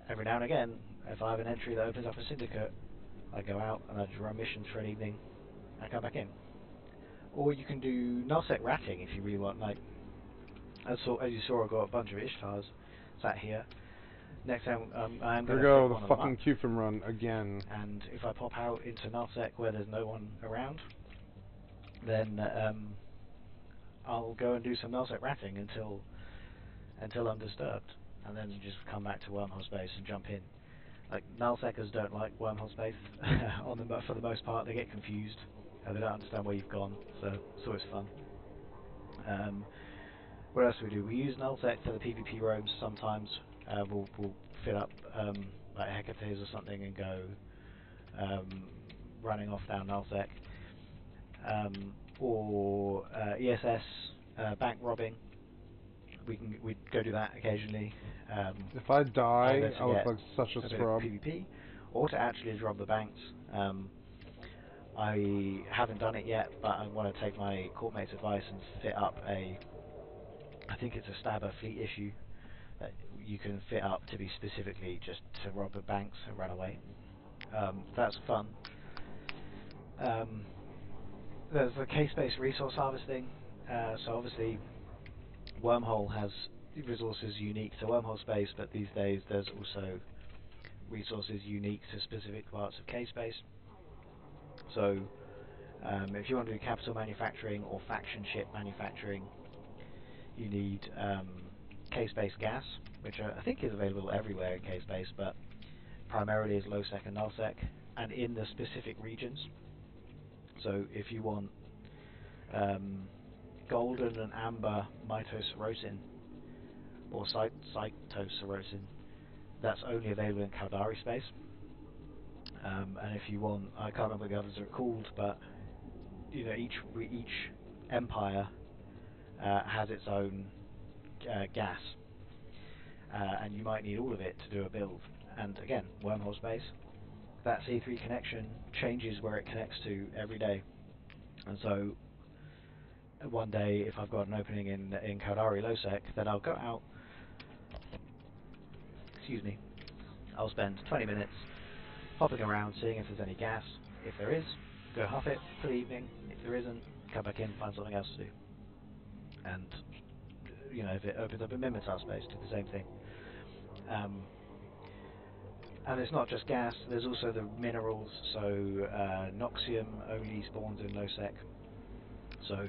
Speaker 1: every now and again, if I have an entry that opens up a Syndicate, I go out and I just run missions for an evening and come back in. Or you can do nullsec ratting if you really want. Like, as you saw, I've got a bunch of Ishtars sat here. Next time, I'm going to
Speaker 7: go the fucking QFIM run again.
Speaker 1: And if I pop out into nullsec where there's no one around, then I'll go and do some nullsec ratting until I'm disturbed, and then just come back to Wormhole Space and jump in. Like, nullsecers don't like Wormhole Space for the most part. They get confused. They don't understand where you've gone, so it's always fun. What else do we do? We use nullsec for the PvP roams sometimes. We'll fit up like Hecates or something and go running off down nullsec. Or ESS bank robbing. We go do that occasionally.
Speaker 7: If I die, I look like such a scrub.
Speaker 1: PvP, or to actually rob the banks. I haven't done it yet, but I want to take my courtmate's advice and fit up I think it's a Stabber fleet issue that you can fit up to be specifically just to rob the banks and run away. That's fun. There's the case-based resource harvesting. So obviously, Wormhole has resources unique to Wormhole Space, but these days there's also resources unique to specific parts of K-Space. So, if you want to do capital manufacturing or faction ship manufacturing, you need K-Space gas, which I think is available everywhere in K-Space, but primarily is low-sec and null-sec, and in the specific regions. So, if you want golden and amber mitocerrosin or cytocerrosin, that's only available in Caldari space. And if you want, I can't remember what the others are called, but you know, each empire has its own gas, and you might need all of it to do a build. And again, wormhole space, that C3 connection changes where it connects to every day. And so one day, if I've got an opening in Caldari Lowsec, then I'll go out, excuse me, I'll spend 20 minutes hopping around, seeing if there's any gas. If there is, go huff it for the evening. If there isn't, come back in, find something else to do. And, you know, if it opens up a Mimitar space, do the same thing. And it's not just gas, there's also the minerals, so Noxium only spawns in Lowsec. So,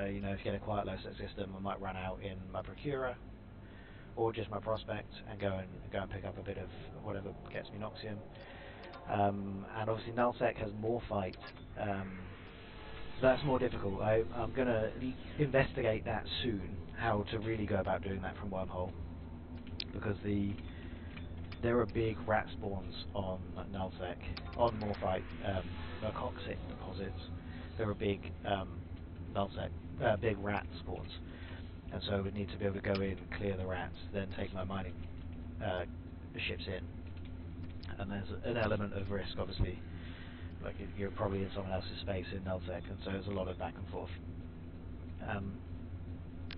Speaker 1: you know, if you get a quiet Lowsec system, I might run out in my Procurer, or just my Prospect, and go and pick up a bit of whatever gets me Noxium. And obviously Nullsec has Morphite, so that's more difficult. I'm going to investigate that soon, how to really go about doing that from Wormhole, because there are big rat spawns on Nullsec, on Morphite, Mercoxit deposits. There are big Nullsec, big rat spawns, and so we'd need to be able to go in, clear the rats, then take my mining ships in. And there's an element of risk, obviously. Like you're probably in someone else's space in Nullsec, and so there's a lot of back and forth.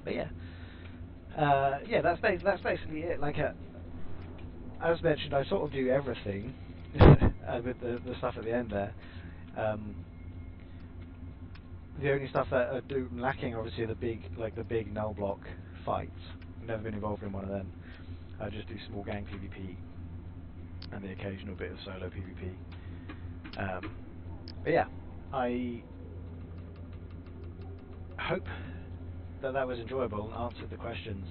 Speaker 1: But yeah, yeah, that's basically it. Like as mentioned, I sort of do everything with the stuff at the end there. The only stuff that I do lacking, obviously, the big null block fights. I've never been involved in one of them. I just do small gang PvP and the occasional bit of solo PvP. But yeah, I hope that was enjoyable and answered the questions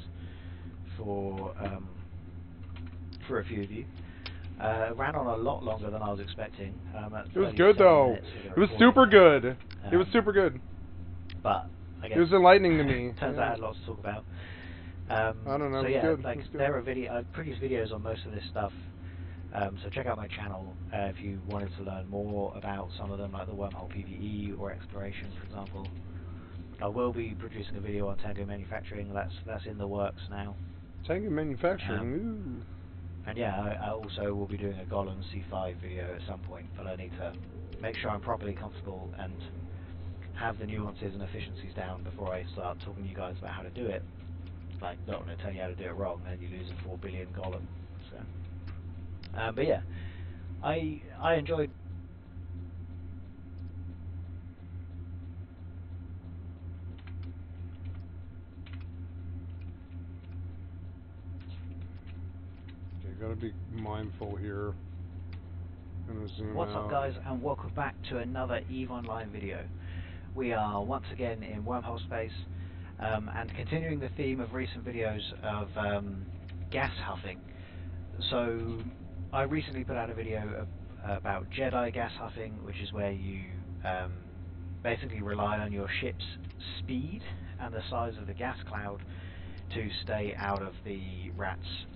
Speaker 1: for a few of you. It ran on a lot longer than I was expecting.
Speaker 7: It was good though. It was super good. It was super good.
Speaker 1: But I guess
Speaker 7: it was enlightening to me.
Speaker 1: Turns out I had lots to talk about.
Speaker 7: I don't know.
Speaker 1: So
Speaker 7: it was
Speaker 1: yeah,
Speaker 7: good.
Speaker 1: like
Speaker 7: it was good.
Speaker 1: there are previous videos on most of this stuff. So check out my channel if you wanted to learn more about some of them, like the wormhole PvE or exploration, for example. I will be producing a video on Tango manufacturing. That's in the works now.
Speaker 7: Tango manufacturing. Ooh.
Speaker 1: And yeah, I also will be doing a Golem C5 video at some point, but I need to make sure I'm properly comfortable and have the nuances and efficiencies down before I start talking to you guys about how to do it. Like, not going to tell you how to do it wrong, then you lose a 4 billion Golem. So, but yeah, I enjoyed.
Speaker 7: You gotta be mindful here.
Speaker 1: What's up, guys, and welcome back to another EVE Online video. We are once again in wormhole space, and continuing the theme of recent videos of gas huffing. So I recently put out a video about Jedi gas huffing, which is where you basically rely on your ship's speed and the size of the gas cloud to stay out of the rats'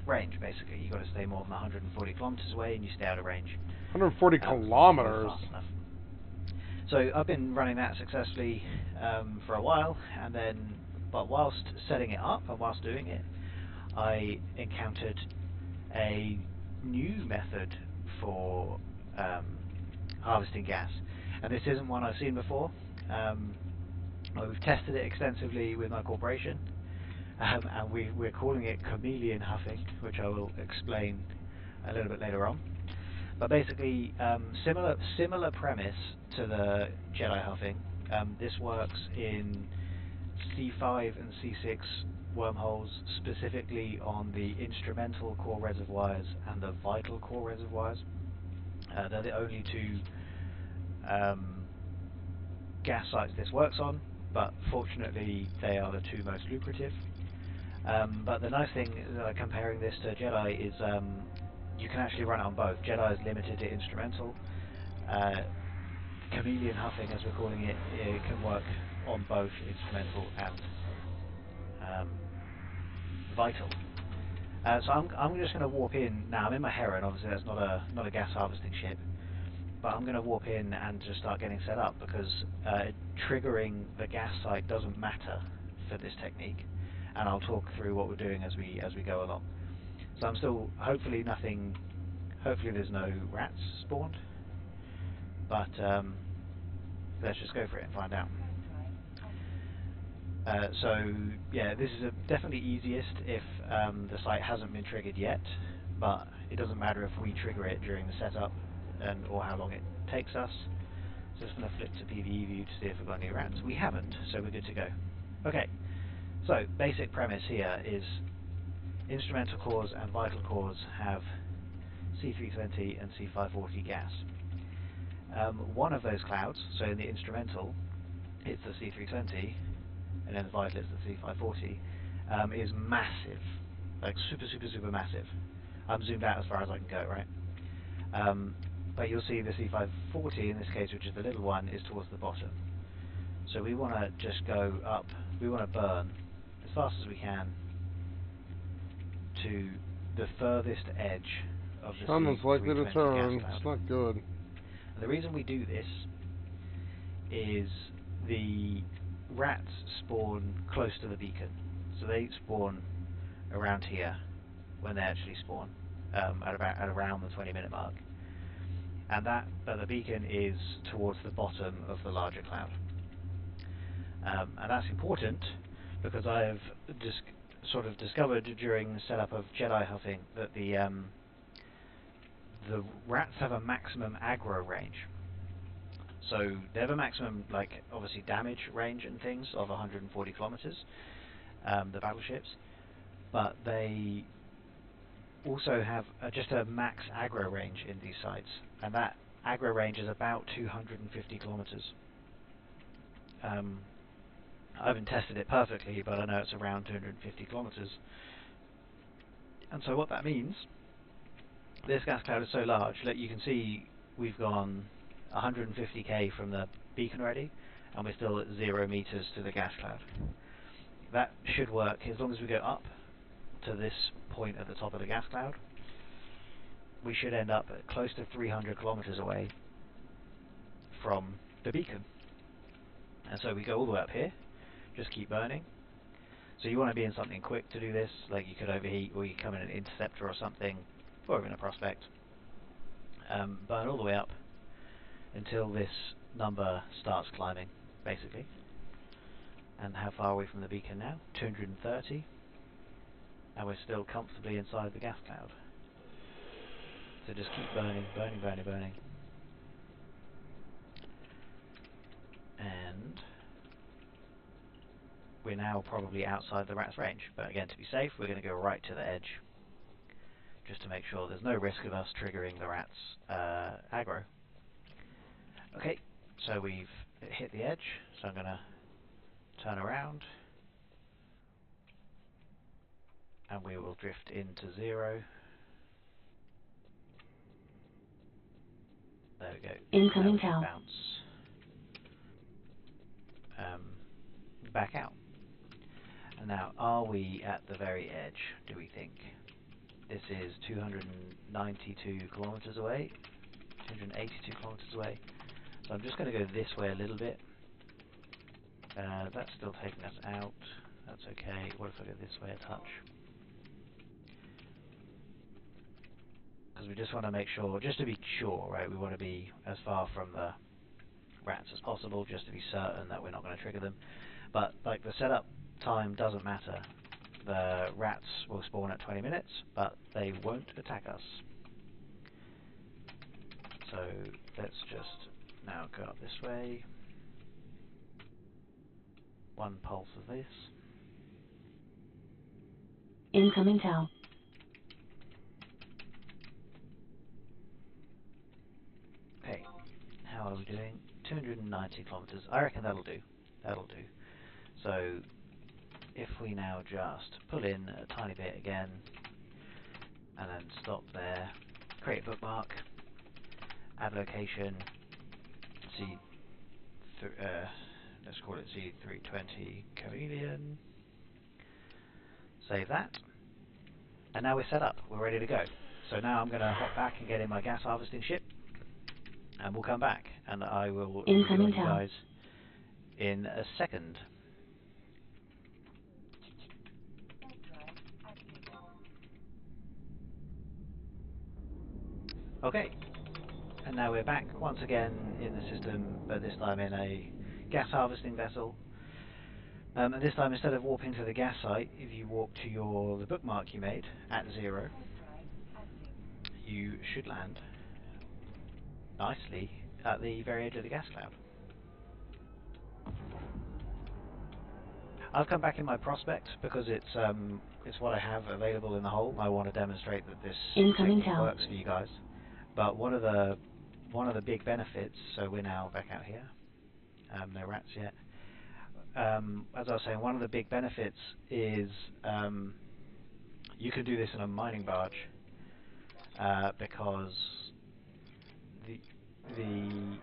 Speaker 1: range. Basically, you've got to stay more than 140 kilometers away, and you stay out of range.
Speaker 7: 140 kilometers.
Speaker 1: So I've been running that successfully for a while, but whilst setting it up and whilst doing it, I encountered a new method for harvesting gas, and this isn't one I've seen before. We've tested it extensively with my corporation, and we're calling it chameleon huffing, which I will explain a little bit later on. But basically, similar premise to the Jedi huffing. This works in C5 and C6 wormholes, specifically on the instrumental core reservoirs and the vital core reservoirs. They're the only two gas sites this works on, but fortunately they are the two most lucrative. But the nice thing, comparing this to Jedi, is you can actually run it on both. Jedi is limited to instrumental. Chameleon huffing, as we're calling it, it can work on both instrumental and vital. So I'm just going to warp in now. I'm in my Heron. Obviously, that's not a gas harvesting ship, but I'm going to warp in and just start getting set up, because triggering the gas site doesn't matter for this technique. and I'll talk through what we're doing as we go along. So I'm still, hopefully there's no rats spawned, but let's just go for it and find out. So yeah, this is definitely easiest if the site hasn't been triggered yet, but it doesn't matter if we trigger it during the setup or how long it takes us. So just going to flip to PvE view to see if we've got any rats. We haven't, so we're good to go. Okay, so basic premise here is instrumental cores and vital cores have C320 and C540 gas. One of those clouds, so in the instrumental, it's the C320, and then the vital is the C540, is massive, like super massive. I'm zoomed out as far as I can go, right? But you'll see the C540 in this case, which is the little one, is towards the bottom. So we want to just go up, we want to burn as fast as we can to the furthest edge of the
Speaker 7: Someone's likely to
Speaker 1: C320
Speaker 7: turn.
Speaker 1: gas cloud.
Speaker 7: It's not good.
Speaker 1: And the reason we do this is the rats spawn close to the beacon. So they spawn around here when they actually spawn, at around the 20-minute mark. And the beacon is towards the bottom of the larger cloud. And that's important because I have just sort of discovered during the setup of Jedi huffing that the rats have a maximum aggro range. So they have a maximum, like, obviously damage range and things of 140 kilometers, the battleships, but they also have just a max aggro range in these sites, and that aggro range is about 250 kilometers. I haven't tested it perfectly, but I know it's around 250 kilometers. And so what that means, this gas cloud is so large that you can see we've gone 150k from the beacon already, and we're still at 0 meters to the gas cloud. That should work as long as we go up to this point at the top of the gas cloud. We should end up at close to 300 kilometers away from the beacon. And so we go all the way up here, just keep burning. So you want to be in something quick to do this, like you could overheat, or you come in an interceptor or something, or even a prospect. Burn all the way up until this number starts climbing, basically. And how far away from the beacon now? 230. And we're still comfortably inside the gas cloud. So just keep burning. And we're now probably outside the rat's range. But again, to be safe, we're going to go right to the edge, just to make sure there's no risk of us triggering the rat's aggro. Okay, so we've hit the edge, so I'm going to turn around, and we will drift into 0. There we go.
Speaker 18: Incoming tower.
Speaker 1: Bounce back out. And now, are we at the very edge, do we think? This is 292 kilometers away, 282 kilometers away. So I'm just going to go this way a little bit. That's still taking us out. That's okay. What if I go this way a touch? Because we just want to make sure, just to be sure, right? We want to be as far from the rats as possible, just to be certain that we're not going to trigger them. But like the setup time doesn't matter. The rats will spawn at 20 minutes, but they won't attack us. So let's just now go up this way. One pulse of this.
Speaker 18: Incoming tower.
Speaker 1: Okay, how are we doing? 290 kilometers. I reckon that'll do. That'll do. So if we now just pull in a tiny bit again, and then stop there, create a bookmark, add location, let's call it C320 Chameleon, save that, and now we're set up, we're ready to go. So now I'm going to hop back and get in my gas harvesting ship, and we'll come back, and I will join you guys in a second. Okay, and now we're back once again in the system, but this time in a gas harvesting vessel. And this time, instead of warping to the gas site, if you walk to the bookmark you made at 0, you should land nicely at the very edge of the gas cloud. I've come back in my prospect because it's what I have available in the hole. I want to demonstrate that this technique works for you guys. But one of the big benefits, so we're now back out here. No rats yet. As I was saying, one of the big benefits is you can do this in a mining barge because the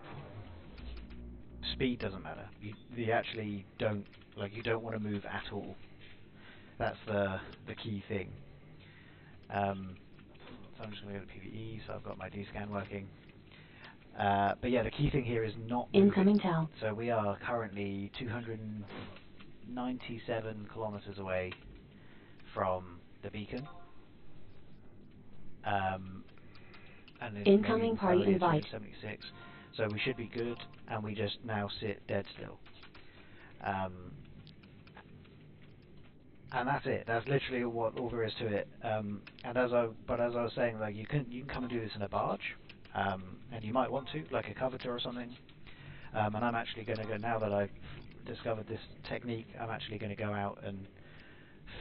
Speaker 1: speed doesn't matter. You actually don't you don't want to move at all. That's the key thing. So I'm just going to go to PvE. So I've got my D-scan working. But yeah, the key thing here is not moving. So we are currently 297 kilometers away from the beacon. And incoming party invite. 76. So we should be good, and we just now sit dead still. And that's it. That's literally all there is to it. And as I was saying, like you can come and do this in a barge, and you might want to, like a coveter or something. And I'm actually going to go, now that I've discovered this technique, I'm actually going to go out and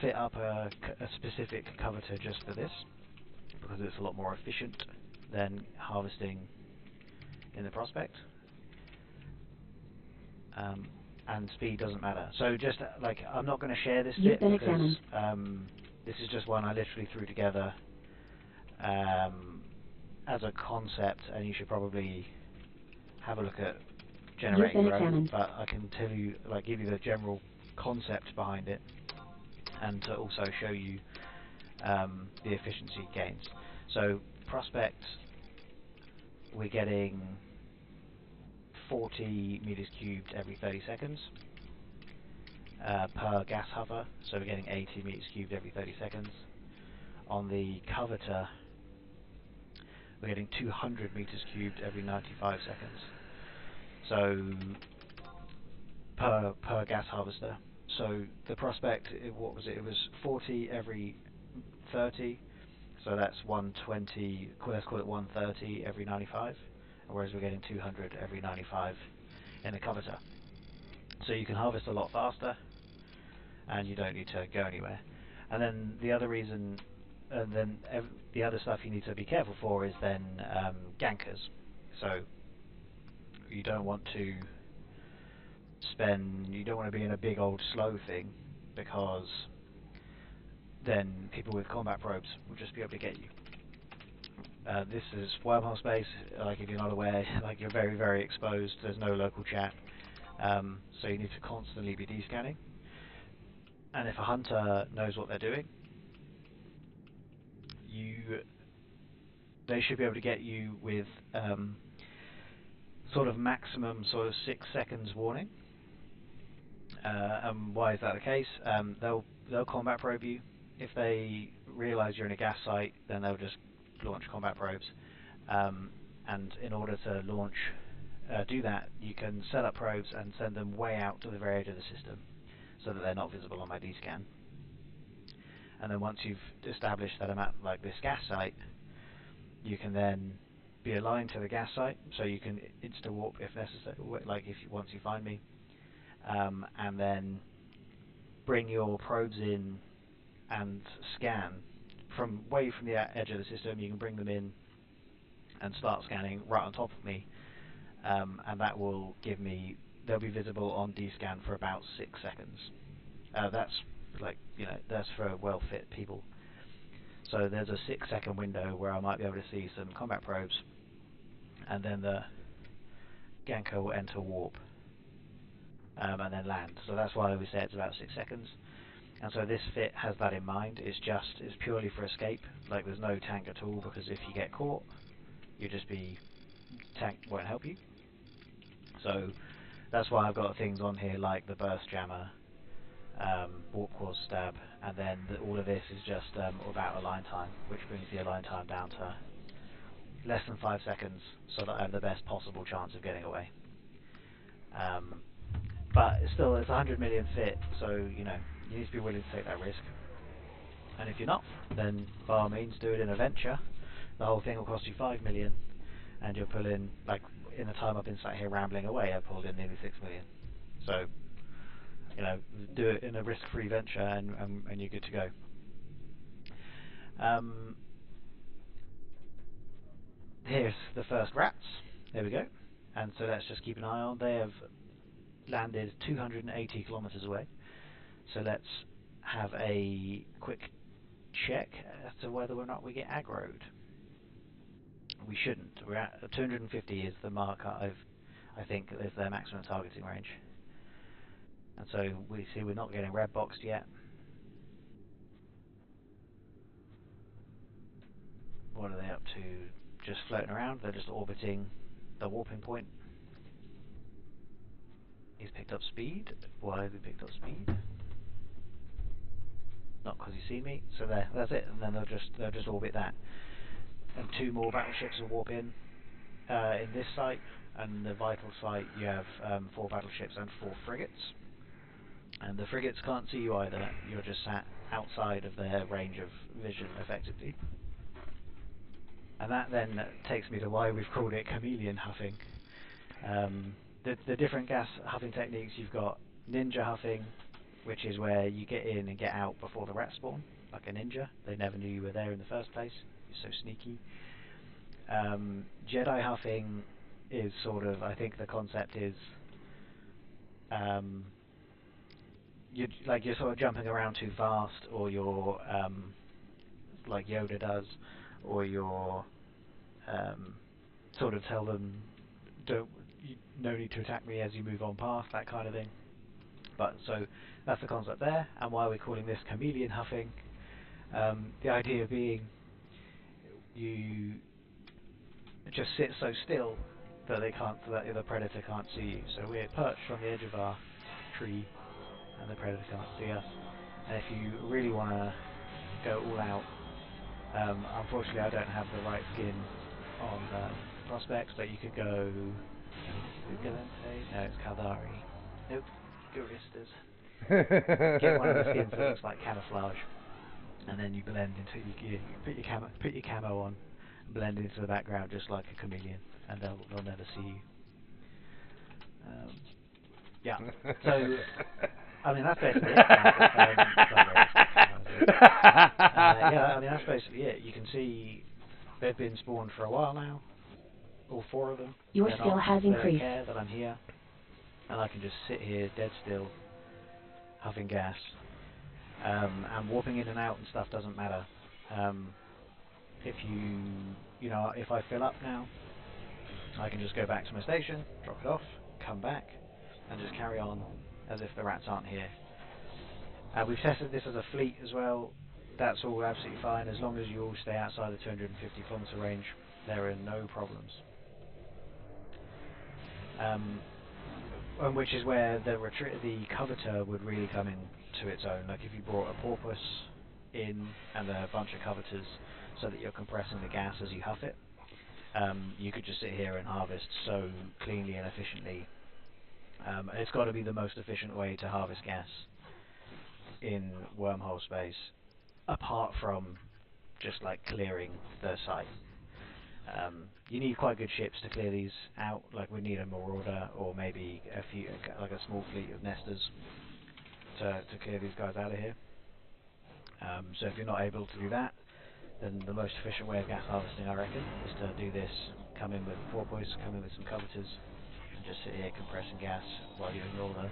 Speaker 1: fit up a specific coveter just for this, because it's a lot more efficient than harvesting in the prospect. And speed doesn't matter. So just I'm not going to share this bit because this is just one I literally threw together as a concept, and you should probably have a look at generating your own. But I can tell you, give you the general concept behind it, and to also show you the efficiency gains. So prospect, we're getting 40 meters cubed every 30 seconds per gas hover, so we're getting 80 meters cubed every 30 seconds. On the coveter, we're getting 200 meters cubed every 95 seconds. So per gas harvester. So the prospect, what was it? It was 40 every 30. So that's 120. Let's call it 130 every 95. Whereas we're getting 200 every 95 in a coveter. So you can harvest a lot faster, and you don't need to go anywhere. And then the other reason, the other stuff you need to be careful for is then gankers. So you don't want to be in a big old slow thing, because then people with combat probes will just be able to get you. This is wormhole space, if you're not aware, you're very, very exposed, there's no local chat, so you need to constantly be descanning. And if a hunter knows what they're doing, they should be able to get you with maximum 6 seconds warning. And why is that the case? They'll combat probe you. If they realise you're in a gas site, then they'll just launch combat probes, and in order to do that, you can set up probes and send them way out to the very edge of the system, so that they're not visible on my D-scan. And then once you've established that I'm at this gas site, you can then be aligned to the gas site, so you can insta-warp if necessary, once you find me, and then bring your probes in and scan way from the edge of the system. You can bring them in and start scanning right on top of me, and that will give me, they'll be visible on D-scan for about 6 seconds. That's that's for well-fit people. So there's a 6-second window where I might be able to see some combat probes, and then the Ganker will enter warp and then land. So that's why we say it's about 6 seconds. And so this fit has that in mind. It's purely for escape. There's no tank at all, because if you get caught, tank won't help you. So that's why I've got things on here like the burst jammer, warp core stab, and then all of this is just about align time, which brings the align time down to less than 5 seconds so that I have the best possible chance of getting away. But still, it's 100 million fit, so you know you need to be willing to take that risk. And if you're not, then by all means do it in a venture. The whole thing will cost you 5 million, and you'll pull in, like in the time I've been sat here rambling away, I pulled in nearly 6 million. So, you know, do it in a risk-free venture, and you're good to go. Here's the first rats. There we go. And so let's just keep an eye on. They have landed 280 kilometers away. So let's have a quick check as to whether or not we get aggroed. We shouldn't. We're at 250 is the mark I think is their maximum targeting range. And so we see we're not getting red boxed yet. What are they up to? Just floating around. They're just orbiting the warping point. He's picked up speed. Why have he picked up speed? Not because he's seen me. So there, that's it. And then they'll just orbit that. And 2 more battleships will warp in this site. And the vital site, you have 4 battleships and 4 frigates. And the frigates can't see you either. You're just sat outside of their range of vision, effectively. And that then takes me to why we've called it chameleon huffing. The different gas huffing techniques, you've got ninja huffing, which is where you get in and get out before the rats spawn, like a ninja. They never knew you were there in the first place. You're so sneaky. Jedi huffing is sort of, I think the concept is, you're sort of jumping around too fast, or you're like Yoda does, or you're sort of tell them no need to attack me as you move on past, that kind of thing. But so that's the concept there, and why we're calling this chameleon huffing. The idea being you just sit so still that the predator can't see you. So we're perched on the edge of our tree, and the predator can't see us. And if you really want to go all out, unfortunately I don't have the right skin on prospects, but you could go Ugalente? No, it's Caldari. Nope, Guristas. Get one of the skins that looks like camouflage, and then you blend into you put your camo on, and blend into the background just like a chameleon, and they'll never see you. Yeah. So I mean that's basically it. Yeah, I mean that's basically it. You can see they've been spawned for a while now. All 4 of them.
Speaker 18: Your skill has increased.
Speaker 1: They don't care that I'm here, and I can just sit here dead still, huffing gas, and warping in and out and stuff doesn't matter. If if I fill up now, I can just go back to my station, drop it off, come back, and just carry on as if the rats aren't here. We've tested this as a fleet as well. That's all absolutely fine as long as you all stay outside the 250 kilometer range. There are no problems. And which is where the coveter would really come into its own. Like if you brought a porpoise in and a bunch of coveters, so that you're compressing the gas as you huff it, you could just sit here and harvest so cleanly and efficiently. It's got to be the most efficient way to harvest gas in wormhole space, apart from just like clearing the site. You need quite good ships to clear these out. Like we need a Marauder or maybe like a small fleet of Nesters to clear these guys out of here. So if you're not able to do that, then the most efficient way of gas harvesting, I reckon, is to do this. Come in with porpoise, come in with some coveters, and just sit here compressing gas while you ignore the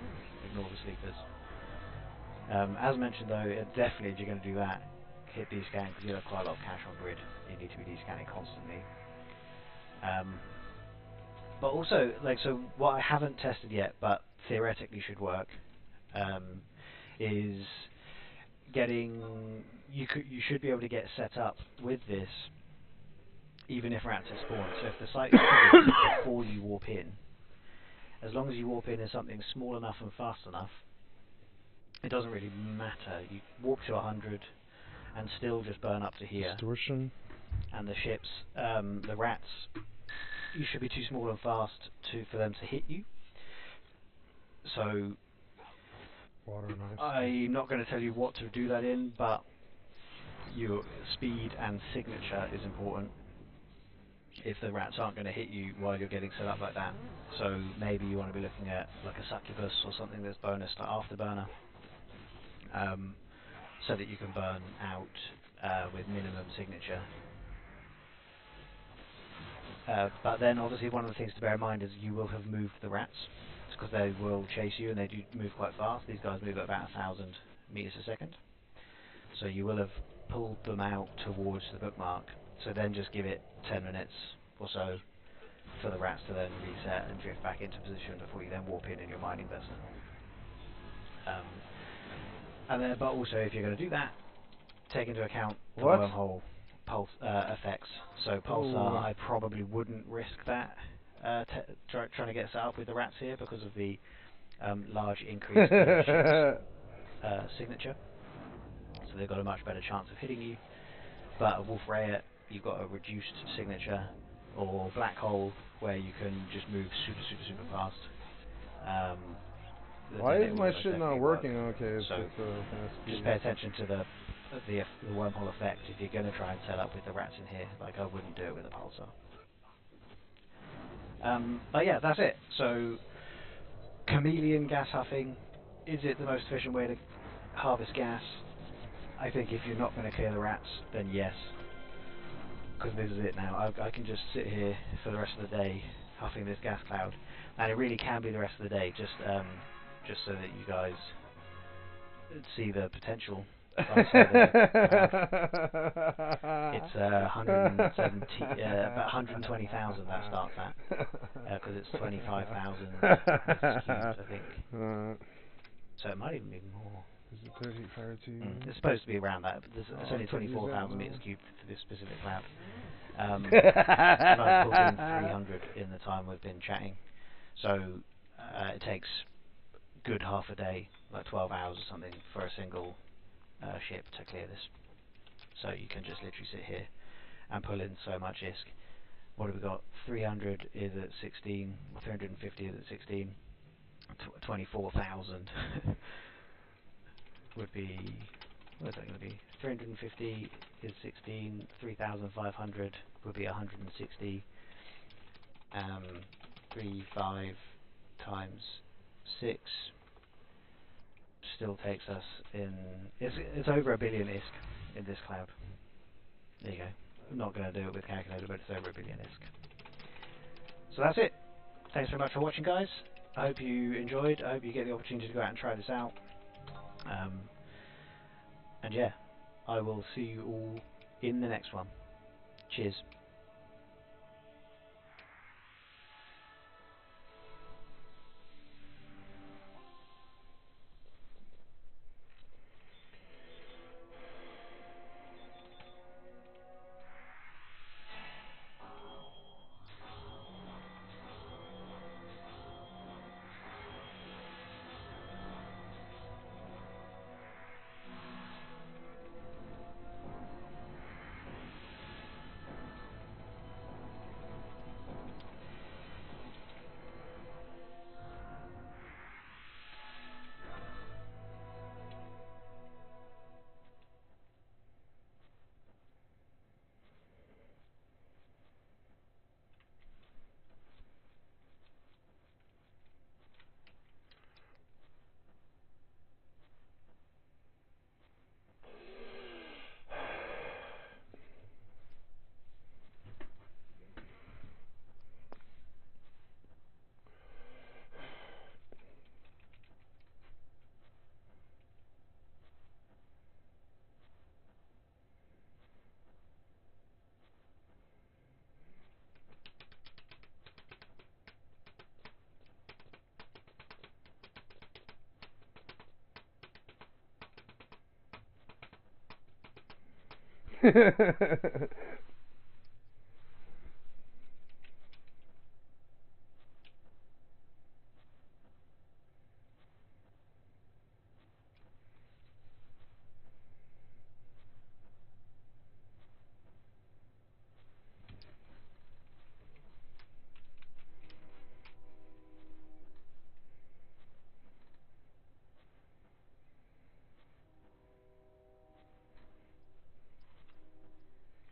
Speaker 1: sleepers. As mentioned though, definitely if you're going to do that, hit descan because you have quite a lot of cash on grid. You need to be descanning constantly. But also, so what I haven't tested yet, but theoretically should work, is you should be able to get set up with this, even if rats have spawned. So if the site is covered before you warp in, as long as you warp in as something small enough and fast enough, it doesn't really matter. You warp to 100 and still just burn up to here.
Speaker 7: Distortion.
Speaker 1: and the ships, the rats, you should be too small and fast for them to hit you. So
Speaker 7: Water and ice.
Speaker 1: I'm not going to tell you what to do that in, but your speed and signature is important if the rats aren't going to hit you while you're getting set up like that. So maybe you want to be looking at like a succubus or something that's bonus to afterburner, so that you can burn out with minimum signature. But then obviously one of the things to bear in mind is you will have moved the rats, because they will chase you and they do move quite fast. These guys move at about 1,000 meters a second. So you will have pulled them out towards the bookmark. So then just give it 10 minutes or so for the rats to then reset and drift back into position before you then warp in your mining vessel. And then, but also if you're going to do that, take into account the wormhole pulse effects. So pulsar, I probably wouldn't risk that trying to get set up with the rats here because of the large increase in ship's signature. So they've got a much better chance of hitting you. But a Wolf Rayet, you've got a reduced signature, or Black Hole, where you can just move super fast.
Speaker 7: Why is my shit not working? Okay,
Speaker 1: so just pay attention to the wormhole effect if you're going to try and set up with the rats in here. Like, I wouldn't do it with a pulsar. But yeah, that's it. So chameleon gas huffing, is it the most efficient way to harvest gas? I think if you're not going to clear the rats, then yes, because this is it now. I can just sit here for the rest of the day huffing this gas cloud, and it really can be the rest of the day, just so that you guys see the potential. It's 170, about 120,000 that starts at, because it's 25,000 meters cubed, I think. So it might even be more.
Speaker 7: Is it 30 fire to
Speaker 1: It's supposed to be around that, but it's only 24,000 meters cubed for this specific cloud. And I've pulled in 300 in the time we've been chatting. So it takes good half a day, like 12 hours or something, for a single ship to clear this. So you can just literally sit here and pull in so much ISK. What have we got? 300 is at 16, 350 is at 16, 24,000 would be, what is that going to be? 350 is 16, 3,500 would be 160, 35 times 6 still takes us in, it's over 1 billion ISK in this cloud. There you go. I'm not going to do it with calculator, but it's over 1 billion ISK. So that's it. Thanks very much for watching, guys. I hope you enjoyed. I hope you get the opportunity to go out and try this out. And yeah, I will see you all in the next one. Cheers.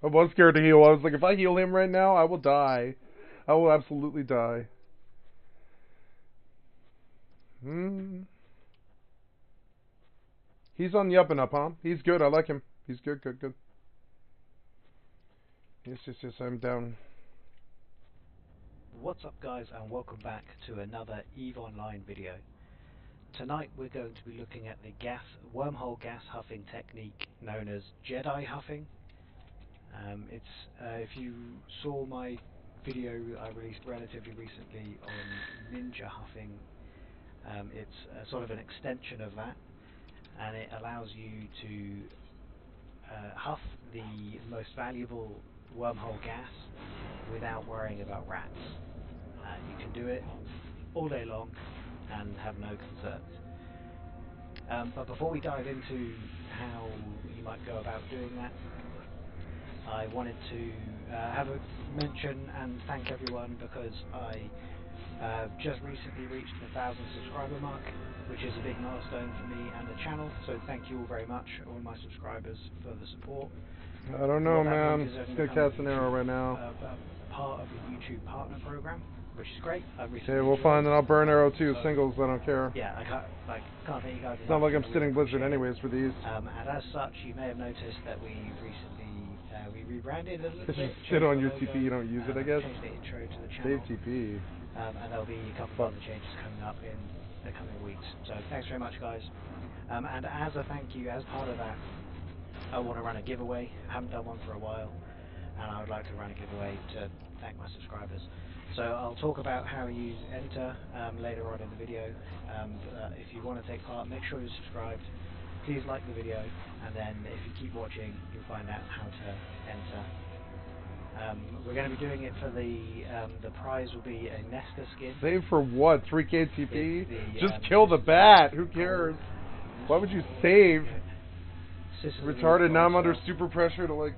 Speaker 7: I was scared to heal. I was like, if I heal him right now, I will die. I will absolutely die. He's on the up and up, huh? He's good. I like him. He's good, good, good. Yes, I'm down.
Speaker 1: What's up, guys, and welcome back to another EVE Online video. Tonight we're going to be looking at the wormhole gas huffing technique known as Jedi huffing. If you saw my video I released relatively recently on ninja huffing, it's sort of an extension of that, and it allows you to huff the most valuable wormhole gas without worrying about rats. You can do it all day long and have no concerns. But before we dive into how you might go about doing that, I wanted to have a mention and thank everyone, because I just recently reached the 1,000 subscriber mark, which is a big milestone for me and the channel, so thank you all very much, all my subscribers, for the support.
Speaker 7: I don't know, man. I'm just gonna cast an arrow right now.
Speaker 1: Part of the YouTube partner program, which is great.
Speaker 7: Okay, we'll find, and I'll burn arrow too. Singles, I don't care.
Speaker 1: Yeah, I can't thank you guys.
Speaker 7: It's not like I'm sitting Blizzard anyways for these.
Speaker 1: And as such, you may have noticed that we recently we rebranded a little bit.
Speaker 7: Just sit on your TP, you don't use it, I guess.
Speaker 1: Changed the intro to the
Speaker 7: Save
Speaker 1: channel.
Speaker 7: TP.
Speaker 1: And there'll be a couple of other changes coming up in the coming weeks. So thanks very much, guys. And as a thank you, as part of that, I want to run a giveaway. I haven't done one for a while, and I would like to run a giveaway to thank my subscribers. So I'll talk about how you enter later on in the video. If you want to take part, make sure you're subscribed. Please like the video, and then if you keep watching, you'll find out how to enter. We're going to be doing it for the prize will be a Nesta skin.
Speaker 7: Save for what? 3k TP? Just kill the bat. Who cares? Why would you save? Retarded. Now I'm under super pressure to like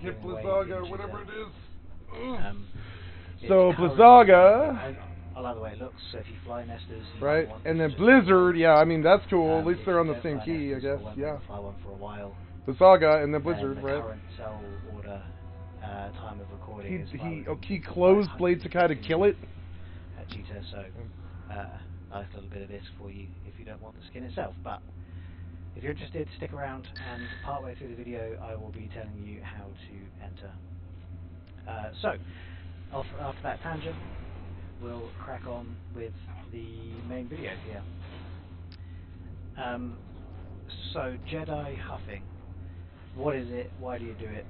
Speaker 7: hit Blizzaga or whatever it is. So Blizzaga.
Speaker 1: I like the way it looks. So if you fly Nestas,
Speaker 7: right, and then Blizzard. Yeah, I mean that's cool. At least they're on the same key, I guess. Yeah.
Speaker 1: Fly one for a while.
Speaker 7: Blizzaga and then Blizzard,
Speaker 1: the
Speaker 7: right?
Speaker 1: Current cell order time of recording.
Speaker 7: He closed Blade Sakai to kill it.
Speaker 1: Cheetah, so nice little bit of this for you if you don't want the skin itself. But if you're interested, stick around, and partway through the video I will be telling you how to enter. So, after that tangent, we'll crack on with the main video here. So, Jedi huffing. What is it? Why do you do it?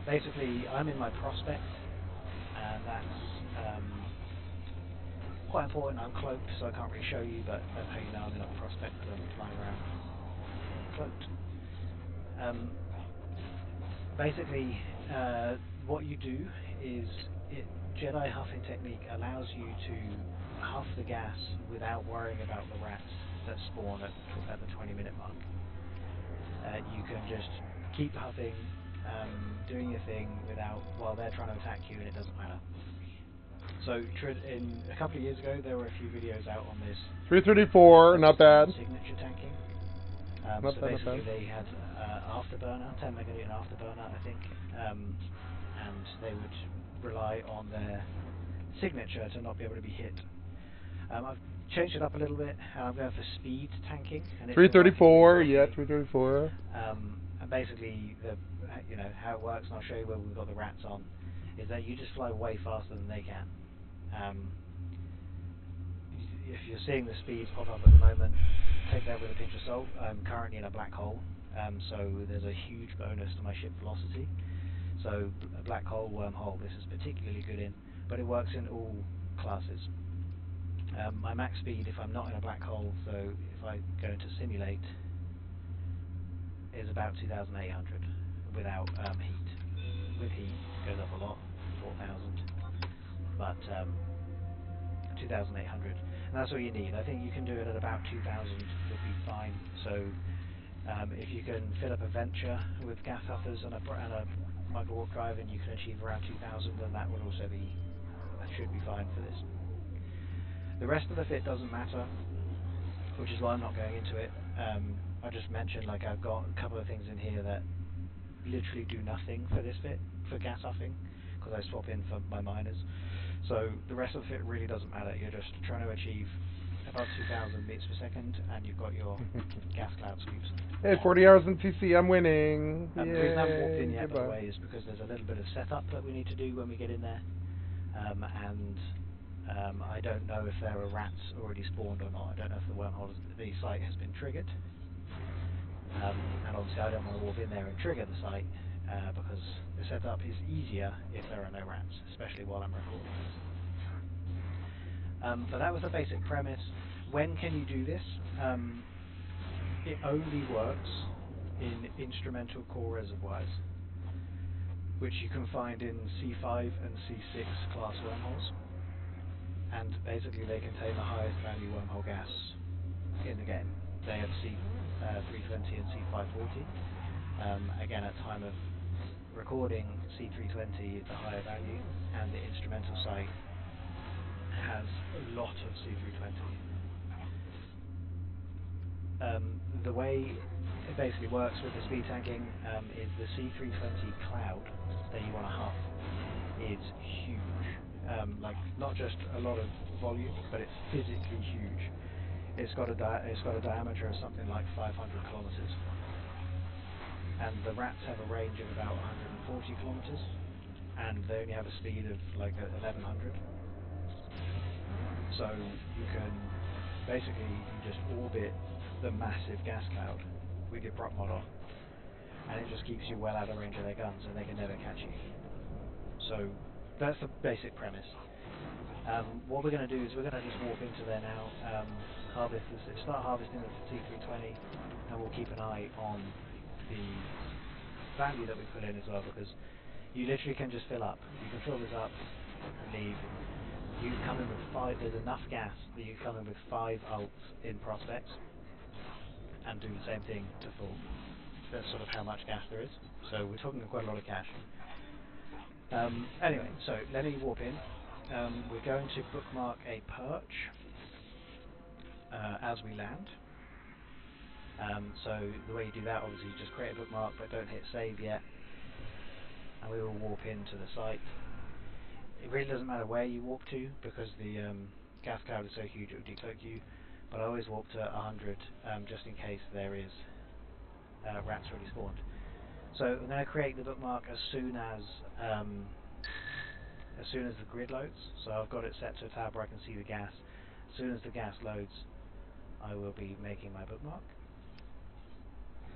Speaker 1: Basically, I'm in my prospect, and that's quite important. I'm cloaked, so I can't really show you, but that's how you know I'm in a prospect, because I'm flying around cloaked. Basically, what you do is, Jedi huffing technique allows you to huff the gas without worrying about the rats that spawn at the 20-minute mark. You can just keep huffing, doing your thing while they're trying to attack you, and it doesn't matter. So a couple of years ago, there were a few videos out on this.
Speaker 7: 334, not bad.
Speaker 1: Signature tanking.
Speaker 7: Not
Speaker 1: so
Speaker 7: bad,
Speaker 1: basically,
Speaker 7: not bad.
Speaker 1: they had afterburner, 10 meganewton afterburner, I think, and they would rely on their signature to not be able to be hit. I've changed it up a little bit, and I'm going for speed tanking. And
Speaker 7: 334, yeah, 334.
Speaker 1: And basically, how it works, and I'll show you where we've got the rats on, is that you just fly way faster than they can. If you're seeing the speeds pop up at the moment, take that with a pinch of salt. I'm currently in a black hole, so there's a huge bonus to my ship velocity. So a black hole, wormhole, this is particularly good in, but it works in all classes. My max speed, if I'm not in a black hole, so if I go into simulate, is about 2,800 without heat. With heat, it goes up a lot, 4,000, but 2,800, and that's all you need. I think you can do it at about 2,000 would be fine. So if you can fill up a Venture with gas huffers and a micro warp drive, and you can achieve around 2,000, then that should be fine for this. The rest of the fit doesn't matter, which is why I'm not going into it. I just mentioned, I've got a couple of things in here that literally do nothing for this fit, for gas huffing, because I swap in for my miners. So the rest of the fit really doesn't matter. You're just trying to achieve above 2,000 bits per second, and you've got your gas cloud sweeps.
Speaker 7: Hey, 40 hours in TC, I'm winning.
Speaker 1: The reason I haven't walked in
Speaker 7: Yay,
Speaker 1: yet, by the
Speaker 7: goodbye.
Speaker 1: way, is because there's a little bit of setup that we need to do when we get in there, and I don't know if there are rats already spawned or not. I don't know if the site has been triggered, and obviously I don't want to walk in there and trigger the site, because the setup is easier if there are no rats, especially while I'm recording. But that was the basic premise. When can you do this? It only works in instrumental core reservoirs, which you can find in C5 and C6 class wormholes, and basically they contain the highest value wormhole gas in the game. They have C320 and C540. Again, at time of recording, C320 is the higher value, and the instrumental site has a lot of C320. The way it basically works with the speed tanking is the C320 cloud that you want to huff is huge. Like, not just a lot of volume, but it's physically huge. It's got a diameter of something like 500 kilometers, and the rats have a range of about 140 kilometers, and they only have a speed of like 1100. So you can basically just orbit the massive gas cloud with your prop mod on, and it just keeps you well out of range of their guns, and they can never catch you. So that's the basic premise. What we're going to do is we're going to just walk into there now, start harvesting the C320, and we'll keep an eye on the value that we put in as well, because you literally can just fill up. You can fill this up and leave. You can come in with 5, there's enough gas that you can come in with 5 ults in prospects and do the same thing to full. That's sort of how much gas there is. So we're talking quite a lot of cash. Anyway, so let me warp in. We're going to bookmark a perch as we land. So the way you do that, obviously, you just create a bookmark, but don't hit save yet. And we will warp into the site. It really doesn't matter where you warp to, because the gas cloud is so huge it will decloak you. But I always warp to 100, just in case there is rats already spawned. So I'm going to create the bookmark as soon as the grid loads. So I've got it set to a tab where I can see the gas. As soon as the gas loads, I will be making my bookmark.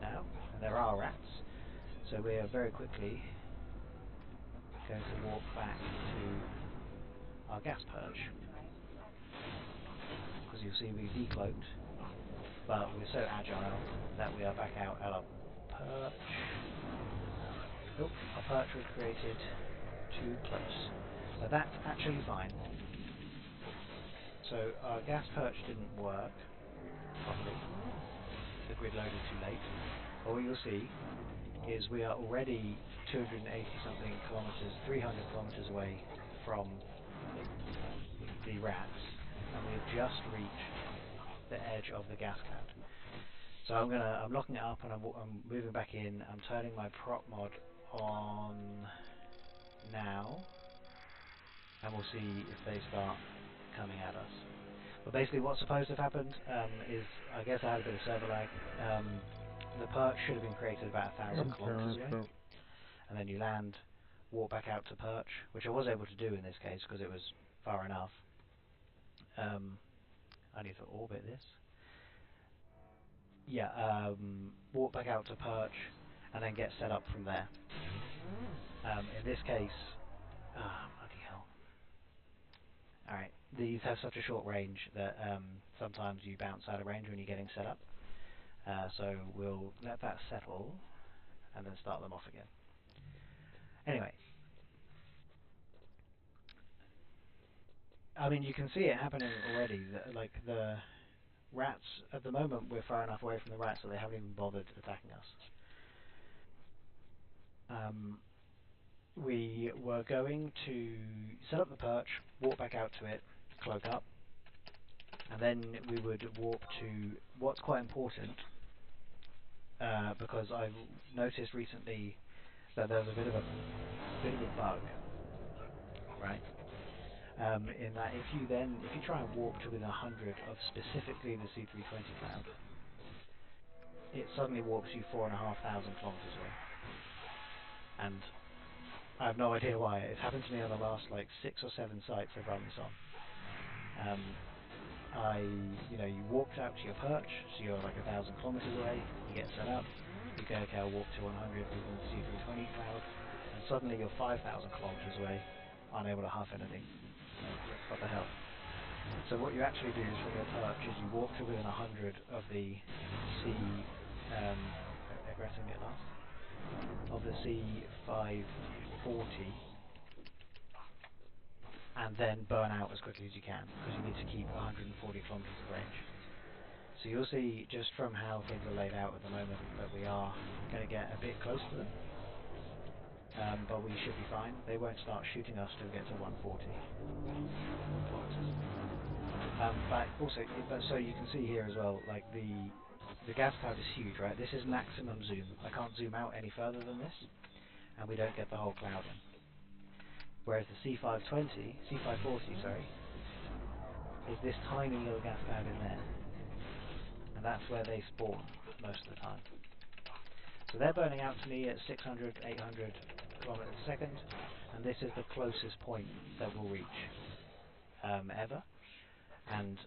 Speaker 1: Now, and there are rats, so we are very quickly going to walk back to our gas perch, because you'll see we've decloaked, but we're so agile that we are back out at our perch. Oh, our perch was created too close. So that's actually fine. So our gas perch didn't work properly. The grid loaded too late. But what you'll see is we are already 280 something kilometers, 300 kilometers away from the rats, and we have just reached the edge of the gas cloud. So I'm locking it up, and I'm moving back in. I'm turning my prop mod on now, and we'll see if they start coming at us. But basically what's supposed to have happened is, I guess I had a bit of server lag. The perch should have been created about 1,000 kilometers away, and then you land, walk back out to perch, which I was able to do in this case because it was far enough. I need to orbit this. Yeah, walk back out to perch, and then get set up from there. In this case, bloody hell. Alright, these have such a short range that sometimes you bounce out of range when you're getting set up. So we'll let that settle, and then start them off again. Anyway. I mean, you can see it happening already. Like, the rats, at the moment, we're far enough away from the rats that they haven't even bothered attacking us. We were going to set up the perch, walk back out to it, cloak up, and then we would warp to what's quite important, because I've noticed recently So there's a bit of a bug, right? In that if you try and walk to within 100 of specifically the C320 cloud, it suddenly warps you 4,500 kilometers away. And I have no idea why. It's happened to me on the last like 6 or 7 sites I've run this on. You walked out to your perch, so you're like 1,000 kilometers away. You get set up. You go, okay, I'll walk to 100 within the C320 cloud, and suddenly you're 5,000 kilometers away, unable to huff anything. What the hell? So what you actually do is from your perch is you walk to within 100 of the aggressing it last, of the C540, and then burn out as quickly as you can, because you need to keep 140 kilometers of range. So you'll see just from how things are laid out at the moment that we are going to get a bit close to them, but we should be fine. They won't start shooting us till we get to 140 kilometers. But also, so you can see here as well, like the gas cloud is huge, right? This is maximum zoom. I can't zoom out any further than this, and we don't get the whole cloud in. Whereas the C540, is this tiny little gas cloud in there, and that's where they spawn most of the time. So they're burning out to me at 600, 800 kilometers a second, and this is the closest point that we'll reach ever. And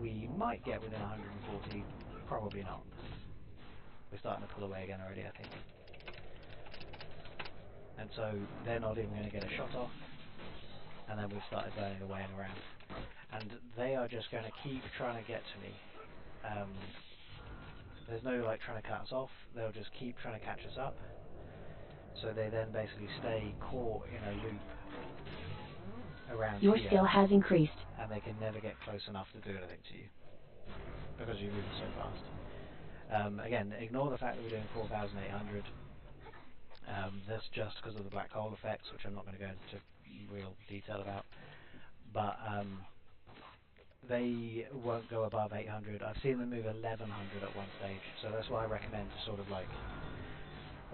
Speaker 1: we might get within 140, probably not. We're starting to pull away again already, I think. And so they're not even going to get a shot off, and then we've started burning away and around. And they are just going to keep trying to get to me. There's no like trying to cut us off, they'll just keep trying to catch us up. So they then basically stay caught in a loop around
Speaker 18: Your
Speaker 1: here,
Speaker 18: skill has increased.
Speaker 1: and they can never get close enough to do anything to you, because you're moving so fast. Again, ignore the fact that we're doing 4,800. That's just because of the black hole effects, which I'm not going to go into real detail about. But they won't go above 800. I've seen them move 1,100 at one stage, so that's why I recommend to sort of like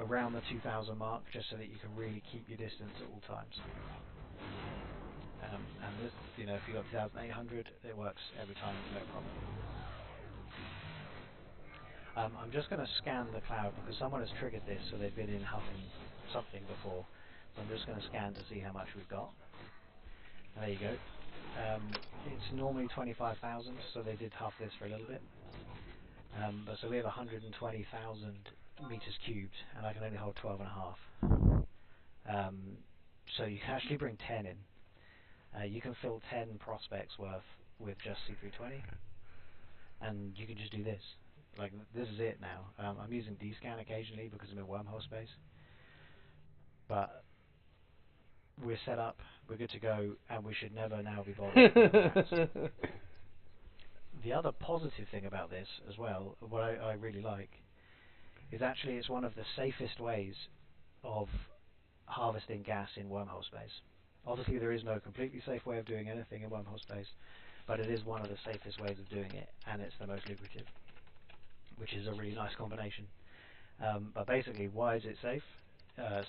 Speaker 1: around the 2,000 mark, just so that you can really keep your distance at all times. And this, if you got 2,800, it works every time, no problem. I'm just going to scan the cloud because someone has triggered this, so they've been in huffing something before. So I'm just going to scan to see how much we've got. There you go. It's normally 25,000, so they did huff this for a little bit. But so we have 120,000 meters cubed, and I can only hold 12.5. So you can actually bring 10 in. You can fill 10 prospects worth with just C320, and you can just do this. Like, this is it now. I'm using D-scan occasionally because I'm in wormhole space, but we're set up, we're good to go, and we should never now be bothered. The other positive thing about this as well, what I really like, is actually it's one of the safest ways of harvesting gas in wormhole space. Obviously there is no completely safe way of doing anything in wormhole space, but it is one of the safest ways of doing it, and it's the most lucrative, which is a really nice combination. But basically, why is it safe?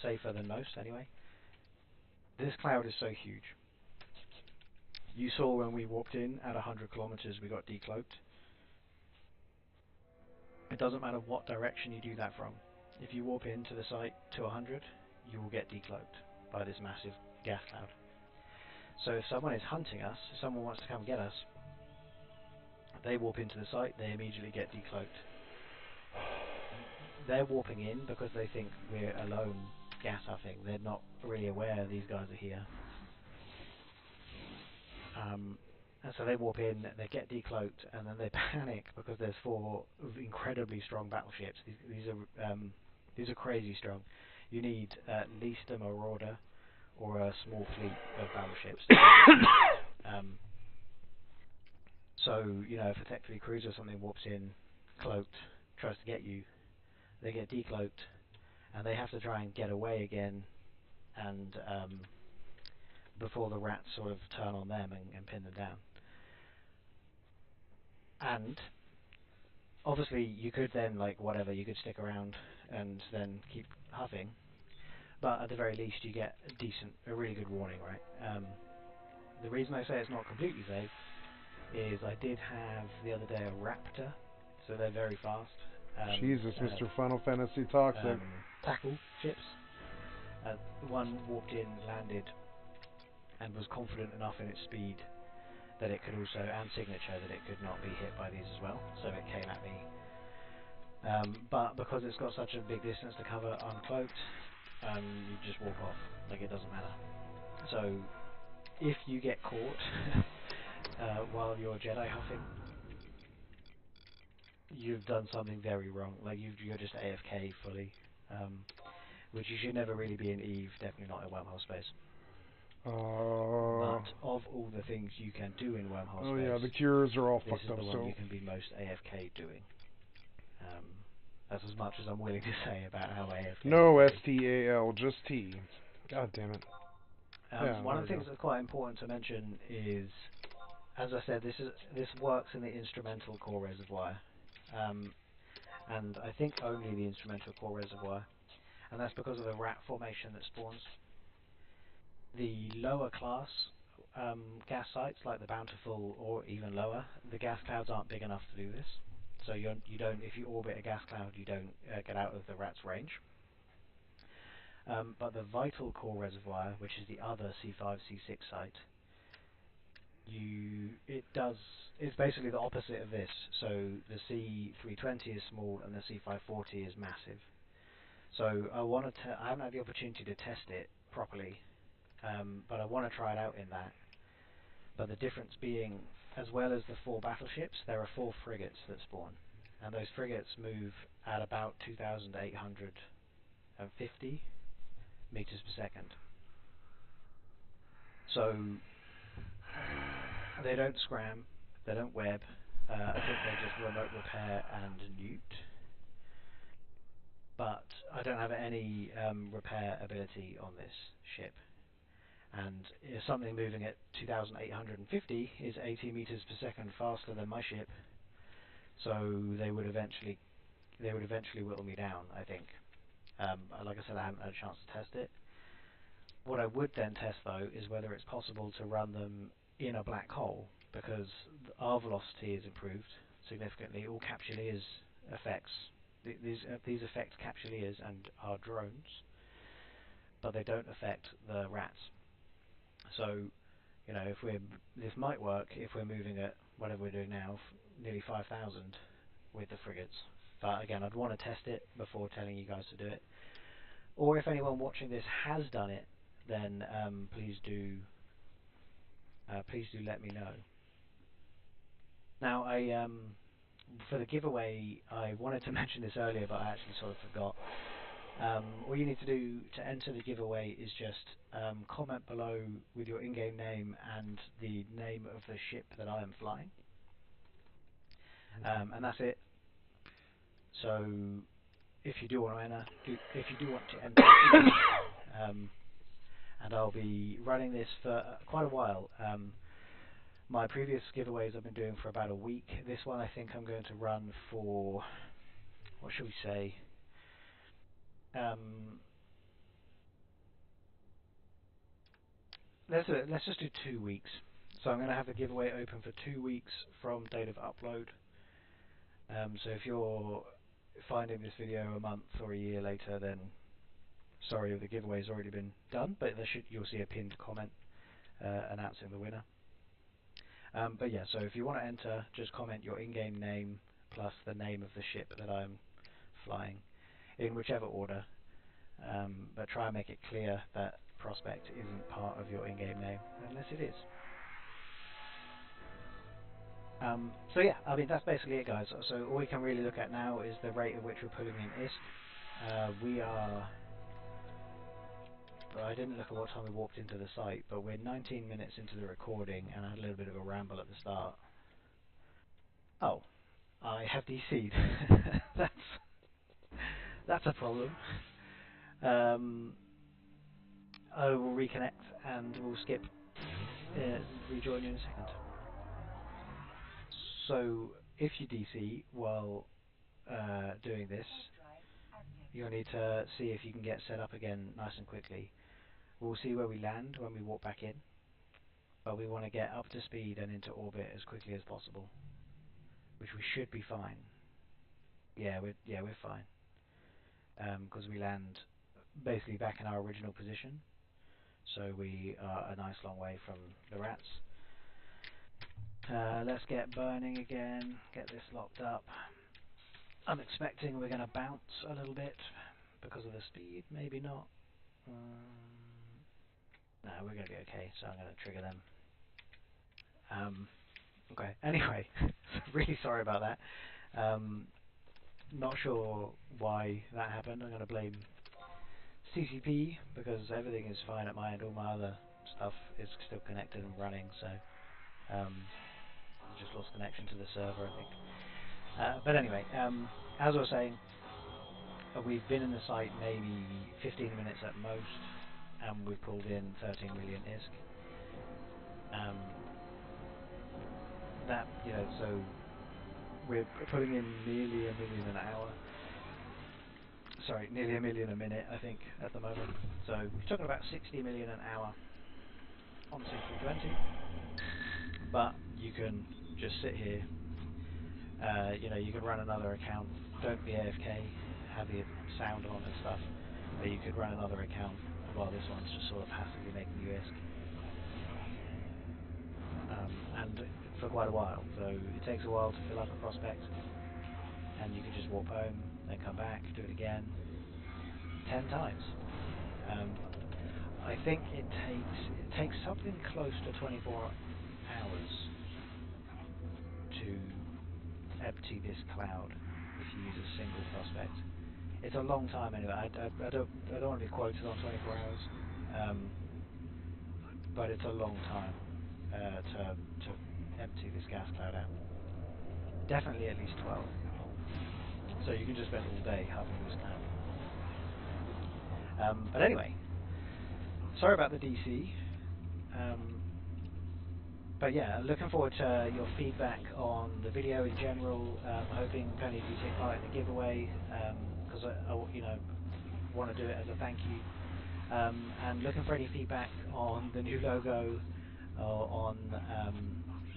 Speaker 1: Safer than most, anyway. This cloud is so huge. You saw when we walked in at 100 kilometers, we got decloaked. It doesn't matter what direction you do that from. If you warp into the site to 100, you will get decloaked by this massive gas cloud. So if someone is hunting us, if someone wants to come get us, they warp into the site, they immediately get decloaked. They're warping in because they think we're alone gas huffing. They're not really aware these guys are here. And so they warp in, they get decloaked, and then they panic because there's 4 incredibly strong battleships. These are crazy strong. You need at least a marauder or a small fleet of battleships. So, if a tech 3 cruiser or something warps in, cloaked, tries to get you, they get decloaked, and they have to try and get away again, and before the rats sort of turn on them and pin them down. And obviously you could then, you could stick around and then keep huffing, but at the very least you get a really good warning, right? The reason I say it's not completely safe is I did have the other day a raptor, so they're very fast.
Speaker 7: Jesus, Mr. Final Fantasy Toxic.
Speaker 1: Tackle ships. One walked in, landed, and was confident enough in its speed that it could also, and signature, that it could not be hit by these as well, so it came at me. But because it's got such a big distance to cover uncloaked, you just walk off, like it doesn't matter. So, if you get caught while you're Jedi huffing, you've done something very wrong, like you're just AFK fully, which you should never really be in EVE, definitely not in wormhole space. But of all the things you can do in wormhole space,
Speaker 7: yeah, the cures are all
Speaker 1: this
Speaker 7: fucked
Speaker 1: is
Speaker 7: up.
Speaker 1: the one
Speaker 7: So
Speaker 1: you can be most AFK doing. That's as much as I'm willing to say about how AFK.
Speaker 7: no STAL, just T. God damn it.
Speaker 1: One of the things that's quite important to mention is, as I said, this works in the instrumental core reservoir, and I think only the instrumental core reservoir, and that's because of the rat formation that spawns. The lower class gas sites, like the Bountiful or even lower, the gas clouds aren't big enough to do this. So you don't, if you orbit a gas cloud, you don't get out of the rat's range. But the vital core reservoir, which is the other C5, C6 site, it's basically the opposite of this. So the C320 is small and the C540 is massive. So I haven't had the opportunity to test it properly, but I want to try it out in that. But the difference being, as well as the 4 battleships, there are 4 frigates that spawn, and those frigates move at about 2,850 meters per second. So they don't scram, they don't web. I think they just remote repair and newt. But I don't have any repair ability on this ship. And something moving at 2,850 is 80 meters per second faster than my ship, so they would eventually whittle me down, I think. Like I said, I haven't had a chance to test it. What I would then test, though, is whether it's possible to run them in a black hole, because our velocity is improved significantly. All Capsuleers effects, these affect Capsuleers and our drones, but they don't affect the rats. So, you know, this might work if we're moving at whatever we're doing now, nearly 5,000 with the frigates. But again, I'd want to test it before telling you guys to do it. Or if anyone watching this has done it, then please do let me know. Now, for the giveaway, I wanted to mention this earlier, but I actually sort of forgot. All you need to do to enter the giveaway is just comment below with your in-game name and the name of the ship that I am flying, and that's it. So if you do want to enter, and I'll be running this for quite a while. My previous giveaways I've been doing for about a week. This one I think I'm going to run for, what should we say? Let's just do 2 weeks. So I'm going to have the giveaway open for 2 weeks from date of upload. So if you're finding this video a month or a year later, then sorry, the giveaway's already been done, but you'll see a pinned comment announcing the winner. But yeah, so if you want to enter, just comment your in-game name plus the name of the ship that I'm flying, in whichever order. But try and make it clear that Prospect isn't part of your in-game name, unless it is. So yeah, I mean, that's basically it, guys. So all we can really look at now is the rate at which we're pulling in ISK. We are... I didn't look at what time we walked into the site, but we're 19 minutes into the recording, and I had a little bit of a ramble at the start. Oh, I have DC'd. That's a problem. I will reconnect and we'll skip, rejoin you in a second. So, if you DC while doing this, you'll need to see if you can get set up again nice and quickly. We'll see where we land when we walk back in, but we want to get up to speed and into orbit as quickly as possible, which we should be fine. Yeah, we're fine, because we land basically back in our original position, so we are a nice long way from the rats. Let's get burning again, get this locked up. I'm expecting we're going to bounce a little bit because of the speed, maybe not. No, we're going to be okay, so I'm going to trigger them. Okay, anyway, really sorry about that. Not sure why that happened. I'm going to blame CCP because everything is fine at my end. All my other stuff is still connected and running, so just lost connection to the server, I think. But anyway, as I was saying, we've been in the site maybe 15 minutes at most, and we've pulled in 13 million ISK. That, you know, so we're pulling in nearly 1 million an hour. Sorry, nearly 1 million a minute, I think, at the moment. So we're talking about 60 million an hour on C320. But you can just sit here. You know, you can run another account. Don't be AFK. Have the sound on and stuff. But you could run another account while this one's just sort of passively making you ISK. And for quite a while. So it takes a while to fill up a prospect. And you can just warp home, then come back, do it again 10 times. I think it takes something close to 24 hours to empty this cloud if you use a single prospect. It's a long time anyway. I don't want to be quoted on 24 hours, but it's a long time to empty this gas cloud out. Definitely at least 12. So you can just spend all day huffing this cloud. But anyway, sorry about the DC. But yeah, looking forward to your feedback on the video in general. Hoping plenty of you take part in the giveaway, because I you know, want to do it as a thank you. And looking for any feedback on the new logo, or on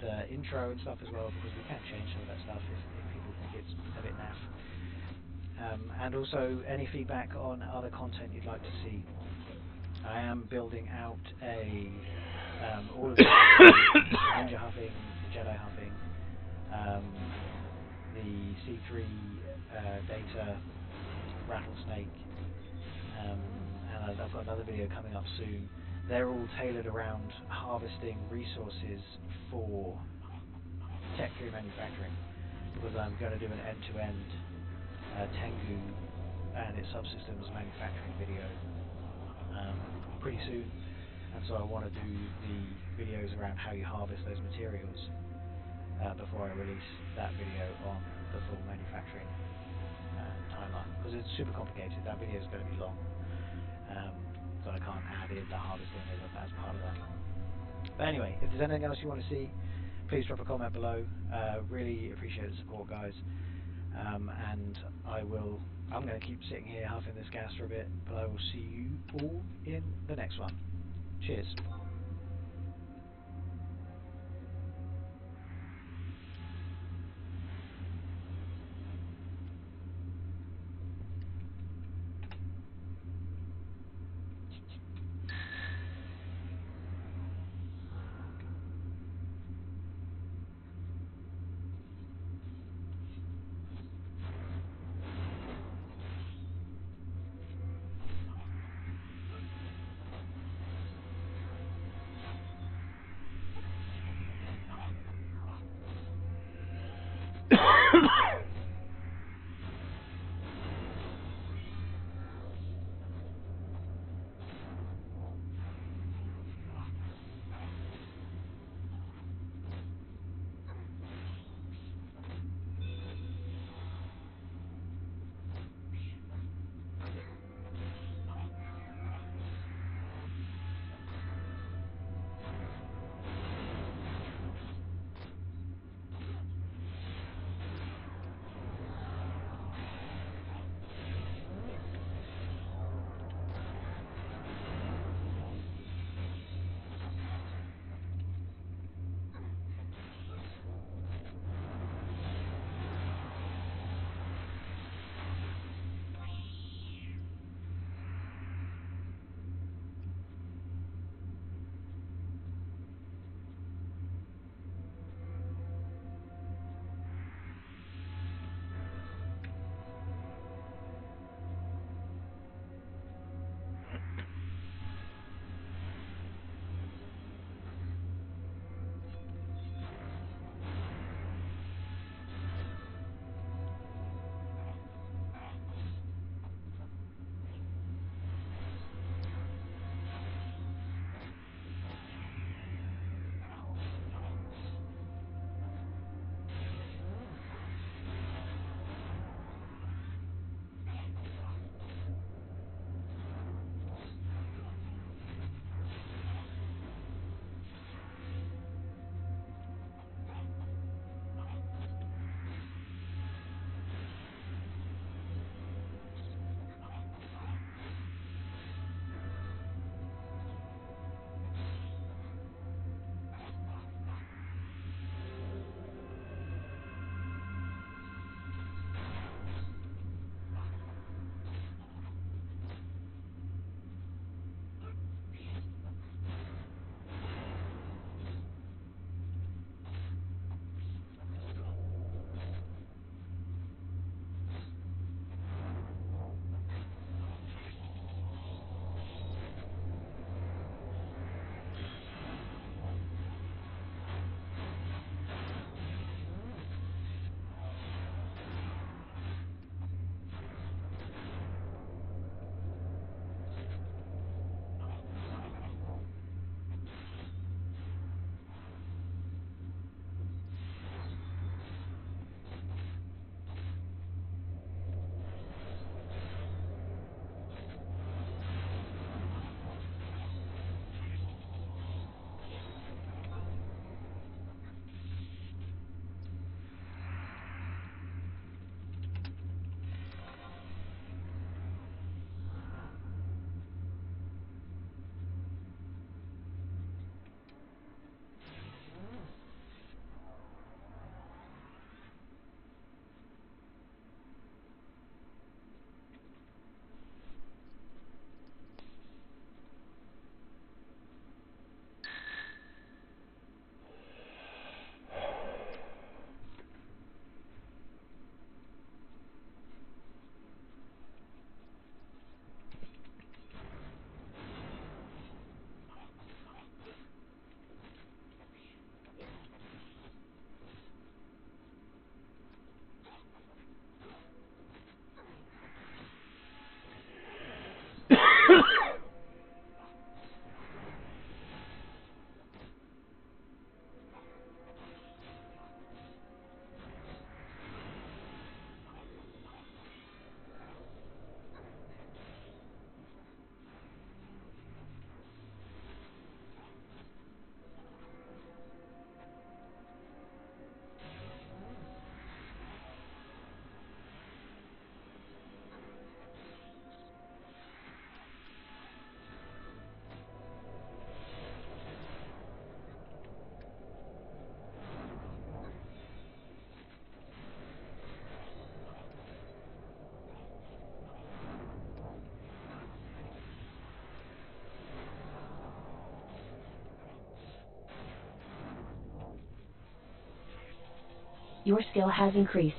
Speaker 1: the intro and stuff as well, because we can change some of that stuff if people think it's a bit naff. And also any feedback on other content you'd like to see. I am building out all of the ninja huffing, Jedi huffing, the C3 data, rattlesnake, and I've got another video coming up soon. They're all tailored around harvesting resources for Tech 3 manufacturing, because I'm going to do an end-to-end Tengu and its subsystems manufacturing video pretty soon, and so I want to do the videos around how you harvest those materials before I release that video on the full manufacturing timeline, because it's super complicated. That video is going to be long, so I can't add in the harvesting as part of that. But anyway, if there's anything else you want to see, please drop a comment below. Really appreciate the support, guys. And I'm going to keep sitting here huffing this gas for a bit, but I will see you all in the next one. Cheers.
Speaker 18: Your skill has increased.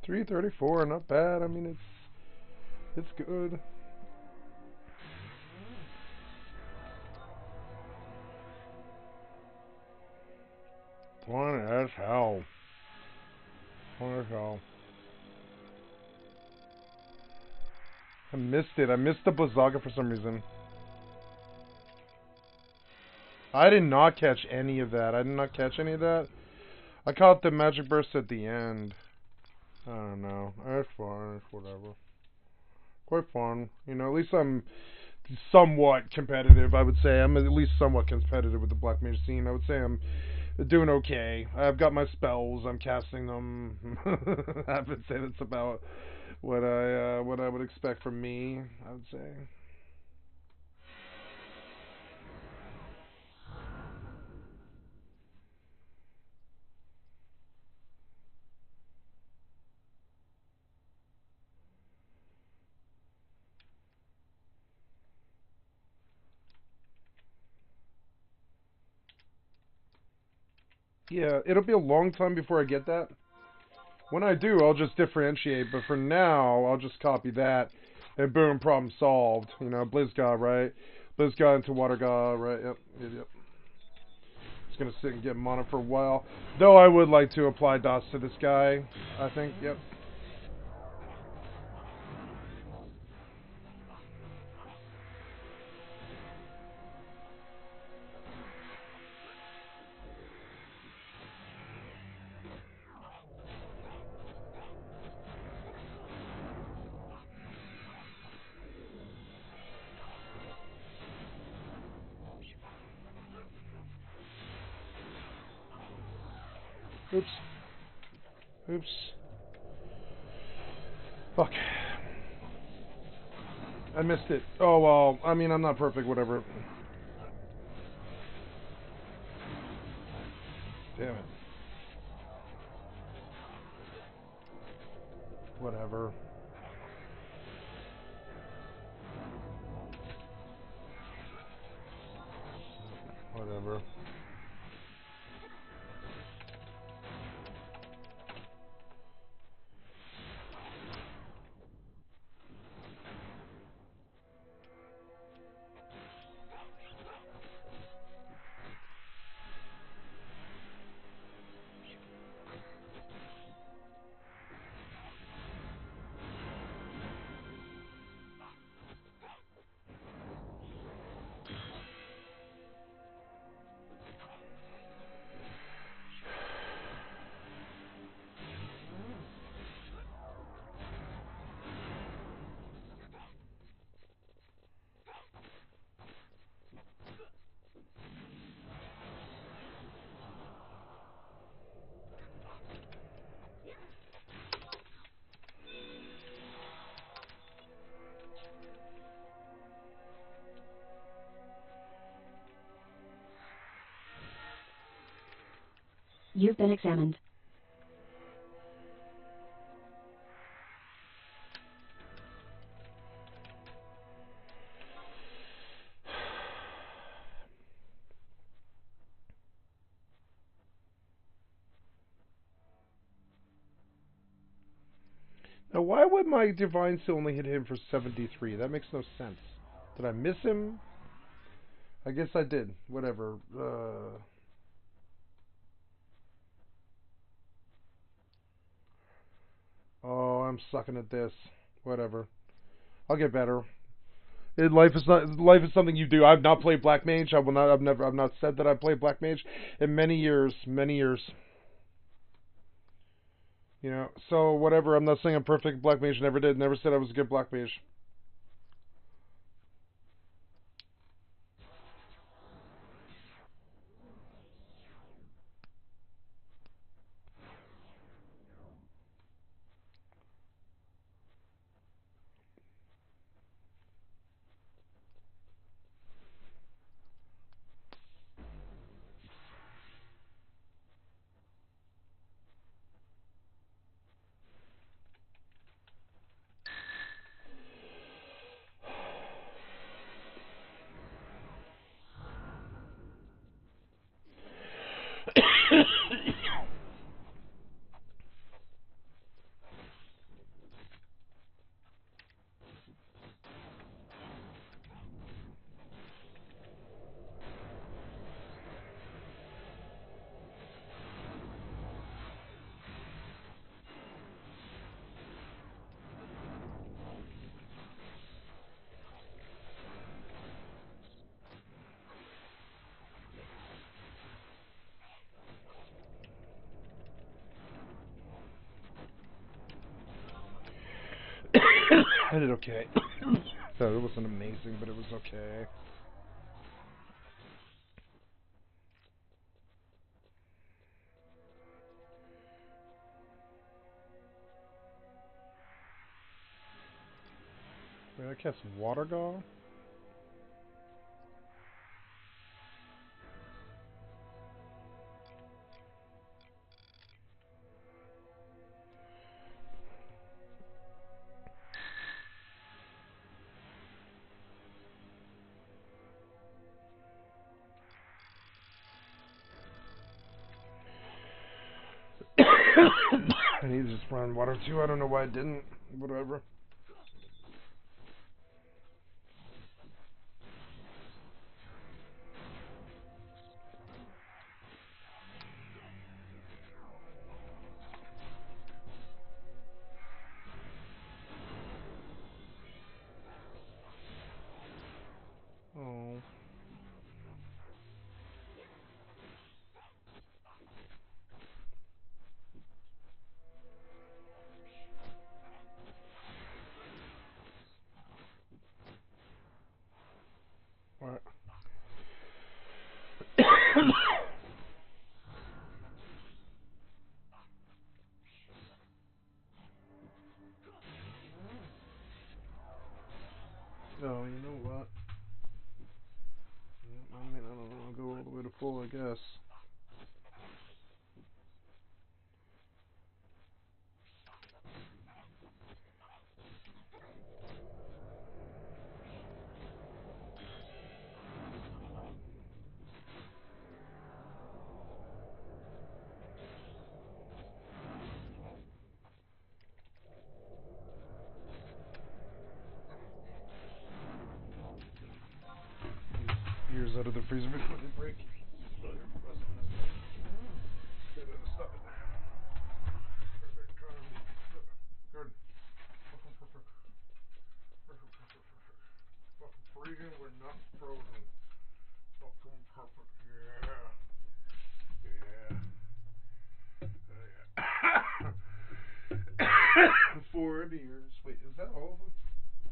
Speaker 7: $334, not bad. I mean, it's good. Fun as hell. Fun as hell. I missed it. I missed the Blizzaga for some reason. I did not catch any of that. I did not catch any of that. I caught the magic burst at the end. I don't know. It's fine. It's whatever. Quite fun. You know, at least I'm somewhat competitive, I would say. I'm at least somewhat competitive with the Black Mage scene. I would say I'm doing okay. I've got my spells. I'm casting them. I would say that's about what I would expect from me, I would say. Yeah, it'll be a long time before I get that. When I do, I'll just differentiate, but for now, I'll just copy that, and boom, problem solved. You know, Blizzgod, right? Blizzgod into Water God, right? Yep. Just gonna sit and get mana for a while. Though I would like to apply dots to this guy, I think, yep. Oops. Fuck. I missed it. Oh, well, I mean, I'm not perfect, whatever. Damn it. Whatever. Whatever.
Speaker 18: You've been examined.
Speaker 7: Now, why would my divine still only hit him for 73? That makes no sense. Did I miss him? I guess I did. Whatever. Oh, I'm sucking at this. Whatever. I'll get better. Life is something you do. I've not played Black Mage. I've not said that I played Black Mage in many years. You know, so whatever. I'm not saying I'm perfect. Black Mage never did. Never said I was a good Black Mage. I did okay. So it wasn't amazing, but it was okay. Wait, I cast Water Gall? I need to just run water too. I don't know why I didn't. Whatever. Oh. What? Oh, you know what? I mean, I don't know. I'll go all the way to full, I guess. Ears out of the freezer before they break. Stop it. Good. Fucking freezing, we're not frozen. Fucking perfect. Yeah. 4 beers. Wait, is that all of them?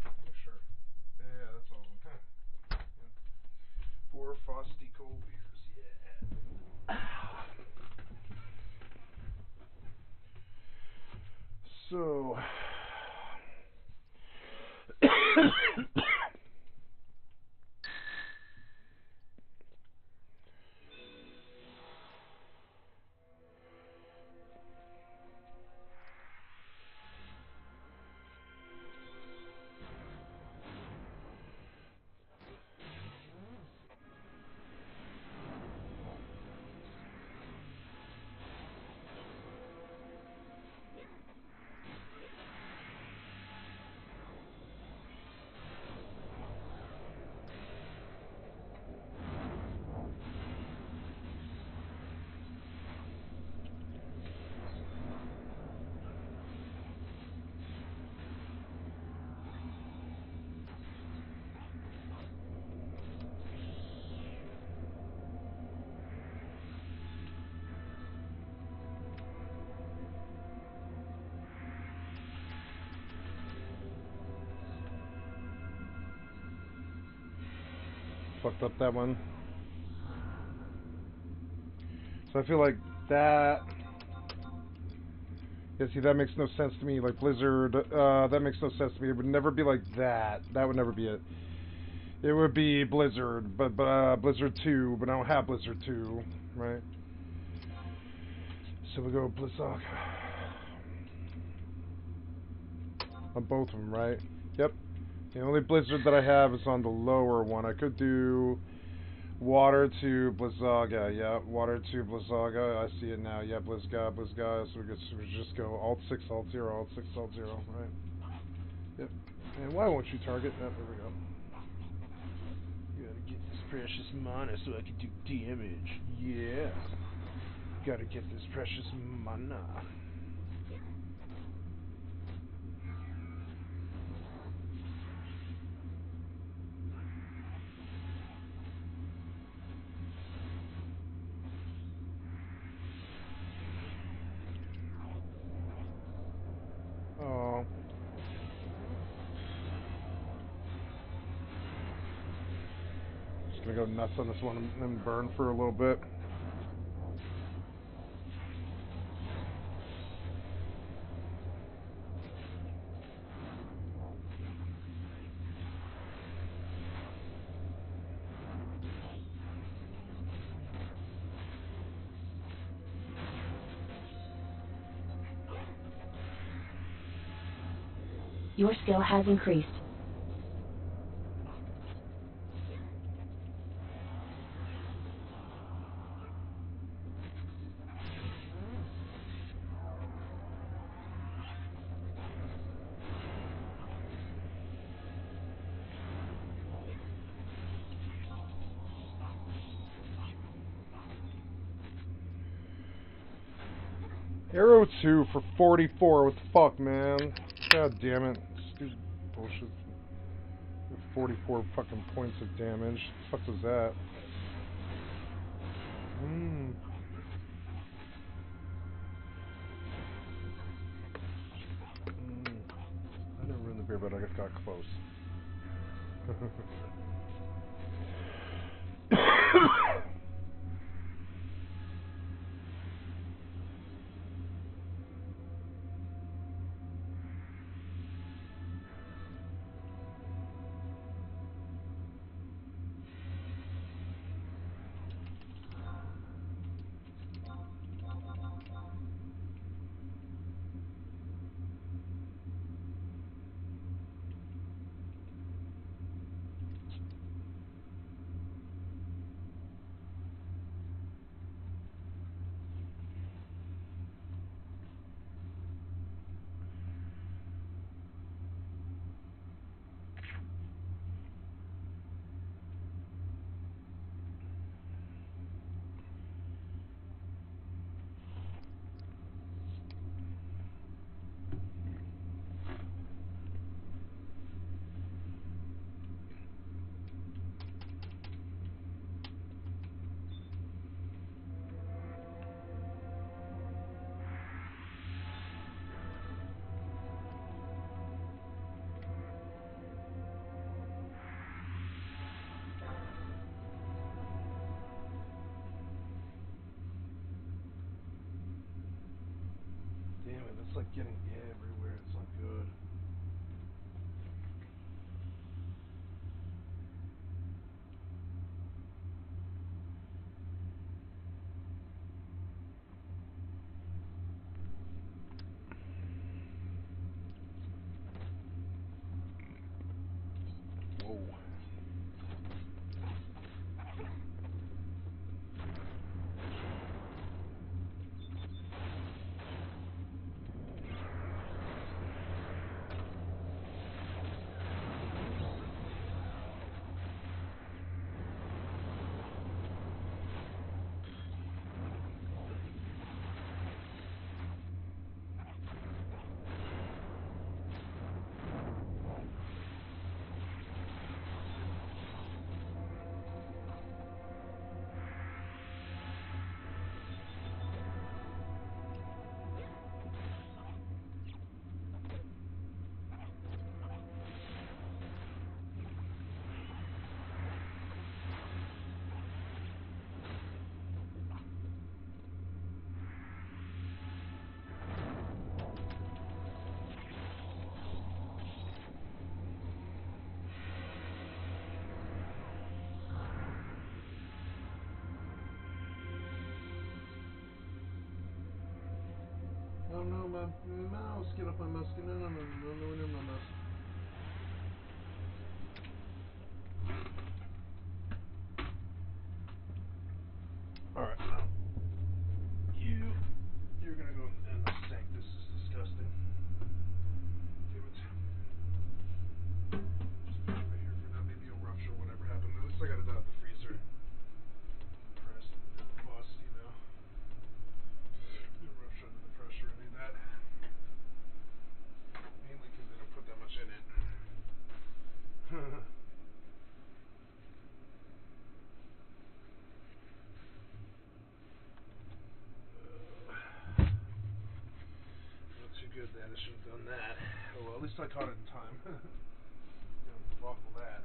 Speaker 7: Yeah, sure. Yeah, that's all of them. Yeah. 4 frosty cold beers. Yeah. So. fucked up that one. So I feel like that. Yeah, see, that makes no sense to me. Like Blizzard, that makes no sense to me. It would never be like that. That would never be it. It would be Blizzard, but Blizzard 2, but I don't have Blizzard 2, right? So we go Blizzard. On both of them, right? Yep. The only Blizzard that I have is on the lower one. I could do Water to Blizzaga, yeah. Water to Blizzaga, I see it now. Yeah, Blizga. So we just go Alt 6, Alt 0, Alt 6, Alt 0, right? Yep. And why won't you target? Oh, there we go. Gotta get this precious mana so I can do damage. Yeah. Gotta get this precious mana. Oh. Just gonna go nuts on this one and burn for a little bit.
Speaker 18: Your skill has increased.
Speaker 7: Arrow 2 for 44. What the fuck, man? God damn it. Stupid bullshit. 44 fucking points of damage. What the fuck was that? I didn't ruin the beer, but I just got close. Damn it, it's like getting everywhere. It's not good. Whoa. Oh no, my mouse! Get off my mouse! No, no, no, no, no, no, my mouse. All right. You're gonna go in the sink. This is disgusting. Damn it. Just put it right here for now. Maybe you'll rupture whatever happened. At least I got it out of the freezer. Pressed and bust, you know. Didn't rupture under the pressure or any of that. Mainly because they don't put that much in it. Not too good then. I should have done that. Oh well, at least I caught it in time. Don't debacle that.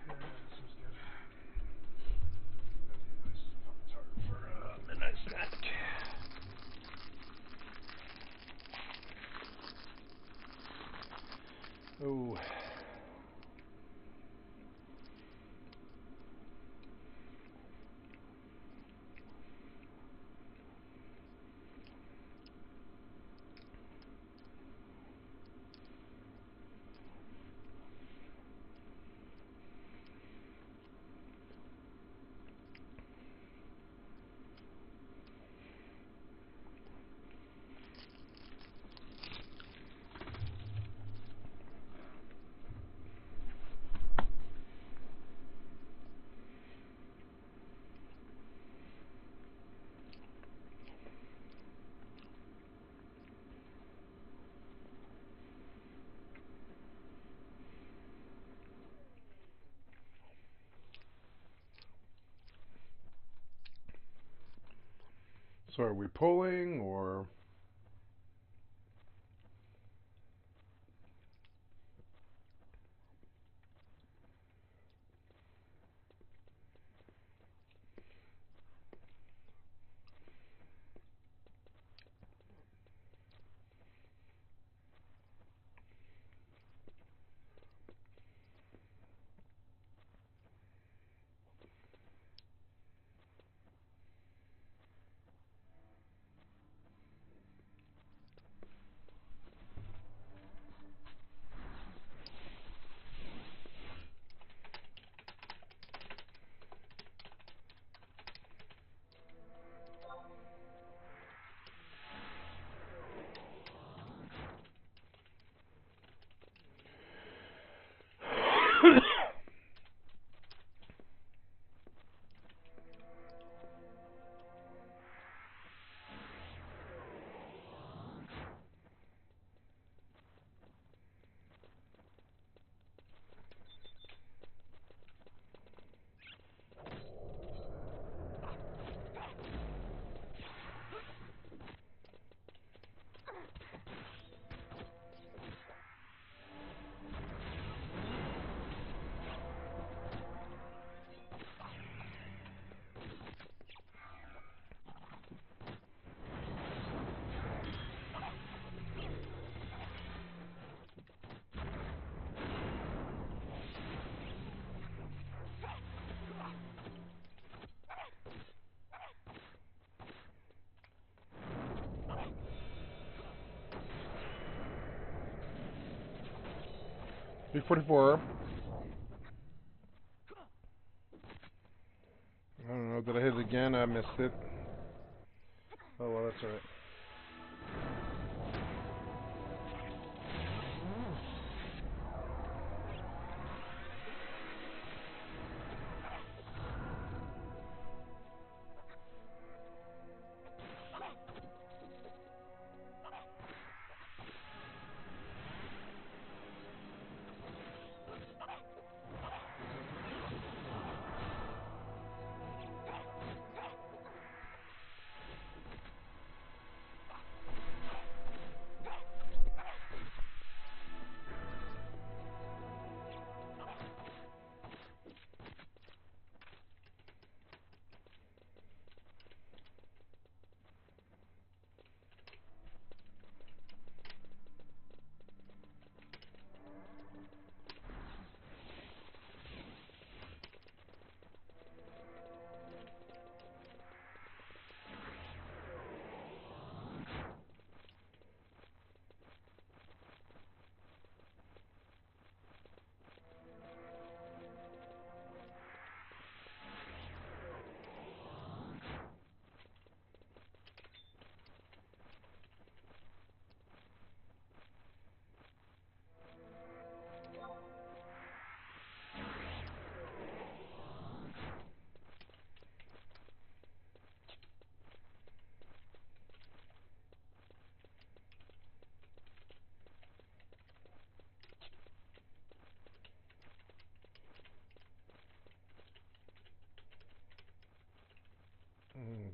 Speaker 7: Yeah, that seems good. That'd be a nice Pop-Tart for midnight snack. Oh. So are we pulling or? B44. I don't know, did I hit it again? I missed it. Oh well, that's alright.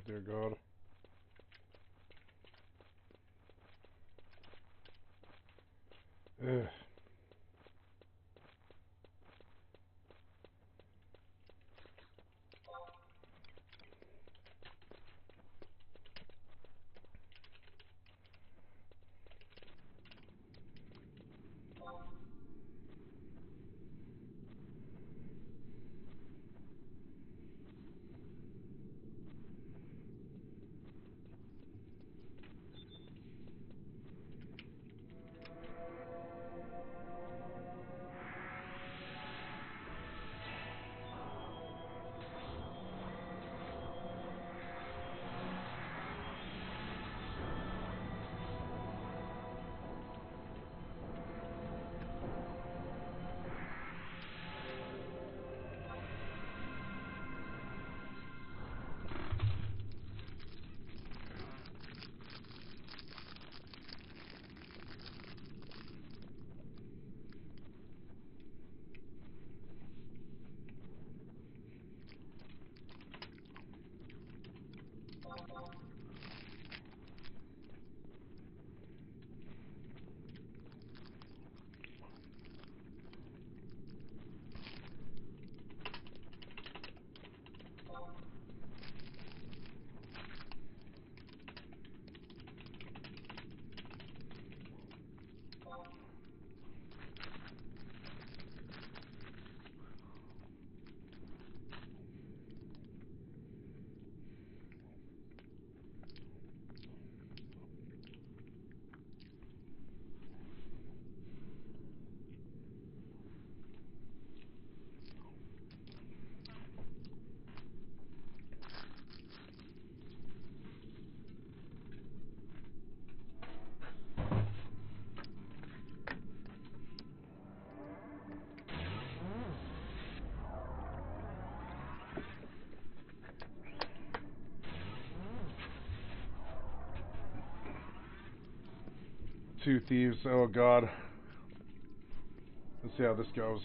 Speaker 7: Dear God. Ugh. Two thieves. Oh God. Let's see how this goes.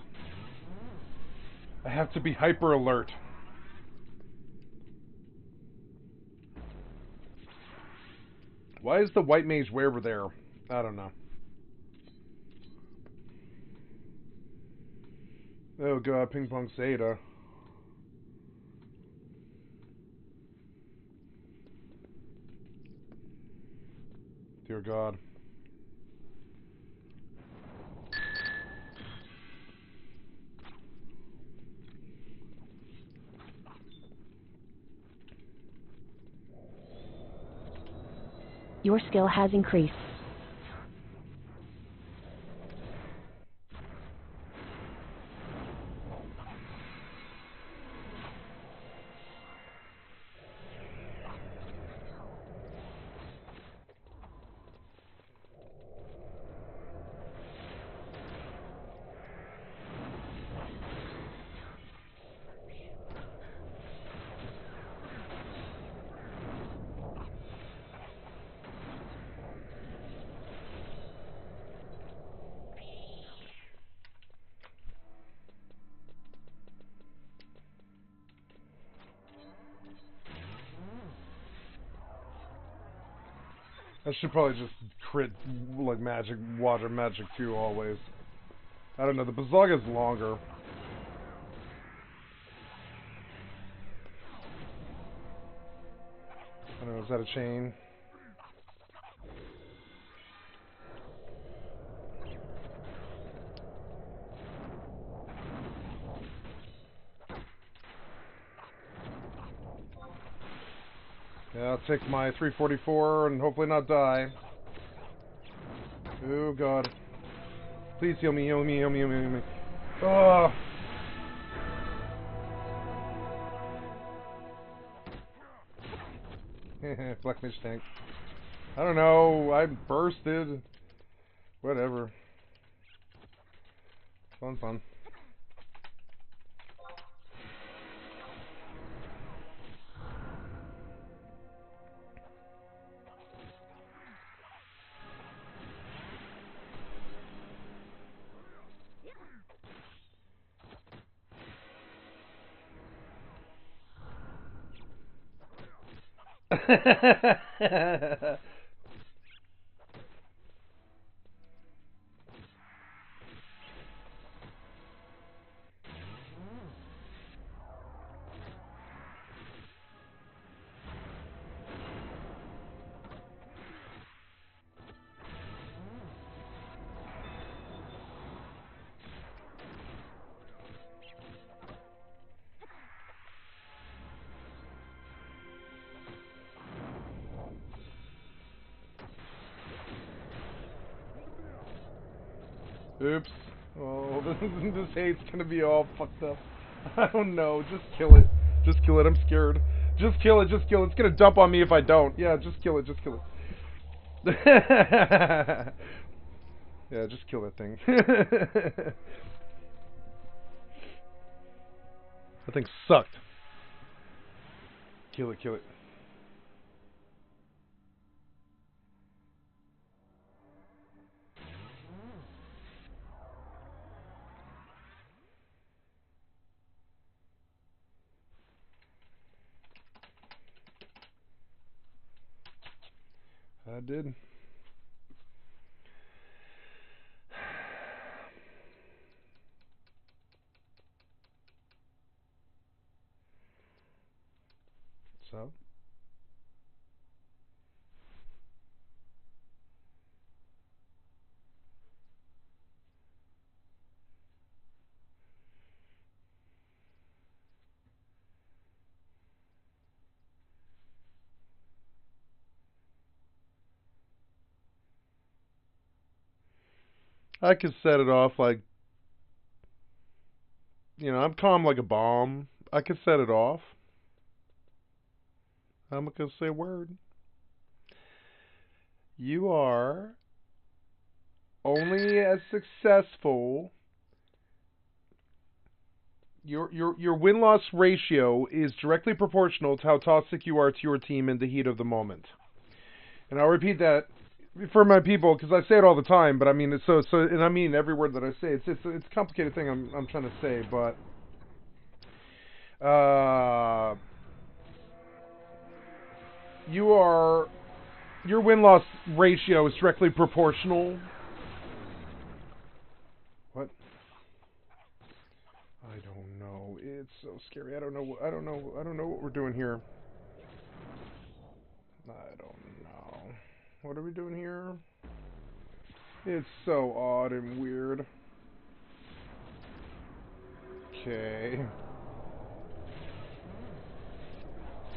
Speaker 7: I have to be hyper alert. Why is the white mage weaver there? I don't know. Oh God, ping pong Seda. Dear God.
Speaker 18: Your skill has increased.
Speaker 7: I should probably just crit like magic, water magic too always. I don't know, the Bazog is longer. I don't know, is that a chain? Yeah, I'll take my 344 and hopefully not die. Oh God. Please heal me, heal me, heal me, heal me, heal me. Oh! Black Mage tank. I don't know, I bursted. Whatever. Fun, fun. Oops. Oh, this hate's gonna be all fucked up. I don't know. Just kill it. Just kill it. I'm scared. Just kill it. Just kill it. It's gonna dump on me if I don't. Yeah, just kill it. Just kill it. Yeah, just kill that thing. That thing sucked. Kill it. Kill it. I did. So? I could set it off like, I'm calm like a bomb. I could set it off. I'm not gonna say a word. You are only as successful. Your win-loss ratio is directly proportional to how toxic you are to your team in the heat of the moment. And I'll repeat that for my people because I say it all the time. But I mean, and I mean every word that I say. It's a complicated thing I'm trying to say, but your win-loss ratio is directly proportional. What? I don't know. It's so scary. I don't know what we're doing here. I don't know. What are we doing here? It's so odd and weird. Okay.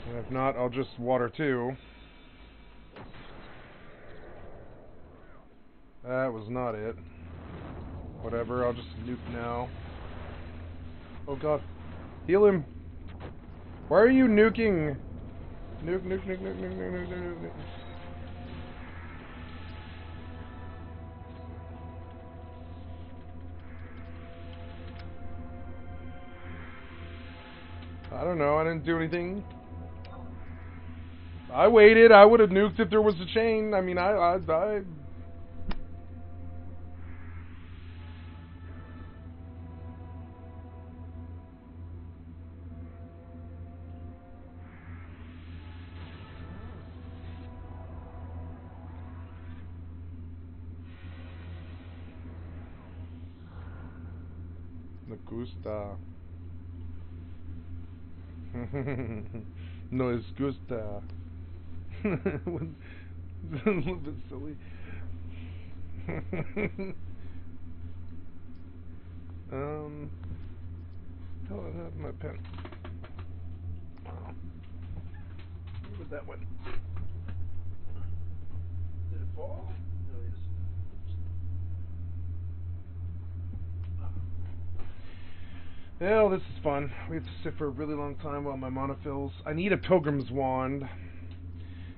Speaker 7: And if not, I'll just water too. That was not it. Whatever, I'll just nuke now. Oh god. Heal him! Why are you nuking? Nuke, nuke, nuke, nuke, nuke, nuke, nuke, nuke, nuke. I don't know, I didn't do anything. I waited, I would have nuked if there was a chain. I mean, I Me gusta. No es gusta. A little bit silly. Oh, I have my pen. Where was that one? Did it fall? No, yes. Well, this is fun. We have to sit for a really long time while my mana fills. I need a pilgrim's wand.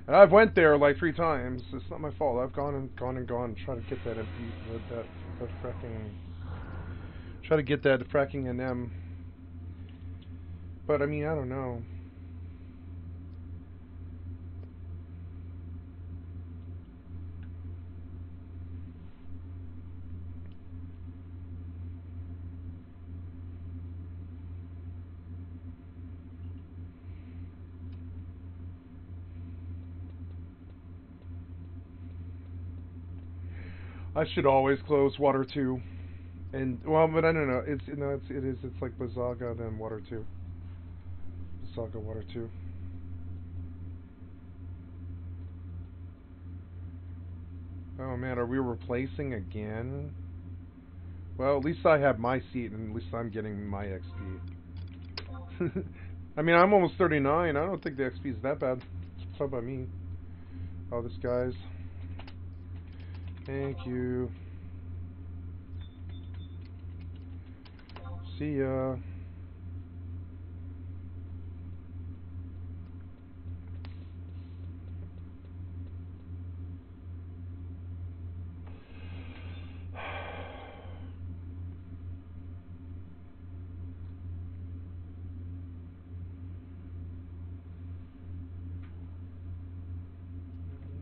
Speaker 7: And I've went there like 3 times. It's not my fault. I've gone and gone and gone to try to get that fracking... Try to get that fracking NM. But, I mean, I don't know. I should always close water 2. And well, but I don't know. It's it's like Bazaga then water 2. Bazaga water 2. Oh man, are we replacing again? Well, at least I have my seat, and at least I'm getting my XP. I mean, I'm almost 39. I don't think the XP is that bad. It's not by me. Oh, this guy's. Thank you. See ya.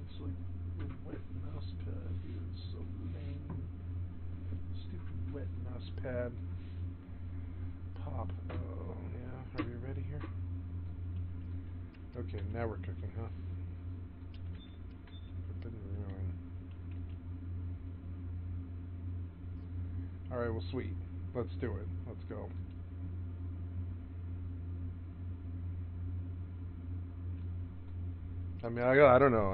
Speaker 7: It's like the wet mouse pad here is so lame. Stupid wet mouse pad. Pop. Oh, yeah. Are we ready here? Okay, now we're cooking, huh? It didn't ruin. Alright, well, sweet. Let's do it. Let's go. I mean, I don't know.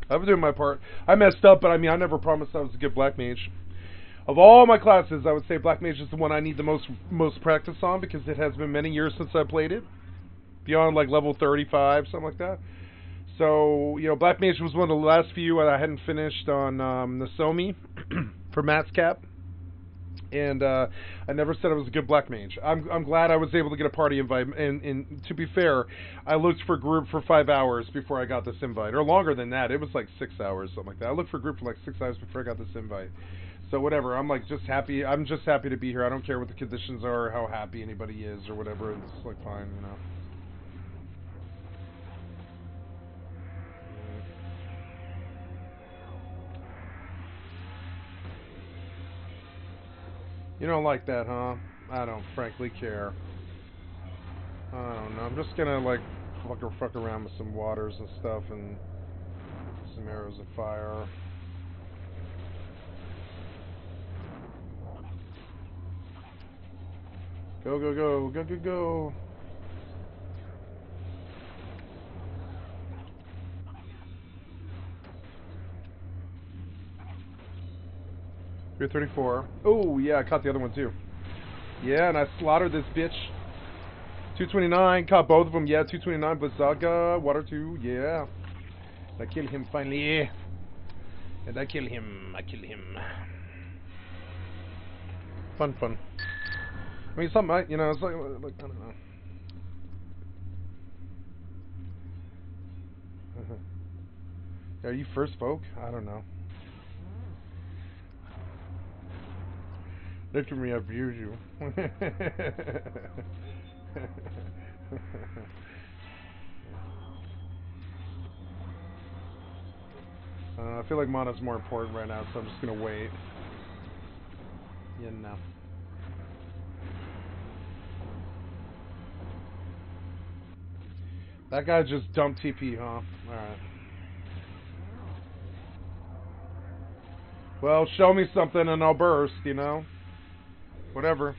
Speaker 7: I've been doing my part. I messed up, but I mean, I never promised I was a good black mage. Of all my classes, I would say black mage is the one I need the most practice on, because it has been many years since I played it. Beyond like level 35, something like that. So, you know, black mage was one of the last few I hadn't finished on Nasomi for Matt's cap. And I never said I was a good black mage. I'm glad I was able to get a party invite. And to be fair, I looked for group for 5 hours before I got this invite, or longer than that. It was like 6 hours, something like that. I looked for group for like 6 hours before I got this invite. So whatever. I'm like just happy. I'm just happy to be here. I don't care what the conditions are, or how happy anybody is, or whatever. It's like fine, you know. You don't like that, huh? I don't frankly care. I don't know. I'm just gonna like fuck around with some waters and stuff and some arrows of fire. Go, go, go, go, go, go. You're 34. Oh, yeah, I caught the other one too. Yeah, and I slaughtered this bitch. 229, caught both of them. Yeah, 229, Bazaga, water 2, yeah. I killed him finally. And I killed him. Fun, fun. I mean, something, you know, it's like I don't know. Are you first folk? I don't know. Look at me, I abuse you. I feel like mana's more important right now, so I'm just gonna wait. You know. That guy just dumped TP, huh? Alright. Well, show me something and I'll burst, you know? Whatever.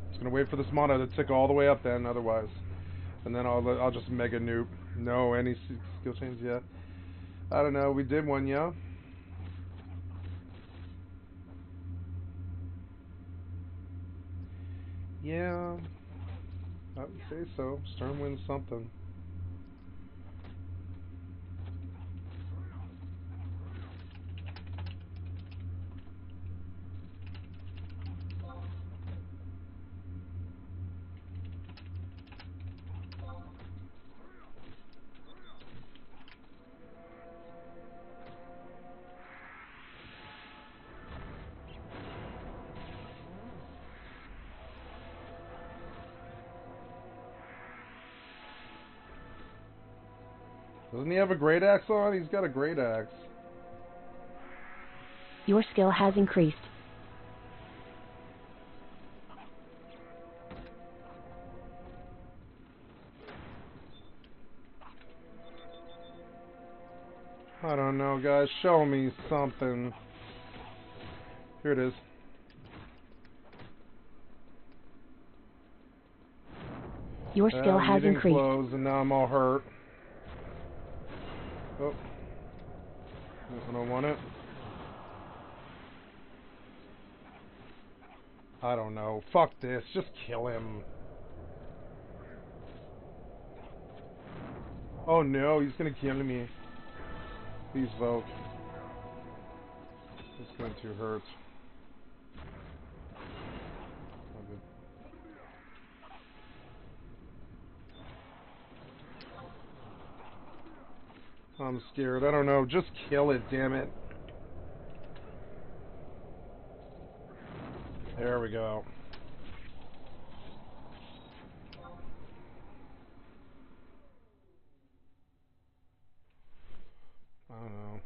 Speaker 7: Just gonna wait for this mana to tick all the way up then, otherwise. And then I'll just mega nuke. No, any skill change yet? I don't know, we did one, yeah? Yeah. I would say so. Stormwind's something. Doesn't he have a great axe on? He's got a great axe.
Speaker 18: Your skill has increased.
Speaker 7: I don't know, guys. Show me something. Here it is.
Speaker 18: Your skill has increased.
Speaker 7: Close, and now I'm all hurt. Oh. I don't want it. I don't know. Fuck this. Just kill him. Oh no, he's gonna kill me. Please vote. It's going to hurt. Oh, good. I'm scared. I don't know. Just kill it, damn it. There we go. I don't know.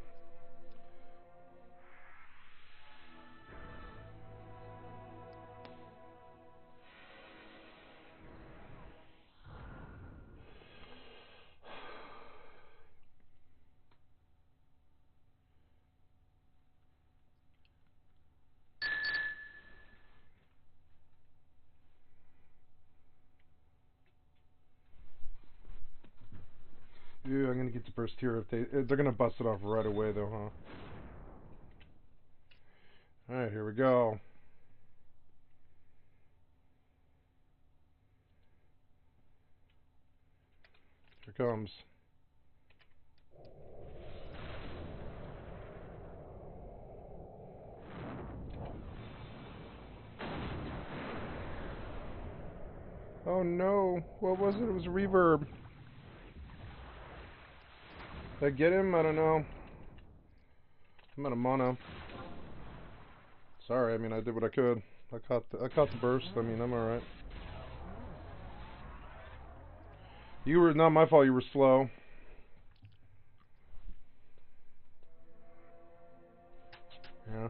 Speaker 7: Ew, I'm gonna get the burst here if they're gonna bust it off right away though, huh? Alright, here we go. Here comes. Oh no, what was it? It was reverb. Did I get him? I don't know. I'm out of mana. Sorry, I mean I did what I could. I caught the burst. I mean I'm alright. You were not my fault. You were slow. Yeah.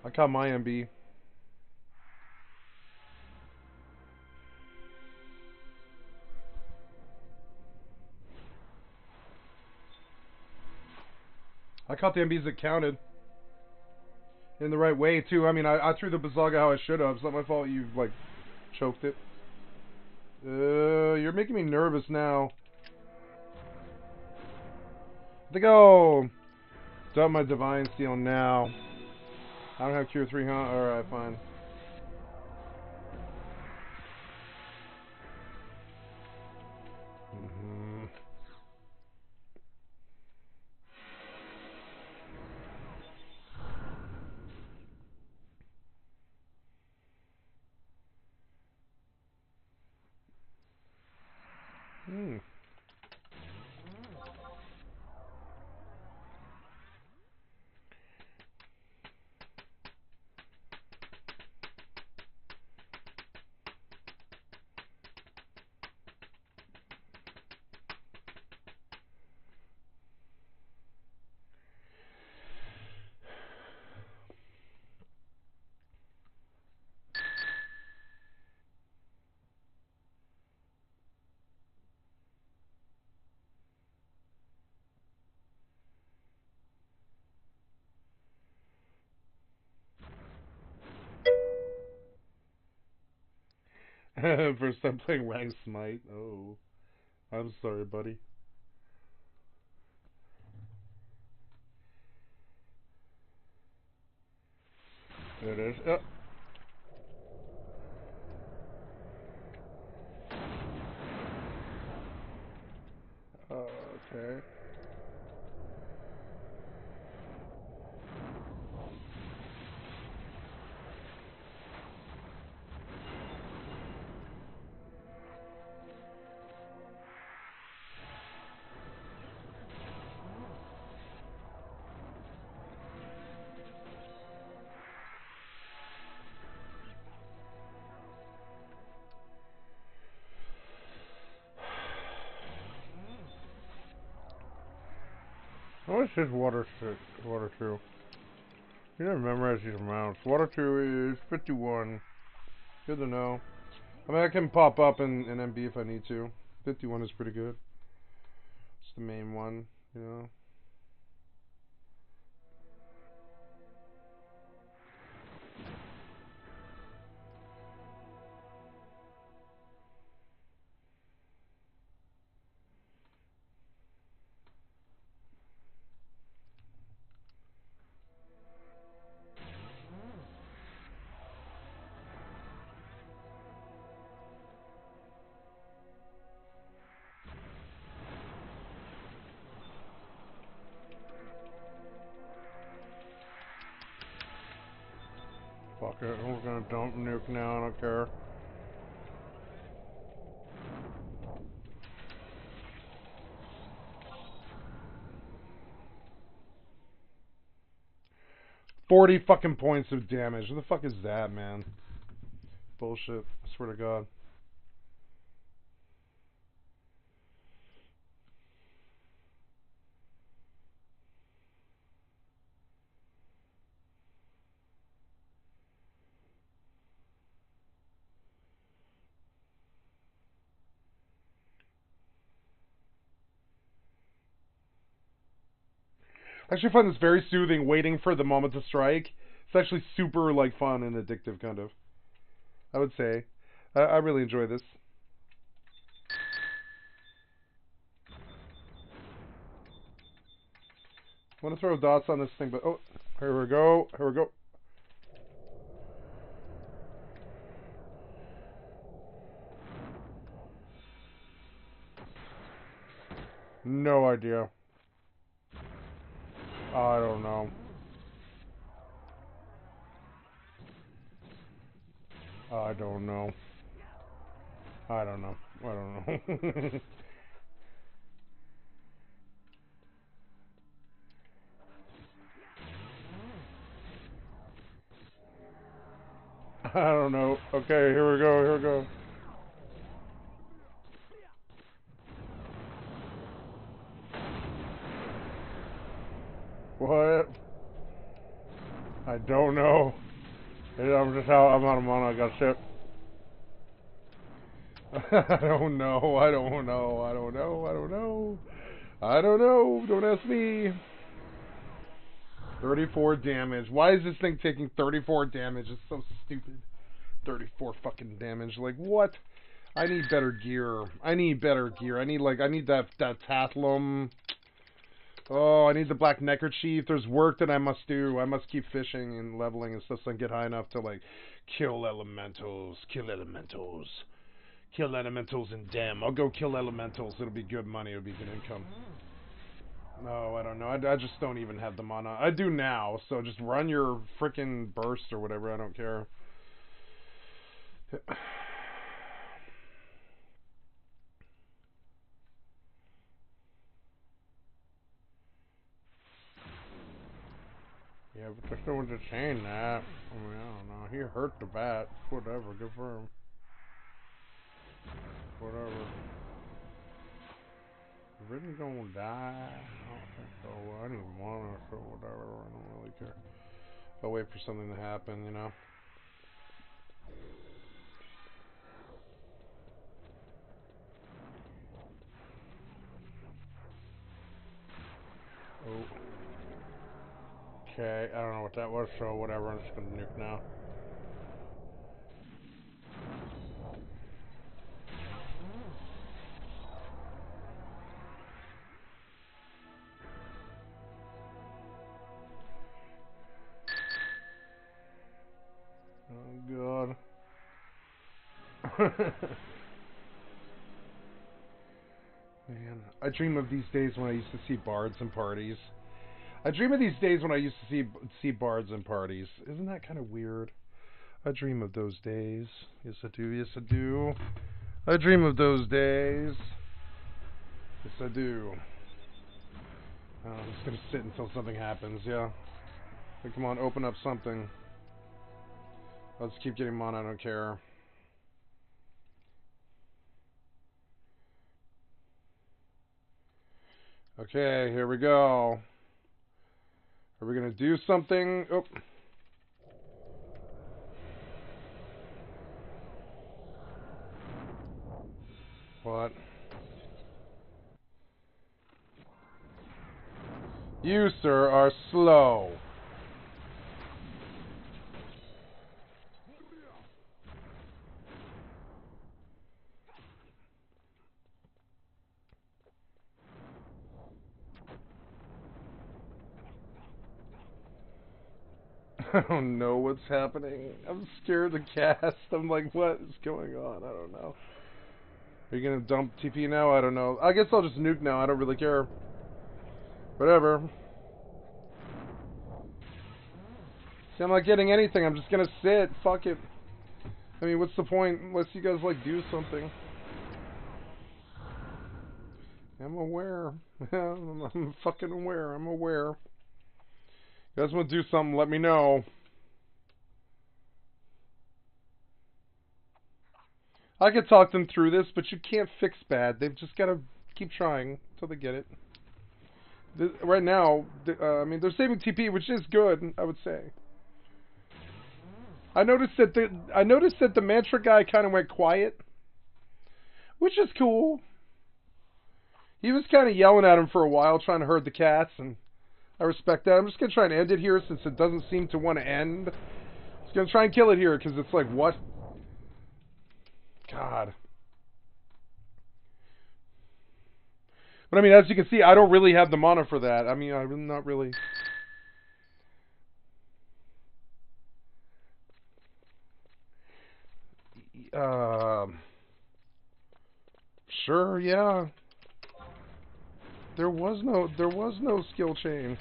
Speaker 7: I caught my MB. I caught the MBs that counted. In the right way, too. I mean, I threw the Bazaga how I should have. It's not my fault you, like, choked it. You're making me nervous now. I think I'll dump my Divine Steel now. I don't have Cure 3, huh? Alright, fine. Hmm. First time playing Rank Smite. Oh. I'm sorry, buddy. There it is. Oh. Okay. What's this water shit? Water 2. You never memorize these amounts. Water 2 is 51. Good to know. I mean, I can pop up in MB if I need to. 51 is pretty good. It's the main one, you know. Fuck it, we're gonna dump nuke now, I don't care. $40 fucking points of damage. What the fuck is that, man? Bullshit. I swear to God. I actually find this very soothing, waiting for the moment to strike. It's actually super, like, fun and addictive, kind of. I would say. I really enjoy this. I want to throw dots on this thing, but... Oh, here we go. Here we go. No idea. I don't know. I don't know. I don't know. I don't know. I don't know. Okay, here we go. Here we go. What? I don't know. I'm just out. I'm out of mana. I got shit. I don't know. I don't know. I don't know. I don't know. I don't know. Don't ask me. 34 damage. Why is this thing taking 34 damage? It's so stupid. 34 fucking damage. Like, what? I need better gear. I need better gear. I need that Tathlum. Oh, I need the black neckerchief. There's work that I must do. I must keep fishing and leveling and stuff so I can get high enough to, like, kill elementals. Kill elementals. Kill elementals and dem. I'll go kill elementals. It'll be good money. It'll be good income. No, I don't know. I just don't even have the mana. I do now, so just run your frickin' burst or whatever. I don't care. Yeah, but there's no one to chain that. I mean, I don't know. He hurt the bat. Whatever. Good for him. Whatever. Really gonna die? I don't think so. I need mana, so whatever. I don't really care. I'll wait for something to happen, you know? Oh. Okay, I don't know what that was, so whatever. I'm just gonna nuke now. Oh, God. Man, I dream of these days when I used to see bards and parties. I dream of these days when I used to see bards and parties. Isn't that kind of weird? I dream of those days. Yes, I do. Yes, I do. I dream of those days. Yes, I do. I'm just gonna sit until something happens, yeah. But come on, open up something. Let's keep getting mana, I don't care. Okay, here we go. Are we gonna do something? Oh. What? You, sir, are slow. I don't know what's happening. I'm scared to cast. I'm like, what is going on? I don't know. Are you gonna dump TP now? I don't know. I guess I'll just nuke now. I don't really care. Whatever. See, I'm not getting anything. I'm just gonna sit. Fuck it. I mean, what's the point unless you guys, like, do something? I'm aware. I'm fucking aware. I'm aware. You guys want to do something, let me know. I could talk them through this, but you can't fix bad. They've just got to keep trying until they get it. Right now, I mean, they're saving TP, which is good, I would say. I noticed that the mantra guy kind of went quiet, which is cool. He was kind of yelling at him for a while, trying to herd the cats, and I respect that. I'm just gonna try and end it here since it doesn't seem to want to end. I'm just gonna try and kill it here because it's like, what? God. But I mean, as you can see, I don't really have the mana for that. I mean, I'm not really. Sure, yeah. There was no skill chain.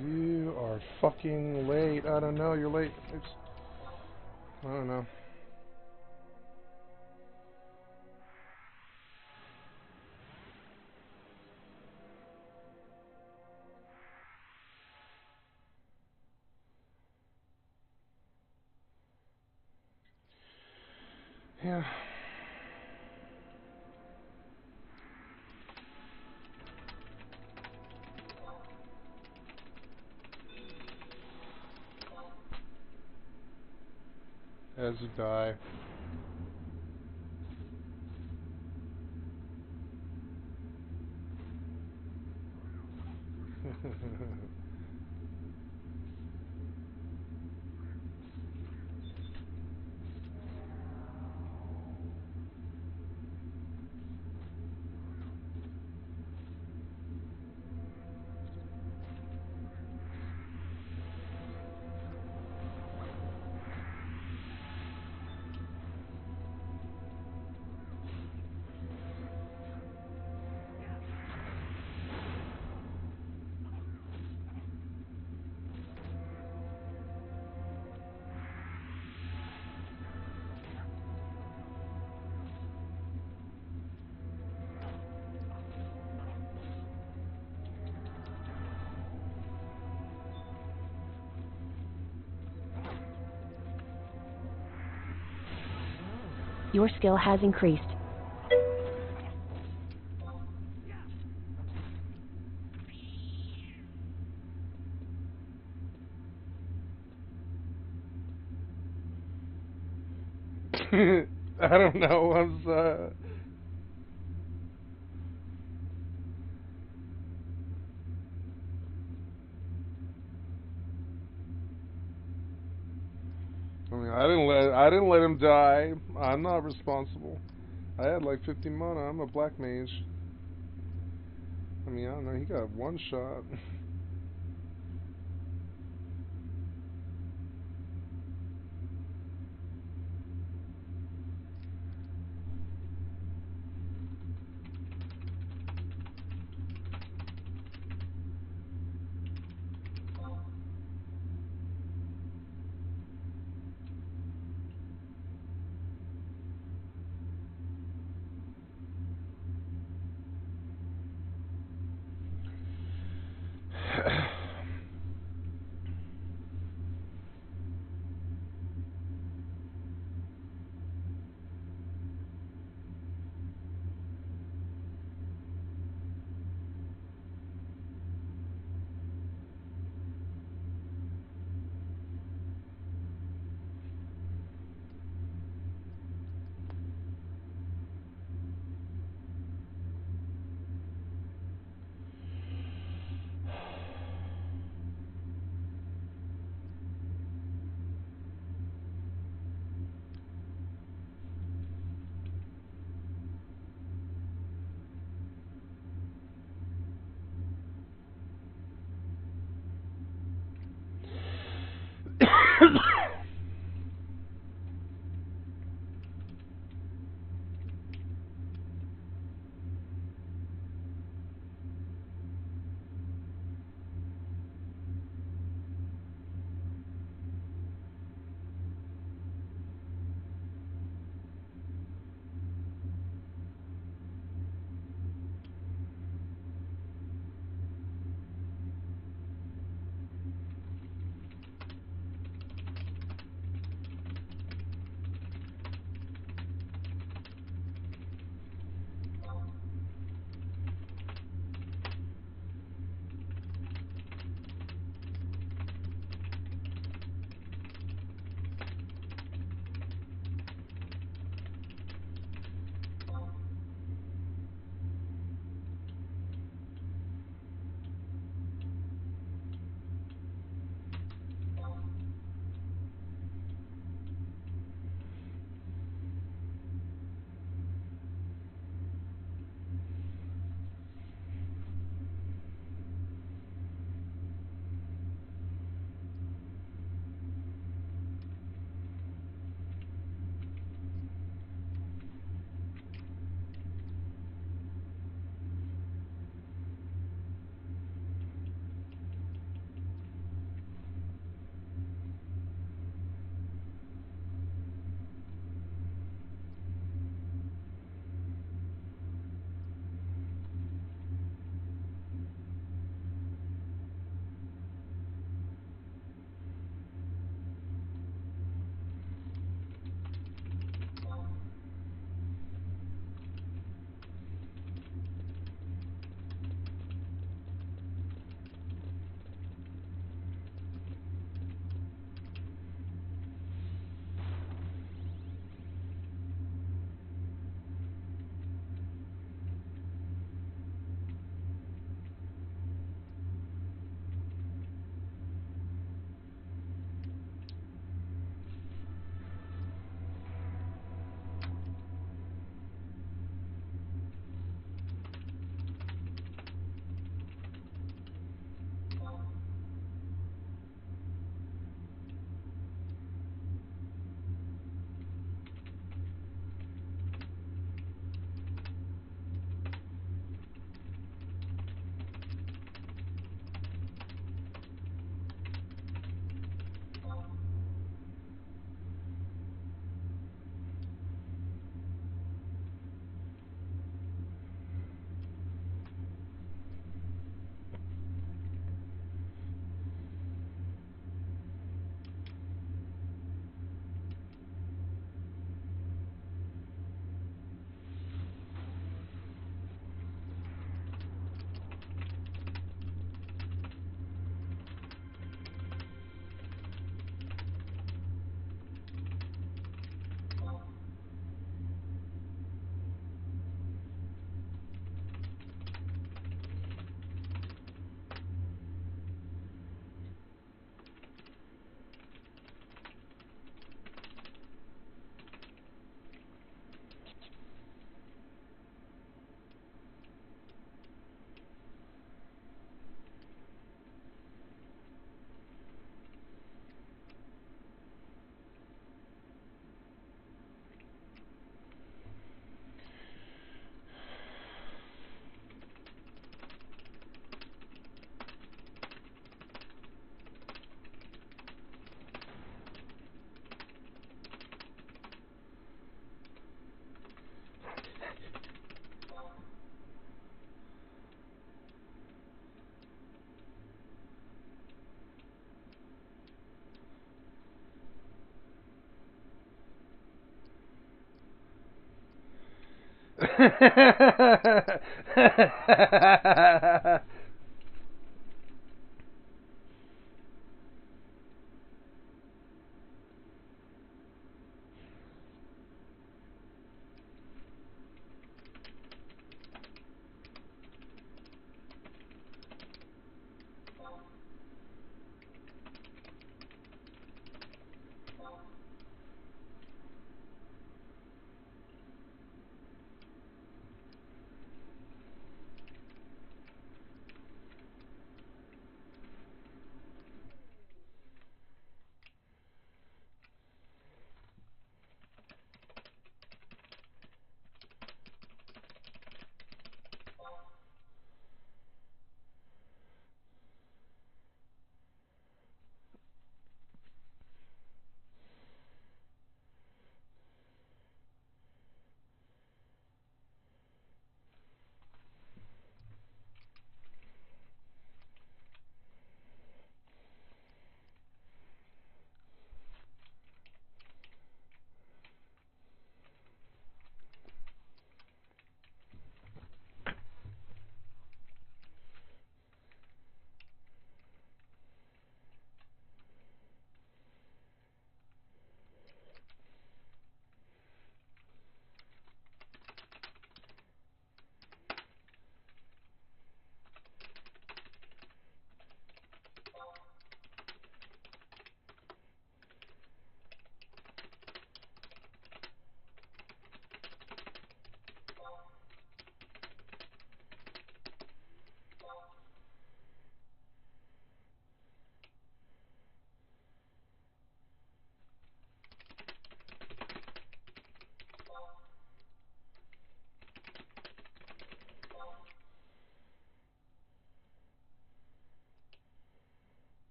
Speaker 7: You are fucking late. I don't know, you're late. I don't know. Yeah. As you die.
Speaker 18: Your skill has increased. I don't know. I was, I mean, I didn't let him die. I'm not responsible. I had like 50 mana. I'm a black mage. I mean, I don't know. He got one shot.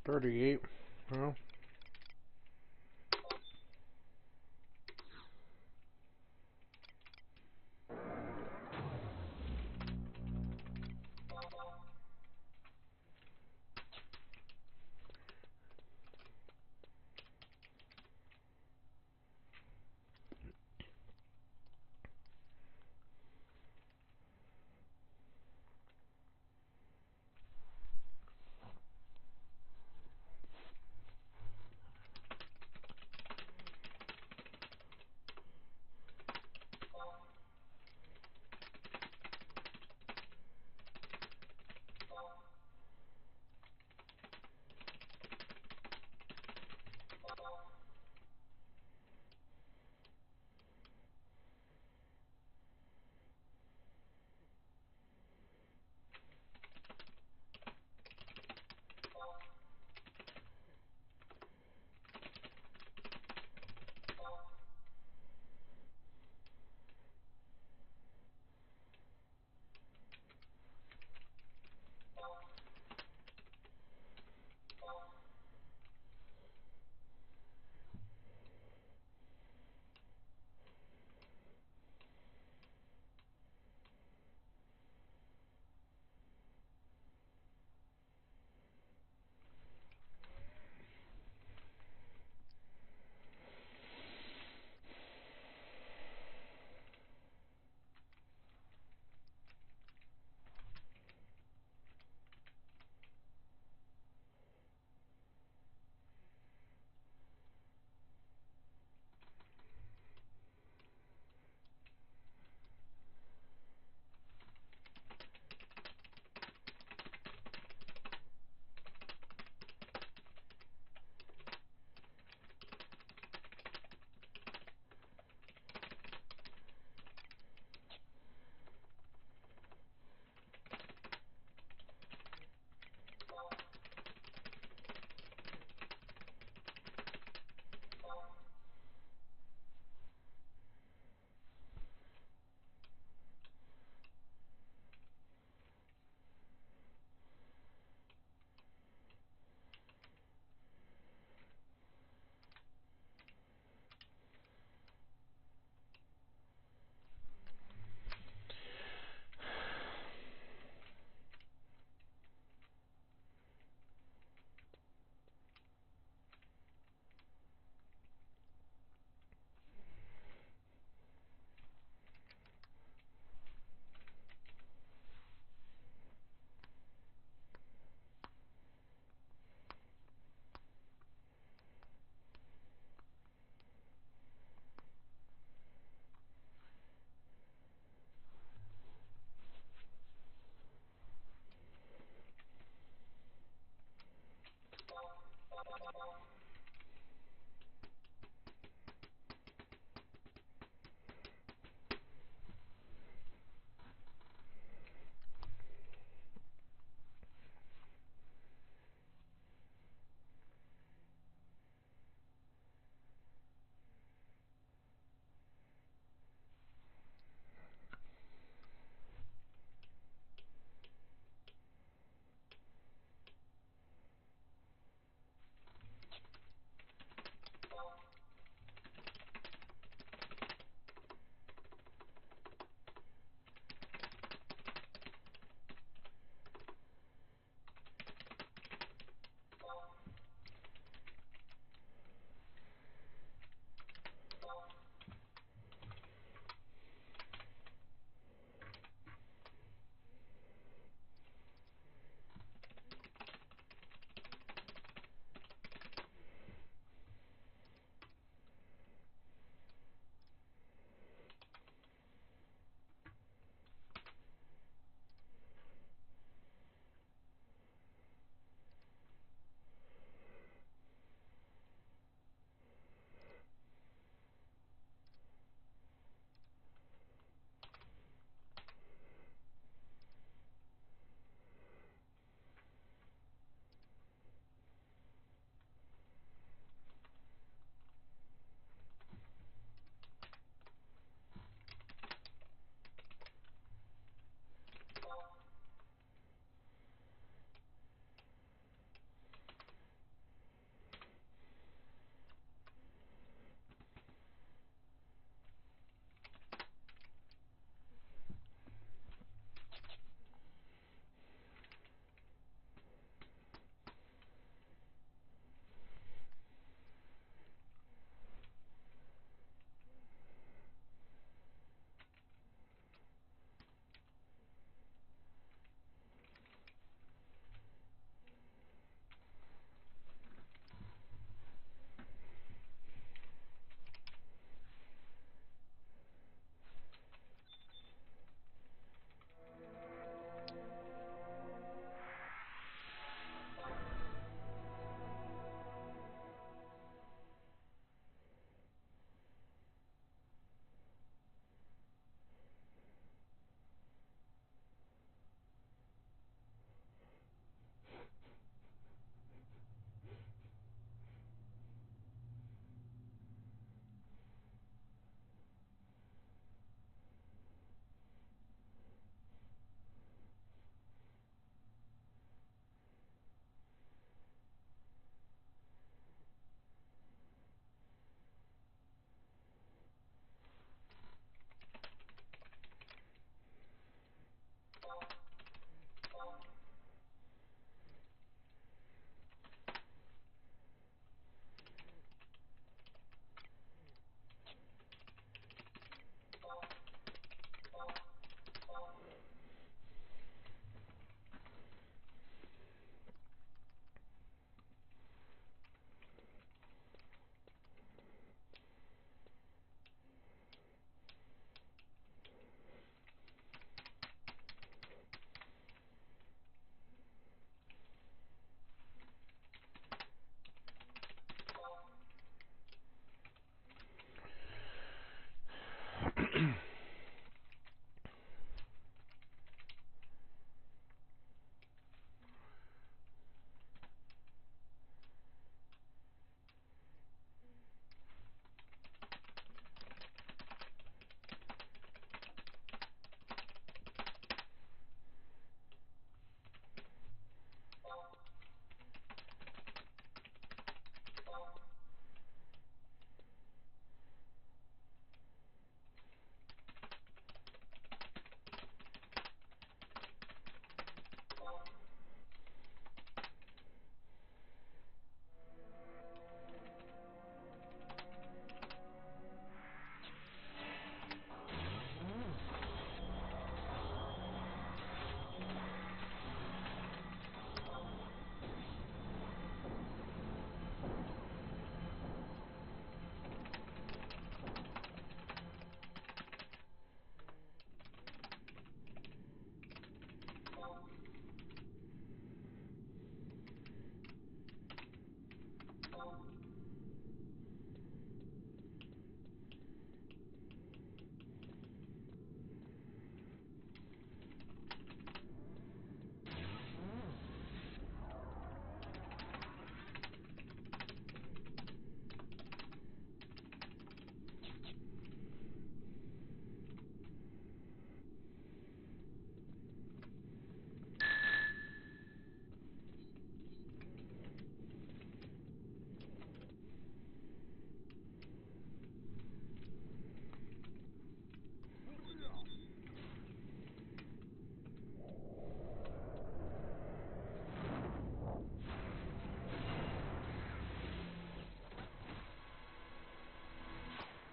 Speaker 18: 38. Well.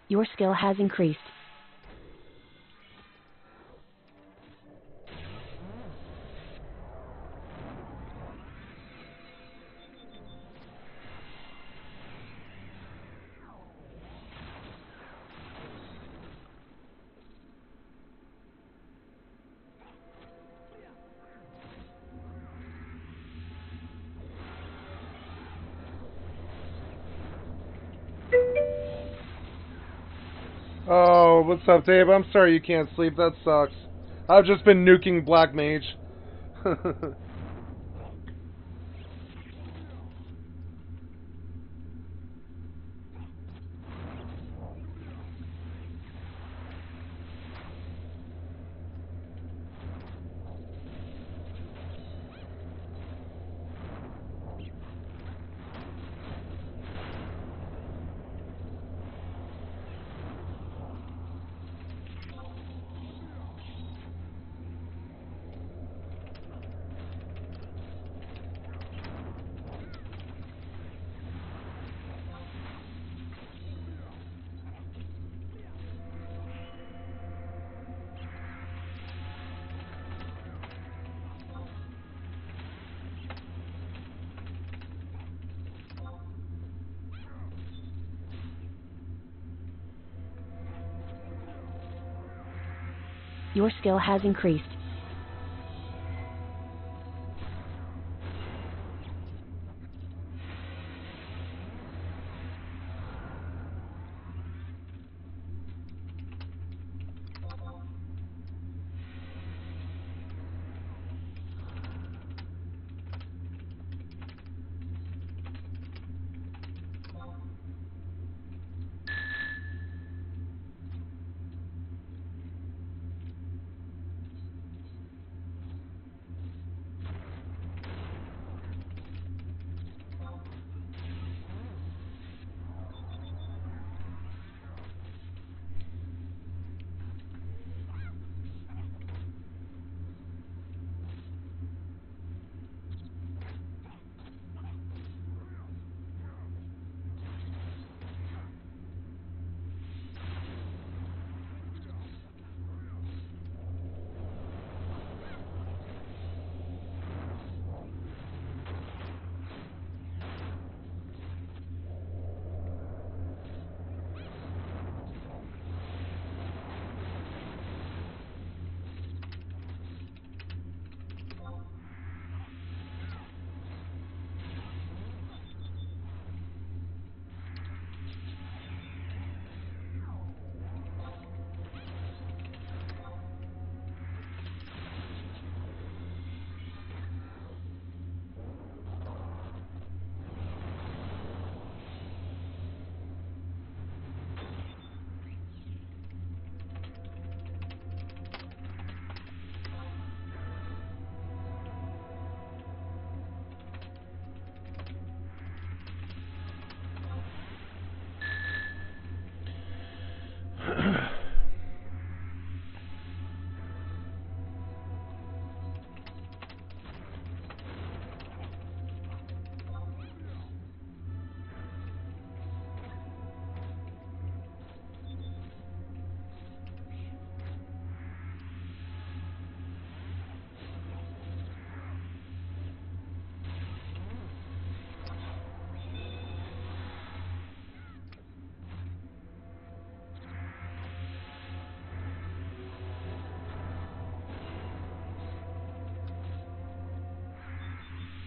Speaker 3: Your skill has increased.
Speaker 18: Oh, what's up, Dave? I'm sorry you can't sleep. That sucks. I've just been nuking Black Mage.
Speaker 3: Your skill has increased.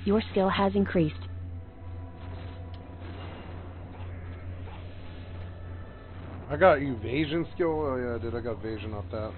Speaker 3: Your skill has increased.
Speaker 18: I got evasion skill. Oh yeah, I did. I got evasion off that.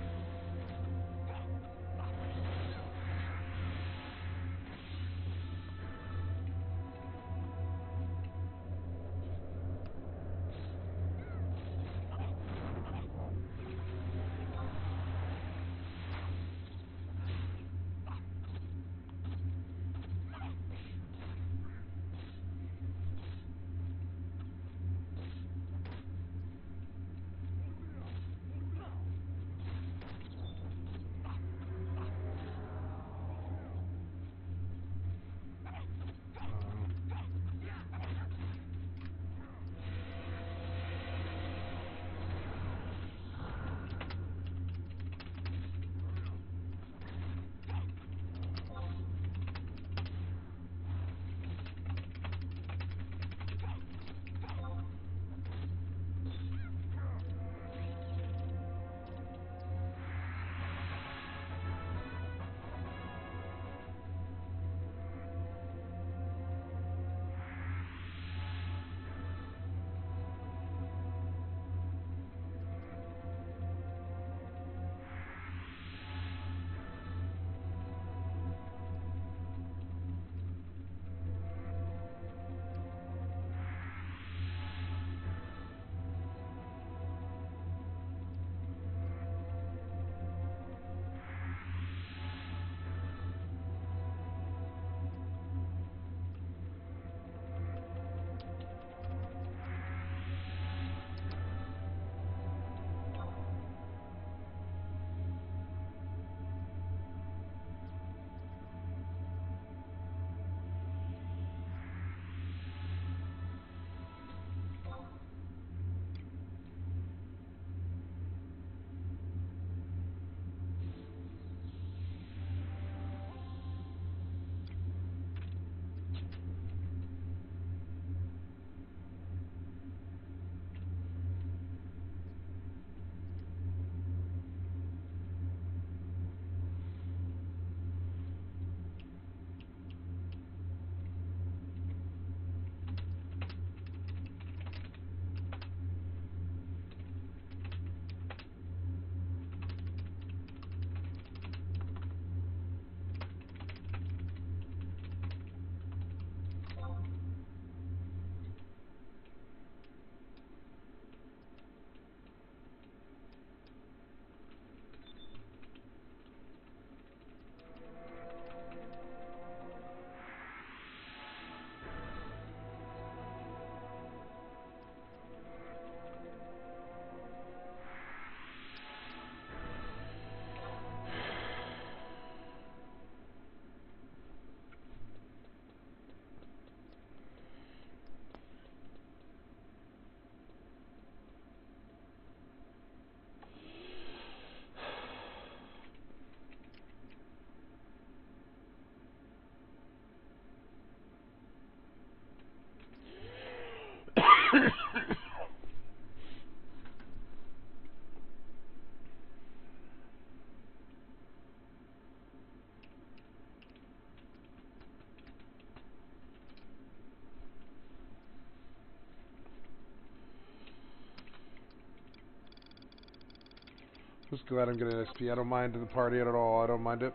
Speaker 18: Just glad I'm getting XP. I don't mind the party at all. I don't mind it.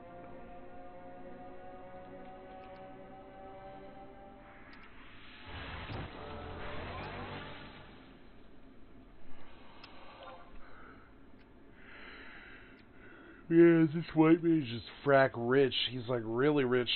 Speaker 18: Yeah, this white mage is frack rich. He's like really rich.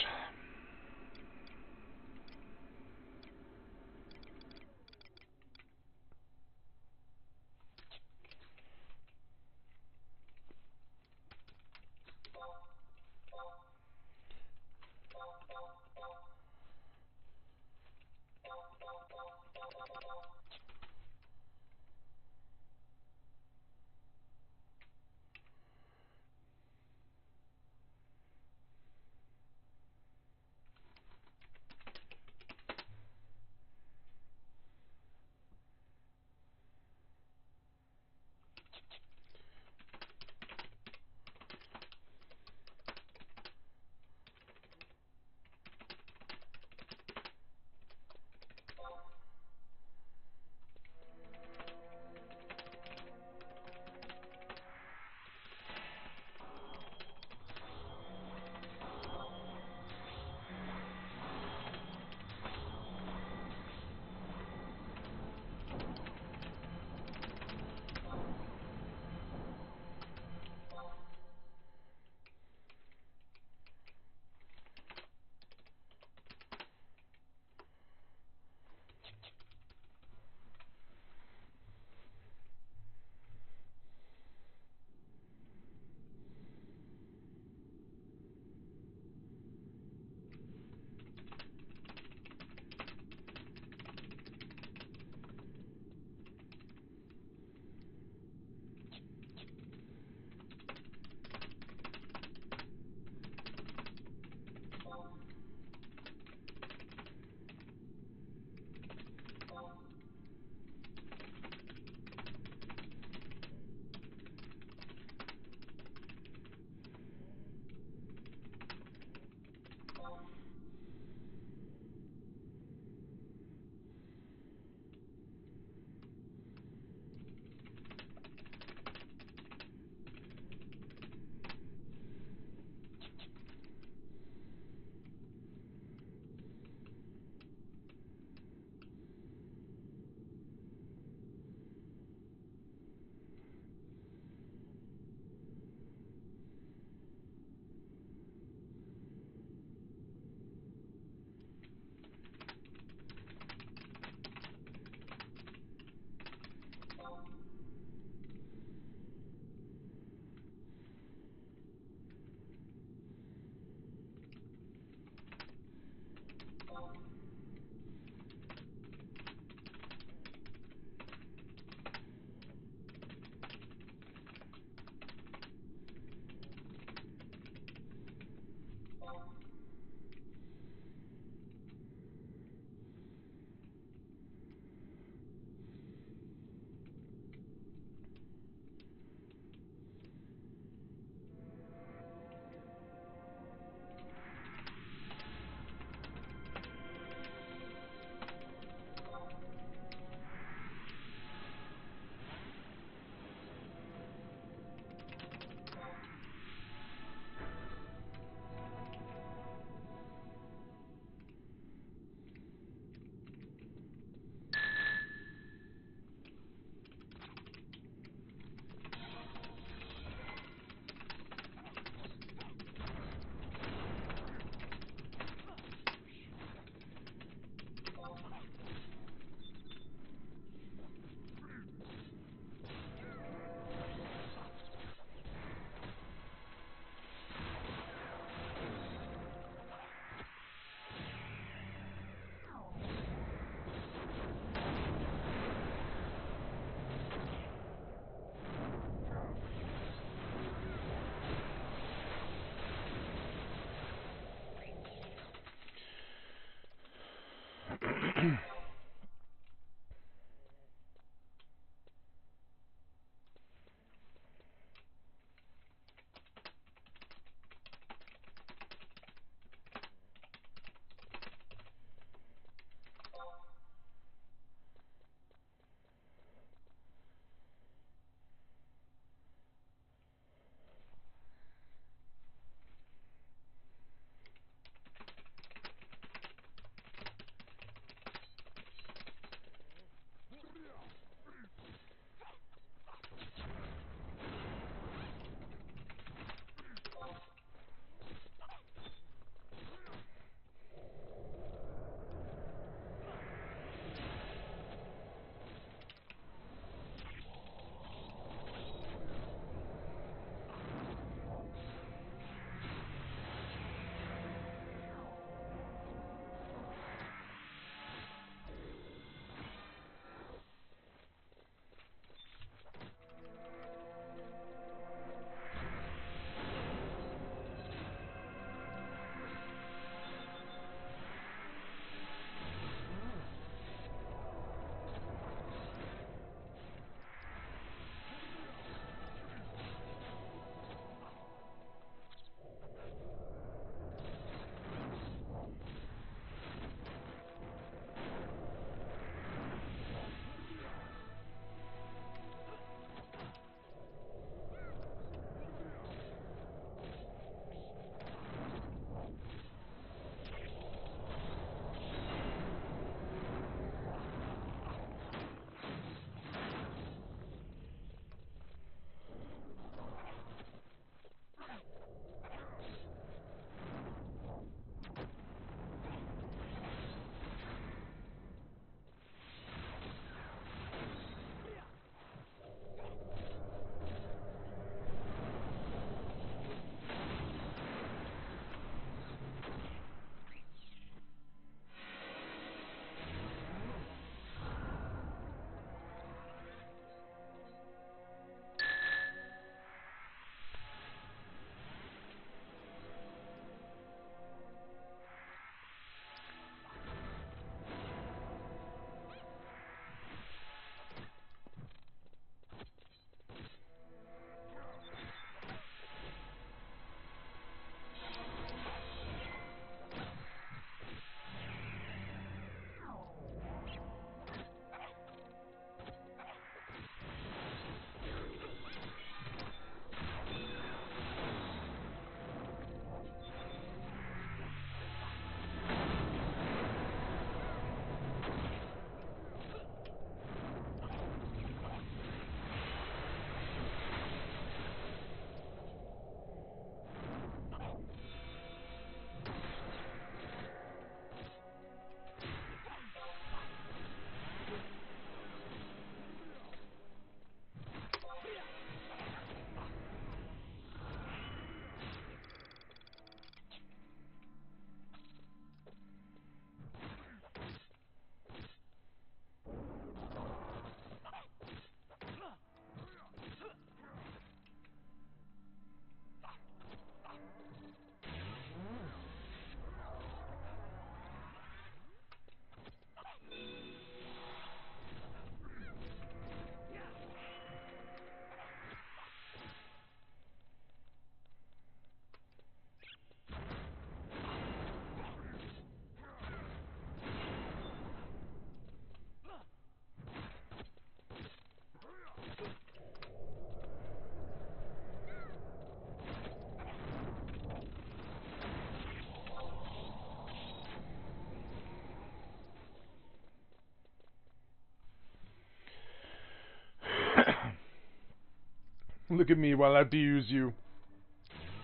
Speaker 18: Look at me while I abuse you.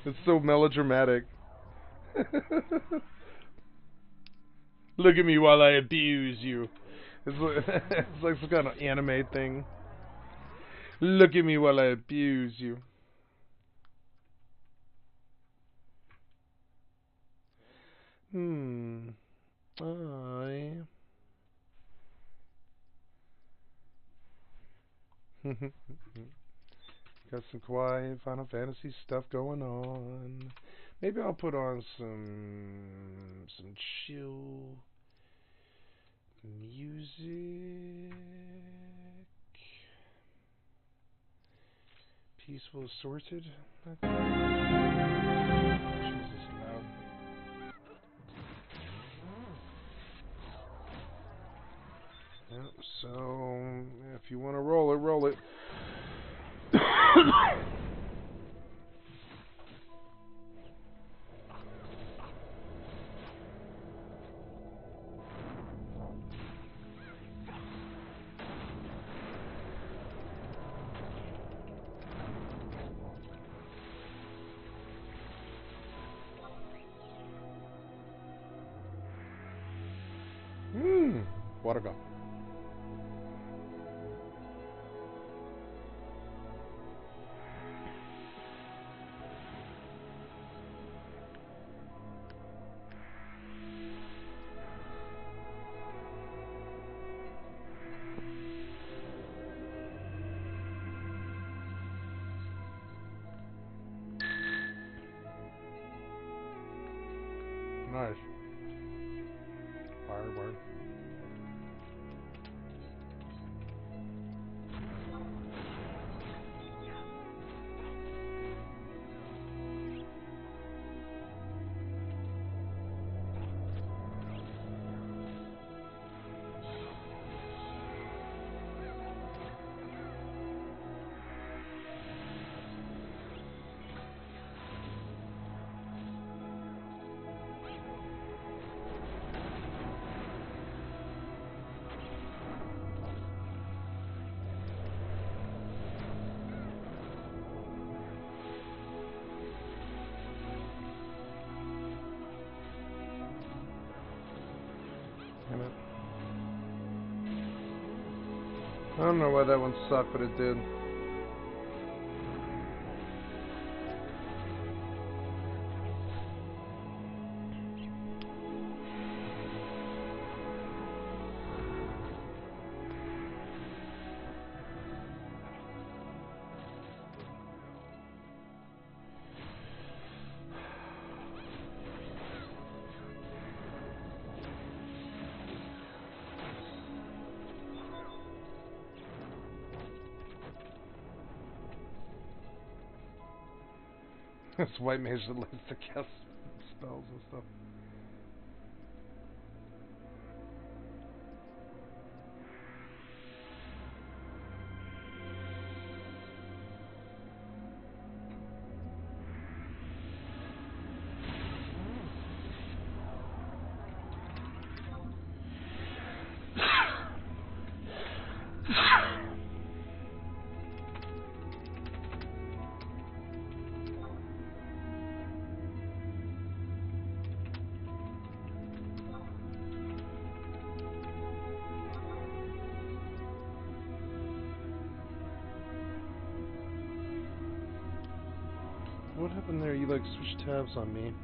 Speaker 18: It's so melodramatic. Look at me while I abuse you. It's like some kind of anime thing. Look at me while I abuse you. Got some Kawaii Final Fantasy stuff going on. Maybe I'll put on some chill music. Peaceful, sorted. Jesus, loud. Yep, so if you want to roll it, roll it. Water go. Nice. Firework. I don't know why that one sucked, but it did. This white mage that likes to cast spells and stuff. What happened there? You like switched tabs on me.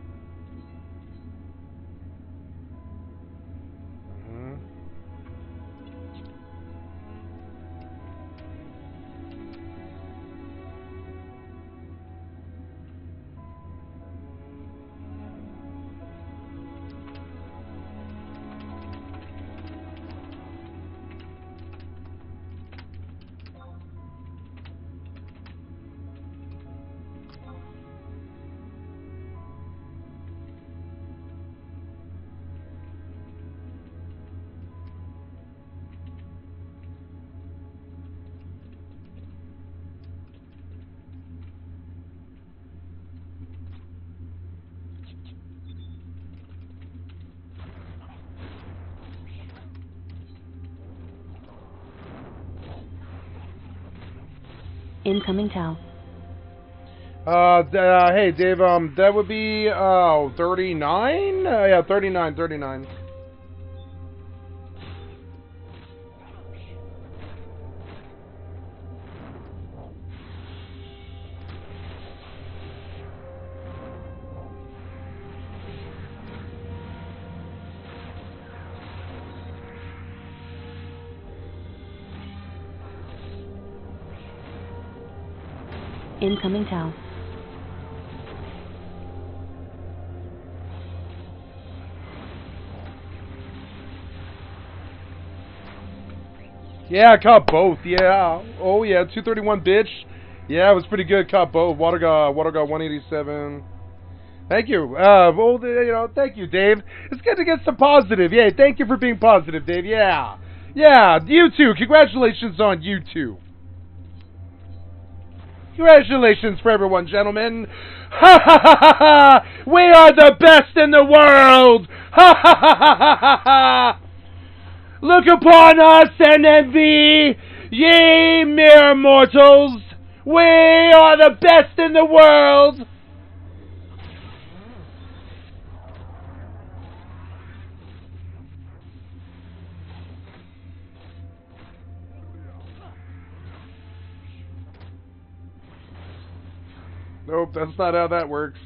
Speaker 3: Incoming Tau.
Speaker 18: Hey, Dave, that would be, 39? Yeah, 39, 39.
Speaker 3: Incoming Tau.
Speaker 18: Yeah, I caught both. Yeah. Oh yeah, 231, bitch. Yeah, it was pretty good. Caught both. Water got 187. Thank you. Well, thank you, Dave. It's good to get some positive. Yeah, thank you for being positive, Dave. Yeah. Yeah, you too. Congratulations on you too. Congratulations for everyone, gentlemen. Ha ha ha ha ha! We are the best in the world. Ha ha ha ha ha ha ha! Look upon us and envy, ye mere mortals. We are the best in the world. Nope, that's not how that works.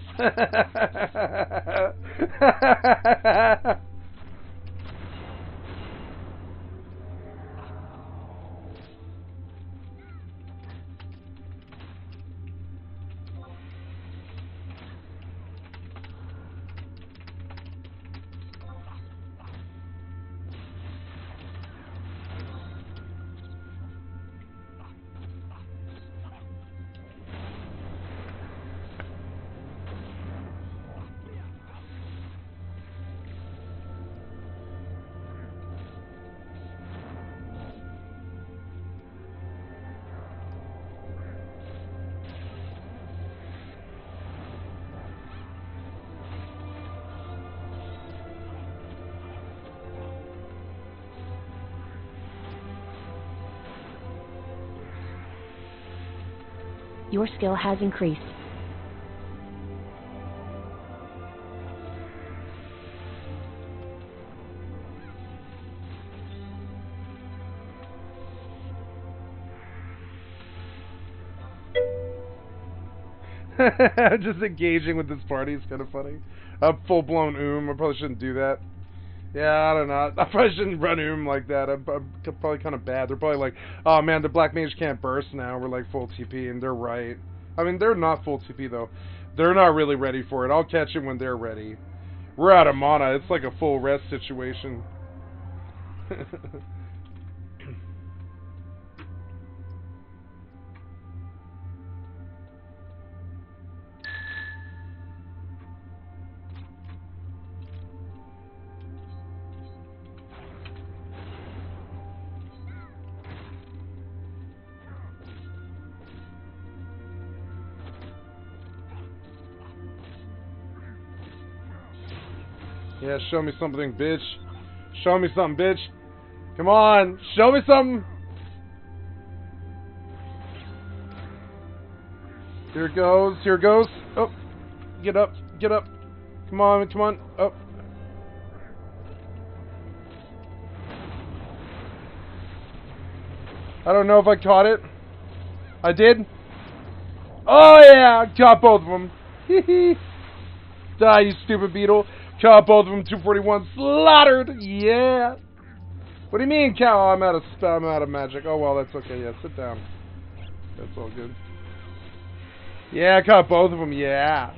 Speaker 3: Your skill has increased.
Speaker 18: Just engaging with this party is kind of funny. I'm full-blown I probably shouldn't do that. Yeah, I don't know. I probably shouldn't run like that. I'm probably kind of bad. They're probably like, oh man, the Black Mage can't burst now. We're like full TP, and they're right. I mean, they're not full TP though. They're not really ready for it. I'll catch it when they're ready. We're out of mana. It's like a full rest situation. Yeah, show me something, bitch. Show me something, bitch. Come on, show me something. Here it goes, here it goes. Oh, get up, get up. Come on, come on. Oh. I don't know if I caught it. I did. Oh yeah, caught both of them. Die, you stupid beetle. Caught both of them. 241 slaughtered. Yeah. What do you mean, cow? I'm out of magic. Oh well, that's okay. Yeah, sit down. That's all good. Yeah, I caught both of them. Yeah.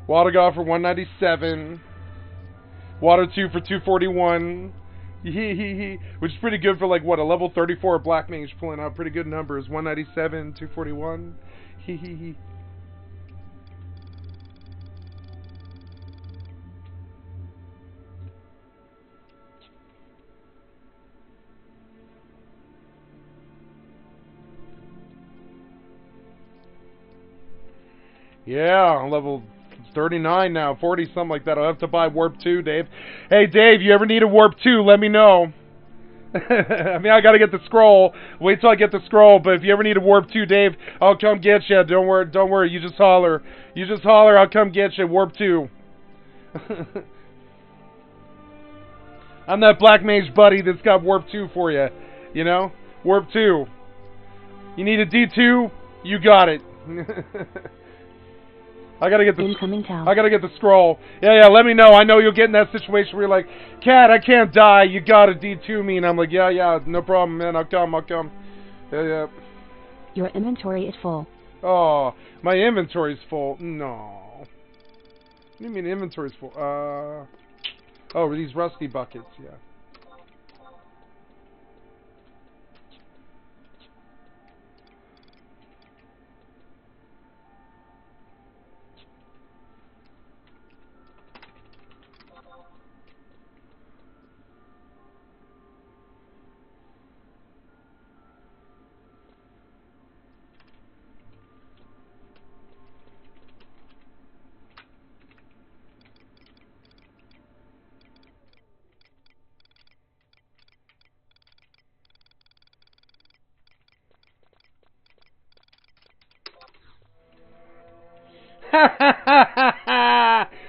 Speaker 18: Water God for 197. Water 2 for 241. Which is pretty good for like what, a level 34 Black Mage pulling out pretty good numbers. 197, 241. Yeah, level
Speaker 7: 39 now, 40, something like that. I'll have to buy Warp 2, Dave. Hey, Dave, you ever need a Warp 2, let me know. I mean, I gotta get the scroll. Wait till I get the scroll, but if you ever need a Warp 2, Dave, I'll come get you. Don't worry, you just holler. You just holler, I'll come get you. Warp 2. I'm that Black Mage buddy that's got Warp 2 for you. You know? Warp 2. You need a D2? You got it. I gotta get the I gotta get the scroll. Yeah, let me know. I know you'll get in that situation where you're like, Cat, I can't die. You gotta D2 me, and I'm like, yeah, no problem, man. I'll come. Yeah.
Speaker 3: Your inventory is full.
Speaker 7: Oh, my inventory's full. No. What do you mean inventory's full? Oh, these rusty buckets. Yeah.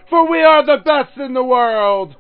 Speaker 7: For we are the best in the world.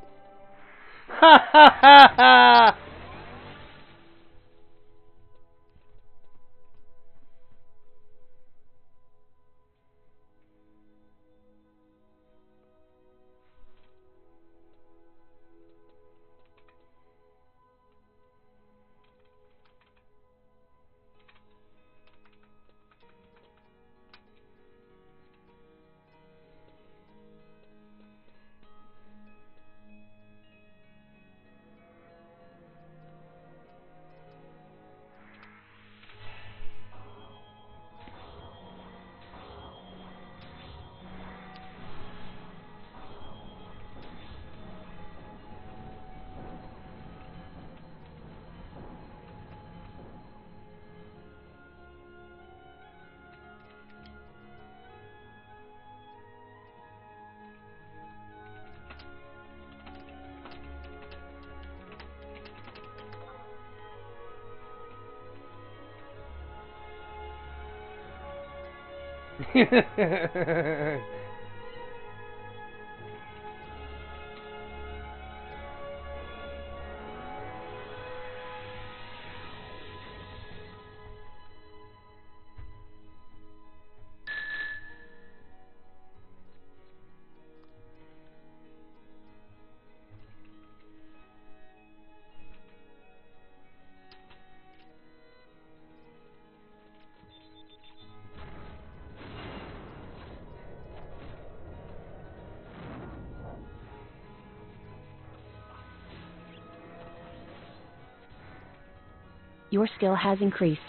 Speaker 3: Your skill has increased.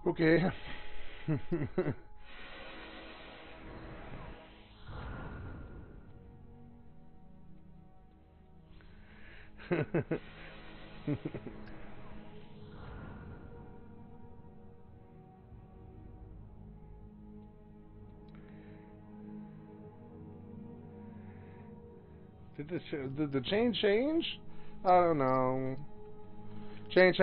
Speaker 7: Okay. Did the chain change? I don't know. Change.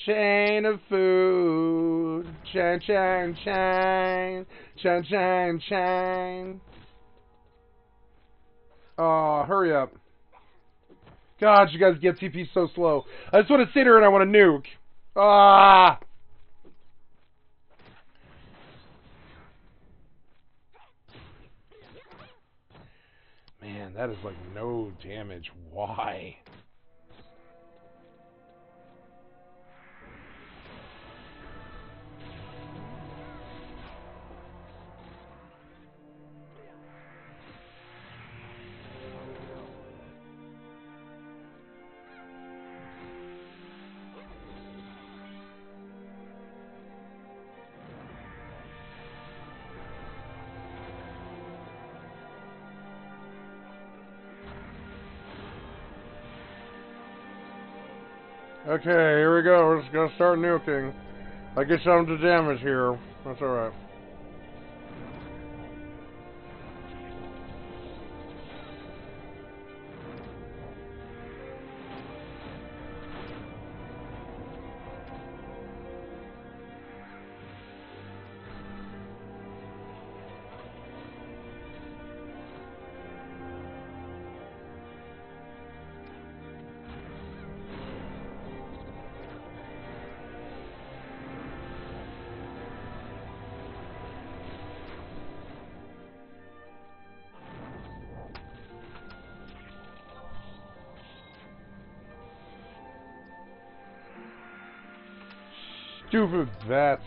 Speaker 7: Chain of food. Chain. Oh, hurry up. God, you guys get TP so slow. I just want to sit here and I want to nuke. Ah! Man, that is like no damage. Why? Okay, here we go. We're just gonna start nuking. I get some to damage here. That's alright. Stupid bats.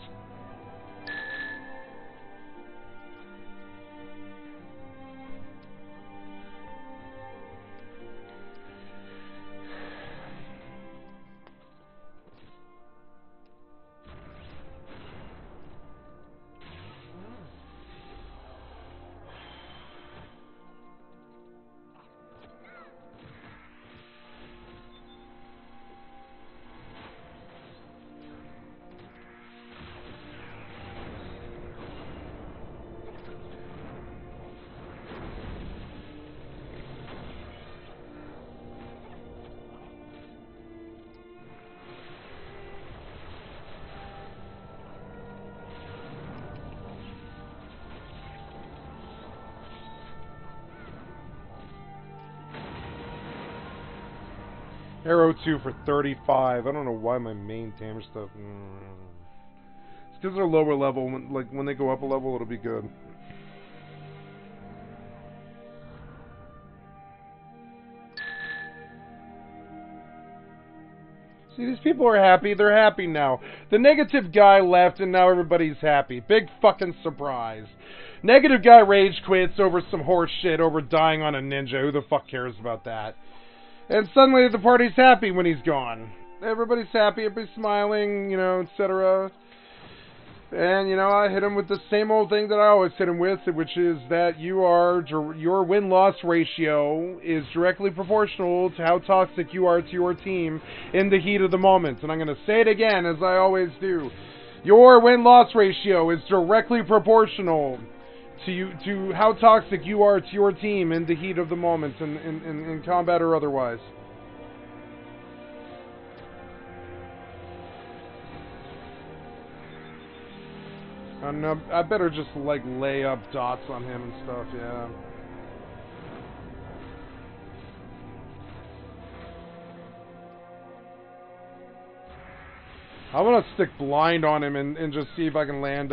Speaker 7: Arrow 2 for 35. I don't know why my main damage stuff. It's because they're lower level. When they go up a level, it'll be good. See, these people are happy. They're happy now. The negative guy left, and now everybody's happy. Big fucking surprise. Negative guy rage quits over some horse shit, over dying on a ninja. Who the fuck cares about that? And suddenly the party's happy when he's gone. Everybody's happy, everybody's smiling, you know, etc. And, you know, I hit him with the same old thing that I always hit him with, which is that your win-loss ratio is directly proportional to how toxic you are to your team in the heat of the moment. And I'm going to say it again, as I always do. Your win-loss ratio is directly proportional to how toxic you are to your team in the heat of the moment, in combat or otherwise. And I better just like lay up dots on him and stuff, yeah. I'm gonna stick blind on him and just see if I can land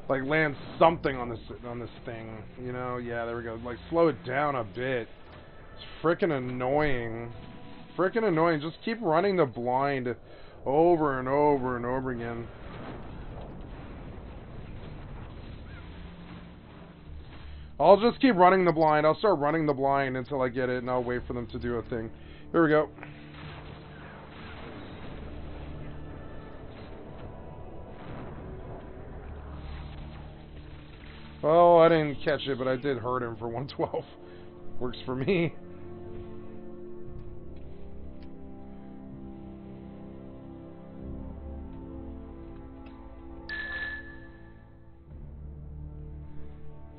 Speaker 7: land something on this thing, you know? Yeah, there we go. Like, slow it down a bit. It's freaking annoying. Freaking annoying. Just keep running the blind over and over and over again. I'll just keep running the blind. I'll start running the blind until I get it, and I'll wait for them to do a thing. Here we go. Oh, I didn't catch it, but I did hurt him for 112. Works for me.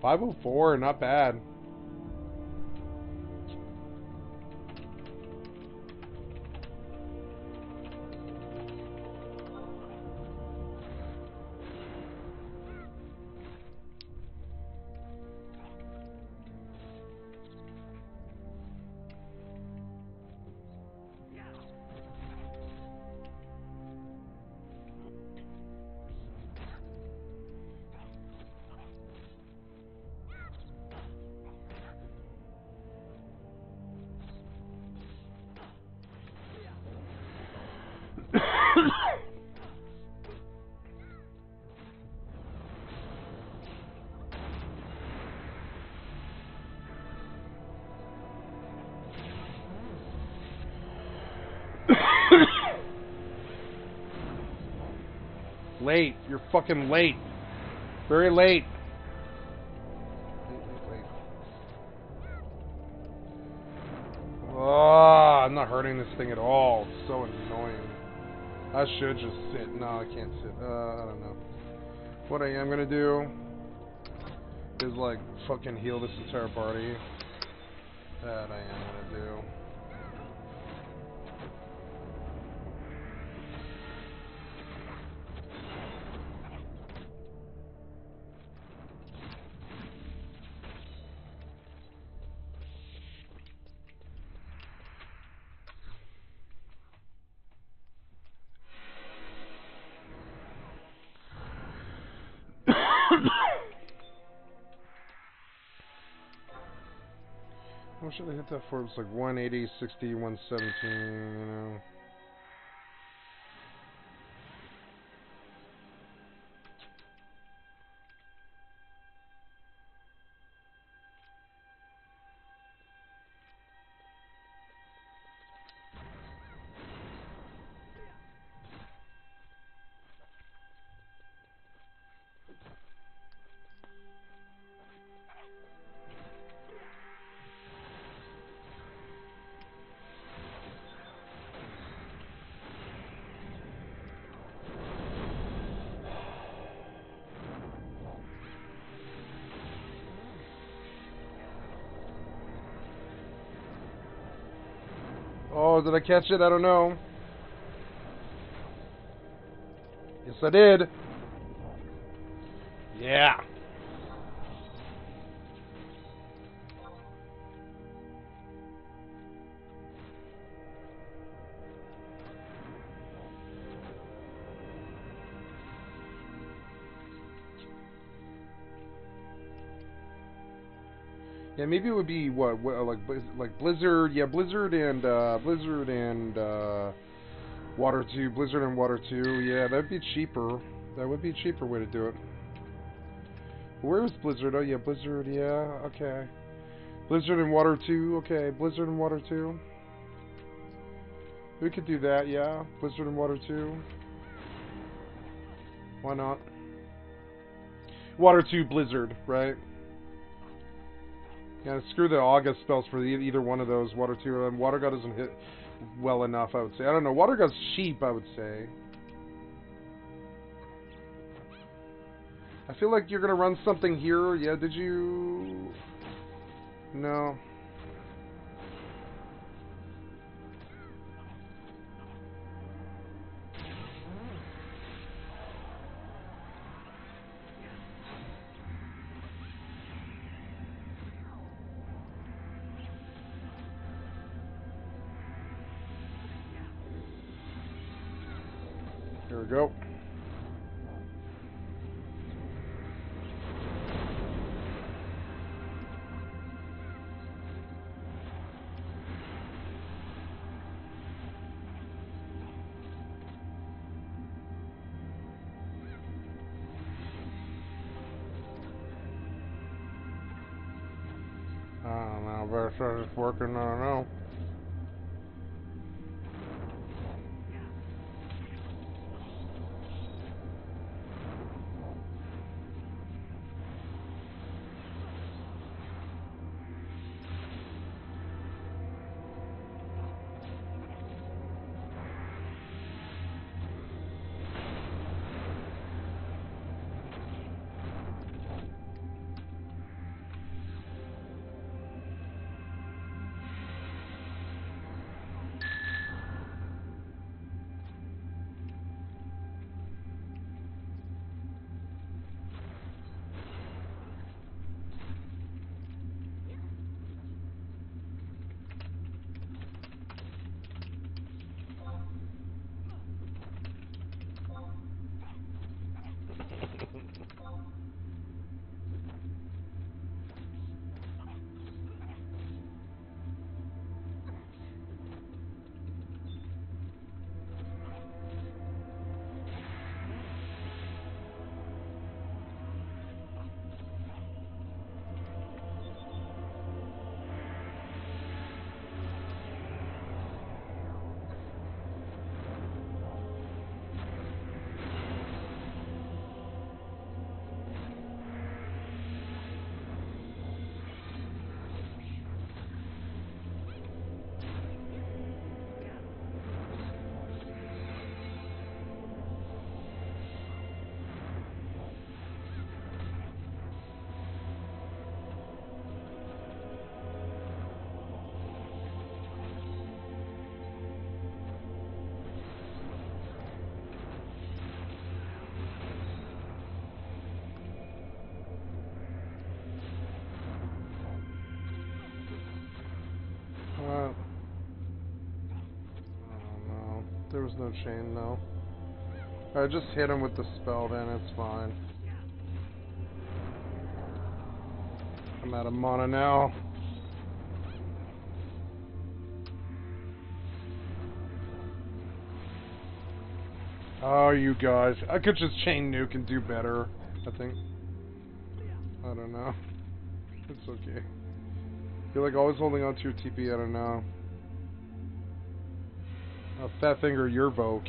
Speaker 7: .504, not bad. Late. You're fucking late. Very late. Wait. Oh, I'm not hurting this thing at all. It's so annoying. I should just sit. No, I can't sit. I don't know. What I am gonna do is like fucking heal this entire party. That I am gonna do. What should I hit that for? It was like 180, 60, 117, you know. Oh, did I catch it? I don't know. Yes, I did. Yeah. Yeah, maybe it would be what like Blizzard, yeah, Blizzard and Water 2, Blizzard and Water 2. Yeah, that'd be cheaper. That would be a cheaper way to do it. Where was Blizzard? Oh yeah, Blizzard. Yeah, okay. Blizzard and Water 2. Okay, Blizzard and Water 2. We could do that. Yeah, Blizzard and Water 2. Why not? Water 2, Blizzard, right? Yeah, screw the August spells for either one of those. Water 2 and Water God doesn't hit well enough, I would say. I don't know. Water God's cheap, I would say. I feel like you're gonna run something here. Yeah, did you? No. Here we go.
Speaker 18: I don't know, better start just working, I don't know. There was no chain, though. I just hit him with the spell, then it's fine. I'm out of mana now. Oh, you guys. I could just chain nuke and do better, I think. I don't know. It's okay. You're like always holding on to your TP, I don't know. Oh, Fat Finger, your Vogue.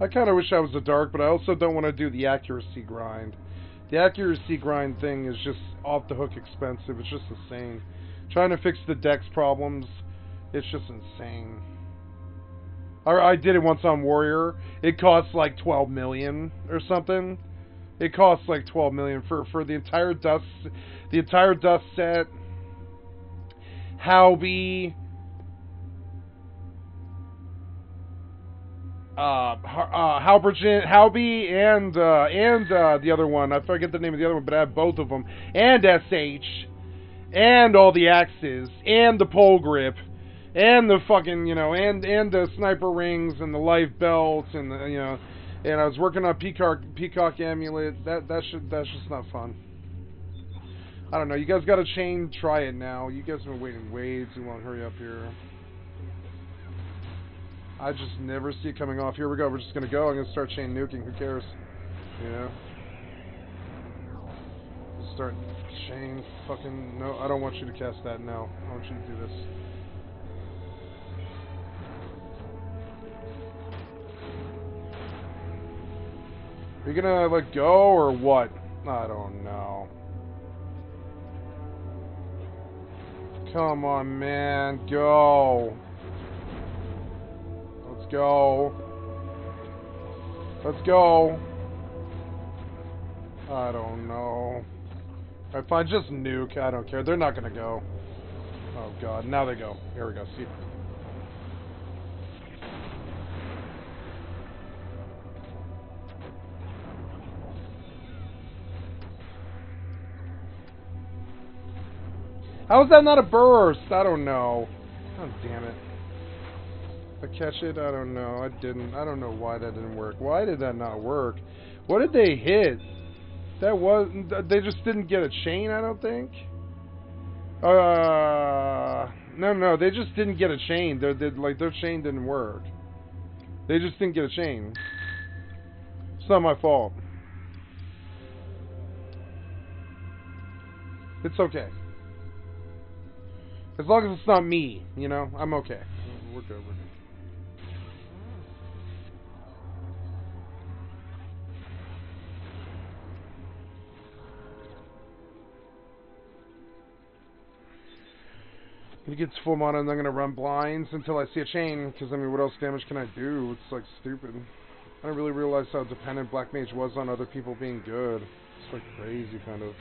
Speaker 18: I kind of wish I was a dark, but I also don't want to do the accuracy grind. The accuracy grind thing is just off the hook expensive. It's just insane. Trying to fix the dex problems, it's just insane. I did it once on Warrior. It costs like 12 million or something. It costs like 12 million for the entire dust set. Howbie. Howbie and the other one. I forget the name of the other one, but I have both of them. And SH. And all the axes. And the pole grip. And the fucking, and the sniper rings and the life belts and the, and I was working on Peacock Amulet. That's just not fun. I don't know. You guys got a chain? Try it now. You guys have been waiting way too long. Hurry up here. I just never see it coming off. Here we go. We're just gonna go. I'm gonna start chain nuking. Who cares? Start chain fucking. No, I don't want you to cast that now. I want you to do this. Are you gonna let go or what? I don't know. Come on, man. Go. Let's go. Let's go. I don't know. If I just nuke, I don't care. They're not gonna go. Oh god, now they go. Here we go. See.
Speaker 7: How is that not a burst? I don't know. Oh, damn it. I catch it? I don't know. I didn't. I don't know why that didn't work. Why did that not work? What did they hit? That was... They just didn't get a chain, I don't think. No. They just didn't get a chain. Their chain didn't work. They just didn't get a chain. It's not my fault. It's okay. As long as it's not me, you know, I'm okay. We're good. He gets full mana and I'm gonna run blinds until I see a chain, because I mean, what else damage can I do? It's like stupid. I didn't really realize how dependent Black Mage was on other people being good. It's like crazy, kind of.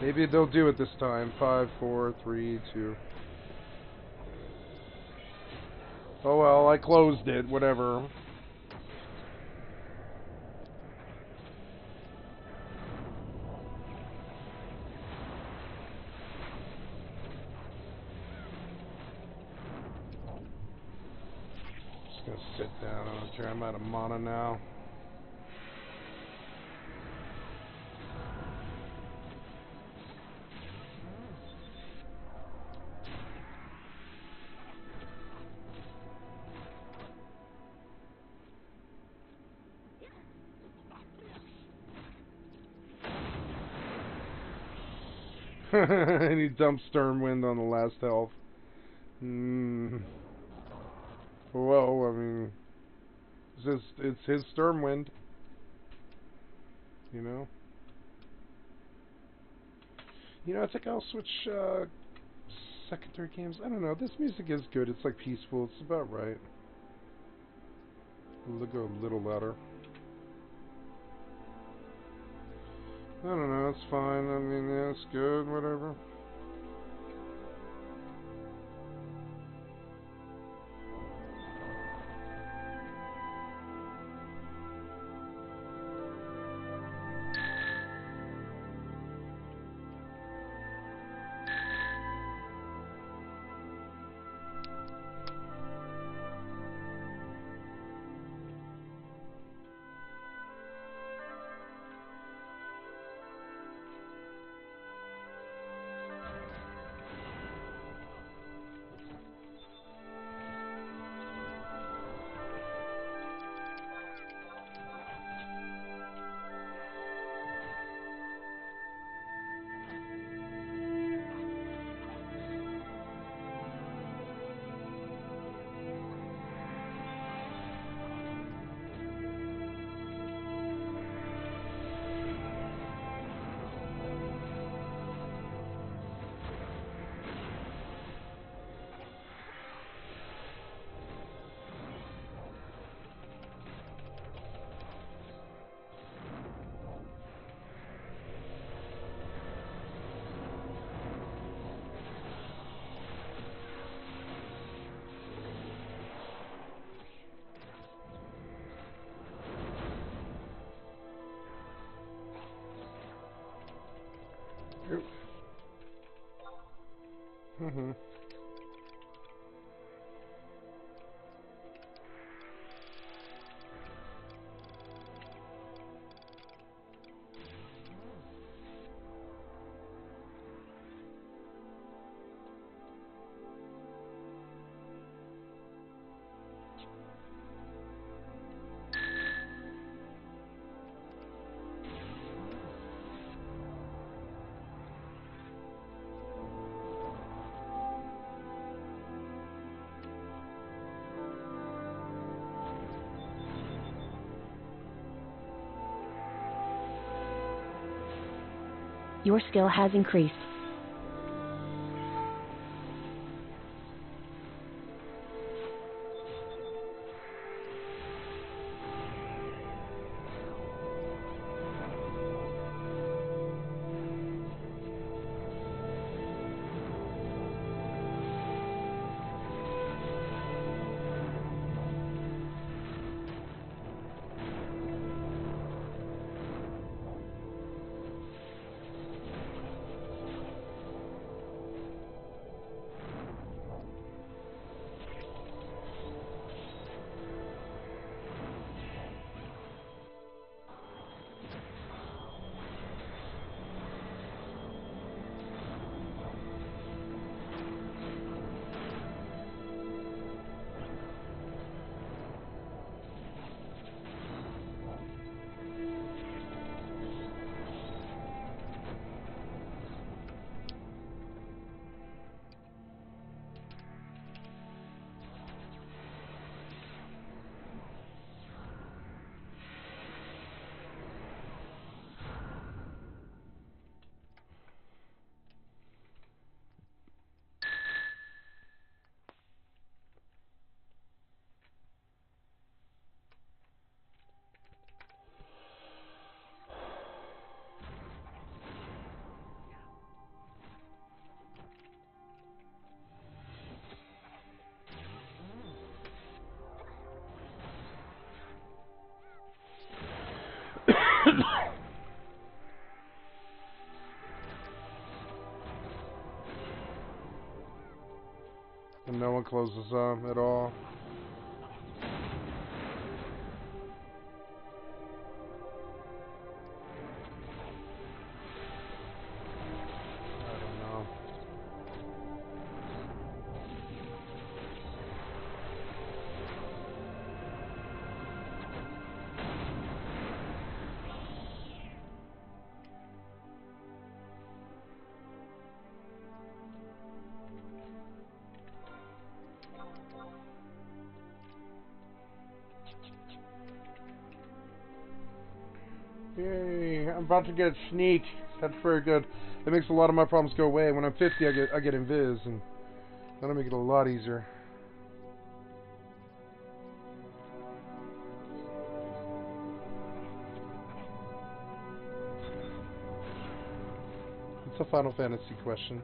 Speaker 7: Maybe they'll do it this time. 5, 4, 3, 2. Oh well, I closed it, whatever. Just gonna sit down, I don't care, I'm out of mana now. And he dumped Sternwind on the last health. Well, I mean, it's his Sternwind. You know? I think I'll switch secondary games. I don't know. This music is good. It's like peaceful. It's about right. We'll go a little louder. I don't know, it's fine. I mean, yeah, it's good, whatever.
Speaker 3: Your skill has increased.
Speaker 7: And no one closes at all. I don't know. Yay, I'm about to get sneak. That's very good. It makes a lot of my problems go away. When I'm 50, I get invis, and that'll make it a lot easier. It's a Final Fantasy question.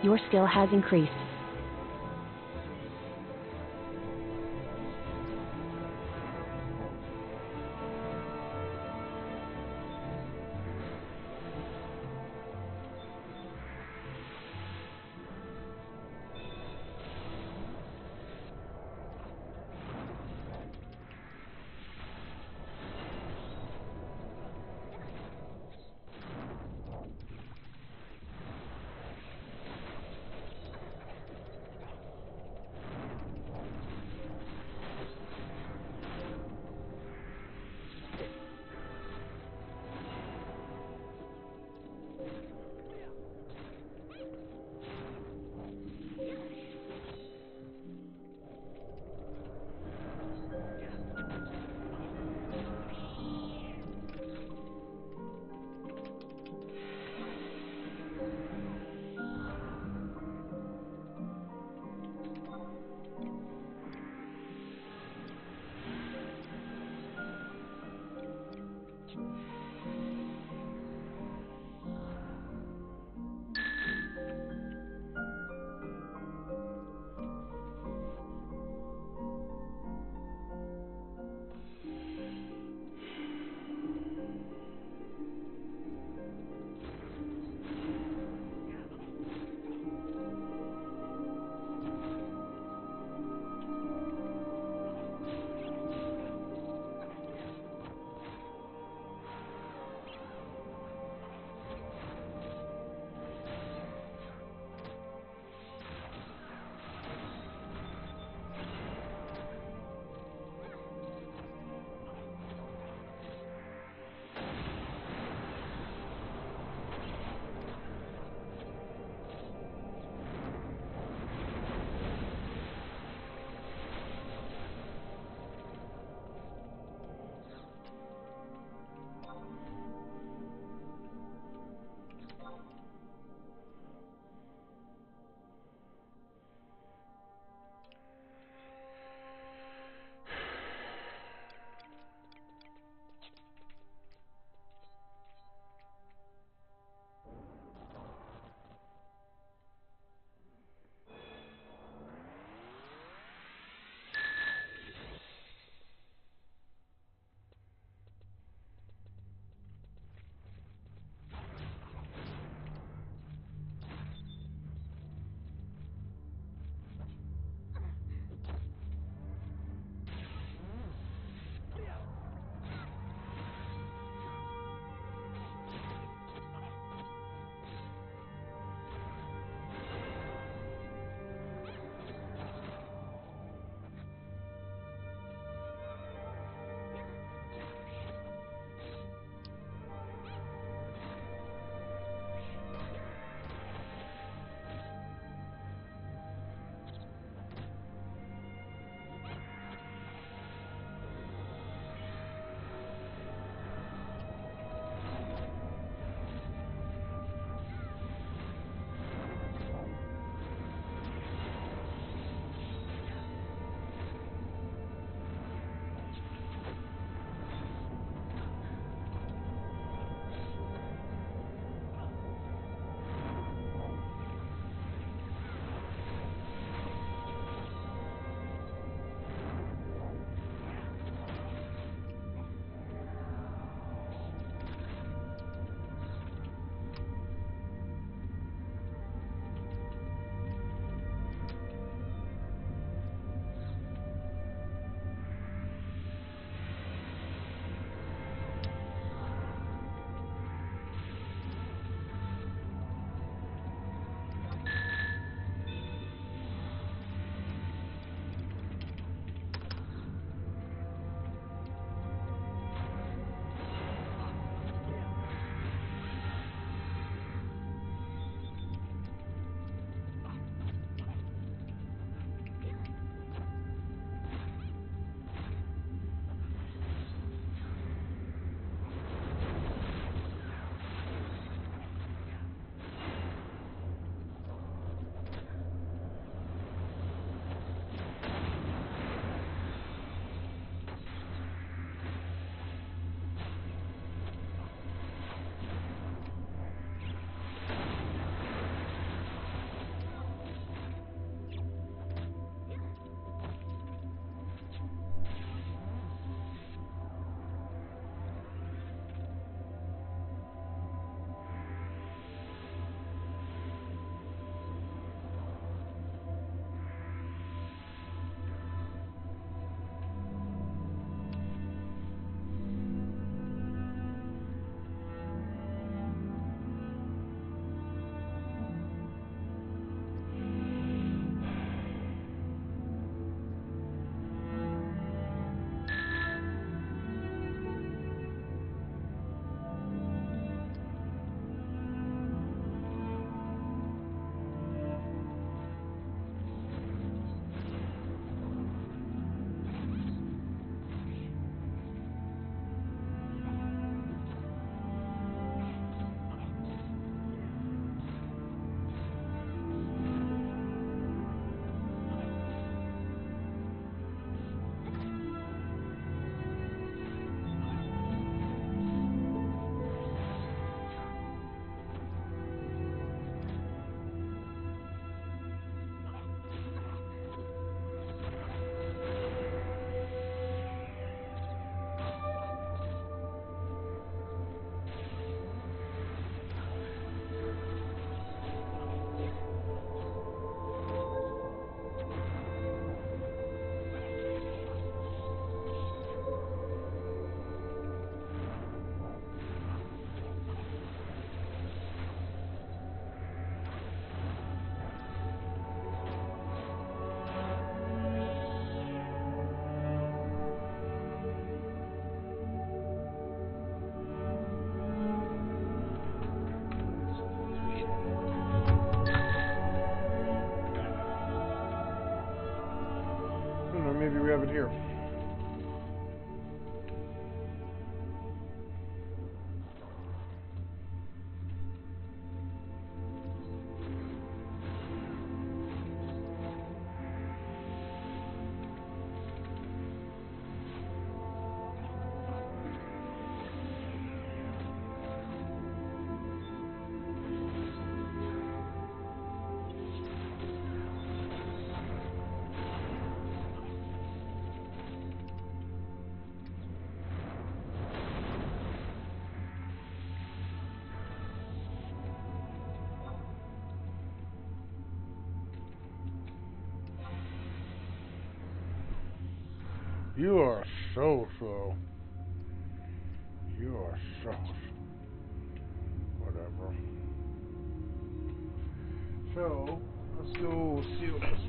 Speaker 3: Your skill has increased.
Speaker 7: know, maybe we have it here. You are so slow. You are so whatever. So let's go see what else.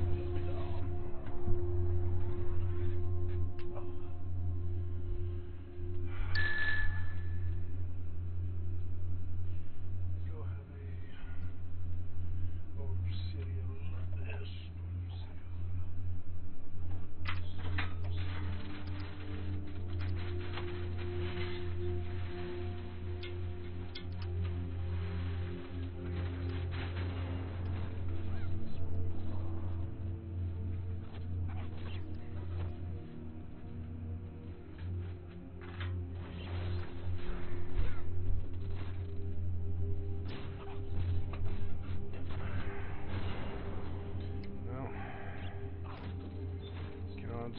Speaker 7: Go have a obsidian this.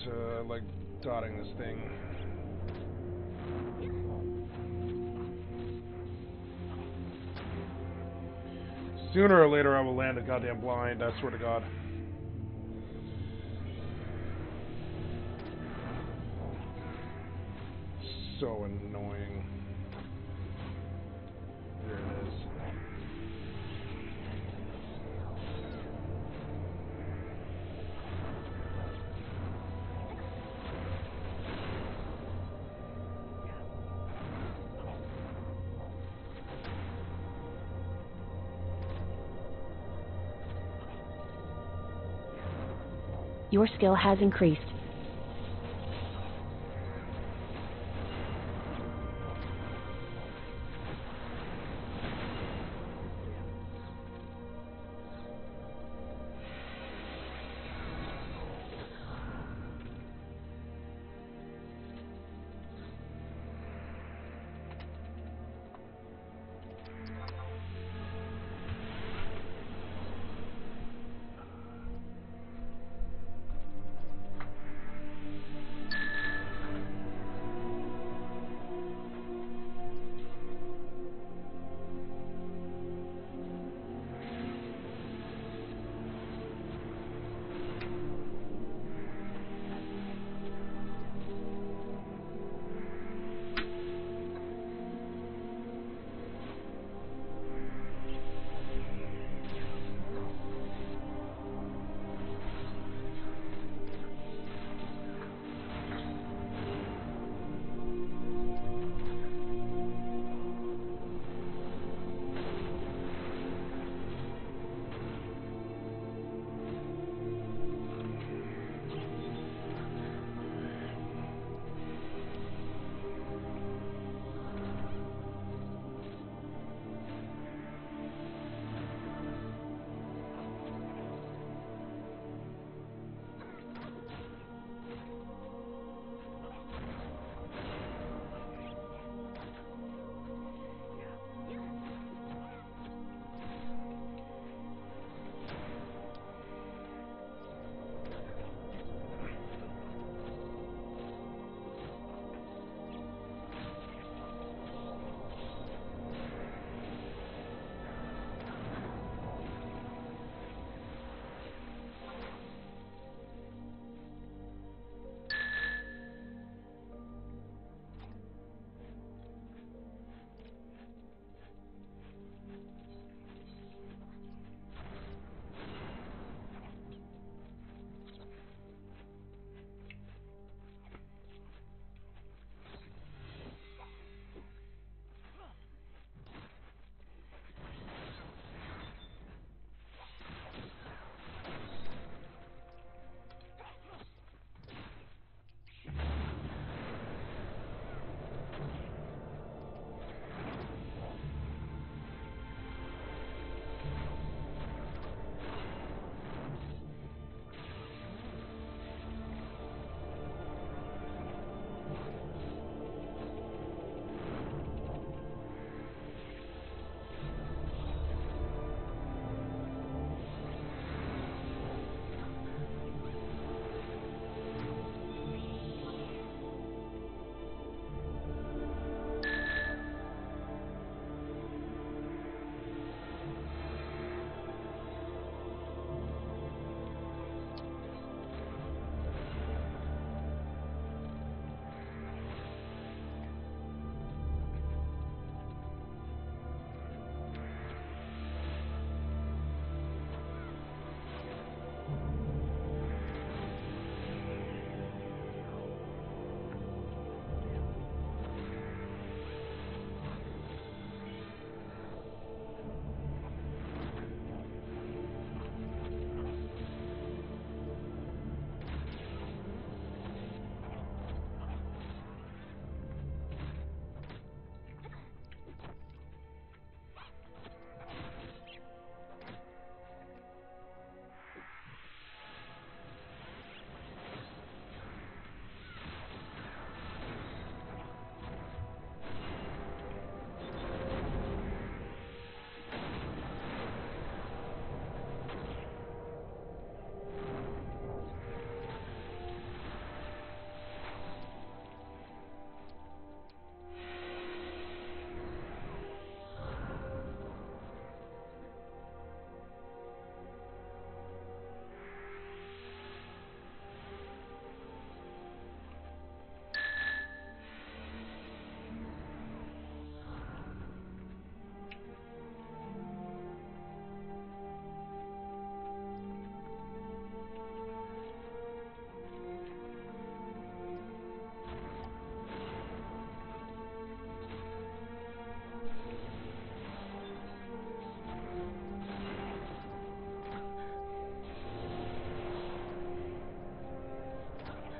Speaker 7: To like dotting this thing. Sooner or later I will land a goddamn blind, I swear to God. So annoying. There it is.
Speaker 3: Your skill has increased.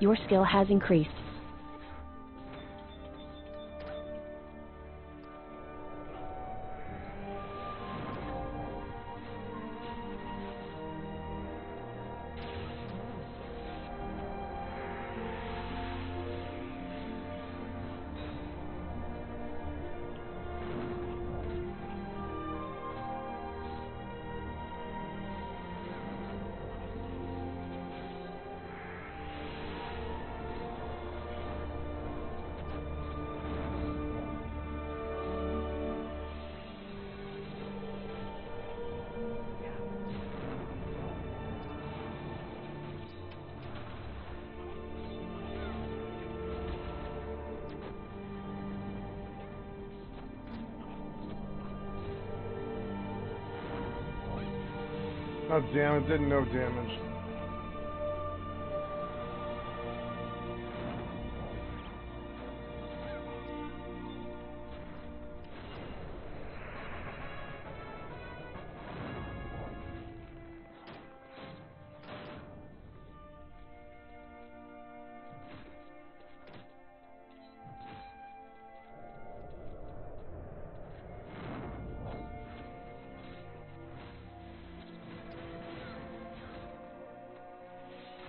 Speaker 3: Your skill has increased.
Speaker 7: Oh damn, it did no damage.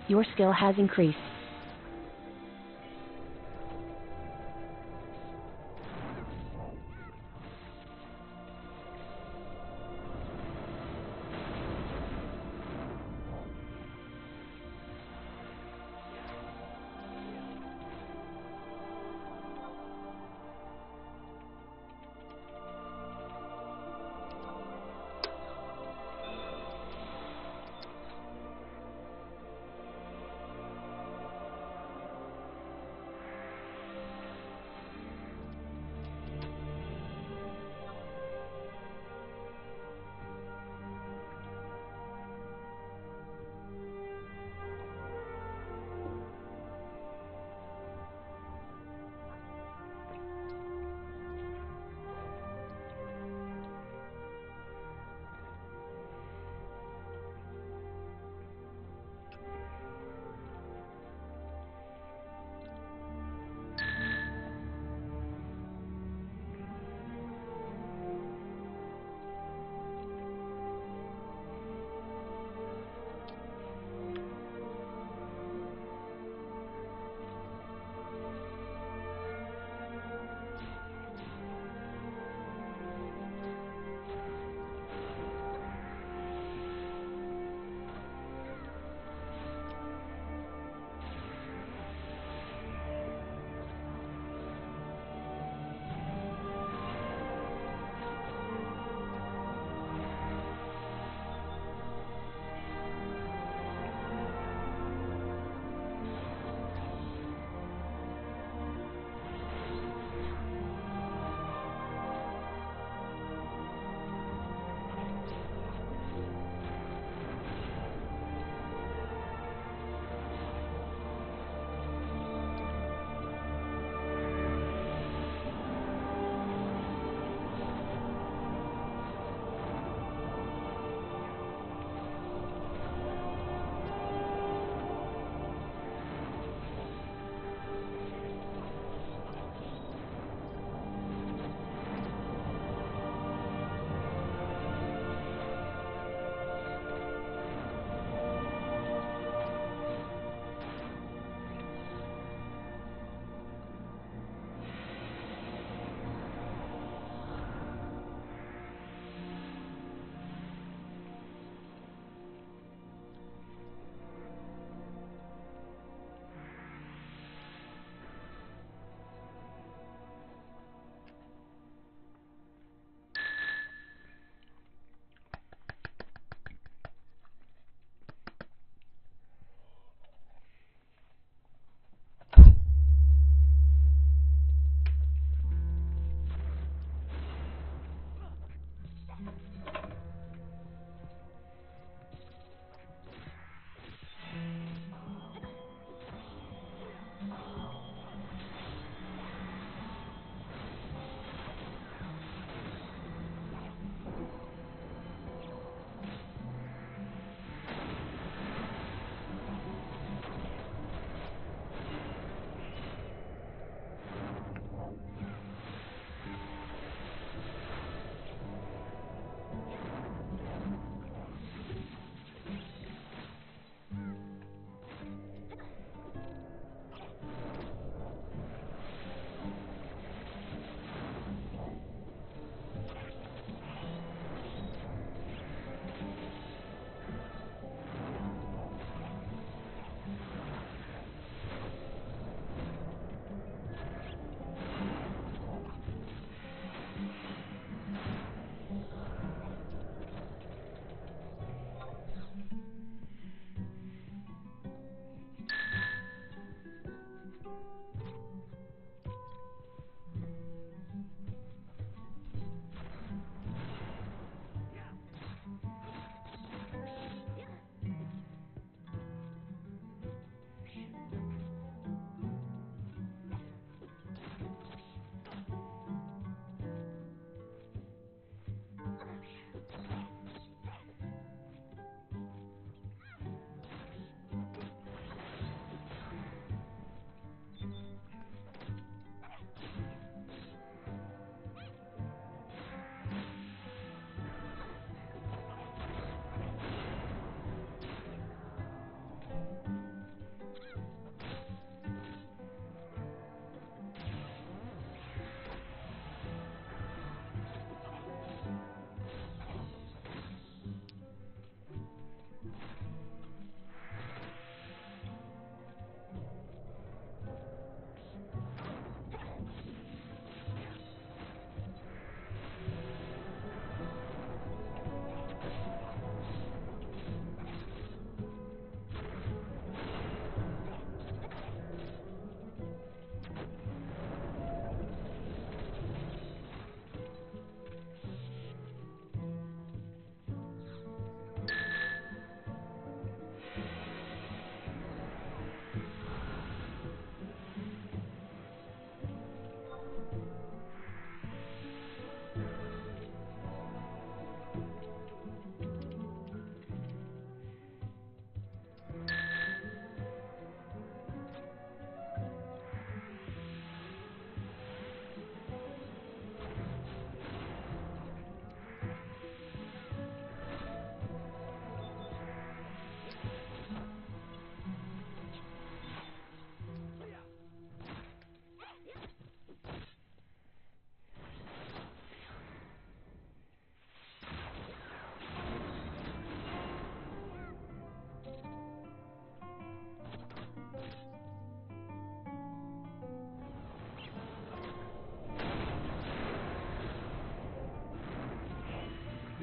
Speaker 3: Your skill has increased.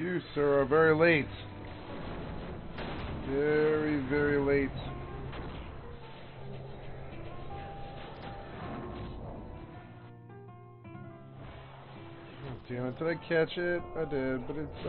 Speaker 7: You, sir, are very late. Very, very late. Oh, damn it, did I catch it? I did, but it's,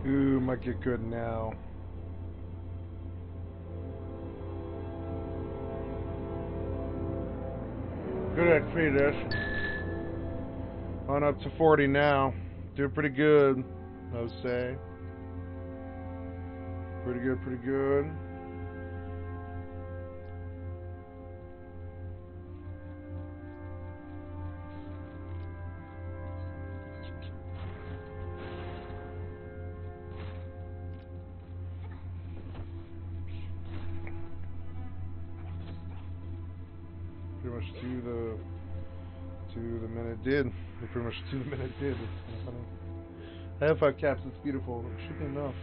Speaker 7: ooh, might get good now. Good XP this. On up to 40 now. Doing pretty good, I would say. Pretty good, pretty good. Pretty much to the minute did. They pretty much to the minute did. It's kind of funny. I have 5 caps. It's beautiful. It should be enough.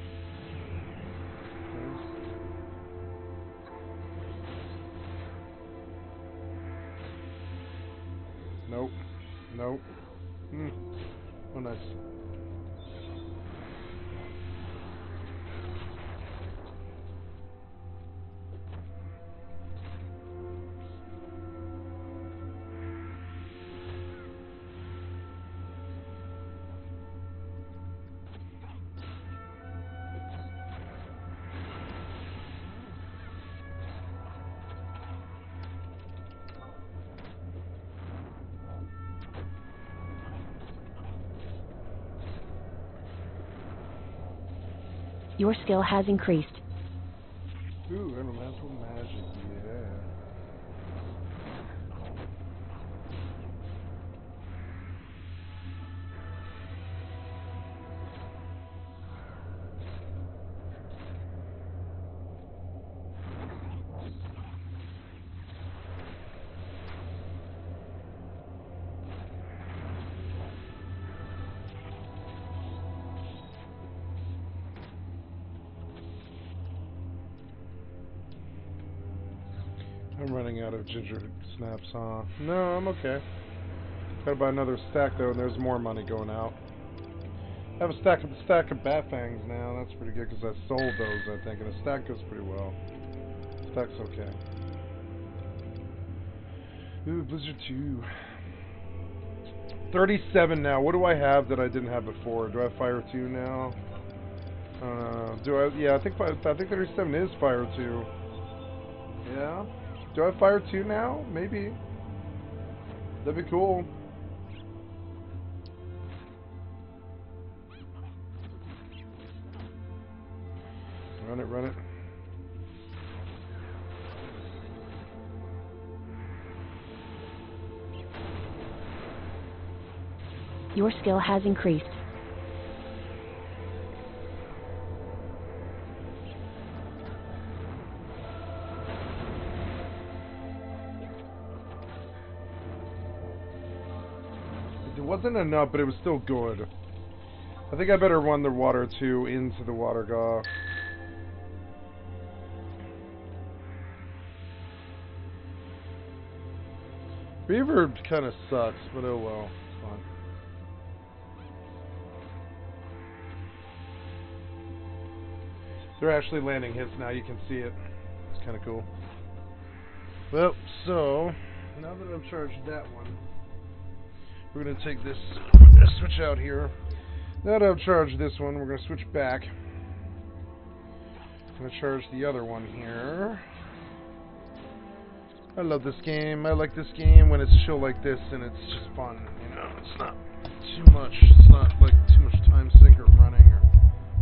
Speaker 7: Okay. Nope. Nope. Oh, nice.
Speaker 3: Your skill has increased.
Speaker 7: Ooh, elemental magic, yeah. I'm running out of ginger snaps, huh? No, I'm okay. Gotta buy another stack though, and there's more money going out. I have a stack of bat fangs now. That's pretty good because I sold those, I think, and a stack goes pretty well. Stack's okay. Ooh, Blizzard 2. 37 now. What do I have that I didn't have before? Do I have Fire 2 now? Do I? Yeah, I think 37 is Fire 2. Yeah. Do I have Fire 2 now? Maybe. That'd be cool. Run it, run it.
Speaker 3: Your skill has increased.
Speaker 7: It wasn't enough, but it was still good. I think I better run the water 2 into the water golf. Reverb kind of sucks, but oh well. It's fine. They're actually landing hits now. You can see it. It's kind of cool. Well, so now that I've charged that one, we're going to take this, switch out here. Now that I've charged this one, we're going to switch back. I'm going to charge the other one here. I love this game. I like this game when it's chill like this and it's just fun. You know, it's not too much. It's not like too much time sink or running or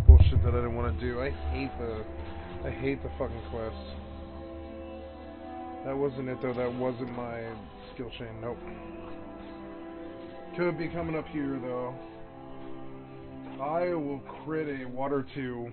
Speaker 7: bullshit that I didn't want to do. I hate the fucking quest. That wasn't it though. That wasn't my skill chain. Nope. Could be coming up here though. I will crit a water 2.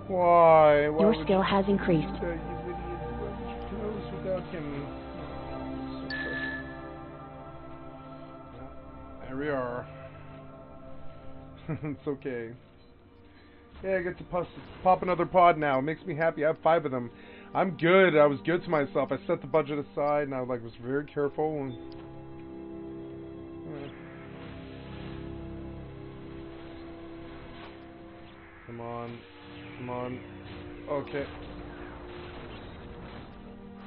Speaker 7: Why?
Speaker 3: Your skill has increased.
Speaker 7: There we are. It's okay. Yeah, I get to pop another pod now. It makes me happy. I have 5 of them. I'm good. I was good to myself. I set the budget aside and I was very careful. And come on. Come on. Okay.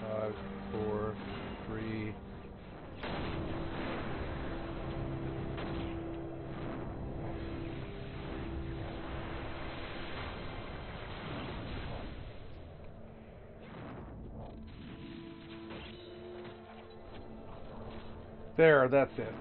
Speaker 7: 5, 4, 3. There, that's it.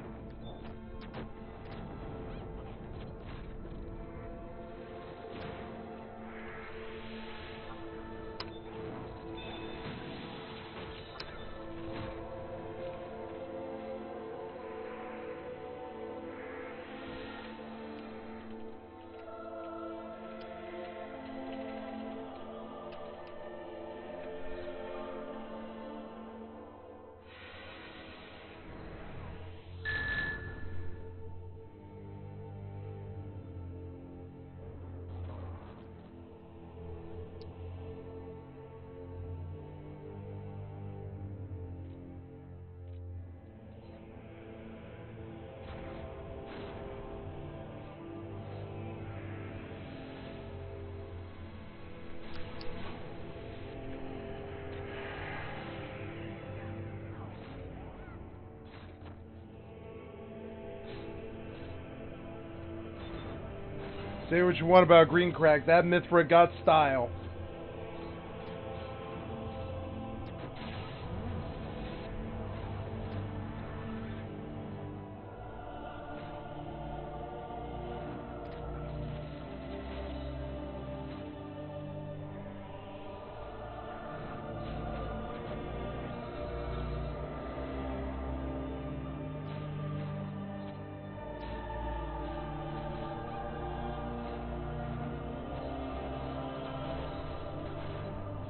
Speaker 18: Say what you want about Green Crack. That Mithra got style.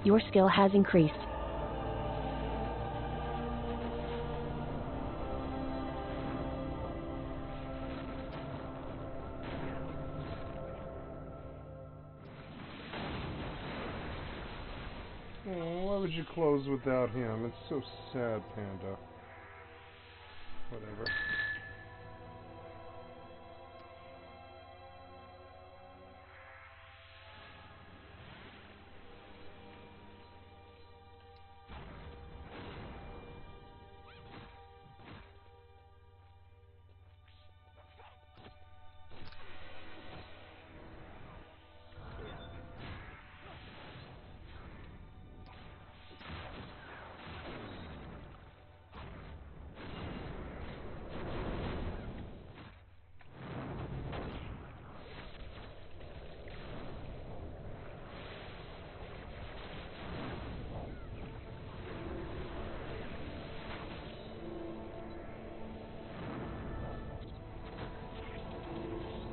Speaker 3: Your skill has increased.
Speaker 18: Oh, why would you close without him? It's so sad, Panda. Whatever.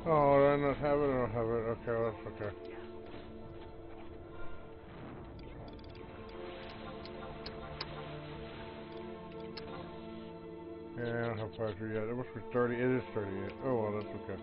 Speaker 18: Oh, I don't have it, I don't have it. Okay, well, that's okay. Yeah, I don't have 5 yet. It must be 30. It is 38. Oh, well, that's okay.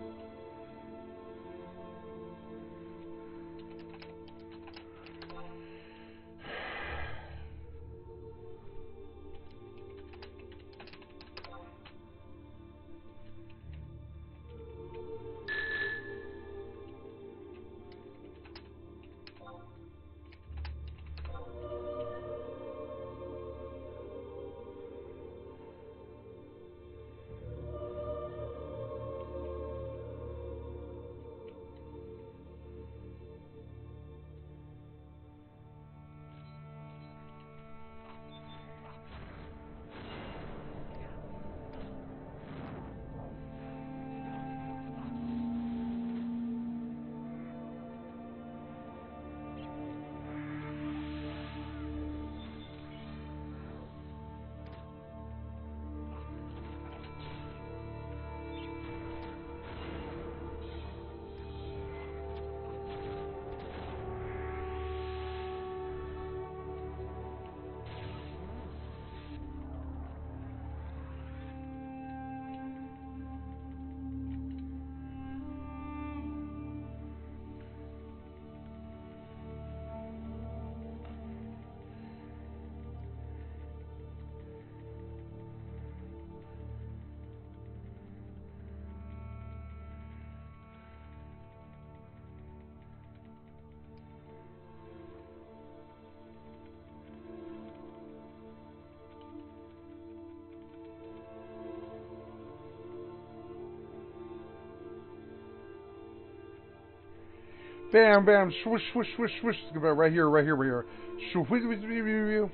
Speaker 18: Bam, bam, swoosh, swoosh, swoosh, swoosh. Let's go back right here, right here, right here. Swoosh, whiz, whiz, whiz, whiz, whiz.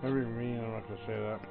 Speaker 7: Every mean, I'm not gonna say that.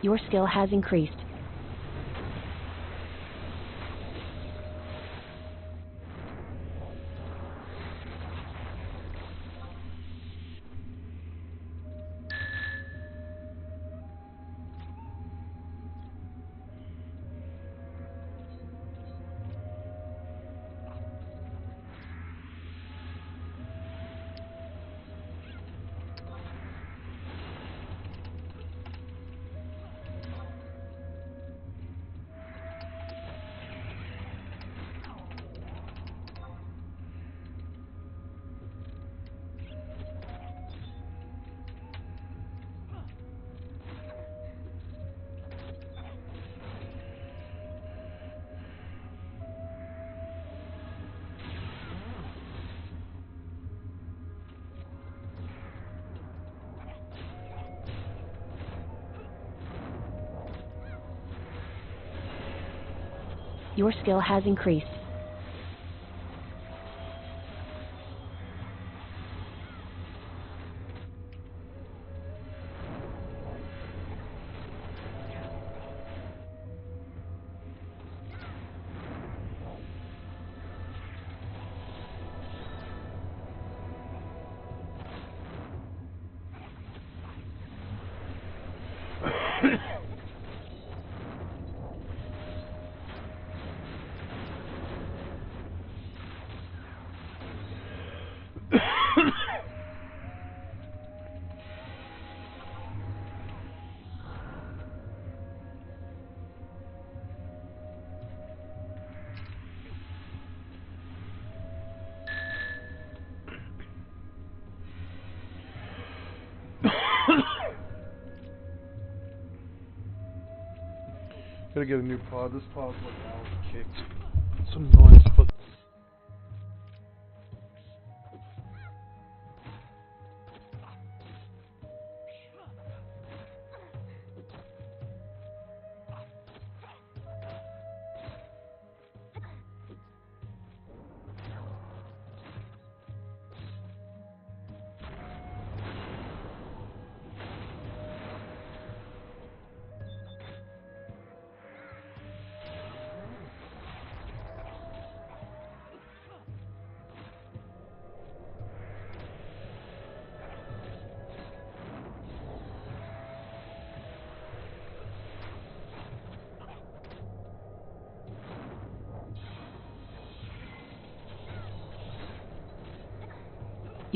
Speaker 3: Your skill has increased. Your skill has increased.
Speaker 7: Gotta get a new pod. This pod's like out of kicked. Some noise, but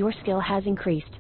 Speaker 3: Your skill has increased.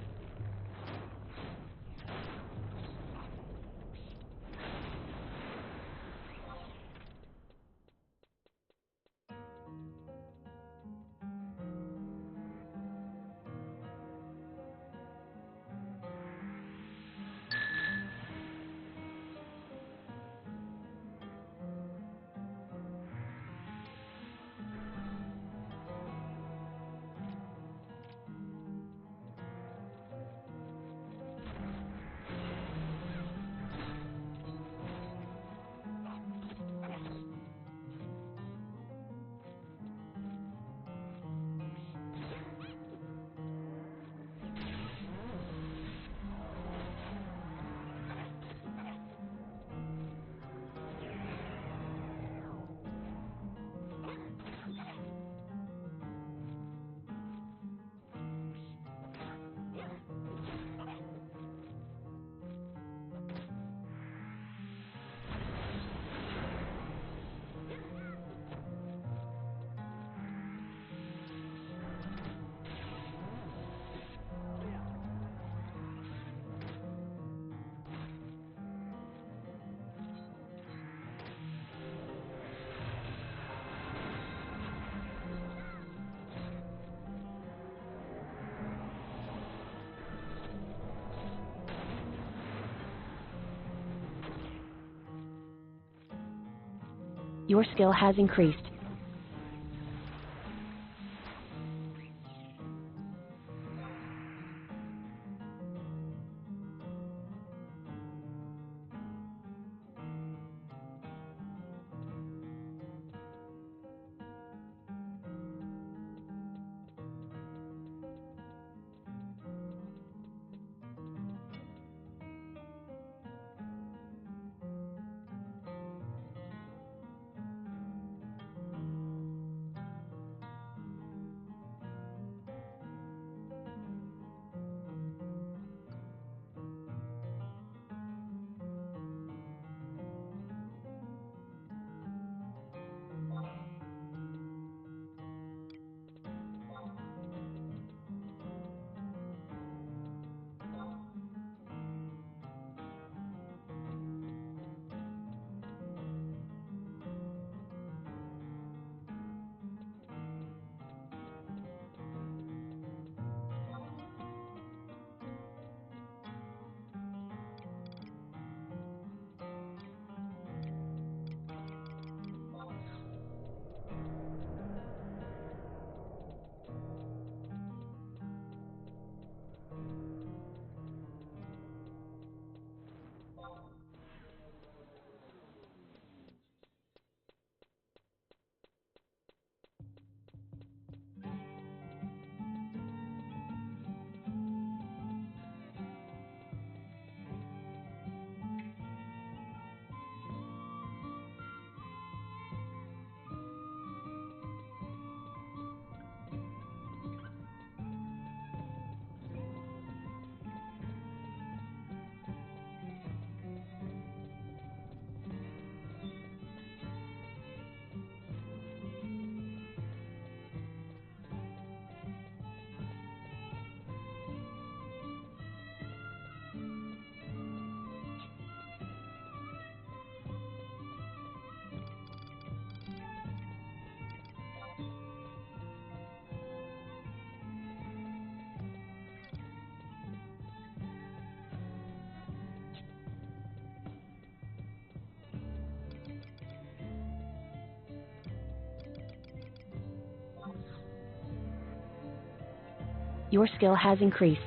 Speaker 3: Your skill has increased. Your skill has increased.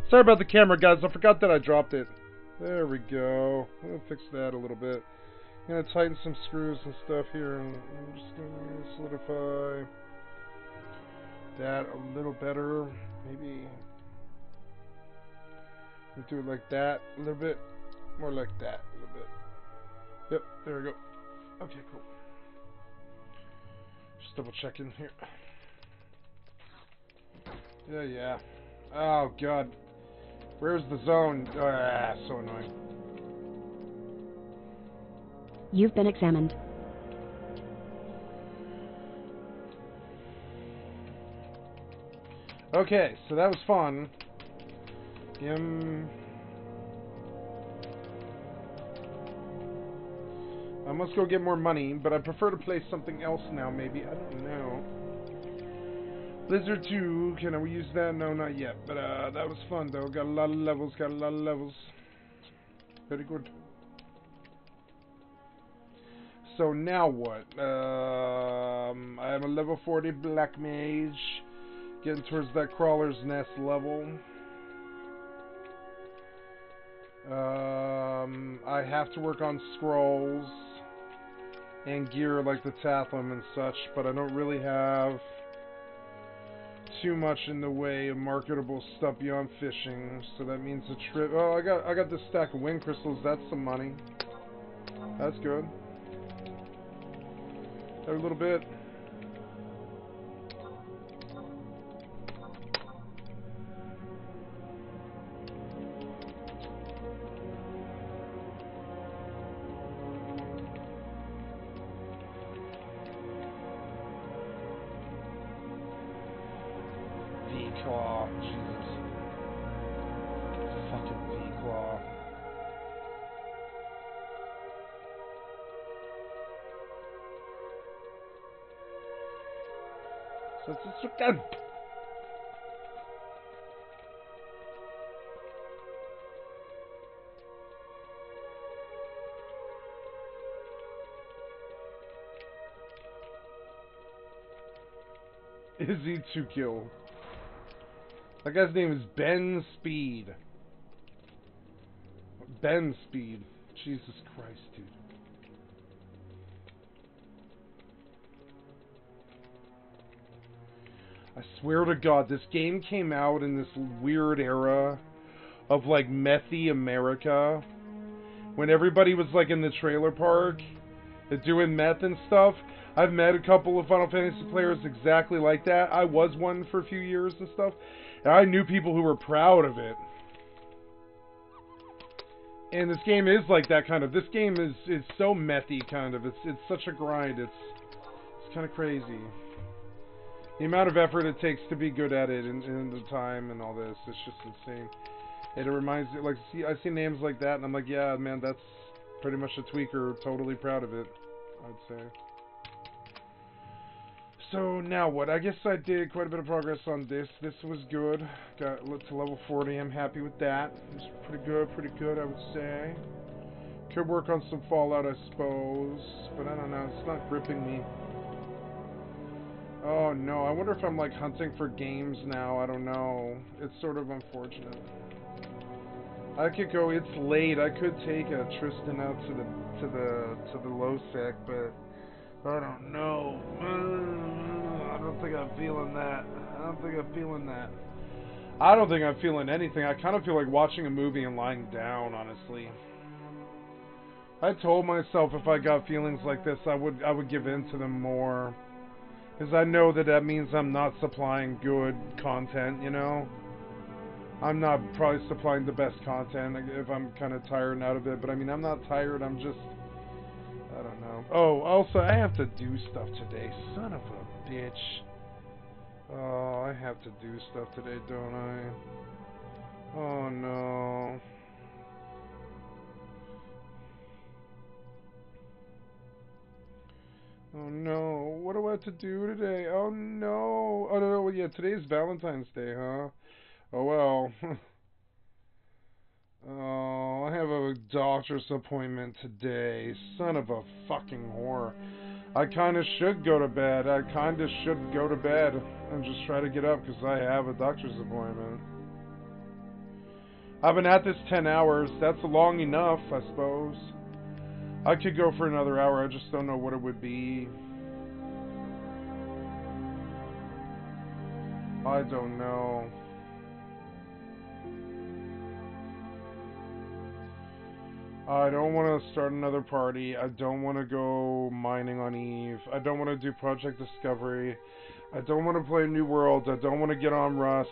Speaker 7: Sorry about the camera, guys. I forgot that I dropped it. There we go. I'm gonna fix that a little bit. I'm gonna tighten some screws and stuff here, and I'm just gonna solidify that a little better. Maybe we'll do it like that a little bit, more like that a little bit. Yep, there we go. Okay, cool. Just double checking here. Yeah. Oh god. Where's the zone? Ah, so annoying.
Speaker 3: You've been examined.
Speaker 7: Okay, so that was fun. I must go get more money, but I prefer to play something else now, maybe. I don't know. Blizzard 2, can we use that? No, not yet. But that was fun, though. Got a lot of levels, Very good. So now what? I am a level 40 Black Mage. Getting towards that Crawler's Nest level. I have to work on scrolls and gear like the Tathlum and such, but I don't really have too much in the way of marketable stuff beyond fishing, so that means a trip. Oh, I got this stack of wind crystals. That's some money. That's good. A little bit. V-Claw, Jesus. Fucking V-Claw. So it's just again. Is he to kill? That guy's name is Ben Speed. Ben Speed. Jesus Christ, dude. I swear to God, this game came out in this weird era of like methy America, when everybody was like in the trailer park doing meth and stuff. I've met a couple of Final Fantasy players exactly like that. I was one for a few years and stuff, and I knew people who were proud of it. And this game is like that kind of. This game is so methy kind of. It's such a grind. It's kind of crazy. The amount of effort it takes to be good at it, and the time and all this, it's just insane. And it reminds me, like, I see names like that, and I'm like, yeah, man, that's pretty much a tweaker. Totally proud of it, I'd say. So now what? I guess I did quite a bit of progress on this. This was good. Got to level 40. I'm happy with that. It was pretty good, I would say. Could work on some Fallout, I suppose, but I don't know. It's not gripping me. Oh no, I wonder if I'm like hunting for games now. I don't know. It's sort of unfortunate. I could go. It's late. I could take a Tristan out to the low sec, but I don't know. I don't think I'm feeling that. I don't think I'm feeling anything. I kind of feel like watching a movie and lying down, honestly. I told myself if I got feelings like this, I would give in to them more. Because I know that means I'm not supplying good content, you know? I'm not probably supplying the best content if I'm kind of tired and out of it. But I mean, I'm not tired, I'm just... I don't know. Oh, also, I have to do stuff today. Son of a bitch. Oh, I have to do stuff today, don't I? Oh, no. Oh no, what do I have to do today? Oh no. Oh no, well, yeah, today's Valentine's Day, huh? Oh well. Oh, I have a doctor's appointment today. Son of a fucking whore. I kinda should go to bed. And just try to get up because I have a doctor's appointment. I've been at this 10 hours. That's long enough, I suppose. I could go for another hour. I just don't know what it would be. I don't know. I don't want to start another party. I don't want to go mining on Eve. I don't want to do Project Discovery. I don't want to play New Worlds. I don't want to get on Rust.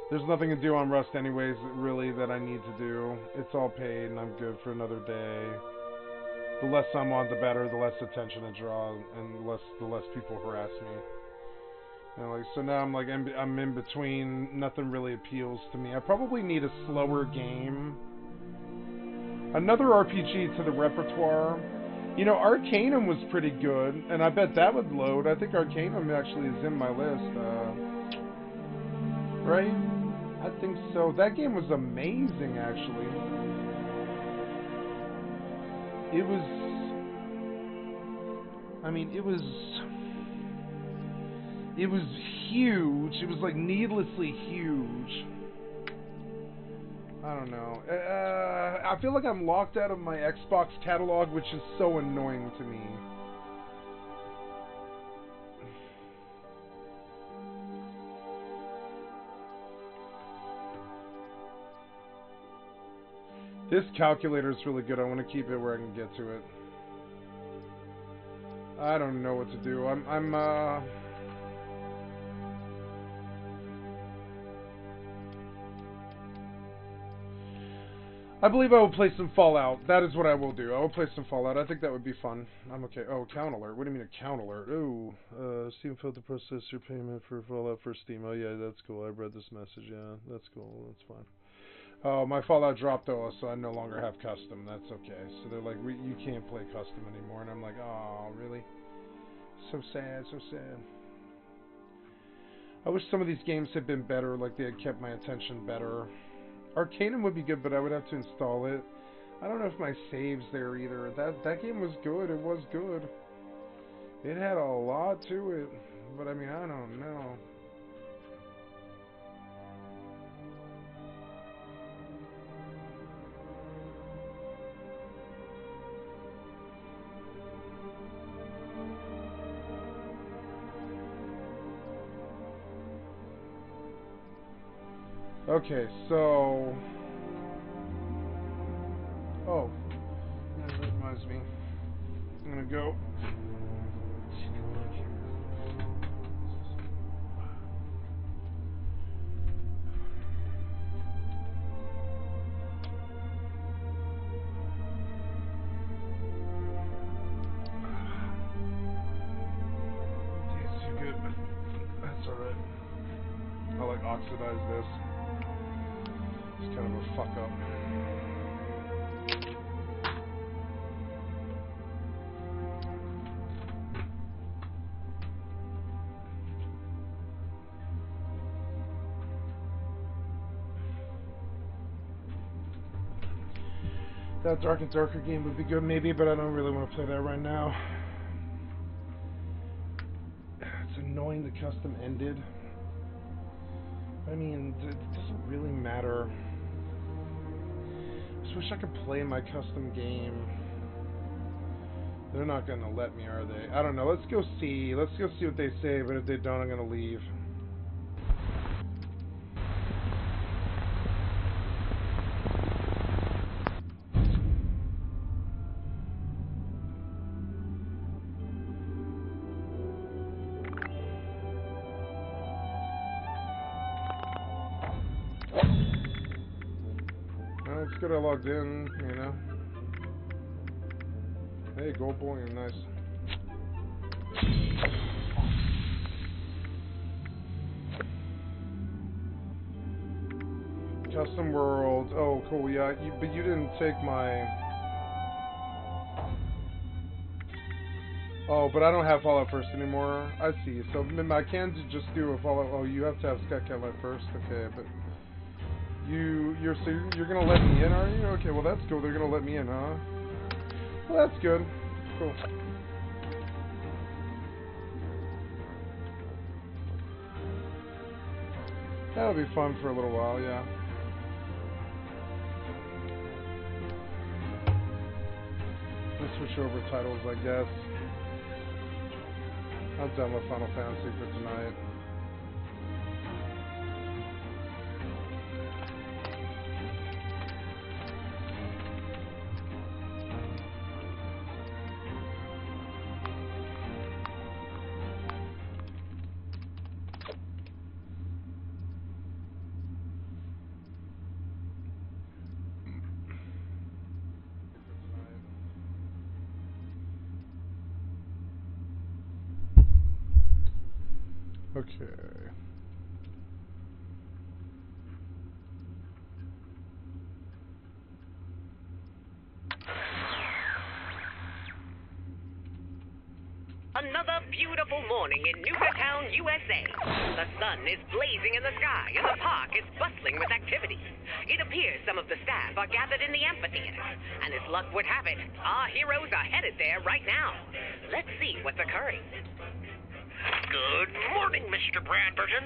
Speaker 7: There's nothing to do on Rust anyways, really, that I need to do. It's all paid and I'm good for another day. The less I'm on, the better. The less attention I draw, and the less people harass me. You know, like, so now I'm in between. Nothing really appeals to me. I probably need a slower game. Another RPG to the repertoire. You know, Arcanum was pretty good, and I bet that would load. I think Arcanum actually is in my list. Right? I think so. That game was amazing, actually. It was... I mean, it was huge. It was, like, needlessly huge. I don't know. I feel like I'm locked out of my Xbox catalog, which is so annoying to me. This calculator is really good. I want to keep it where I can get to it. I don't know what to do. I believe I will play some Fallout. That is what I will do. I will play some Fallout. I think that would be fun. I'm okay. Oh, account alert. What do you mean account alert? Ooh, Steam failed to process your payment for Fallout for Steam. Oh yeah, that's cool. I read this message. Yeah, that's cool. That's fine. Oh, my Fallout dropped though, so I no longer have custom. That's okay. So they're like, you can't play custom anymore, and I'm like, oh, really? So sad, so sad. I wish some of these games had been better, like they had kept my attention better. Arcanum would be good, but I would have to install it. I don't know if my save's there either. That game was good. It was good. It had a lot to it, but I mean, I don't know. Okay, so... Oh, that reminds me. I'm gonna go... Tastes too good, but that's alright. I'll like oxidize this. It's kind of a fuck up. That Dark and Darker game would be good maybe, but I don't really want to play that right now. It's annoying the custom ended. I mean, it doesn't really matter. I just wish I could play my custom game. They're not gonna let me, are they? I don't know. Let's go see. Let's go see what they say, but if they don't, I'm gonna leave. Well, it's good I logged in, you know. Hey, gold bullion, nice. Custom world. Oh, cool. Yeah, but you didn't take my. Oh, but I don't have Fallout First anymore. I see. So I can just do a Fallout. Oh, you have to have Skycat Live First. Okay, but you're gonna let me in, are you? Okay, well that's cool. They're gonna let me in, huh? Well, that's good. Cool. That'll be fun for a little while, yeah. Let's switch over titles, I guess. I'm done with Final Fantasy for tonight. Okay.
Speaker 4: Another beautiful morning in Newtown, USA. The sun is blazing in the sky, and the park is bustling with activity. It appears some of the staff are gathered in the amphitheater, and as luck would have it, our heroes are headed there right now. Let's see what's occurring.
Speaker 22: Good morning, Mr. Bradberton.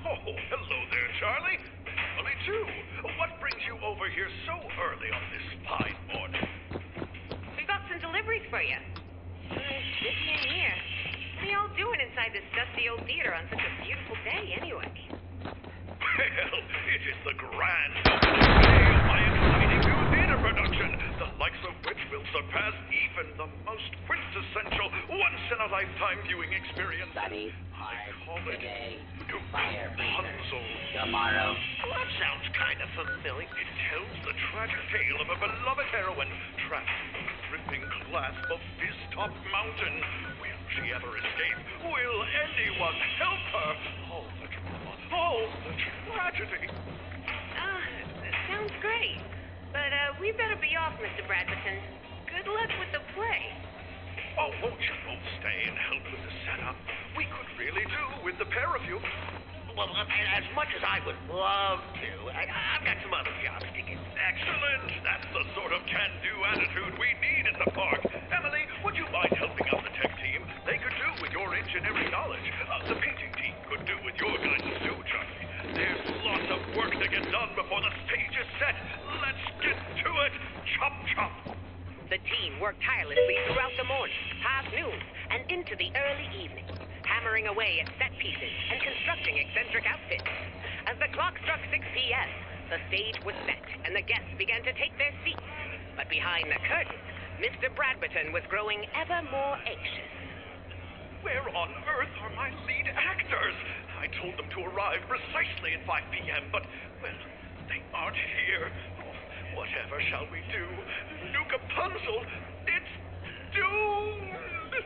Speaker 22: Oh, hello there, Charlie. Emily, too. What brings you over here so early on this fine morning?
Speaker 4: We've got some deliveries for you. Busy in here. What are y'all doing inside this dusty old theater on such a beautiful day, anyway?
Speaker 22: Well, it is the grand opening day of my exciting new theater production, the likes of which will surpass even the most quintessential, once-in-a-lifetime viewing experience.
Speaker 23: Sunny,
Speaker 22: I call it
Speaker 23: today,
Speaker 22: New
Speaker 23: fire
Speaker 22: Rapunzel.
Speaker 23: tomorrow.
Speaker 22: Well, that sounds kind of familiar. It tells the tragic tale of a beloved heroine trapped in the gripping clasp of Fizz-Top Mountain. Will she ever escape? Will anyone help her? Oh, the drama. Oh, the tragedy.
Speaker 4: Sounds great. But, we better be off, Mr. Bradberton. Good luck with the play.
Speaker 22: Oh, won't you both stay and help with the setup? We could really do with the pair of you.
Speaker 23: Well, as much as I would love to, I've got some other jobs to get.
Speaker 22: Excellent. That's the sort of can-do attitude we need in the park. Emily, would you mind helping out the tech team? They could do with your engineering knowledge. The painting team could do with your guidance too, Charlie. There's lots of work to get done before the stage is set. Let's get to it. Chop, chop.
Speaker 4: The team worked tirelessly throughout the morning, past noon, and into the early evening, hammering away at set pieces and constructing eccentric outfits. As the clock struck 6 p.m., the stage was set, and the guests began to take their seats. But behind the curtain, Mr. Bradberton was growing ever more anxious.
Speaker 22: Where on earth are my lead actors? I told them to arrive precisely at 5 p.m., but, well, they aren't here. Whatever shall we do? Nuka Punzel, it's doomed!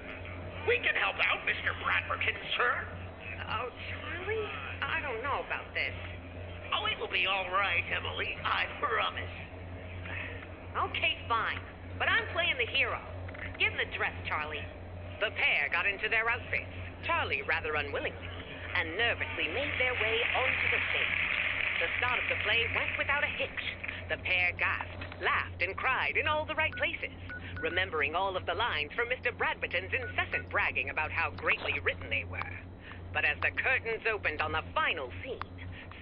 Speaker 23: We can help out, Mr. Bradberton, sir.
Speaker 4: Oh, Charlie? I don't know about this.
Speaker 23: Oh, it will be all right, Emily. I promise.
Speaker 4: Okay, fine. But I'm playing the hero. Give the dress, Charlie. The pair got into their outfits, Charlie rather unwillingly, and nervously made their way onto the stage. The start of the play went without a hitch. The pair gasped, laughed, and cried in all the right places, remembering all of the lines from Mr. Bradberton's incessant bragging about how greatly written they were. But as the curtains opened on the final scene,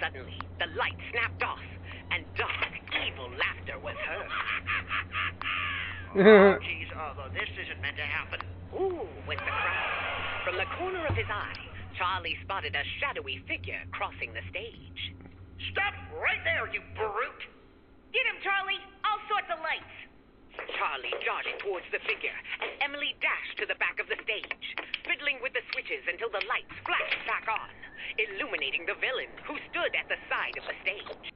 Speaker 4: suddenly the light snapped off, and dark, evil laughter was heard.
Speaker 23: Oh, geez, this isn't meant to happen.
Speaker 4: Ooh, went the cry. From the corner of his eye, Charlie spotted a shadowy figure crossing the stage.
Speaker 23: Stop right there, you brute!
Speaker 4: Get him, Charlie! I'll sort the lights! Charlie darted towards the figure, and Emily dashed to the back of the stage, fiddling with the switches until the lights flashed back on, illuminating the villain who stood at the side of the stage.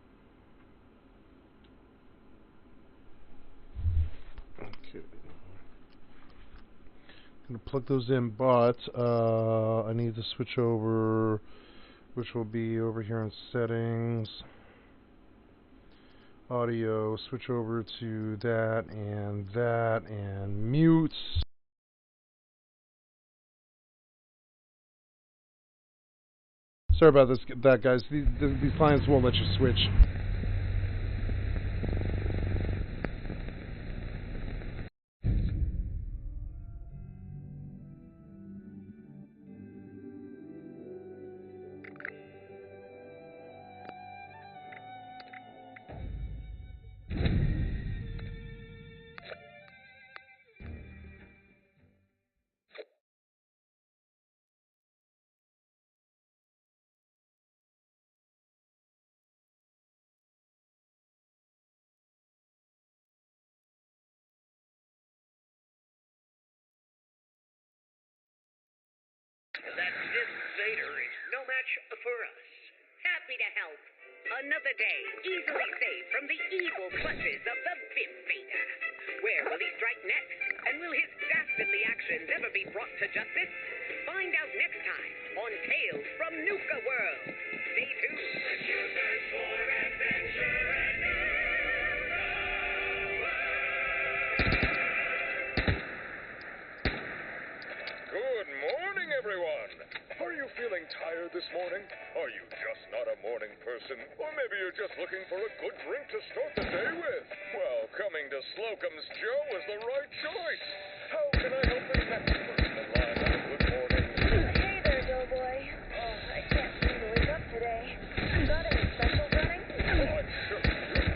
Speaker 7: Okay. I'm gonna plug those in, but I need to switch over, which will be over here in settings. Audio, switch over to that and mutes. Sorry about that, guys. These clients won't let you switch.
Speaker 4: later is no match for us. Happy to help. Another day, easily saved from the evil clutches of the Bip Vader. Where will he strike next? And will his dastardly actions ever be brought to justice? Find out next time on Tales from Nuka World. Stay tuned.
Speaker 5: Good morning, everyone. Are you feeling tired this morning? Are you just not a morning person? Or maybe you're just looking for a good drink to start the day with? Well, coming to Slocum's Joe is the right choice. How can I help the next person in line have a good morning?
Speaker 6: Hey there, Doughboy. Oh, I can't seem to wake up today. Got any specials running?
Speaker 5: Oh, I sure do.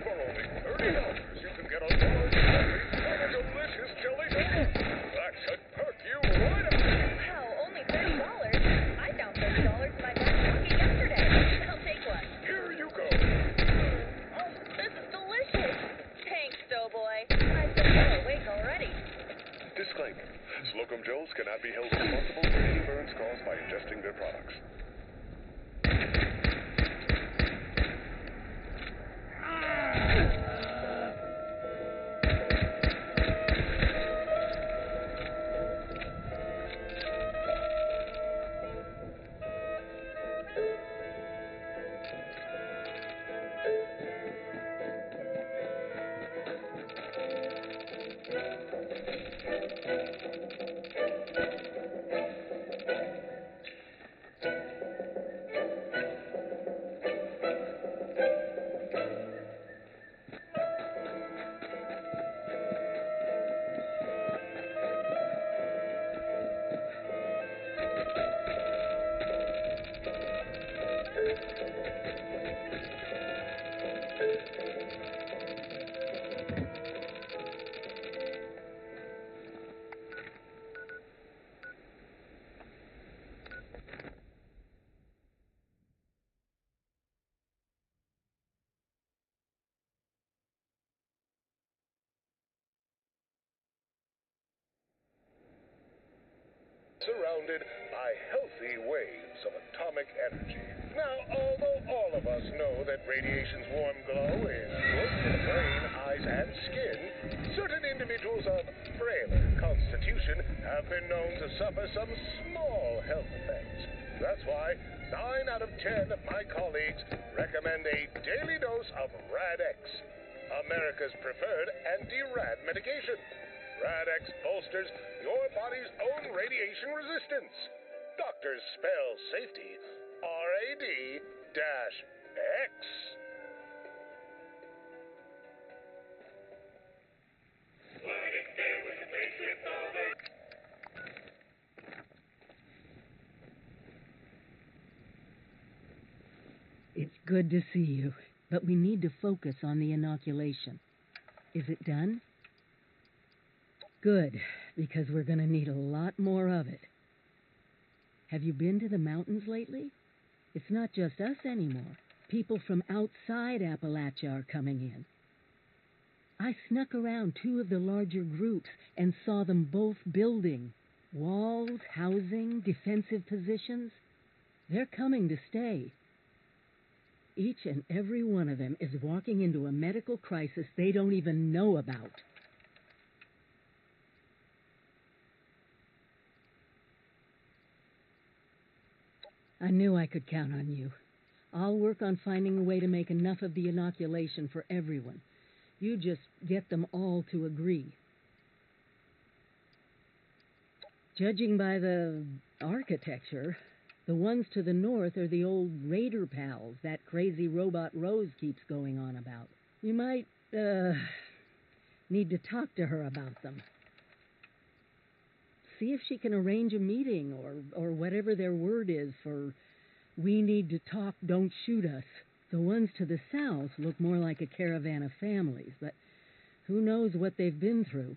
Speaker 5: For only $30, you can get a large coffee and a delicious chili donut. That should perk you right up.
Speaker 6: Wow, only $30? I found $30 in my back pocket yesterday. I'll take one.
Speaker 5: Here you go.
Speaker 6: Oh, this is delicious. Thanks, Doughboy. I feel more awake already.
Speaker 5: Disclaimer. Slocum Joes cannot be held responsible for any burns caused by ingesting their products. Surrounded by healthy waves of atomic energy. Now, although all of us know that radiation's warm glow is good for the brain, eyes, and skin, certain individuals of frailer constitution have been known to suffer some small health effects. That's why 9 out of 10 of my colleagues recommend a daily dose of Rad-X, America's preferred anti-rad medication. Rad-X bolsters your body's own radiation resistance. Doctors spell safety R-A-D-X. What if there was a place with all the...
Speaker 11: It's good to see you, but we need to focus on the inoculation. Is it done? Good, because we're going to need a lot more of it. Have you been to the mountains lately? It's not just us anymore. People from outside Appalachia are coming in. I snuck around 2 of the larger groups and saw them both building. Walls, housing, defensive positions. They're coming to stay. Each and every one of them is walking into a medical crisis they don't even know about. I knew I could count on you. I'll work on finding a way to make enough of the inoculation for everyone. You just get them all to agree. Judging by the architecture, the ones to the north are the old Raider pals that crazy robot Rose keeps going on about. You might, need to talk to her about them. See if she can arrange a meeting or whatever their word is for we need to talk, don't shoot us. The ones to the south look more like a caravan of families, but who knows what they've been through.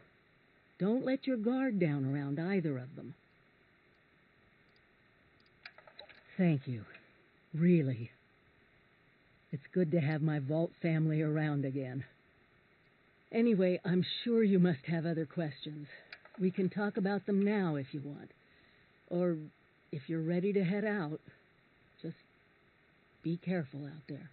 Speaker 11: Don't let your guard down around either of them. Thank you. Really. It's good to have my Vault family around again. Anyway, I'm sure you must have other questions. We can talk about them now if you want. Or if you're ready to head out, just be careful out there.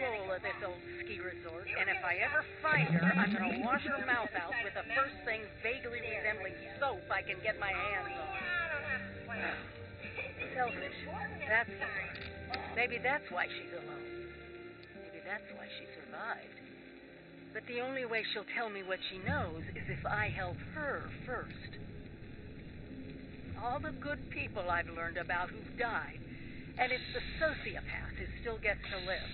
Speaker 11: control of this old ski resort, and if I ever find her, I'm gonna wash her mouth out with the first thing vaguely resembling soap I can get my hands on. Selfish. That's the word. Maybe that's why she's alone. Maybe that's why she survived. But the only way she'll tell me what she knows is if I help her first. All the good people I've learned about who've died, and it's the sociopath who still gets to live.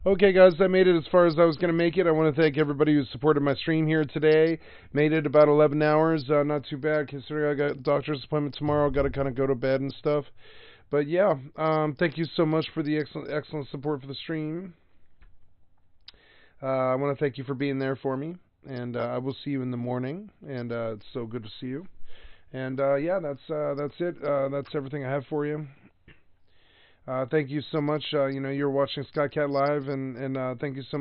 Speaker 7: Okay, guys, I made it as far as I was going to make it. I want to thank everybody who supported my stream here today. Made it about 11 hours. Not too bad, considering I got a doctor's appointment tomorrow. Got to kind of go to bed and stuff. But yeah, thank you so much for the excellent support for the stream. I want to thank you for being there for me. And I will see you in the morning. And it's so good to see you. And yeah, that's it. That's everything I have for you. Thank you so much. You're watching Skycat Live, and thank you so much.